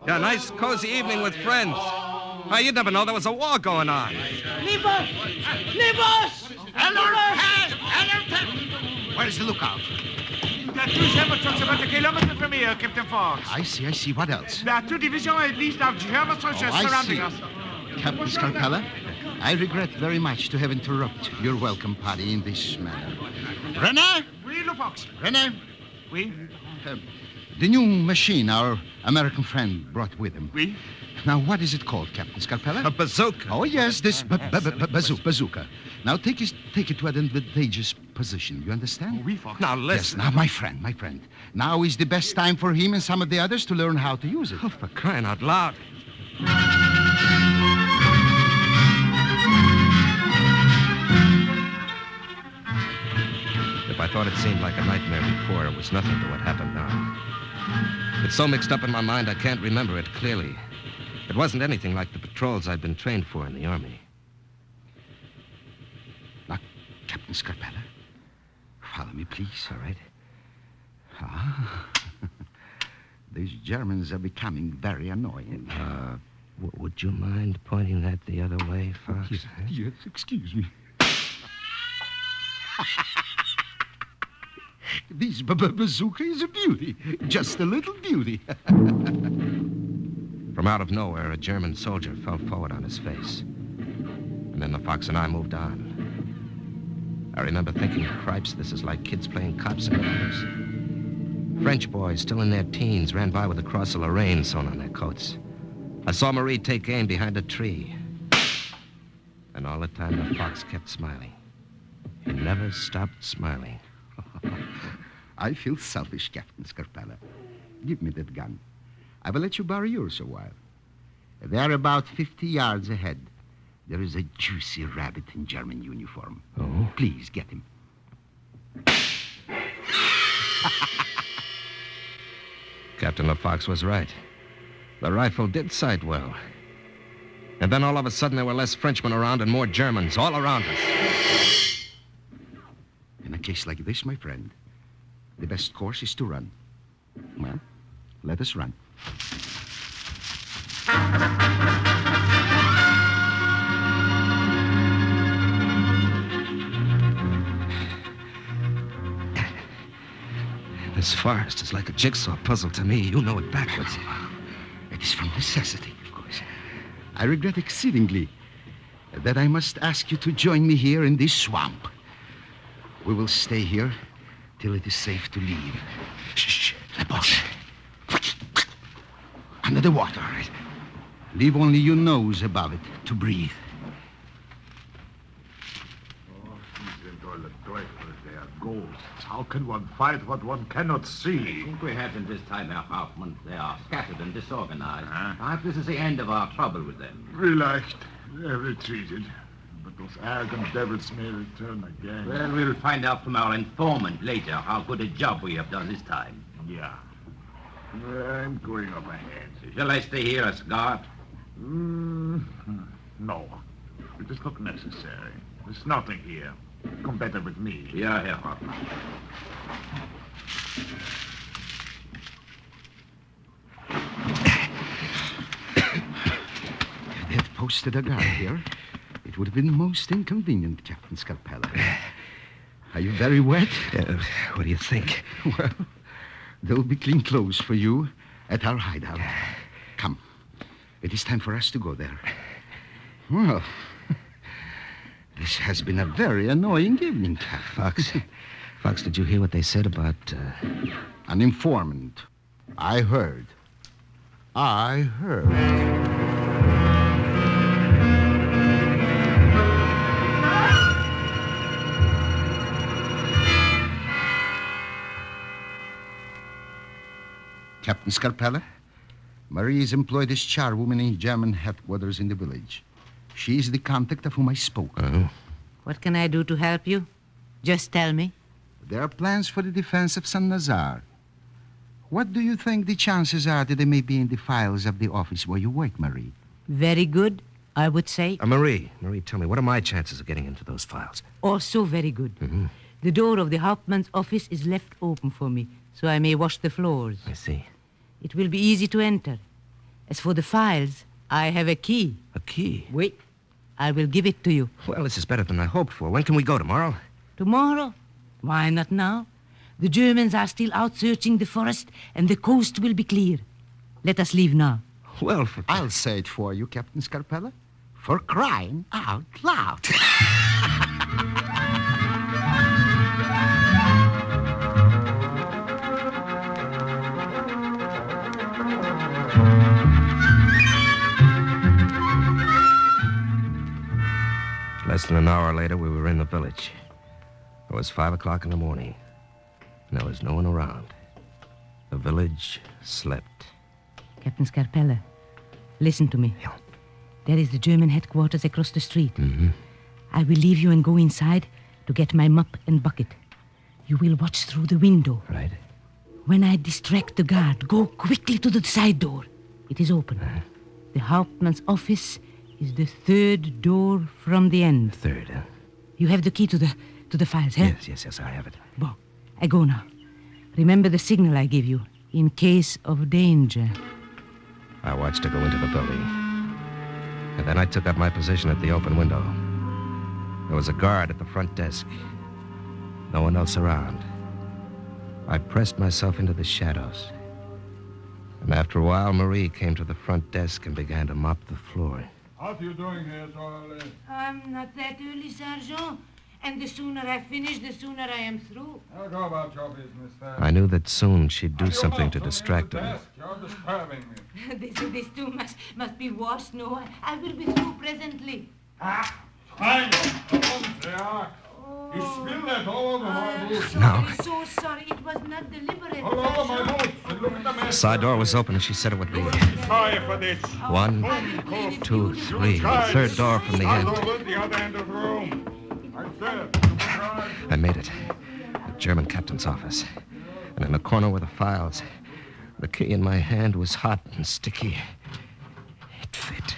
Yeah, nice, cozy evening with friends. Oh, you'd never know there was a war going on. Libos! Libos! Where's the lookout? There are 2 German trucks about a kilometer from here, Captain Fox. I see. What else? There are 2 divisions at least of German soldiers surrounding us. Captain Scarpella, I regret very much to have interrupted your welcome party in this manner. Renner? Oui, Le Fox. Renner? Oui. The new machine our American friend brought with him. Oui. Now, what is it called, Captain Scarpella? A bazooka. Oh, yes, this bazooka. Now, take it to an advantageous position. You understand? Oh, oui, Fox. Now, listen. Yes, now, my friend. Now is the best time for him and some of the others to learn how to use it. Oh, for crying out loud. If I thought it seemed like a nightmare before, it was nothing to what happened now. It's so mixed up in my mind I can't remember it clearly. It wasn't anything like the patrols I'd been trained for in the Army. Now, Captain Scarpella, follow me, please. All right. These Germans are becoming very annoying. Would you mind pointing that the other way, Fox? Yes, excuse me. This bazooka is a beauty. Just a little beauty. From out of nowhere, a German soldier fell forward on his face. And then the Fox and I moved on. I remember thinking, cripes, this is like kids playing cops and robbers. French boys, still in their teens, ran by with the cross of Lorraine sewn on their coats. I saw Marie take aim behind a tree. And all the time, the Fox kept smiling. He never stopped smiling. I feel selfish, Captain Scarpella. Give me that gun. I will let you borrow yours a while. There, about 50 yards ahead, there is a juicy rabbit in German uniform. Oh? Please, get him. Captain LaFox was right. The rifle did sight well. And then all of a sudden there were less Frenchmen around and more Germans all around us. In a case like this, my friend, the best course is to run. Well, let us run. This forest is like a jigsaw puzzle to me. You know it backwards. It is from necessity, of course. I regret exceedingly that I must ask you to join me here in this swamp. We will stay here till it is safe to leave. Shh, the bush. Under the water. Leave only your nose above it to breathe. They are ghosts. How can one fight what one cannot see? I think we have them this time, Herr Hauptmann. They are scattered and disorganized. Perhaps this is the end of our trouble with them. Relaxed. They have retreated. But those arrogant devils may return again. Well, we'll find out from our informant later how good a job we have done this time. Yeah. I'm going up ahead. Shall I stay here as guard? No. It is not necessary. There's nothing here. Come better with me. Ja, Herr Hauptmann. They've posted a guard here. It would have been most inconvenient, Captain Scarpella. Are you very wet? What do you think? Well, there'll be clean clothes for you at our hideout. Come. It is time for us to go there. Well, this has been a very annoying evening, Captain. Fox, did you hear what they said about... An informant. I heard. Captain Scarpella, Marie is employed as charwoman in German headquarters in the village. She is the contact of whom I spoke. What can I do to help you? Just tell me. There are plans for the defense of Saint-Lazare. What do you think the chances are that they may be in the files of the office where you work, Marie? Very good, I would say. Marie, tell me, what are my chances of getting into those files? Also very good. The door of the Hauptmann's office is left open for me, so I may wash the floors. I see. It will be easy to enter. As for the files, I have a key. A key? Wait. I will give it to you. Well, this is better than I hoped for. When can we go, tomorrow? Tomorrow? Why not now? The Germans are still out searching the forest, and the coast will be clear. Let us leave now. Well, I'll say it for you, Captain Scarpella. For crying out loud. Less than an hour later, we were in the village. It was 5 o'clock in the morning, and there was no one around. The village slept. Captain Scarpella, listen to me. Yeah. There is the German headquarters across the street. Mm-hmm. I will leave you and go inside to get my mop and bucket. You will watch through the window. Right. When I distract the guard, go quickly to the side door. It is open. The Hauptmann's office is the third door from the end. Third, huh? You have the key to the files, huh? Yes, I have it. Bon, I go now. Remember the signal I give you, in case of danger. I watched her go into the building. And then I took up my position at the open window. There was a guard at the front desk. No one else around. I pressed myself into the shadows. And after a while, Marie came to the front desk and began to mop the floor. How are you doing here so early? I'm not that early, Sergeant. And the sooner I finish, the sooner I am through. Now go about your business, then. I knew that soon she'd do something to distract her. You're disturbing me. This too must be washed, no? I will be through presently. Fine. You spilled that all over my boots. No. So sorry. It was not deliberate. All over my boots. And look at the The mess. side door was open, and she said it would be. Sorry for this. 1, 2, 3. The third door from the end. Over the other end of the room. I said it. I made it. The German captain's office. And in the corner were the files. The key in my hand was hot and sticky. It fit.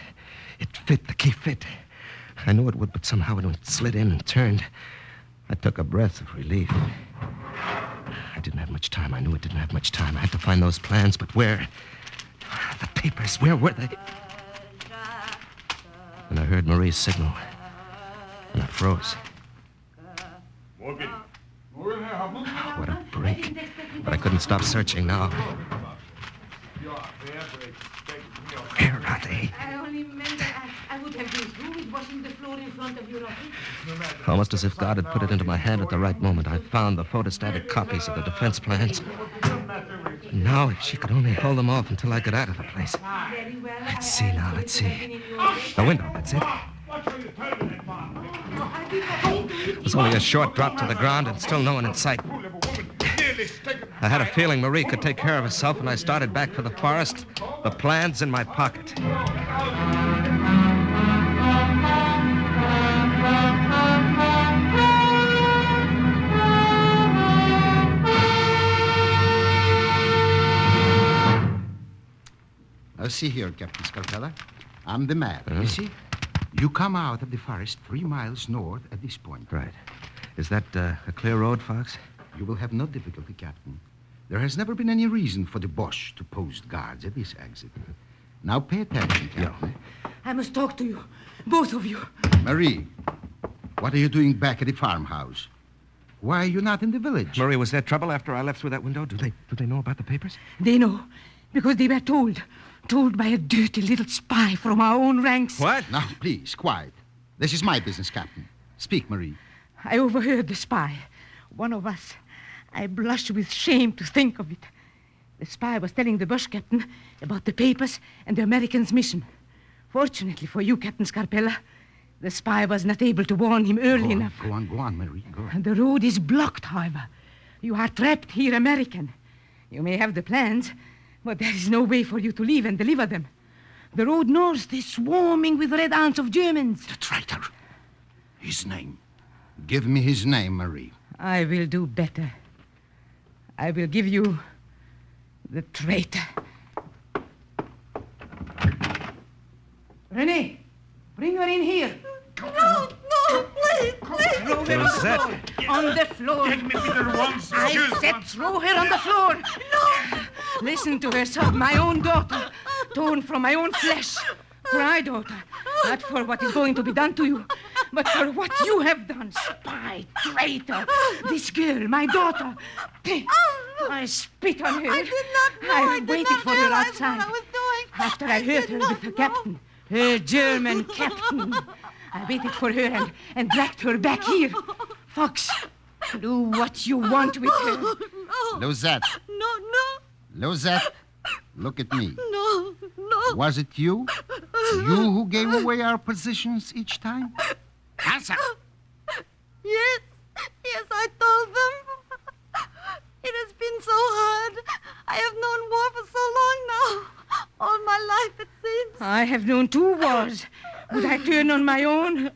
It fit. The key fit. I knew it would, but somehow it slid in and turned. I took a breath of relief. I didn't have much time. I knew it didn't have much time. I had to find those plans, but where? The papers, where were they? And I heard Marie's signal. And I froze. What a break. But I couldn't stop searching now. Where are they? I only meant that I would have been through with washing the floor in front of your office. Almost as if God had put it into my hand at the right moment, I found the photostatic copies of the defense plans. And now, if she could only hold them off until I got out of the place. Let's see now, let's see. The window, that's it. It was only a short drop to the ground and still no one in sight. I had a feeling Marie could take care of herself, and I started back for the forest, the plans in my pocket. See here, Captain Scarpella. I'm the map. You see? You come out of the forest 3 miles north at this point. Right. Is that a clear road, Fox? You will have no difficulty, Captain. There has never been any reason for the Boche to post guards at this exit. Now pay attention, Captain. I must talk to you, both of you. Marie, what are you doing back at the farmhouse? Why are you not in the village? Marie, was there trouble after I left through that window? Do they know about the papers? They know, because they were told by a dirty little spy from our own ranks. What? Now, please, quiet. This is my business, Captain. Speak, Marie. I overheard the spy. One of us. I blush with shame to think of it. The spy was telling the Boche captain about the papers and the Americans' mission. Fortunately for you, Captain Scarpella, the spy was not able to warn him early enough. Go on, Marie, go on. The road is blocked, however. You are trapped here, American. You may have the plans, but there is no way for you to leave and deliver them. The road north is swarming with red ants of Germans. The traitor. His name. Give me his name, Marie. I will do better. I will give you the traitor. René, bring her in here. No, please. Throw her on the floor. Get me Peter once. I said throw her on the floor. No. Listen to her sob, my own daughter, torn from my own flesh. Cry, daughter, not for what is going to be done to you, but for what you have done, spy, traitor. This girl, my daughter. I spit on her. I did not know. I waited for her outside. What I was doing. After I heard her with her captain, her German captain. I waited for her and dragged her back here. Fox, do what you want with her. No. Losette. No. Losette, look at me. No. Was it you? You who gave away our positions each time? Answer. Yes, I told them. It has been so hard. I have known war for so long now. All my life, it seems. I have known 2 wars. Would I turn on my own?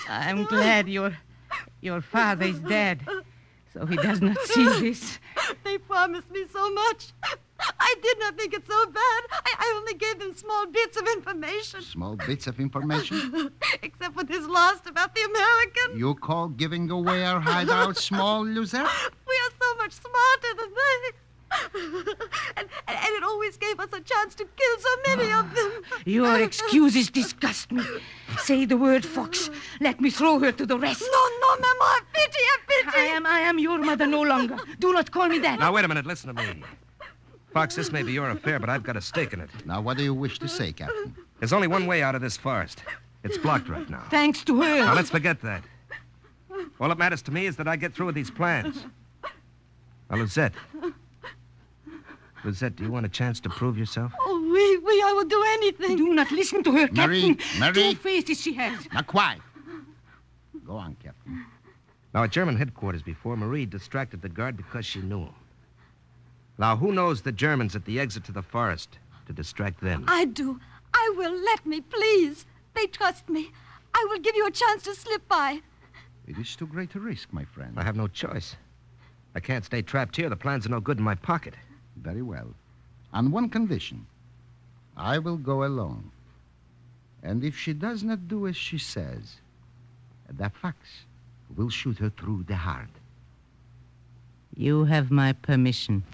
I'm glad your father is dead, so he does not see this. They promised me so much. I did not think it so bad. I only gave them small bits of information. Small bits of information? Except for this last about the American. You call giving away our hideout small, Luzette? We are so much smarter than they. and it always gave us a chance to kill so many of them. Your excuses disgust me. Say the word, Fox. Let me throw her to the rest. No, Mama. Pity. I am your mother no longer. Do not call me that. Now, wait a minute. Listen to me. Fox, this may be your affair, but I've got a stake in it. Now, what do you wish to say, Captain? There's only one way out of this forest. It's blocked right now. Thanks to her. Now, let's forget that. All that matters to me is that I get through with these plans. Now, Lizette, do you want a chance to prove yourself? Oh, I will do anything. Do not listen to her, Marie, Captain. Marie. 2 faces she has. Now, quiet. Go on, Captain. Now, at German headquarters before, Marie distracted the guard because she knew him. Now, who knows the Germans at the exit to the forest to distract them? I do. I will. Let me, please. They trust me. I will give you a chance to slip by. It is too great a risk, my friend. I have no choice. I can't stay trapped here. The plans are no good in my pocket. Very well. On one condition. I will go alone. And if she does not do as she says, the Fox will shoot her through the heart. You have my permission.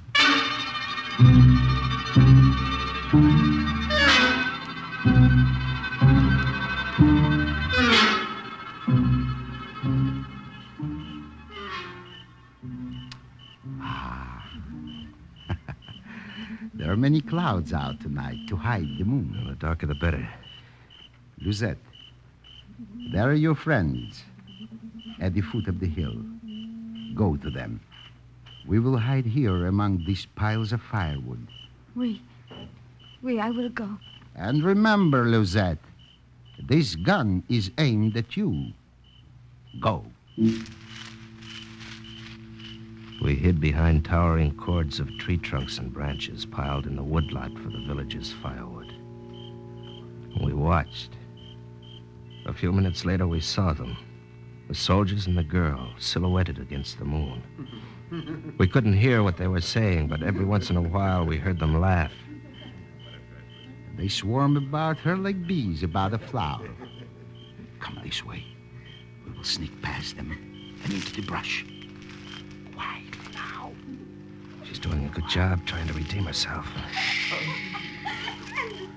There are many clouds out tonight to hide the moon. The darker the better. Luzette, there are your friends at the foot of the hill. Go to them. We will hide here among these piles of firewood. Oui, I will go. And remember, Luzette, this gun is aimed at you. Go. We hid behind towering cords of tree trunks and branches piled in the woodlot for the village's firewood. We watched. A few minutes later, we saw them. The soldiers and the girl, silhouetted against the moon. We couldn't hear what they were saying, but every once in a while we heard them laugh. They swarm about her like bees about a flower. Come this way. We will sneak past them and into the brush. Quietly now. She's doing a good job trying to redeem herself.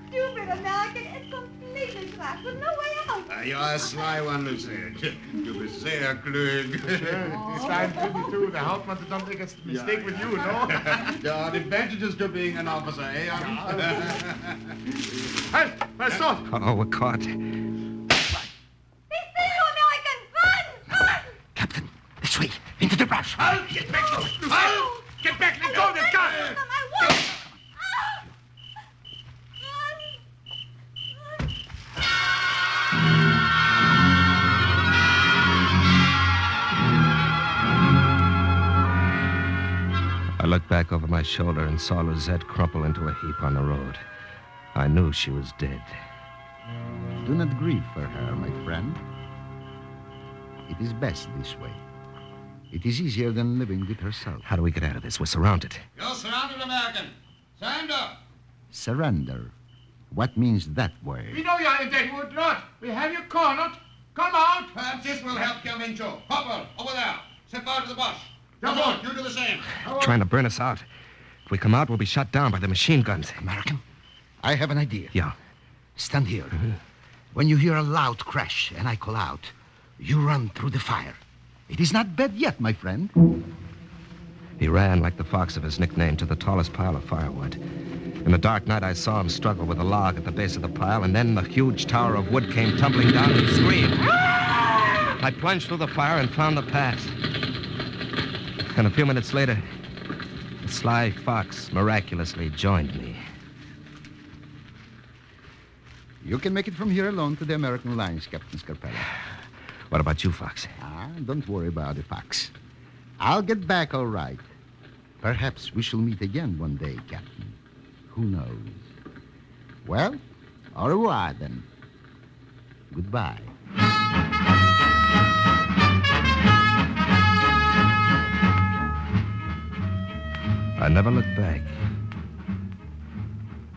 Stupid American is completely trapped with no way out. You're a sly one, Lucille. Du bist sehr klug. Slime 22, the Hauptmann don't make a mistake with you, no? There are advantages to being an officer, eh? Halt! Was soll? Oh, we're caught. They see you, American! Run! Captain, this way, into the brush. Halt! Get back, Lucille! Halt! Get back, let go of the gun! I looked back over my shoulder and saw Lizette crumple into a heap on the road. I knew she was dead. Do not grieve for her, my friend. It is best this way. It is easier than living with herself. How do we get out of this? We're surrounded. You're surrounded, American. Surrender. Surrender. What means that word? We know you're in that wood lot. We have you cornered. Come out. Perhaps this will help your Mincho. Hopper, over there. Step out of the bush. Come Come on, on. you do the same. Trying to burn us out. If we come out, we'll be shot down by the machine guns. American, I have an idea. Yeah. Stand here. When you hear a loud crash and I call out, you run through the fire. It is not bad yet, my friend. He ran, like the fox of his nickname, to the tallest pile of firewood. In the dark night, I saw him struggle with a log at the base of the pile, and then the huge tower of wood came tumbling down and he screamed. I plunged through the fire and found the pass. And a few minutes later, the sly fox miraculously joined me. You can make it from here alone to the American lines, Captain Scarpella. What about you, Fox? Don't worry about it, Fox. I'll get back all right. Perhaps we shall meet again one day, Captain. Who knows? Well, au revoir, then. Goodbye. I never looked back.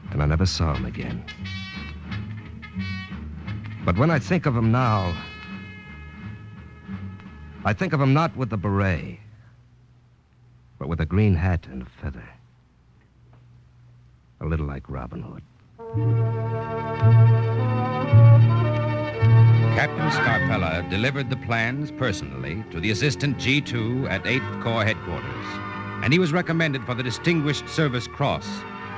And I never saw him again. But when I think of him now, I think of him not with the beret, but with a green hat and a feather. A little like Robin Hood. Captain Scarpella delivered the plans personally to the Assistant G2 at 8th Corps Headquarters, and he was recommended for the Distinguished Service Cross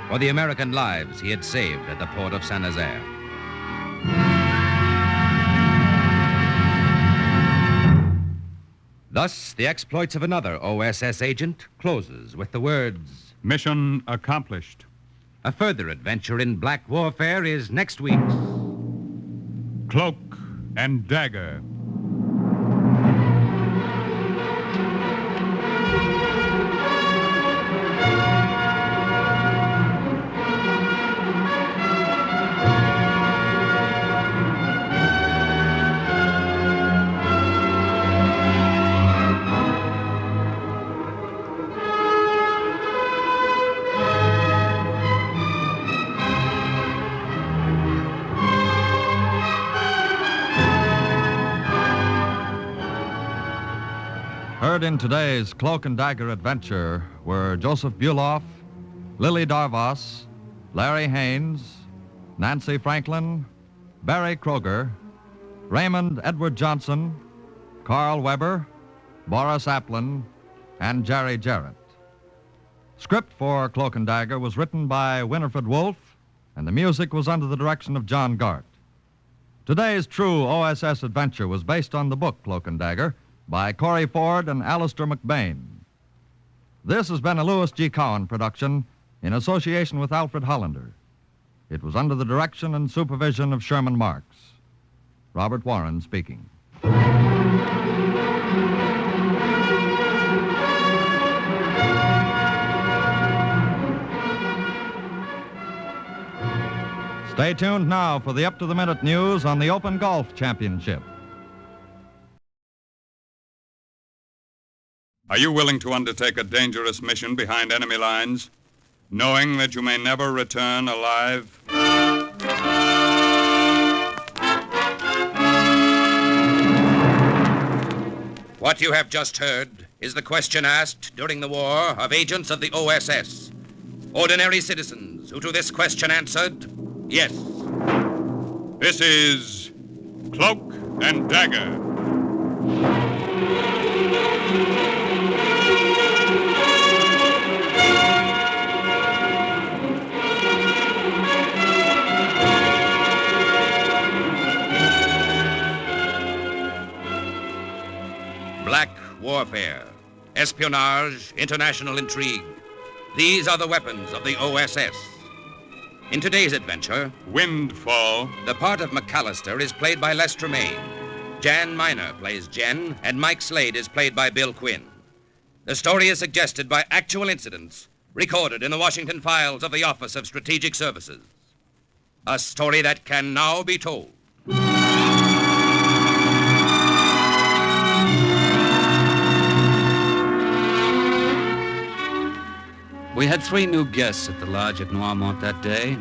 for the American lives he had saved at the port of Saint-Nazaire. Thus, the exploits of another OSS agent closes with the words, "Mission accomplished." A further adventure in black warfare is next week's Cloak and Dagger. Heard in today's Cloak and Dagger adventure were Joseph Buloff, Lily Darvas, Larry Haynes, Nancy Franklin, Barry Kroger, Raymond Edward Johnson, Carl Weber, Boris Applin, and Jerry Jarrett. Script for Cloak and Dagger was written by Winifred Wolfe, and the music was under the direction of John Gart. Today's true OSS adventure was based on the book Cloak and Dagger by Corey Ford and Alistair McBain. This has been a Louis G. Cowan production in association with Alfred Hollander. It was under the direction and supervision of Sherman Marks. Robert Warren speaking. Stay tuned now for the up-to-the-minute news on the Open Golf Championship. Are you willing to undertake a dangerous mission behind enemy lines, knowing that you may never return alive? What you have just heard is the question asked during the war of agents of the OSS. Ordinary citizens who to this question answered, yes. This is Cloak and Dagger. Black warfare, espionage, international intrigue. These are the weapons of the OSS. In today's adventure, Windfall, the part of McAllister is played by Les Tremaine. Jan Miner plays Jen, and Mike Slade is played by Bill Quinn. The story is suggested by actual incidents recorded in the Washington files of the Office of Strategic Services. A story that can now be told. We had 3 new guests at the lodge at Noirmont that day.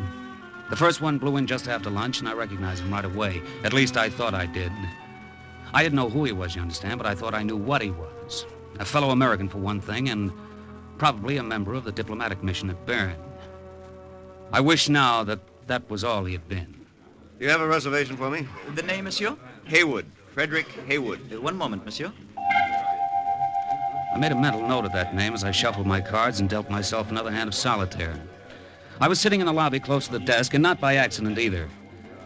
The first one blew in just after lunch, and I recognized him right away. At least I thought I did. I didn't know who he was, you understand, but I thought I knew what he was. A fellow American, for one thing, and probably a member of the diplomatic mission at Bern. I wish now that that was all he had been. Do you have a reservation for me? The name, monsieur? Haywood. Frederick Haywood. One moment, monsieur. I made a mental note of that name as I shuffled my cards and dealt myself another hand of solitaire. I was sitting in the lobby close to the desk, and not by accident either.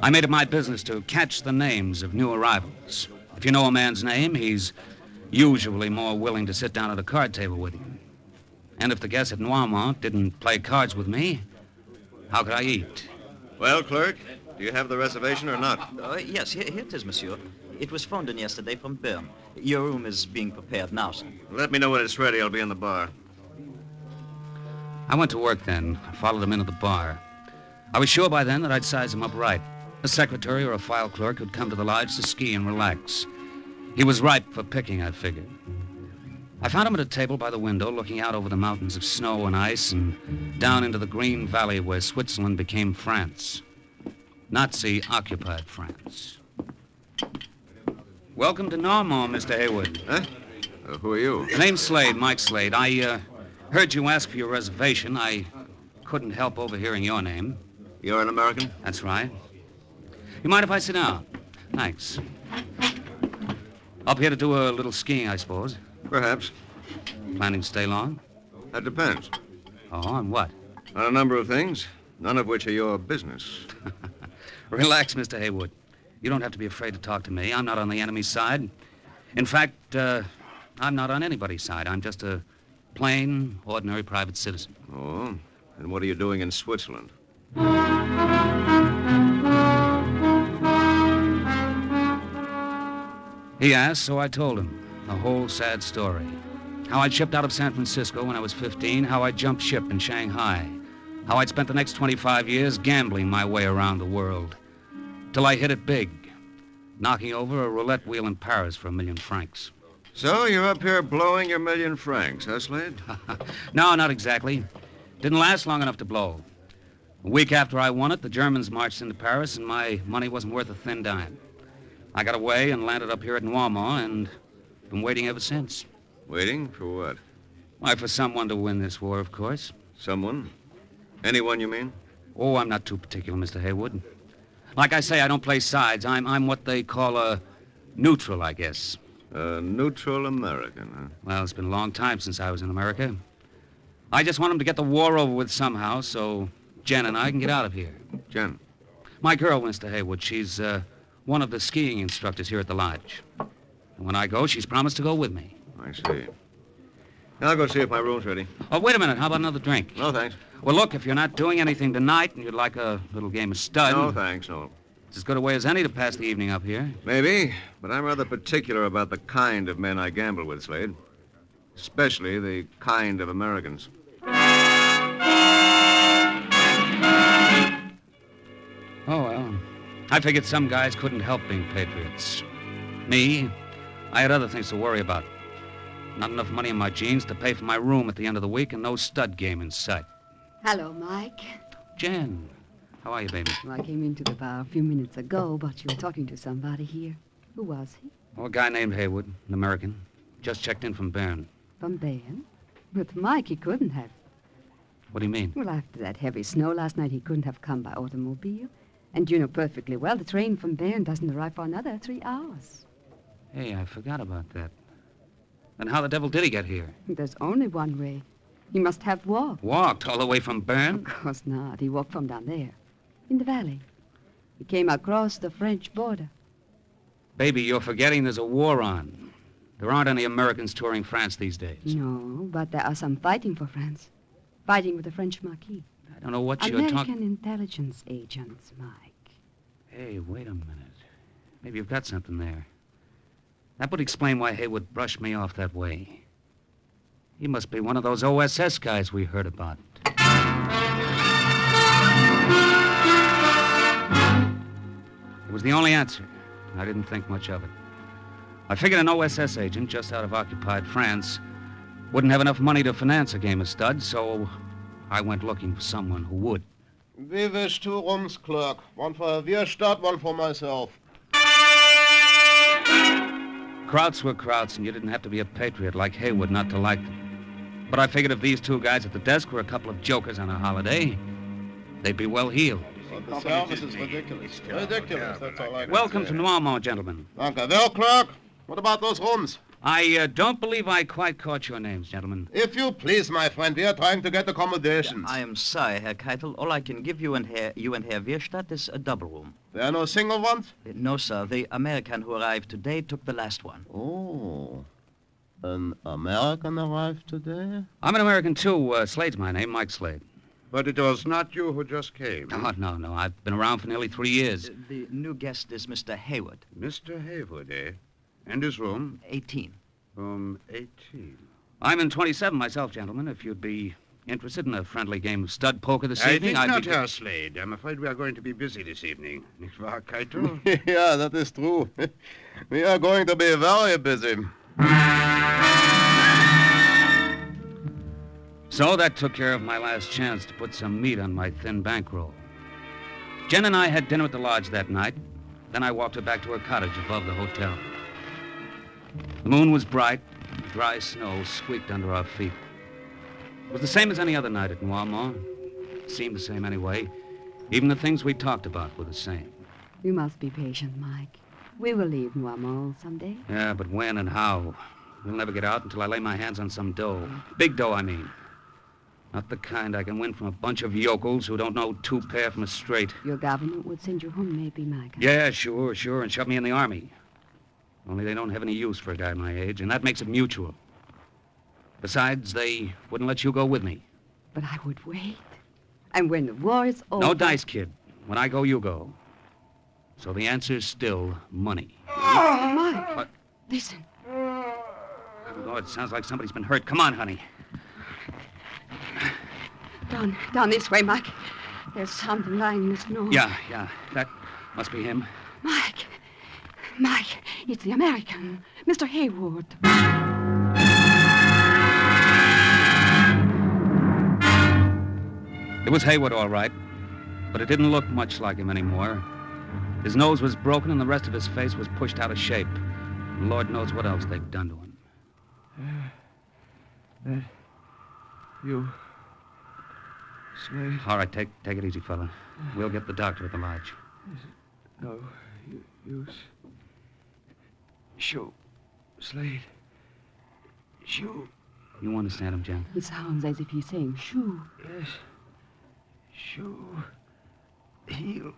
I made it my business to catch the names of new arrivals. If you know a man's name, he's usually more willing to sit down at a card table with you. And if the guests at Noirmont didn't play cards with me, how could I eat? Well, clerk, do you have the reservation or not? Yes, here it is, monsieur. It was phoned in yesterday from Bern. Your room is being prepared now, sir. Let me know when it's ready. I'll be in the bar. I went to work then. I followed him into the bar. I was sure by then that I'd size him up right. A secretary or a file clerk who'd come to the lodge to ski and relax. He was ripe for picking, I figured. I found him at a table by the window, looking out over the mountains of snow and ice and down into the green valley where Switzerland became France. Nazi-occupied France. Welcome to Noirmont, Mr. Haywood. Huh? Who are you? Name's Slade, Mike Slade. I heard you ask for your reservation. I couldn't help overhearing your name. You're an American? That's right. You mind if I sit down? Thanks. Up here to do a little skiing, I suppose. Perhaps. Planning to stay long? That depends. Oh, on what? On a number of things, none of which are your business. Relax, Mr. Haywood. You don't have to be afraid to talk to me. I'm not on the enemy's side. In fact, I'm not on anybody's side. I'm just a plain, ordinary private citizen. Oh? And what are you doing in Switzerland? He asked, so I told him. The whole sad story. How I'd shipped out of San Francisco when I was 15, how I jumped ship in Shanghai, how I'd spent the next 25 years gambling my way around the world. Till I hit it big, knocking over a roulette wheel in Paris for 1 million francs. So you're up here blowing your 1 million francs, huh, Slade? No, not exactly. Didn't last long enough to blow. A week after I won it, the Germans marched into Paris, and my money wasn't worth a thin dime. I got away and landed up here at Noirmont, and been waiting ever since. Waiting for what? Why, for someone to win this war, of course. Someone? Anyone, you mean? Oh, I'm not too particular, Mr. Haywood. Like I say, I don't play sides. I'm what they call a neutral, I guess. A neutral American, huh? Well, it's been a long time since I was in America. I just want them to get the war over with somehow, so Jen and I can get out of here. Jen? My girl, Mr. Haywood. She's one of the skiing instructors here at the lodge. And when I go, she's promised to go with me. I see. I'll go see if my room's ready. Oh, wait a minute. How about another drink? No, thanks. Well, look, if you're not doing anything tonight and you'd like a little game of stud... No, thanks, no. It's as good a way as any to pass the evening up here. Maybe, but I'm rather particular about the kind of men I gamble with, Slade. Especially the kind of Americans. Oh, well. I figured some guys couldn't help being patriots. Me, I had other things to worry about. Not enough money in my jeans to pay for my room at the end of the week and no stud game in sight. Hello, Mike. Jen, How are you, baby? Well, I came into the bar a few minutes ago, but you were talking to somebody here. Who was he? Oh, a guy named Haywood, an American. Just checked in from Bern. From Bern? But Mike, he couldn't have. What do you mean? Well, after that heavy snow last night, he couldn't have come by automobile. And you know perfectly well the train from Bern doesn't arrive for another 3 hours. Hey, I forgot about that. Then how the devil did he get here? There's only one way. He must have walked. Walked all the way from Bern? Of course not. He walked from down there, in the valley. He came across the French border. Baby, you're forgetting there's a war on. There aren't any Americans touring France these days. No, but there are some fighting for France. Fighting with the French Marquis. I don't know what you're American talking... intelligence agents, Mike. Hey, wait a minute. Maybe you've got something there. That would explain why Haywood brushed me off that way. He must be one of those OSS guys we heard about. It was the only answer. I didn't think much of it. I figured an OSS agent just out of occupied France wouldn't have enough money to finance a game of studs, so I went looking for someone who would. We wish 2 rooms, clerk. One for Wirstadt, one for myself. Krauts were Krauts, and you didn't have to be a patriot like Haywood not to like them. But I figured if these 2 guys at the desk were a couple of jokers on a holiday, they'd be well healed. Well, the service is ridiculous. Ridiculous, that's all I can Welcome say. to Noirmont, gentlemen. Danke. Well, clerk, what about those rooms? I don't believe I quite caught your names, gentlemen. If you please, my friend, we are trying to get accommodations. I am sorry, Herr Keitel. All I can give you and Herr Wirstadt is a double room. There are no single ones? No, sir. The American who arrived today took the last one. Oh. An American arrived today? I'm an American, too. Slade's my name, Mike Slade. But it was not you who just came. Oh, no. I've been around for nearly 3 years. The new guest is Mr. Haywood. Mr. Haywood, eh? And his room? 18. Room 18. I'm in 27 myself, gentlemen. If you'd be interested in a friendly game of stud poker this evening, I think I'd not, Herr Slade. I'm afraid we are going to be busy this evening. Nicht wahr, Keitel? Yeah, that is true. We are going to be very busy. So that took care of my last chance to put some meat on my thin bankroll. Jen and I had dinner at the lodge that night. Then I walked her back to her cottage above the hotel. The moon was bright. Dry snow squeaked under our feet. It was the same as any other night at Noirmont. It seemed the same anyway. Even the things we talked about were the same. You must be patient, Mike. We will leave Noirmont someday. Yeah, but when and how? We'll never get out until I lay my hands on some dough. Big dough, I mean. Not the kind I can win from a bunch of yokels who don't know 2 pair from a straight. Your government would send you home, maybe, Mike. Yeah, sure, and shove me in the army. Only they don't have any use for a guy my age, and that makes it mutual. Besides, they wouldn't let you go with me. But I would wait. And when the war is over... No dice, kid. When I go, you go. So the answer's still money. Oh, Mike. What? Listen. Oh, it sounds like somebody's been hurt. Come on, honey. Down this way, Mike. There's something lying in the snow. Yeah. That must be him. Mike, it's the American, Mr. Haywood. It was Haywood, all right, but it didn't look much like him anymore. His nose was broken and the rest of his face was pushed out of shape. And Lord knows what else they'd done to him. You... Slade? All right, take it easy, fella. We'll get the doctor at the lodge. No use. Shoo. Slade. Shoo. You understand him, Jen? It sounds as if he's saying shoo. Yes. Shoo. Heel.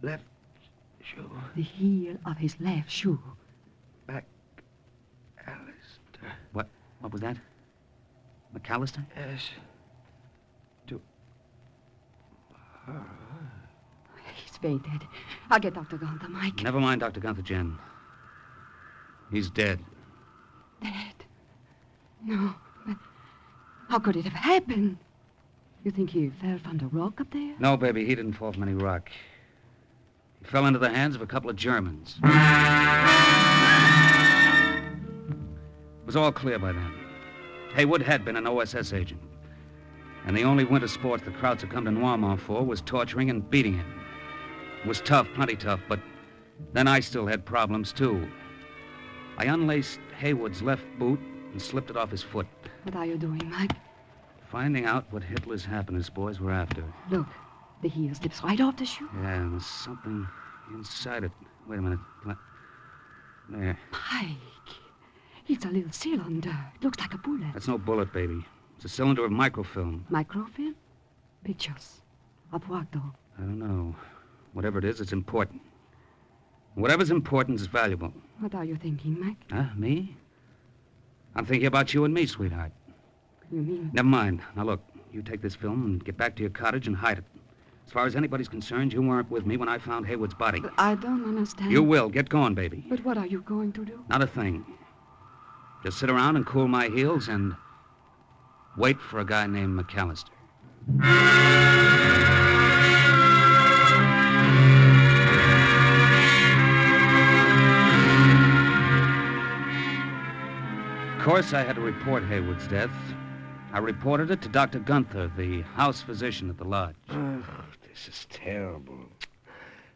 Left shoe. The heel of his left shoe. Back. Alistair. What was that? McAllister? Yes. To her. He's fainted. I'll get Dr. Gunther, Mike. Never mind Dr. Gunther, Jen. He's dead. Dead? No, but how could it have happened? You think he fell from the rock up there? No, baby, he didn't fall from any rock. He fell into the hands of a couple of Germans. It was all clear by then. Haywood had been an OSS agent. And the only winter sports the Krauts had come to Noirmont for was torturing and beating him. It was tough, plenty tough, but then I still had problems, too. I unlaced Haywood's left boot and slipped it off his foot. What are you doing, Mike? Finding out what Hitler's happiness boys were after. Look, the heel slips right off the shoe. Yeah, and there's something inside it. Wait a minute. There. Mike, it's a little cylinder. It looks like a bullet. That's no bullet, baby. It's a cylinder of microfilm. Microfilm? Pictures. Of what, though? I don't know. Whatever it is, it's important. Whatever's important is valuable. What are you thinking, Mike? Huh? Me? I'm thinking about you and me, sweetheart. You mean? Never mind. Now, look, you take this film and get back to your cottage and hide it. As far as anybody's concerned, you weren't with me when I found Haywood's body. But I don't understand. You will. Get going, baby. But what are you going to do? Not a thing. Just sit around and cool my heels and wait for a guy named McAllister. Of course, I had to report Haywood's death. I reported it to Dr. Gunther, the house physician at the lodge. Oh, this is terrible.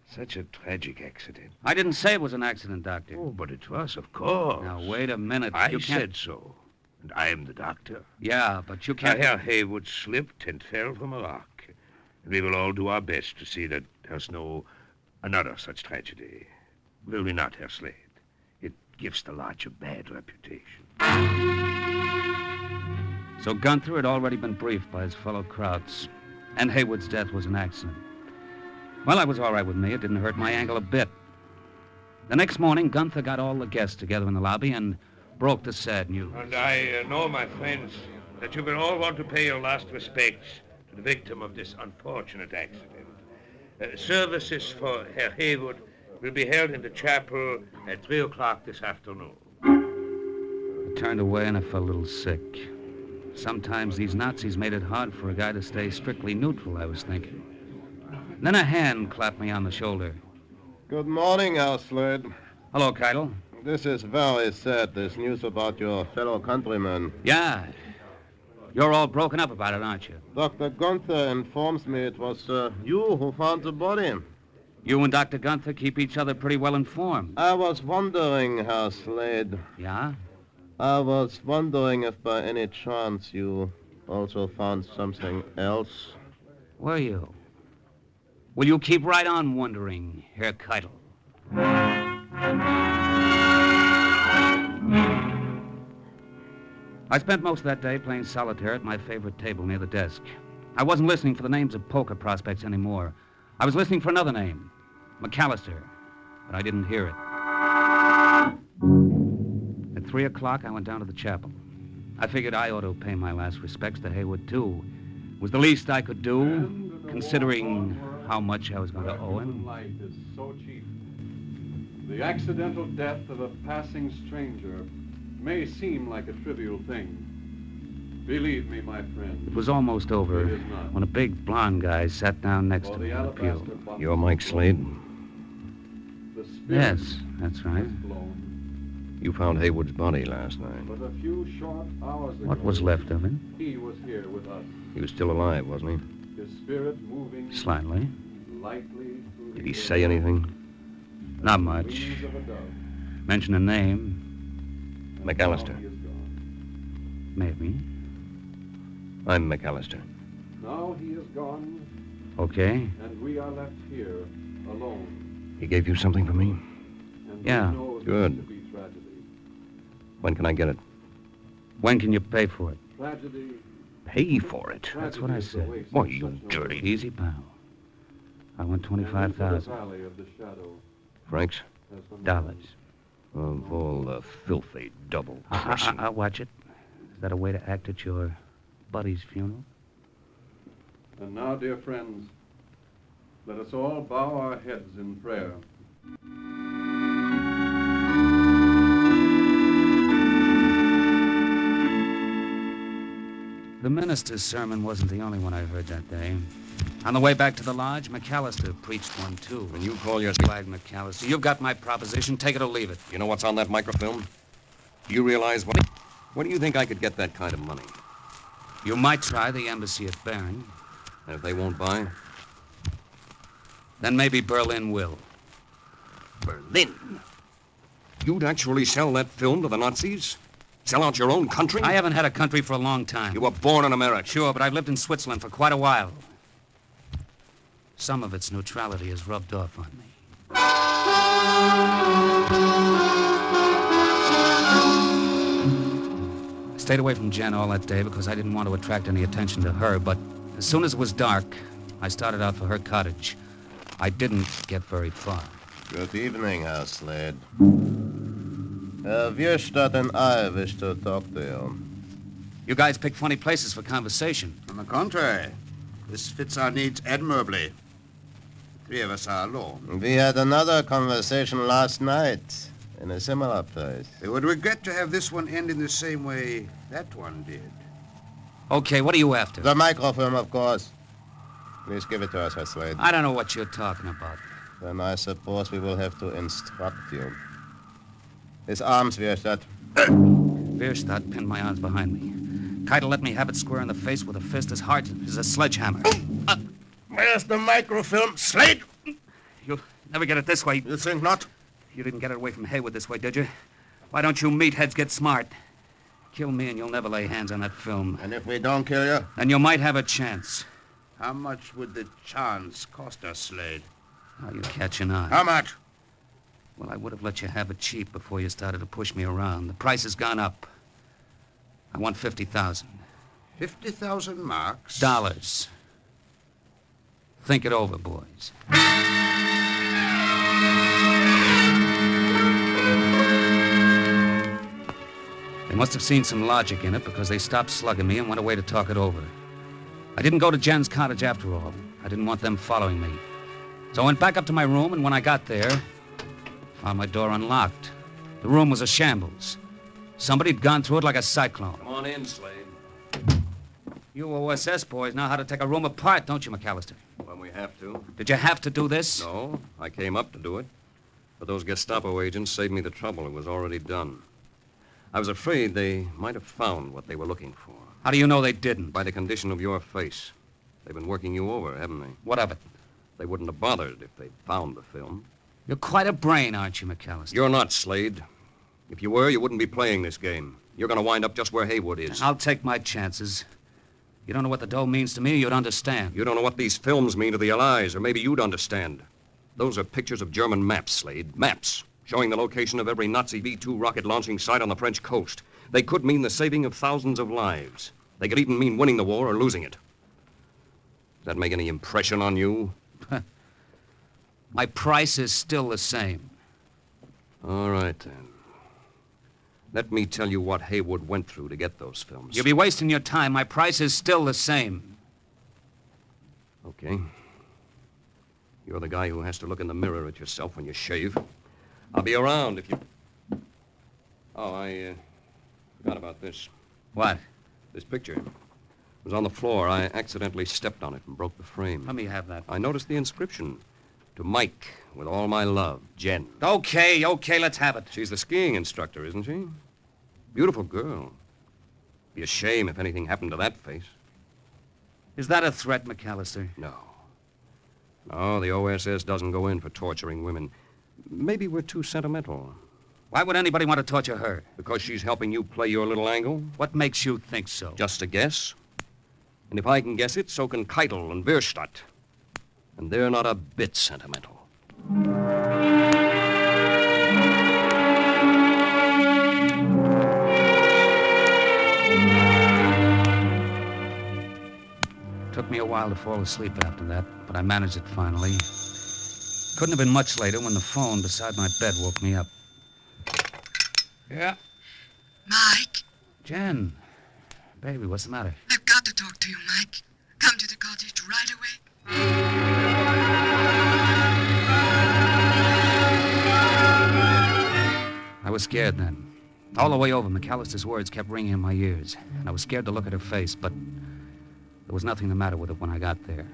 Such a tragic accident. I didn't say it was an accident, Doctor. Oh, but it was, of course. Now, wait a minute. I You can't... said so. And I am the doctor. Yeah, but you can't... Herr Haywood slipped and fell from a rock. And we will all do our best to see that there's no another such tragedy. Will we not, Herr Slade? It gives the lodge a bad reputation. So Gunther had already been briefed by his fellow Krauts, and Haywood's death was an accident. Well, that was all right with me. It didn't hurt my ankle a bit. The next morning, Gunther got all the guests together in the lobby and broke the sad news. And I know, my friends, that you will all want to pay your last respects to the victim of this unfortunate accident. Services for Herr Haywood will be held in the chapel at 3 o'clock this afternoon. I turned away and I felt a little sick. Sometimes these Nazis made it hard for a guy to stay strictly neutral, I was thinking. Then a hand clapped me on the shoulder. Good morning, Herr Slade. Hello, Keitel. This is very sad, this news about your fellow countrymen. Yeah. You're all broken up about it, aren't you? Dr. Gunther informs me it was you who found the body. You and Dr. Gunther keep each other pretty well informed. I was wondering, Herr Slade. Yeah? I was wondering if by any chance you also found something else. Were you? Will you keep right on wondering, Herr Keitel? I spent most of that day playing solitaire at my favorite table near the desk. I wasn't listening for the names of poker prospects anymore. I was listening for another name, McAllister, but I didn't hear it. At 3 o'clock, I went down to the chapel. I figured I ought to pay my last respects to Haywood, too. It was the least I could do, considering how much I was going to owe him. Life is so cheap. The accidental death of a passing stranger may seem like a trivial thing. Believe me, my friend. It was almost over when a big blonde guy sat down next to me in the pew. You're Mike Slade? Yes, that's right. You found Haywood's body last night. But a few short hours ago, What was left of him? he was here with us. He was still alive, wasn't he? His spirit moving Slightly. lightly through Did the he say anything? Not much. wings of a dove. Mention a name, McAllister. maybe. I'm McAllister. Now he is gone, Okay. and we are left here alone. He gave you something for me? And Yeah. we know this Good. to be tragedy. When can I get it? When can you pay for it? Tragedy. Pay for it? That's what I said. Why, you dirty... Easy, pal. I want And into the $25,000. valley of the shadow Francs? has the Dollars. Of all the filthy double crossing. I'll watch it. Is that a way to act at your buddy's funeral? And now, dear friends, let us all bow our heads in prayer. The minister's sermon wasn't the only one I heard that day. On the way back to the lodge, McAllister preached one, too. When you call your... Flag McAllister. You've got my proposition. Take it or leave it. You know what's on that microfilm? Do you realize what... Where do you think I could get that kind of money? You might try the embassy at Bern. And if they won't buy? Then maybe Berlin will. Berlin? You'd actually sell that film to the Nazis? Sell out your own country? I haven't had a country for a long time. You were born in America. Sure, but I've lived in Switzerland for quite a while. Some of its neutrality has rubbed off on me. I stayed away from Jen all that day because I didn't want to attract any attention to her, but as soon as it was dark, I started out for her cottage. I didn't get very far. Good evening, Herr Slade. Wirstadt and I wish to talk to you. You guys pick funny places for conversation. On the contrary, this fits our needs admirably. The three of us are alone. We had another conversation last night in a similar place. We would regret to have this one end in the same way that one did. Okay, what are you after? The microfilm, of course. Please give it to us, Herr Slade. I don't know what you're talking about. Then I suppose we will have to instruct you. His arms, Wirstadt. Wirstadt pinned my arms behind me. Keitel let me have it square in the face with a fist as hard as a sledgehammer. Where's the microfilm, Slade? You'll never get it this way. You think not? You didn't get it away from Haywood this way, did you? Why don't you meatheads get smart? Kill me and you'll never lay hands on that film. And if we don't kill you? Then you might have a chance. How much would the chance cost us, Slade? Now you're catching on. How much? Well, I would have let you have it cheap before you started to push me around. The price has gone up. I want 50,000. 50,000 marks? Dollars. Think it over, boys. They must have seen some logic in it because they stopped slugging me and went away to talk it over. I didn't go to Jen's cottage after all. I didn't want them following me. So I went back up to my room, and when I got there, found my door unlocked. The room was a shambles. Somebody had gone through it like a cyclone. Come on in, Slade. You OSS boys know how to take a room apart, don't you, McAllister? When we have to. Did you have to do this? No, I came up to do it. But those Gestapo agents saved me the trouble. It was already done. I was afraid they might have found what they were looking for. How do you know they didn't? By the condition of your face. They've been working you over, haven't they? What of it? They wouldn't have bothered if they'd found the film. You're quite a brain, aren't you, McAllister? You're not, Slade. If you were, you wouldn't be playing this game. You're going to wind up just where Haywood is. I'll take my chances. You don't know what the dough means to me, you'd understand. You don't know what these films mean to the Allies, or maybe you'd understand. Those are pictures of German maps, Slade. Maps showing the location of every Nazi V-2 rocket launching site on the French coast. They could mean the saving of thousands of lives. They could even mean winning the war or losing it. Does that make any impression on you? My price is still the same. All right, then. Let me tell you what Haywood went through to get those films. You'll be wasting your time. My price is still the same. Okay. You're the guy who has to look in the mirror at yourself when you shave. I'll be around if you... Oh, I forgot about this. What? This picture. It was on the floor. I accidentally stepped on it and broke the frame. Let me have that. I noticed the inscription. To Mike, with all my love, Jen. Okay, let's have it. She's the skiing instructor, isn't she? Beautiful girl. Be a shame if anything happened to that face. Is that a threat, McAllister? No. No, the OSS doesn't go in for torturing women. Maybe we're too sentimental. Why would anybody want to torture her? Because she's helping you play your little angle? What makes you think so? Just a guess. And if I can guess it, so can Keitel and Wirstadt. And they're not a bit sentimental. Took me a while to fall asleep after that, but I managed it finally. Couldn't have been much later when the phone beside my bed woke me up. Yeah? Mike? Jen. Baby, what's the matter? I've got to talk to you, Mike. Come to the cottage right away. I was scared then. All the way over, McAllister's words kept ringing in my ears, and I was scared to look at her face, but there was nothing the matter with it when I got there.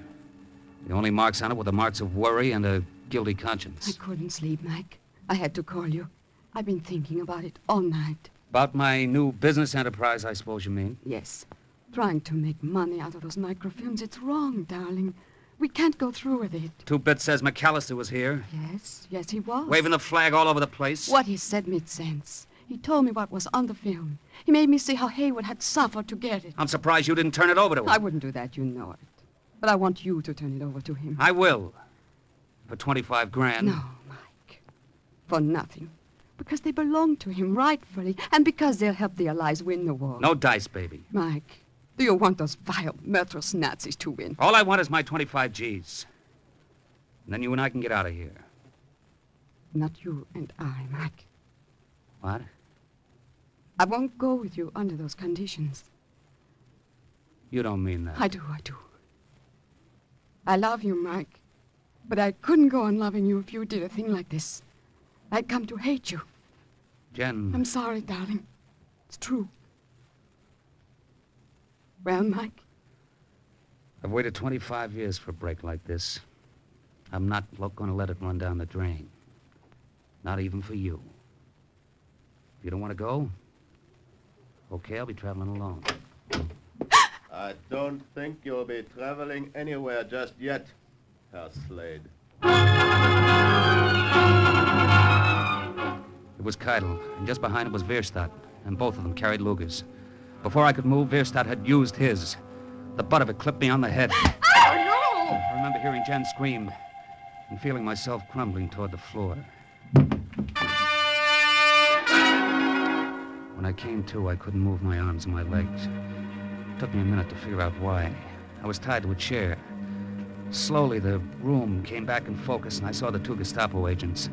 The only marks on it were the marks of worry and a guilty conscience. I couldn't sleep, Mike. I had to call you. I've been thinking about it all night. About my new business enterprise, I suppose you mean? Yes. trying to make money out of those microfilms. It's wrong, darling. We can't go through with it. Two-Bit says McAllister was here. Yes, he was. Waving the flag all over the place. What he said made sense. He told me what was on the film. He made me see how Haywood had suffered to get it. I'm surprised you didn't turn it over to him. I wouldn't do that, you know it. But I want you to turn it over to him. I will. For 25 grand. No, Mike. For nothing. Because they belong to him rightfully, and because they'll help the Allies win the war. No dice, baby. Mike, do you want those vile, murderous Nazis to win? All I want is my 25 G's. And then you and I can get out of here. Not you and I, Mike. What? I won't go with you under those conditions. You don't mean that. I do. I love you, Mike. But I couldn't go on loving you if you did a thing like this. I'd come to hate you. Jen. I'm sorry, darling. It's true. Well, Mike? I've waited 25 years for a break like this. I'm not going to let it run down the drain. Not even for you. If you don't want to go, okay, I'll be traveling alone. I don't think you'll be traveling anywhere just yet, Herr Slade. It was Keidel, and just behind him was Wehrstadt, and both of them carried Lugers. Before I could move, Wehrstadt had used his. The butt of it clipped me on the head. Oh, no! I remember hearing Jen scream and feeling myself crumbling toward the floor. When I came to, I couldn't move my arms and my legs. It took me a minute to figure out why. I was tied to a chair. Slowly, the room came back in focus, and I saw the two Gestapo agents.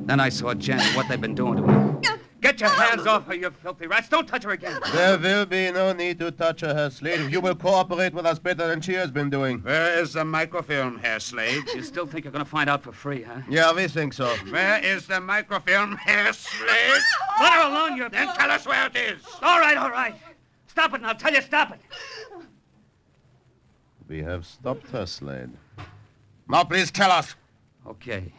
Then I saw Jen and what they'd been doing to me. Get your hands off her, you filthy rats. Don't touch her again. There will be no need to touch her, Herr Slade, if you will cooperate with us better than she has been doing. Where is the microfilm, Herr Slade? You still think you're going to find out for free, huh? Yeah, we think so. Where is the microfilm, Herr Slade? Let her alone, you... Then tell us where it is. All right. Stop it, and I'll tell you, stop it. We have stopped her, Slade. Now, please tell us. Okay.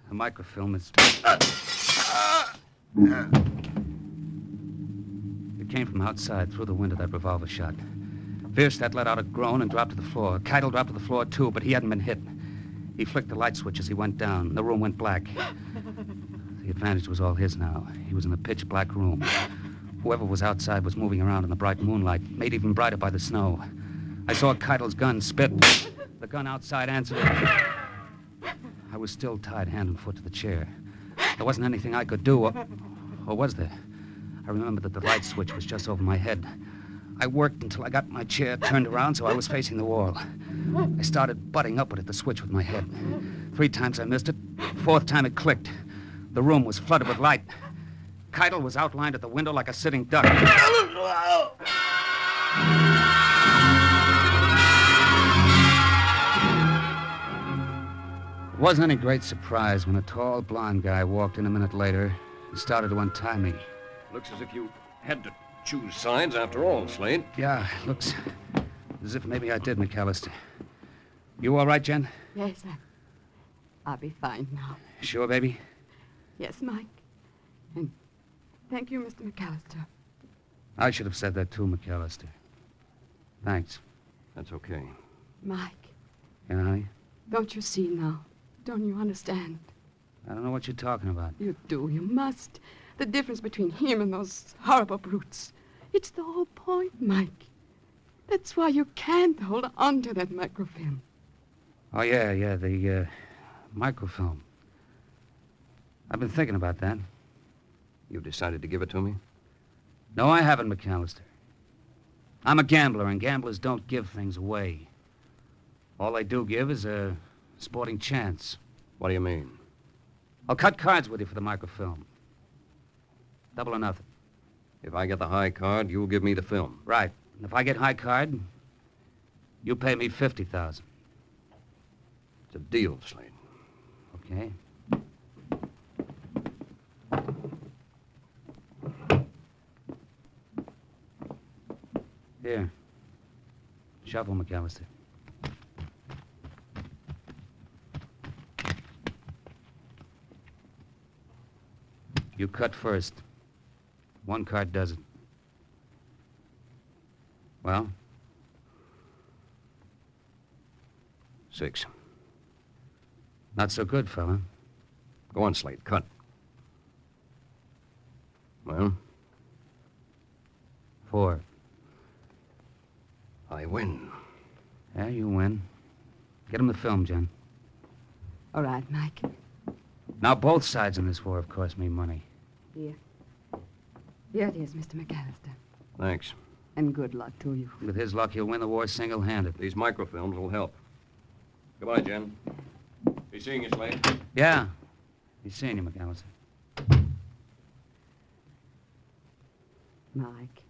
The microfilm is... It came from outside, through the window, that revolver shot. Wehrstadt let out a groan and dropped to the floor. Keidel dropped to the floor, too, but he hadn't been hit. He flicked the light switch as he went down. The room went black. The advantage was all his now. He was in a pitch-black room. Whoever was outside was moving around in the bright moonlight, made even brighter by the snow. I saw Keidel's gun spit. The gun outside answered it. I was still tied hand and foot to the chair. There wasn't anything I could do, or was there? I remembered that the light switch was just over my head. I worked until I got my chair turned around so I was facing the wall. I started butting upward at the switch with my head. 3 times I missed it. 4th time it clicked. The room was flooded with light. Keidel was outlined at the window like a sitting duck. It wasn't any great surprise when a tall, blonde guy walked in a minute later and started to untie me. Looks as if you had to choose sides after all, Slade. Yeah, looks as if maybe I did, McAllister. You all right, Jen? Yes, I'll be fine now. Sure, baby? Yes, Mike. And thank you, Mr. McAllister. I should have said that too, McAllister. Thanks. That's okay. Mike, Yeah, honey? don't you see now? Don't you understand? I don't know what you're talking about. You do. You must. The difference between him and those horrible brutes. It's the whole point, Mike. That's why you can't hold on to that microfilm. Oh, yeah, the microfilm. I've been thinking about that. You decided to give it to me? No, I haven't, McAllister. I'm a gambler, and gamblers don't give things away. All they do give is a sporting chance. What do you mean? I'll cut cards with you for the microfilm. Double or nothing. If I get the high card, you'll give me the film. Right. And if I get high card, you pay me $50,000. It's a deal, Slade. Okay. Here. Shuffle, McAllister. You cut first. 1 card does it. Well? 6. Not so good, fella. Go on, Slade. Cut. Well? 4. I win. Yeah, you win. Get him the film, Jen. All right, Mike. Now, both sides in this war have cost me money. Here. Here it is, Mr. McAllister. Thanks. And good luck to you. With his luck, he'll win the war single-handed. These microfilms will help. Goodbye, Jen. Be seeing you, Slade. Yeah. He's seeing you, McAllister. Mike.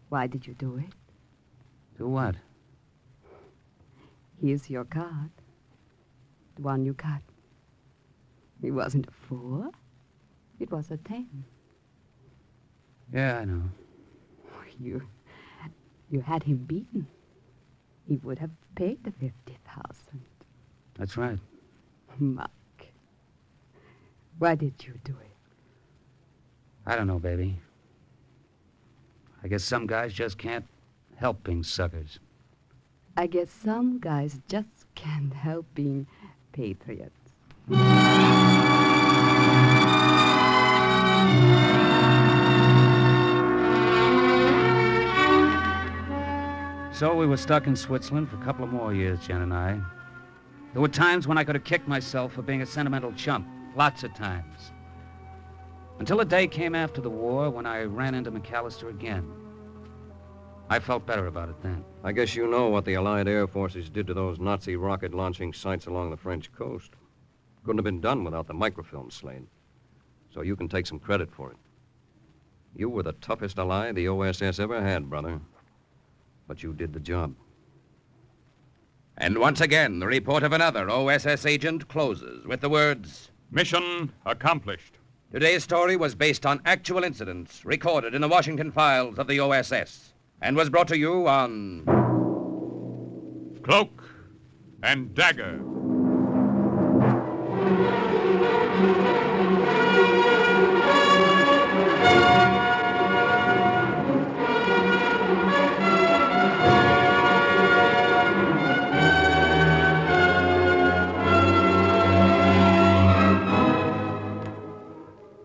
Why did you do it? Do what? Here's your card. The one you cut. It wasn't a 4. It was a 10. Yeah, I know. You had him beaten. He would have paid the 50,000. That's right. Mike. Why did you do it? I don't know, baby. I guess some guys just can't help being suckers. I guess some guys just can't help being patriots. So we were stuck in Switzerland for a couple of more years, Jen and I. There were times when I could have kicked myself for being a sentimental chump. Lots of times. Until a day came after the war when I ran into McAllister again. I felt better about it then. I guess you know what the Allied air forces did to those Nazi rocket launching sites along the French coast. Couldn't have been done without the microfilm, Slade. So you can take some credit for it. You were the toughest ally the OSS ever had, brother. But you did the job. And once again, the report of another OSS agent closes with the words, "Mission accomplished." Today's story was based on actual incidents recorded in the Washington files of the OSS and was brought to you on Cloak and Dagger.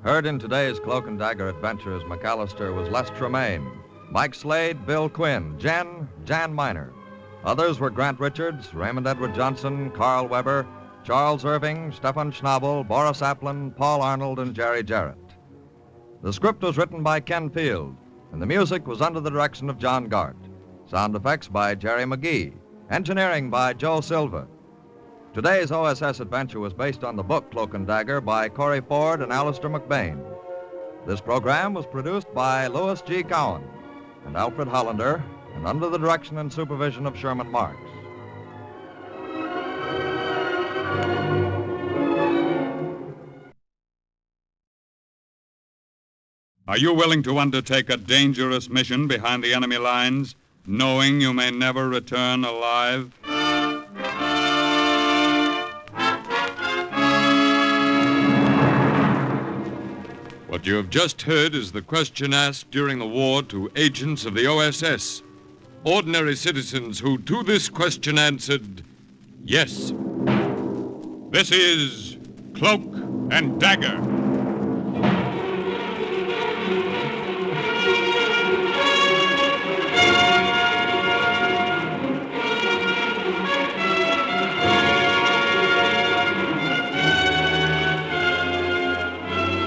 Heard in today's Cloak and Dagger adventures, McAllister was Les Tremaine, Mike Slade, Bill Quinn, Jan Miner. Others were Grant Richards, Raymond Edward Johnson, Carl Weber, Charles Irving, Stefan Schnabel, Boris Applin, Paul Arnold, and Jerry Jarrett. The script was written by Ken Field, and the music was under the direction of John Gart. Sound effects by Jerry McGee. Engineering by Joe Silva. Today's OSS adventure was based on the book Cloak and Dagger by Corey Ford and Alistair McBain. This program was produced by Louis G. Cowan and Alfred Hollander, and under the direction and supervision of Sherman Marks. Are you willing to undertake a dangerous mission behind the enemy lines, knowing you may never return alive? What you have just heard is the question asked during the war to agents of the OSS. Ordinary citizens who to this question answered, yes. This is Cloak and Dagger.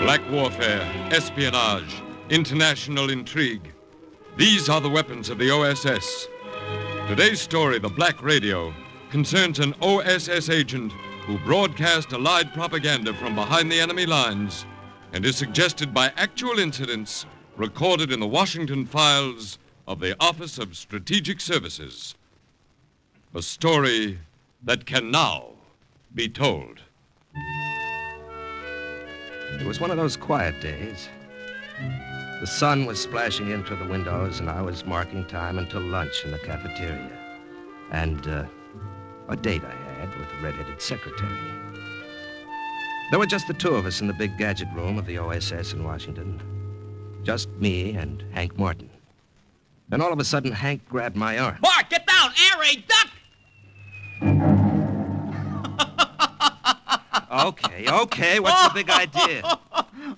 Black warfare, espionage, international intrigue. These are the weapons of the OSS. Today's story, The Black Radio, concerns an OSS agent who broadcast Allied propaganda from behind the enemy lines and is suggested by actual incidents recorded in the Washington files of the Office of Strategic Services. A story that can now be told. It was one of those quiet days. The sun was splashing in through the windows, and I was marking time until lunch in the cafeteria. And a date I had with the red-headed secretary. There were just the two of us in the big gadget room of the OSS in Washington. Just me and Hank Martin. Then all of a sudden, Hank grabbed my arm. Bart, get down! Air raid, duck! Okay, what's the big idea?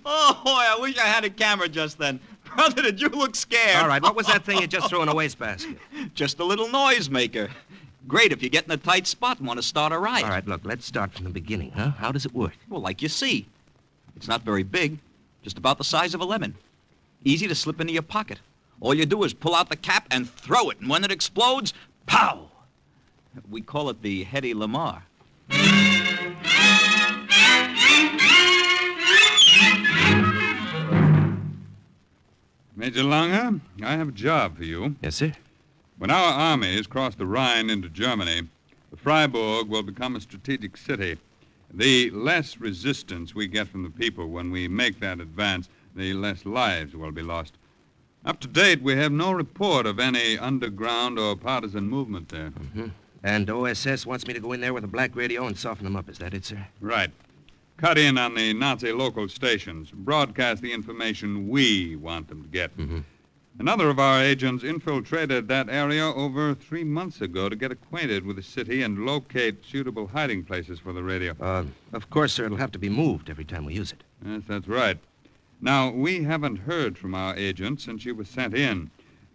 Oh, boy, I wish I had a camera just then. Brother, did you look scared? All right, what was that thing you just threw in a wastebasket? Just a little noisemaker. Great if you get in a tight spot and want to start a riot. All right, look, let's start from the beginning, huh? How does it work? Well, like you see. It's not very big, just about the size of a lemon. Easy to slip into your pocket. All you do is pull out the cap and throw it, and when it explodes, pow! We call it the Hedy Lamarr. Major Langer, I have a job for you. Yes, sir? When our armies cross the Rhine into Germany, Freiburg will become a strategic city. The less resistance we get from the people when we make that advance, the less lives will be lost. Up to date, we have no report of any underground or partisan movement there. Mm-hmm. And OSS wants me to go in there with a black radio and soften them up. Is that it, sir? Right. Cut in on the Nazi local stations. Broadcast the information we want them to get. Mm-hmm. Another of our agents infiltrated that area over 3 months ago to get acquainted with the city and locate suitable hiding places for the radio. Of course, sir. It'll have to be moved every time we use it. Yes, that's right. Now, we haven't heard from our agent since she was sent in.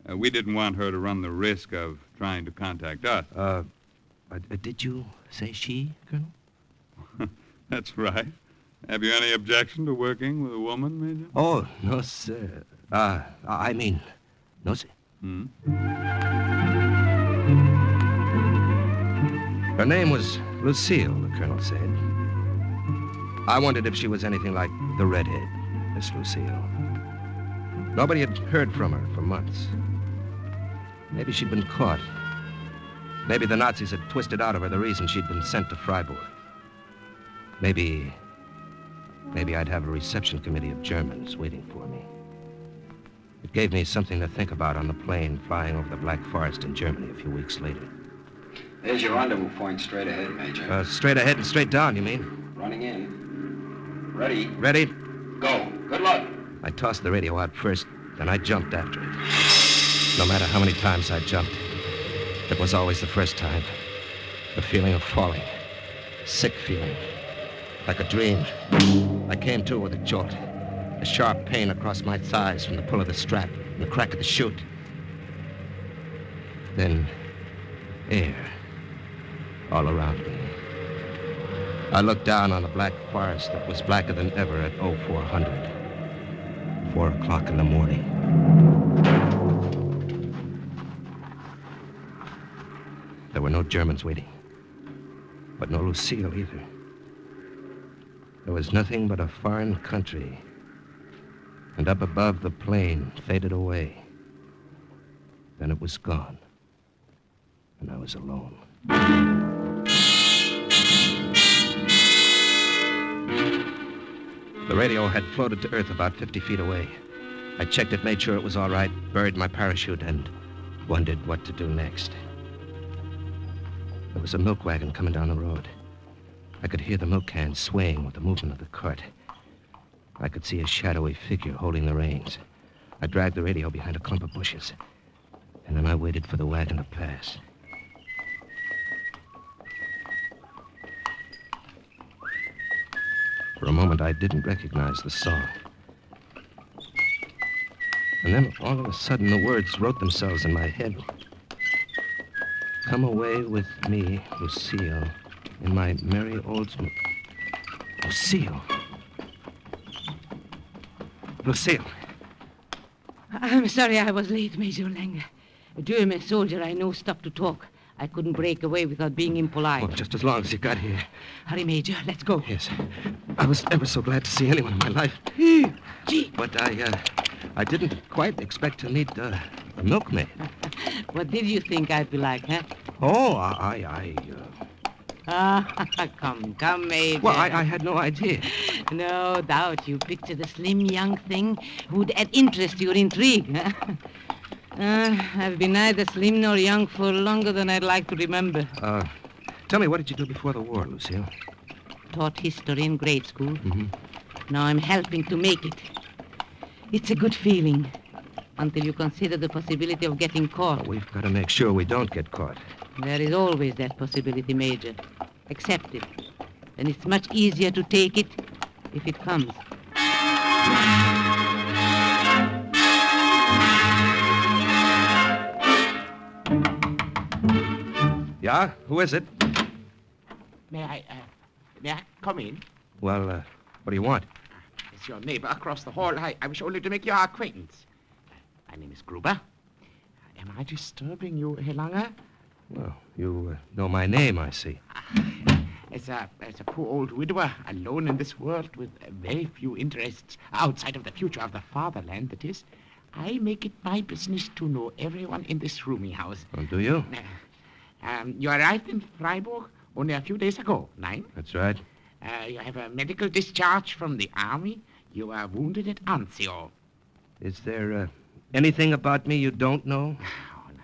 We didn't want her to run the risk of trying to contact us. Did you say she, Colonel? That's right. Have you any objection to working with a woman, Major? Oh, no, sir. I mean, no, sir. Her name was Lucille, the Colonel said. I wondered if she was anything like the redhead, Miss Lucille. Nobody had heard from her for months. Maybe she'd been caught. Maybe the Nazis had twisted out of her the reason she'd been sent to Freiburg. Maybe I'd have a reception committee of Germans waiting for me. It gave me something to think about on the plane flying over the Black Forest in Germany a few weeks later. There's your rendezvous point straight ahead, Major. Straight ahead and straight down, you mean? Running in. Ready. Ready? Go. Good luck. I tossed the radio out first, then I jumped after it. No matter how many times I jumped, it was always the first time. The feeling of falling. Sick feeling. Like a dream. I came to with a jolt. A sharp pain across my thighs from the pull of the strap and the crack of the chute. Then, air all around me. I looked down on the black forest that was blacker than ever at 0400. 4 o'clock in the morning. There were no Germans waiting. But no Lucille either. There was nothing but a foreign country. And up above, the plane faded away. Then it was gone. And I was alone. The radio had floated to Earth about 50 feet away. I checked it, made sure it was all right, buried my parachute, and wondered what to do next. There was a milk wagon coming down the road. I could hear the milk cans swaying with the movement of the cart. I could see a shadowy figure holding the reins. I dragged the radio behind a clump of bushes, and then I waited for the wagon to pass. For a moment, I didn't recognize the song. And then, all of a sudden, the words wrote themselves in my head. Come away with me, Lucille, in my merry old... Lucille. Lucille. I'm sorry I was late, Major Langer. A German soldier I know stopped to talk. I couldn't break away without being impolite. Oh, just as long as you got here. Hurry, Major. Let's go. Yes. I was ever so glad to see anyone in my life. Gee. But I didn't quite expect to meet a milkmaid. What did you think I'd be like, huh? Oh, Come, Major. Well, I had no idea. No doubt you pictured a slim young thing who'd add interest to your intrigue, huh? I've been neither slim nor young for longer than I'd like to remember. Tell me, what did you do before the war, Lucille? Taught history in grade school. Mm-hmm. Now I'm helping to make it. It's a good feeling. until you consider the possibility of getting caught. We've got to make sure we don't get caught. There is always that possibility, Major. Accept it. And it's much easier to take it if it comes. Yeah? Who is it? May I come in? Well, what do you want? It's your neighbor across the hall. I wish only to make your acquaintance. My name is Gruber. Am I disturbing you, Herr Lange? Well, you know my name, I see. As a poor old widower, alone in this world with very few interests outside of the future of the fatherland, that is, I make it my business to know everyone in this rooming house. Oh, do you? You arrived in Freiburg only a few days ago, Nein? That's right. You have a medical discharge from the army. You are wounded at Anzio. Is there anything about me you don't know? Oh, no.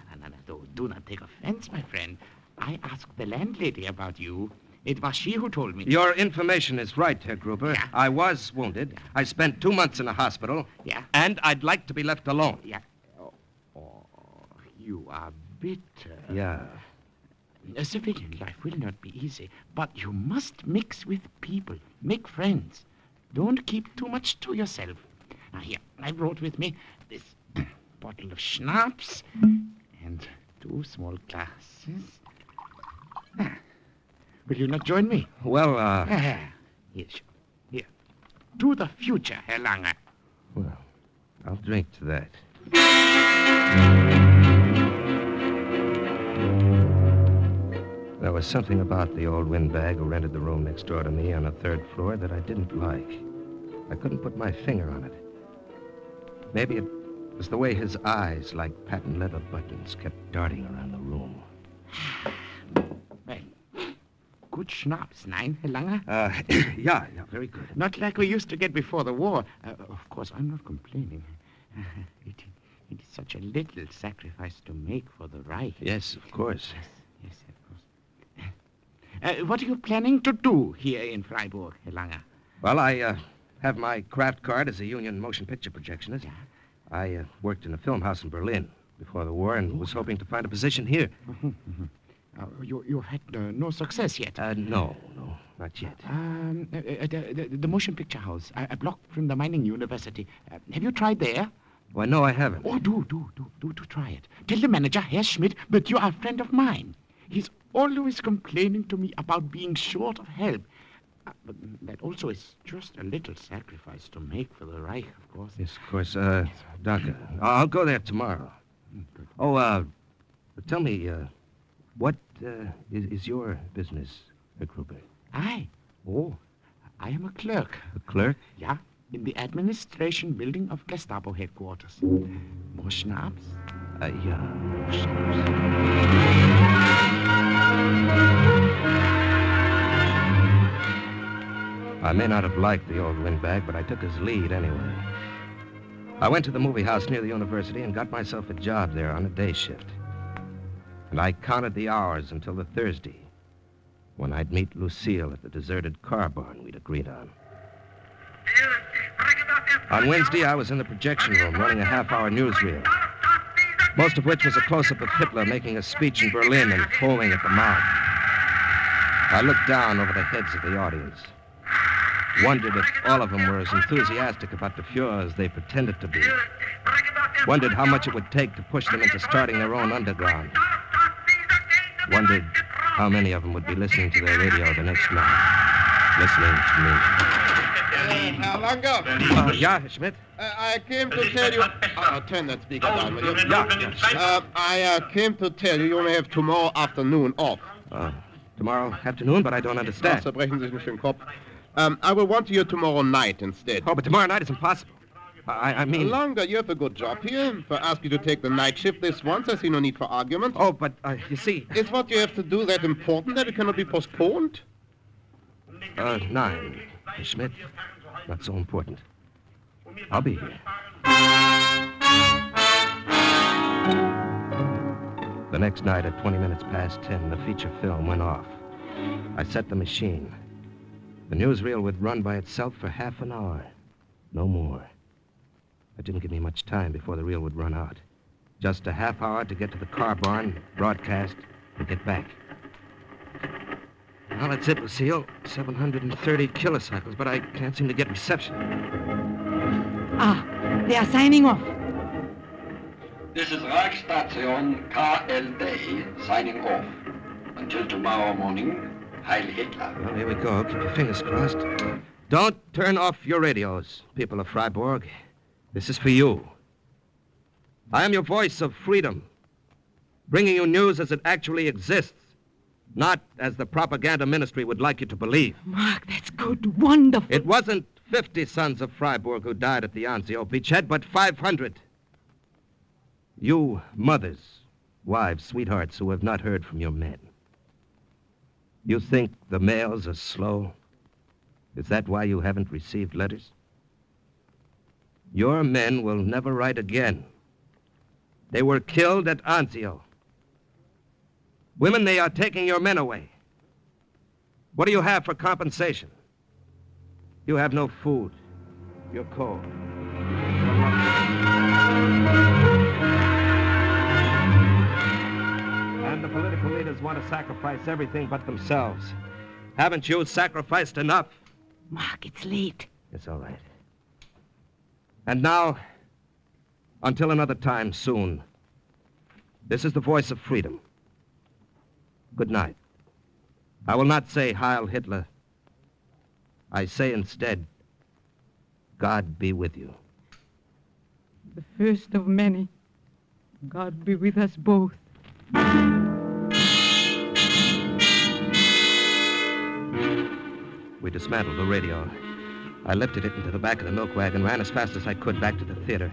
Do not take offense, my friend. I asked the landlady about you. It was she who told me. Your information is right, Herr Gruber. Yeah. I was wounded. Yeah. I spent 2 months in a hospital. Yeah. And I'd like to be left alone. Yeah. Oh, you are bitter. Yeah. A civilian life will not be easy, but you must mix with people, make friends. Don't keep too much to yourself. Now, here, I brought with me this bottle of schnapps and 2 small glasses. Will you not join me? Well, Yes. Here. To the future, Herr Lange. Well, I'll drink to that. There was something about the old windbag who rented the room next door to me on the 3rd floor that I didn't like. I couldn't put my finger on it. Maybe it was the way his eyes, like patent leather buttons, kept darting around the room. Well, good schnapps, Nein, Herr Lange? Yeah, very good. Not like we used to get before the war. Of course, I'm not complaining. It is such a little sacrifice to make for the Reich. Yes, of course. Yes, of course. What are you planning to do here in Freiburg, Herr Lange? Well, I have my craft card as a union motion picture projectionist. Yeah. I worked in a film house in Berlin before the war and was hoping to find a position here. You had no success yet? No, not yet. The motion picture house, a block from the mining university. Have you tried there? Why, no, I haven't. Oh, do try it. Tell the manager, Herr Schmidt, that you are a friend of mine. He's always complaining to me about being short of help. But that also is just a little sacrifice to make for the Reich, of course. Yes, of course. Danke. I'll go there tomorrow. Good. Oh, tell me, what is your business, Herr Gruber? I am a clerk. A clerk? Yeah, in the administration building of Gestapo headquarters. More schnapps? Yeah, more I may not have liked the old windbag, but I took his lead anyway. I went to the movie house near the university and got myself a job there on a day shift. And I counted the hours until the Thursday, when I'd meet Lucille at the deserted car barn we'd agreed on. On Wednesday, I was in the projection room running a half-hour newsreel, most of which was a close-up of Hitler making a speech in Berlin and foaming at the mouth. I looked down over the heads of the audience, wondered if all of them were as enthusiastic about the Fuhrer as they pretended to be, wondered how much it would take to push them into starting their own underground, wondered how many of them would be listening to their radio the next night, listening to me. Herr Lange. Yeah, Herr Schmidt? I came to tell you... turn that speaker down, will you? Yeah. I came to tell you may have tomorrow afternoon off. Tomorrow afternoon, but I don't understand. Zerbrechen Sie sich nicht den Kopf. I will want you tomorrow night instead. Oh, but tomorrow night is impossible. I mean... Longer, you have a good job here. If I ask you to take the night shift this once, I see no need for argument. Oh, but, you see... Is what you have to do that important that it cannot be postponed? 9, Herr Schmidt. Not so important. I'll be here. The next night at 20 minutes past 10, the feature film went off. I set the machine. The newsreel would run by itself for half an hour. No more. That didn't give me much time before the reel would run out. Just a half hour to get to the car barn, broadcast, and get back. Well, that's it, Lucille. 730 kilocycles, but I can't seem to get reception. Ah, they are signing off. This is Reichsstation KLD signing off. Until tomorrow morning, Heil Hitler. Well, here we go. Keep your fingers crossed. Don't turn off your radios, people of Freiburg. This is for you. I am your voice of freedom, bringing you news as it actually exists, not as the propaganda ministry would like you to believe. Mark, that's good. Wonderful. It wasn't 50 sons of Freiburg who died at the Anzio beachhead, but 500. You mothers, wives, sweethearts who have not heard from your men. You think the mails are slow? Is that why you haven't received letters? Your men will never write again. They were killed at Anzio. Women, they are taking your men away. What do you have for compensation? You have no food. You're cold. And the political leaders want to sacrifice everything but themselves. Haven't you sacrificed enough? Mark, it's late. It's all right. And now, until another time soon, this is the voice of freedom. Good night. I will not say Heil Hitler. I say instead, God be with you. The first of many. God be with us both. We dismantled the radio. I lifted it into the back of the milk wagon, ran as fast as I could back to the theater,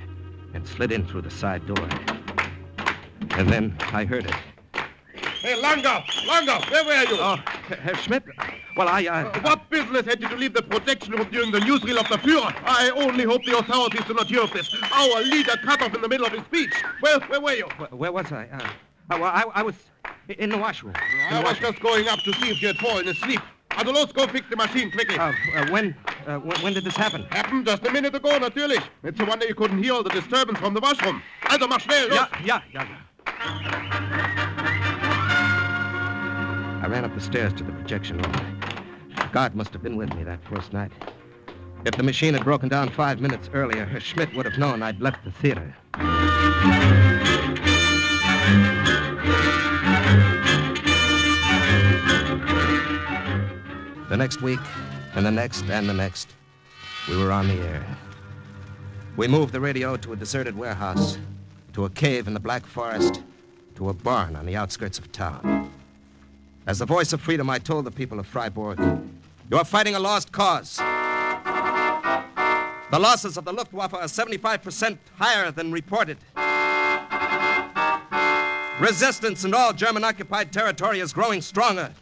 and slid in through the side door. And then I heard it. Hey, Langer, where were you? Oh, Herr Schmidt? Well, What business had you to leave the protection room during the newsreel of the Führer? I only hope the authorities do not hear of this. Our leader cut off in the middle of his speech. Where were you? Where was I? I was in the washroom. I was just going up to see if you had fallen asleep. Let's go fix the machine quickly. When did this happen? Happened just a minute ago, natürlich. It's a wonder you couldn't hear all the disturbance from the washroom. Also, mach schnell, los. Ja. I ran up the stairs to the projection room. God must have been with me that first night. If the machine had broken down 5 minutes earlier, Herr Schmidt would have known I'd left the theater. The next week, and the next, and the next, we were on the air. We moved the radio to a deserted warehouse, to a cave in the Black Forest, to a barn on the outskirts of town. As the voice of freedom, I told the people of Freiburg, you are fighting a lost cause. The losses of the Luftwaffe are 75% higher than reported. Resistance in all German-occupied territory is growing stronger.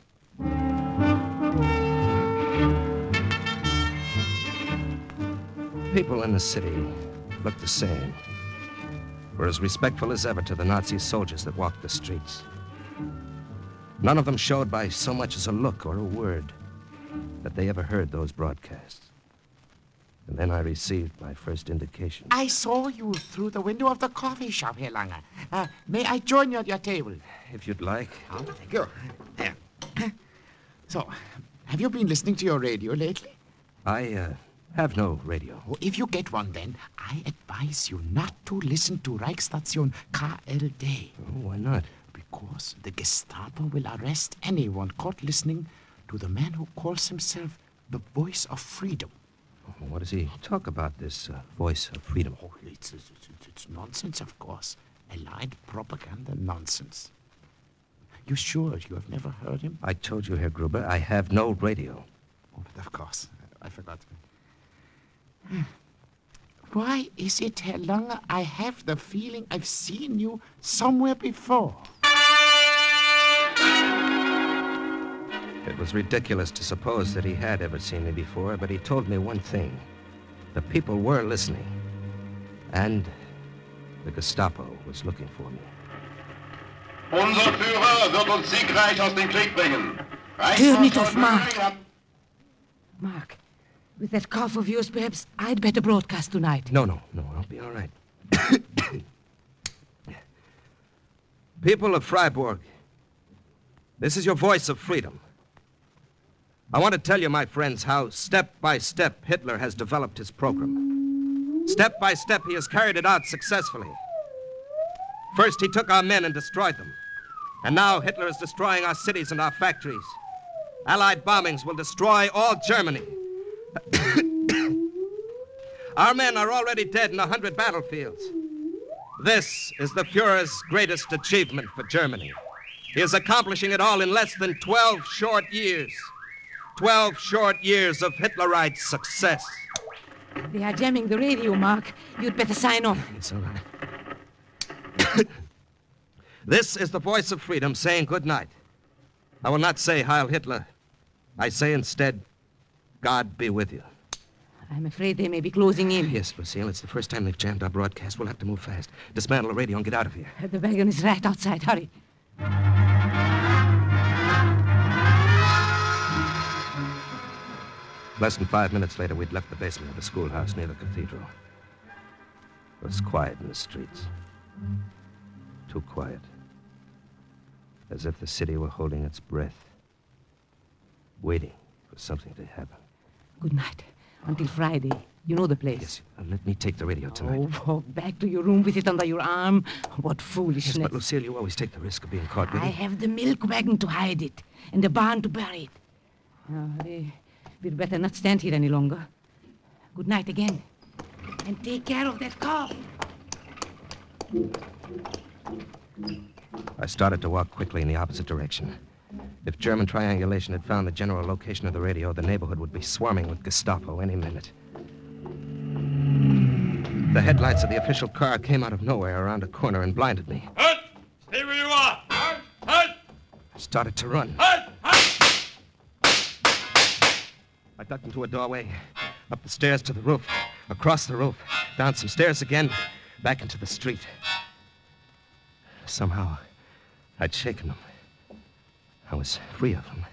People in the city looked the same, were as respectful as ever to the Nazi soldiers that walked the streets. None of them showed by so much as a look or a word that they ever heard those broadcasts. And then I received my first indication. I saw you through the window of the coffee shop, Herr Langer. May I join you at your table? If you'd like. Oh, thank you. There. So, have you been listening to your radio lately? I have no radio. Oh, if you get one, then, I advise you not to listen to Reichsstation KLD. Oh, why not? Because the Gestapo will arrest anyone caught listening to the man who calls himself the Voice of Freedom. Oh, what does he talk about, this Voice of Freedom? Oh, it's nonsense, of course. Allied propaganda nonsense. You sure you have never heard him? I told you, Herr Gruber, I have no radio. Oh, but of course. I forgot. Why is it, Herr Langer, I have the feeling I've seen you somewhere before? It was ridiculous to suppose that he had ever seen me before, but he told me one thing. The people were listening. And the Gestapo was looking for me. Unser Führer wird uns siegreich aus dem Krieg bringen. Hör nicht auf Mark. Mark, With that cough of yours, perhaps I'd better broadcast tonight. No, I'll be all right. People of Freiburg, this is your voice of freedom. I want to tell you, my friends, how step by step Hitler has developed his program. Step by step, he has carried it out successfully. First, he took our men and destroyed them. And now Hitler is destroying our cities and our factories. Allied bombings will destroy all Germany. Our men are already dead in 100 battlefields. This is the Fuhrer's greatest achievement for Germany. He is accomplishing it all in less than 12 short years. 12 short years of Hitlerite success. They are jamming the radio, Mark. You'd better sign off. It's all right. This is the voice of freedom saying good night. I will not say Heil Hitler. I say instead, God be with you. I'm afraid they may be closing in. Yes, Lucille, it's the first time they've jammed our broadcast. We'll have to move fast. Dismantle the radio and get out of here. The wagon is right outside. Hurry. Less than 5 minutes later, we'd left the basement of the schoolhouse near the cathedral. It was quiet in the streets. Too quiet. As if the city were holding its breath. Waiting for something to happen. Good night. Until Friday. You know the place. Yes, let me take the radio tonight. Oh, walk back to your room with it under your arm. What foolishness. Yes, but Lucille, you always take the risk of being caught with it. I have the milk wagon to hide it, and the barn to bury it. We'd better not stand here any longer. Good night again. And take care of that cough. I started to walk quickly in the opposite direction. If German triangulation had found the general location of the radio, the neighborhood would be swarming with Gestapo any minute. The headlights of the official car came out of nowhere around a corner and blinded me. Halt! Stay where you are! Halt! Halt! I started to run. Halt! Halt! I ducked into a doorway, up the stairs to the roof, across the roof, down some stairs again, back into the street. Somehow, I'd shaken them. I was free of them.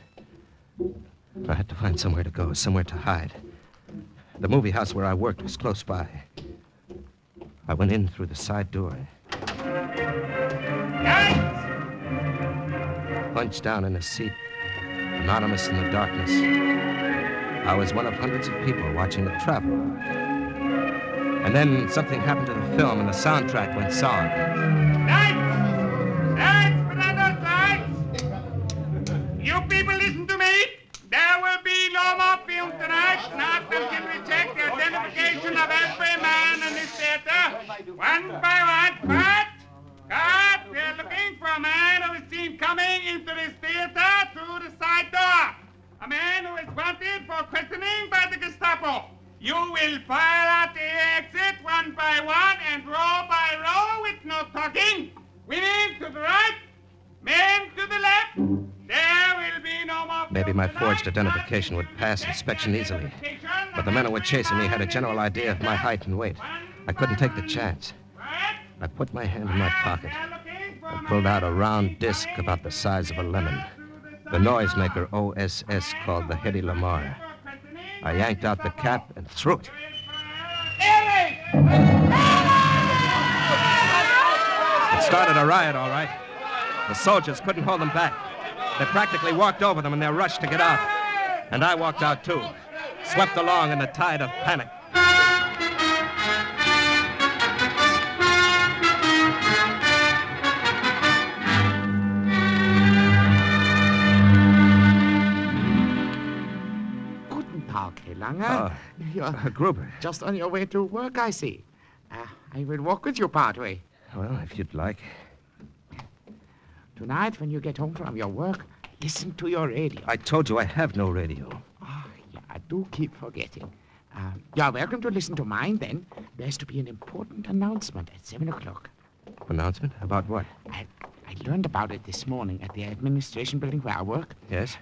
I had to find somewhere to go, somewhere to hide. The movie house where I worked was close by. I went in through the side door. Hunched down in a seat, anonymous in the darkness. I was one of hundreds of people watching The Traveler. And then something happened to the film and the soundtrack went sour. You people listen to me. There will be no more film tonight. Not until we check the identification of every man in this theater. One by one. Cut! We're looking for a man who is seen coming into this theater through the side door. A man who is wanted for questioning by the Gestapo. You will file out the exit one by one and row by row with no talking. Women to the right, men to the left. There will be no more. Maybe my forged identification would pass inspection easily. But the men who were chasing me had a general idea of my height and weight. I couldn't take the chance. I put my hand in my pocket and pulled out a round disc about the size of a lemon. The noisemaker OSS called the Hedy Lamar. I yanked out the cap and threw it. It started a riot, all right. The soldiers couldn't hold them back. They practically walked over them in their rush to get out. And I walked out, too, swept along in the tide of panic. Guten Tag, Herr Langer. You're Gruber. just on your way to work, I see. I will walk with you part way. Well, if you'd like. Tonight, when you get home from your work, listen to your radio. I told you I have no radio. Yeah, I do keep forgetting. You're welcome to listen to mine, then. There's to be an important announcement at 7 o'clock. Announcement? About what? I learned about it this morning at the administration building where I work. Yes?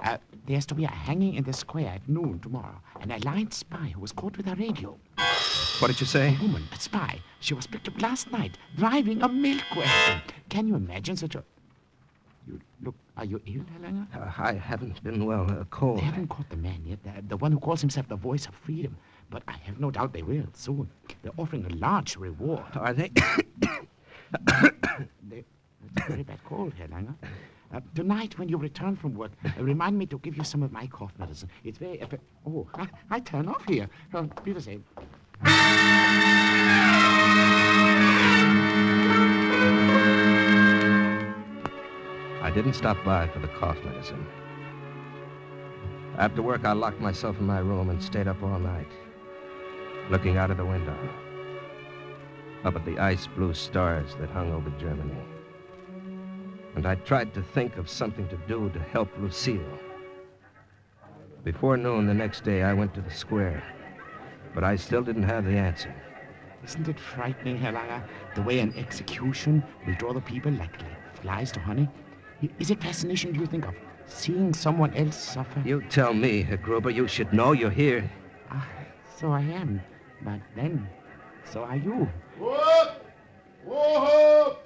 There's to be a hanging in the square at noon tomorrow. An allied spy who was caught with a radio. What did you say? A woman, a spy. She was picked up last night, driving a milk wagon. Can you imagine such a... Look, are you ill, Helena? I haven't been well. Cold. They haven't caught the man yet. The one who calls himself the voice of freedom. But I have no doubt they will soon. They're offering a large reward. Are they? It's a very bad cold, Herr Langer. Tonight, when you return from work, remind me to give you some of my cough medicine. It's very... oh, I turn off here. Be the same. I didn't stop by for the cough medicine. After work, I locked myself in my room and stayed up all night, looking out of the window, up at the ice-blue stars that hung over Germany. And I tried to think of something to do to help Lucille. Before noon the next day, I went to the square, but I still didn't have the answer. Isn't it frightening, Herr Langer, the way an execution will draw the people like flies to honey? Is it fascination, do you think, of seeing someone else suffer? You tell me, Herr Gruber. You should know you're here. So I am. But then, so are you. What? Whoa!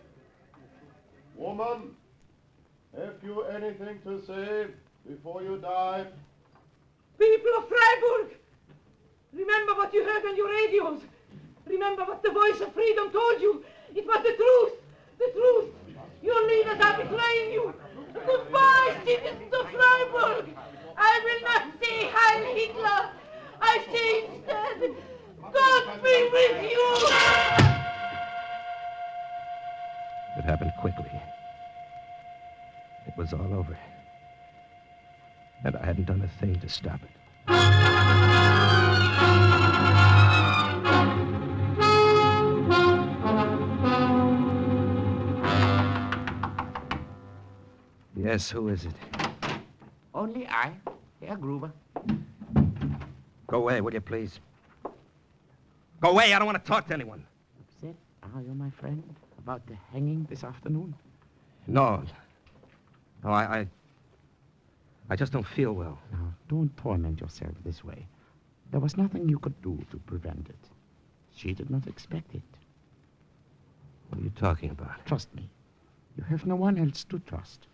Woman, have you anything to say before you die? People of Freiburg, remember what you heard on your radios. Remember what the voice of freedom told you. It was the truth. The truth. Your leaders are betraying you. Goodbye, citizens of Freiburg. I will not say Heil Hitler. I say instead, God be with you. It happened quickly. It was all over. And I hadn't done a thing to stop it. Yes, who is it? Only I, Herr Gruber. Go away, will you, please? Go away, I don't want to talk to anyone. Upset, are you, my friend, about the hanging this afternoon? No. No, I just don't feel well. Now, don't torment yourself this way. There was nothing you could do to prevent it. She did not expect it. What are you talking about? Trust me. You have no one else to trust.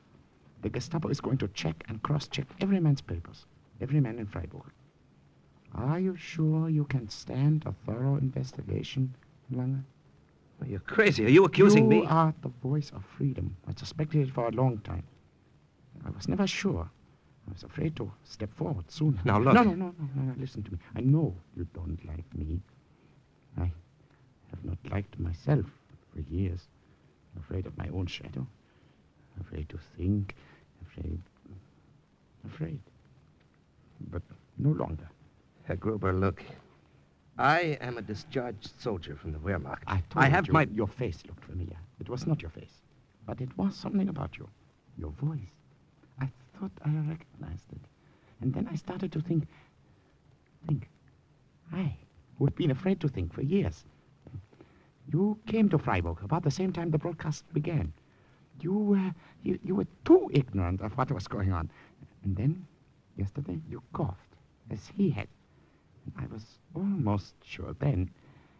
The Gestapo is going to check and cross-check every man's papers, every man in Freiburg. Are you sure you can stand a thorough investigation, Lange? Well, you're crazy. Are you accusing me? You are the voice of freedom. I suspected it for a long time. I was never sure. I was afraid to step forward sooner. Now, look. No, listen to me. I know you don't like me. I have not liked myself for years. I'm afraid of my own shadow. Afraid to think. Afraid. But no longer. Herr Gruber, look. I am a discharged soldier from the Wehrmacht. I have my... Your face looked familiar. It was not your face. But it was something about you. Your voice. I thought I recognized it. And then I started to think. I, who had been afraid to think for years. You came to Freiburg about the same time the broadcast began. You were too ignorant of what was going on. And then, yesterday, you coughed, as he had. And I was almost sure then.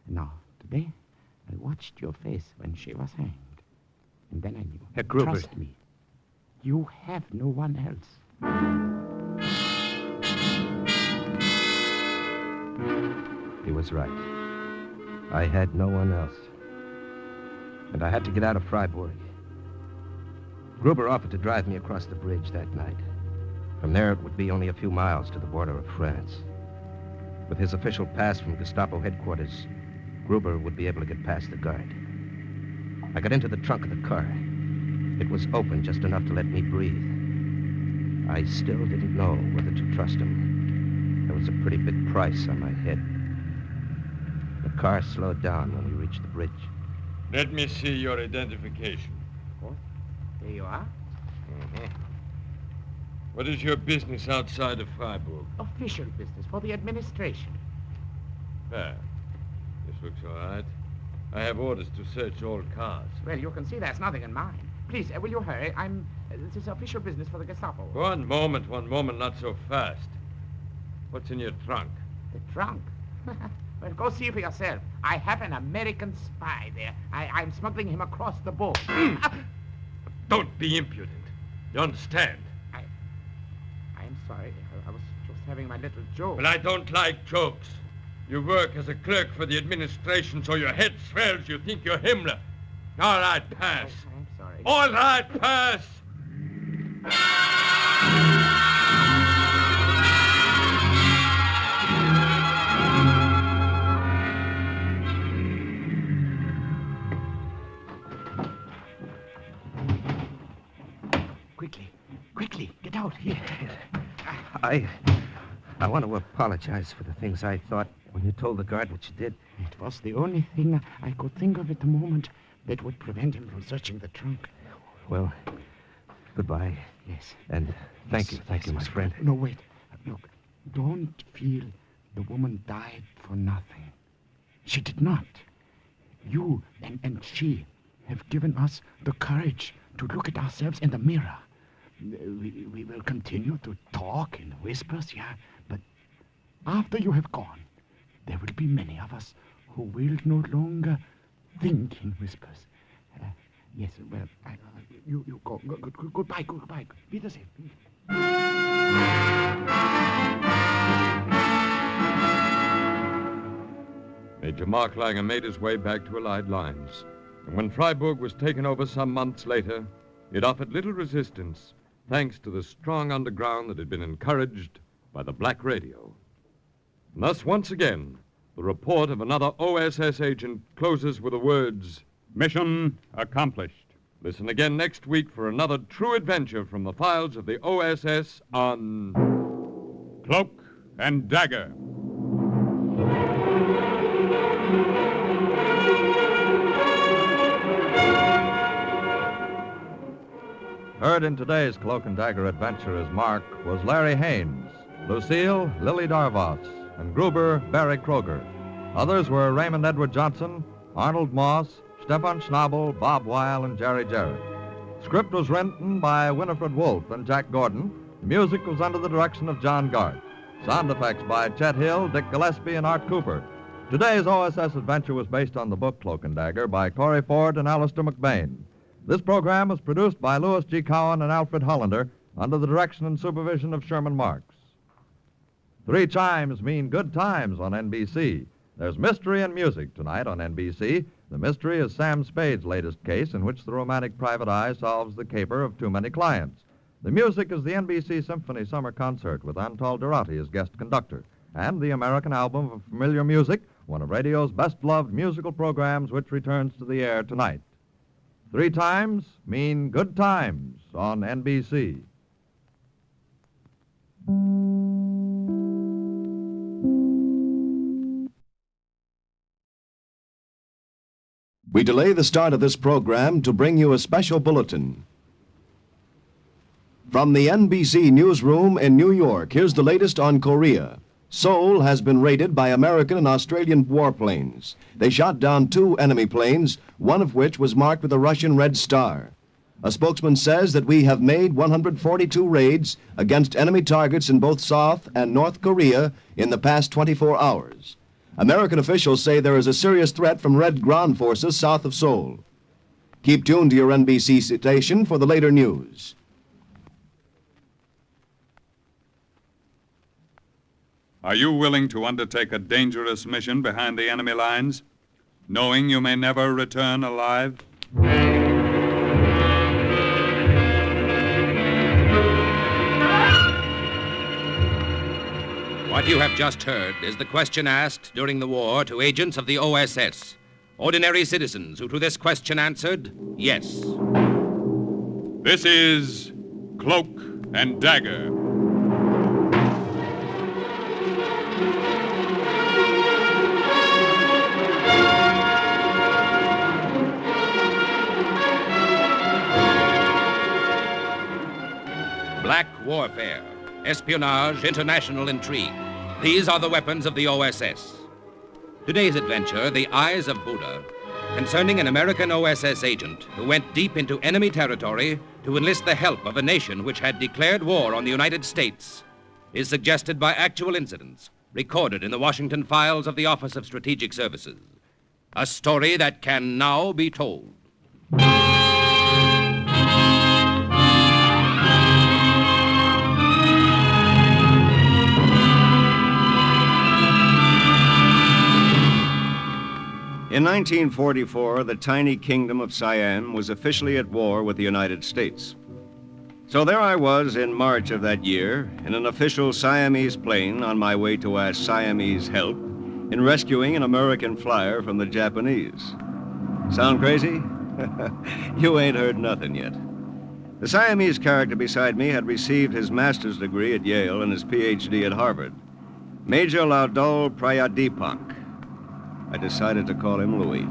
And now, today, I watched your face when she was hanged. And then I knew. Herr Gruber. Trust me. You have no one else. He was right. I had no one else. And I had to get out of Freiburg. Gruber offered to drive me across the bridge that night. From there, it would be only a few miles to the border of France. With his official pass from Gestapo headquarters, Gruber would be able to get past the guard. I got into the trunk of the car. It was open just enough to let me breathe. I still didn't know whether to trust him. There was a pretty big price on my head. The car slowed down when we reached the bridge. Let me see your identification. Oh, there you are. Uh-huh. What is your business outside of Freiburg? Official business for the administration. There. This looks all right. I have orders to search all cars. Well, you can see there's nothing in mine. Please, will you hurry? This is official business for the Gestapo. One moment, not so fast. What's in your trunk? The trunk? Well, go see for yourself. I have an American spy there. I'm smuggling him across the border. Don't be impudent. You understand? I'm sorry. I was just having my little joke. Well, I don't like jokes. You work as a clerk for the administration, so your head swells. You think you're Himmler. All right, pass. I'm sorry. All right, pass. Quickly, get out here. I want to apologize for the things I thought when you told the guard what you did. It was the only thing I could think of at the moment that would prevent him from searching the trunk. Well, goodbye. Yes. And thank you, my friend. No, wait. Look, don't feel the woman died for nothing. She did not. You and she have given us the courage to look at ourselves in the mirror. We will continue to talk in whispers, yeah, but after you have gone, there will be many of us who will no longer think in whispers. Yes, well, you go. Goodbye. Wiedersehen. Major Marklanger made his way back to Allied lines. And when Freiburg was taken over some months later, it offered little resistance, thanks to the strong underground that had been encouraged by the Black Radio. And thus, once again, the report of another OSS agent closes with the words, "Mission accomplished." Listen again next week for another true adventure from the files of the OSS on Cloak and Dagger. Heard in today's Cloak and Dagger adventure as Mark was Larry Haynes, Lucille, Lily Darvas, and Gruber, Barry Kroger. Others were Raymond Edward Johnson, Arnold Moss, Stefan Schnabel, Bob Weil, and Jerry Jarrett. Script was written by Winifred Wolfe and Jack Gordon. The music was under the direction of John Garth. Sound effects by Chet Hill, Dick Gillespie, and Art Cooper. Today's OSS adventure was based on the book Cloak and Dagger by Corey Ford and Alistair McBain. This program was produced by Louis G. Cowan and Alfred Hollander under the direction and supervision of Sherman Marks. 3 chimes mean good times on NBC. There's mystery and music tonight on NBC. The mystery is Sam Spade's latest case in which the romantic private eye solves the caper of too many clients. The music is the NBC Symphony Summer Concert with Antal Durati as guest conductor, and the American Album of Familiar Music, one of radio's best-loved musical programs which returns to the air tonight. 3 times mean good times on NBC. We delay the start of this program to bring you a special bulletin. From the NBC newsroom in New York, here's the latest on Korea. Seoul has been raided by American and Australian warplanes. They shot down 2 enemy planes, one of which was marked with a Russian red star. A spokesman says that we have made 142 raids against enemy targets in both South and North Korea in the past 24 hours. American officials say there is a serious threat from Red ground forces south of Seoul. Keep tuned to your NBC station for the later news. Are you willing to undertake a dangerous mission behind the enemy lines, knowing you may never return alive? What you have just heard is the question asked during the war to agents of the OSS. Ordinary citizens who to this question answered, yes. This is Cloak and Dagger. Black warfare, espionage, international intrigue. These are the weapons of the OSS. Today's adventure, The Eyes of Buddha, concerning an American OSS agent who went deep into enemy territory to enlist the help of a nation which had declared war on the United States, is suggested by actual incidents recorded in the Washington files of the Office of Strategic Services. A story that can now be told. In 1944, the tiny kingdom of Siam was officially at war with the United States. So there I was in March of that year, in an official Siamese plane on my way to ask Siamese help in rescuing an American flyer from the Japanese. Sound crazy? You ain't heard nothing yet. The Siamese character beside me had received his master's degree at Yale and his PhD at Harvard. Major Laudol Prayadipak. I decided to call him Louis.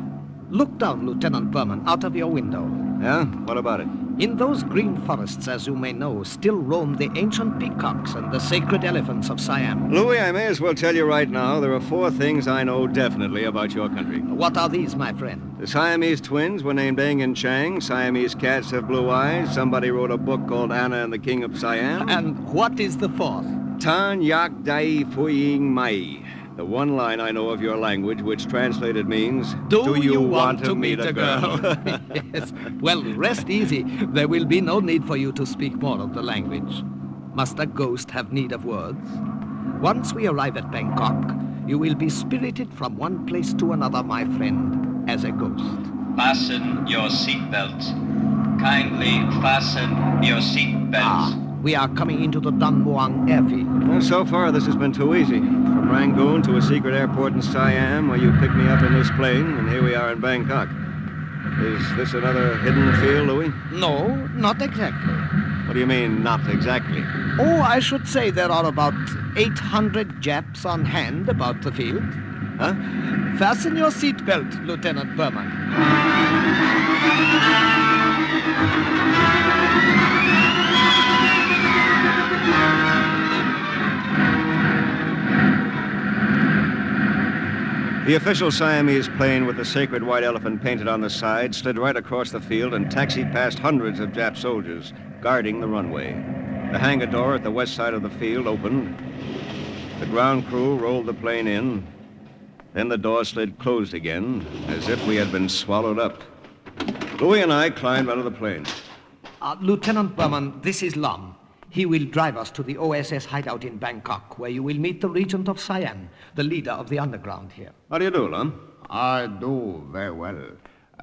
Look down, Lieutenant Berman, out of your window. Yeah? What about it? In those green forests, as you may know, still roam the ancient peacocks and the sacred elephants of Siam. Louis, I may as well tell you right now, there are 4 things I know definitely about your country. What are these, my friend? The Siamese twins were named Eng and Chang. Siamese cats have blue eyes. Somebody wrote a book called Anna and the King of Siam. And what is the 4th? Tan Yak Dai Fuying Mai. The one line I know of your language, which translated means, Do you want to meet a girl? Yes. Well, rest easy. There will be no need for you to speak more of the language. Must a ghost have need of words? Once we arrive at Bangkok, you will be spirited from one place to another, my friend, as a ghost. Fasten your seatbelts. Kindly fasten your seatbelts. We are coming into the Don Muang airfield. Well, so far, this has been too easy. From Rangoon to a secret airport in Siam, where you picked me up in this plane, and here we are in Bangkok. Is this another hidden field, Louis? No, not exactly. What do you mean, not exactly? Oh, I should say there are about 800 Japs on hand about the field. Huh? Fasten your seatbelt, Lieutenant Berman. The official Siamese plane with the sacred white elephant painted on the side slid right across the field and taxied past hundreds of Jap soldiers guarding the runway. The hangar door at the west side of the field opened. The ground crew rolled the plane in. Then the door slid closed again, as if we had been swallowed up. Louis and I climbed out of the plane. Lieutenant Berman, this is Lum. He will drive us to the OSS hideout in Bangkok, where you will meet the Regent of Siam, the leader of the underground here. How do you do, Lum? I do very well.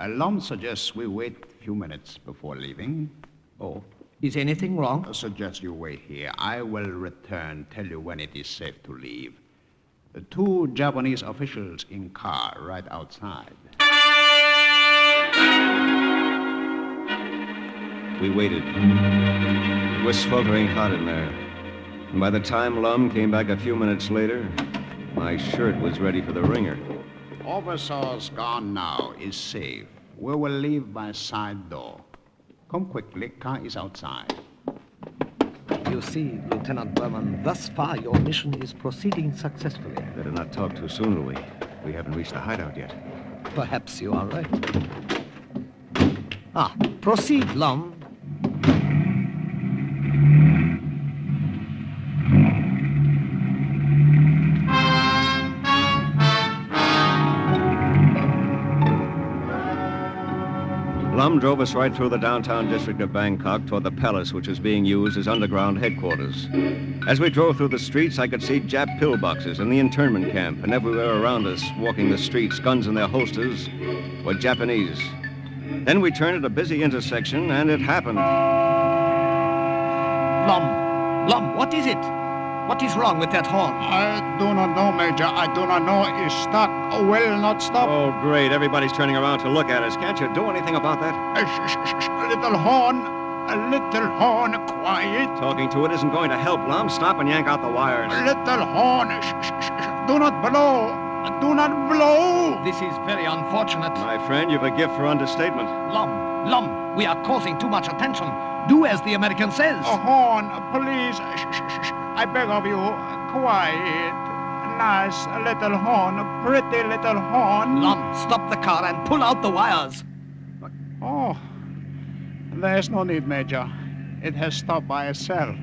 Lum suggests we wait a few minutes before leaving. Oh, is anything wrong? I suggest you wait here. I will return, tell you when it is safe to leave. The 2 Japanese officials in car right outside. We waited. It was sweltering hot in there. And by the time Lum came back a few minutes later, my shirt was ready for the wringer. Officers gone now is safe. We will leave by side door. Come quickly, car is outside. You see, Lieutenant Berman, thus far your mission is proceeding successfully. Better not talk too soon, Louis. We haven't reached the hideout yet. Perhaps you are right. Proceed, Lum. Lum drove us right through the downtown district of Bangkok toward the palace, which was being used as underground headquarters. As we drove through the streets, I could see Jap pillboxes in the internment camp, and everywhere around us, walking the streets, guns in their holsters, were Japanese. Then we turned at a busy intersection, and it happened. Lum, what is it? What is wrong with that horn? I do not know, Major. I do not know. It's stuck. Will not stop. Oh, great. Everybody's turning around to look at us. Can't you do anything about that? Little horn. A little horn. Quiet. Talking to it isn't going to help, Lum. Stop and yank out the wires. Little horn. Do not blow. Do not blow. This is very unfortunate. My friend, you've a gift for understatement. Lum, we are causing too much attention. Do as the American says. A horn, please. I beg of you, quiet. Nice little horn, pretty little horn. Lum, stop the car and pull out the wires. Oh, there's no need, Major. It has stopped by itself.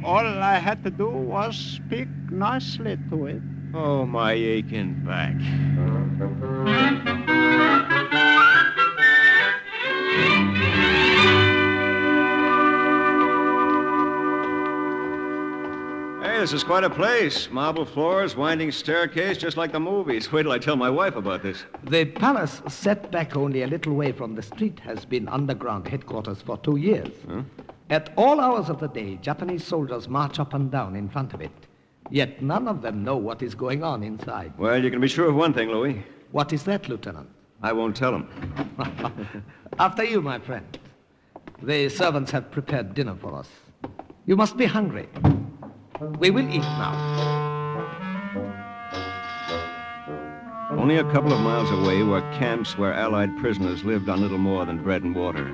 All I had to do was speak nicely to it. Oh, my aching back. Hey, this is quite a place. Marble floors, winding staircase, just like the movies. Wait till I tell my wife about this. The palace, set back only a little way from the street, has been underground headquarters for 2 years. Huh? At all hours of the day, Japanese soldiers march up and down in front of it. Yet none of them know what is going on inside. Well, you can be sure of one thing, Louis. What is that, Lieutenant? I won't tell them. After you, my friend. The servants have prepared dinner for us. You must be hungry. We will eat now. Only a couple of miles away were camps where Allied prisoners lived on little more than bread and water.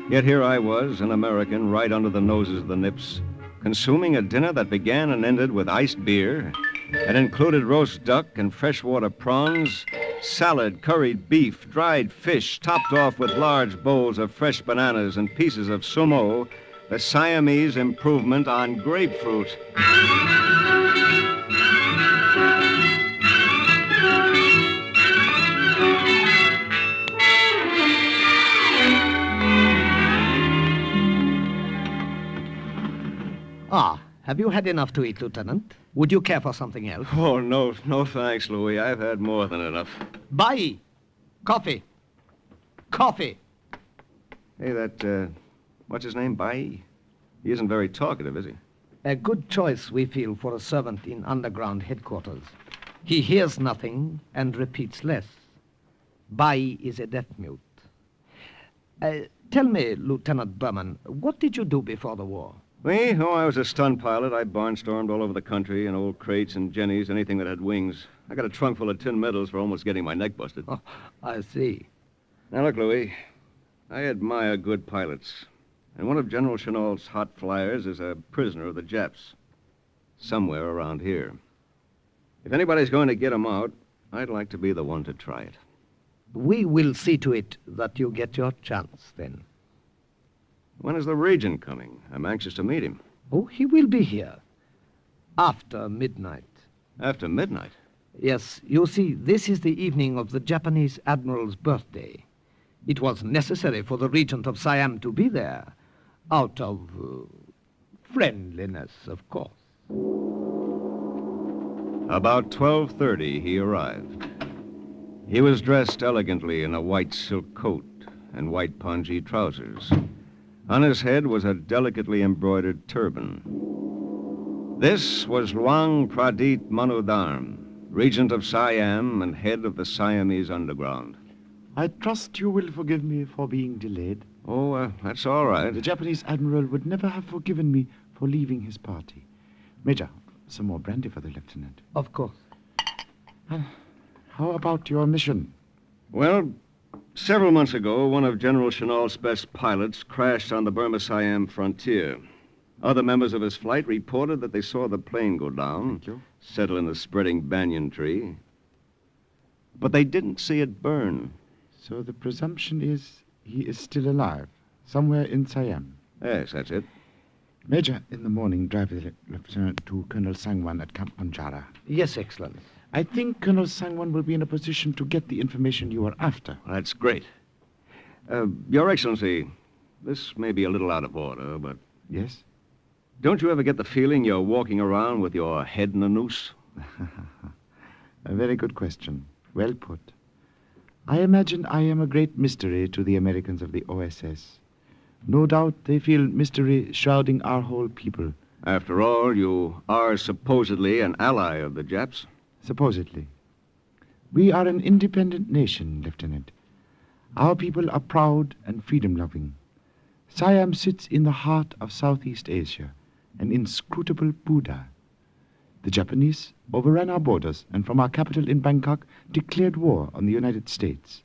Yet here I was, an American, right under the noses of the Nips, consuming a dinner that began and ended with iced beer and included roast duck and freshwater prawns, salad, curried beef, dried fish, topped off with large bowls of fresh bananas and pieces of sumo, the Siamese improvement on grapefruit. Have you had enough to eat, Lieutenant? Would you care for something else? Oh, no thanks, Louis. I've had more than enough. Bai! Coffee! Coffee! Hey, what's his name, Bai? He isn't very talkative, is he? A good choice, we feel, for a servant in underground headquarters. He hears nothing and repeats less. Bai is a deaf mute. Tell me, Lieutenant Berman, what did you do before the war? Me? Oh, I was a stunt pilot. I barnstormed all over the country in old crates and jennies, anything that had wings. I got a trunk full of tin medals for almost getting my neck busted. Oh, I see. Now, look, Louis, I admire good pilots. And one of General Chennault's hot flyers is a prisoner of the Japs. Somewhere around here. If anybody's going to get him out, I'd like to be the one to try it. We will see to it that you get your chance, then. When is the Regent coming? I'm anxious to meet him. Oh, he will be here. After midnight. After midnight? Yes, you see, this is the evening of the Japanese Admiral's birthday. It was necessary for the Regent of Siam to be there, out of friendliness, of course. About 12:30, he arrived. He was dressed elegantly in a white silk coat and white pongee trousers. On his head was a delicately embroidered turban. This was Luang Pradit Manudharm, Regent of Siam and head of the Siamese underground. I trust you will forgive me for being delayed. Oh, that's all right. The Japanese admiral would never have forgiven me for leaving his party. Major, some more brandy for the lieutenant. Of course. How about your mission? Well, several months ago, one of General Chennault's best pilots crashed on the Burma-Siam frontier. Other members of his flight reported that they saw the plane go down, settle in a spreading banyan tree. But they didn't see it burn. So the presumption is he is still alive, somewhere in Siam. Yes, that's it. Major, in the morning, drive the lieutenant to Colonel Sangwan at Camp Panjara. Yes, Excellency. I think Colonel Sangwan will be in a position to get the information you are after. That's great. Your Excellency, this may be a little out of order, but... Yes? Don't you ever get the feeling you're walking around with your head in a noose? A very good question. Well put. I imagine I am a great mystery to the Americans of the OSS. No doubt they feel mystery shrouding our whole people. After all, you are supposedly an ally of the Japs. Supposedly. We are an independent nation, Lieutenant. Our people are proud and freedom-loving. Siam sits in the heart of Southeast Asia, an inscrutable Buddha. The Japanese overran our borders and from our capital in Bangkok declared war on the United States.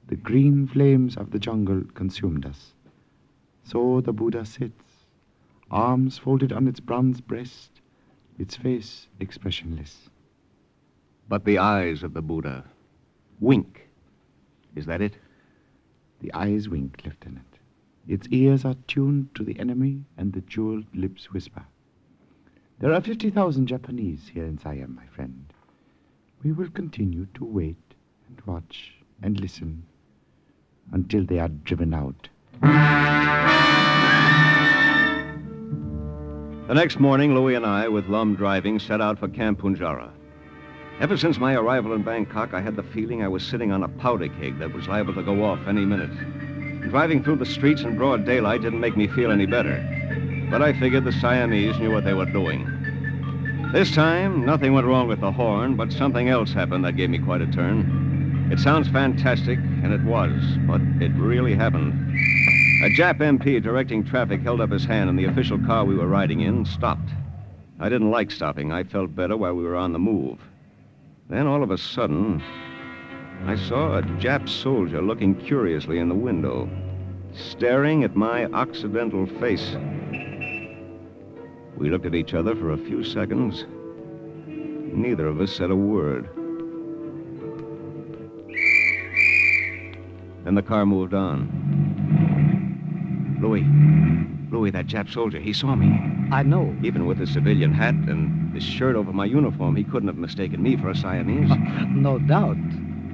The green flames of the jungle consumed us. So the Buddha sits, arms folded on its bronze breast, its face expressionless. But the eyes of the Buddha wink. Is that it? The eyes wink, Lieutenant. Its ears are tuned to the enemy, and the jeweled lips whisper. There are 50,000 Japanese here in Siam, my friend. We will continue to wait and watch and listen until they are driven out. The next morning, Louis and I, with Lum driving, set out for Camp Punjara. Ever since my arrival in Bangkok, I had the feeling I was sitting on a powder keg that was liable to go off any minute. Driving through the streets in broad daylight didn't make me feel any better. But I figured the Siamese knew what they were doing. This time, nothing went wrong with the horn, but something else happened that gave me quite a turn. It sounds fantastic, and it was, but it really happened. A Jap MP directing traffic held up his hand, and the official car we were riding in stopped. I didn't like stopping. I felt better while we were on the move. Then, all of a sudden, I saw a Jap soldier looking curiously in the window, staring at my Occidental face. We looked at each other for a few seconds. Neither of us said a word. Then the car moved on. Louis, that Jap soldier, he saw me. I know. Even with the civilian hat and this shirt over my uniform, he couldn't have mistaken me for a Siamese. No doubt.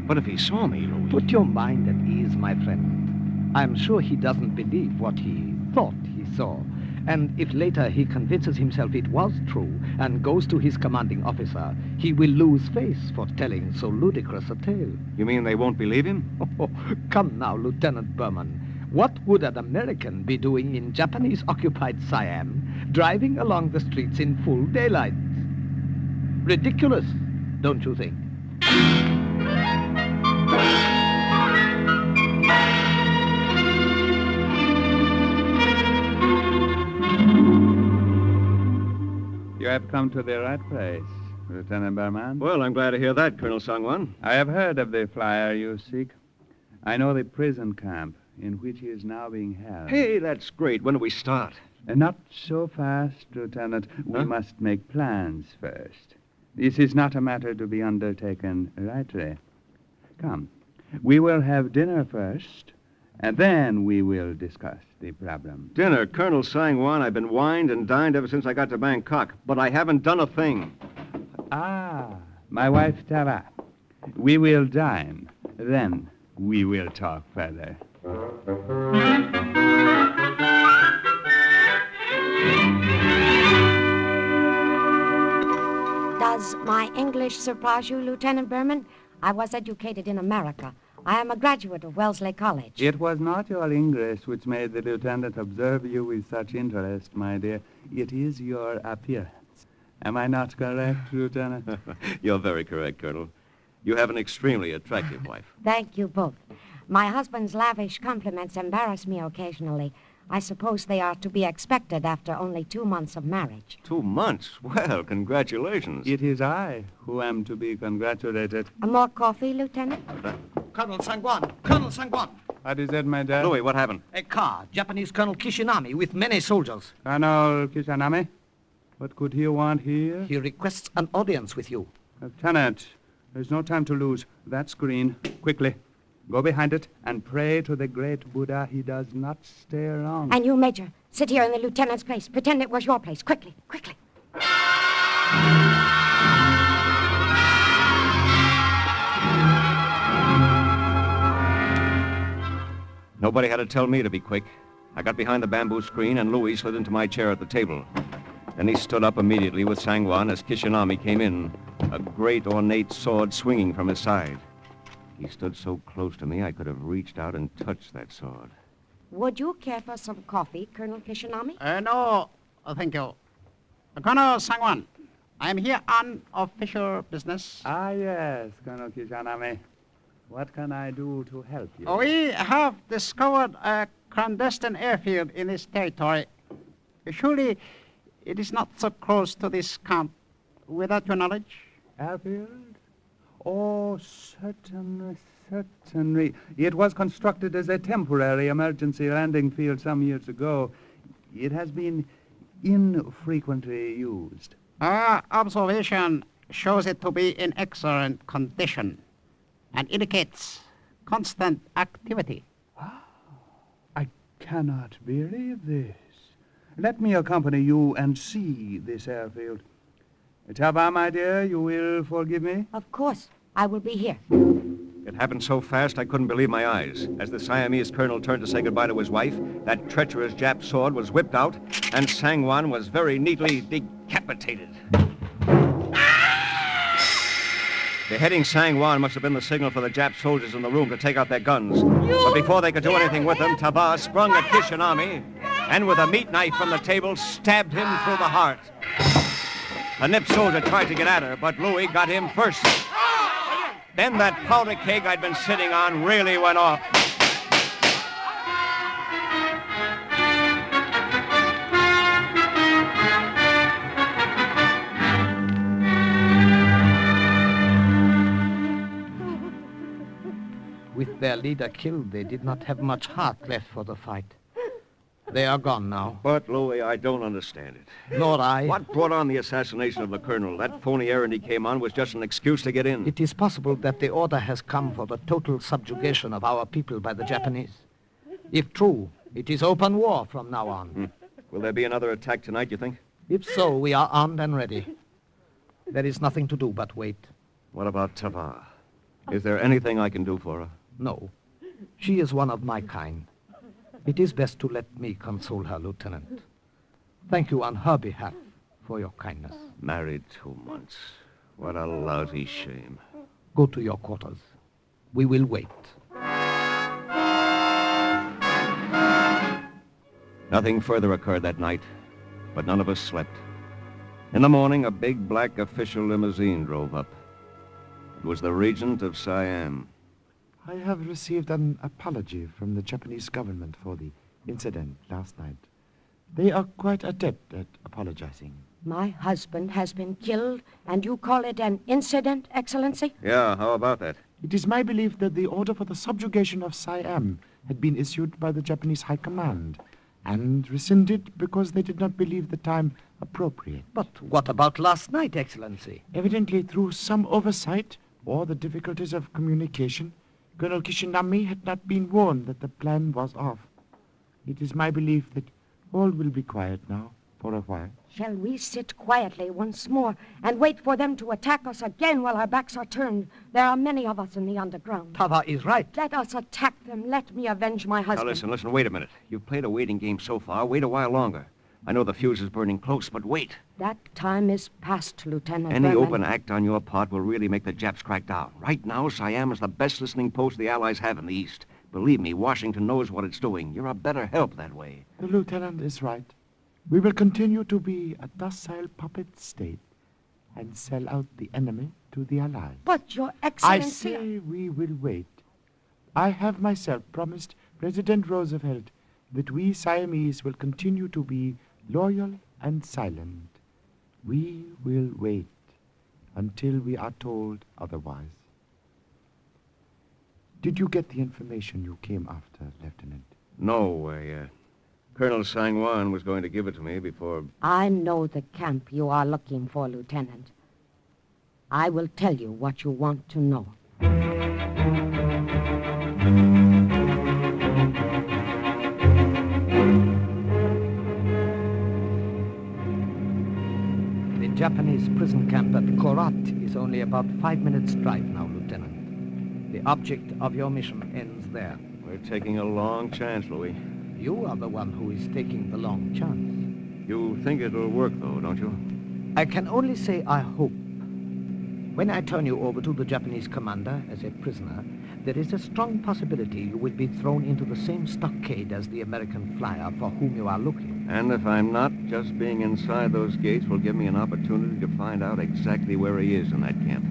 But if he saw me, Louis... Put your mind at ease, my friend. I'm sure he doesn't believe what he thought he saw. And if later he convinces himself it was true and goes to his commanding officer, he will lose face for telling so ludicrous a tale. You mean they won't believe him? Oh, come now, Lieutenant Berman. What would an American be doing in Japanese-occupied Siam, driving along the streets in full daylight? Ridiculous, don't you think? You have come to the right place, Lieutenant Berman. Well, I'm glad to hear that, Colonel Sangwan. I have heard of the flyer you seek. I know the prison camp in which he is now being held. Hey, that's great. When do we start? Not so fast, Lieutenant. We must make plans first. This is not a matter to be undertaken lightly. Come, we will have dinner first, and then we will discuss the problem. Dinner? Colonel Sangwan, I've been wined and dined ever since I got to Bangkok, but I haven't done a thing. Ah, my wife Tara. We will dine, then we will talk further. Does my English surprise you, Lieutenant Berman? I was educated in America. I am a graduate of Wellesley College. It was not your English which made the lieutenant observe you with such interest, my dear. It is your appearance. Am I not correct, Lieutenant? You're very correct, Colonel. You have an extremely attractive wife. Thank you both. My husband's lavish compliments embarrass me occasionally. I suppose they are to be expected after only 2 months of marriage. 2 months? Well, congratulations. It is I who am to be congratulated. More coffee, Lieutenant? Colonel Sangwan! Colonel Sangwan! What is it, my dear? Louis, what happened? A car, Japanese Colonel Kishinami with many soldiers. Colonel Kishinami? What could he want here? He requests an audience with you. Lieutenant, there's no time to lose. That screen, quickly. Go behind it and pray to the great Buddha he does not stay long. And you, Major, sit here in the lieutenant's place. Pretend it was your place. Quickly, quickly. Nobody had to tell me to be quick. I got behind the bamboo screen, and Louis slid into my chair at the table. Then he stood up immediately with Sangwan as Kishinami came in, a great ornate sword swinging from his side. He stood so close to me, I could have reached out and touched that sword. Would you care for some coffee, Colonel Kishinami? No, thank you. Colonel Sangwan, I am here on official business. Ah, yes, Colonel Kishinami. What can I do to help you? We have discovered a clandestine airfield in this territory. Surely it is not so close to this camp without your knowledge? Airfield? Oh, certainly, certainly. It was constructed as a temporary emergency landing field some years ago. It has been infrequently used. Our observation shows it to be in excellent condition and indicates constant activity. I cannot believe this. Let me accompany you and see this airfield. Taba, my dear, you will forgive me? Of course. I will be here. It happened so fast I couldn't believe my eyes. As the Siamese colonel turned to say goodbye to his wife, that treacherous Jap sword was whipped out, and Sangwan was very neatly decapitated. Beheading Sangwan must have been the signal for the Jap soldiers in the room to take out their guns. But before they could do anything with them, Tava sprung at Kishinami, and with a meat knife from the table, stabbed him through the heart. A nipped soldier tried to get at her, but Louis got him first. Then that powder keg I'd been sitting on really went off. With their leader killed, they did not have much heart left for the fight. They are gone now. But, Louis, I don't understand it. Nor I. What brought on the assassination of the colonel? That phony errand he came on was just an excuse to get in. It is possible that the order has come for the total subjugation of our people by the Japanese. If true, it is open war from now on. Will there be another attack tonight, you think? If so, we are armed and ready. There is nothing to do but wait. What about Tava? Is there anything I can do for her? No. She is one of my kind. It is best to let me console her, Lieutenant. Thank you on her behalf for your kindness. Married 2 months. What a lousy shame. Go to your quarters. We will wait. Nothing further occurred that night, but none of us slept. In the morning, a big black official limousine drove up. It was the Regent of Siam. I have received an apology from the Japanese government for the incident last night. They are quite adept at apologizing. My husband has been killed, and you call it an incident, Excellency? Yeah, how about that? It is my belief that the order for the subjugation of Siam had been issued by the Japanese High Command and rescinded because they did not believe the time appropriate. But what about last night, Excellency? Evidently, through some oversight or the difficulties of communication, Colonel Kishinami had not been warned that the plan was off. It is my belief that all will be quiet now for a while. Shall we sit quietly once more and wait for them to attack us again while our backs are turned? There are many of us in the underground. Tava is right. Let us attack them. Let me avenge my husband. Now listen, wait a minute. You've played a waiting game so far. Wait a while longer. I know the fuse is burning close, but wait. That time is past, Lieutenant Any Vernon. open act on your part will really make the Japs crack down. Right now, Siam is the best listening post the Allies have in the East. Believe me, Washington knows what it's doing. You're a better help that way. The lieutenant is right. We will continue to be a docile puppet state and sell out the enemy to the Allies. But, Your Excellency... I say we will wait. I have myself promised President Roosevelt that we Siamese will continue to be loyal and silent. We will wait until we are told otherwise. Did you get the information you came after, Lieutenant? No, Colonel Sangwan was going to give it to me before... I know the camp you are looking for, Lieutenant. I will tell you what you want to know. The Japanese prison camp at Korat is only about 5 minutes' drive now, Lieutenant. The object of your mission ends there. We're taking a long chance, Louis. You are the one who is taking the long chance. You think it'll work, though, don't you? I can only say I hope. When I turn you over to the Japanese commander as a prisoner, there is a strong possibility you will be thrown into the same stockade as the American flyer for whom you are looking. And if I'm not, just being inside those gates will give me an opportunity to find out exactly where he is in that camp.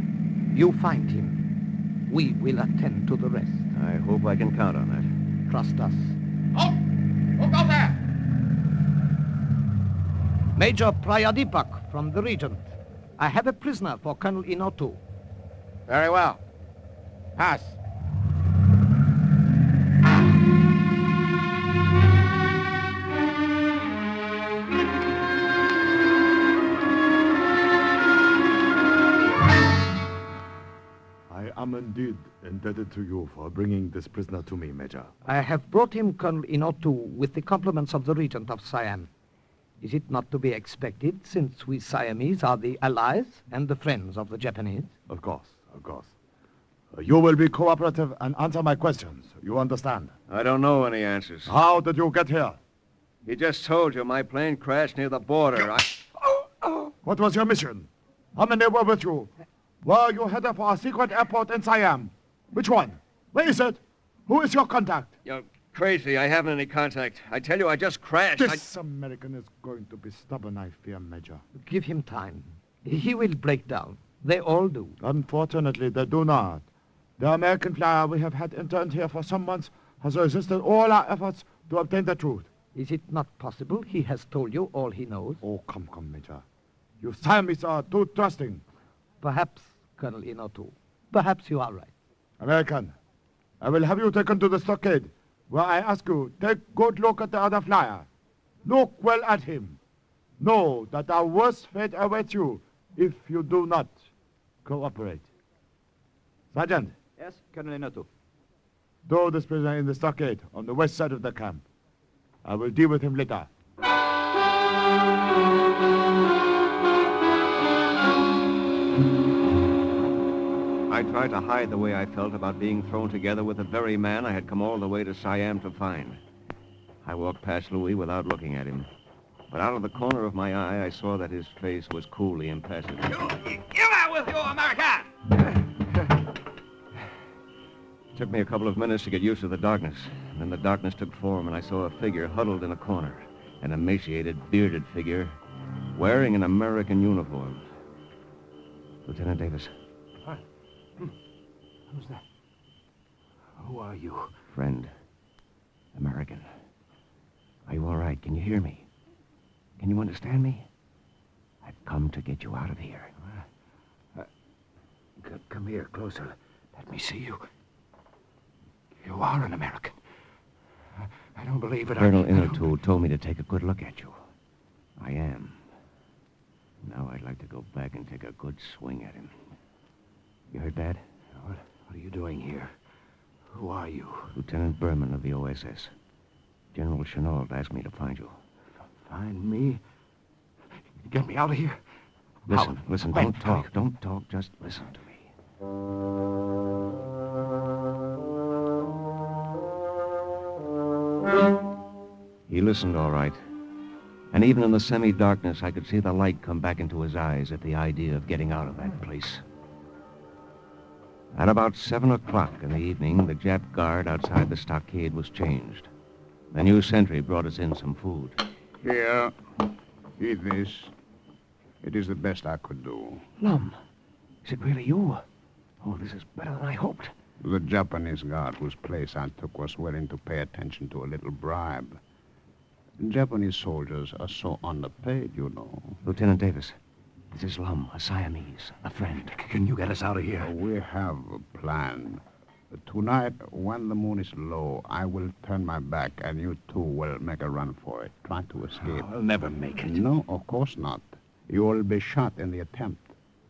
You find him. We will attend to the rest. I hope I can count on that. Trust us. Halt! Look out there! Major Prayadipak from the Regent. I have a prisoner for Colonel Inotu. Very well. Pass. I am indeed indebted to you for bringing this prisoner to me, Major. I have brought him, Colonel Inotu, with the compliments of the Regent of Siam. Is it not to be expected, since we Siamese are the allies and the friends of the Japanese? Of course, of course. You will be cooperative and answer my questions. You understand? I don't know any answers. How did you get here? He just told you my plane crashed near the border. What was your mission? How many were with you? Were you headed for a secret airport in Siam? Which one? Where is it? Who is your contact? You're crazy. I haven't any contact. I tell you, I just crashed. This American is going to be stubborn, I fear, Major. Give him time. He will break down. They all do. Unfortunately, they do not. The American flyer we have had interned here for some months has resisted all our efforts to obtain the truth. Is it not possible he has told you all he knows? Oh, come, Major. You Siamese are too trusting. Perhaps, Colonel Inotu. Perhaps you are right. American, I will have you taken to the stockade, where I ask you, take good look at the other flyer. Look well at him. Know that our worst fate awaits you if you do not cooperate. Sergeant. Yes, Colonel Inotu. Throw this prisoner in the stockade on the west side of the camp. I will deal with him later. I tried to hide the way I felt about being thrown together with the very man I had come all the way to Siam to find. I walked past Louis without looking at him. But out of the corner of my eye, I saw that his face was coolly impassive. Get out with you, America! It took me a couple of minutes to get used to the darkness. And then the darkness took form, and I saw a figure huddled in a corner. An emaciated, bearded figure, wearing an American uniform. Lieutenant Davis. What? Who's that? Who are you? Friend. American. Are you all right? Can you hear me? Can you understand me? I've come to get you out of here. Come here, closer. Let me see you. You are an American. I don't believe it. Colonel Inotu told me to take a good look at you. I am. Now I'd like to go back and take a good swing at him. You heard that? What are you doing here? Who are you? Lieutenant Berman of the OSS. General Chenault asked me to find you. Find me? Get me out of here? Listen, don't talk. Don't talk, just listen to me. He listened all right. And even in the semi-darkness, I could see the light come back into his eyes at the idea of getting out of that place. At about 7 o'clock in the evening, the Jap guard outside the stockade was changed. The new sentry brought us in some food. Here. Eat this. It is the best I could do. Lum, is it really you? Oh, this is better than I hoped. The Japanese guard whose place I took was willing to pay attention to a little bribe. Japanese soldiers are so underpaid, you know. Lieutenant Davis, this is Lum, a Siamese, a friend. Can you get us out of here? We have a plan. Tonight, when the moon is low, I will turn my back and you two will make a run for it. Try to escape. I'll never make it. No, of course not. You will be shot in the attempt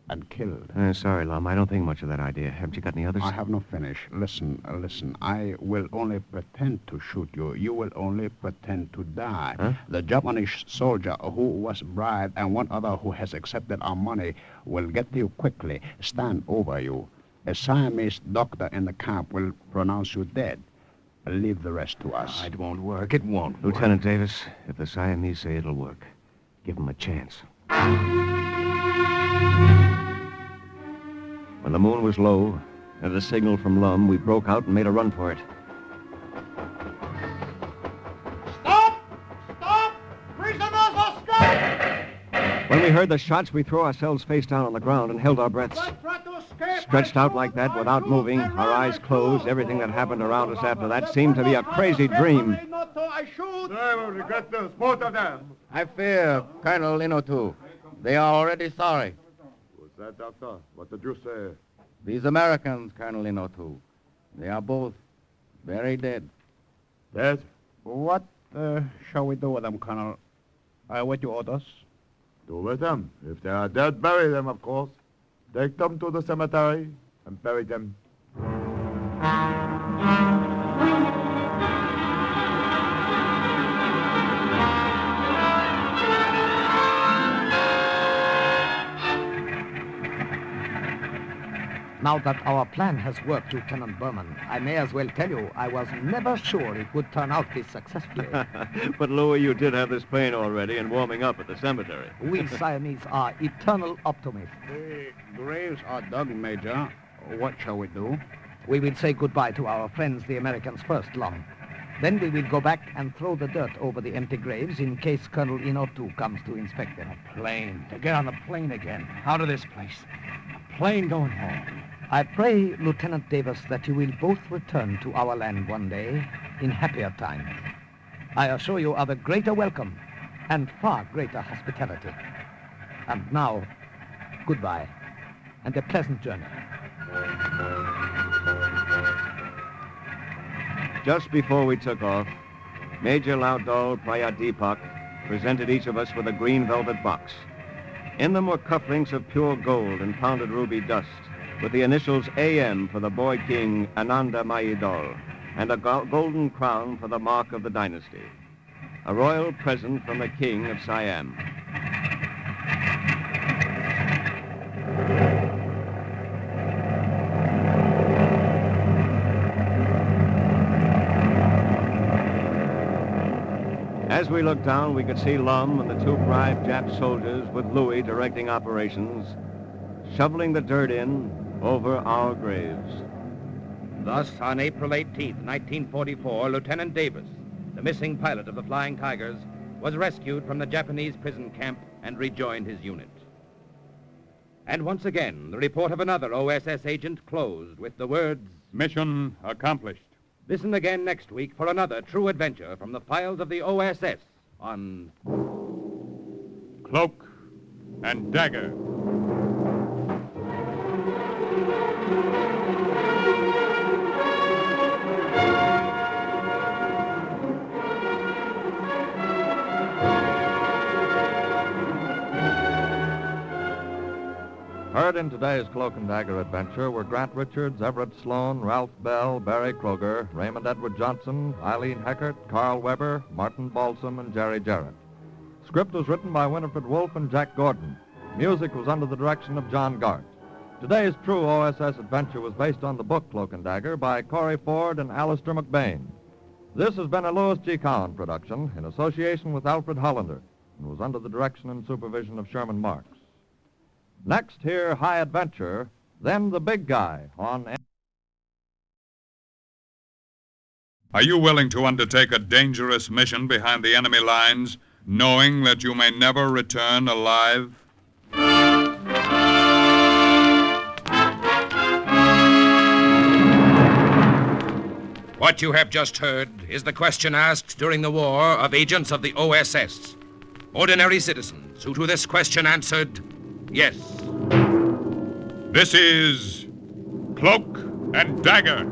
and killed. Sorry, Lum. I don't think much of that idea. Haven't you got any others? I have no finish. Listen. I will only pretend to shoot you. You will only pretend to die. Huh? The Japanese soldier who was bribed and one other who has accepted our money will get to you quickly, stand over you. A Siamese doctor in the camp will pronounce you dead. Leave the rest to us. It won't work. It won't. Lieutenant Davis, if the Siamese say it'll work, give them a chance. When the moon was low, at a signal from Lum, we broke out and made a run for it. Stop! Stop! Prisoners are escaped! When we heard the shots, we threw ourselves face down on the ground and held our breaths. Stretched out like that without moving, our eyes closed, everything that happened around us after that seemed to be a crazy dream. I will regret this, both of them. I fear, Colonel Inotu. They are already sorry. Who's that, Doctor? What did you say? These Americans, Colonel Inotu. They are both very dead. Dead? What shall we do with them, Colonel? I await your orders. Do with them. If they are dead, bury them, of course. Take them to the cemetery and bury them. Now that our plan has worked, Lieutenant Berman, I may as well tell you I was never sure it would turn out this successfully. But, Louis, you did have this plane already and warming up at the cemetery. We Siamese are eternal optimists. The graves are dug, Major. What shall we do? We will say goodbye to our friends, the Americans, first, Long. Then we will go back and throw the dirt over the empty graves in case Colonel Inotu comes to inspect them. A plane. To get on a plane again. Out of this place. A plane going home. I pray, Lieutenant Davis, that you will both return to our land one day in happier times. I assure you of a greater welcome and far greater hospitality. And now, goodbye and a pleasant journey. Just before we took off, Major Laudol Prayadipak presented each of us with a green velvet box. In them were cufflinks of pure gold and pounded ruby dust, with the initials AM for the boy king Ananda Mayidol, and a golden crown for the mark of the dynasty. A royal present from the king of Siam. As we looked down, we could see Lum and the two bribed Jap soldiers with Louis directing operations, shoveling the dirt in over our graves. Thus, on April 18th, 1944, Lieutenant Davis, the missing pilot of the Flying Tigers, was rescued from the Japanese prison camp and rejoined his unit. And once again, the report of another OSS agent closed with the words, "Mission accomplished." Listen again next week for another true adventure from the files of the OSS on Cloak and Dagger. Heard in today's Cloak and Dagger adventure were Grant Richards, Everett Sloan, Ralph Bell, Barry Kroger, Raymond Edward Johnson, Eileen Heckert, Carl Weber, Martin Balsam, and Jerry Jarrett. Script was written by Winifred Wolfe and Jack Gordon. Music was under the direction of John Gart. Today's true OSS adventure was based on the book Cloak and Dagger by Corey Ford and Alistair McBain. This has been a Louis G. Cowan production in association with Alfred Hollander and was under the direction and supervision of Sherman Marks. Next, hear High Adventure, then The Big Guy on... Are you willing to undertake a dangerous mission behind the enemy lines, knowing that you may never return alive? What you have just heard is the question asked during the war of agents of the OSS. Ordinary citizens who to this question answered, yes. This is Cloak and Dagger.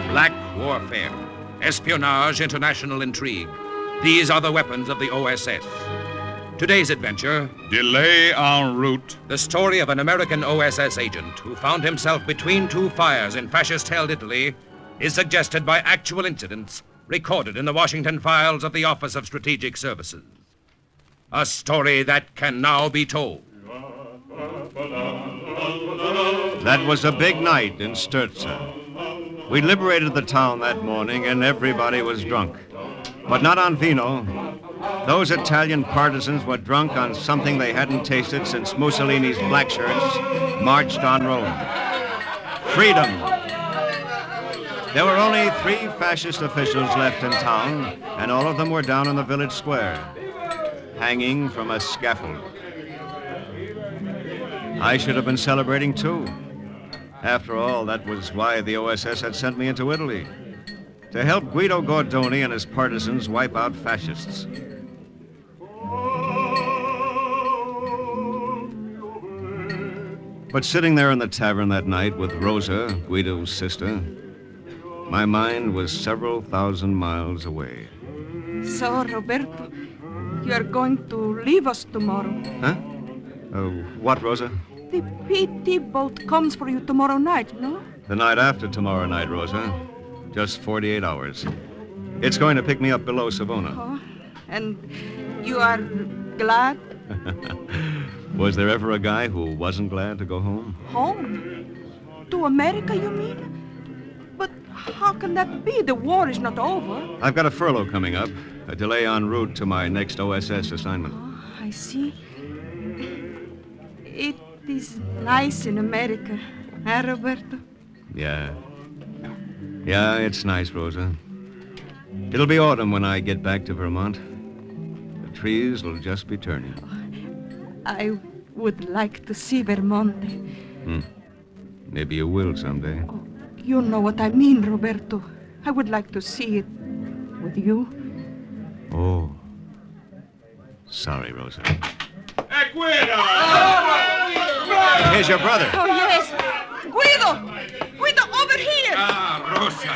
Black warfare, espionage, international intrigue. These are the weapons of the OSS. Today's adventure, Delay en route. The story of an American OSS agent who found himself between two fires in fascist-held Italy, is suggested by actual incidents recorded in the Washington files of the Office of Strategic Services. A story that can now be told. That was a big night in Sturza. We liberated the town that morning and everybody was drunk. But not on vino. Those Italian partisans were drunk on something they hadn't tasted since Mussolini's black shirts marched on Rome. Freedom. There were only 3 fascist officials left in town, and all of them were down in the village square, hanging from a scaffold. I should have been celebrating too. After all, that was why the OSS had sent me into Italy, to help Guido Gordoni and his partisans wipe out fascists. But sitting there in the tavern that night with Rosa, Guido's sister, my mind was several thousand miles away. So, Roberto, you are going to leave us tomorrow. Huh? What, Rosa? The PT boat comes for you tomorrow night, no? The night after tomorrow night, Rosa. Just 48 hours. It's going to pick me up below Savona. Oh, and you are glad? Was there ever a guy who wasn't glad to go home? Home? To America, you mean? But how can that be? The war is not over. I've got a furlough coming up. A delay en route to my next OSS assignment. Oh, I see. It is nice in America, eh, Roberto? Yeah. Yeah, it's nice, Rosa. It'll be autumn when I get back to Vermont. The trees will just be turning. I would like to see Vermont. Maybe you will someday. You know what I mean, Roberto. I would like to see it with you. Oh. Sorry, Rosa. Guido! Here's your brother. Oh, yes. Guido! Guido, over here! Ah, Rosa.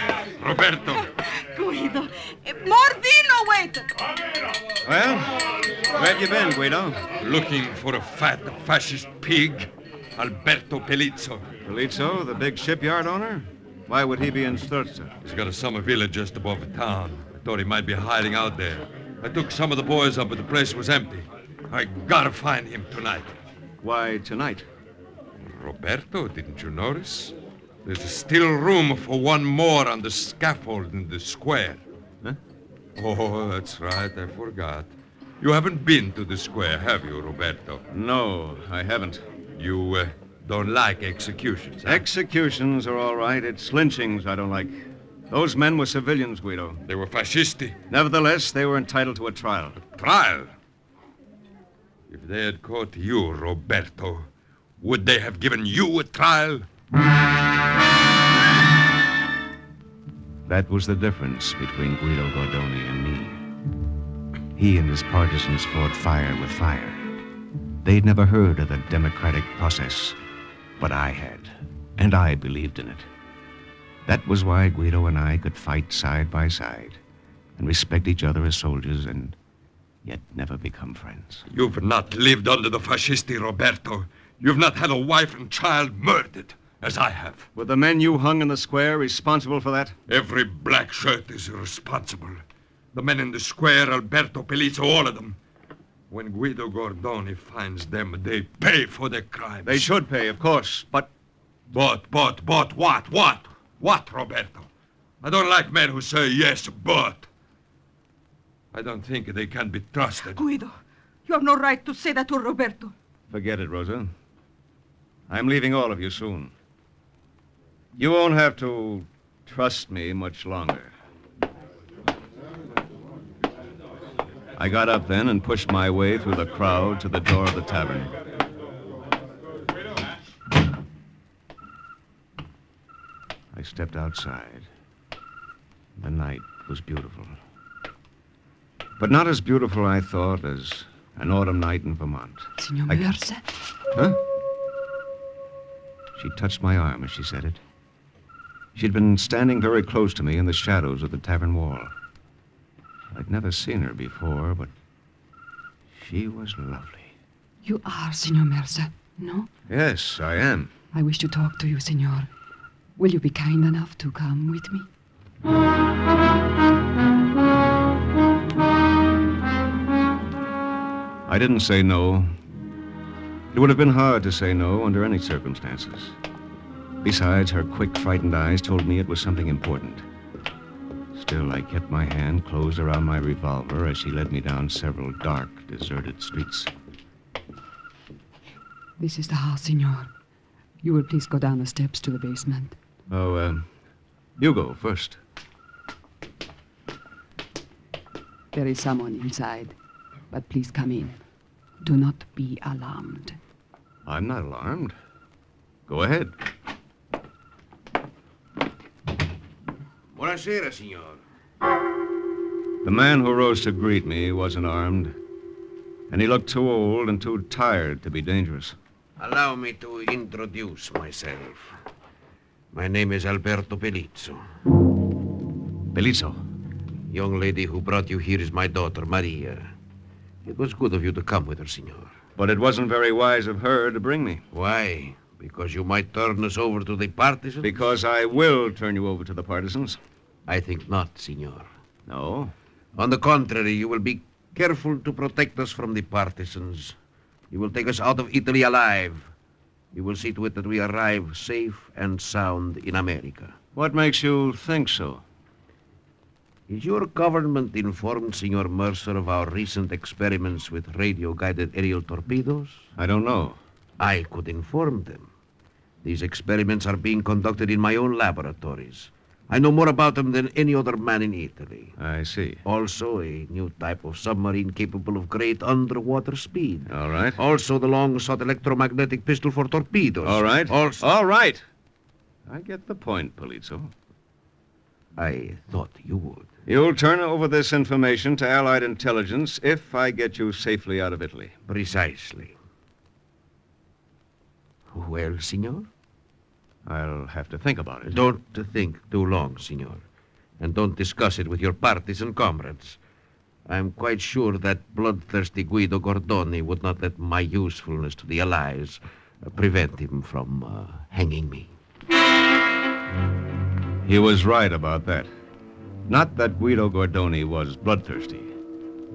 Roberto. Guido. More vino, wait. Well, where have you been, Guido? Looking for a fat fascist pig, Alberto Pelizzo. Pelizzo, the big shipyard owner? Why would he be in Strzelce? He's got a summer villa just above the town. I thought he might be hiding out there. I took some of the boys up, but the place was empty. I gotta find him tonight. Why tonight? Roberto, didn't you notice? There's still room for one more on the scaffold in the square. Huh? Oh, that's right, I forgot. You haven't been to the square, have you, Roberto? No, I haven't. You don't like executions, huh? Executions are all right. It's lynchings I don't like. Those men were civilians, Guido. They were fascisti. Nevertheless, they were entitled to a trial. Trial? If they had caught you, Roberto, would they have given you a trial? That was the difference between Guido Gordoni and me. He and his partisans fought fire with fire. They'd never heard of the democratic process, but I had, and I believed in it. That was why Guido and I could fight side by side and respect each other as soldiers and yet never become friends. You've not lived under the fascisti, Roberto. You've not had a wife and child murdered, as I have. Were the men you hung in the square responsible for that? Every black shirt is responsible. The men in the square, Alberto Pelizzo, all of them. When Guido Gordoni finds them, they pay for their crimes. They should pay, of course, but... But what? What, Roberto? I don't like men who say yes, but. I don't think they can be trusted. Guido, you have no right to say that to Roberto. Forget it, Rosa. I'm leaving all of you soon. You won't have to trust me much longer. I got up then and pushed my way through the crowd to the door of the tavern. I stepped outside. The night was beautiful. But not as beautiful, I thought, as an autumn night in Vermont. Signor Mercer? Huh? She touched my arm as she said it. She'd been standing very close to me in the shadows of the tavern wall. I'd never seen her before, but she was lovely. You are Signor Mercer, no? Yes, I am. I wish to talk to you, Signor. Will you be kind enough to come with me? I didn't say no. It would have been hard to say no under any circumstances. Besides, her quick, frightened eyes told me it was something important. Still, I kept my hand closed around my revolver as she led me down several dark, deserted streets. This is the house, Signor. You will please go down the steps to the basement. Oh, you go first. There is someone inside, but please come in. Do not be alarmed. I'm not alarmed. Go ahead. Buonasera, signor. The man who rose to greet me wasn't armed, and he looked too old and too tired to be dangerous. Allow me to introduce myself. My name is Alberto Pelizzo. Pelizzo? Young lady who brought you here is my daughter, Maria. It was good of you to come with her, signor. But it wasn't very wise of her to bring me. Why? Because you might turn us over to the partisans? Because I will turn you over to the partisans. I think not, senor. No? On the contrary, you will be careful to protect us from the partisans. You will take us out of Italy alive. You will see to it that we arrive safe and sound in America. What makes you think so? Is your government informed, Senor Mercer, of our recent experiments with radio-guided aerial torpedoes? I don't know. I could inform them. These experiments are being conducted in my own laboratories. I know more about them than any other man in Italy. I see. Also, a new type of submarine capable of great underwater speed. All right. Also, the long-sought electromagnetic pistol for torpedoes. All right. Also... All right. I get the point, Polizzo. I thought you would. You'll turn over this information to Allied intelligence if I get you safely out of Italy. Precisely. Well, senor? I'll have to think about it. Don't think too long, senor. And don't discuss it with your partisan comrades. I'm quite sure that bloodthirsty Guido Gordoni would not let my usefulness to the Allies prevent him from hanging me. He was right about that. Not that Guido Gordoni was bloodthirsty.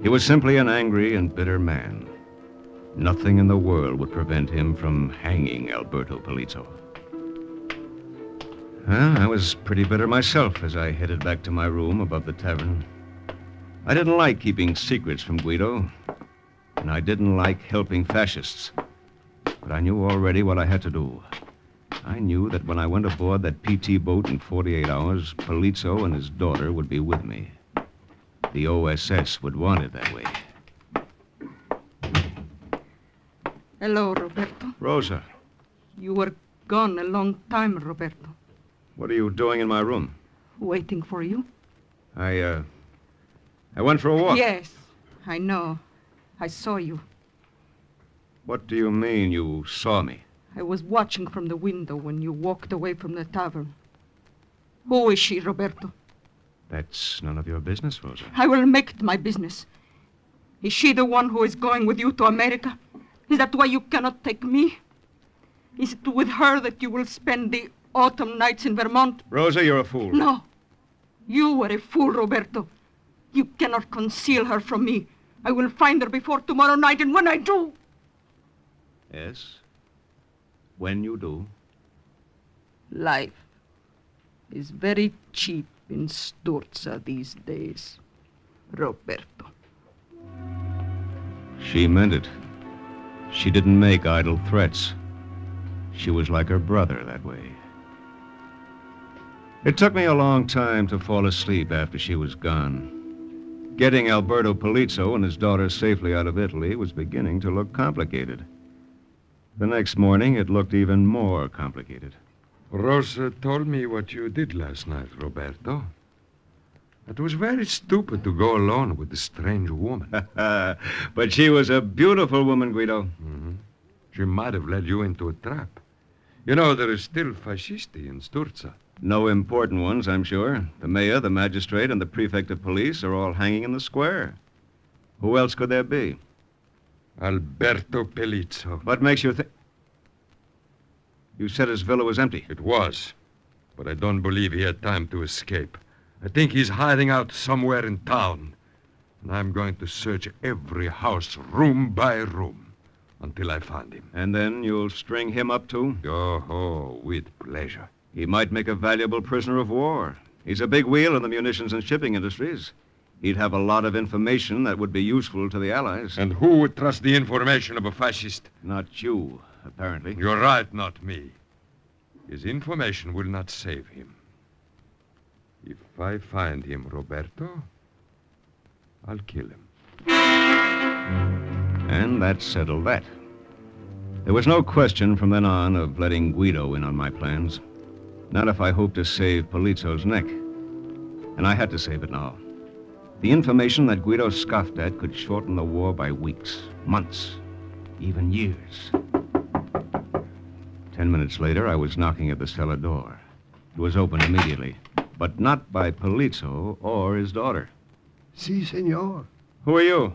He was simply an angry and bitter man. Nothing in the world would prevent him from hanging Alberto Polizzo. Well, I was pretty bitter myself as I headed back to my room above the tavern. I didn't like keeping secrets from Guido, and I didn't like helping fascists. But I knew already what I had to do. I knew that when I went aboard that PT boat in 48 hours, Polizzo and his daughter would be with me. The OSS would want it that way. Hello, Roberto. Rosa, You were gone a long time, Roberto. what are you doing in my room? Waiting for you? I went for a walk. Yes, I know. I saw you. What do you mean you saw me? I was watching from the window when you walked away from the tavern. Who is she, Roberto? That's none of your business, Rosa. I will make it my business. Is she the one who is going with you to America? Is that why you cannot take me? Is it with her that you will spend the autumn nights in Vermont? Rosa, you're a fool. No. You were a fool, Roberto. You cannot conceal her from me. I will find her before tomorrow night, and when I do... Yes? When you do? Life is very cheap in Sturza these days, Roberto. She meant it. She didn't make idle threats. She was like her brother that way. It took me a long time to fall asleep after she was gone. Getting Alberto Polizzo and his daughter safely out of Italy was beginning to look complicated. The next morning, it looked even more complicated. Rosa told me what you did last night, Roberto. It was very stupid to go alone with a strange woman. But she was a beautiful woman, Guido. Mm-hmm. She might have led you into a trap. You know, there is still fascisti in Sturza. No important ones, I'm sure. The mayor, the magistrate, and the prefect of police are all hanging in the square. Who else could there be? Alberto Polizzo. What makes you think... You said his villa was empty. It was. But I don't believe he had time to escape. I think he's hiding out somewhere in town. And I'm going to search every house, room by room, until I find him. And then you'll string him up, too? Oh, with pleasure. He might make a valuable prisoner of war. He's a big wheel in the munitions and shipping industries. He'd have a lot of information that would be useful to the Allies. And who would trust the information of a fascist? Not you, apparently. You're right, not me. His information will not save him. If I find him, Roberto, I'll kill him. And that settled that. There was no question from then on of letting Guido in on my plans. Not if I hoped to save Polizzo's neck. And I had to save it now. The information that Guido scoffed at could shorten the war by weeks, months, even years. 10 minutes later, I was knocking at the cellar door. It was opened immediately, but not by Polizzo or his daughter. Si, senor. Who are you?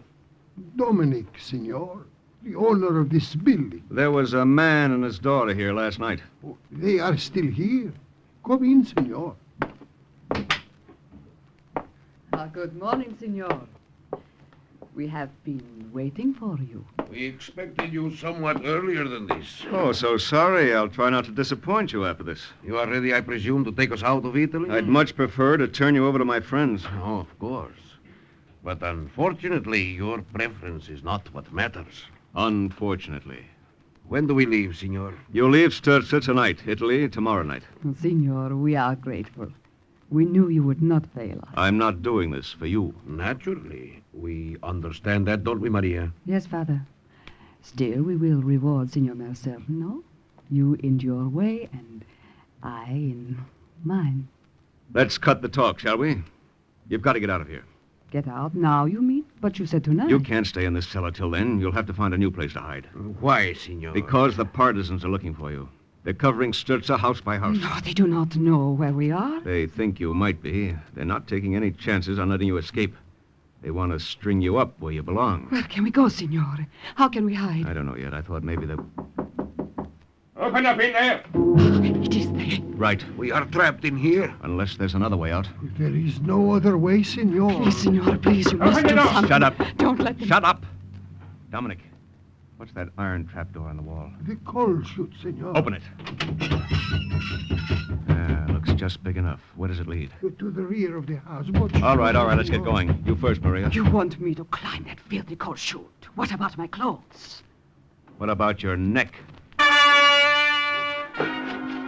Dominic, senor. The owner of this building. There was a man and his daughter here last night. They are still here. Come in, senor. Good morning, senor. We have been waiting for you. We expected you somewhat earlier than this. Oh, so sorry. I'll try not to disappoint you after this. You are ready, I presume, to take us out of Italy? I'd much prefer to turn you over to my friends. Oh, of course. But unfortunately, your preference is not what matters. Unfortunately. When do we leave, Signor? You leave Sturza tonight, Italy tomorrow night. Senor, we are grateful. We knew you would not fail us. I'm not doing this for you. Naturally. We understand that, don't we, Maria? Yes, Father. Still, we will reward Senor Mercer, no? You in your way, and I in mine. Let's cut the talk, shall we? You've got to get out of here. Get out now, you mean? But you said tonight. You can't stay in this cellar till then. You'll have to find a new place to hide. Why, Signor? Because the partisans are looking for you. They're covering Sturza house by house. No, they do not know where we are. They think you might be. They're not taking any chances on letting you escape. They want to string you up where you belong. Where can we go, Signor? How can we hide? I don't know yet. I thought maybe they... Open up in there. It is there. Right. We are trapped in here. Unless there's another way out. There is no other way, senor. Please, senor, please, you must do something. Shut up. Don't let them... Shut up. Dominic, what's that iron trapdoor on the wall? The coal chute, senor. Open it. Looks just big enough. Where does it lead? To the rear of the house. But All right, let's get going. You first, Maria. You want me to climb that filthy coal chute. What about my clothes? What about your neck?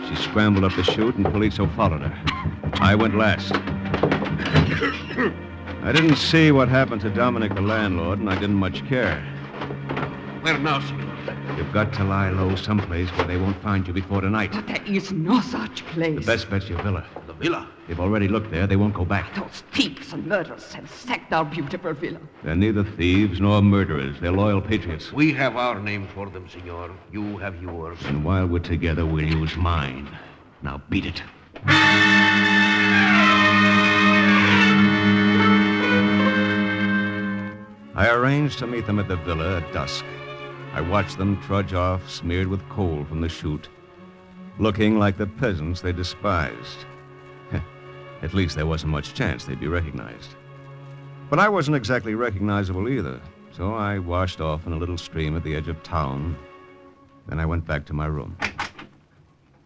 She scrambled up the chute and Polizzo followed her. I went last. I didn't see what happened to Dominic, the landlord, and I didn't much care. Where now, Signor? You've got to lie low someplace where they won't find you before tonight. But there is no such place. The best bet's your villa. The villa? They've already looked there. They won't go back. Those thieves and murderers have sacked our beautiful villa. They're neither thieves nor murderers. They're loyal patriots. We have our name for them, Signor. You have yours. And while we're together, we'll use mine. Now beat it. I arranged to meet them at the villa at dusk. I watched them trudge off, smeared with coal from the chute, looking like the peasants they despised. At least there wasn't much chance they'd be recognized. But I wasn't exactly recognizable either, so I washed off in a little stream at the edge of town. Then I went back to my room.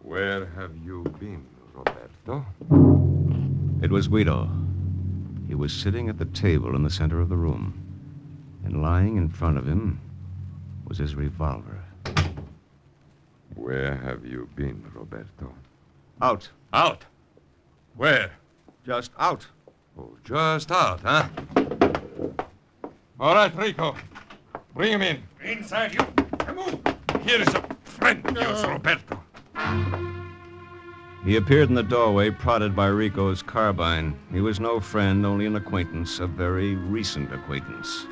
Where have you been, Roberto? It was Guido. He was sitting at the table in the center of the room, and lying in front of him was his revolver. Where have you been, Roberto? Out. Out? Where? Just out. Oh, just out, huh? All right, Rico. Bring him in. Inside, you. Come on. Here is a friend of yours, Roberto. He appeared in the doorway, prodded by Rico's carbine. He was no friend, only an acquaintance, a very recent acquaintance.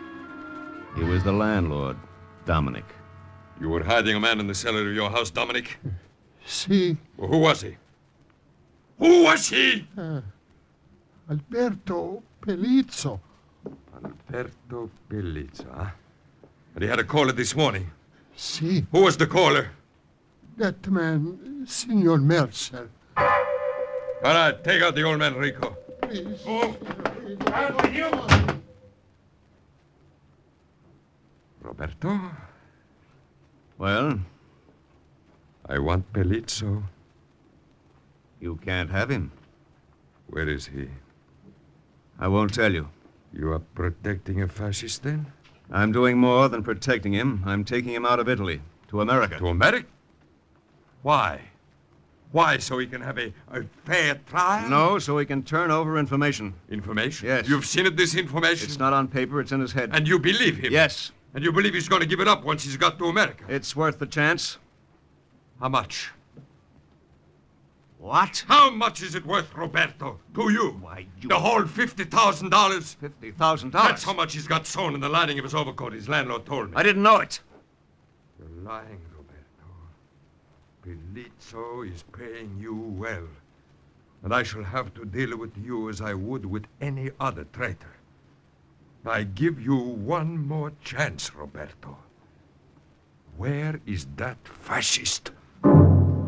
He was the landlord, Dominic. You were hiding a man in the cellar of your house, Dominic? Si. Well, who was he? Who was he? Alberto Pelizzo. Alberto Pelizzo, huh? And he had a caller this morning. Si. Who was the caller? That man, Senor Mercer. All right, take out the old man, Rico. Please. Oh, out with you. Roberto? Well? I want Pelizzo. You can't have him. Where is he? I won't tell you. You are protecting a fascist, then? I'm doing more than protecting him. I'm taking him out of Italy, to America. To America? Why? Why, so he can have a fair trial? No, so he can turn over information. Information? Yes. You've seen it, this information? It's not on paper, it's in his head. And you believe him? Yes. And you believe he's going to give it up once he's got to America? It's worth the chance. How much? What? How much is it worth, Roberto, to you? Why, The whole $50,000? $50,000? That's how much he's got sewn in the lining of his overcoat, his landlord told me. I didn't know it. You're lying, Roberto. Pelizzo is paying you well. And I shall have to deal with you as I would with any other traitor. I give you one more chance, Roberto. Where is that fascist?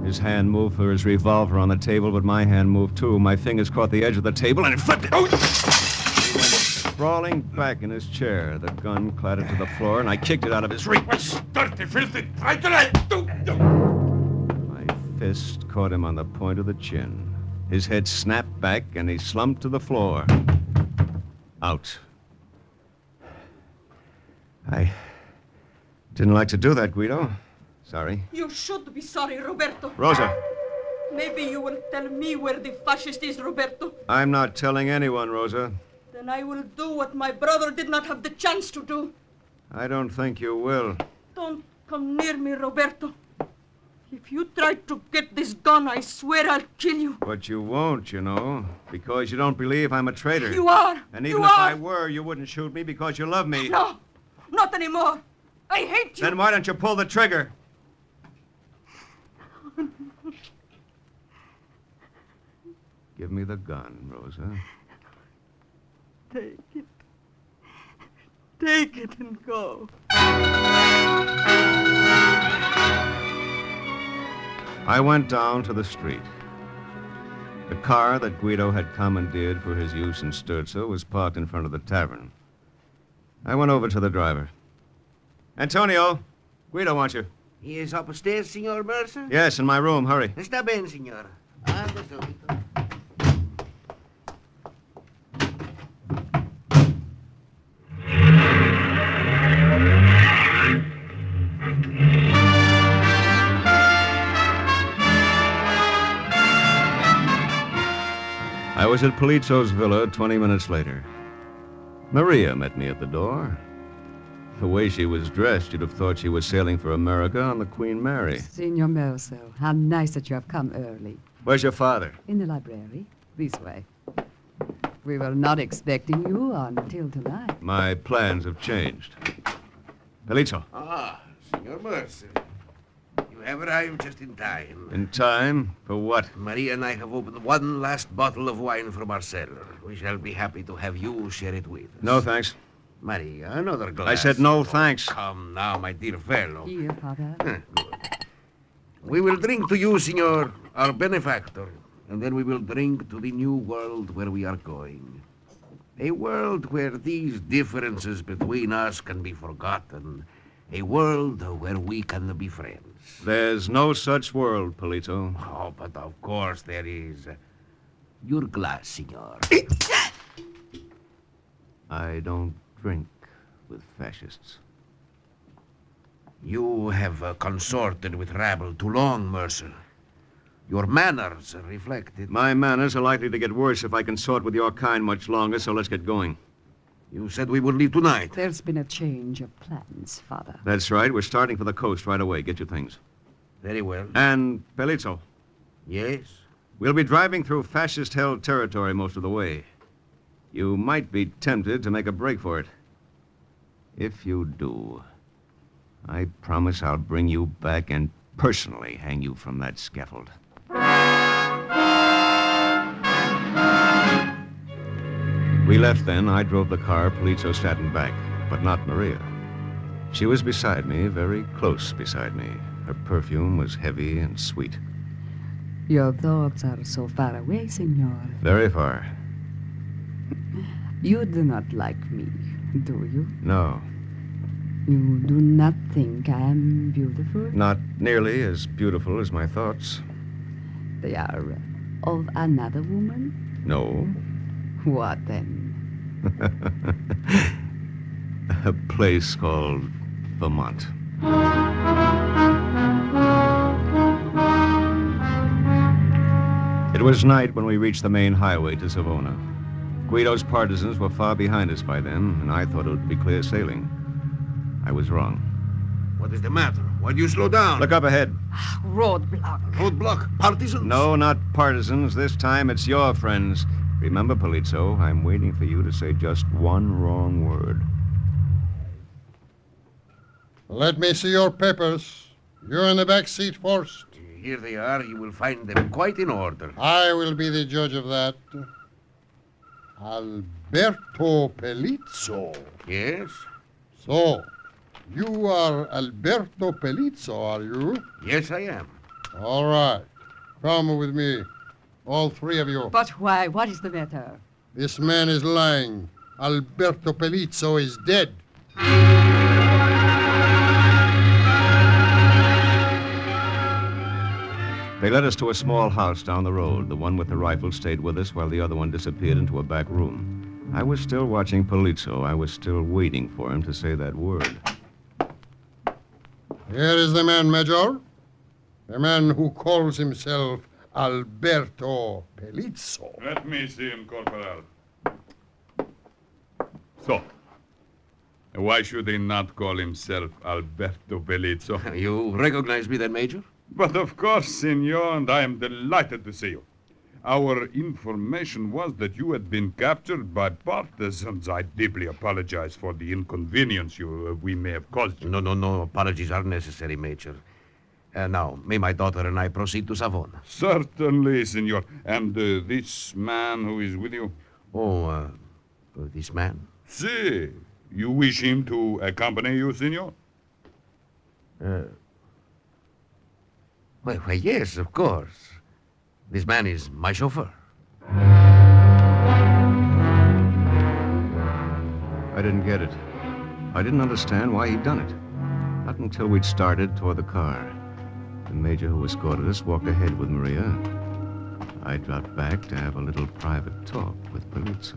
His hand moved for his revolver on the table, but my hand moved too. My fingers caught the edge of the table and it flipped it. He went sprawling back in his chair. The gun clattered to the floor and I kicked it out of his reach. Dirty, filthy traitor! My fist caught him on the point of the chin. His head snapped back and he slumped to the floor. Out. I didn't like to do that, Guido. Sorry. You should be sorry, Roberto. Rosa. Maybe you will tell me where the fascist is, Roberto. I'm not telling anyone, Rosa. Then I will do what my brother did not have the chance to do. I don't think you will. Don't come near me, Roberto. If you try to get this gun, I swear I'll kill you. But you won't, you know, because you don't believe I'm a traitor. You are. And even you if are. I were, you wouldn't shoot me because you love me. No, not anymore. I hate you. Then why don't you pull the trigger? Give me the gun, Rosa. Take it. Take it and go. I went down to the street. The car that Guido had commandeered for his use in Sturza was parked in front of the tavern. I went over to the driver. Antonio, Guido wants you. He is upstairs, Signor Mercer? Yes, in my room. Hurry. Está bien, Signor. Ando subito. I was at Polizzo's villa 20 minutes later. Maria met me at the door. The way she was dressed, you'd have thought she was sailing for America on the Queen Mary. Signor Mercer, how nice that you have come early. Where's your father? In the library. This way. We were not expecting you until tonight. My plans have changed. Polizzo. Ah, Signor Mercer. You have arrived just in time. In time? For what? Maria and I have opened one last bottle of wine from our cellar. We shall be happy to have you share it with us. No, thanks. Maria, another glass. I said no, thanks. Come now, my dear fellow. Here, Father. Good. We will drink to you, Signor, our benefactor, and then we will drink to the new world where we are going. A world where these differences between us can be forgotten. A world where we can be friends. There's no such world, Polizzo. Oh, but of course there is. Your glass, Signor. I don't drink with fascists. You have consorted with rabble too long, Mercer. Your manners reflect it. My manners are likely to get worse if I consort with your kind much longer, so let's get going. You said we would leave tonight. There's been a change of plans, Father. That's right. We're starting for the coast right away. Get your things. Very well. And, Polizzo. Yes? We'll be driving through fascist-held territory most of the way. You might be tempted to make a break for it. If you do, I promise I'll bring you back and personally hang you from that scaffold. We left then. I drove the car. Polizzo sat in back, but not Maria. She was beside me, very close beside me. Her perfume was heavy and sweet. Your thoughts are so far away, Signor. Very far. You do not like me, do you? No, You do not think I am beautiful? not nearly as beautiful as my thoughts. They are of another woman? No. What then? A place called Vermont. It was night when we reached the main highway to Savona. Guido's partisans were far behind us by then, and I thought it would be clear sailing. I was wrong. What is the matter? Why do you slow down? Look up ahead. Roadblock. Roadblock? Partisans? No, not partisans. This time it's your friends. Remember, Polizzo, I'm waiting for you to say just one wrong word. Let me see your papers. You're in the back seat first. Here they are. You will find them quite in order. I will be the judge of that. Alberto Pelizzo. Yes? So, You are Alberto Pelizzo, are you? Yes, I am. All right. Come with me. All three of you. But why? What is the matter? This man is lying. Alberto Pelizzo is dead. They led us to a small house down the road. The one with the rifle stayed with us while the other one disappeared into a back room. I was still watching Pelizzo. I was still waiting for him to say that word. Here is the man, Major. The man who calls himself Alberto Pelizzo. Let me see him, Corporal. So, why should he not call himself Alberto Pelizzo? You recognize me then, Major? But of course, senor, and I am delighted to see you. Our information was that you had been captured by partisans. I deeply apologize for the inconvenience we may have caused you. No. Apologies are necessary, Major. Now, may my daughter and I proceed to Savona? Certainly, senor. And this man who is with you? Oh, this man? Si. You wish him to accompany you, senor? Well, yes, of course. This man is my chauffeur. I didn't get it. I didn't understand why he'd done it. Not until we'd started toward the car. The major who escorted us walked ahead with Maria. I dropped back to have a little private talk with Pelizzo.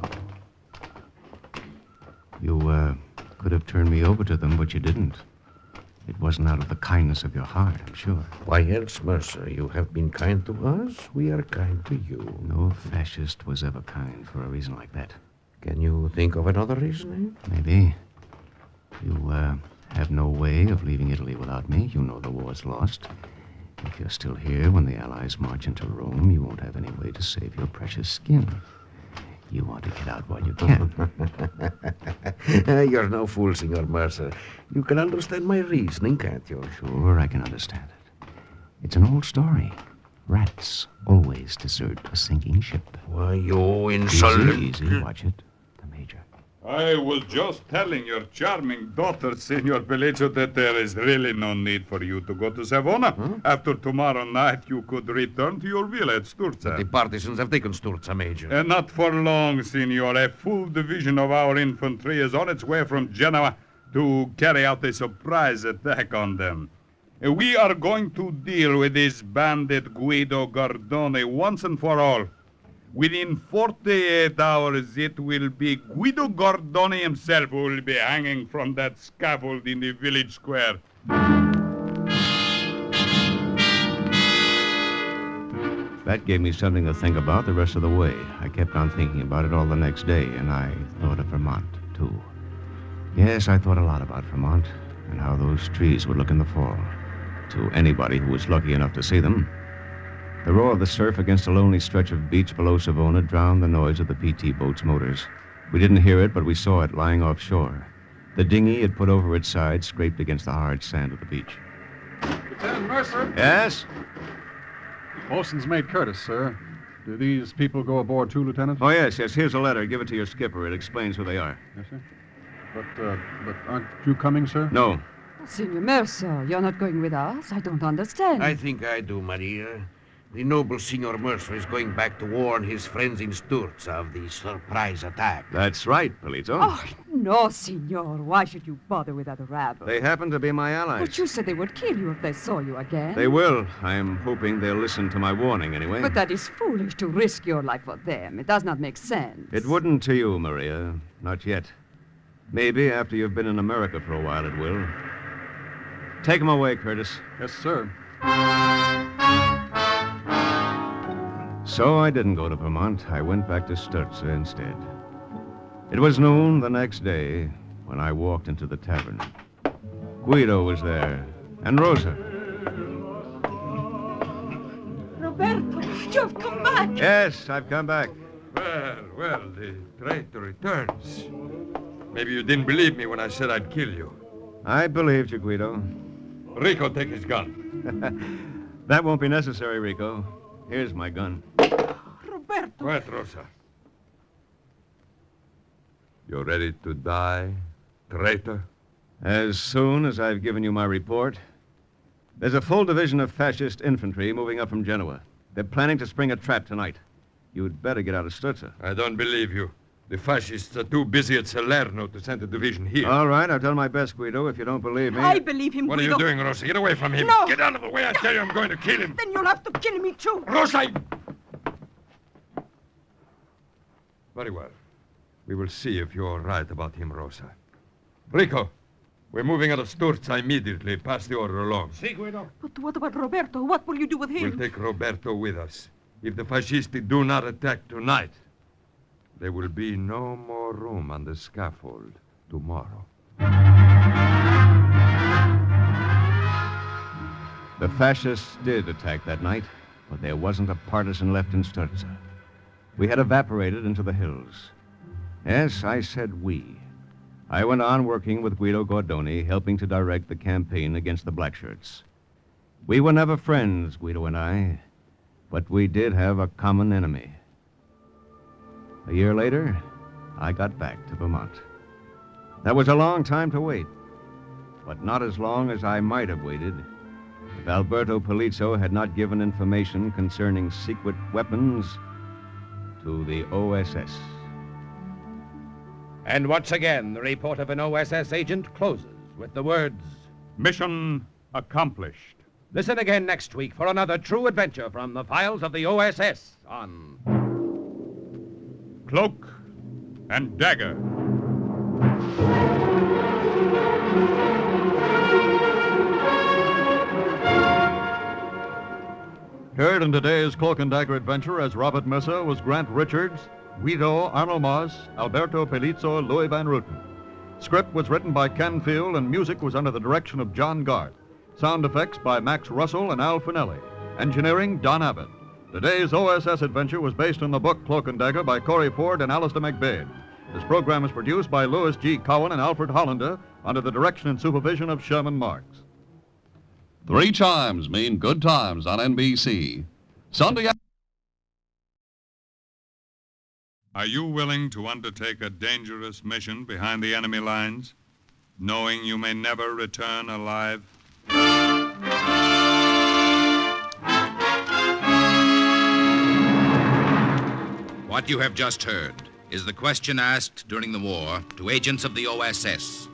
You could have turned me over to them, but you didn't. It wasn't out of the kindness of your heart, I'm sure. Why else, Mercer? You have been kind to us. We are kind to you. No fascist was ever kind for a reason like that. Can you think of another reason? Maybe. You have no way of leaving Italy without me. You know the war's lost. If you're still here when the Allies march into Rome, you won't have any way to save your precious skin. You want to get out while you can. You're no fool, Senor Mercer. You can understand my reasoning, can't you? Sure, I can understand it. It's an old story. Rats always desert a sinking ship. Why, you insolent... Easy, watch it. The Major. I was just telling your charming daughter, Senor Pelizzo, that there is really no need for you to go to Savona. Huh? After tomorrow night, you could return to your villa at Sturza. But the partisans have taken Sturza, Major. And not for long, Senor. A full division of our infantry is on its way from Genoa to carry out a surprise attack on them. We are going to deal with this bandit Guido Gardone once and for all. Within 48 hours, it will be Guido Gardone himself who will be hanging from that scaffold in the village square. That gave me something to think about the rest of the way. I kept on thinking about it all the next day, and I thought of Vermont, too. Yes, I thought a lot about Vermont and how those trees would look in the fall. To anybody who was lucky enough to see them. The roar of the surf against a lonely stretch of beach below Savona drowned the noise of the PT boat's motors. We didn't hear it, but we saw it lying offshore. The dinghy it put over its side scraped against the hard sand of the beach. Lieutenant Mercer. Yes? Bosun's mate Curtis, sir. Do these people go aboard too, Lieutenant? Oh, yes. Here's a letter. Give it to your skipper. It explains who they are. Yes, sir. But aren't you coming, sir? No. Senor Mercer, you're not going with us? I don't understand. I think I do, Maria. The noble Senor Mercer is going back to warn his friends in Sturza of the surprise attack. That's right, Pelizzo. Oh, no, senor. Why should you bother with that rabble? They happen to be my allies. But you said they would kill you if they saw you again. They will. I'm hoping they'll listen to my warning anyway. But that is foolish to risk your life for them. It does not make sense. It wouldn't to you, Maria. Not yet. Maybe after you've been in America for a while it will. Take him away, Curtis. Yes, sir. So I didn't go to Vermont. I went back to Sturza instead. It was noon the next day when I walked into the tavern. Guido was there, and Rosa. Roberto, you have come back. Yes, I've come back. Well, the traitor returns. Maybe you didn't believe me when I said I'd kill you. I believed you, Guido. Rico, take his gun. That won't be necessary, Rico. Here's my gun. Roberto. Quiet, Rosa. You're ready to die, traitor? As soon as I've given you my report. There's a full division of fascist infantry moving up from Genoa. They're planning to spring a trap tonight. You'd better get out of Sturza. I don't believe you. The fascists are too busy at Salerno to send a division here. All right, I've done my best, Guido. If you don't believe me... I believe him, What Guido. are you doing, Rosa? Get away from him. No. Get out of the way, I tell you. I'm going to kill him. Then you'll have to kill me, too. Rosa! Very well. We will see if you're right about him, Rosa. Rico, we're moving out of Sturza immediately. Pass the order along. Si, Guido. But what about Roberto? What will you do with him? We'll take Roberto with us. If the fascisti do not attack tonight, there will be no more room on the scaffold tomorrow. The fascists did attack that night, but there wasn't a partisan left in Sturza. We had evaporated into the hills. Yes, I said we. I went on working with Guido Gordoni, helping to direct the campaign against the Blackshirts. We were never friends, Guido and I, but we did have a common enemy. A year later, I got back to Vermont. That was a long time to wait, but not as long as I might have waited if Alberto Polizzo had not given information concerning secret weapons to the OSS. And once again, the report of an OSS agent closes with the words, Mission accomplished. Listen again next week for another true adventure from the files of the OSS on Cloak and Dagger. Heard in today's Cloak and Dagger adventure as Robert Mercer was Grant Richards, Guido Arnold Moss, Alberto Pelizzo, Louis Van Ruten. Script was written by Ken Field and music was under the direction of John Garth. Sound effects by Max Russell and Al Finelli. Engineering, Don Abbott. Today's OSS adventure was based on the book Cloak and Dagger by Corey Ford and Alistair McBain. This program is produced by Louis G. Cowan and Alfred Hollander under the direction and supervision of Sherman Marks. 3 chimes mean good times on NBC. Sunday. Are you willing to undertake a dangerous mission behind the enemy lines, knowing you may never return alive? What you have just heard is the question asked during the war to agents of the OSS,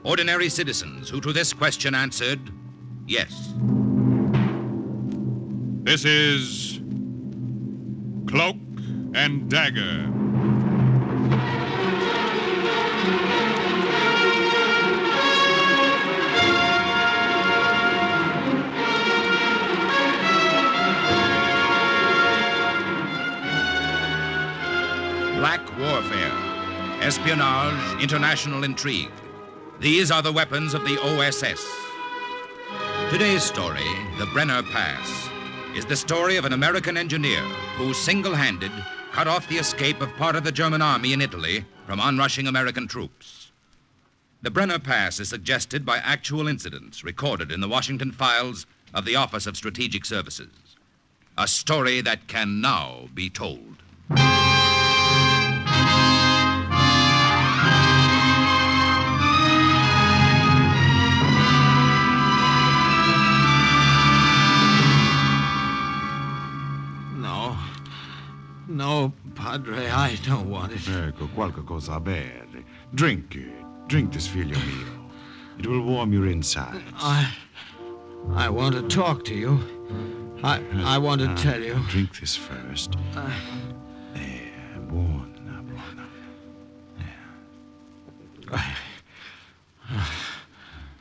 ordinary citizens who to this question answered, yes. This is Cloak and Dagger. Black warfare, espionage, international intrigue. These are the weapons of the OSS. Today's story, The Brenner Pass, is the story of an American engineer who single-handed cut off the escape of part of the German army in Italy from onrushing American troops. The Brenner Pass is suggested by actual incidents recorded in the Washington files of the Office of Strategic Services. A story that can now be told. No, Padre, I don't want it. Ecco, qualche cosa a bere. Drink it. Drink this, figlio mio. It will warm your insides. I want to talk to you. I want to tell you. Drink this first. There, buona, buona.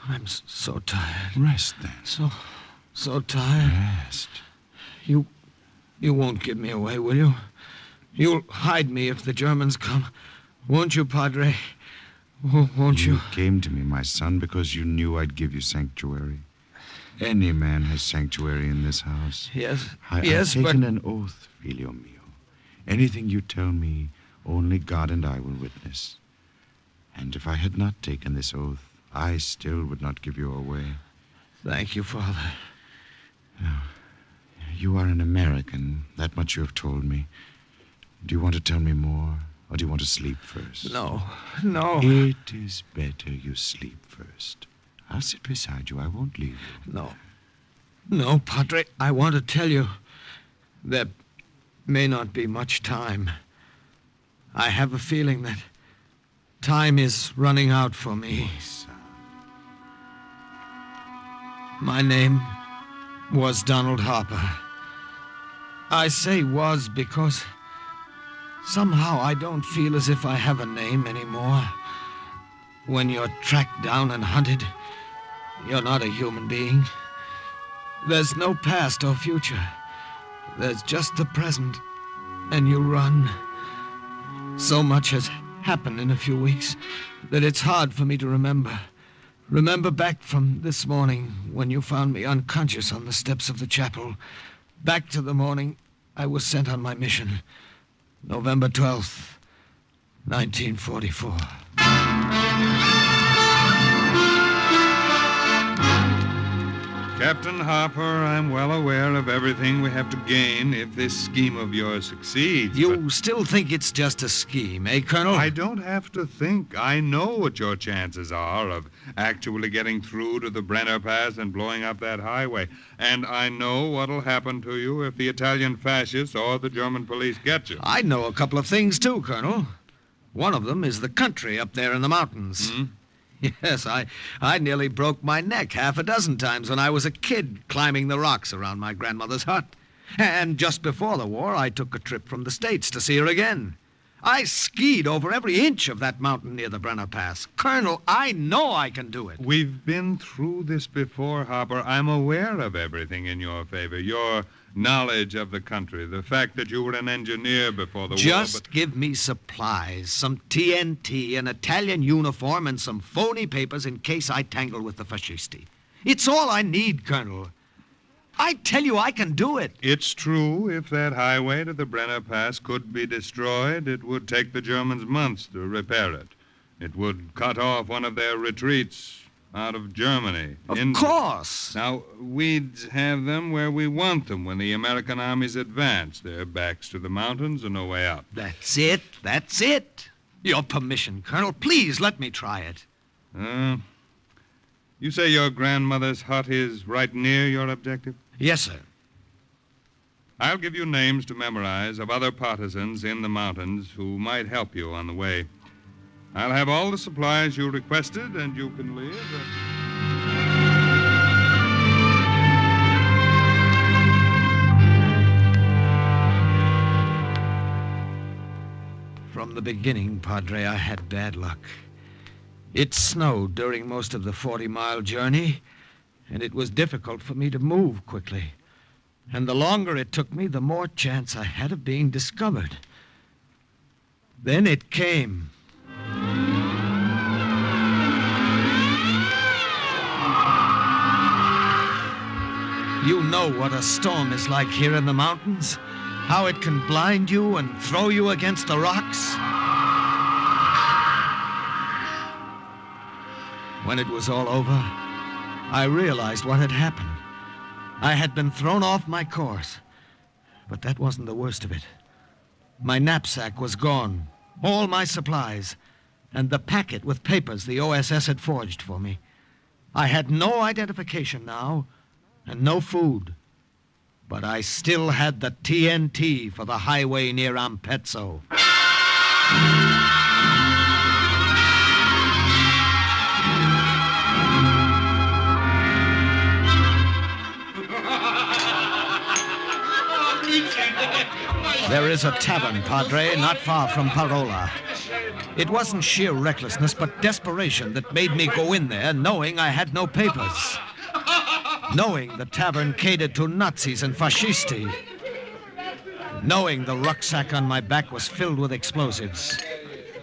I'm so tired. Rest then. So tired. Rest. You won't give me away, will you? You'll hide me if the Germans come. Won't you, Padre? Won't you? You came to me, my son, because you knew I'd give you sanctuary. Any man has sanctuary in this house. Yes, I've taken an oath, figlio mio. Anything you tell me, only God and I will witness. And if I had not taken this oath, I still would not give you away. Thank you, Father. Now, you are an American. That much you have told me. Do you want to tell me more Or do you want to sleep first? No. It is better you sleep first. I'll sit beside you. I won't leave you. No, Padre. I want to tell you there may not be much time. I have a feeling that time is running out for me. My name was Donald Harper. I say was because somehow I don't feel as if I have a name anymore. When you're tracked down and hunted, you're not a human being. There's no past or future. There's just the present, and you run. So much has happened in a few weeks that it's hard for me to remember. Remember back from this morning when you found me unconscious on the steps of the chapel. Back to the morning I was sent on my mission. November 12th, 1944. Captain Harper, I'm well aware of everything we have to gain if this scheme of yours succeeds. You still think it's just a scheme, eh, Colonel? I don't have to think. I know what your chances are of actually getting through to the Brenner Pass and blowing up that highway. And I know what'll happen to you if the Italian fascists or the German police get you. I know a couple of things, too, Colonel. One of them is the country up there in the mountains. Yes, I nearly broke my neck half a dozen times when I was a kid climbing the rocks around my grandmother's hut. And just before the war, I took a trip from the States to see her again. I skied over every inch of that mountain near the Brenner Pass. Colonel, I know I can do it. We've been through this before, Harper. I'm aware of everything in your favor. Your knowledge of the country, the fact that you were an engineer before the war. Just give me supplies, some TNT, an Italian uniform, and some phony papers in case I tangle with the fascisti. It's all I need, Colonel. I tell you, I can do it. It's true. If that highway to the Brenner Pass could be destroyed, it would take the Germans months to repair it. It would cut off one of their retreats out of Germany. Of course. Now, we'd have them where we want them when the American armies advance. Their backs to the mountains and no way out. That's it. Your permission, Colonel. Please let me try it. You say your grandmother's hut is right near your objective? Yes, sir. I'll give you names to memorize of other partisans in the mountains who might help you on the way. I'll have all the supplies you requested, and you can leave. From the beginning, Padre, I had bad luck. It snowed during most of the 40-mile journey, and it was difficult for me to move quickly. And the longer it took me, the more chance I had of being discovered. Then it came. You know what a storm is like here in the mountains, how it can blind you and throw you against the rocks. When it was all over, I realized what had happened. I had been thrown off my course, but that wasn't the worst of it. My knapsack was gone, all my supplies, and the packet with papers the OSS had forged for me. I had no identification now, and no food. But I still had the TNT for the highway near Ampezzo. There is a tavern, Padre, not far from Parola. It wasn't sheer recklessness, but desperation that made me go in there knowing I had no papers. Knowing the tavern catered to Nazis and fascisti. Knowing the rucksack on my back was filled with explosives.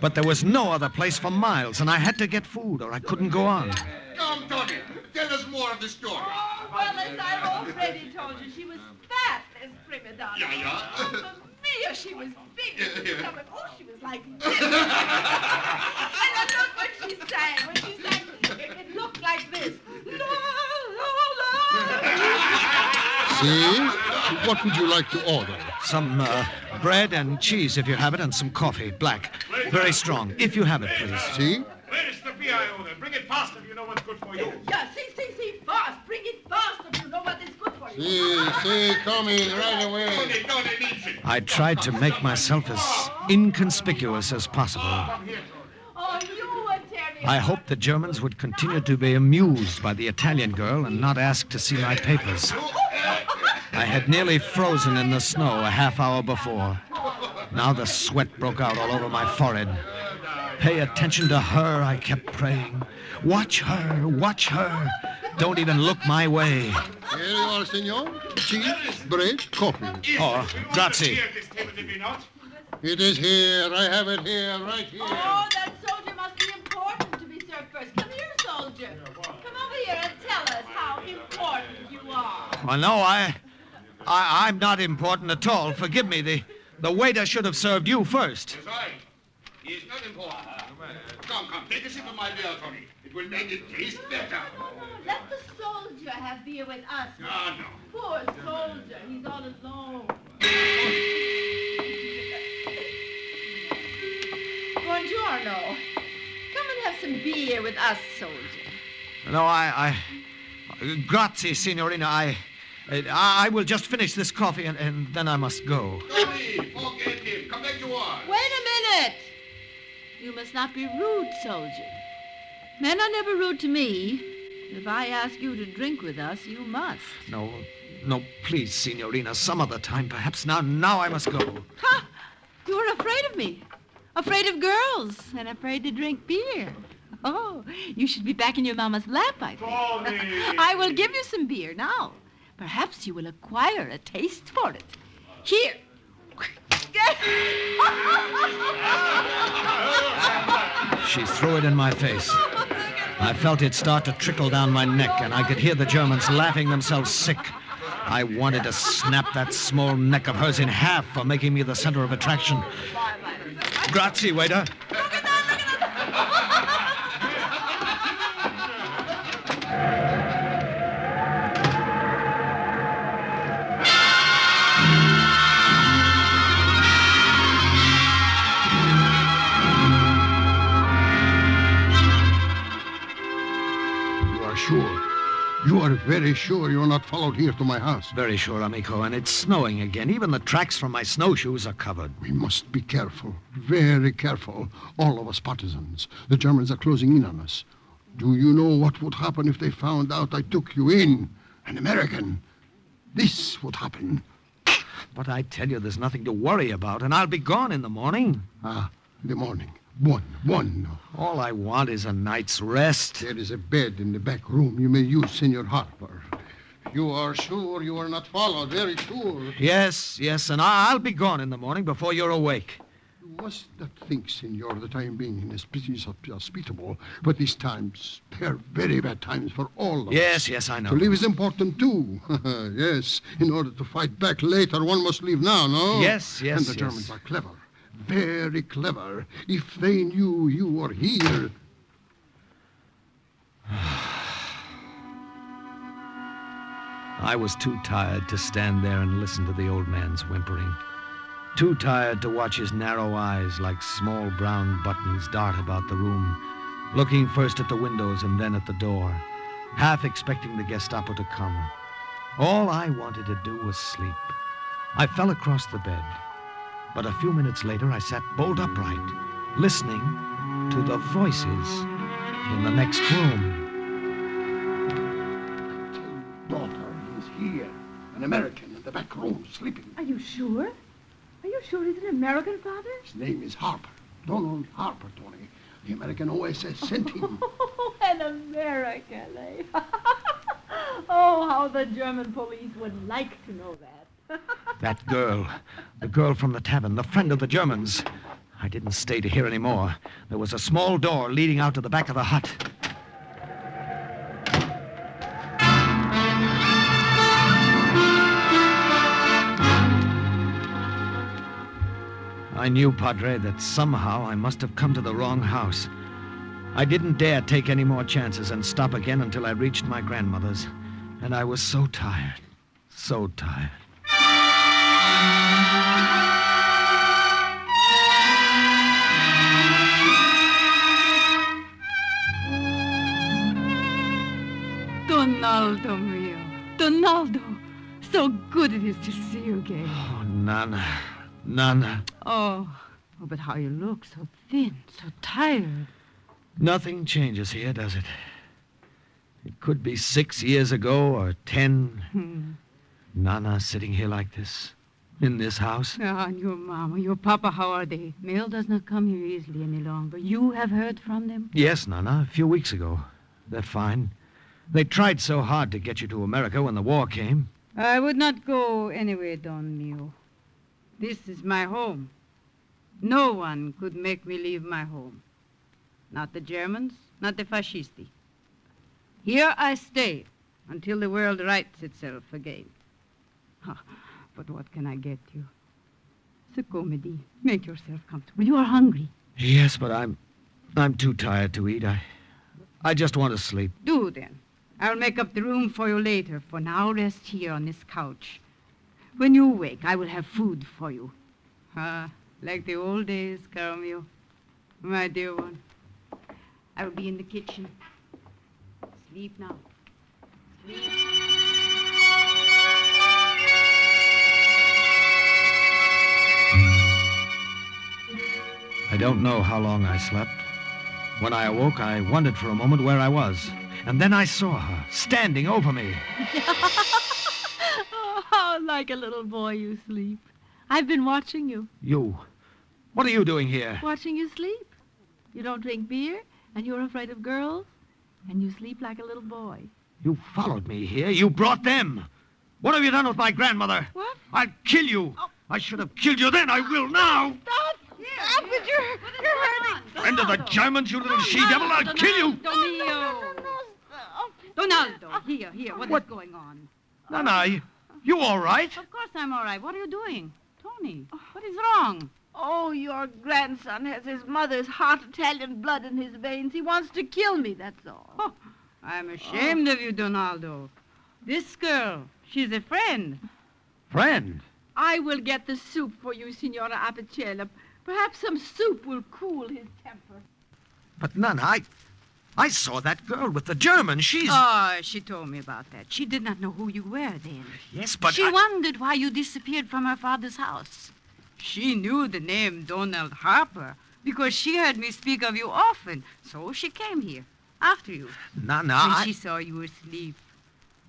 But there was no other place for miles, and I had to get food or I couldn't go on. Come, Tony, tell us more of the story. Well, as I've already told you, she was fat as prima donna. Yeah. Oh, Maria, she was big. She was like this. And look what she sang. When she sang, it looked like this. La, la, la. See? What would you like to order? Some bread and cheese, if you have it, and some coffee, black. Very strong, if you have it, please. See? Where is the beer I ordered? Bring it fast if you know what's good for you. Yeah, see, fast. Bring it fast if you know what is good for you. See, coming right away. I tried to make myself as inconspicuous as possible. Oh, you would tear me. I hoped the Germans would continue to be amused by the Italian girl and not ask to see my papers. I had nearly frozen in the snow a half hour before. Now the sweat broke out all over my forehead. Pay attention to her, I kept praying. Watch her, watch her. Don't even look my way. Here you are, senor. Cheese, bread, coffee. Oh, grazie. It is here. I have it here, right here. Oh, that soldier must be important to be served first. Come here, soldier. Come over here and tell us how important you are. Well, no, I'm not important at all. Forgive me. The waiter should have served you first. That's right. He is not important. Come, take a sip of my beer, Tony. It will make it taste better. No, let the soldier have beer with us. No. Poor soldier. He's all alone. Buongiorno. Come and have some beer with us, soldier. No, grazie, signorina. I will just finish this coffee and then I must go. Tony, forget him. Come back to work. Wait a minute. You must not be rude, soldier. Men are never rude to me. If I ask you to drink with us, you must. No, please, signorina. Some other time, perhaps. Now I must go. Ha! You are afraid of me. Afraid of girls and afraid to drink beer. Oh, you should be back in your mama's lap, I think. I will give you some beer now. Perhaps you will acquire a taste for it. Here. She threw it in my face. I felt it start to trickle down my neck, and I could hear the Germans laughing themselves sick. I wanted to snap that small neck of hers in half for making me the center of attraction. Grazie, waiter. You are very sure you are not followed here to my house? Very sure, amico, and it's snowing again. Even the tracks from my snowshoes are covered. We must be careful, very careful, all of us partisans. The Germans are closing in on us. Do you know what would happen if they found out I took you in? An American. This would happen. But I tell you, there's nothing to worry about, and I'll be gone in the morning. The morning. One. All I want is a night's rest. There is a bed in the back room you may use, Senor Harper. You are sure you are not followed, very sure. Yes, and I'll be gone in the morning before you're awake. You must not think, Senor, that I am being inhospitable, but these times, they're very bad times for all of us. Yes, I know. To live is important, too. Yes, in order to fight back later, one must leave now, no? Yes. And the Germans are clever. Very clever. If they knew you were here. I was too tired to stand there and listen to the old man's whimpering. Too tired to watch his narrow eyes like small brown buttons dart about the room, looking first at the windows and then at the door, half expecting the Gestapo to come. All I wanted to do was sleep. I fell across the bed. But a few minutes later, I sat bolt upright, listening to the voices in the next room. Daughter, he's here. An American in the back room, sleeping. Are you sure? Are you sure he's an American, Father? His name is Harper. Donald Harper, Tony. The American OSS sent him. Oh, an American, eh? Oh, how the German police would like to know that. That girl, the girl from the tavern, the friend of the Germans. I didn't stay to hear any more. There was a small door leading out to the back of the hut. I knew, Padre, that somehow I must have come to the wrong house. I didn't dare take any more chances and stop again until I reached my grandmother's. And I was so tired, so tired. Donaldo mio. Donaldo. So good it is to see you again. Oh, Nana. Nana. Oh, but how you look. So thin, so tired. Nothing changes here, does it? It could be 6 years ago or 10. Nana sitting here like this, in this house. Ah, and your mama, your papa, how are they? Mail does not come here easily any longer. You have heard from them? Yes, Nana, a few weeks ago. They're fine. They tried so hard to get you to America when the war came. I would not go anywhere, Don Mio. This is my home. No one could make me leave my home. Not the Germans, not the fascisti. Here I stay until the world rights itself again. But what can I get you? So comedy. Make yourself comfortable. You are hungry. Yes, but I'm too tired to eat. I just want to sleep. Do then. I'll make up the room for you later. For now, rest here on this couch. When you wake, I will have food for you. Like the old days, caro mio. My dear one. I will be in the kitchen. Sleep now. Sleep. I don't know how long I slept. When I awoke, I wondered for a moment where I was. And then I saw her, standing over me. Oh, how like a little boy you sleep. I've been watching you. You? What are you doing here? Watching you sleep. You don't drink beer, and you're afraid of girls, and you sleep like a little boy. You followed me here. You brought them. What have you done with my grandmother? What? I'll kill you. Oh. I should have killed you then. I will now. Stop! Stop it! You're hurting. Friend of the Germans, you little she-devil. I'll kill you. Donaldo, here. What is going on? Nana, you all right? Of course I'm all right. What are you doing? Tony, what is wrong? Oh, your grandson has his mother's hot Italian blood in his veins. He wants to kill me, that's all. Oh, I'm ashamed of you, Donaldo. This girl, she's a friend. Friend? I will get the soup for you, Signora Apicella. Perhaps some soup will cool his temper. But, Nana, I saw that girl with the German. She's... Oh, she told me about that. She did not know who you were then. Yes, but she wondered why you disappeared from her father's house. She knew the name Donald Harper because she heard me speak of you often. So she came here after you. Nana, when she saw you asleep.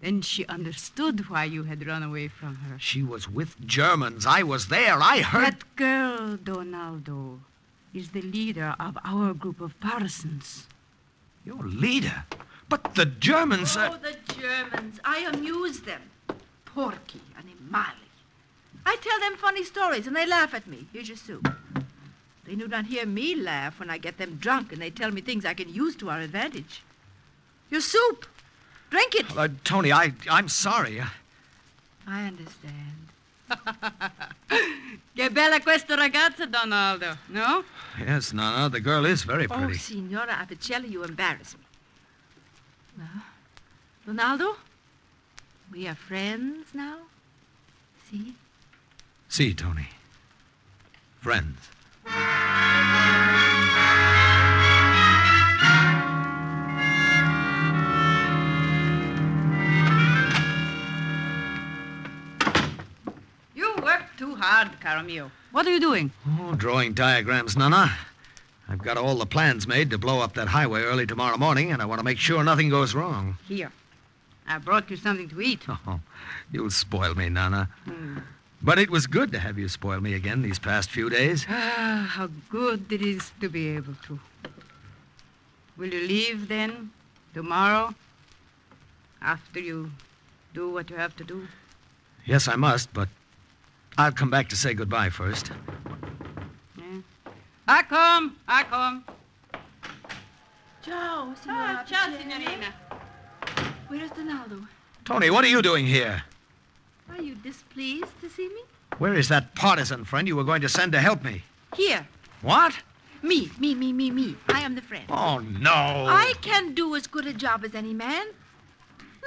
Then she understood why you had run away from her. She was with Germans. I was there. I heard... That girl, Donaldo, is the leader of our group of partisans. Your leader? But the Germans... Oh, the Germans. I amuse them. Porky, animali. I tell them funny stories, and they laugh at me. Here's your soup. They do not hear me laugh when I get them drunk, and they tell me things I can use to our advantage. Your soup. Drink it. Tony, I'm sorry. I understand. Che bella questa ragazza, Donaldo, no? Yes, Nana, the girl is very pretty. Oh, Signora Apicella, you embarrass me. Well, Donaldo, we are friends now. See? See, Tony. Friends. You work too hard, caro mio. What are you doing? Oh, drawing diagrams, Nana. I've got all the plans made to blow up that highway early tomorrow morning, and I want to make sure nothing goes wrong. Here. I brought you something to eat. Oh, you'll spoil me, Nana. But it was good to have you spoil me again these past few days. Ah, how good it is to be able to. Will you leave, then, tomorrow, after you do what you have to do? Yes, I must, but I'll come back to say goodbye first. Yeah. I come. Ciao, Signora. Ciao, signorina. Where's Donaldo? Tony, what are you doing here? Are you displeased to see me? Where is that partisan friend you were going to send to help me? Here. What? Me. I am the friend. Oh, no. I can do as good a job as any man.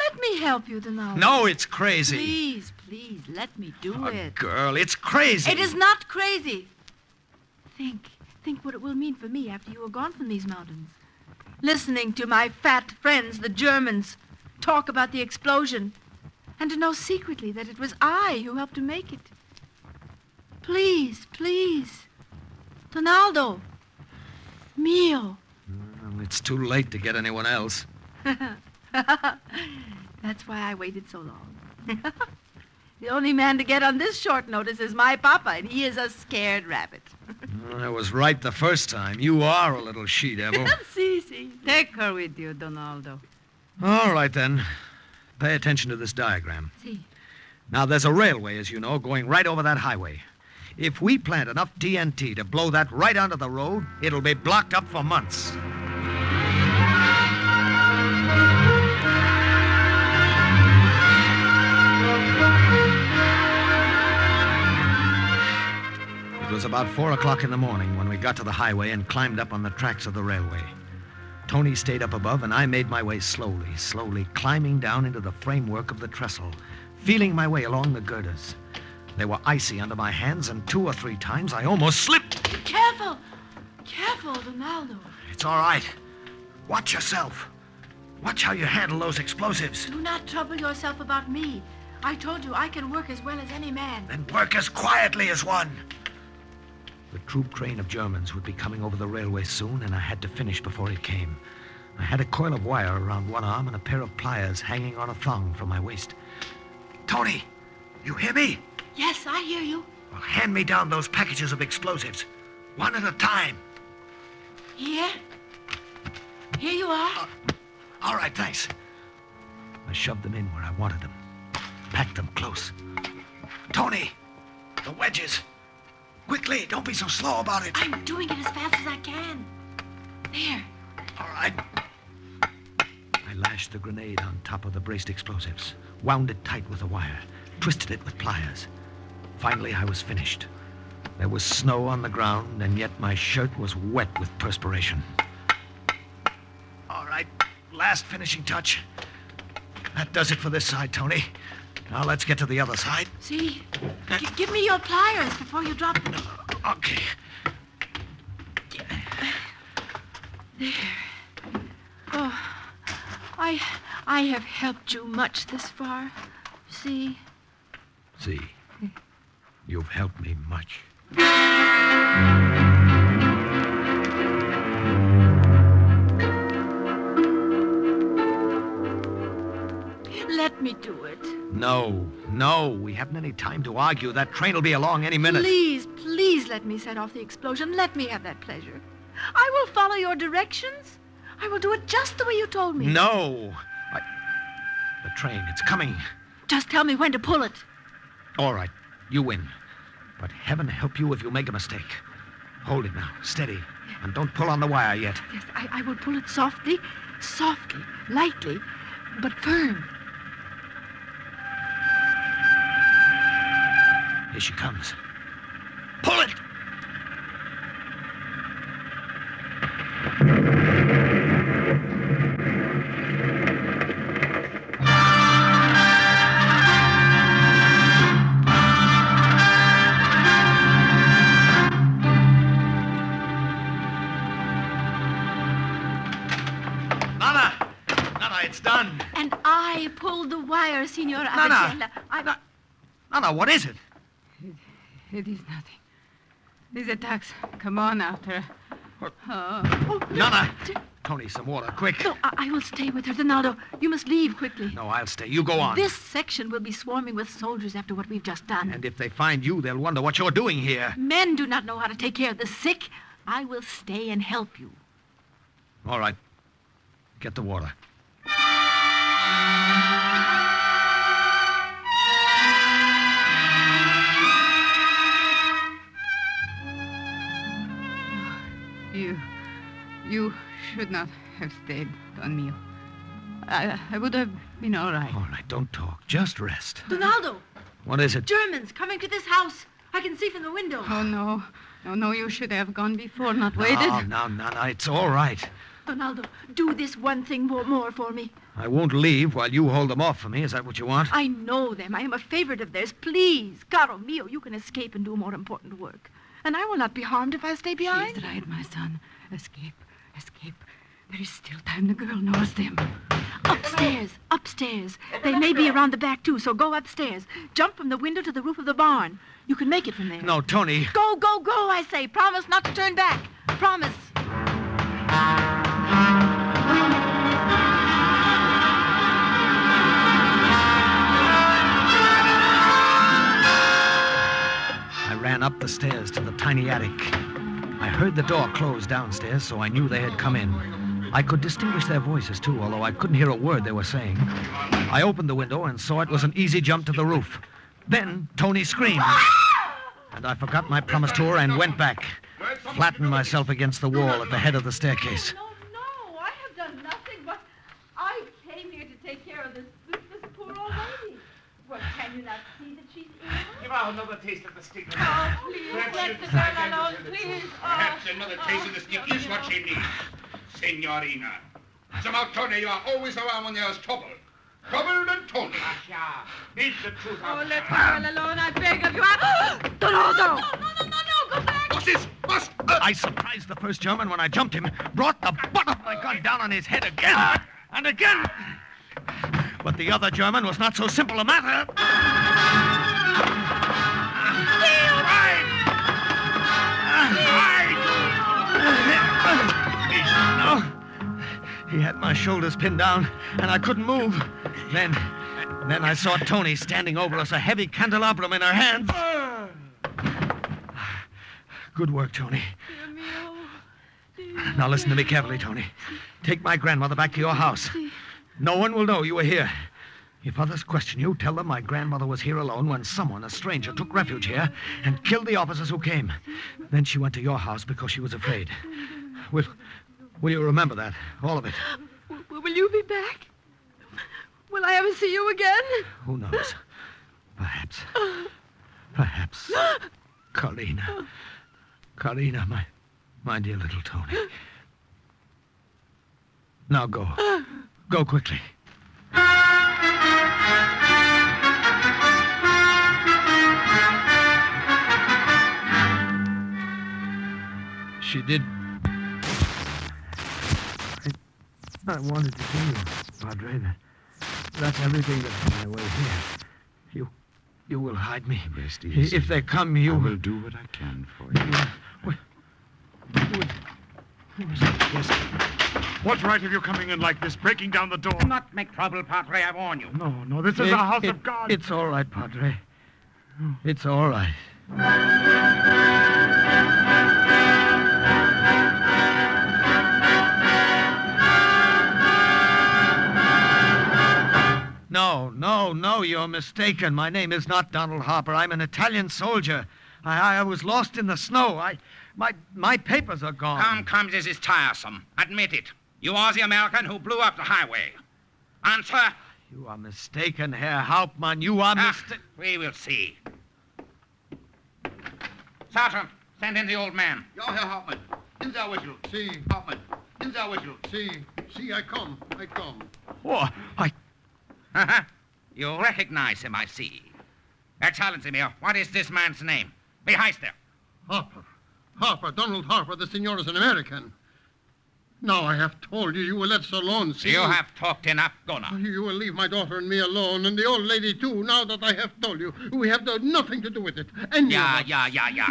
Let me help you, Donaldo. No, it's crazy. Please, please, let me do it. Girl, it's crazy. It is not crazy. Think what it will mean for me after you are gone from these mountains. Listening to my fat friends, the Germans, talk about the explosion, and to know secretly that it was I who helped to make it. Please, please. Donaldo. Mio. Well, it's too late to get anyone else. That's why I waited so long. The only man to get on this short notice is my papa, and he is a scared rabbit. I was right the first time. You are a little she-devil. See. Take her with you, Donaldo. All right, then. Pay attention to this diagram. See. Now, there's a railway, as you know, going right over that highway. If we plant enough TNT to blow that right onto the road, it'll be blocked up for months. It was about 4 o'clock in the morning when we got to the highway and climbed up on the tracks of the railway. Tony stayed up above, and I made my way slowly climbing down into the framework of the trestle, feeling my way along the girders. They were icy under my hands, and 2 or 3 times I almost slipped. Careful, Donaldo. It's all right. Watch yourself. Watch how you handle those explosives. Do not trouble yourself about me. I told you I can work as well as any man. Then work as quietly as one. The troop train of Germans would be coming over the railway soon, and I had to finish before it came. I had a coil of wire around one arm and a pair of pliers hanging on a thong from my waist. Tony, you hear me? Yes, I hear you. Well, hand me down those packages of explosives, one at a time. Here? Here you are. All right, thanks. I shoved them in where I wanted them. Packed them close. Tony, the wedges. Quickly, don't be so slow about it. I'm doing it as fast as I can. There. All right. I lashed the grenade on top of the braced explosives, wound it tight with a wire, twisted it with pliers. Finally, I was finished. There was snow on the ground, and yet my shirt was wet with perspiration. All right, last finishing touch. That does it for this side, Tony. Now let's get to the other side. See? Give me your pliers before you drop them. Okay. There. Oh, I have helped you much this far. See? See. You've helped me much. Let me do it. No, we haven't any time to argue. That train will be along any minute. Please let me set off the explosion. Let me have that pleasure. I will follow your directions. I will do it just the way you told me. No. The train, it's coming. Just tell me when to pull it. All right, you win. But heaven help you if you make a mistake. Hold it now, steady. And don't pull on the wire yet. Yes, I will pull it softly, lightly, but firm. Here she comes. Pull it! Nana, it's done. And I pulled the wire, Signor Nana! Nana, what is it? It is nothing. These attacks come on after. Nana! Tony, some water, quick. No, I will stay with her, Donaldo. You must leave quickly. No, I'll stay. You go on. This section will be swarming with soldiers after what we've just done. And if they find you, they'll wonder what you're doing here. Men do not know how to take care of the sick. I will stay and help you. All right. Get the water. You should not have stayed, Don Mio. I would have been all right. All right, don't talk. Just rest. Donaldo! What is it? Germans coming to this house. I can see from the window. Oh, no. No, you should have gone before, not waited. No, it's all right. Ronaldo, do this one thing more for me. I won't leave while you hold them off for me. Is that what you want? I know them. I am a favorite of theirs. Please, caro mio, you can escape and do more important work. And I will not be harmed if I stay behind. She is right, my son. Escape. There is still time. The girl knows them. Upstairs. They may be around the back, too, so go upstairs. Jump from the window to the roof of the barn. You can make it from there. No, Tony. Go, I say. Promise not to turn back. Promise. I ran up the stairs to the tiny attic. I heard the door close downstairs, so I knew they had come in. I could distinguish their voices, too, although I couldn't hear a word they were saying. I opened the window and saw it was an easy jump to the roof. Then Tony screamed. And I forgot my promise to her and went back, flattened myself against the wall at the head of the staircase. No, I have done nothing, but I came here to take care of this poor old lady. Well, can you not see that she's ill? Give her another taste of the stick. Oh, please, let the girl alone, please. Perhaps another taste of the stick is what she needs, Signorina. Somehow, Tony, you are always around when there's trouble. Trouble and Tony. Asha, beat the truth out. Oh, let the girl alone, I beg of you. No, go back. What's this? What's... I surprised the first German when I jumped him, brought the butt of my gun down on his head again and again. But the other German was not so simple a matter. No. He had my shoulders pinned down, and I couldn't move. Then I saw Tony standing over us, a heavy candelabrum in her hands. Good work, Tony. Now listen to me carefully, Tony. Take my grandmother back to your house. No one will know you were here. If others question you, tell them my grandmother was here alone when someone, a stranger, took refuge here and killed the officers who came. Then she went to your house because she was afraid. Will you remember that? All of it. Will you be back? Will I ever see you again? Who knows? Perhaps. Carlina, my dear little Tony. Now go. Go quickly. She did. I wanted to tell you, Padre, that's everything that's on my way here. You will hide me. Rest easy. If they come, you... I will do what I can for you. What's right of you coming in like this, breaking down the door? Do not make trouble, Padre, I warn you. No, this is a house of God. It's all right, Padre. It's all right. No, you're mistaken. My name is not Donald Harper. I'm an Italian soldier. I was lost in the snow. My papers are gone. Come, this is tiresome. Admit it. You are the American who blew up the highway. Answer. You are mistaken, Herr Hauptmann. You are mistaken. We will see. Sergeant, send in the old man. Ja, Herr Hauptmann. In there with you. See, Hauptmann. In there with you. See, I come. Oh, You recognize him, I see. Excellency, Mayor, what is this man's name? Wie heißt er? Harper, Donald Harper. The senor is an American. Now I have told you, you will let us alone, see? You have talked enough. Go now. You will leave my daughter and me alone, and the old lady, too, now that I have told you. We have done nothing to do with it. Yeah.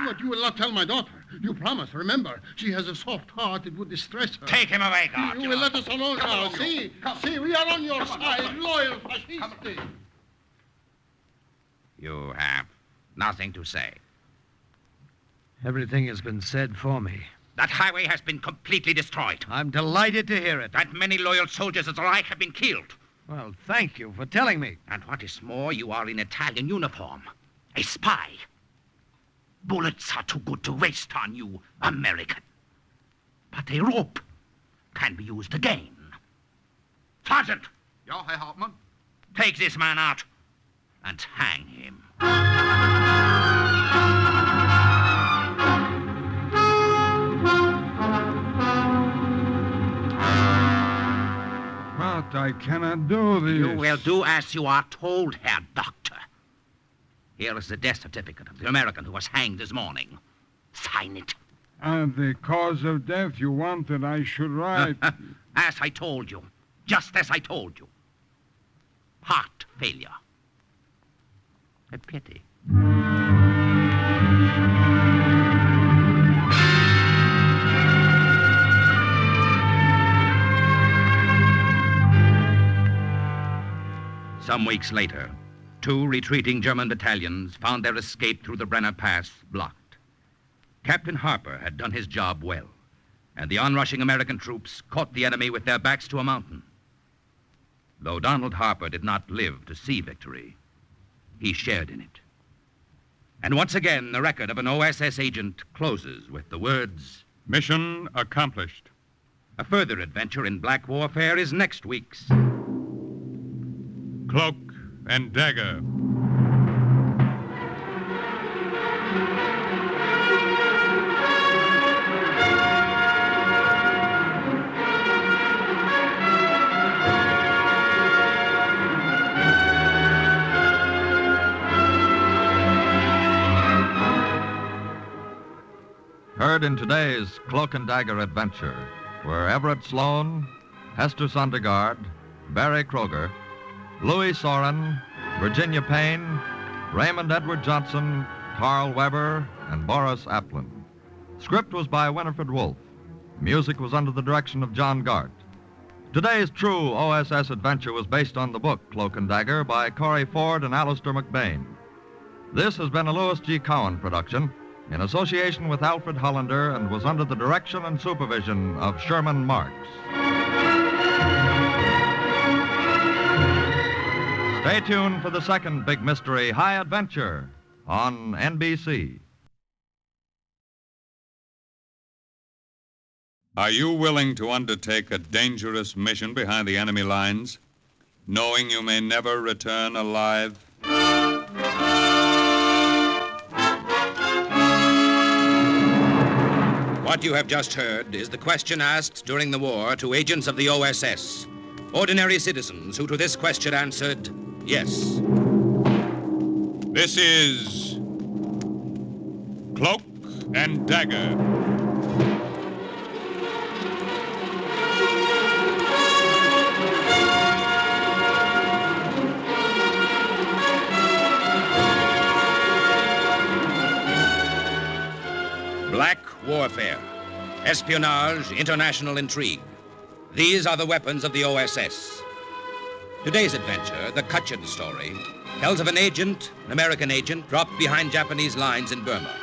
But you will not tell my daughter. You promised, remember. She has a soft heart. It would distress her. Take him away, guard. You will let us alone now, see? See, we are on your side, loyal fascisti. You have nothing to say. Everything has been said for me. That highway has been completely destroyed. I'm delighted to hear it. That many loyal soldiers of the Reich have been killed. Well, thank you for telling me. And what is more, you are in Italian uniform. A spy. Bullets are too good to waste on you, American. But a rope can be used again. Sergeant! Ja, Herr Hauptmann. Take this man out and hang him. cannot do this. You will do as you are told, Herr Doctor. Here is the death certificate of the American who was hanged this morning. Sign it. And the cause of death you wanted I should write. As I told you. Just as I told you. Heart failure. A pity. Some weeks later, 2 retreating German battalions found their escape through the Brenner Pass blocked. Captain Harper had done his job well, and the onrushing American troops caught the enemy with their backs to a mountain. Though Donald Harper did not live to see victory, he shared in it. And once again, the record of an OSS agent closes with the words, "Mission accomplished." A further adventure in black warfare is next week's Cloak and Dagger. Heard in today's Cloak and Dagger adventure were Everett Sloan, Hester Sondergaard, Barry Kroger, Louis Soren, Virginia Payne, Raymond Edward Johnson, Carl Weber, and Boris Aplin. Script was by Winifred Wolfe. Music was under the direction of John Gart. Today's true OSS adventure was based on the book Cloak and Dagger by Corey Ford and Alistair McBain. This has been a Louis G. Cowan production in association with Alfred Hollander and was under the direction and supervision of Sherman Marks. Stay tuned for the second big mystery, High Adventure, on NBC. Are you willing to undertake a dangerous mission behind the enemy lines, knowing you may never return alive? What you have just heard is the question asked during the war to agents of the OSS, ordinary citizens who to this question answered, yes. This is Cloak and Dagger. Black warfare, espionage, international intrigue. These are the weapons of the OSS. Today's adventure, the Cutchin story, tells of an agent, an American agent, dropped behind Japanese lines in Burma.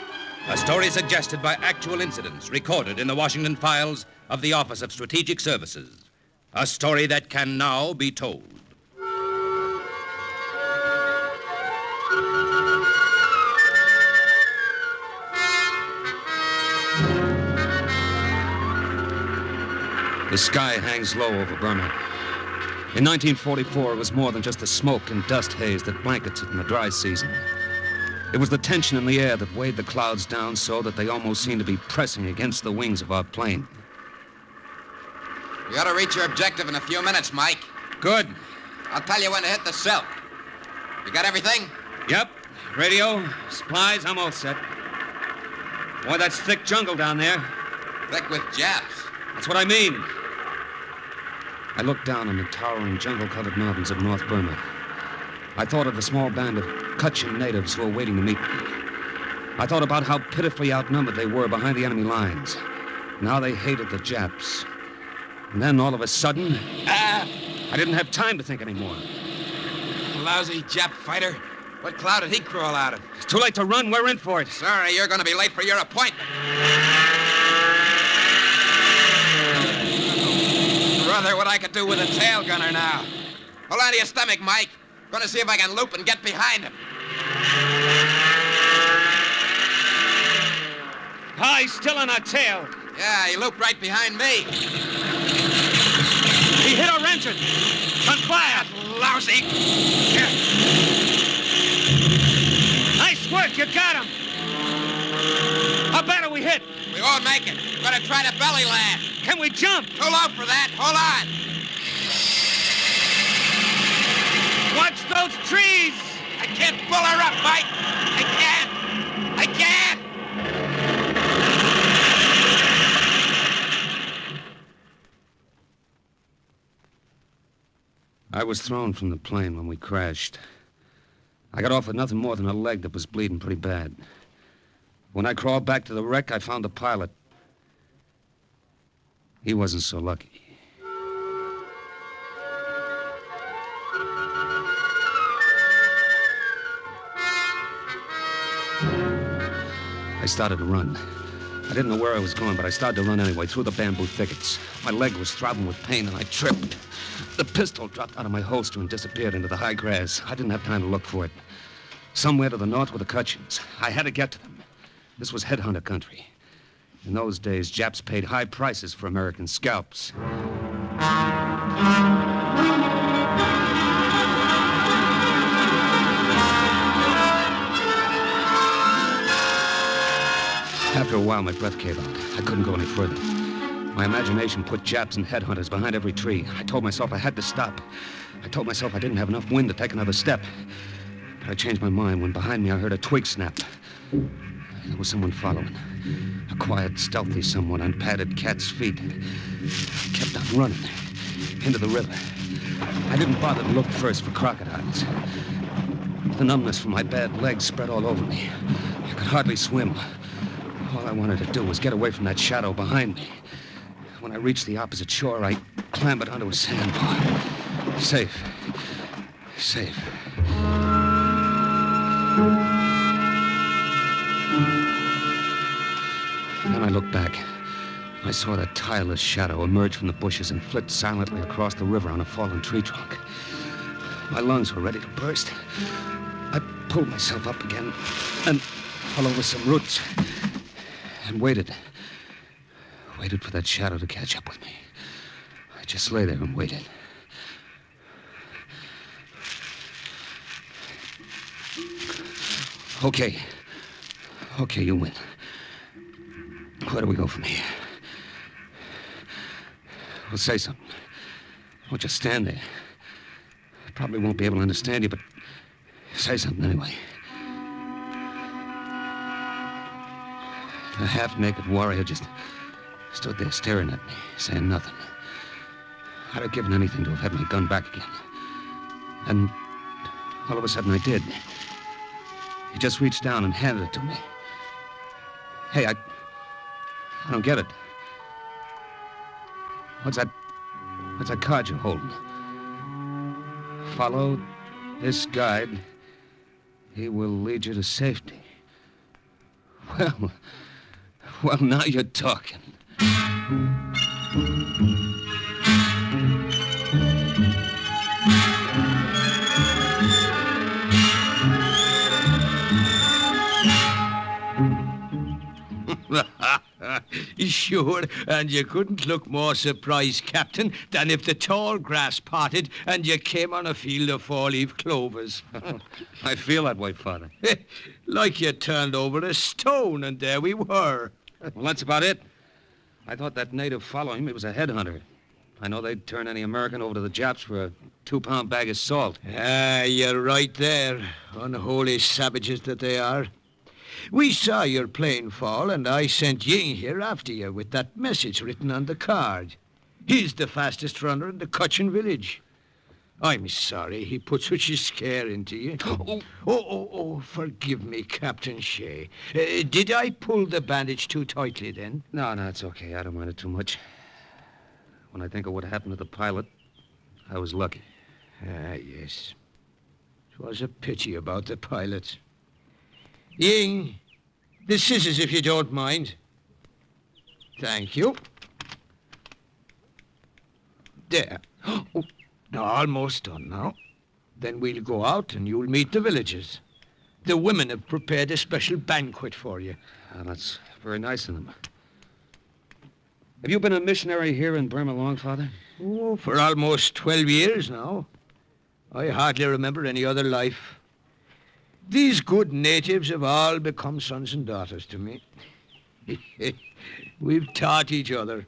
A story suggested by actual incidents recorded in the Washington files of the Office of Strategic Services. A story that can now be told. The sky hangs low over Burma. In 1944, it was more than just the smoke and dust haze that blankets it in the dry season. It was the tension in the air that weighed the clouds down so that they almost seemed to be pressing against the wings of our plane. You ought to reach your objective in a few minutes, Mike. Good. I'll tell you when to hit the silk. You got everything? Yep. Radio, supplies, I'm all set. Boy, that's thick jungle down there. Thick with Japs. That's what I mean. I looked down on the towering jungle-covered mountains of North Burma. I thought of the small band of Cutchin natives who were waiting to meet me. I thought about how pitifully outnumbered they were behind the enemy lines, and how they hated the Japs. And then, all of a sudden, I didn't have time to think anymore. Lousy Jap fighter. What cloud did he crawl out of? It's too late to run. We're in for it. Sorry, you're going to be late for your appointment. Brother, what I could do with a tail gunner now. Hold on to your stomach, Mike. Going to see if I can loop and get behind him. Ah, he's still on our tail. Yeah, he looped right behind me. He hit our engine. On fire. Lousy. Here. Nice work. You got him. How bad are we hit? We won't make it. We're going to try to belly land. Can we jump? Too low for that. Hold on. Watch those trees! I can't pull her up, Mike! I can't! I can't! I was thrown from the plane when we crashed. I got off with nothing more than a leg that was bleeding pretty bad. When I crawled back to the wreck, I found the pilot. He wasn't so lucky. I started to run. I didn't know where I was going, but I started to run anyway, through the bamboo thickets. My leg was throbbing with pain, and I tripped. The pistol dropped out of my holster and disappeared into the high grass. I didn't have time to look for it. Somewhere to the north were the Cutchins. I had to get to them. This was headhunter country. In those days, Japs paid high prices for American scalps. After a while, my breath gave out. I couldn't go any further. My imagination put Japs and headhunters behind every tree. I told myself I had to stop. I told myself I didn't have enough wind to take another step. But I changed my mind when behind me I heard a twig snap. There was someone following. A quiet, stealthy someone on padded cat's feet. I kept on running into the river. I didn't bother to look first for crocodiles. The numbness from my bad legs spread all over me. I could hardly swim. All I wanted to do was get away from that shadow behind me. When I reached the opposite shore, I clambered onto a sandbar. Safe. Safe. Then I looked back. I saw that tireless shadow emerge from the bushes and flit silently across the river on a fallen tree trunk. My lungs were ready to burst. I pulled myself up again and fell over some roots and waited. Waited for that shadow to catch up with me. I just lay there and waited. Okay. Okay, you win. Where do we go from here? Well, say something. Don't just stand there. I probably won't be able to understand you, but say something anyway. The half-naked warrior just stood there staring at me, saying nothing. I'd have given anything to have had my gun back again. And all of a sudden I did. He just reached down and handed it to me. Hey, I don't get it. What's that card you're holding? Follow this guide. He will lead you to safety. Well, now you're talking. Sure, and you couldn't look more surprised, Captain, than if the tall grass parted and you came on a field of four-leaf clovers. I feel that way, Father. Like you turned over a stone, and there we were. Well, that's about it. I thought that native following me was a headhunter. I know they'd turn any American over to the Japs for a 2-pound bag of salt. Ah, you're right there. Unholy savages that they are. We saw your plane fall, and I sent Ying here after you with that message written on the card. He's the fastest runner in the Cutchin village. I'm sorry he put such a scare into you. Oh, forgive me, Captain Shea. Did I pull the bandage too tightly then? No, it's okay. I don't mind it too much. When I think of what happened to the pilot, I was lucky. Ah, yes. It was a pity about the pilot. Ying, the scissors, if you don't mind. Thank you. There. Oh, almost done now. Then we'll go out and you'll meet the villagers. The women have prepared a special banquet for you. That's very nice of them. Have you been a missionary here in Burma long, Father? Oh, for almost 12 years now. I hardly remember any other life. These good natives have all become sons and daughters to me. We've taught each other.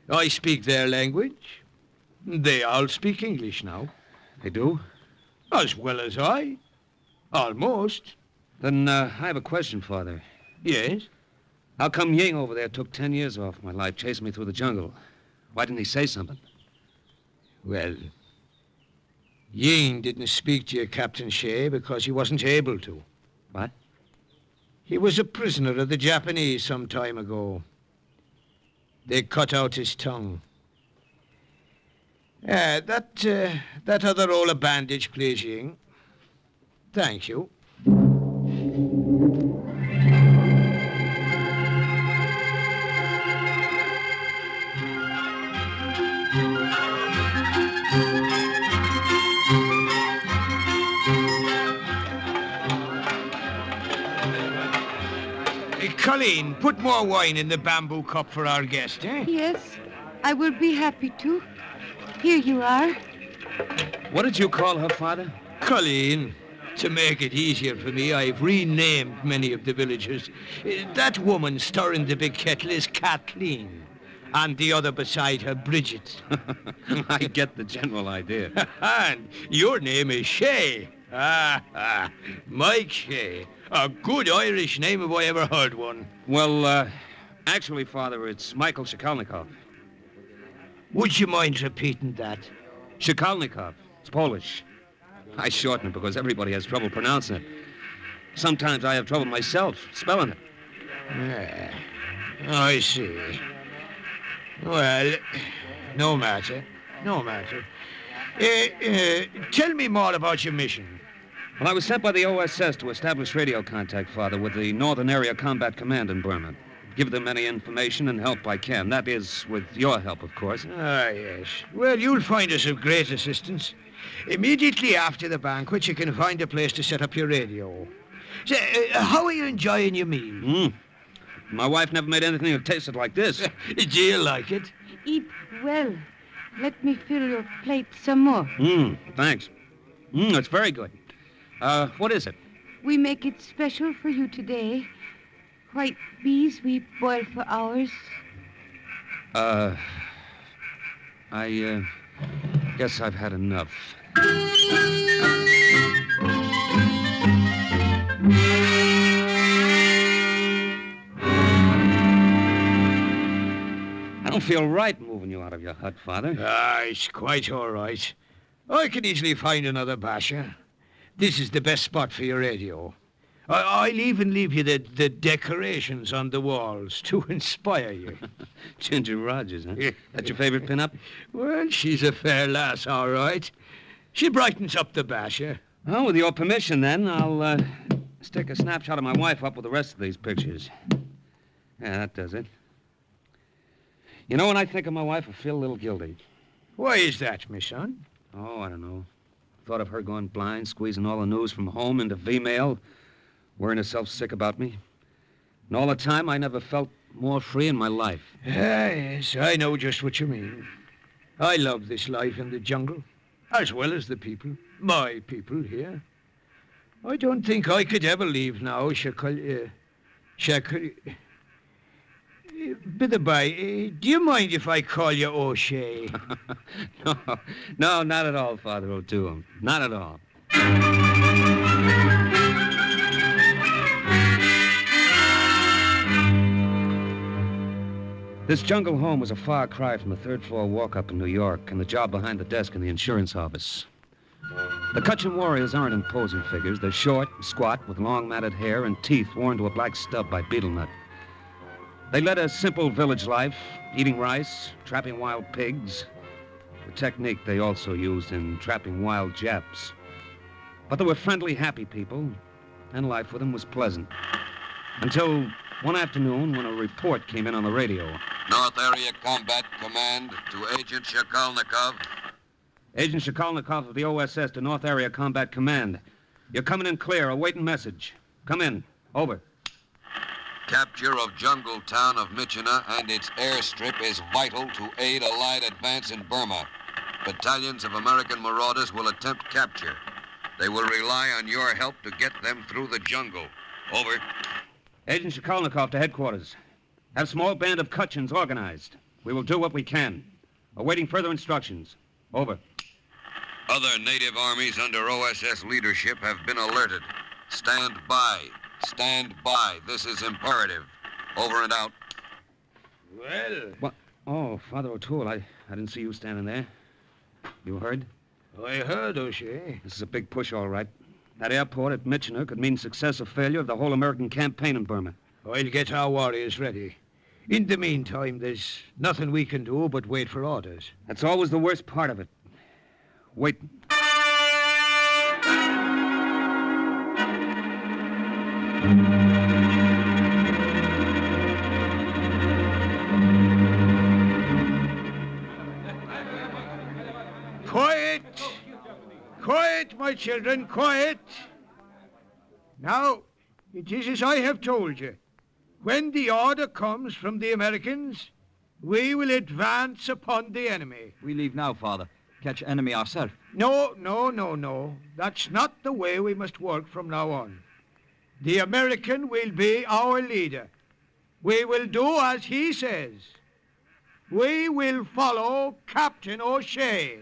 I speak their language. They all speak English now. They do? As well as I. Almost. Then I have a question, Father. Yes? How come Ying over there took 10 years off my life, chasing me through the jungle? Why didn't he say something? Well, Ying didn't speak to you, Captain Shea, because he wasn't able to. What? He was a prisoner of the Japanese some time ago. They cut out his tongue. That other roll of bandage, please, Ying. Thank you. Colleen, put more wine in the bamboo cup for our guest, eh? Yes, I will be happy to. Here you are. What did you call her, Father? Colleen. To make it easier for me, I've renamed many of the villagers. That woman stirring the big kettle is Kathleen, and the other beside her, Bridget. I get the general idea. And your name is Shea. Mike Shea. A good Irish name if I ever heard one. Well, actually, Father, it's Michael Shikalnikov. Would you mind repeating that? Shikalnikov. It's Polish. I shorten it because everybody has trouble pronouncing it. Sometimes I have trouble myself spelling it. Yeah, I see. Well, no matter. No matter. Tell me more about your mission. Well, I was sent by the OSS to establish radio contact, Father, with the Northern Area Combat Command in Burma. Give them any information and help I can. That is, with your help, of course. Ah, yes. Well, you'll find us of great assistance. Immediately after the banquet, you can find a place to set up your radio. So, how are you enjoying your meal? My wife never made anything that tasted like this. Do you like it? Eat well. Let me fill your plate some more. Thanks. It's very good. What is it? We make it special for you today. White bees we boil for hours. I guess I've had enough. I don't feel right moving you out of your hut, Father. It's quite all right. I can easily find another basher. This is the best spot for your radio. I'll even leave you the decorations on the walls to inspire you. Ginger Rogers, huh? That's your favorite pin-up? Well, she's a fair lass, all right. She brightens up the basher. Well, with your permission, then, I'll stick a snapshot of my wife up with the rest of these pictures. Yeah, that does it. You know, when I think of my wife, I feel a little guilty. Why is that, my son? Oh, I don't know. Thought of her going blind, squeezing all the news from home into V-mail, worrying herself sick about me. And all the time, I never felt more free in my life. Yes, I know just what you mean. I love this life in the jungle, as well as the people, my people here. I don't think I could ever leave now, By the by, do you mind if I call you O'Shea? No, not at all, Father O'Toole. Not at all. This jungle home was a far cry from the third-floor walk-up in New York and the job behind the desk in the insurance office. The Kutchin warriors aren't imposing figures. They're short, squat, with long matted hair and teeth worn to a black stub by betel nut. They led a simple village life, eating rice, trapping wild pigs, the technique they also used in trapping wild Japs. But they were friendly, happy people, and life with them was pleasant. Until one afternoon when a report came in on the radio. North Area Combat Command to Agent Shikalnikov. Agent Shikalnikov of the OSS to North Area Combat Command. You're coming in clear, awaiting message. Come in. Over. Capture of jungle town of Michina and its airstrip is vital to aid Allied advance in Burma. Battalions of American marauders will attempt capture. They will rely on your help to get them through the jungle. Over. Agent Shikalnikov to headquarters. Have small band of Kutchins organized. We will do what we can. Awaiting further instructions. Over. Other native armies under OSS leadership have been alerted. Stand by. Stand by. This is imperative. Over and out. Well... What? Oh, Father O'Toole, I didn't see you standing there. You heard? I heard, O'Shea. This is a big push, all right. That airport at Michener could mean success or failure of the whole American campaign in Burma. I'll get our warriors ready. In the meantime, there's nothing we can do but wait for orders. That's always the worst part of it. Wait. Quiet! Quiet, my children, quiet! Now, it is as I have told you. When the order comes from the Americans, we will advance upon the enemy. We leave now, Father. Catch enemy ourselves. No. That's not the way we must work from now on. The American will be our leader. We will do as he says. We will follow Captain O'Shea.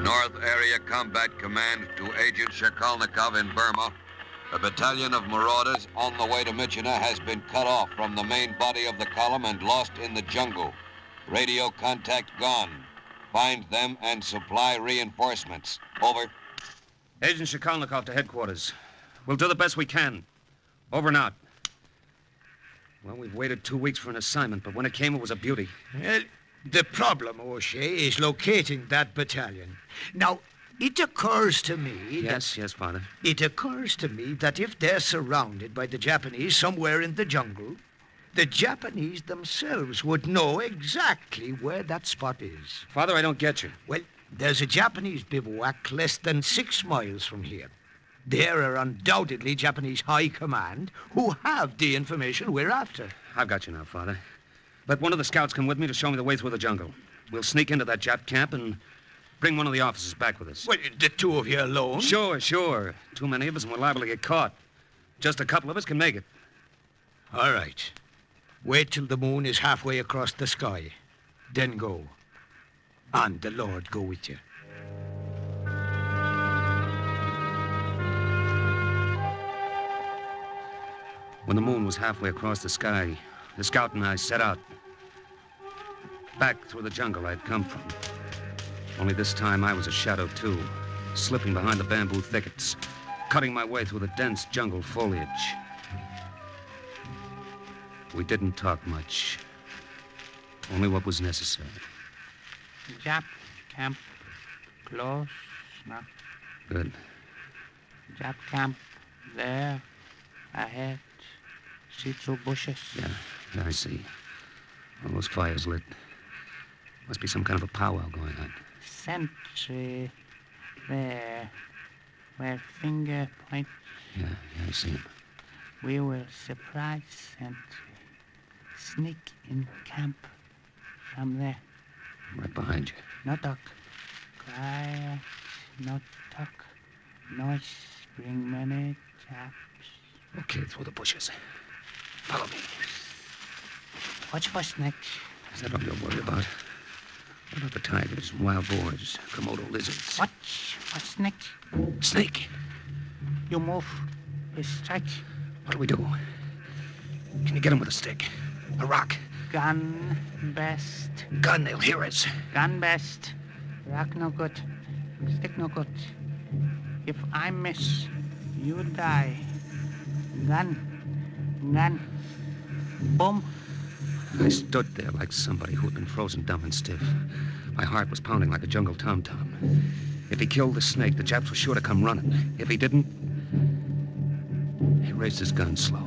North Area Combat Command to Agent Shakalnikov in Burma. A battalion of marauders on the way to Michener has been cut off from the main body of the column and lost in the jungle. Radio contact gone. Find them and supply reinforcements. Over. Agent Shakalnikov to headquarters. We'll do the best we can. Over and out. Well, we've waited 2 weeks for an assignment, but when it came, it was a beauty. Well, the problem, O'Shea, is locating that battalion. Now, it occurs to me Yes, Father. It occurs to me that if they're surrounded by the Japanese somewhere in the jungle, the Japanese themselves would know exactly where that spot is. Father, I don't get you. Well, there's a Japanese bivouac less than 6 miles from here. There are undoubtedly Japanese high command who have the information we're after. I've got you now, Father. Let one of the scouts come with me to show me the way through the jungle. We'll sneak into that Jap camp and bring one of the officers back with us. Well, the two of you alone? Sure. Too many of us and we're liable to get caught. Just a couple of us can make it. All right. Wait till the moon is halfway across the sky. Then go. And the Lord go with you. When the moon was halfway across the sky, the scout and I set out. Back through the jungle I'd come from. Only this time I was a shadow, too. Slipping behind the bamboo thickets. Cutting my way through the dense jungle foliage. We didn't talk much. Only what was necessary. Jap camp close now. Good. Jap camp there, ahead. See through bushes. Yeah, I see. All those fires lit. Must be some kind of a powwow going on. Sentry there, where finger point. Yeah, I see him. We will surprise sentry. Sneak in camp from there. Right behind you. No talk. Quiet. No talk. Noise. Bring many chaps. Okay, through the bushes. Follow me. Watch for snakes. Is that all you're worried about? What about the tigers, wild boars, Komodo lizards? Watch for snakes. Snake. You move. He strike. What do we do? Can you get him with a stick? A rock? Gun best. Gun, they'll hear us. Gun best. Rock no good. Stick no good. If I miss, you die. Gun. Boom. I stood there like somebody who had been frozen dumb and stiff. My heart was pounding like a jungle tom-tom. If he killed the snake, the Japs were sure to come running. If he didn't... He raised his gun slow.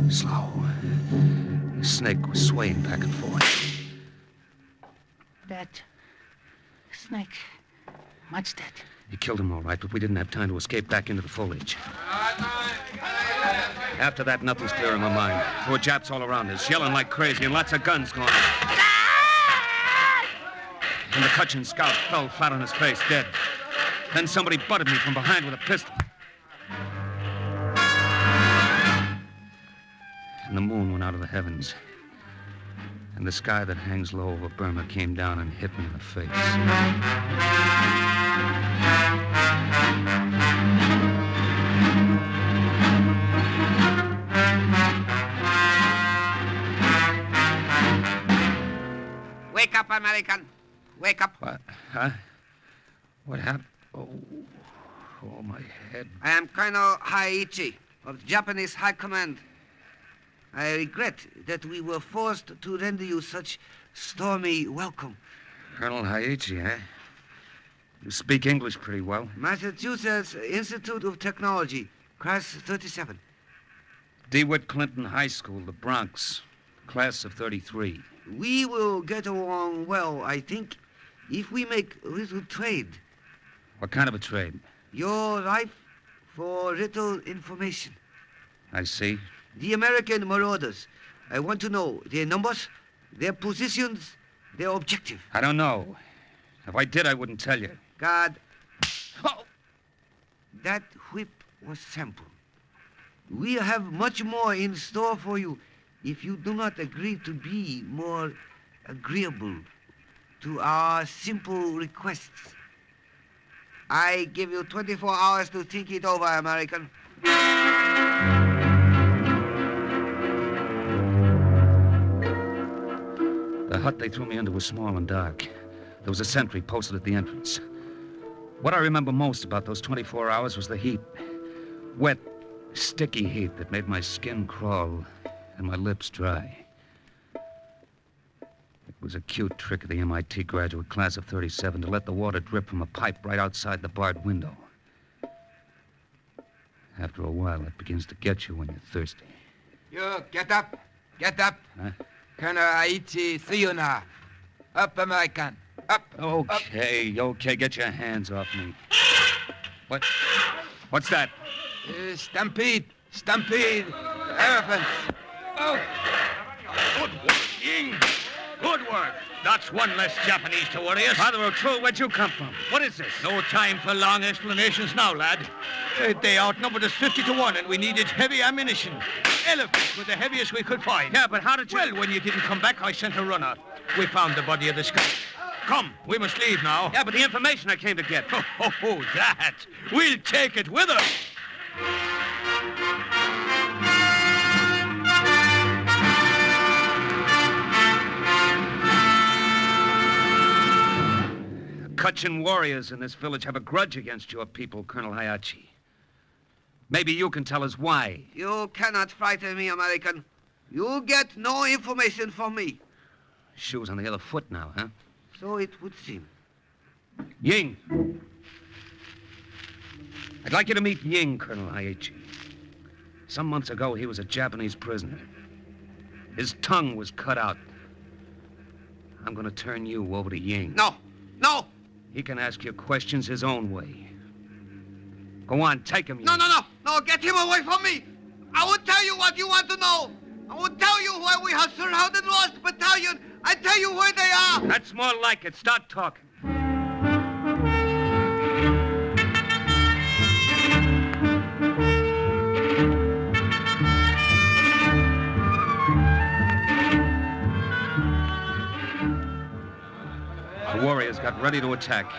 Slow. The snake was swaying back and forth. Dead. Snake. Much dead. He killed him all right, but we didn't have time to escape back into the foliage. After that, nothing's clear in my mind. There were Japs all around us, yelling like crazy, and lots of guns going off. And the Cochin scout fell flat on his face, dead. Then somebody butted me from behind with a pistol. moon out of the heavens. And the sky that hangs low over Burma came down and hit me in the face. Wake up, American. Wake up. What? Huh? What happened? Oh, my head. I am Colonel Haiichi of Japanese High Command. I regret that we were forced to render you such stormy welcome. Colonel Haiichi, eh? You speak English pretty well. Massachusetts Institute of Technology, class 37. DeWitt Clinton High School, the Bronx, class of 33. We will get along well, I think, if we make a little trade. What kind of a trade? Your life for little information. I see. The American marauders. I want to know their numbers, their positions, their objective. I don't know. If I did, I wouldn't tell you. God. Oh. That whip was sample. We have much more in store for you if you do not agree to be more agreeable to our simple requests. I give you 24 hours to think it over, American. The hut they threw me into was small and dark. There was a sentry posted at the entrance. What I remember most about those 24 hours was the heat. Wet, sticky heat that made my skin crawl and my lips dry. It was a cute trick of the MIT graduate class of 37 to let the water drip from a pipe right outside the barred window. After a while, it begins to get you when you're thirsty. You get up. Get up. Huh? Colonel Aichi, see you now. Up, American. Up. Okay, get your hands off me. What's that? Stampede. Elephants. Oh. Good work, Ying. Good work. That's one less Japanese to worry us. Father O'Toole, where'd you come from? What is this? No time for long explanations now, lad. They outnumbered us 50 to 1, and we needed heavy ammunition. Elephants were the heaviest we could find. Yeah, but how did you... Well, when you didn't come back, I sent a runner. We found the body of the scout. Come, we must leave now. Yeah, but the information I came to get. Oh, that. We'll take it with us. Kutchin warriors in this village have a grudge against your people, Colonel Hayachi. Maybe you can tell us why. You cannot frighten me, American. You get no information from me. Shoes on the other foot now, huh? So it would seem. Ying. I'd like you to meet Ying, Colonel Hayachi. Some months ago, he was a Japanese prisoner. His tongue was cut out. I'm going to turn you over to Ying. No! He can ask you questions his own way. Go on, take him, Ying. No, get him away from me! I will tell you what you want to know. I will tell you why we have surrounded Lost Battalion. I tell you where they are. That's more like it. Start talking. The warriors got ready to attack,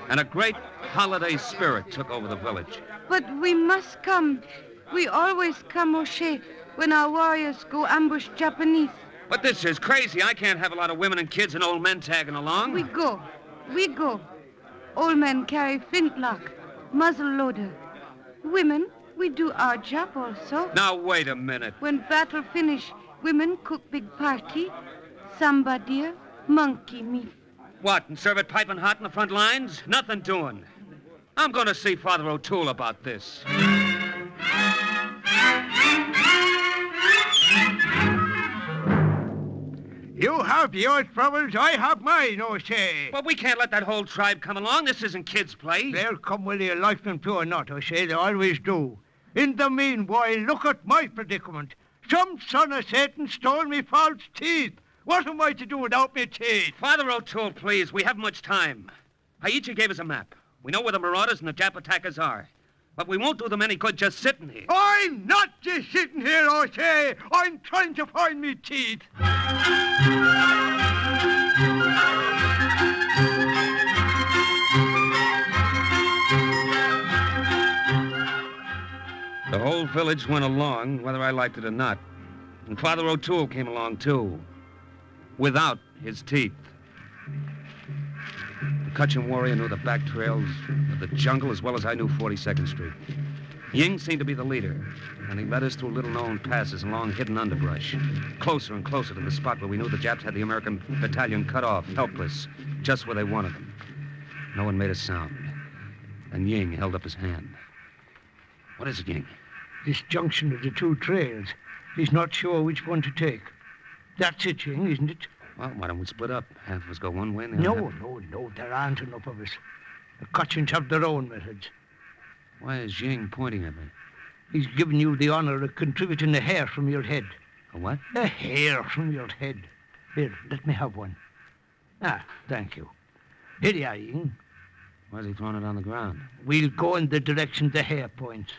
and a great holiday spirit took over the village. But we must come. We always come, O'Shea, when our warriors go ambush Japanese. But this is crazy. I can't have a lot of women and kids and old men tagging along. We go. Old men carry flintlock, muzzle loader. Women, we do our job also. Now, wait a minute. When battle finish, women cook big party, samba deer, monkey meat. What, and serve it piping hot in the front lines? Nothing doing. I'm going to see Father O'Toole about this. You have your troubles, I have mine, O'Shea. But we can't let that whole tribe come along. This isn't kids' play. They'll come whether you like them to or not, O'Shea. They always do. In the meanwhile, look at my predicament. Some son of Satan stole me false teeth. What am I to do without me teeth? Father O'Toole, please. We haven't much time. Haiichi gave us a map. We know where the marauders and the Jap attackers are. But we won't do them any good just sitting here. I'm not just sitting here, I say. I'm trying to find me teeth. The whole village went along, whether I liked it or not. And Father O'Toole came along, too. Without his teeth. The Cutchin warrior knew the back trails of the jungle as well as I knew 42nd Street. Ying seemed to be the leader, and he led us through little-known passes along hidden underbrush, closer and closer to the spot where we knew the Japs had the American battalion cut off, helpless, just where they wanted them. No one made a sound. And Ying held up his hand. What is it, Ying? This junction of the two trails. He's not sure which one to take. That's it, Ying, isn't it? Well, why don't we split up? Half of us go one way and the other. No. There aren't enough of us. The Cutchins have their own methods. Why is Ying pointing at me? He's given you the honor of contributing a hair from your head. A what? A hair from your head. Here, let me have one. Ah, thank you. Here you are, Ying. Why is he throwing it on the ground? We'll go in the direction the hair points.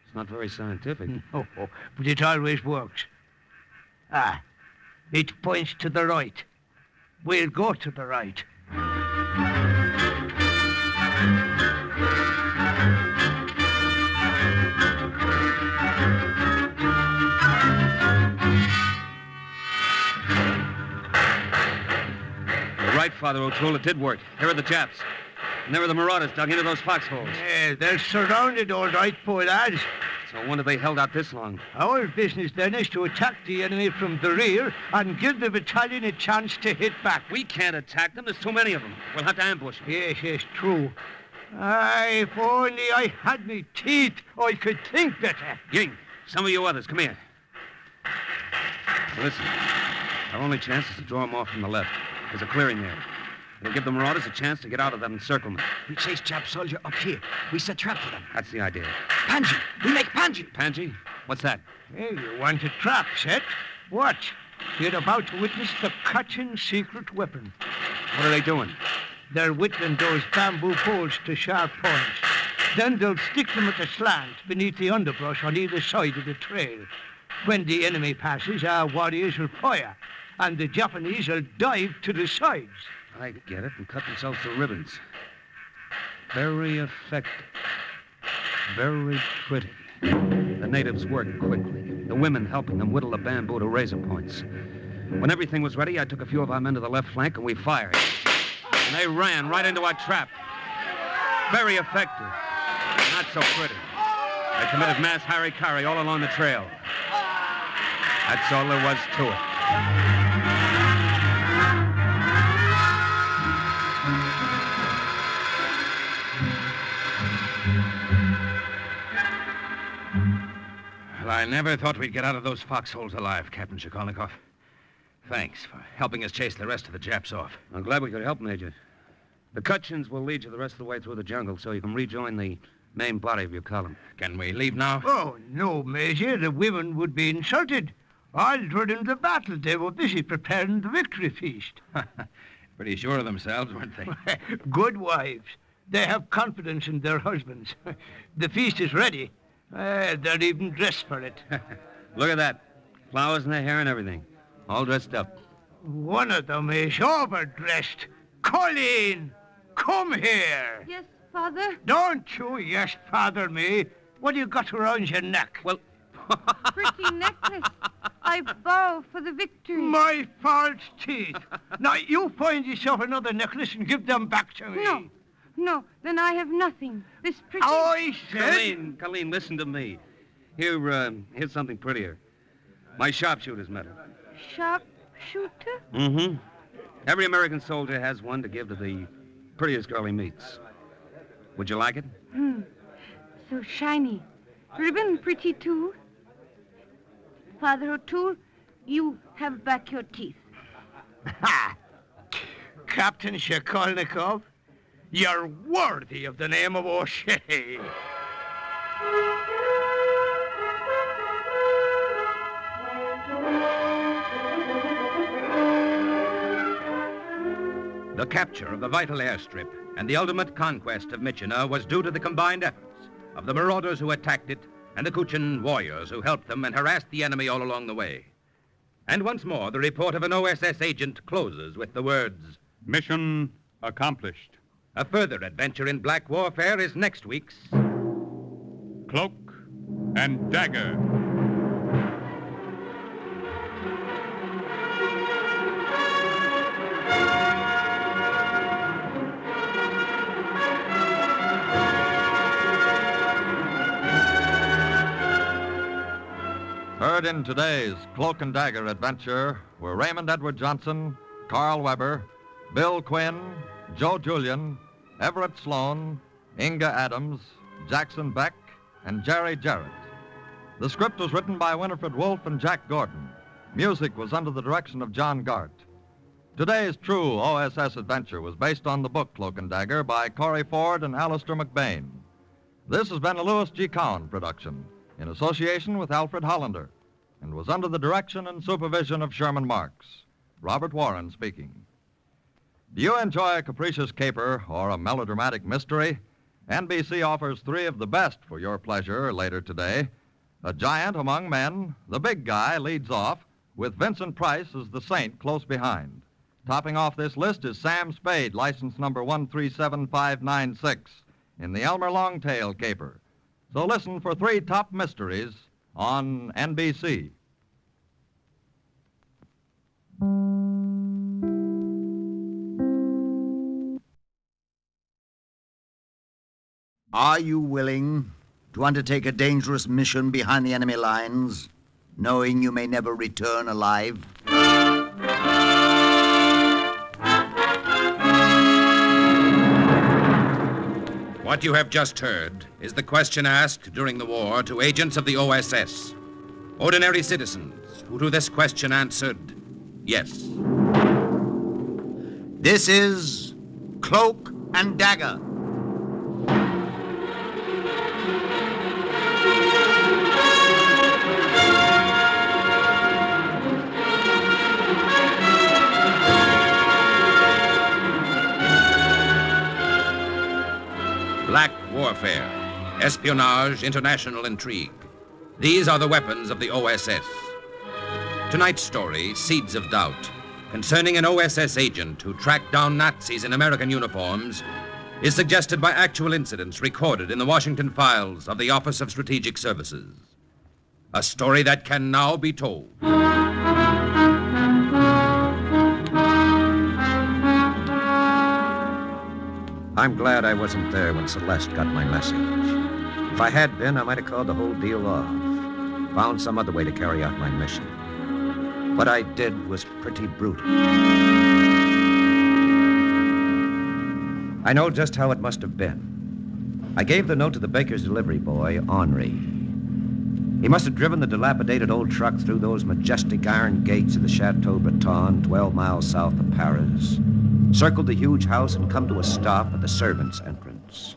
It's not very scientific. No, but it always works. Ah, it points to the right. We'll go to the right. You're right, Father O'Toole. It did work. Here are the Japs. And there are the Marauders dug into those foxholes. Yeah, they're surrounded, all right, poor lads. So I wonder they held out this long. Our business, then, is to attack the enemy from the rear and give the battalion a chance to hit back. We can't attack them. There's too many of them. We'll have to ambush them. Yes, true. Aye, if only I had me teeth, I could think better. Ying, some of you others, come here. Now listen, our only chance is to draw them off from the left. There's a clearing there. It'll give the Marauders a chance to get out of that encirclement. We chase Jap soldier up here. We set trap for them. That's the idea. Panji! We make Panji! Panji? What's that? Hey, you want a trap set? Watch. You're about to witness the Cutchin's secret weapon. What are they doing? They're whittling those bamboo poles to sharp points. Then they'll stick them at a slant beneath the underbrush on either side of the trail. When the enemy passes, our warriors will fire, and the Japanese will dive to the sides. I get it, and cut themselves to ribbons. Very effective. Very pretty. The natives worked quickly, the women helping them whittle the bamboo to razor points. When everything was ready, I took a few of our men to the left flank, and we fired. And they ran right into our trap. Very effective. Not so pretty. They committed mass harikari all along the trail. That's all there was to it. Well, I never thought we'd get out of those foxholes alive, Captain Shikolnikov. Thanks for helping us chase the rest of the Japs off. I'm glad we could help, Major. The Cutchins will lead you the rest of the way through the jungle so you can rejoin the main body of your column. Can we leave now? Oh, no, Major. The women would be insulted. I'll in the battle. They were busy preparing the victory feast. Pretty sure of themselves, weren't they? Good wives. They have confidence in their husbands. The feast is ready. They're even dressed for it. Look at that. Flowers in their hair and everything. All dressed up. One of them is overdressed. Colleen, come here. Yes, Father? Don't you yes, Father me. What do you got around your neck? Well, Pretty necklace. I bow for the victory. My false teeth. Now, you find yourself another necklace and give them back to me. No, then I have nothing. This pretty... I said... Colleen, listen to me. Here's something prettier. My sharpshooter's medal. Sharpshooter? Mm-hmm. Every American soldier has one to give to the prettiest girl he meets. Would you like it? So shiny. Ribbon pretty, too. Father O'Toole, you have back your teeth. Ha! Captain Shikolnikov, you're worthy of the name of O'Shea. The capture of the vital airstrip and the ultimate conquest of Michina was due to the combined efforts of the marauders who attacked it and the Kuchin warriors who helped them and harassed the enemy all along the way. And once more, the report of an OSS agent closes with the words, Mission accomplished. A further adventure in black warfare is next week's Cloak and Dagger. Heard in today's Cloak and Dagger adventure were Raymond Edward Johnson, Carl Weber, Bill Quinn, Joe Julian, Everett Sloan, Inga Adams, Jackson Beck, and Jerry Jarrett. The script was written by Winifred Wolfe and Jack Gordon. Music was under the direction of John Gart. Today's true OSS adventure was based on the book Cloak and Dagger by Corey Ford and Alistair McBain. This has been a Louis G. Cowan production in association with Alfred Hollander and was under the direction and supervision of Sherman Marks. Robert Warren speaking. Do you enjoy a capricious caper or a melodramatic mystery? NBC offers 3 of the best for your pleasure later today. A Giant Among Men, the big guy leads off, with Vincent Price as the saint close behind. Topping off this list is Sam Spade, license number 137596, in the Elmer Longtail caper. So listen for 3 top mysteries on NBC. Are you willing to undertake a dangerous mission behind the enemy lines, knowing you may never return alive? What you have just heard is the question asked during the war to agents of the OSS, ordinary citizens who to this question answered yes. This is Cloak and Dagger. Black warfare, espionage, international intrigue. These are the weapons of the OSS. Tonight's story, Seeds of Doubt, concerning an OSS agent who tracked down Nazis in American uniforms, is suggested by actual incidents recorded in the Washington files of the Office of Strategic Services. A story that can now be told. I'm glad I wasn't there when Celeste got my message. If I had been, I might have called the whole deal off. Found some other way to carry out my mission. What I did was pretty brutal. I know just how it must have been. I gave the note to the baker's delivery boy, Henri. He must have driven the dilapidated old truck through those majestic iron gates of the Chateau Breton, 12 miles south of Paris, circled the huge house and come to a stop at the servants' entrance.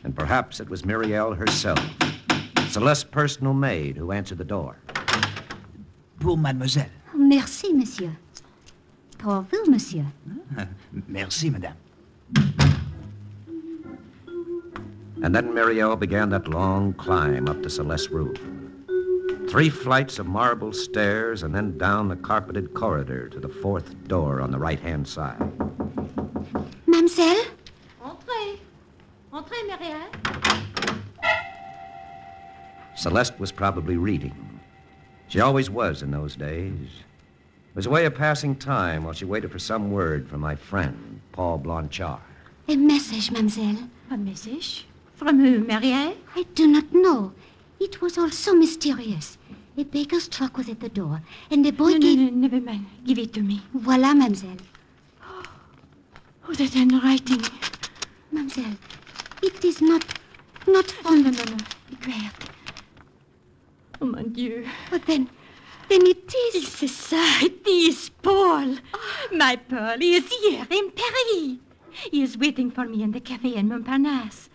And perhaps it was Muriel herself, Celeste's personal maid, who answered the door. Pour mademoiselle. Merci, monsieur. Pour vous, monsieur. Merci, madame. And then Muriel began that long climb up to Celeste's room. 3 flights of marble stairs and then down the carpeted corridor to the 4th door on the right-hand side. Mademoiselle? Entrez. Entrez, Muriel. Celeste was probably reading. She always was in those days. It was a way of passing time while she waited for some word from my friend, Paul Blanchard. A message, mademoiselle. A message? From who, Muriel? I do not know. It was all so mysterious. A baker's truck was at the door, and the boy gave... No, never mind. Give it to me. Voilà, mademoiselle. Oh, that handwriting. Mademoiselle, it is not from... No. Be quiet. Oh, mon Dieu. But then it is... C'est ça. It is Paul. My Paul. He is here in Paris. He is waiting for me in the cafe in Montparnasse.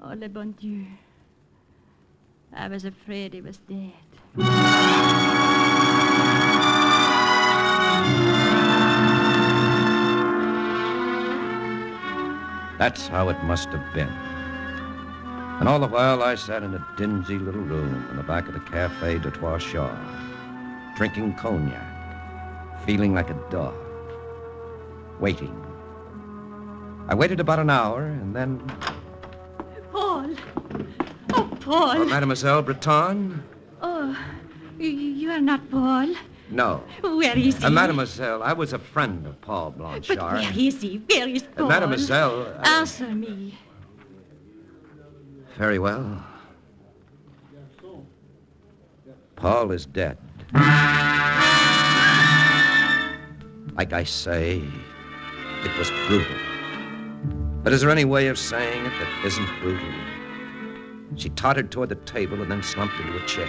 Oh, le bon Dieu. I was afraid he was dead. That's how it must have been. And all the while I sat in a dingy little room in the back of the Café de Trois Chars, drinking cognac, feeling like a dog, waiting. I waited about an hour, and then... Paul! Oh, Paul! Oh, Mademoiselle Breton? Oh, you are not Paul. No. Where is he? Mademoiselle, I was a friend of Paul Blanchard. But where is he? Where is Paul? Mademoiselle... Answer me. Very well. Paul is dead. Like I say, it was brutal. But is there any way of saying it that isn't brutal? She tottered toward the table and then slumped into a chair.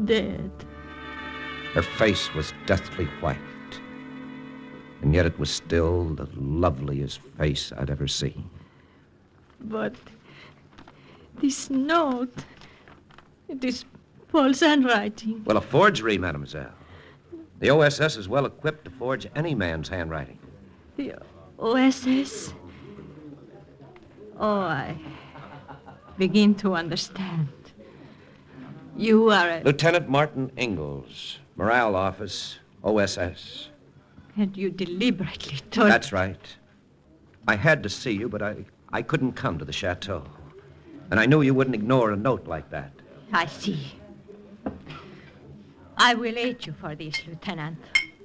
Dead. Her face was deathly white, and yet it was still the loveliest face I'd ever seen. But this note, it is Paul's handwriting. Well, a forgery, mademoiselle. The OSS is well equipped to forge any man's handwriting. The OSS? Oh, I begin to understand. You are a... Lieutenant Martin Ingalls, Morale Office, OSS. And you deliberately told... That's right. I had to see you, but I couldn't come to the chateau. And I knew you wouldn't ignore a note like that. I see. I will aid you for this, Lieutenant,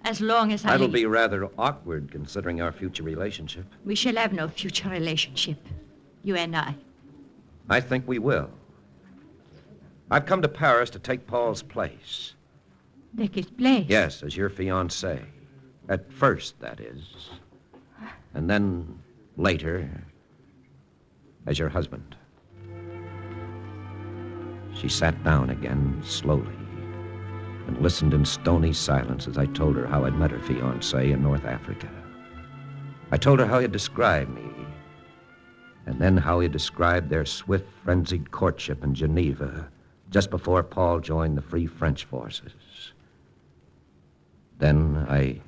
as long as I... That'll be rather awkward, considering our future relationship. We shall have no future relationship, you and I. I think we will. I've come to Paris to take Paul's place. Take his place? Yes, as your fiancé. At first, that is. And then, later, as your husband. She sat down again, slowly, and listened in stony silence as I told her how I'd met her fiancé in North Africa. I told her how he had described me, and then how he had described their swift, frenzied courtship in Geneva just before Paul joined the Free French forces. Then I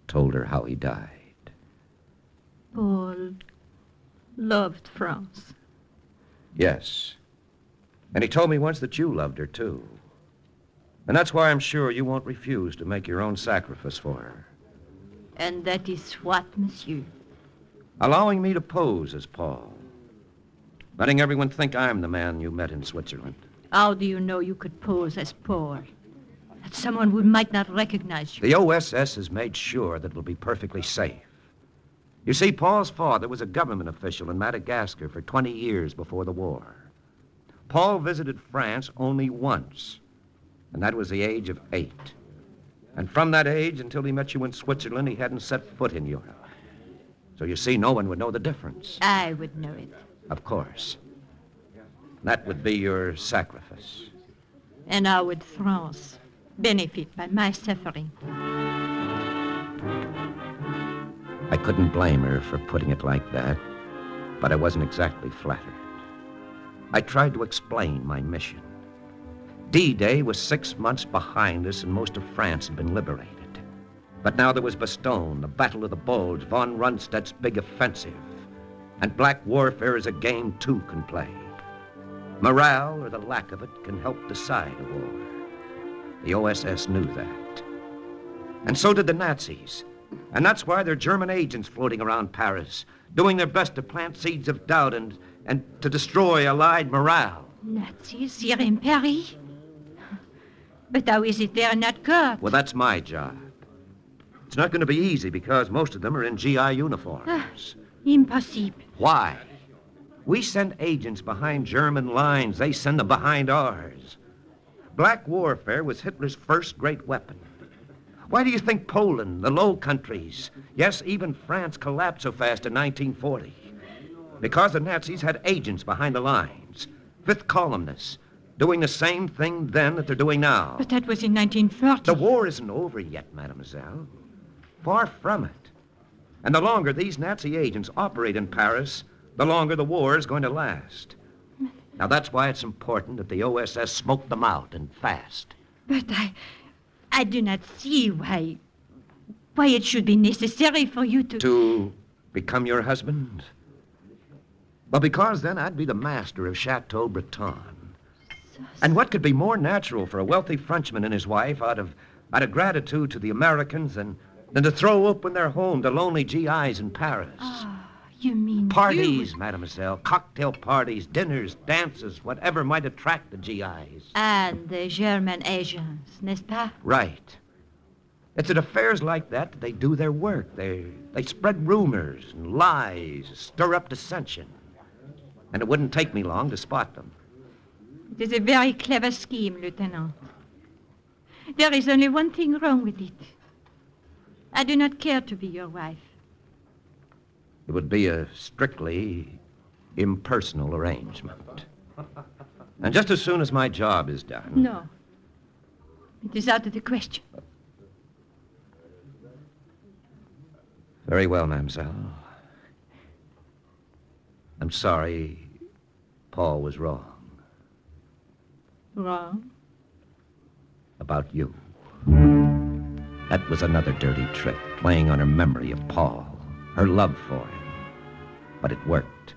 told her how he died. Paul loved France. Yes. And he told me once that you loved her, too. And that's why I'm sure you won't refuse to make your own sacrifice for her. And that is what, monsieur? Allowing me to pose as Paul. Letting everyone think I'm the man you met in Switzerland. How do you know you could pose as Paul? That someone who might not recognize you. The OSS has made sure that it'll be perfectly safe. You see, Paul's father was a government official in Madagascar for 20 years before the war. Paul visited France only once, and that was the age of 8. And from that age until he met you in Switzerland, he hadn't set foot in Europe. So you see, no one would know the difference. I would know it. Of course. That would be your sacrifice. And how would France benefit by my suffering? I couldn't blame her for putting it like that, but I wasn't exactly flattered. I tried to explain my mission. D-Day was 6 months behind us, and most of France had been liberated. But now there was Bastogne, the Battle of the Bulge, von Rundstedt's big offensive. And black warfare is a game two can play. Morale, or the lack of it, can help decide a war. The OSS knew that. And so did the Nazis. And that's why there are German agents floating around Paris, doing their best to plant seeds of doubt and to destroy Allied morale. Nazis here in Paris? But how is it they're not caught? Well, that's my job. It's not going to be easy because most of them are in GI uniforms. Impossible. Why? We send agents behind German lines. They send them behind ours. Black warfare was Hitler's first great weapon. Why do you think Poland, the Low Countries, yes, even France collapsed so fast in 1940? Because the Nazis had agents behind the lines, fifth columnists, doing the same thing then that they're doing now. But that was in 1940. The war isn't over yet, mademoiselle. Far from it. And the longer these Nazi agents operate in Paris, the longer the war is going to last. Now, that's why it's important that the OSS smoke them out, and fast. But I do not see why it should be necessary for you to... To become your husband? Well, because then I'd be the master of Chateau Breton. And what could be more natural for a wealthy Frenchman and his wife out of gratitude to the Americans than to throw open their home to lonely GIs in Paris? You mean Parties, mademoiselle, cocktail parties, dinners, dances, whatever might attract the GIs. And the German agents, n'est-ce pas? Right. It's at affairs like that they do their work. They spread rumors and lies, stir up dissension. And it wouldn't take me long to spot them. It is a very clever scheme, Lieutenant. There is only one thing wrong with it. I do not care to be your wife. It would be a strictly impersonal arrangement. And just as soon as my job is done... No. It is out of the question. Very well, mademoiselle. I'm sorry Paul was wrong. Wrong? About you. That was another dirty trick, playing on her memory of Paul, her love for him. But it worked.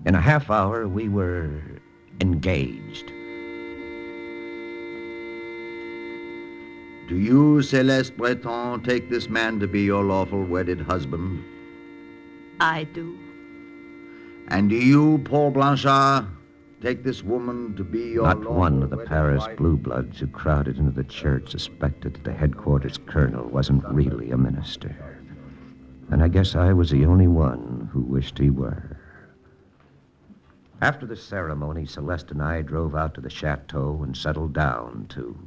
In a half hour, we were engaged. Do you, Celeste Breton, take this man to be your lawful wedded husband? I do. And do you, Paul Blanchard, take this woman to be your Not lawful one of the wedded Paris wife? blue bloods who crowded into the church suspected that the headquarters colonel wasn't really a minister. And I guess I was the only one who wished he were. After the ceremony, Celeste and I drove out to the chateau and settled down to